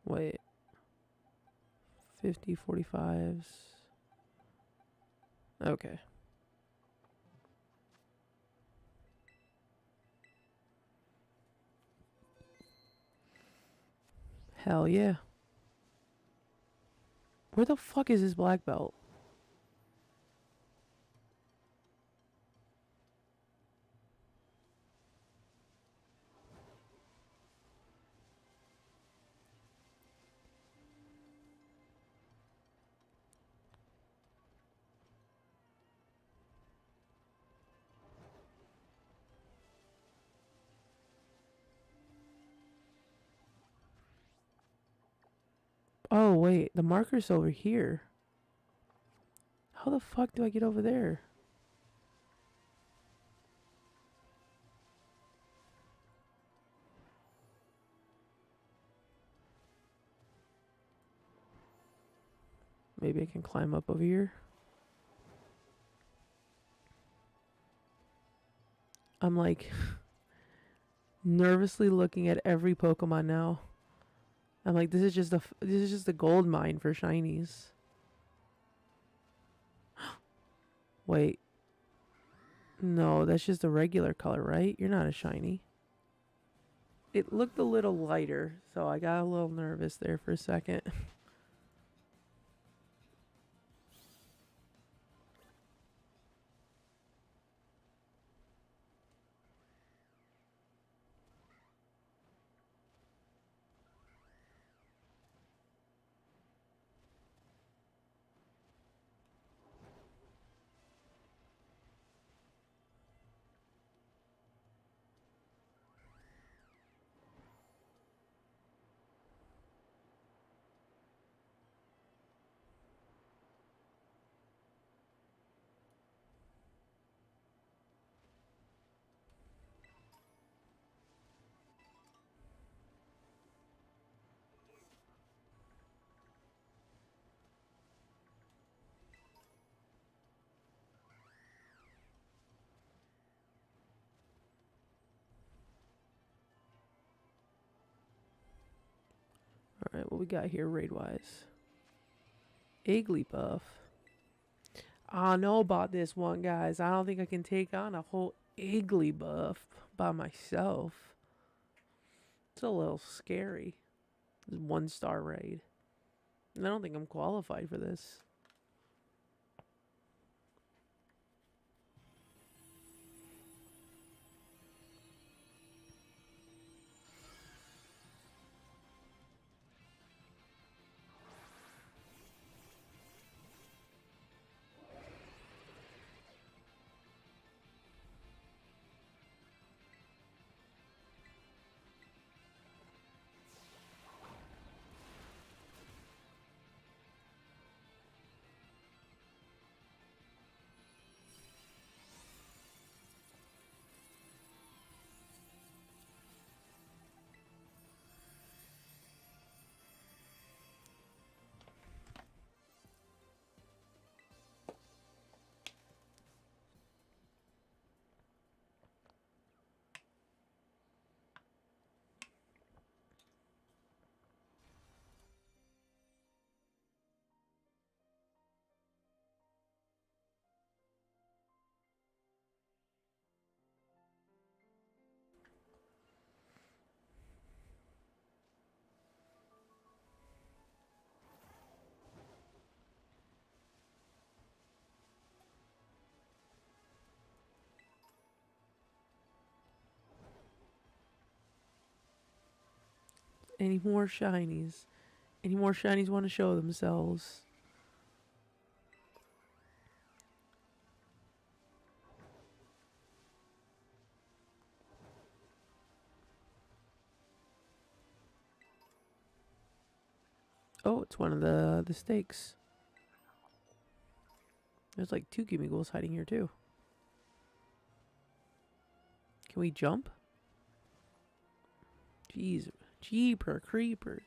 Wait. 50, 45s. Okay. Hell yeah. Where the fuck is this black belt? Oh, wait. The marker's over here. How the fuck do I get over there? Maybe I can climb up over here. I'm like nervously looking at every Pokemon now. I'm like, this is just a gold mine for shinies. Wait. No, that's just a regular color, right? You're not a shiny. It looked a little lighter, so I got a little nervous there for a second. Alright, what we got here raid-wise? Igglybuff. I don't know about this one, guys. I don't think I can take on a whole Igglybuff by myself. It's a little scary. This 1-star raid. And I don't think I'm qualified for this. Any more shinies? Any more shinies want to show themselves? Oh, it's one of the stakes. There's like 2 Gimmigholes hiding here too. Can we jump? Jeez, jeeper creepers.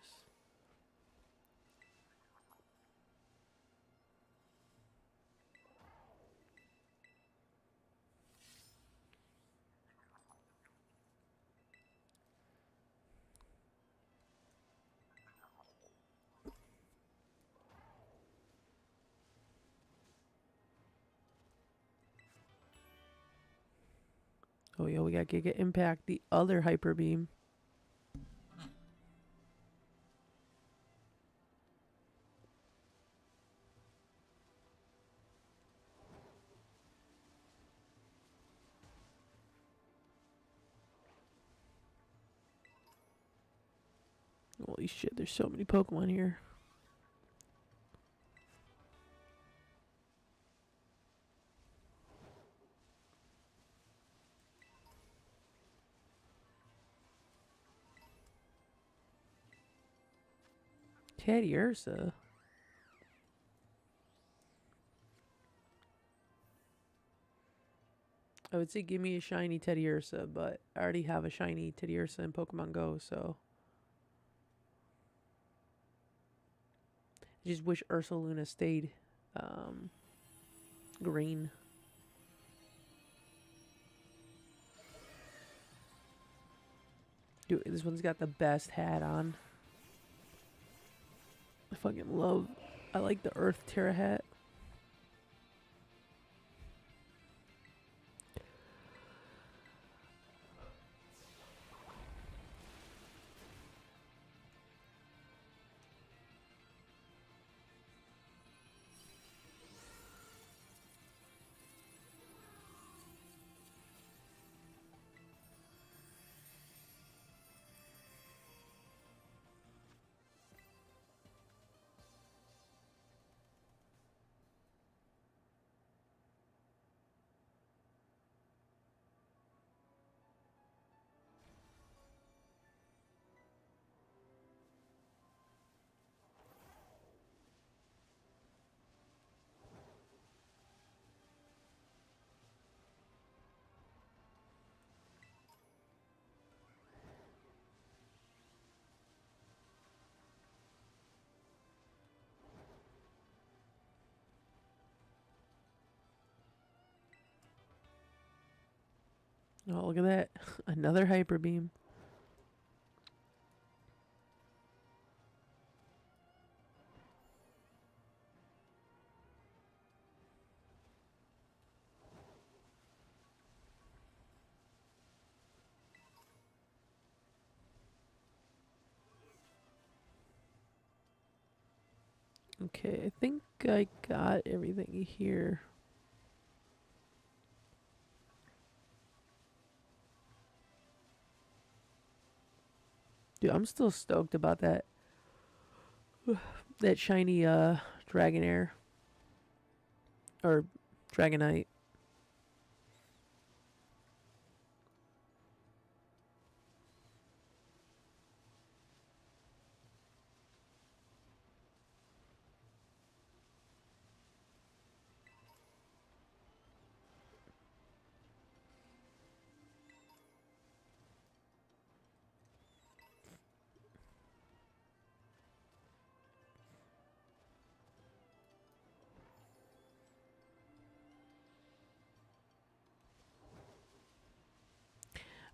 Oh yeah, we got Giga Impact, the other Hyper Beam. Holy shit, there's so many Pokemon here. Teddy Ursa. I would say give me a shiny Teddy Ursa, but I already have a shiny Teddy Ursa in Pokemon Go, so. I just wish Ursa Luna stayed green. Dude, this one's got the best hat on. I fucking love. I like the Earth Terra hat. Oh, look at that. Another Hyper Beam. Okay, I think I got everything here. Dude, I'm still stoked about that shiny Dragonair or Dragonite.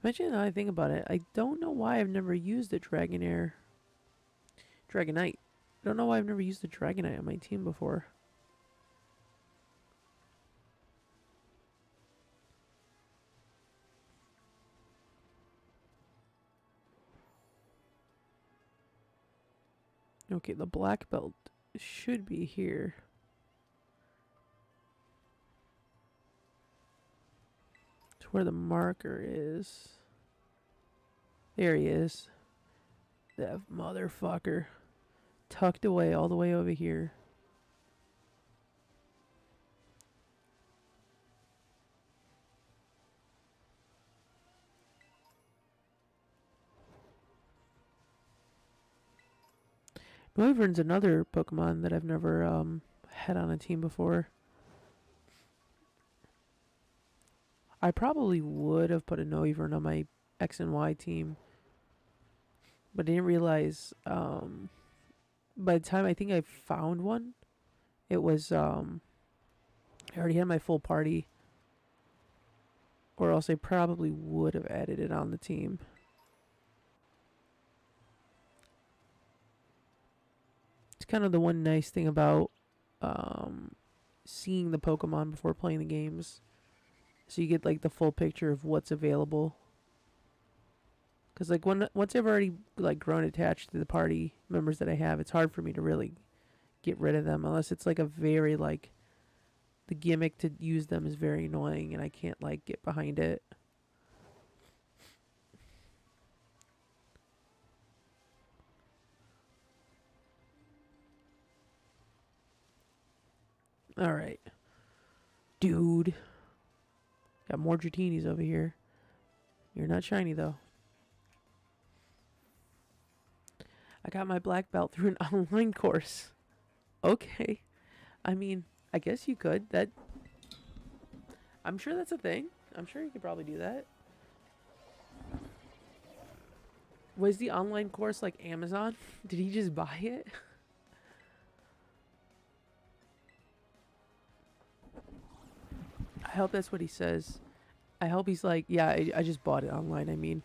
Imagine now I think about it. I don't know why I've never used a Dragonite. I don't know why I've never used a Dragonite on my team before. Okay, the black belt should be here. It's where the marker is. There he is. That motherfucker. Tucked away all the way over here. Noivern's another Pokemon that I've never had on a team before. I probably would have put a Noivern on my X and Y team, but I didn't realize by the time I think I found one, it was I already had my full party, or else I probably would have added it on the team. It's kind of the one nice thing about seeing the Pokemon before playing the games. So you get like the full picture of what's available. Because like once I've already like grown attached to the party members that I have, it's hard for me to really get rid of them unless it's like a very like the gimmick to use them is very annoying and I can't like get behind it. All right, dude. Got more Dratinis over here. You're not shiny though. I got my black belt through an online course. Okay. I mean, I guess you could. I'm sure that's a thing. I'm sure you could probably do that. Was the online course like Amazon? Did he just buy it? I hope that's what he says. I hope he's like, yeah, I just bought it online, I mean.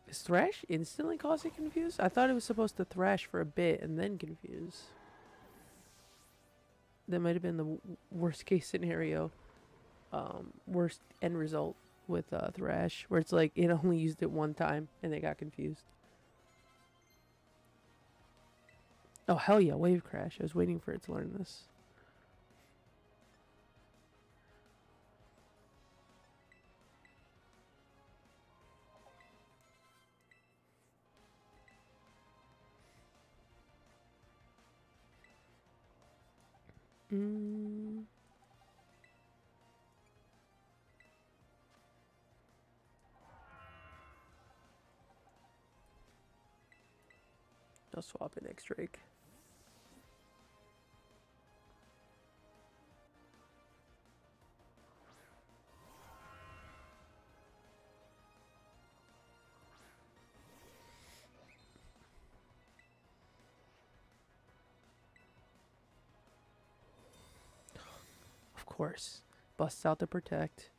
Is Thrash instantly causing confuse? I thought it was supposed to thrash for a bit and then confuse. That might have been the worst case scenario. Worst end result with Thrash, where it's like it only used it one time and they got confused. Oh, hell yeah, Wave Crash. I was waiting for it to learn this. I'll swap an X-Drake. Of course. Busts out to protect.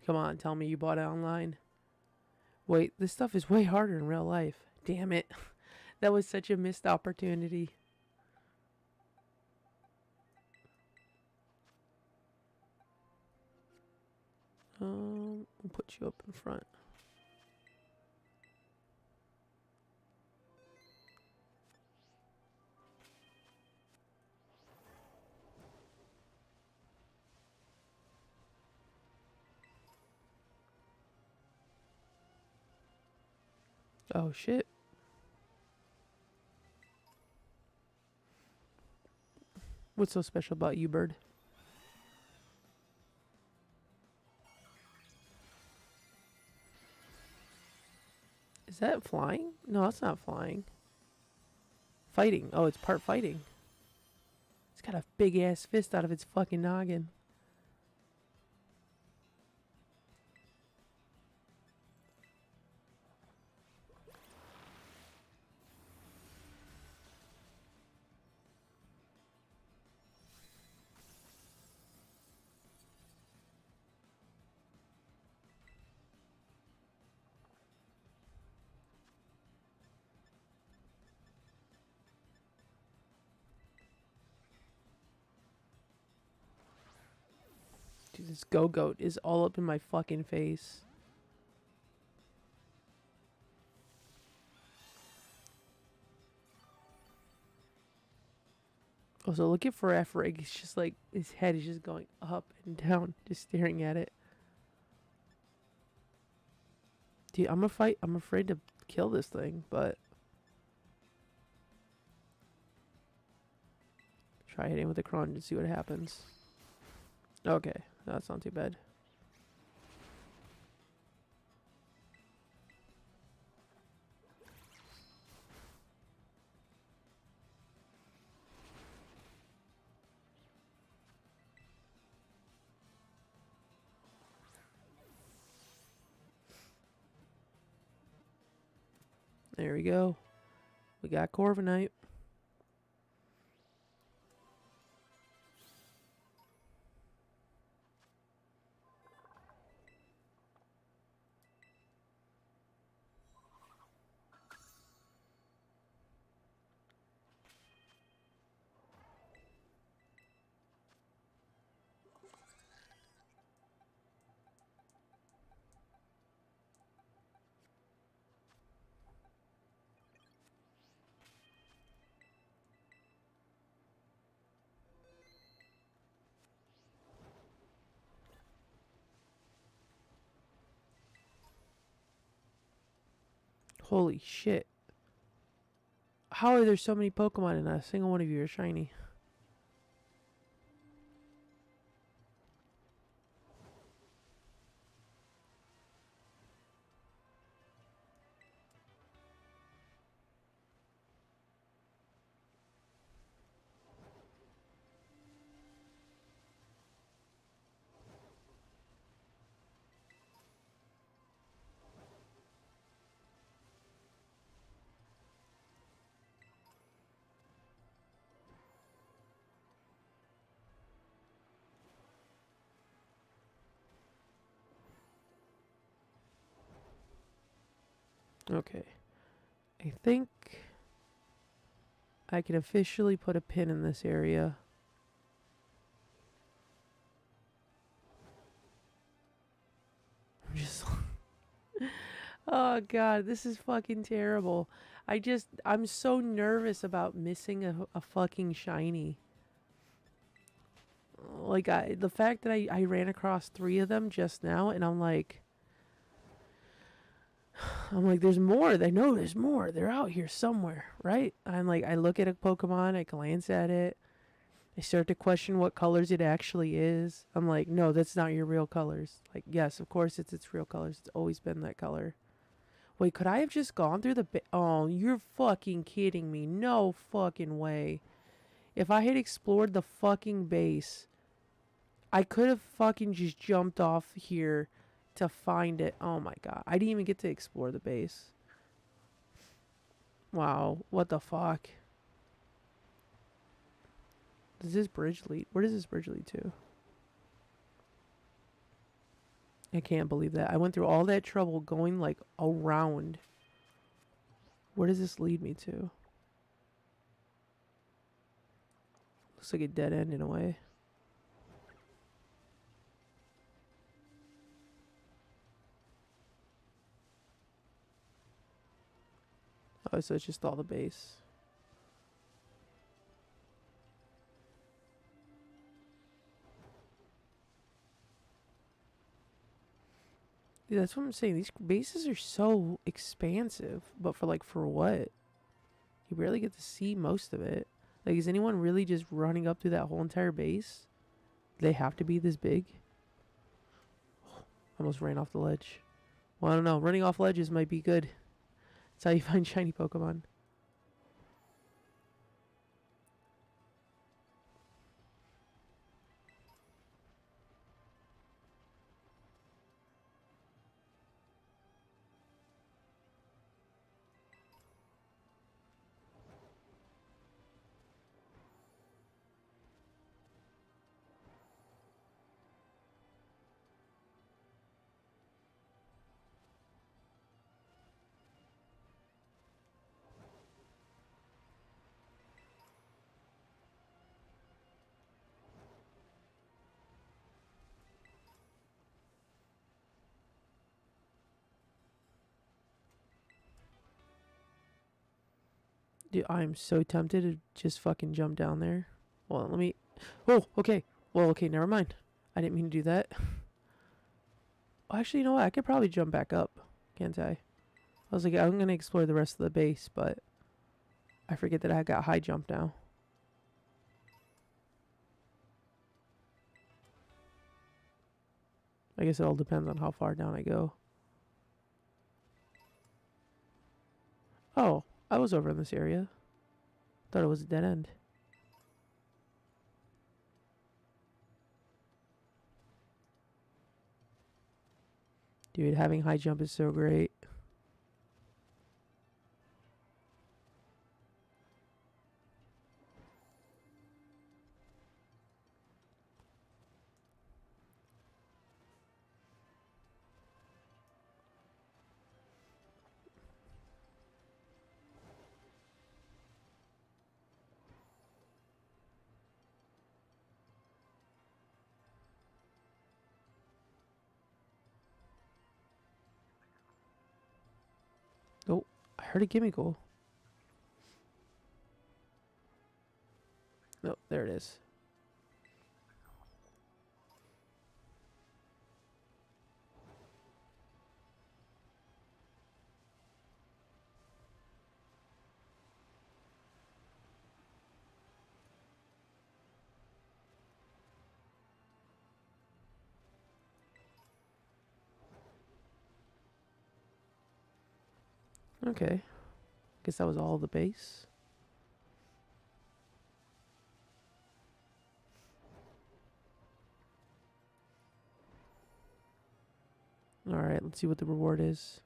Come on, tell me you bought it online. Wait, this stuff is way harder in real life. Damn it. That was such a missed opportunity. We'll put you up in front. Oh shit. What's so special about you, bird? Is that flying? No, that's not flying. Fighting. Oh, it's part fighting. It's got a big ass fist out of its fucking noggin. Dude, this Go-Goat is all up in my fucking face. Also, look at Farafrig. It's just like his head is just going up and down, just staring at it. Dude, I'm afraid to kill this thing, but try hitting with the crunch and see what happens. Okay, that's not too bad. There we go. We got Corviknight. Holy shit. How are there so many Pokemon and not a single one of you are shiny? Okay. I think I can officially put a pin in this area. I'm just... oh god, this is fucking terrible. I'm so nervous about missing a fucking shiny. Like, the fact that I ran across 3 of them just now, and I'm like, there's more. I know there's more. They're out here somewhere, right? I'm like, I look at a Pokemon, I glance at it, I start to question what colors it actually is. I'm like, no, that's not your real colors. Like, yes, of course it's its real colors. It's always been that color. Wait, could I have just gone through the... oh, you're fucking kidding me. No fucking way. If I had explored the fucking base, I could have fucking just jumped off here to find it. Oh my god. I didn't even get to explore the base. Wow. What the fuck? Does this bridge lead? Where does this bridge lead to? I can't believe that. I went through all that trouble going like around. Where does this lead me to? Looks like a dead end in a way. Oh, so it's just all the base. Dude, that's what I'm saying. These bases are so expansive. But for what? You barely get to see most of it. Like, is anyone really just running up through that whole entire base? Do they have to be this big? Almost ran off the ledge. Well, I don't know. Running off ledges might be good. That's how you find shiny Pokemon. Dude, I'm so tempted to just fucking jump down there. Well, let me... oh, okay. Well, okay, never mind. I didn't mean to do that. Well, actually, you know what? I could probably jump back up. Can't I? I was like, I'm going to explore the rest of the base, but I forget that I got high jump now. I guess it all depends on how far down I go. Oh, I was over in this area. Thought it was a dead end. Dude, having high jump is so great. I heard a Gimmighoul. No, there it is. Okay. Guess that was all the base. Alright, let's see what the reward is.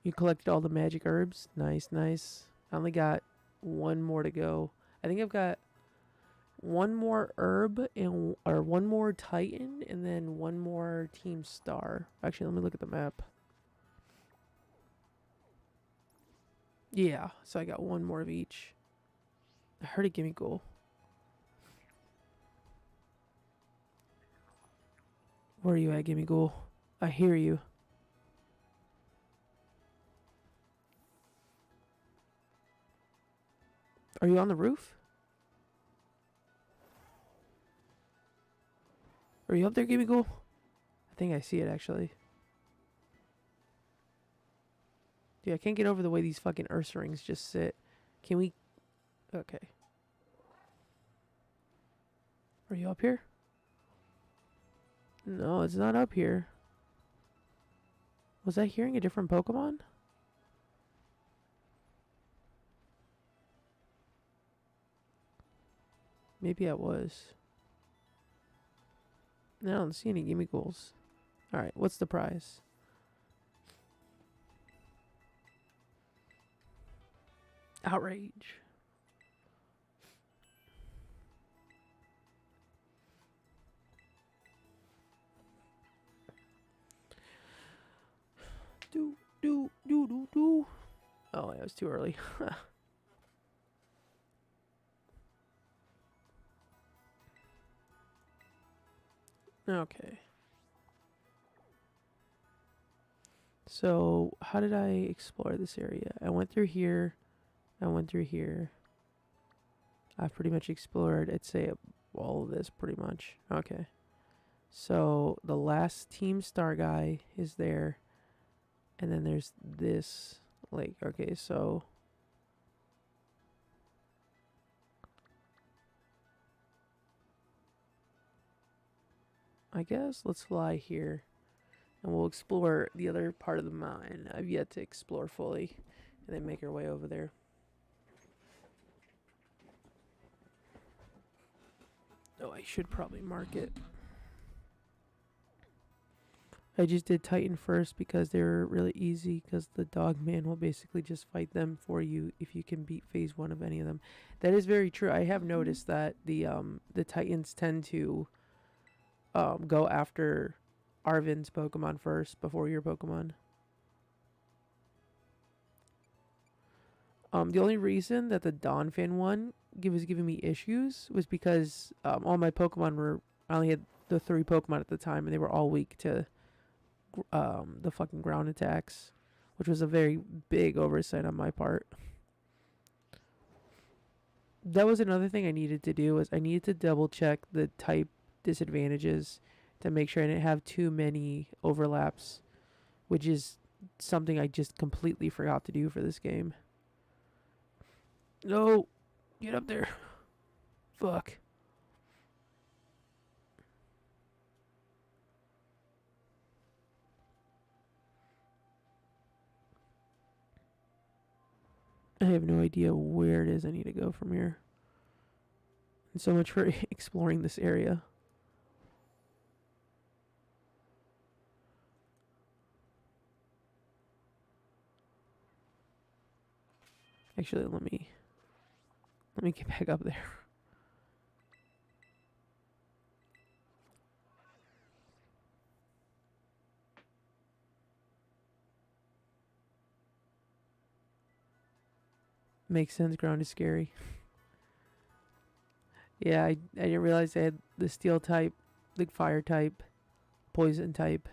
You collected all the magic herbs. Nice, nice. I only got one more to go. I think I've got one more herb and or one more Titan and then one more team star. Actually, let me look at the map. Yeah, so I got one more of each. I heard a Gimmighoul. Where are you at, Gimmighoul? I hear you. Are you on the roof? Are you up there, Gimmighoul? I think I see it, actually. Dude, I can't get over the way these fucking Ursaring just sit. Can we... Okay. Are you up here? No, it's not up here. Was I hearing a different Pokemon? Maybe I was. No, I don't see any Gimmighouls. Alright, what's the prize? Outrage. Do. Oh, yeah, it was too early. Okay. So, how did I explore this area? I went through here. I went through here. I've pretty much explored, I'd say, all of this pretty much. Okay. So, the last Team Star guy is there. And then there's this lake. Okay, so... I guess let's fly here. And we'll explore the other part of the mountain I've yet to explore fully. And then make our way over there. Oh, I should probably mark it. I just did Titan first because they're really easy. Because the dog man will basically just fight them for you if you can beat phase 1 of any of them. That is very true. I have noticed that the Titans tend to go after Arvin's Pokemon first before your Pokemon. The only reason that the Donphan one was giving me issues was because all my Pokemon were... I only had the 3 Pokemon at the time, and they were all weak to the fucking ground attacks, which was a very big oversight on my part. That was another thing I needed to do, was I needed to double check the type disadvantages to make sure I didn't have too many overlaps, which is something I just completely forgot to do for this game. No, get up there. Fuck. I have no idea where it is I need to go from here. And so much for exploring this area. Actually, let me get back up there. Makes sense, ground is scary. Yeah, I didn't realize I had the steel type, the fire type, poison type.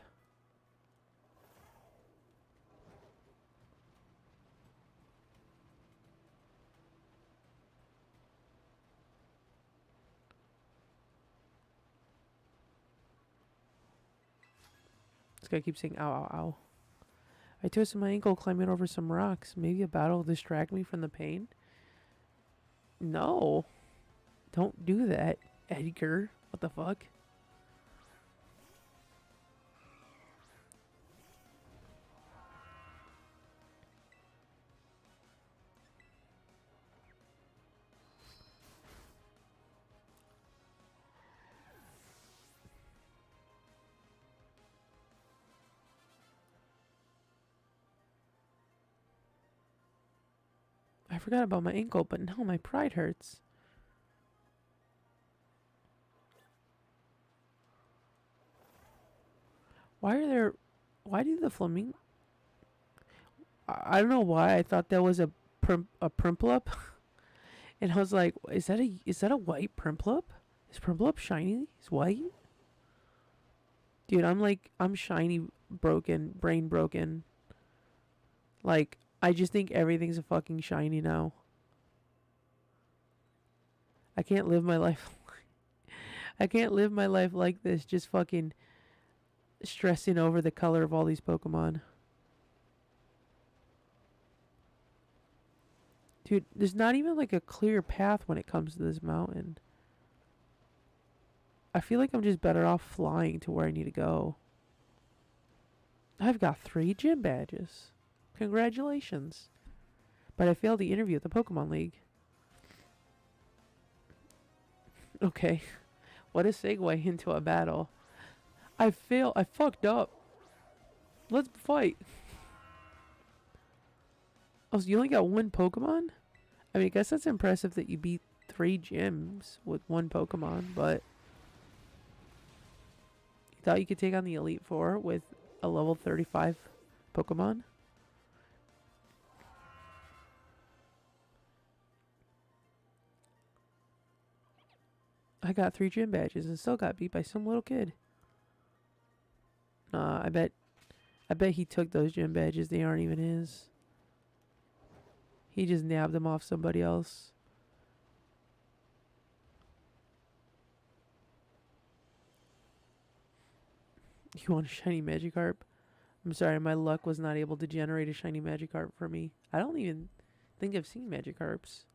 guy keeps saying, ow, ow, ow. I twisted my ankle climbing over some rocks. Maybe a battle will distract me from the pain? No. Don't do that, Edgar. What the fuck? I forgot about my ankle, but now my pride hurts. Why do the flamingo... I don't know why I thought that was a Primplup. And I was like, is that a white Primplup? Is Primplup shiny? Is white? Dude, I'm shiny broken, brain broken. Like, I just think everything's a fucking shiny now. I can't live my life. I can't live my life like this, just fucking stressing over the color of all these Pokemon. Dude, there's not even like a clear path when it comes to this mountain. I feel like I'm just better off flying to where I need to go. I've got 3 gym badges. Congratulations. But I failed the interview at the Pokemon League. Okay. What a segue into a battle. I fucked up. Let's fight. Oh, so you only got 1 Pokemon? I mean, I guess that's impressive that you beat 3 gyms with 1 Pokemon, but... You thought you could take on the Elite Four with a level 35 Pokemon? I got 3 gym badges and still got beat by some little kid. I bet he took those gym badges. They aren't even his. He just nabbed them off somebody else. You want a shiny Magikarp? I'm sorry, my luck was not able to generate a shiny Magikarp for me. I don't even think I've seen Magikarps.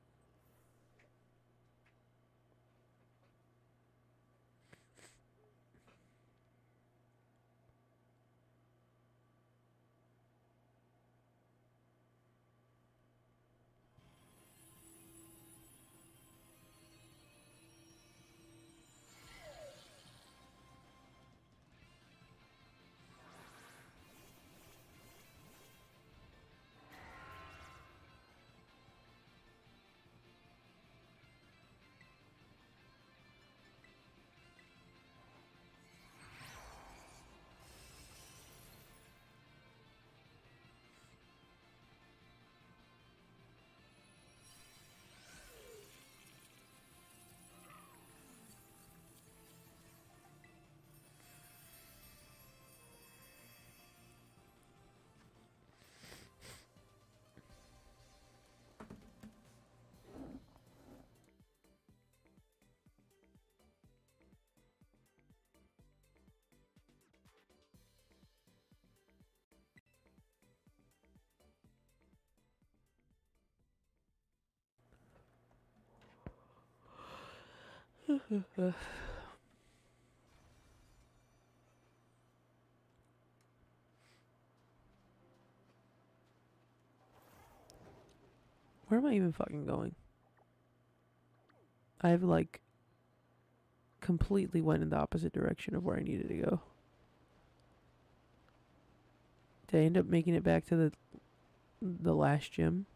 Where am I even fucking going? I've like completely went in the opposite direction of where I needed to go. Did I end up making it back to the last gym?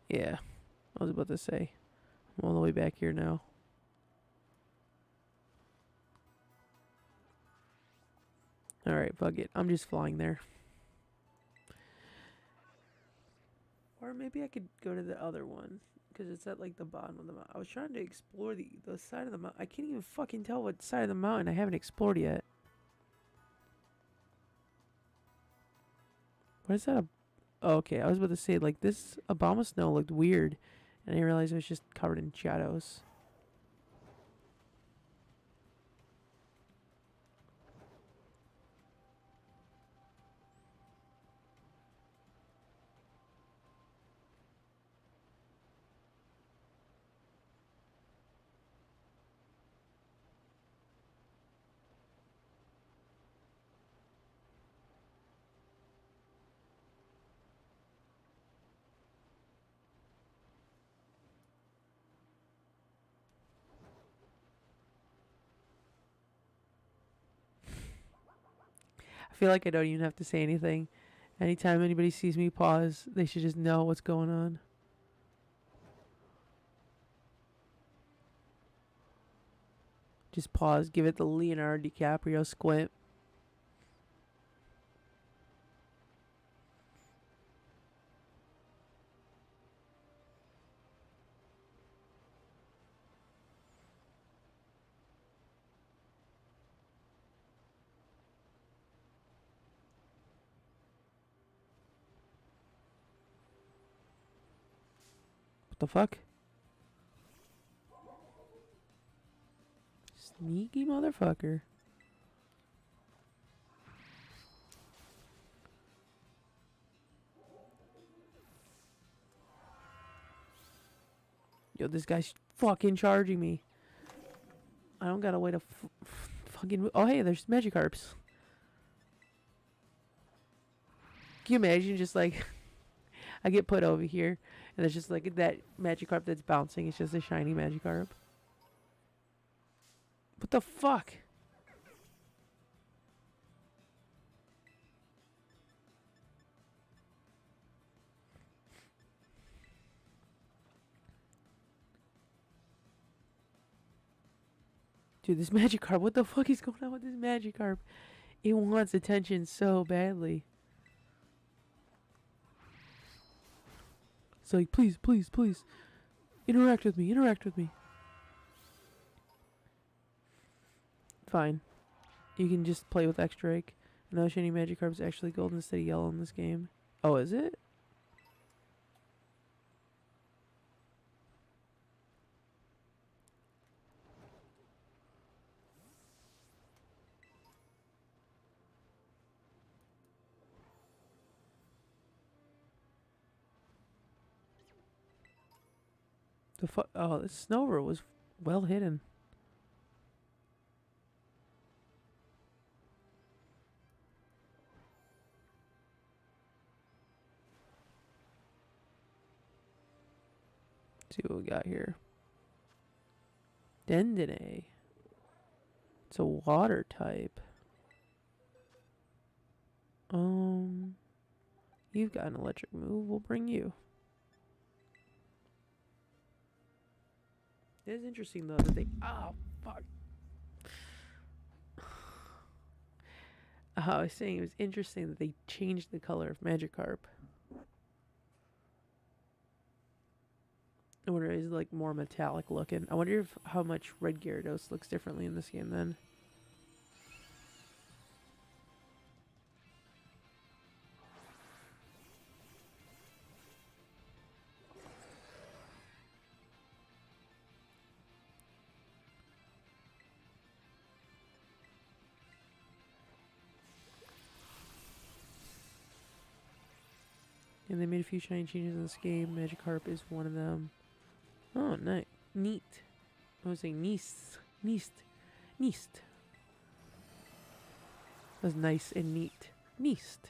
Yeah, I was about to say. I'm all the way back here now. Alright, fuck it. I'm just flying there. Or maybe I could go to the other one. Because it's at like the bottom of the mountain. I was trying to explore the side of the mountain. I can't even fucking tell what side of the mountain I haven't explored yet. What is that? Oh, okay, I was about to say, like, this Obama snow looked weird. And I realized it was just covered in shadows. I feel like I don't even have to say anything. Anytime anybody sees me pause, they should just know what's going on. Just pause, give it the Leonardo DiCaprio squint. What the fuck? Sneaky motherfucker. Yo, this guy's fucking charging me. I don't got a way to fucking... Oh, hey, there's Magikarps. Can you imagine just like... I get put over here, and there's just like that Magikarp that's bouncing. It's just a shiny Magikarp. What the fuck? Dude, this Magikarp, what the fuck is going on with this Magikarp? It wants attention so badly. It's like, please, please, please. Interact with me, interact with me. Fine. You can just play with X-Drake. I know shiny Magikarp is actually gold instead of yellow in this game. Oh, is it? The fuck? Oh, this Snover was well hidden. Let's see what we got here. Dendine. It's a water type. You've got an electric move. We'll bring you. It is interesting though that they... Oh, fuck. I was saying it was interesting that they changed the color of Magikarp. I wonder if it's like more metallic looking. I wonder if how much Red Gyarados looks differently in this game then. And they made a few shiny changes in this game. Magikarp is one of them. Oh, nice. Neat. I was saying Neast. That was nice and neat. Neast.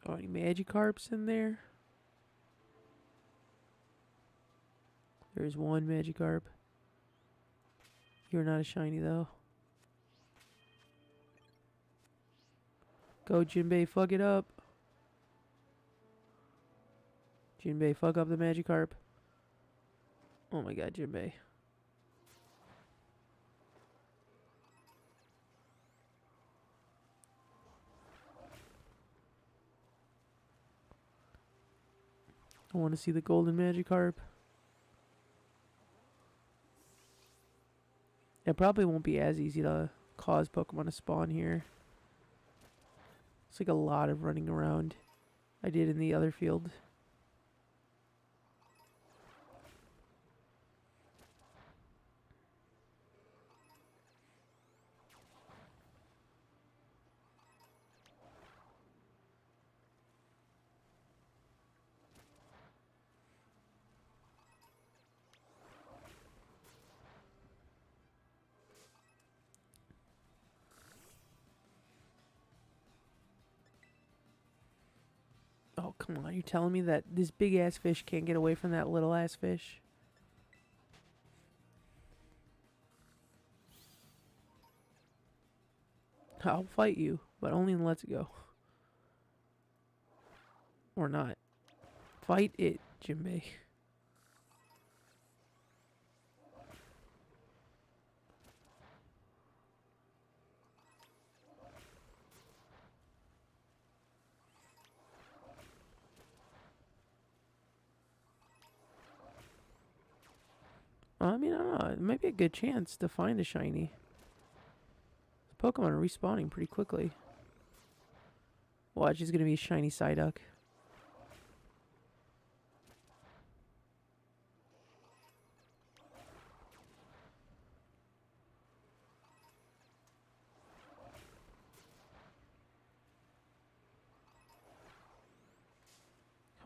Oh, any Magikarps in there? There's one Magikarp. You're not a shiny though. Go Jinbei, fuck it up. Jinbei, fuck up the Magikarp. Oh my god, Jinbei. I want to see the golden Magikarp. It probably won't be as easy to cause Pokemon to spawn here. It's like a lot of running around I did in the other field. Oh, come on. You're telling me that this big-ass fish can't get away from that little-ass fish? I'll fight you, but only in Let's Go. Or not. Fight it, Jinbei. I mean, I don't know. It might be a good chance to find a shiny. Pokemon are respawning pretty quickly. Watch, it's going to be a shiny Psyduck.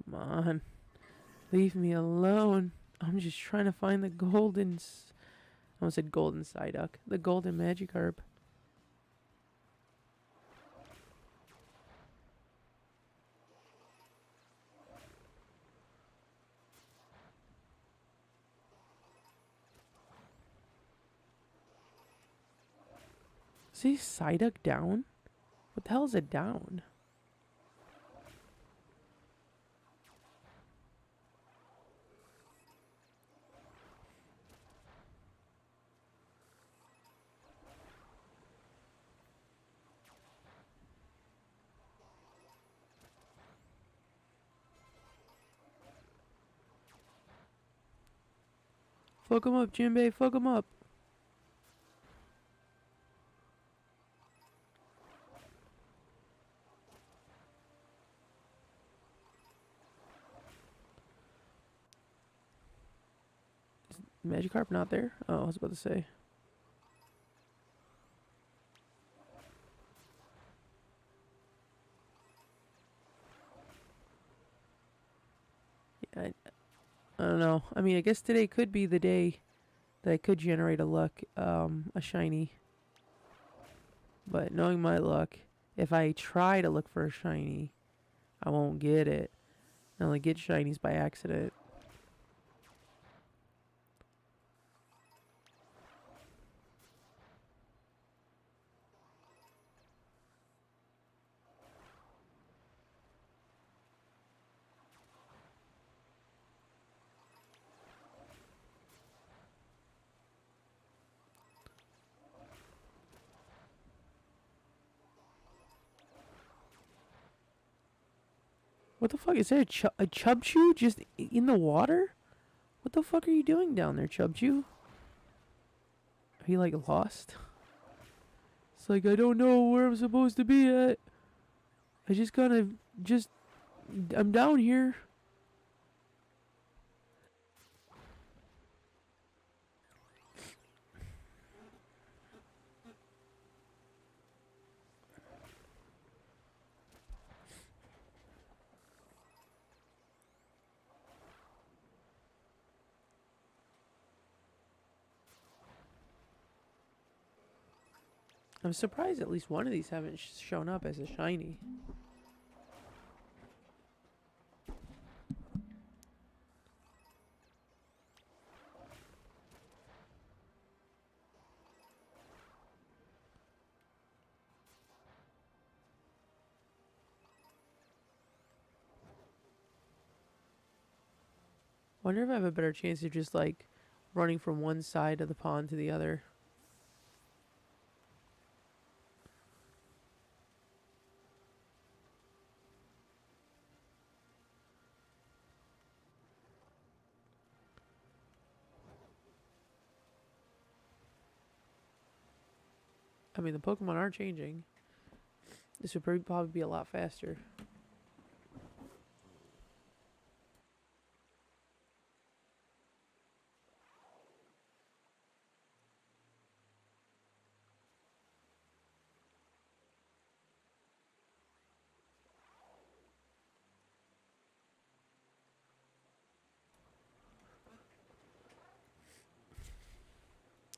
Come on. Leave me alone. I'm just trying to find the golden... I almost said golden Psyduck. The golden Magikarp. See Psyduck down? What the hell is it down? Fuck him up, Jinbei. Fuck him up. Magikarp not there? Oh, I was about to say. Yeah, I don't know. I mean, I guess today could be the day that I could generate a shiny. But knowing my luck, if I try to look for a shiny, I won't get it. I only get shinies by accident. What the fuck? Is there a Chubchoo just in the water? What the fuck are you doing down there, Chubchoo? Are you like lost? It's like, I don't know where I'm supposed to be at. I just gotta, I'm down here. I'm surprised at least one of these haven't shown up as a shiny. Wonder if I have a better chance of just like running from one side of the pond to the other. I mean, the Pokemon are changing. This would probably be a lot faster.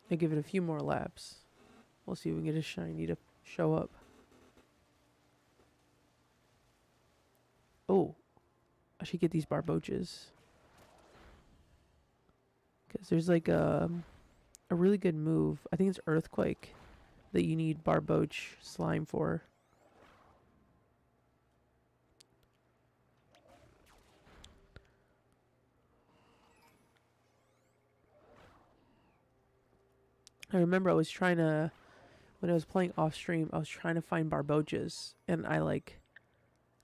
I give it a few more laps. We'll see if we can get a shiny to show up. Oh, I should get these Barboches. Because there's like a really good move. I think it's Earthquake that you need Barboach slime for. I remember I was trying to, when I was playing off stream, I was trying to find Barboches, and I like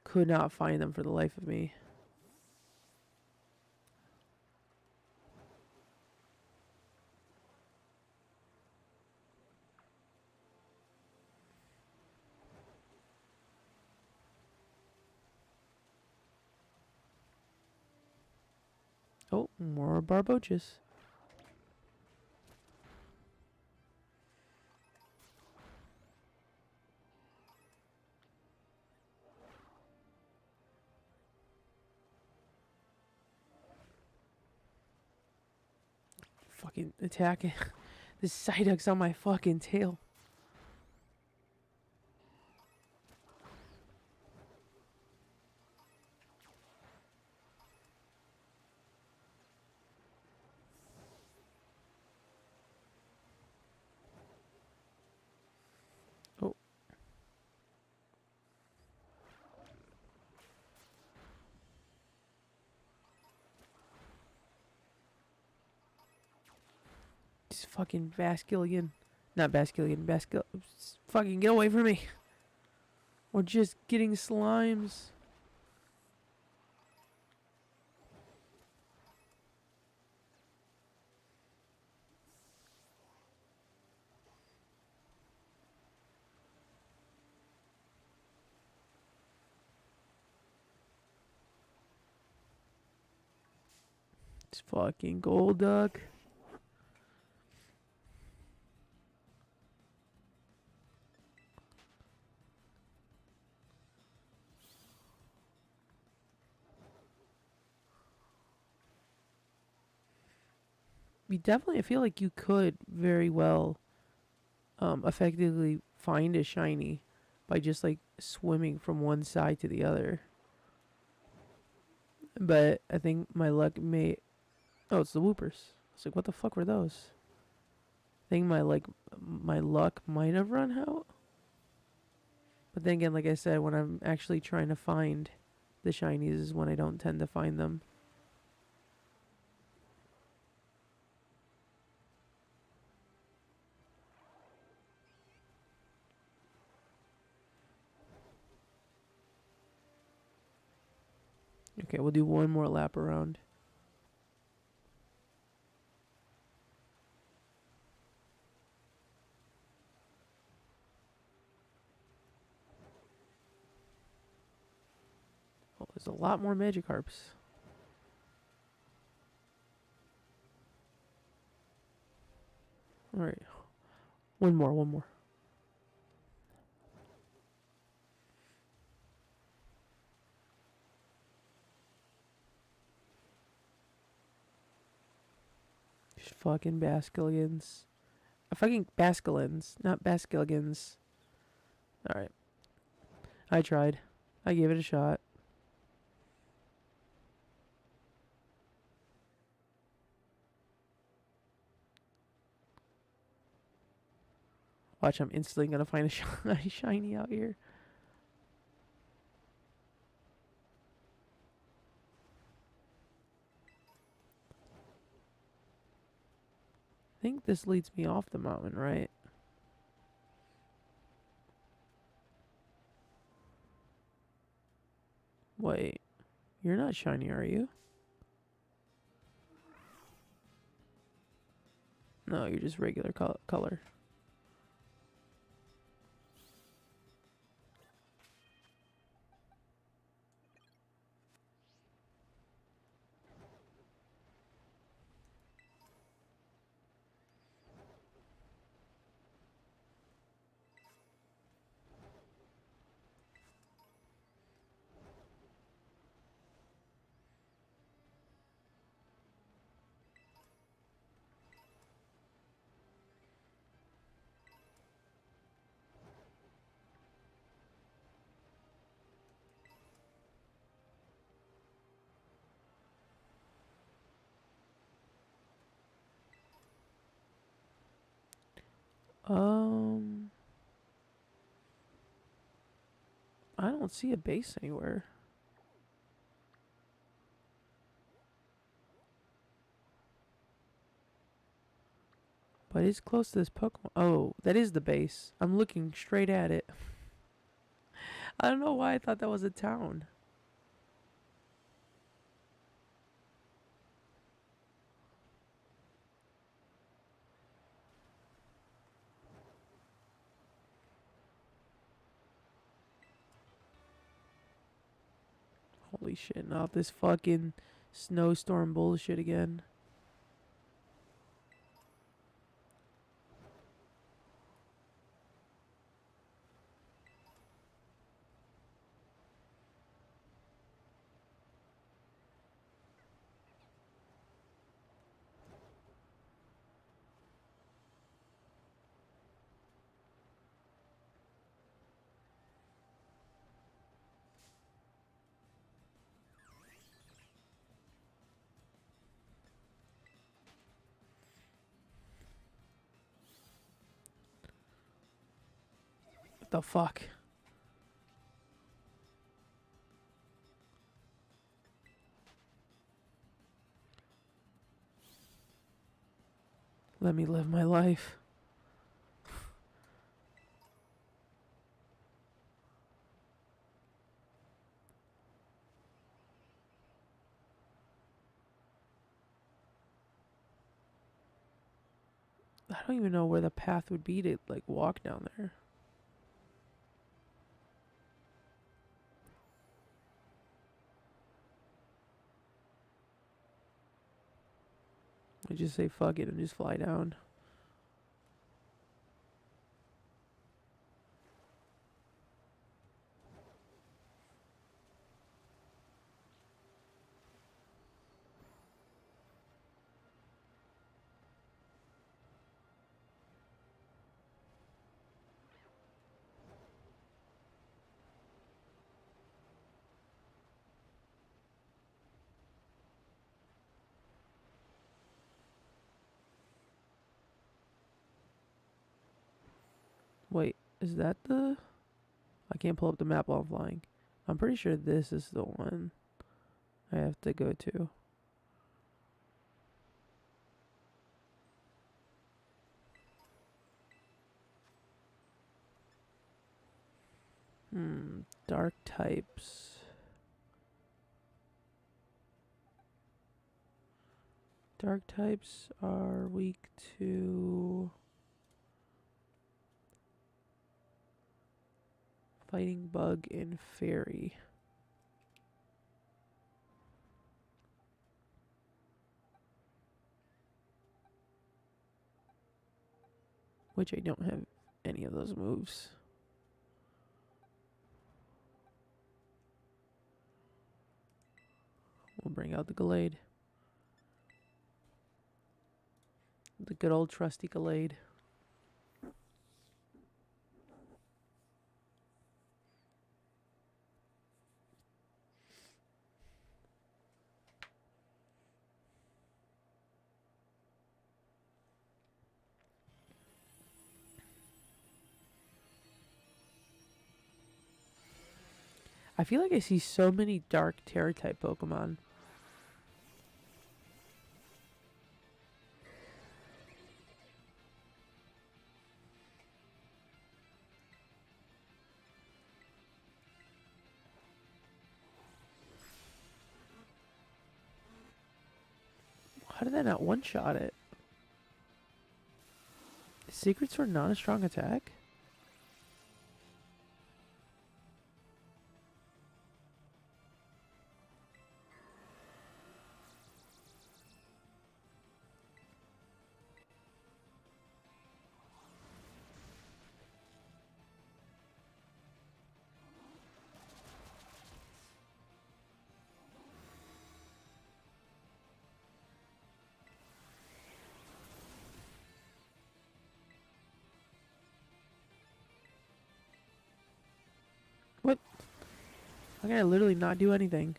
could not find them for the life of me. Oh, more Barboches. Fucking attacking. This Psyduck's on my fucking tail. Oh. This fucking Basculin. Not Basculin, fucking get away from me. We're just getting slimes. It's fucking Golduck. You definitely, I feel like you could very well effectively find a shiny by just like swimming from one side to the other. But I think my luck may... Oh, it's the Whoopers. It's like, what the fuck were those? I think my luck might have run out. But then again, like I said, when I'm actually trying to find the shinies is when I don't tend to find them. Okay, we'll do one more lap around. Oh, there's a lot more Magikarps. Alright. One more. Just fucking Basculigans. Fucking Basculins, not Basculigans. Alright. I tried. I gave it a shot. Watch, I'm instantly gonna find a shiny out here. I think this leads me off the mountain, right? Wait. You're not shiny, are you? No, you're just regular color. Um, I don't see a base anywhere. But it's close to this Pokemon. Oh, that is the base. I'm looking straight at it. I don't know why I thought that was a town. Holy shit, not this fucking snowstorm bullshit again. What the fuck? Let me live my life. I don't even know where the path would be to, like, walk down there. I just say fuck it and just fly down. Wait, is that the... I can't pull up the map while I'm flying. I'm pretty sure this is the one I have to go to. Dark types. Dark types are weak to fighting bug and fairy. Which I don't have any of those moves. We'll bring out the Glade. The good old trusty Glade. I feel like I see so many dark terror type Pokemon. How did that not one-shot it? Secret Sword not a strong attack? What? How can I literally not do anything?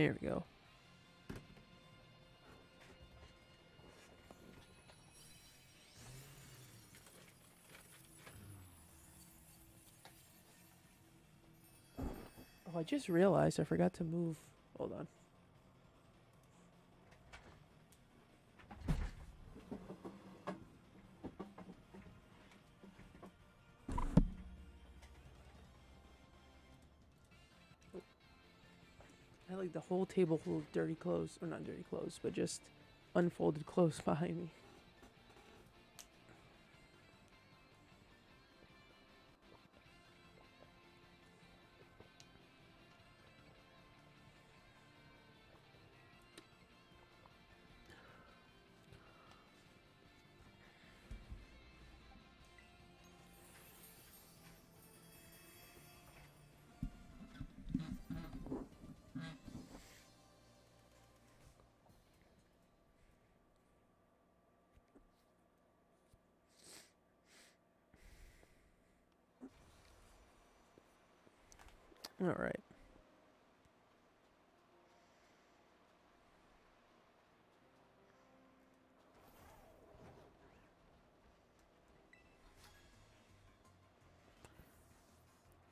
There we go. Oh, I just realized I forgot to move. Hold on. I had like the whole table full of dirty clothes. Or not dirty clothes, but just unfolded clothes behind me. All right.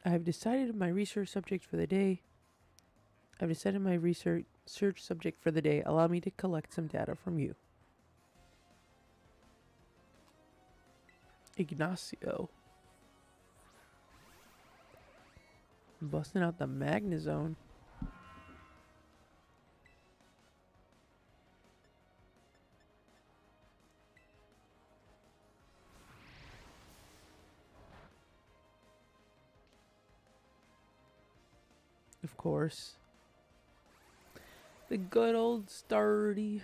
I've decided my research subject for the day. I've decided my research subject for the day. Allow me to collect some data from you. Ignacio. Busting out the Magnezone. Of course. The good old sturdy.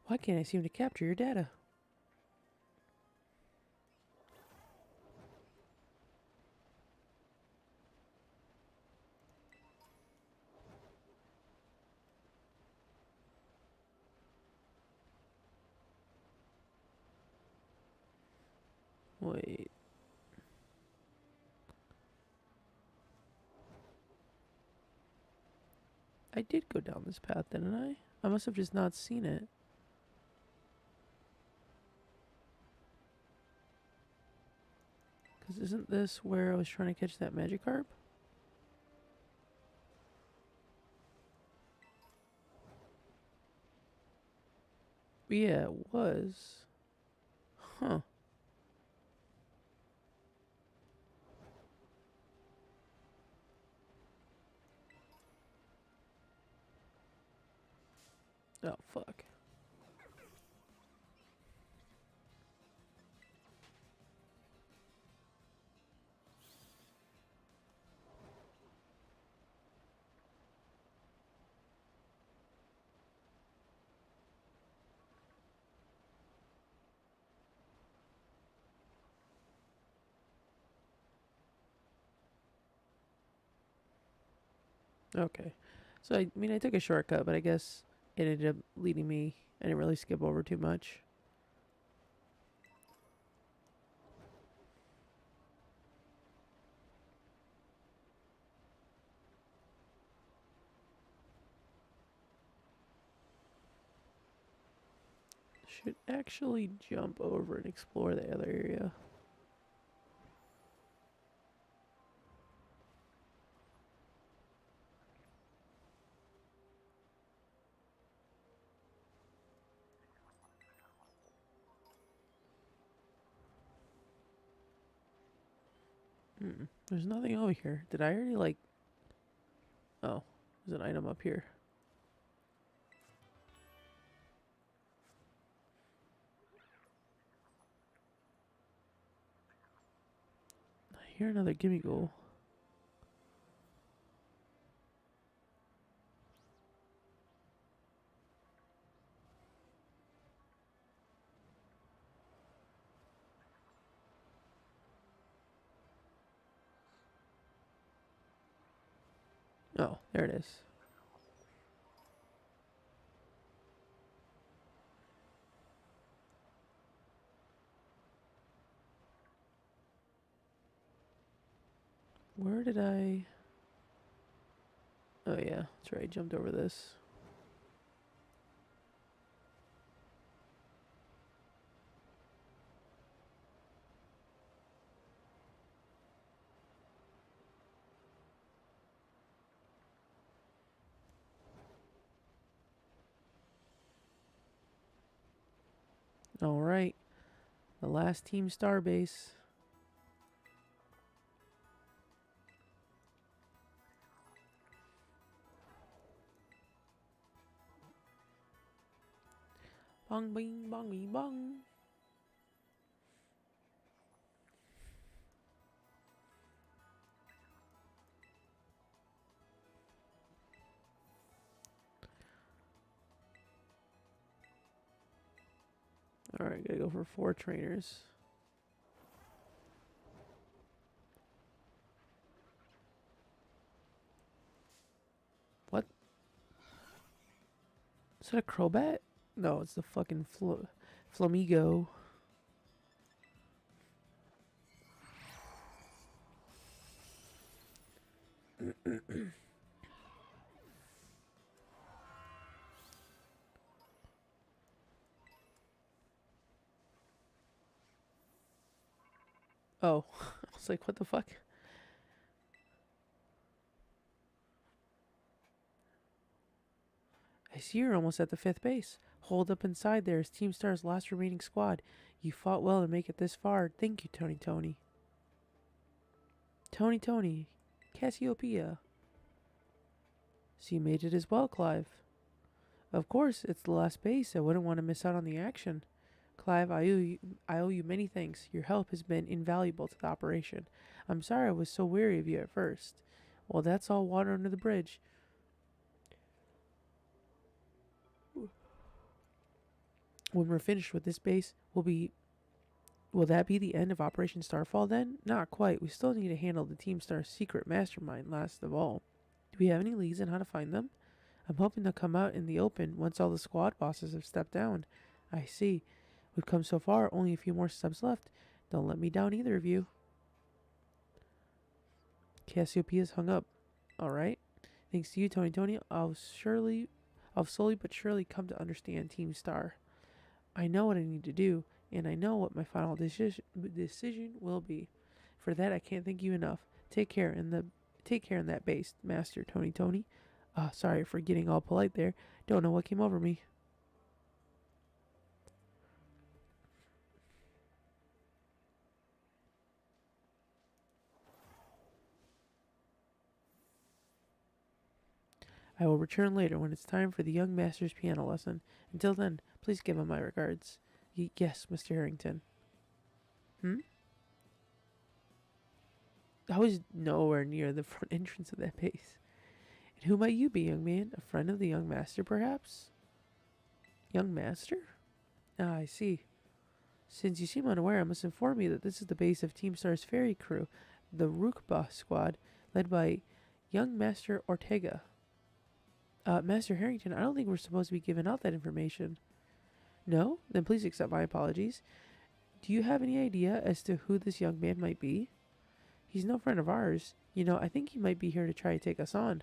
Why can't I seem to capture your data? Wait. I did go down this path, didn't I? I must have just not seen it. Because isn't this where I was trying to catch that Magikarp? Yeah, it was. Huh. Oh, fuck. Okay. So, I mean, I took a shortcut, but I guess it ended up leading me. I didn't really skip over too much. Should actually jump over and explore the other area. There's nothing over here. Did I already like... Oh, there's an item up here. I hear another gimme goal. Oh, there it is. Where did I... Oh yeah, that's right, I jumped over this. Alright, the last Team Star base. Bong, bing, bong, bing, bong. Alright, gotta go for 4 trainers. What? Is that a Crobat? No, it's the fucking Flamigo. Oh, I was like, what the fuck? I see you're almost at the 5th base. Hold up inside there is Team Star's last remaining squad. You fought well to make it this far. Thank you, Tony Tony. Tony, Cassiopeia. So you made it as well, Clive. Of course, it's the last base. I wouldn't want to miss out on the action. Clive, I owe you many thanks. Your help has been invaluable to the operation. I'm sorry I was so wary of you at first. Well, that's all water under the bridge. When we're finished with this base, will that be the end of Operation Starfall then? Not quite. We still need to handle the Team Star's secret mastermind last of all. Do we have any leads on how to find them? I'm hoping they'll come out in the open once all the squad bosses have stepped down. I see. We've come so far, only a few more steps left. Don't let me down, either of you. Cassiopeia's hung up. Alright. Thanks to you, Tony, I'll slowly but surely come to understand Team Star. I know what I need to do, and I know what my final decision will be. For that, I can't thank you enough. Take care in that base, Master Tony. Sorry for getting all polite there. Don't know what came over me. I will return later when it's time for the young master's piano lesson. Until then, please give him my regards. Yes, Mr. Harrington. I was nowhere near the front entrance of that base. And who might you be, young man? A friend of the young master, perhaps? Young master? Ah, I see. Since you seem unaware, I must inform you that this is the base of Team Star's ferry crew, the Rookba squad, led by young Master Ortega. Master Harrington, I don't think we're supposed to be giving out that information. No? Then please accept my apologies. Do you have any idea as to who this young man might be? He's no friend of ours. You know, I think he might be here to try to take us on.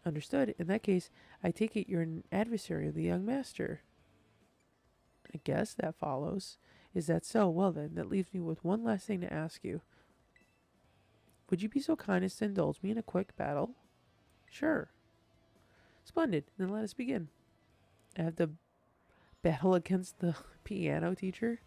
Understood. In that case, I take it you're an adversary of the young master. I guess that follows. Is that so? Well then, that leaves me with one last thing to ask you. Would you be so kind as to indulge me in a quick battle? Sure. Splendid. Then let us begin. I have to battle against the piano teacher.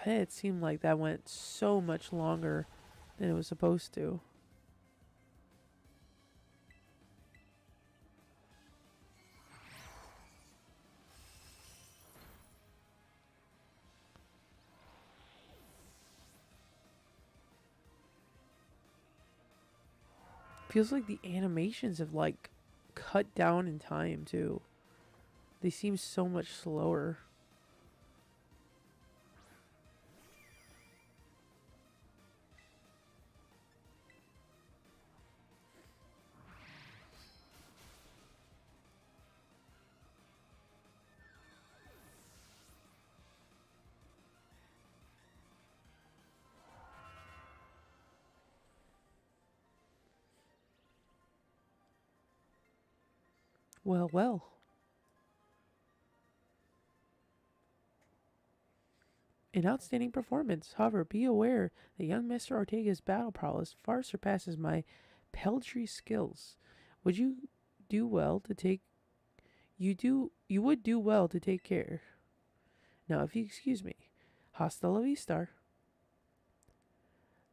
It seemed like that went so much longer than it was supposed to. Feels like the animations have like cut down in time too. They seem so much slower. Well, well. An outstanding performance. However, be aware that young Mr. Ortega's battle prowess far surpasses my peltry skills. Would you do well to take you would do well to take care. Now if you excuse me. Hasta la vista.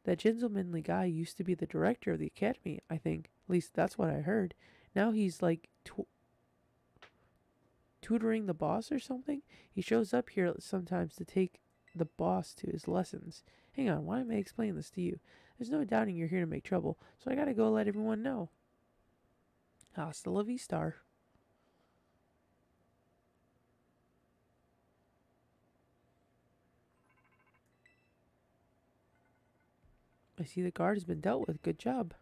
That gentlemanly guy used to be the director of the academy, I think. At least that's what I heard. Now he's like tutoring the boss or something. He shows up here sometimes to take the boss to his lessons. Hang on, why am I explaining this to you? There's no doubting you're here to make trouble, so I gotta go let everyone know. Hasta la vista. I see the guard has been dealt with. Good job.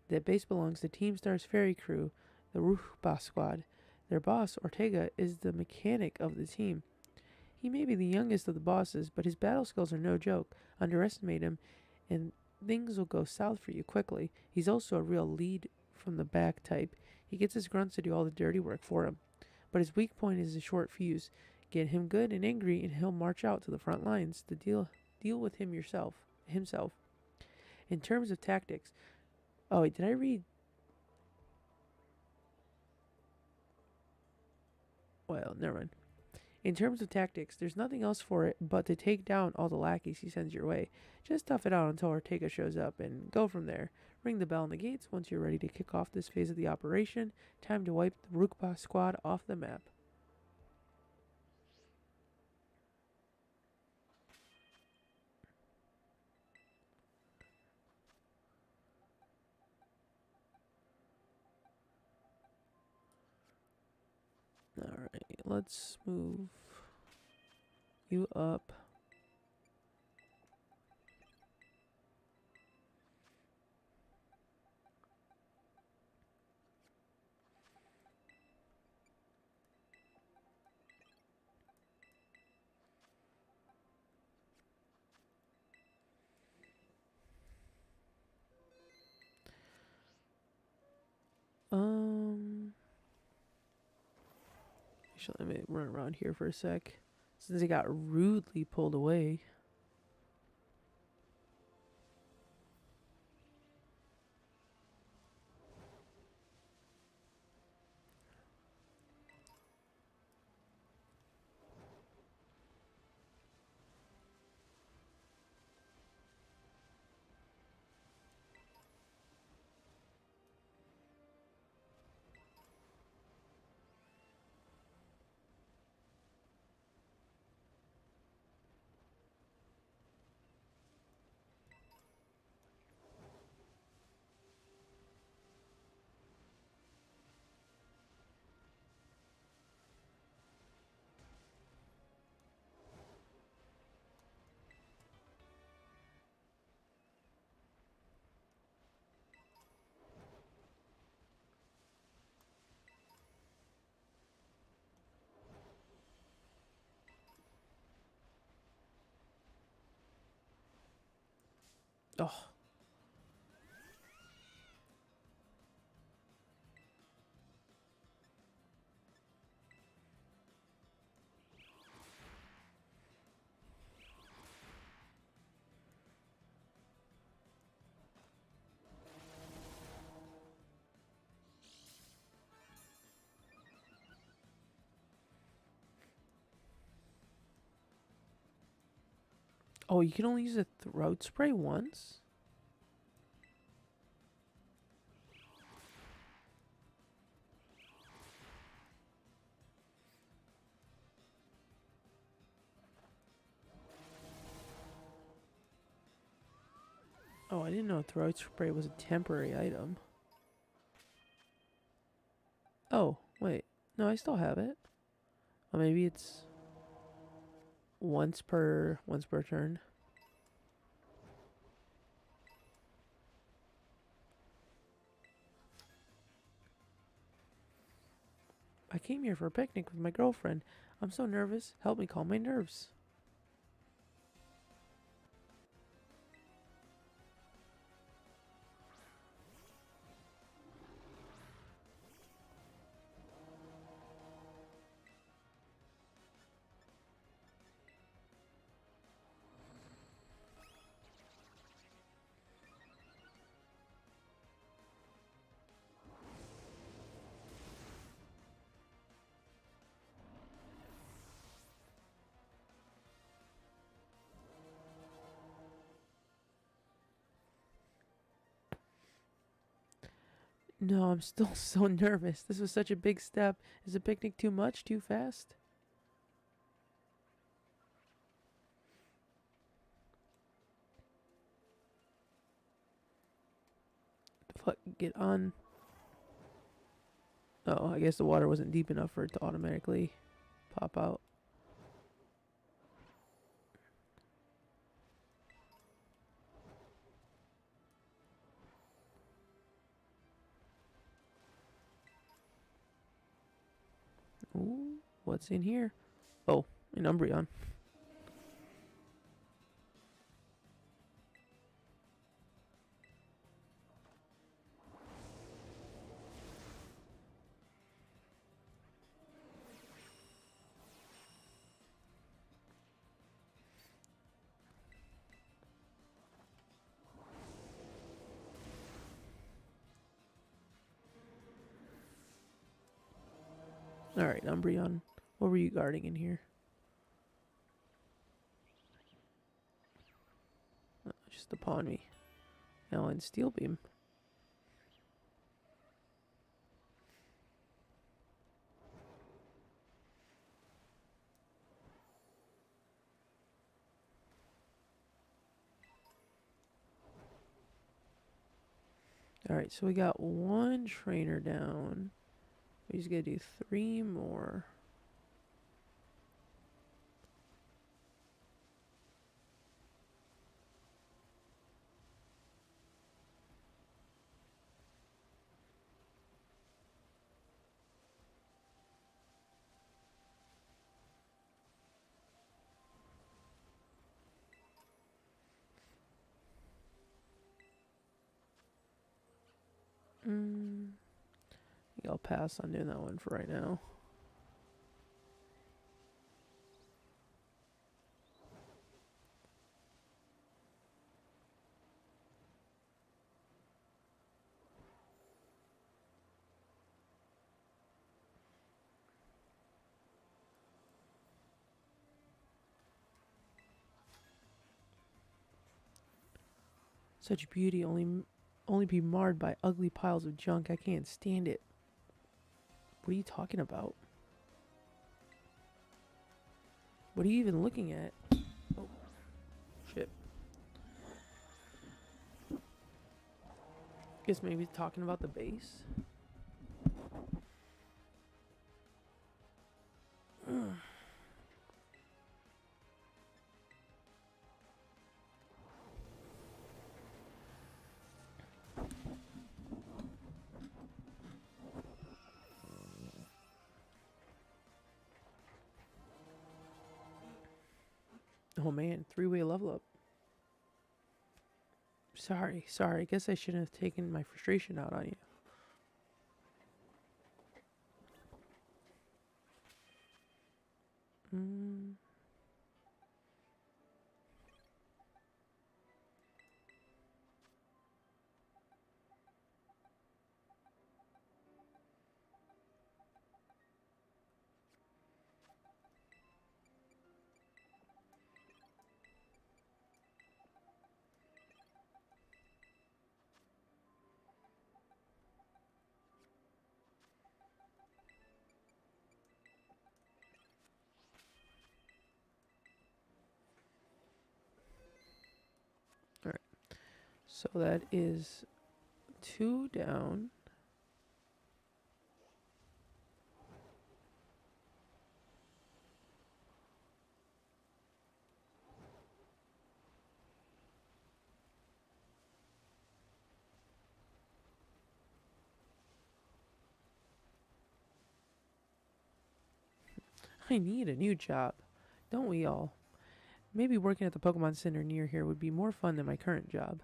That base belongs to Team Star's ferry crew, the Ruhba squad. Their boss, Ortega, is the mechanic of the team. He may be the youngest of the bosses, but his battle skills are no joke. Underestimate him, and things will go south for you quickly. He's also a real lead from the back type. He gets his grunts to do all the dirty work for him. But his weak point is a short fuse. Get him good and angry, and he'll march out to the front lines to deal with himself. In terms of tactics, oh wait, did I read? Well, never mind. In terms of tactics, there's nothing else for it but to take down all the lackeys he sends your way. Just tough it out until Ortega shows up and go from there. Ring the bell on the gates once you're ready to kick off this phase of the operation. Time to wipe the Rukpa squad off the map. Alright, let's move you up. Actually, let me run around here for a sec. Since he got rudely pulled away. Oh. Oh, you can only use a throat spray once? Oh, I didn't know throat spray was a temporary item. Oh, wait. No, I still have it. Oh, maybe it's once per turn. I came here for a picnic with my girlfriend. I'm so nervous. Help me calm my nerves. No, I'm still so nervous. This was such a big step. Is the picnic too much? Too fast? Fuck, get on. Oh, I guess the water wasn't deep enough for it to automatically pop out. Ooh, what's in here? Oh, an Umbreon. Alright, Umbreon. What were you guarding in here? Just upon me. Now in Steel Beam. Alright, so we got one trainer down. We just gotta do 3 more. I think I'll pass on doing that one for right now. Such beauty only be marred by ugly piles of junk. I can't stand it. What are you talking about? What are you even looking at? Oh, shit. Guess maybe talking about the base. Oh man, 3-way level up. Sorry. I guess I shouldn't have taken my frustration out on you. So that is 2 down. I need a new job. Don't we all? Maybe working at the Pokemon Center near here would be more fun than my current job.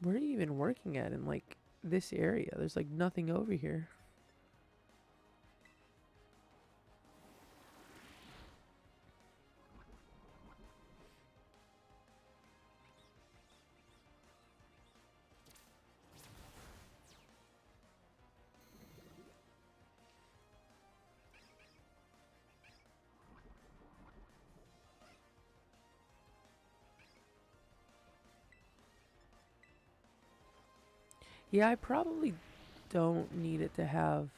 Where are you even working at in, like, this area? There's, like, nothing over here. Yeah, I probably don't need it to have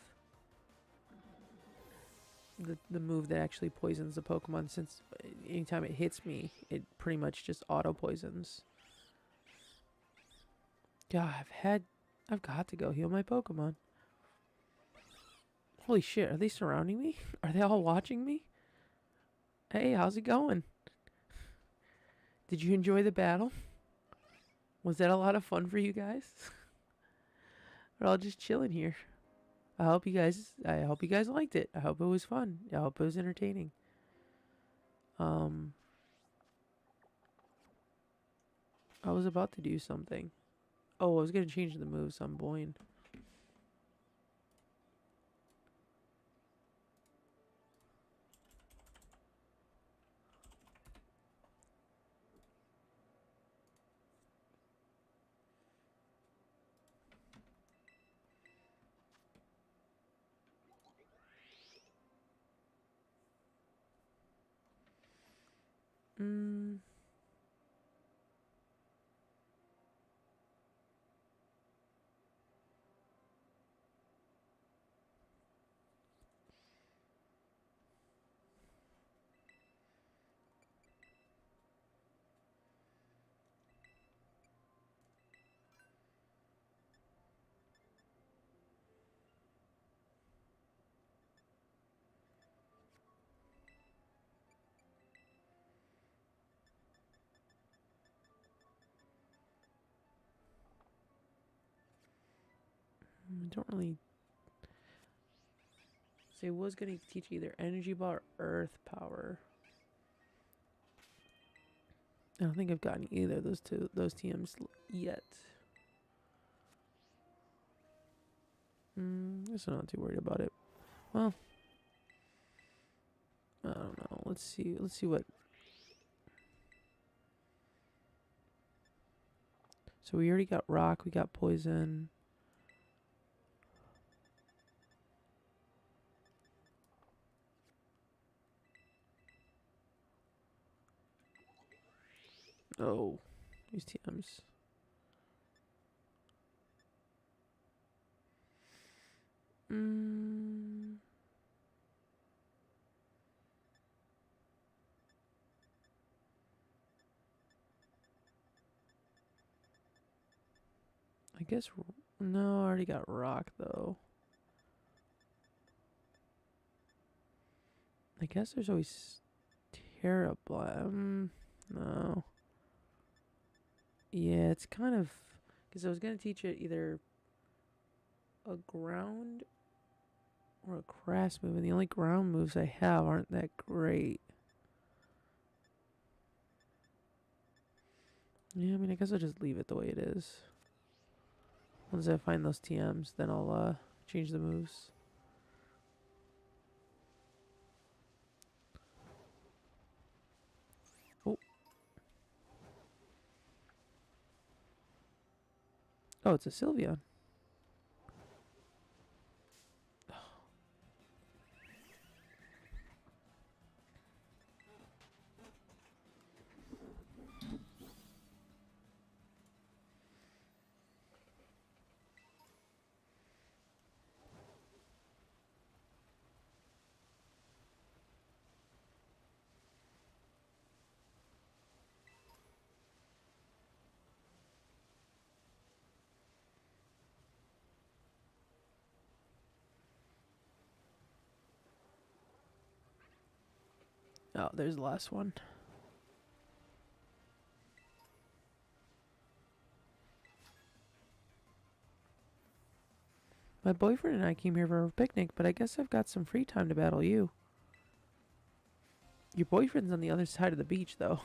the move that actually poisons the Pokemon, since anytime it hits me, it pretty much just auto poisons. God, I've got to go heal my Pokemon. Holy shit, are they surrounding me? Are they all watching me? Hey, how's it going? Did you enjoy the battle? Was that a lot of fun for you guys? We're all just chilling here. I hope you guys liked it. I hope it was fun. I hope it was entertaining. I was about to do something. Oh, I was gonna change the moves on Boyne. I don't really. So I was gonna teach either energy ball or earth power. I don't think I've gotten either of those TMs yet. Guess I'm not too worried about it. Well, I don't know. Let's see what. So we already got rock. We got poison. Oh, these TMs. I guess no. I already got rock though. I guess there's always Terra no. Yeah, it's kind of because I was gonna teach it either a ground or a grass move, and the only ground moves I have aren't that great. Yeah, I mean, I guess I'll just leave it the way it is. Once I find those TMs, then I'll change the moves. Oh. Oh, it's a Sylveon. Oh, there's the last one. My boyfriend and I came here for a picnic, but I guess I've got some free time to battle you. Your boyfriend's on the other side of the beach, though.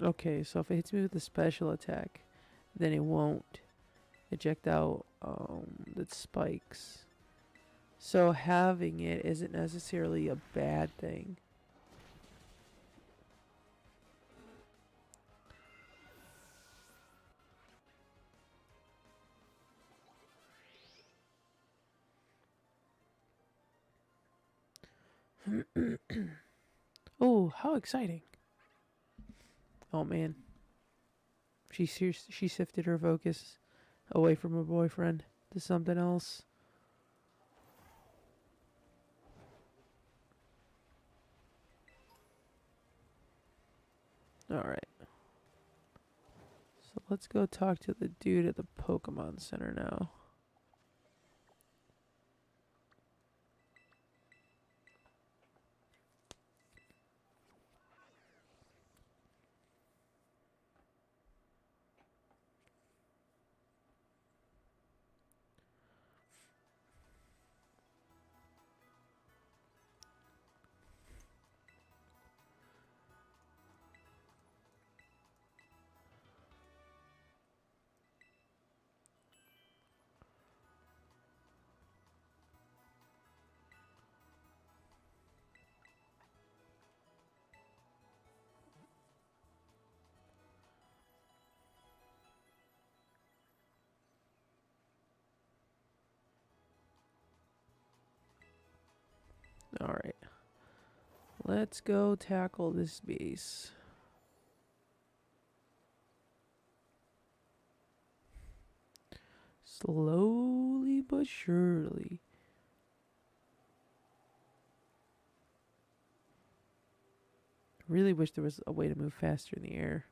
Okay, so if it hits me with a special attack, then it won't eject out the spikes. So having it isn't necessarily a bad thing. Oh, how exciting. Oh man. She shifted her focus away from her boyfriend to something else. Alright. So let's go talk to the dude at the Pokemon Center now. Alright. Let's go tackle this base. Slowly but surely. Really wish there was a way to move faster in the air.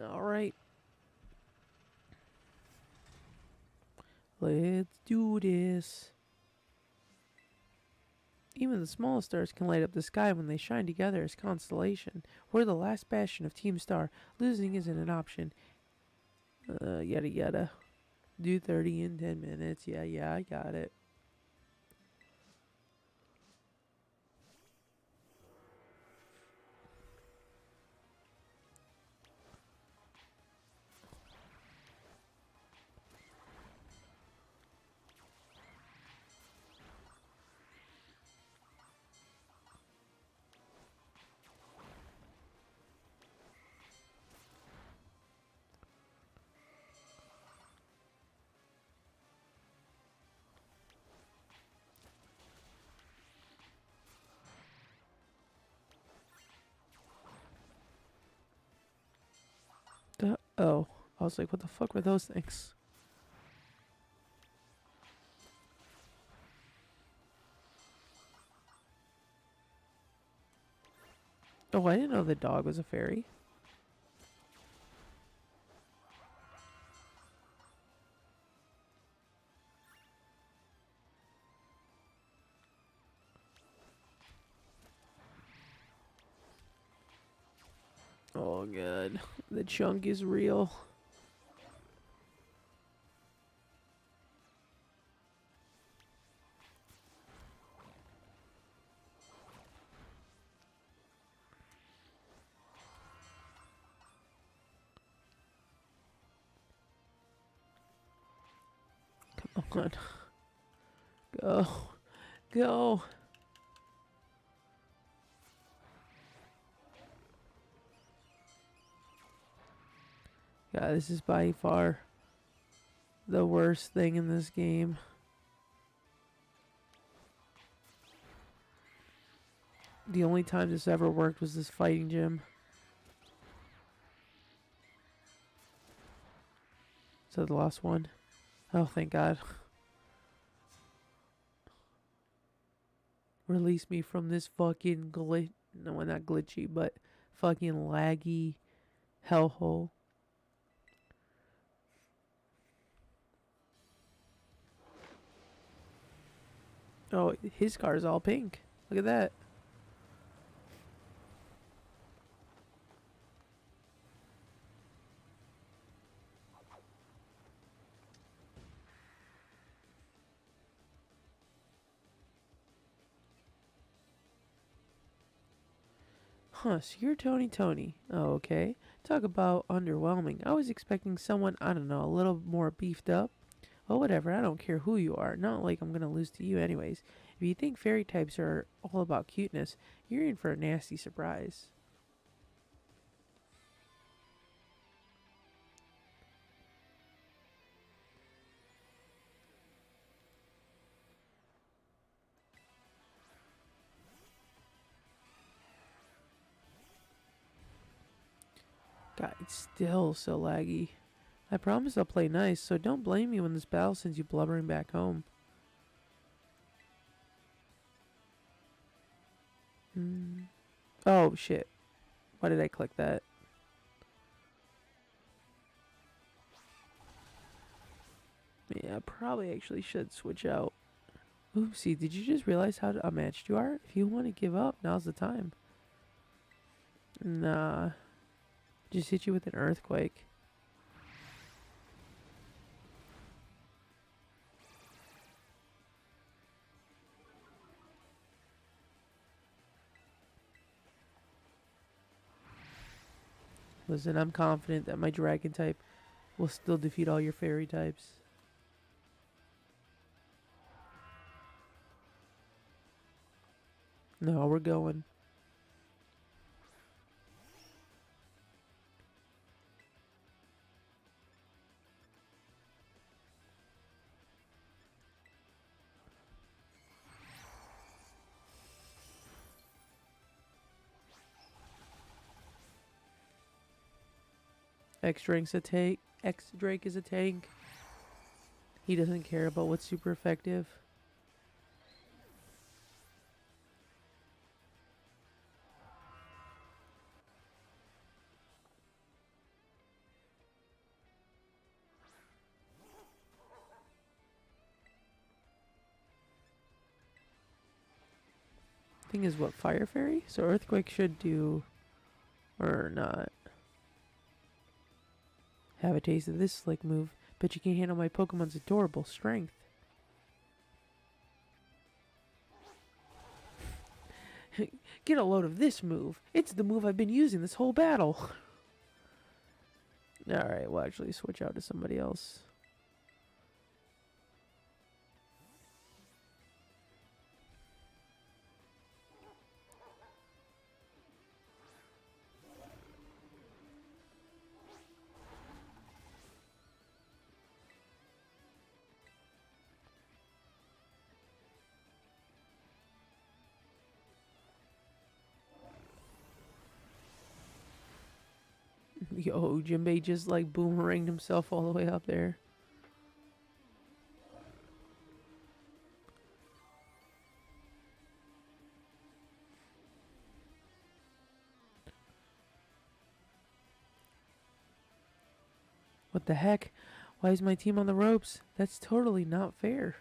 Alright. Let's do this. Even the smallest stars can light up the sky when they shine together as constellation. We're the last bastion of Team Star. Losing isn't an option. Yada yada. Do 30 in 10 minutes. Yeah, I got it. Oh, I was like, what the fuck were those things? Oh, I didn't know the dog was a fairy. Oh, God. The chunk is real. Come on. Go. Go. God, this is by far the worst thing in this game. The only time this ever worked was this fighting gym. So the last one. Oh, thank God. Release me from this fucking glitch. No, well, not glitchy, but fucking laggy hellhole. Oh, his car is all pink. Look at that. Huh, so you're Tony Tony. Oh, okay. Talk about underwhelming. I was expecting someone, I don't know, a little more beefed up. Oh, whatever. I don't care who you are. Not like I'm going to lose to you anyways. If you think fairy types are all about cuteness, you're in for a nasty surprise. God, it's still so laggy. I promise I'll play nice, so don't blame me when this battle sends you blubbering back home. Oh, shit. Why did I click that? Yeah, I probably actually should switch out. Oopsie, did you just realize how unmatched you are? If you want to give up, now's the time. Nah. Just hit you with an earthquake. Listen, I'm confident that my dragon type will still defeat all your fairy types. No, we're going. X-Drake's a tank. X-Drake is a tank. He doesn't care about what's super effective. Thing is, what, Fire Fairy? So Earthquake should do... Or not. Have a taste of this slick move. Bet you can't handle my Pokemon's adorable strength. Get a load of this move. It's the move I've been using this whole battle. Alright, we'll actually switch out to somebody else. Yo, Jinbei just like boomeranged himself all the way up there. What the heck? Why is my team on the ropes? That's totally not fair.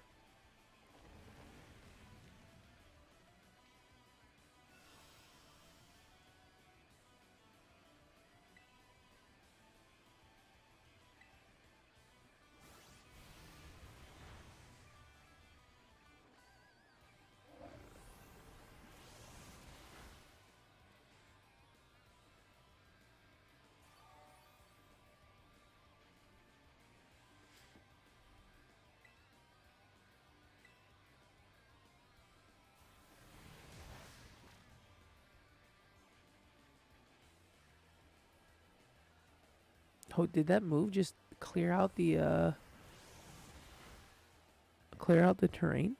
Oh, did that move just clear out the terrain?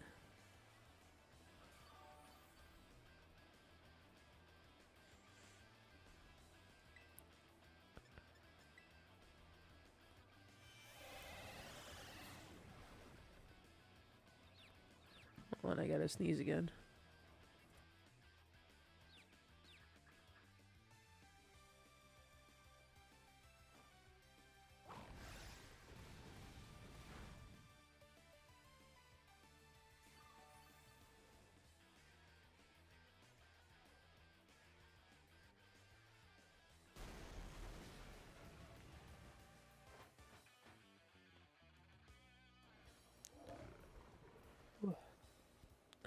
Hold on, I gotta sneeze again.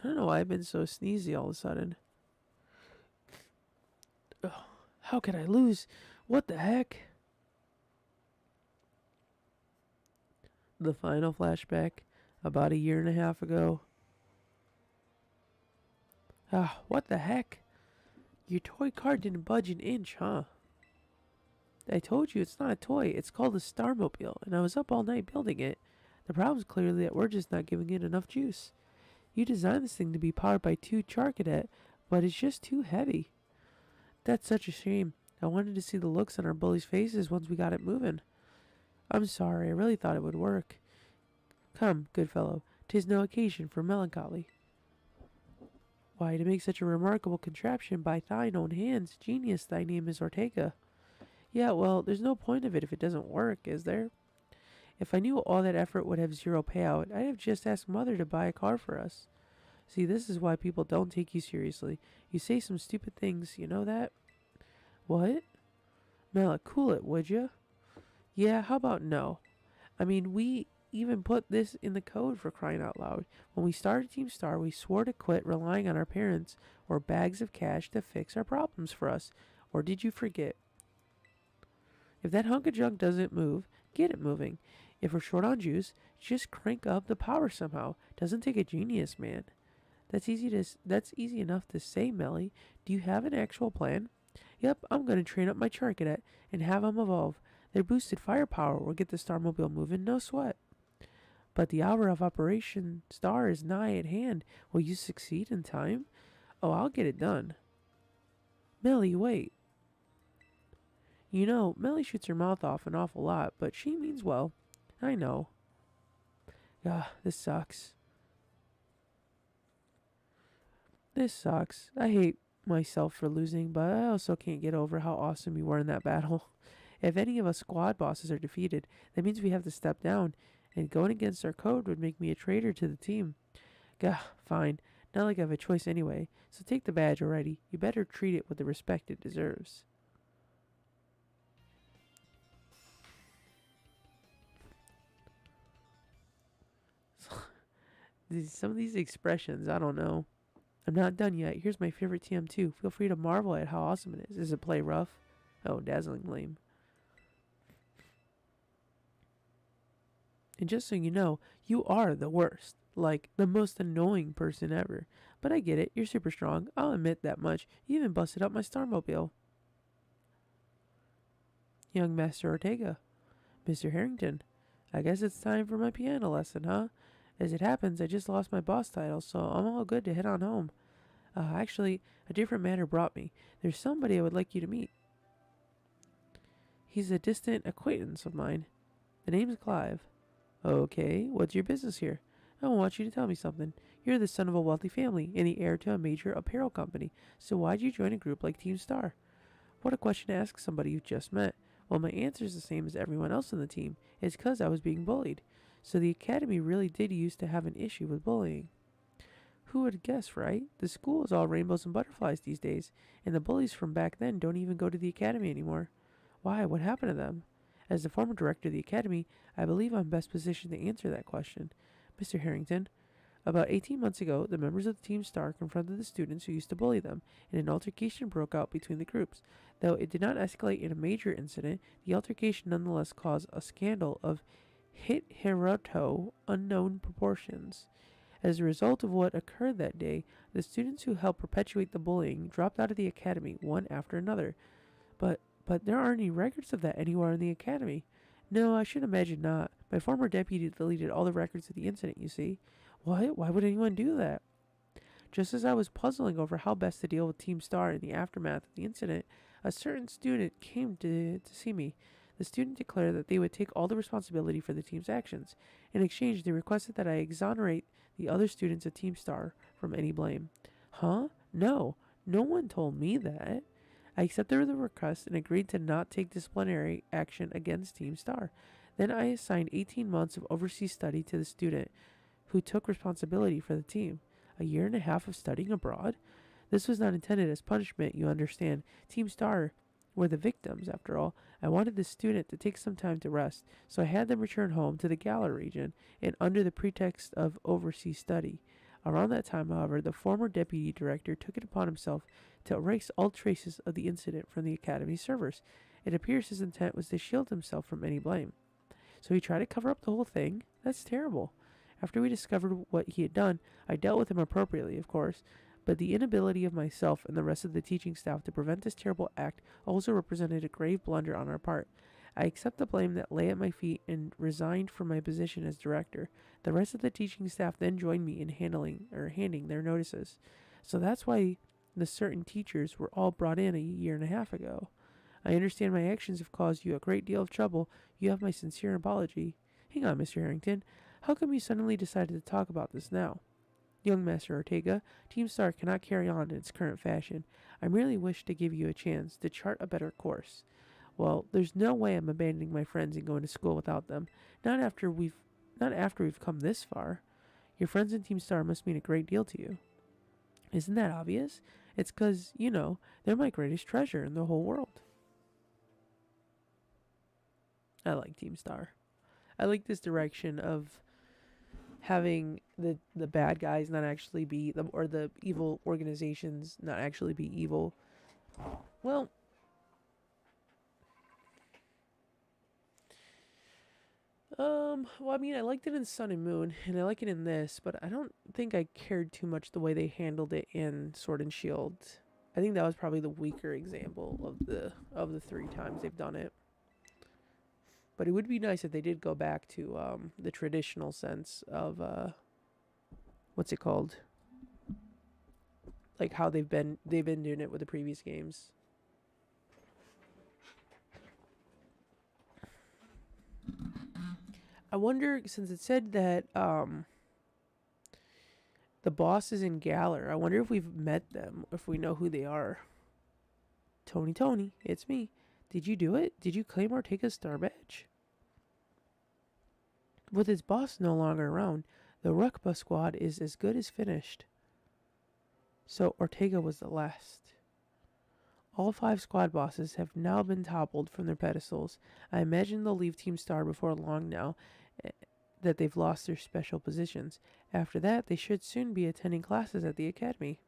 I don't know why I've been so sneezy all of a sudden. Ugh, how could I lose? What the heck? The final flashback about a year and a half ago. Ah, what the heck? Your toy car didn't budge an inch, huh? I told you it's not a toy. It's called a Starmobile, and I was up all night building it. The problem's clearly that we're just not giving it enough juice. You designed this thing to be powered by 2 Kricketot, but it's just too heavy. That's such a shame. I wanted to see the looks on our bullies' faces once we got it moving. I'm sorry, I really thought it would work. Come, good fellow, 'tis no occasion for melancholy. Why, to make such a remarkable contraption by thine own hands, genius, thy name is Ortega. Yeah, well, there's no point of it if it doesn't work, is there? If I knew all that effort would have zero payout, I'd have just asked Mother to buy a car for us. See, this is why people don't take you seriously. You say some stupid things, you know that? What? Mela, cool it, would you? Yeah, how about no? I mean, we even put this in the code, for crying out loud. When we started Team Star, we swore to quit relying on our parents or bags of cash to fix our problems for us. Or did you forget? If that hunk of junk doesn't move, get it moving. If we're short on juice, just crank up the power somehow. Doesn't take a genius, man. That's easy enough to say, Melly. Do you have an actual plan? Yep, I'm gonna train up my Kricketot and have 'em evolve. Their boosted firepower will get the Starmobile moving, no sweat. But the hour of Operation Star is nigh at hand. Will you succeed in time? Oh, I'll get it done. Melly, wait. You know, Melly shoots her mouth off an awful lot, but she means well. I know. Ah, this sucks. This sucks. I hate myself for losing, but I also can't get over how awesome you were in that battle. If any of us squad bosses are defeated, that means we have to step down, and going against our code would make me a traitor to the team. Gah, fine. Not like I have a choice anyway, so take the badge already. You better treat it with the respect it deserves. Some of these expressions, I don't know. I'm not done yet. Here's my favorite TM2. Feel free to marvel at how awesome it is. Is it play rough? Oh, dazzling lame. And just so you know, you are the worst. Like, the most annoying person ever. But I get it. You're super strong. I'll admit that much. You even busted up my Starmobile. Young Master Ortega. Mr. Harrington. I guess it's time for my piano lesson, huh? As it happens, I just lost my boss title, so I'm all good to head on home. Actually, a different matter brought me. There's somebody I would like you to meet. He's a distant acquaintance of mine. The name's Clive. Okay, what's your business here? I want you to tell me something. You're the son of a wealthy family and the heir to a major apparel company, so why'd you join a group like Team Star? What a question to ask somebody you've just met. Well, my answer's the same as everyone else on the team. It's 'cause I was being bullied. So the academy really did used to have an issue with bullying. Who would guess, right? The school is all rainbows and butterflies these days, and the bullies from back then don't even go to the academy anymore. Why? What happened to them? As the former director of the academy, I believe I'm best positioned to answer that question. Mr. Harrington, about 18 months ago, the members of the Team Star confronted the students who used to bully them, and an altercation broke out between the groups. Though it did not escalate in a major incident, the altercation nonetheless caused a scandal of hitherto unknown proportions. As a result of what occurred that day, the students who helped perpetuate the bullying dropped out of the academy one after another. But there aren't any records of that anywhere in the academy. No, I should imagine not. My former deputy deleted all the records of the incident, you see. What? Why would anyone do that? Just as I was puzzling over how best to deal with Team Star in the aftermath of the incident, a certain student came to see me. The student declared that they would take all the responsibility for the team's actions. In exchange, they requested that I exonerate the other students of Team Star from any blame. Huh? No. No one told me that. I accepted the request and agreed to not take disciplinary action against Team Star. Then I assigned 18 months of overseas study to the student who took responsibility for the team. A year and a half of studying abroad? This was not intended as punishment, you understand. Team Star were the victims, after all. I wanted the student to take some time to rest, so I had them return home to the Galar region, and under the pretext of overseas study. Around that time, however, the former deputy director took it upon himself to erase all traces of the incident from the academy servers. It appears his intent was to shield himself from any blame. So he tried to cover up the whole thing? That's terrible. After we discovered what he had done, I dealt with him appropriately, of course, but the inability of myself and the rest of the teaching staff to prevent this terrible act also represented a grave blunder on our part. I accept the blame that lay at my feet and resigned from my position as director. The rest of the teaching staff then joined me in handing their notices. So that's why the certain teachers were all brought in a year and a half ago. I understand my actions have caused you a great deal of trouble. You have my sincere apology. Hang on, Mr. Harrington. How come you suddenly decided to talk about this now? Young Master Ortega, Team Star cannot carry on in its current fashion. I merely wish to give you a chance to chart a better course. Well, there's no way I'm abandoning my friends and going to school without them. Not after we've come this far. Your friends in Team Star must mean a great deal to you. Isn't that obvious? It's 'cause, they're my greatest treasure in the whole world. I like Team Star. I like this direction of having the bad guys not actually be or the evil organizations not actually be evil. Well, I mean, I liked it in Sun and Moon, and I like it in this, but I don't think I cared too much the way they handled it in Sword and Shield. I think that was probably the weaker example of the 3 times they've done it. But it would be nice if they did go back to the traditional sense of what's it called? Like how they've been doing it with the previous games. I wonder, since it said that the boss is in Galar, I wonder if we've met them, if we know who they are. Tony, it's me. Did you do it? Did you claim Ortega's star badge? With its boss no longer around, the Rukba squad is as good as finished. So Ortega was the last. All 5 squad bosses have now been toppled from their pedestals. I imagine they'll leave Team Star before long now that they've lost their special positions. After that, they should soon be attending classes at the academy.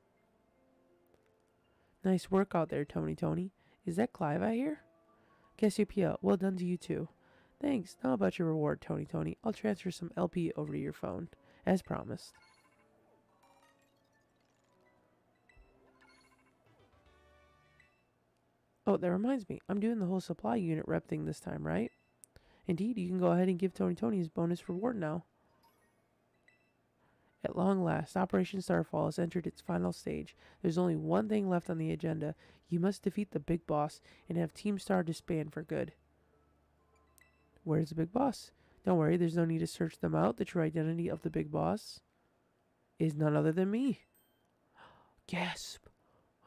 Nice work out there, Tony. Is that Clive I hear? Cassiopeia, well done to you too. Thanks. Now about your reward, Tony. I'll transfer some LP over to your phone, as promised. Oh, that reminds me. I'm doing the whole supply unit rep thing this time, right? Indeed, you can go ahead and give Tony his bonus reward now. At long last, Operation Starfall has entered its final stage. There's only one thing left on the agenda. You must defeat the big boss and have Team Star disband for good. Where's the big boss? Don't worry, there's no need to search them out. The true identity of the big boss is none other than me. Gasp.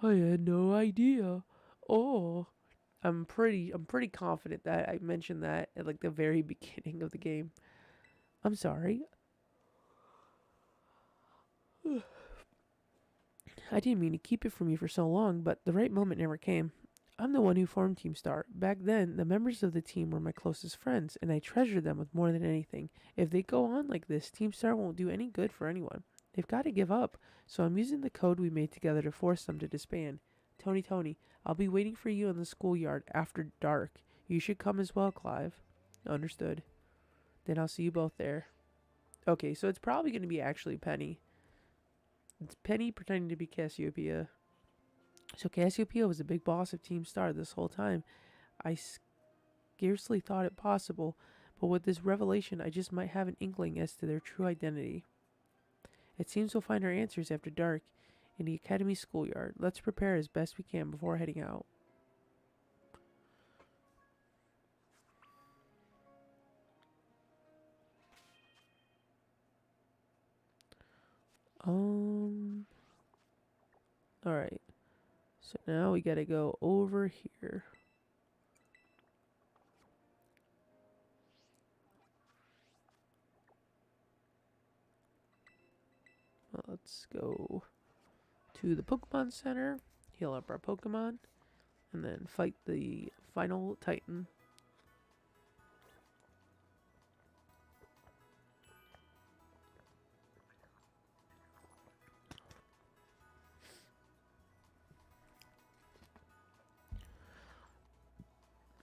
I had no idea. Oh. I'm pretty confident that I mentioned that at like the very beginning of the game. I'm sorry. I didn't mean to keep it from you for so long, but the right moment never came. I'm the one who formed Team Star. Back then, the members of the team were my closest friends, and I treasured them with more than anything. If they go on like this, Team Star won't do any good for anyone. They've got to give up, so I'm using the code we made together to force them to disband. Tony, I'll be waiting for you in the schoolyard after dark. You should come as well, Clive. Understood. Then I'll see you both there. Okay, so it's probably going to be actually Penny. It's Penny pretending to be Cassiopeia. So Cassiopeia was the big boss of Team Star this whole time. I scarcely thought it possible, but with this revelation, I just might have an inkling as to their true identity. It seems we'll find our answers after dark in the Academy schoolyard. Let's prepare as best we can before heading out. Alright. So now we gotta go over here. Let's go to the Pokemon Center, heal up our Pokemon, and then fight the final Titan.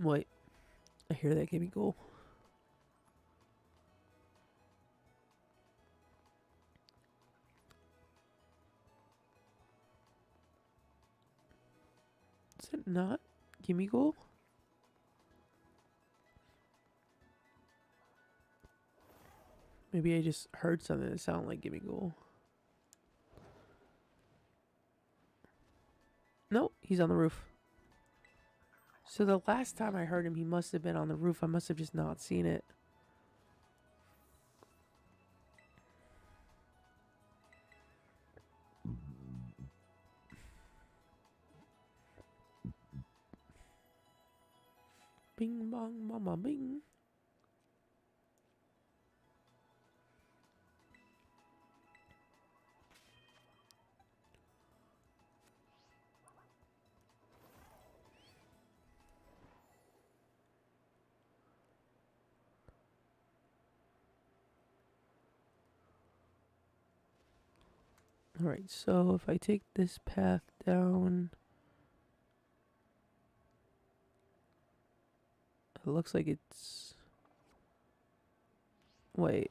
Wait, I hear that Gimme Goal. Is it not Gimme Goal? Maybe I just heard something that sounded like Gimme Goal. Nope, he's on the roof. So the last time I heard him, he must have been on the roof. I must have just not seen it. Bing bong mama bing. Alright, so if I take this path down, it looks like it's... Wait.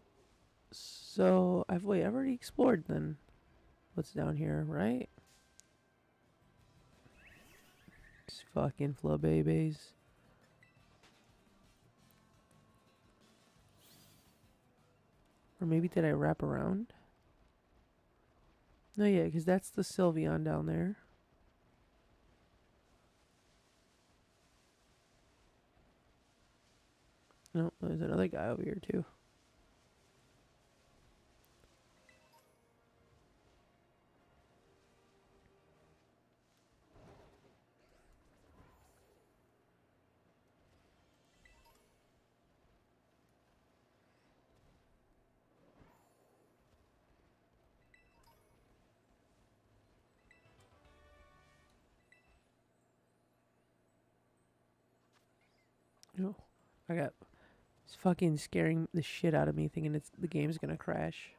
So, I've already explored then what's down here, right? These fucking Flabébés. Or maybe did I wrap around? No, yeah, because that's the Sylveon down there. No, there's another guy over here too. No, I got... It's fucking scaring the shit out of me, thinking the game's gonna crash.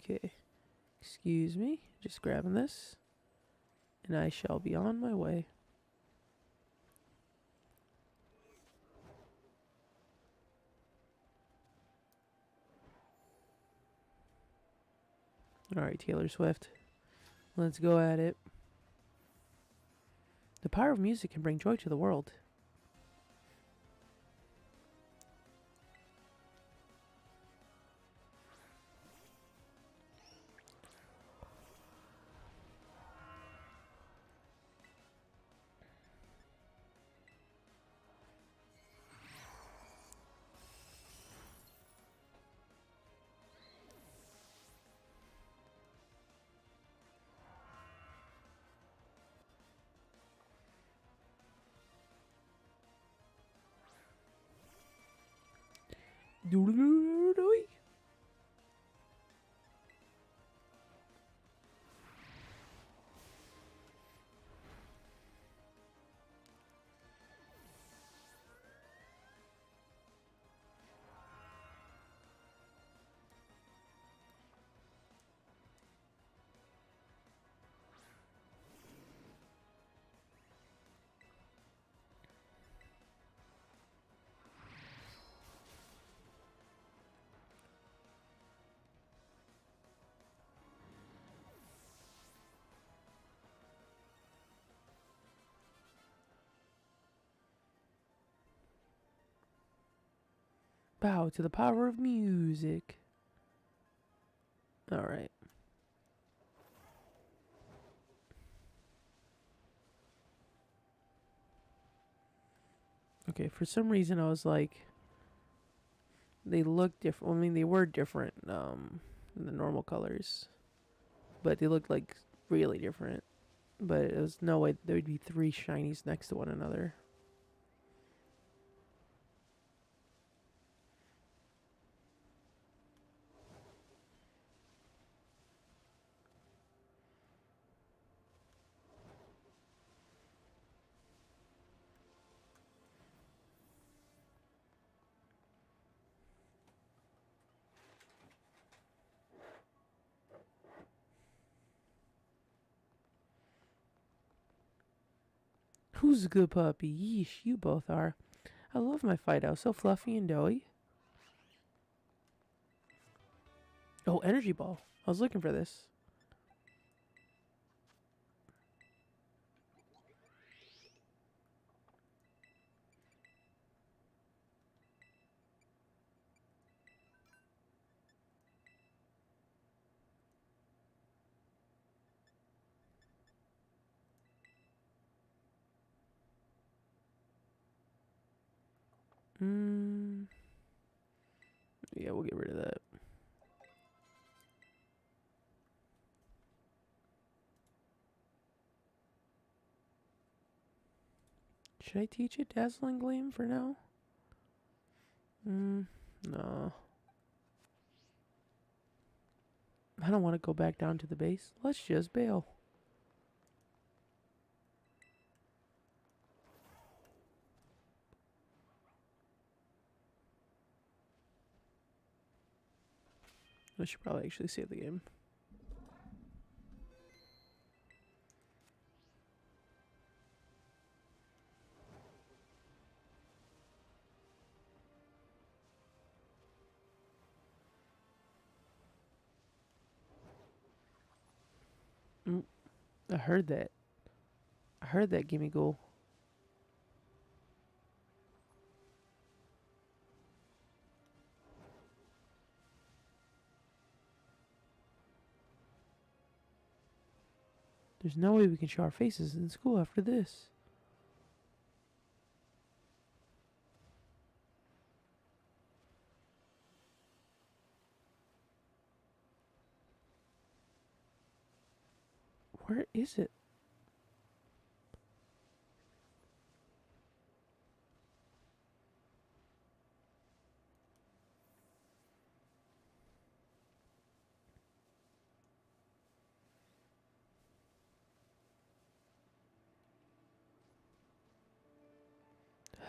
Okay, excuse me, just grabbing this, and I shall be on my way. Alright, Taylor Swift. Let's go at it. The power of music can bring joy to the world. Bow to the power of music. All right. Okay, for some reason I was like, they look different. I mean, they were different than the normal colors, but they looked like really different. But it was no way there would be 3 shinies next to one another. Who's a good puppy? Yeesh, you both are. I love my Fido, so fluffy and doughy. Oh, energy ball. I was looking for this. Yeah, we'll get rid of that. Should I teach it Dazzling Gleam for now? No. I don't want to go back down to the base. Let's just bail. I should probably actually save the game. I heard that. I heard that gimme goal. There's no way we can show our faces in school after this. Where is it?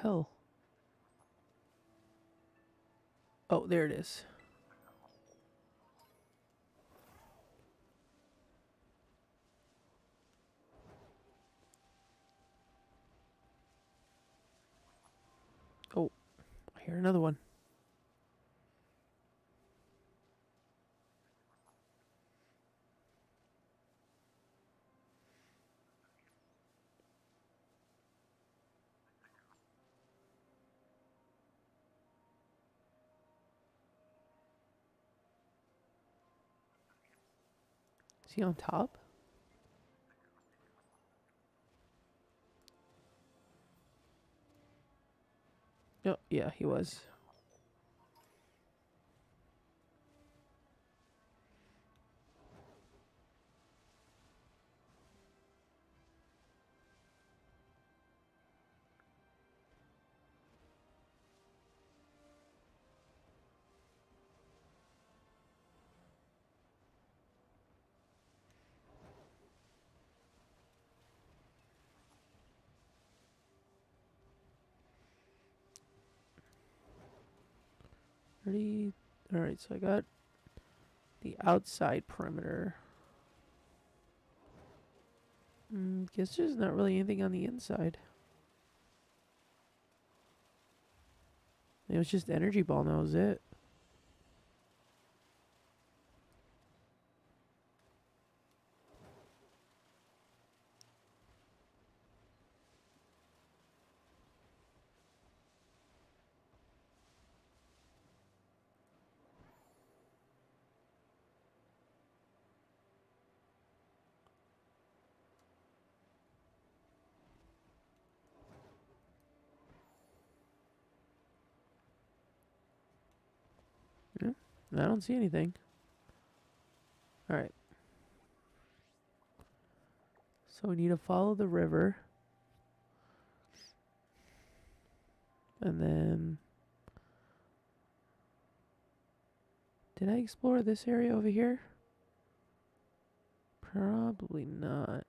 Hell. Oh, there it is. Oh, I hear another one. Is he on top? Oh, yeah, he was. 30. Alright, so I got the outside perimeter. Guess there's not really anything on the inside. It was just energy ball, and that was it. Yeah, I don't see anything. Alright. So we need to follow the river. And then... Did I explore this area over here? Probably not.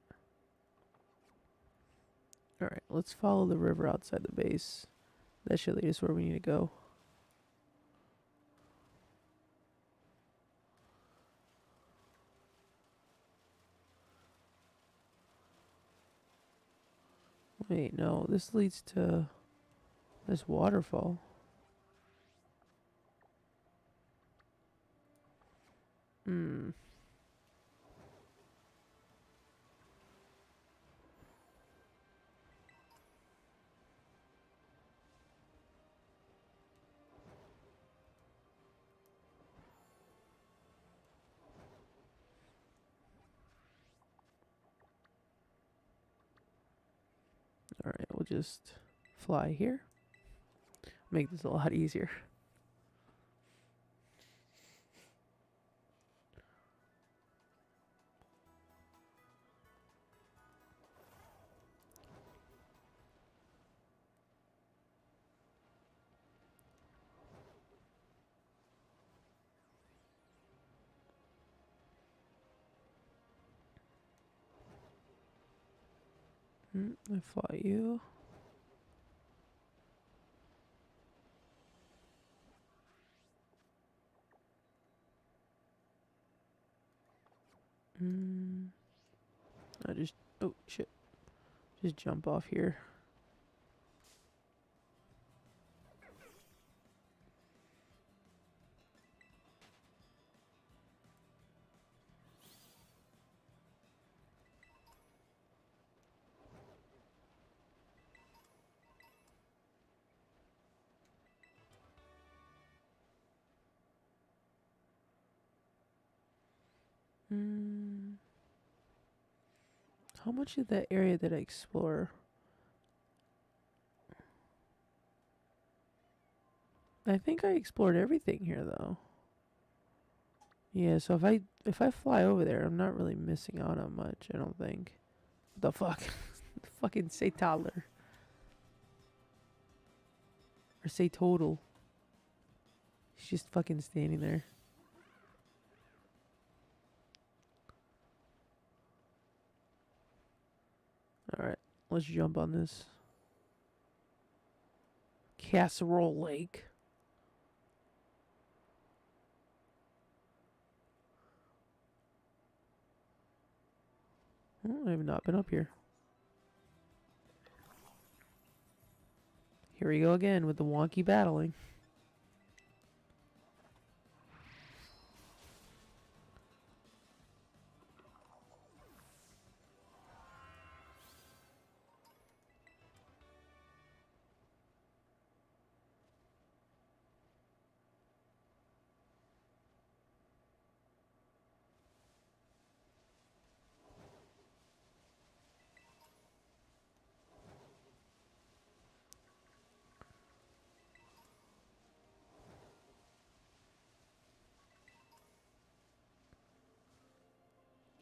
Alright, let's follow the river outside the base. That should lead us where we need to go. Wait, no, this leads to this waterfall. Hmm. Alright, we'll just fly here. Make this a lot easier. I fly you. I just... Oh, shit. Just jump off here. How much of that area did I explore? I think I explored everything here, though. Yeah, so if I fly over there, I'm not really missing out on much, I don't think. What the fuck? Fucking say toddler. Or say total. He's just fucking standing there. Alright, let's jump on this. Casserole Lake. I have not been up here. Here we go again with the wonky battling.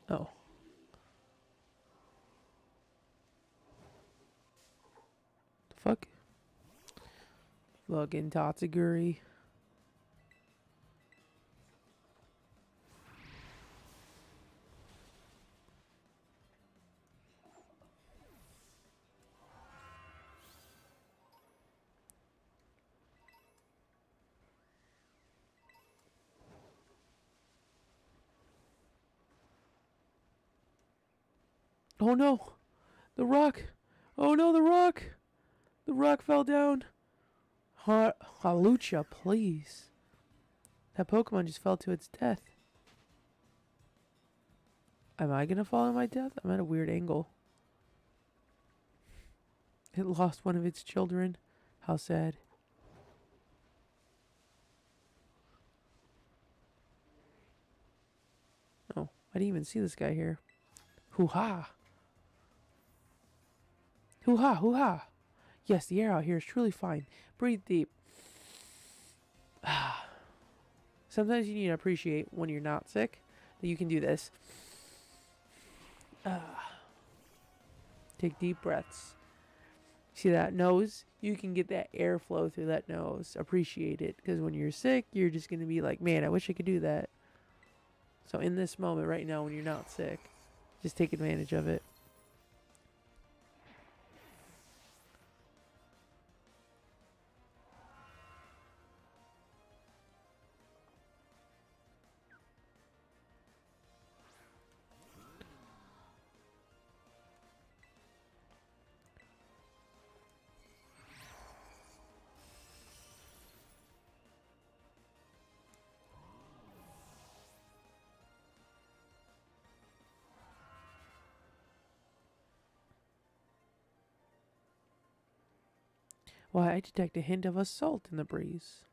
Oh. The fuck? Fucking Tatsuguri. Oh no! The rock! Oh no, the rock! The rock fell down! Halucha, please. That Pokemon just fell to its death. Am I gonna fall to my death? I'm at a weird angle. It lost one of its children. How sad. Oh, I didn't even see this guy here. Hoo-ha! Hoo-ha! Hoo-ha! Yes, the air out here is truly fine. Breathe deep. Sometimes you need to appreciate when you're not sick that you can do this. Take deep breaths. See that nose? You can get that airflow through that nose. Appreciate it. Because when you're sick, you're just going to be like, man, I wish I could do that. So in this moment right now when you're not sick, just take advantage of it. Why, I detect a hint of assault in the breeze.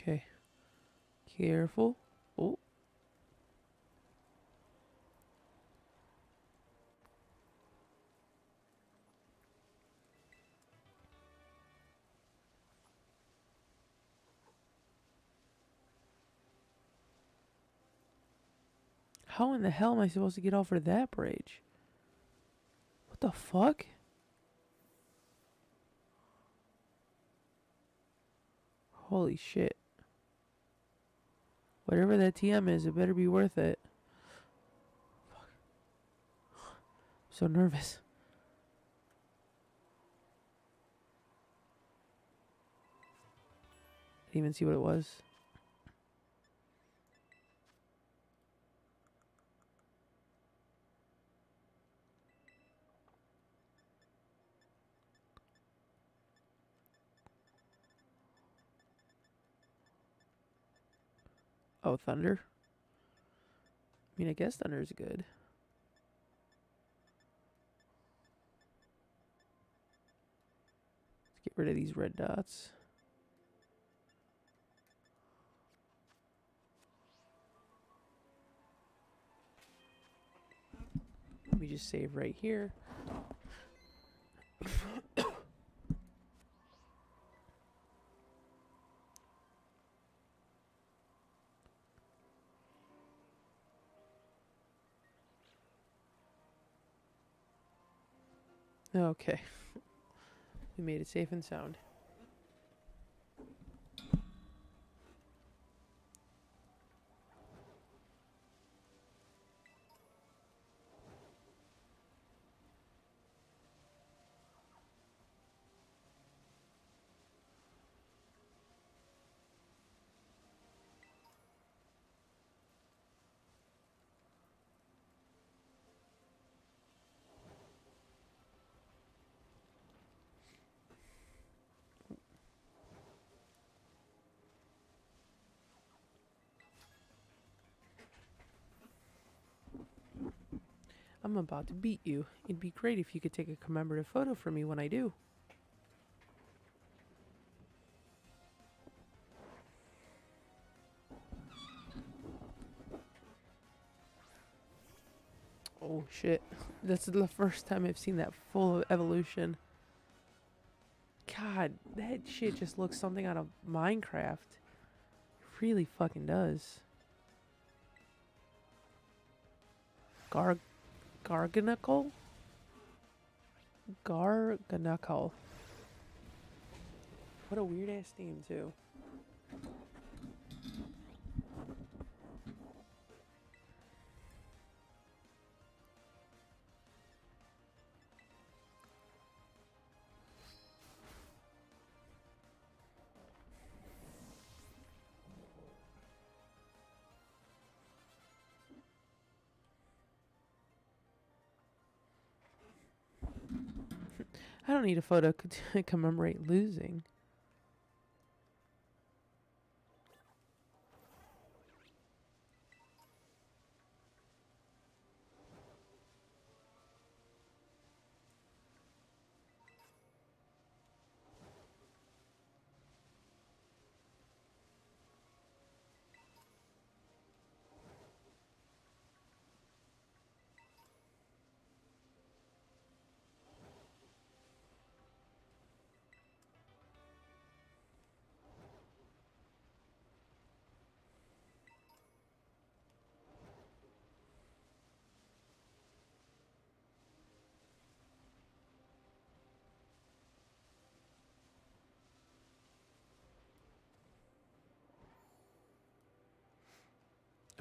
Okay. Careful. Oh. How in the hell am I supposed to get over that bridge? What the fuck? Holy shit. Whatever that TM is, it better be worth it. Fuck. I'm so nervous. Didn't even see what it was. Oh, thunder? I mean, I guess thunder is good. Let's get rid of these red dots. Let me just save right here. Okay. We made it safe and sound. I'm about to beat you. It'd be great if you could take a commemorative photo for me when I do. Oh shit. That's the first time I've seen that full evolution. God, that shit just looks something out of Minecraft. It really fucking does. Garganicle? Garganicle. What a weird ass name too. I don't need a photo to commemorate losing.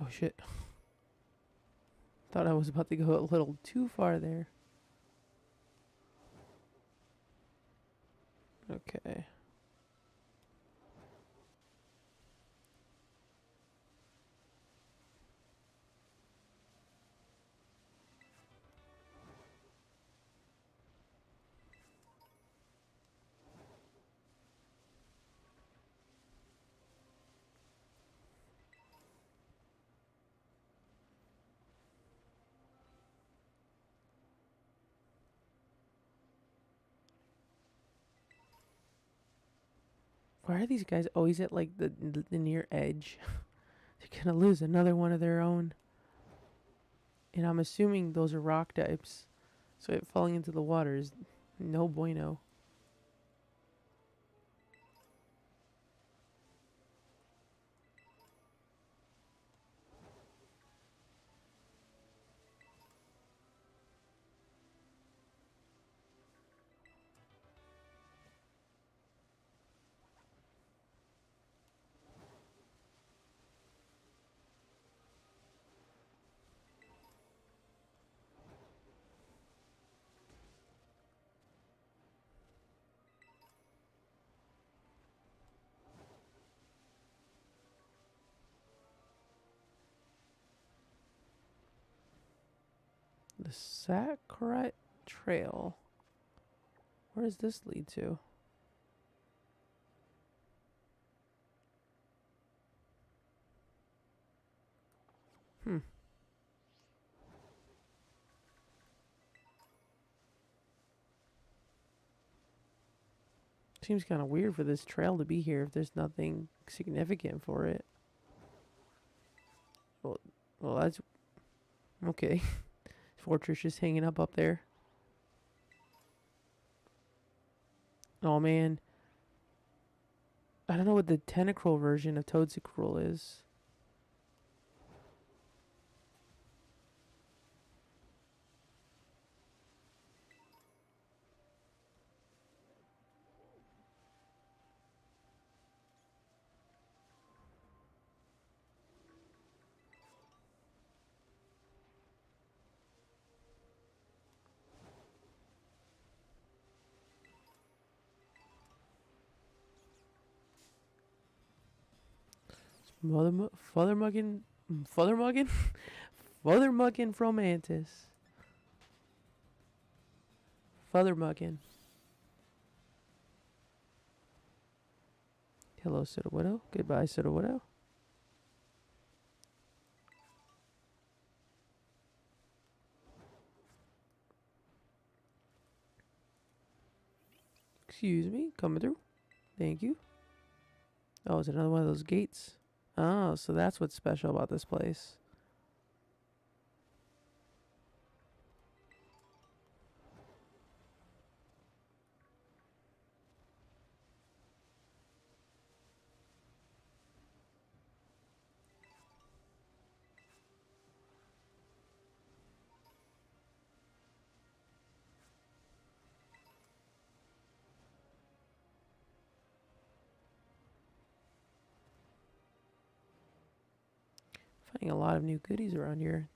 Oh shit. Thought I was about to go a little too far there. Okay. Why are these guys always at like the near edge? They're gonna lose another one of their own. And I'm assuming those are rock types. So it falling into the water is no bueno. The Saccharite Trail. Where does this lead to? Hmm. Seems kind of weird for this trail to be here if there's nothing significant for it. Well, that's okay. Fortress just hanging up there. Oh man, I don't know what the Tentacruel version of Toadsucruel is. Fathermuggin from Mantis. Fathermuggin. Hello, Soda Widow. Goodbye, Soda Widow. Excuse me, coming through. Thank you. Oh, is it another one of those gates? Oh, so that's what's special about this place. Finding a lot of new goodies around here.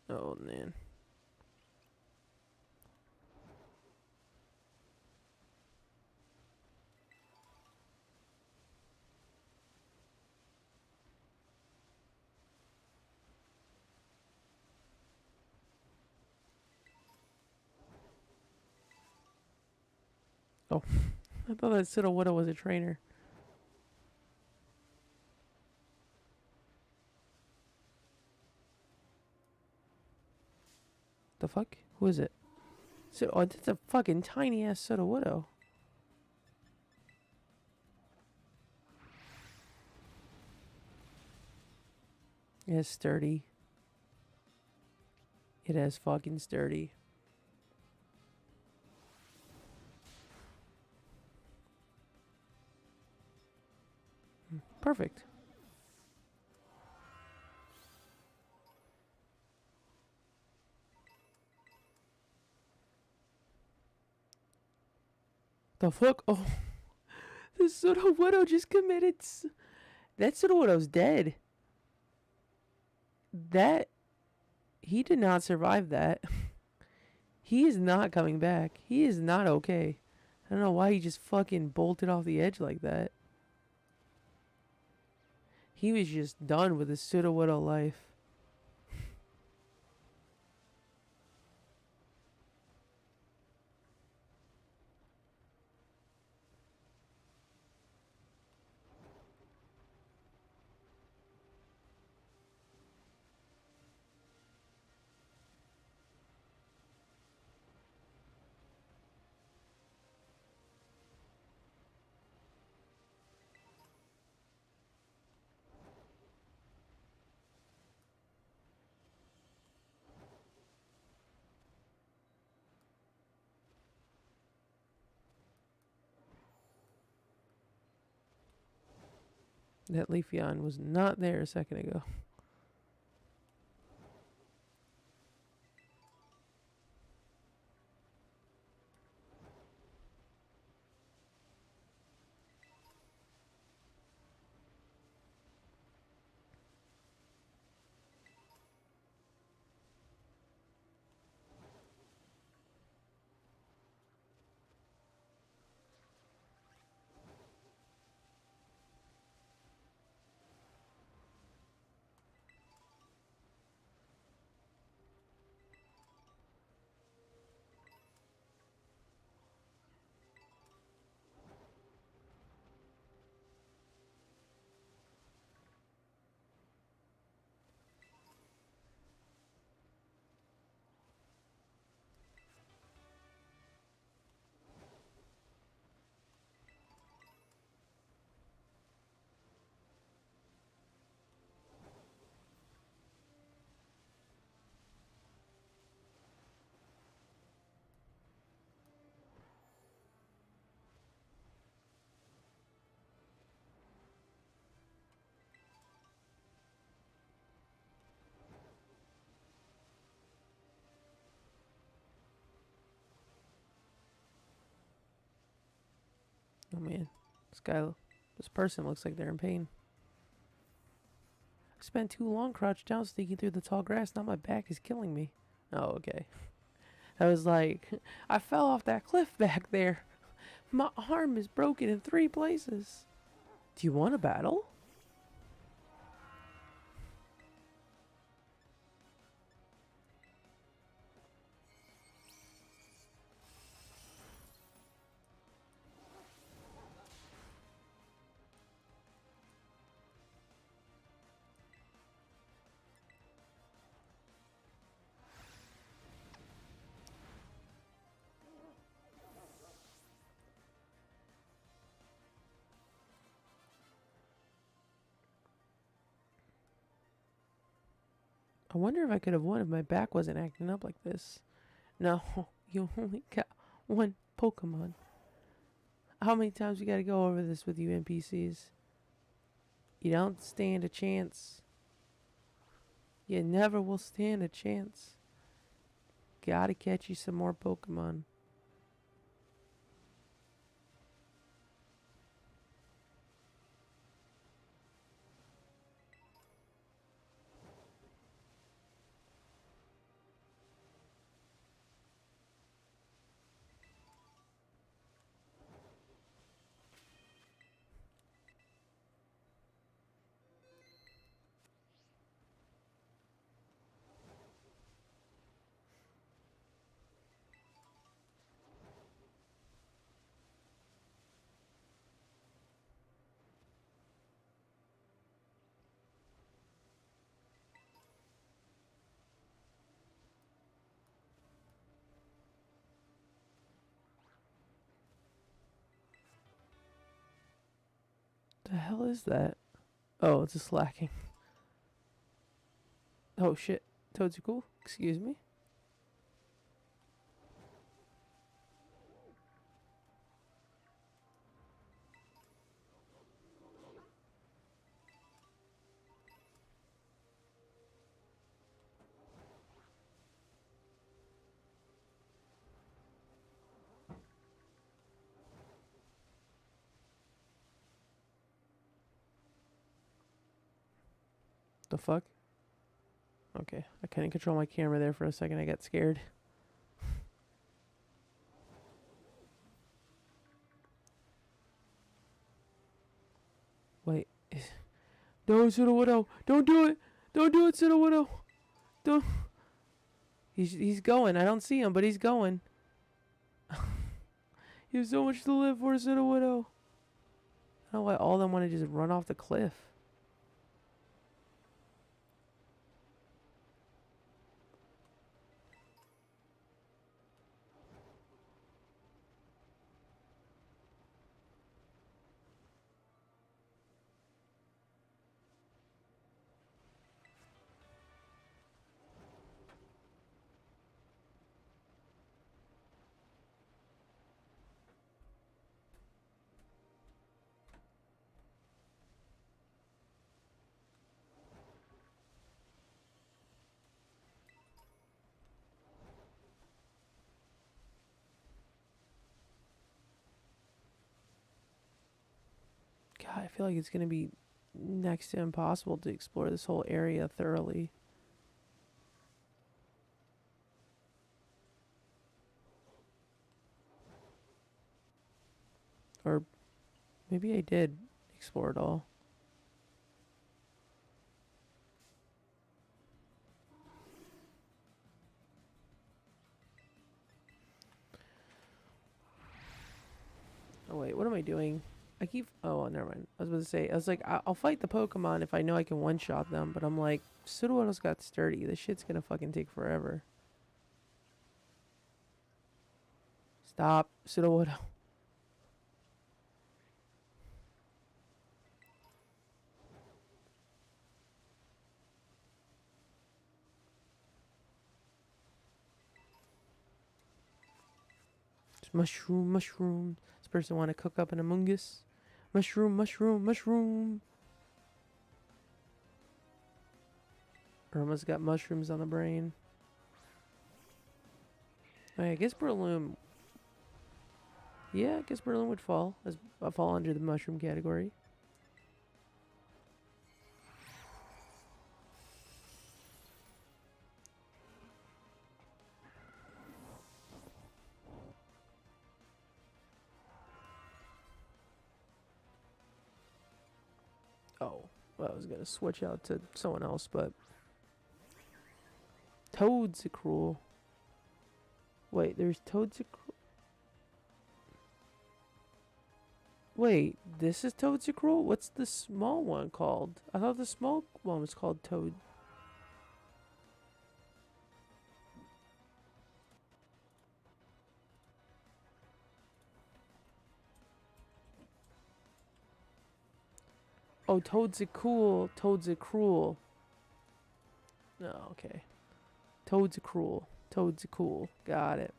Oh, man. Oh, I thought that Sudowoodo was a trainer. The fuck? Who is it? Oh, that's a fucking tiny ass Sudowoodo. It has sturdy. It has fucking sturdy. Perfect. The fuck? Oh, this Sudowoodo just committed. That Sudowoodo's dead. That he did not survive that. He is not coming back. He is not okay. I don't know why he just fucking bolted off the edge like that. He was just done with his Sudowoodo life. That Leafeon was not there a second ago. Oh man, this person looks like they're in pain. I spent too long crouched down sneaking through the tall grass. Now my back is killing me. Oh, okay. I was like, I fell off that cliff back there. My arm is broken in 3 places. Do you want a battle? I wonder if I could have won if my back wasn't acting up like this. No, you only got 1 Pokemon. How many times we gotta go over this with you NPCs? You don't stand a chance. You never will stand a chance. Gotta catch you some more Pokemon. hell is that? Oh, it's a slacking. Oh shit. Toads are cool. Excuse me. The fuck? Okay, I couldn't control my camera there for a second. I got scared. Wait. No, Sudowoodo! Don't do it! Don't do it, Sudowoodo! Don't. He's going. I don't see him, but he's going. He has so much to live for, Sudowoodo. I don't know why all of them want to just run off the cliff. God, I feel like it's going to be next to impossible to explore this whole area thoroughly. Or maybe I did explore it all. Oh wait, what am I doing? I keep... Oh, never mind. I was about to say, I was like, I'll fight the Pokemon if I know I can one-shot them, but I'm like, Sudowoodo's got sturdy. This shit's gonna fucking take forever. Stop, Sudowoodo. Mushroom, mushroom. This person want to cook up an Among Us. Mushroom, mushroom, mushroom. Irma's got mushrooms on the brain. Oh, yeah, I guess Breloom. Yeah, I guess Breloom would fall fall under the mushroom category. Oh, well, I was gonna switch out to someone else, but Toad's-a-Cruel. Wait, there's Toad's-a-Cruel. Wait, this is Toad's-a-Cruel? What's the small one called? I thought the small one was called Toad. Oh, Toad's-a-Cool. Toad's-a-Cruel. No, okay. Toad's-a-Cruel. Toad's-a-Cool. Got it.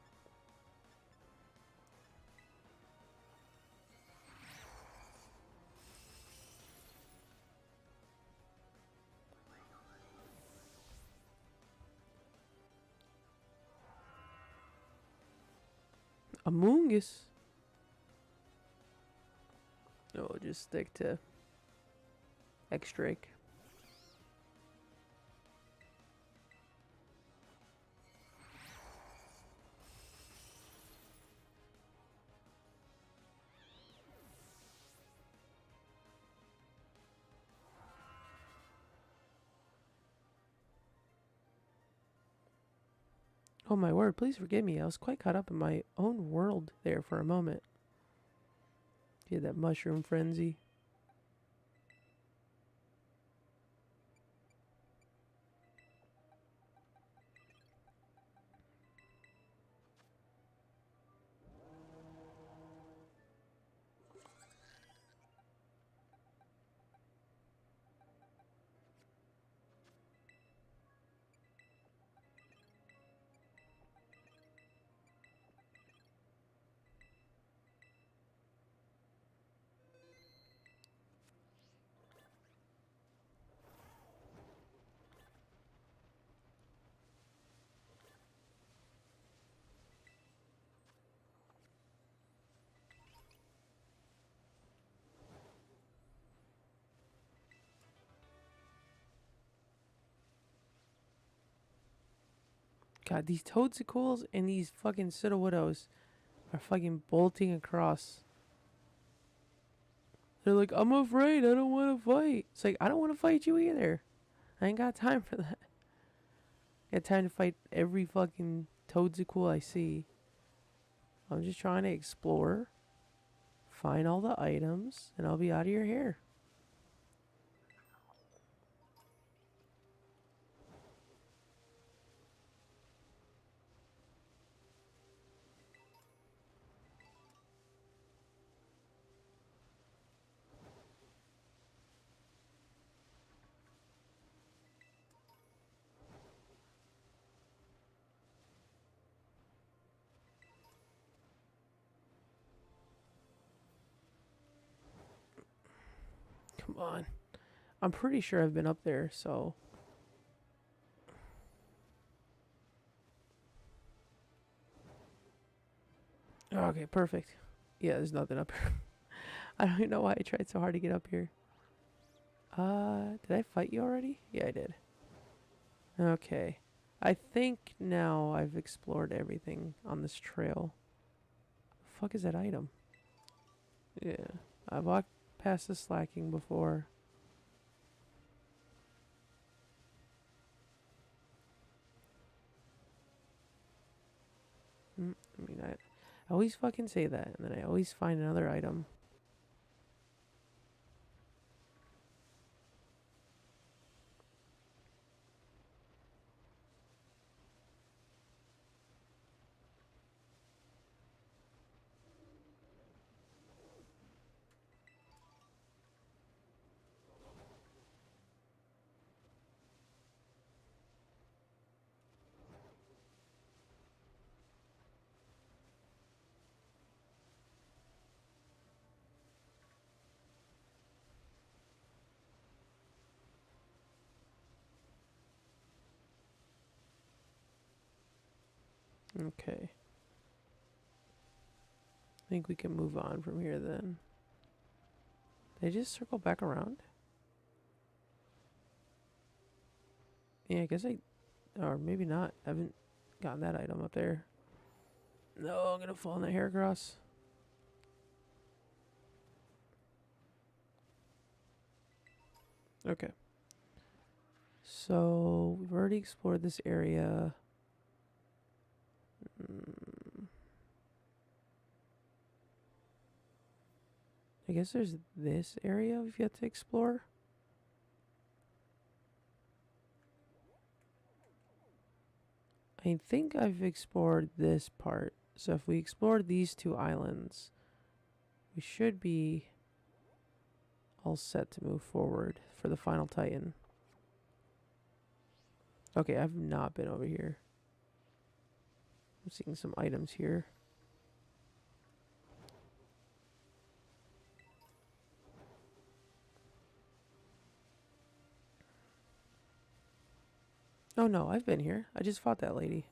Among Us. No, just stick to X-Drake. Oh my word, please forgive me. I was quite caught up in my own world there for a moment. Yeah, that mushroom frenzy. God, these Toadsicools and these fucking Sudowoodos are fucking bolting across. They're like, I'm afraid. I don't want to fight. It's like, I don't want to fight you either. I ain't got time for that. I got time to fight every fucking Toadsicool I see. I'm just trying to explore, find all the items, and I'll be out of your hair. Come on. I'm pretty sure I've been up there, so... Okay, perfect. Yeah, there's nothing up here. I don't even know why I tried so hard to get up here. Did I fight you already? Yeah, I did. Okay. I think now I've explored everything on this trail. The fuck is that item? Yeah. I've walked past the slacking before. I mean, I always fucking say that, and then I always find another item. Okay. I think we can move on from here then. They just circle back around? Yeah, I guess or maybe not. I haven't gotten that item up there. No, I'm gonna fall in that Heracross. Okay. So, we've already explored this area. I guess there's this area we've yet to explore. I think I've explored this part. So if we explore these two islands, we should be all set to move forward for the final Titan. Okay, I've not been over here. I'm seeing some items here. Oh no, I've been here. I just fought that lady.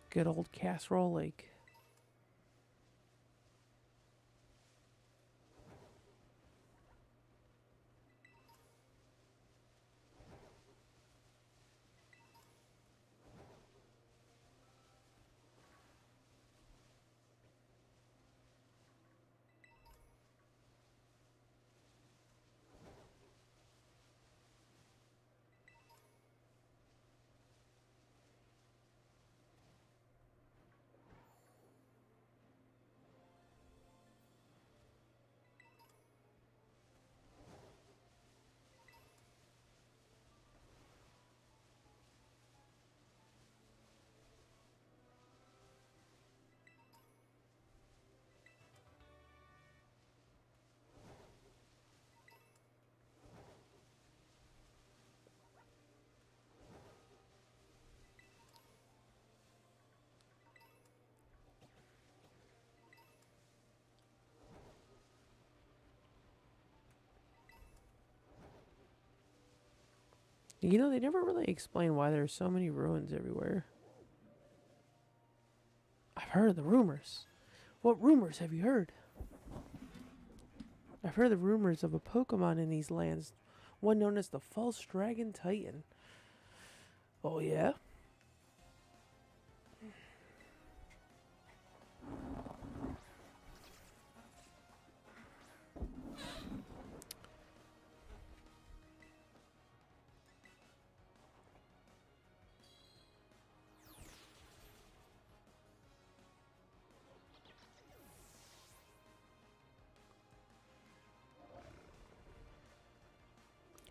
Good old Casserole Lake. You know, they never really explain why there's so many ruins everywhere. I've heard the rumors. What rumors have you heard? I've heard the rumors of a Pokemon in these lands, one known as the False Dragon Titan. Oh, yeah?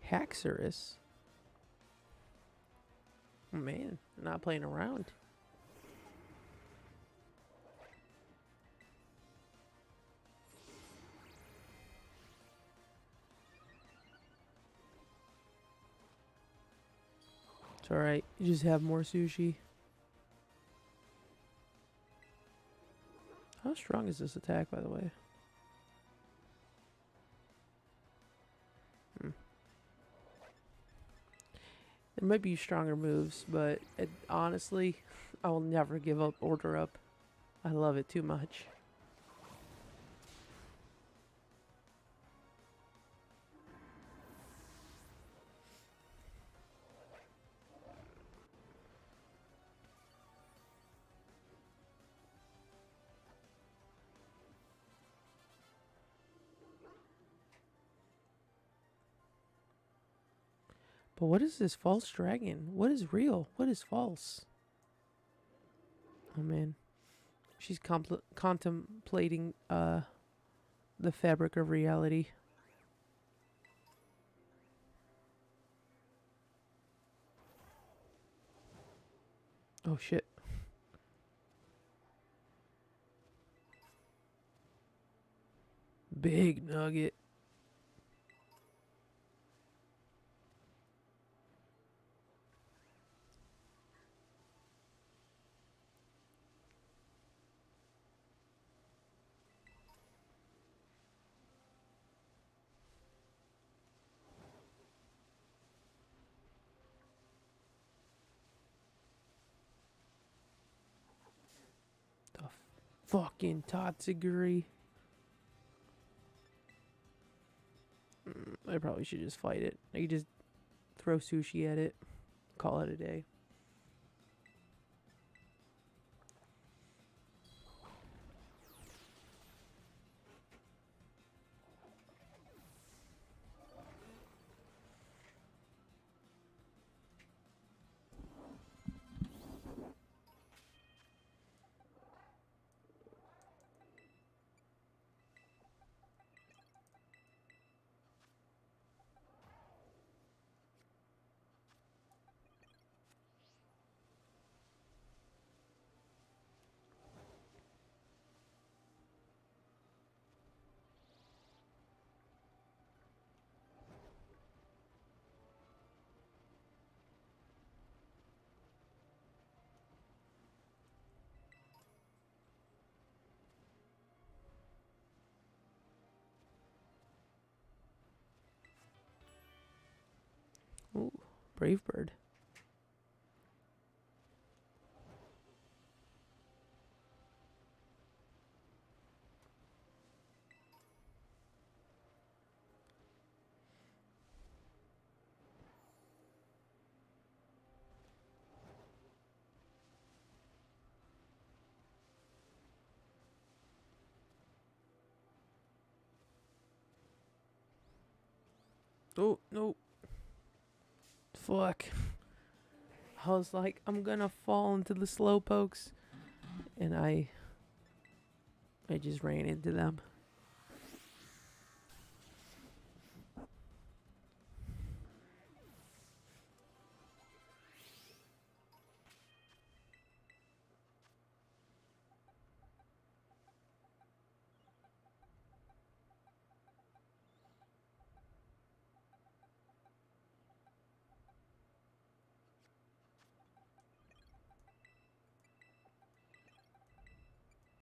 Haxorus? Oh, man, not playing around. It's alright. You just have more sushi. How strong is this attack, by the way? There might be stronger moves, but honestly, I will never give up Order Up. I love it too much. But what is this false dragon? What is real? What is false? Oh man. She's contemplating the fabric of reality. Oh shit. Big nugget. The fucking Tatsuguri. I probably should just fight it. I could just throw sushi at it. Call it a day. Ooh, Brave Bird. Oh, no. Fuck. I was like, I'm gonna fall into the slowpokes. And I just ran into them.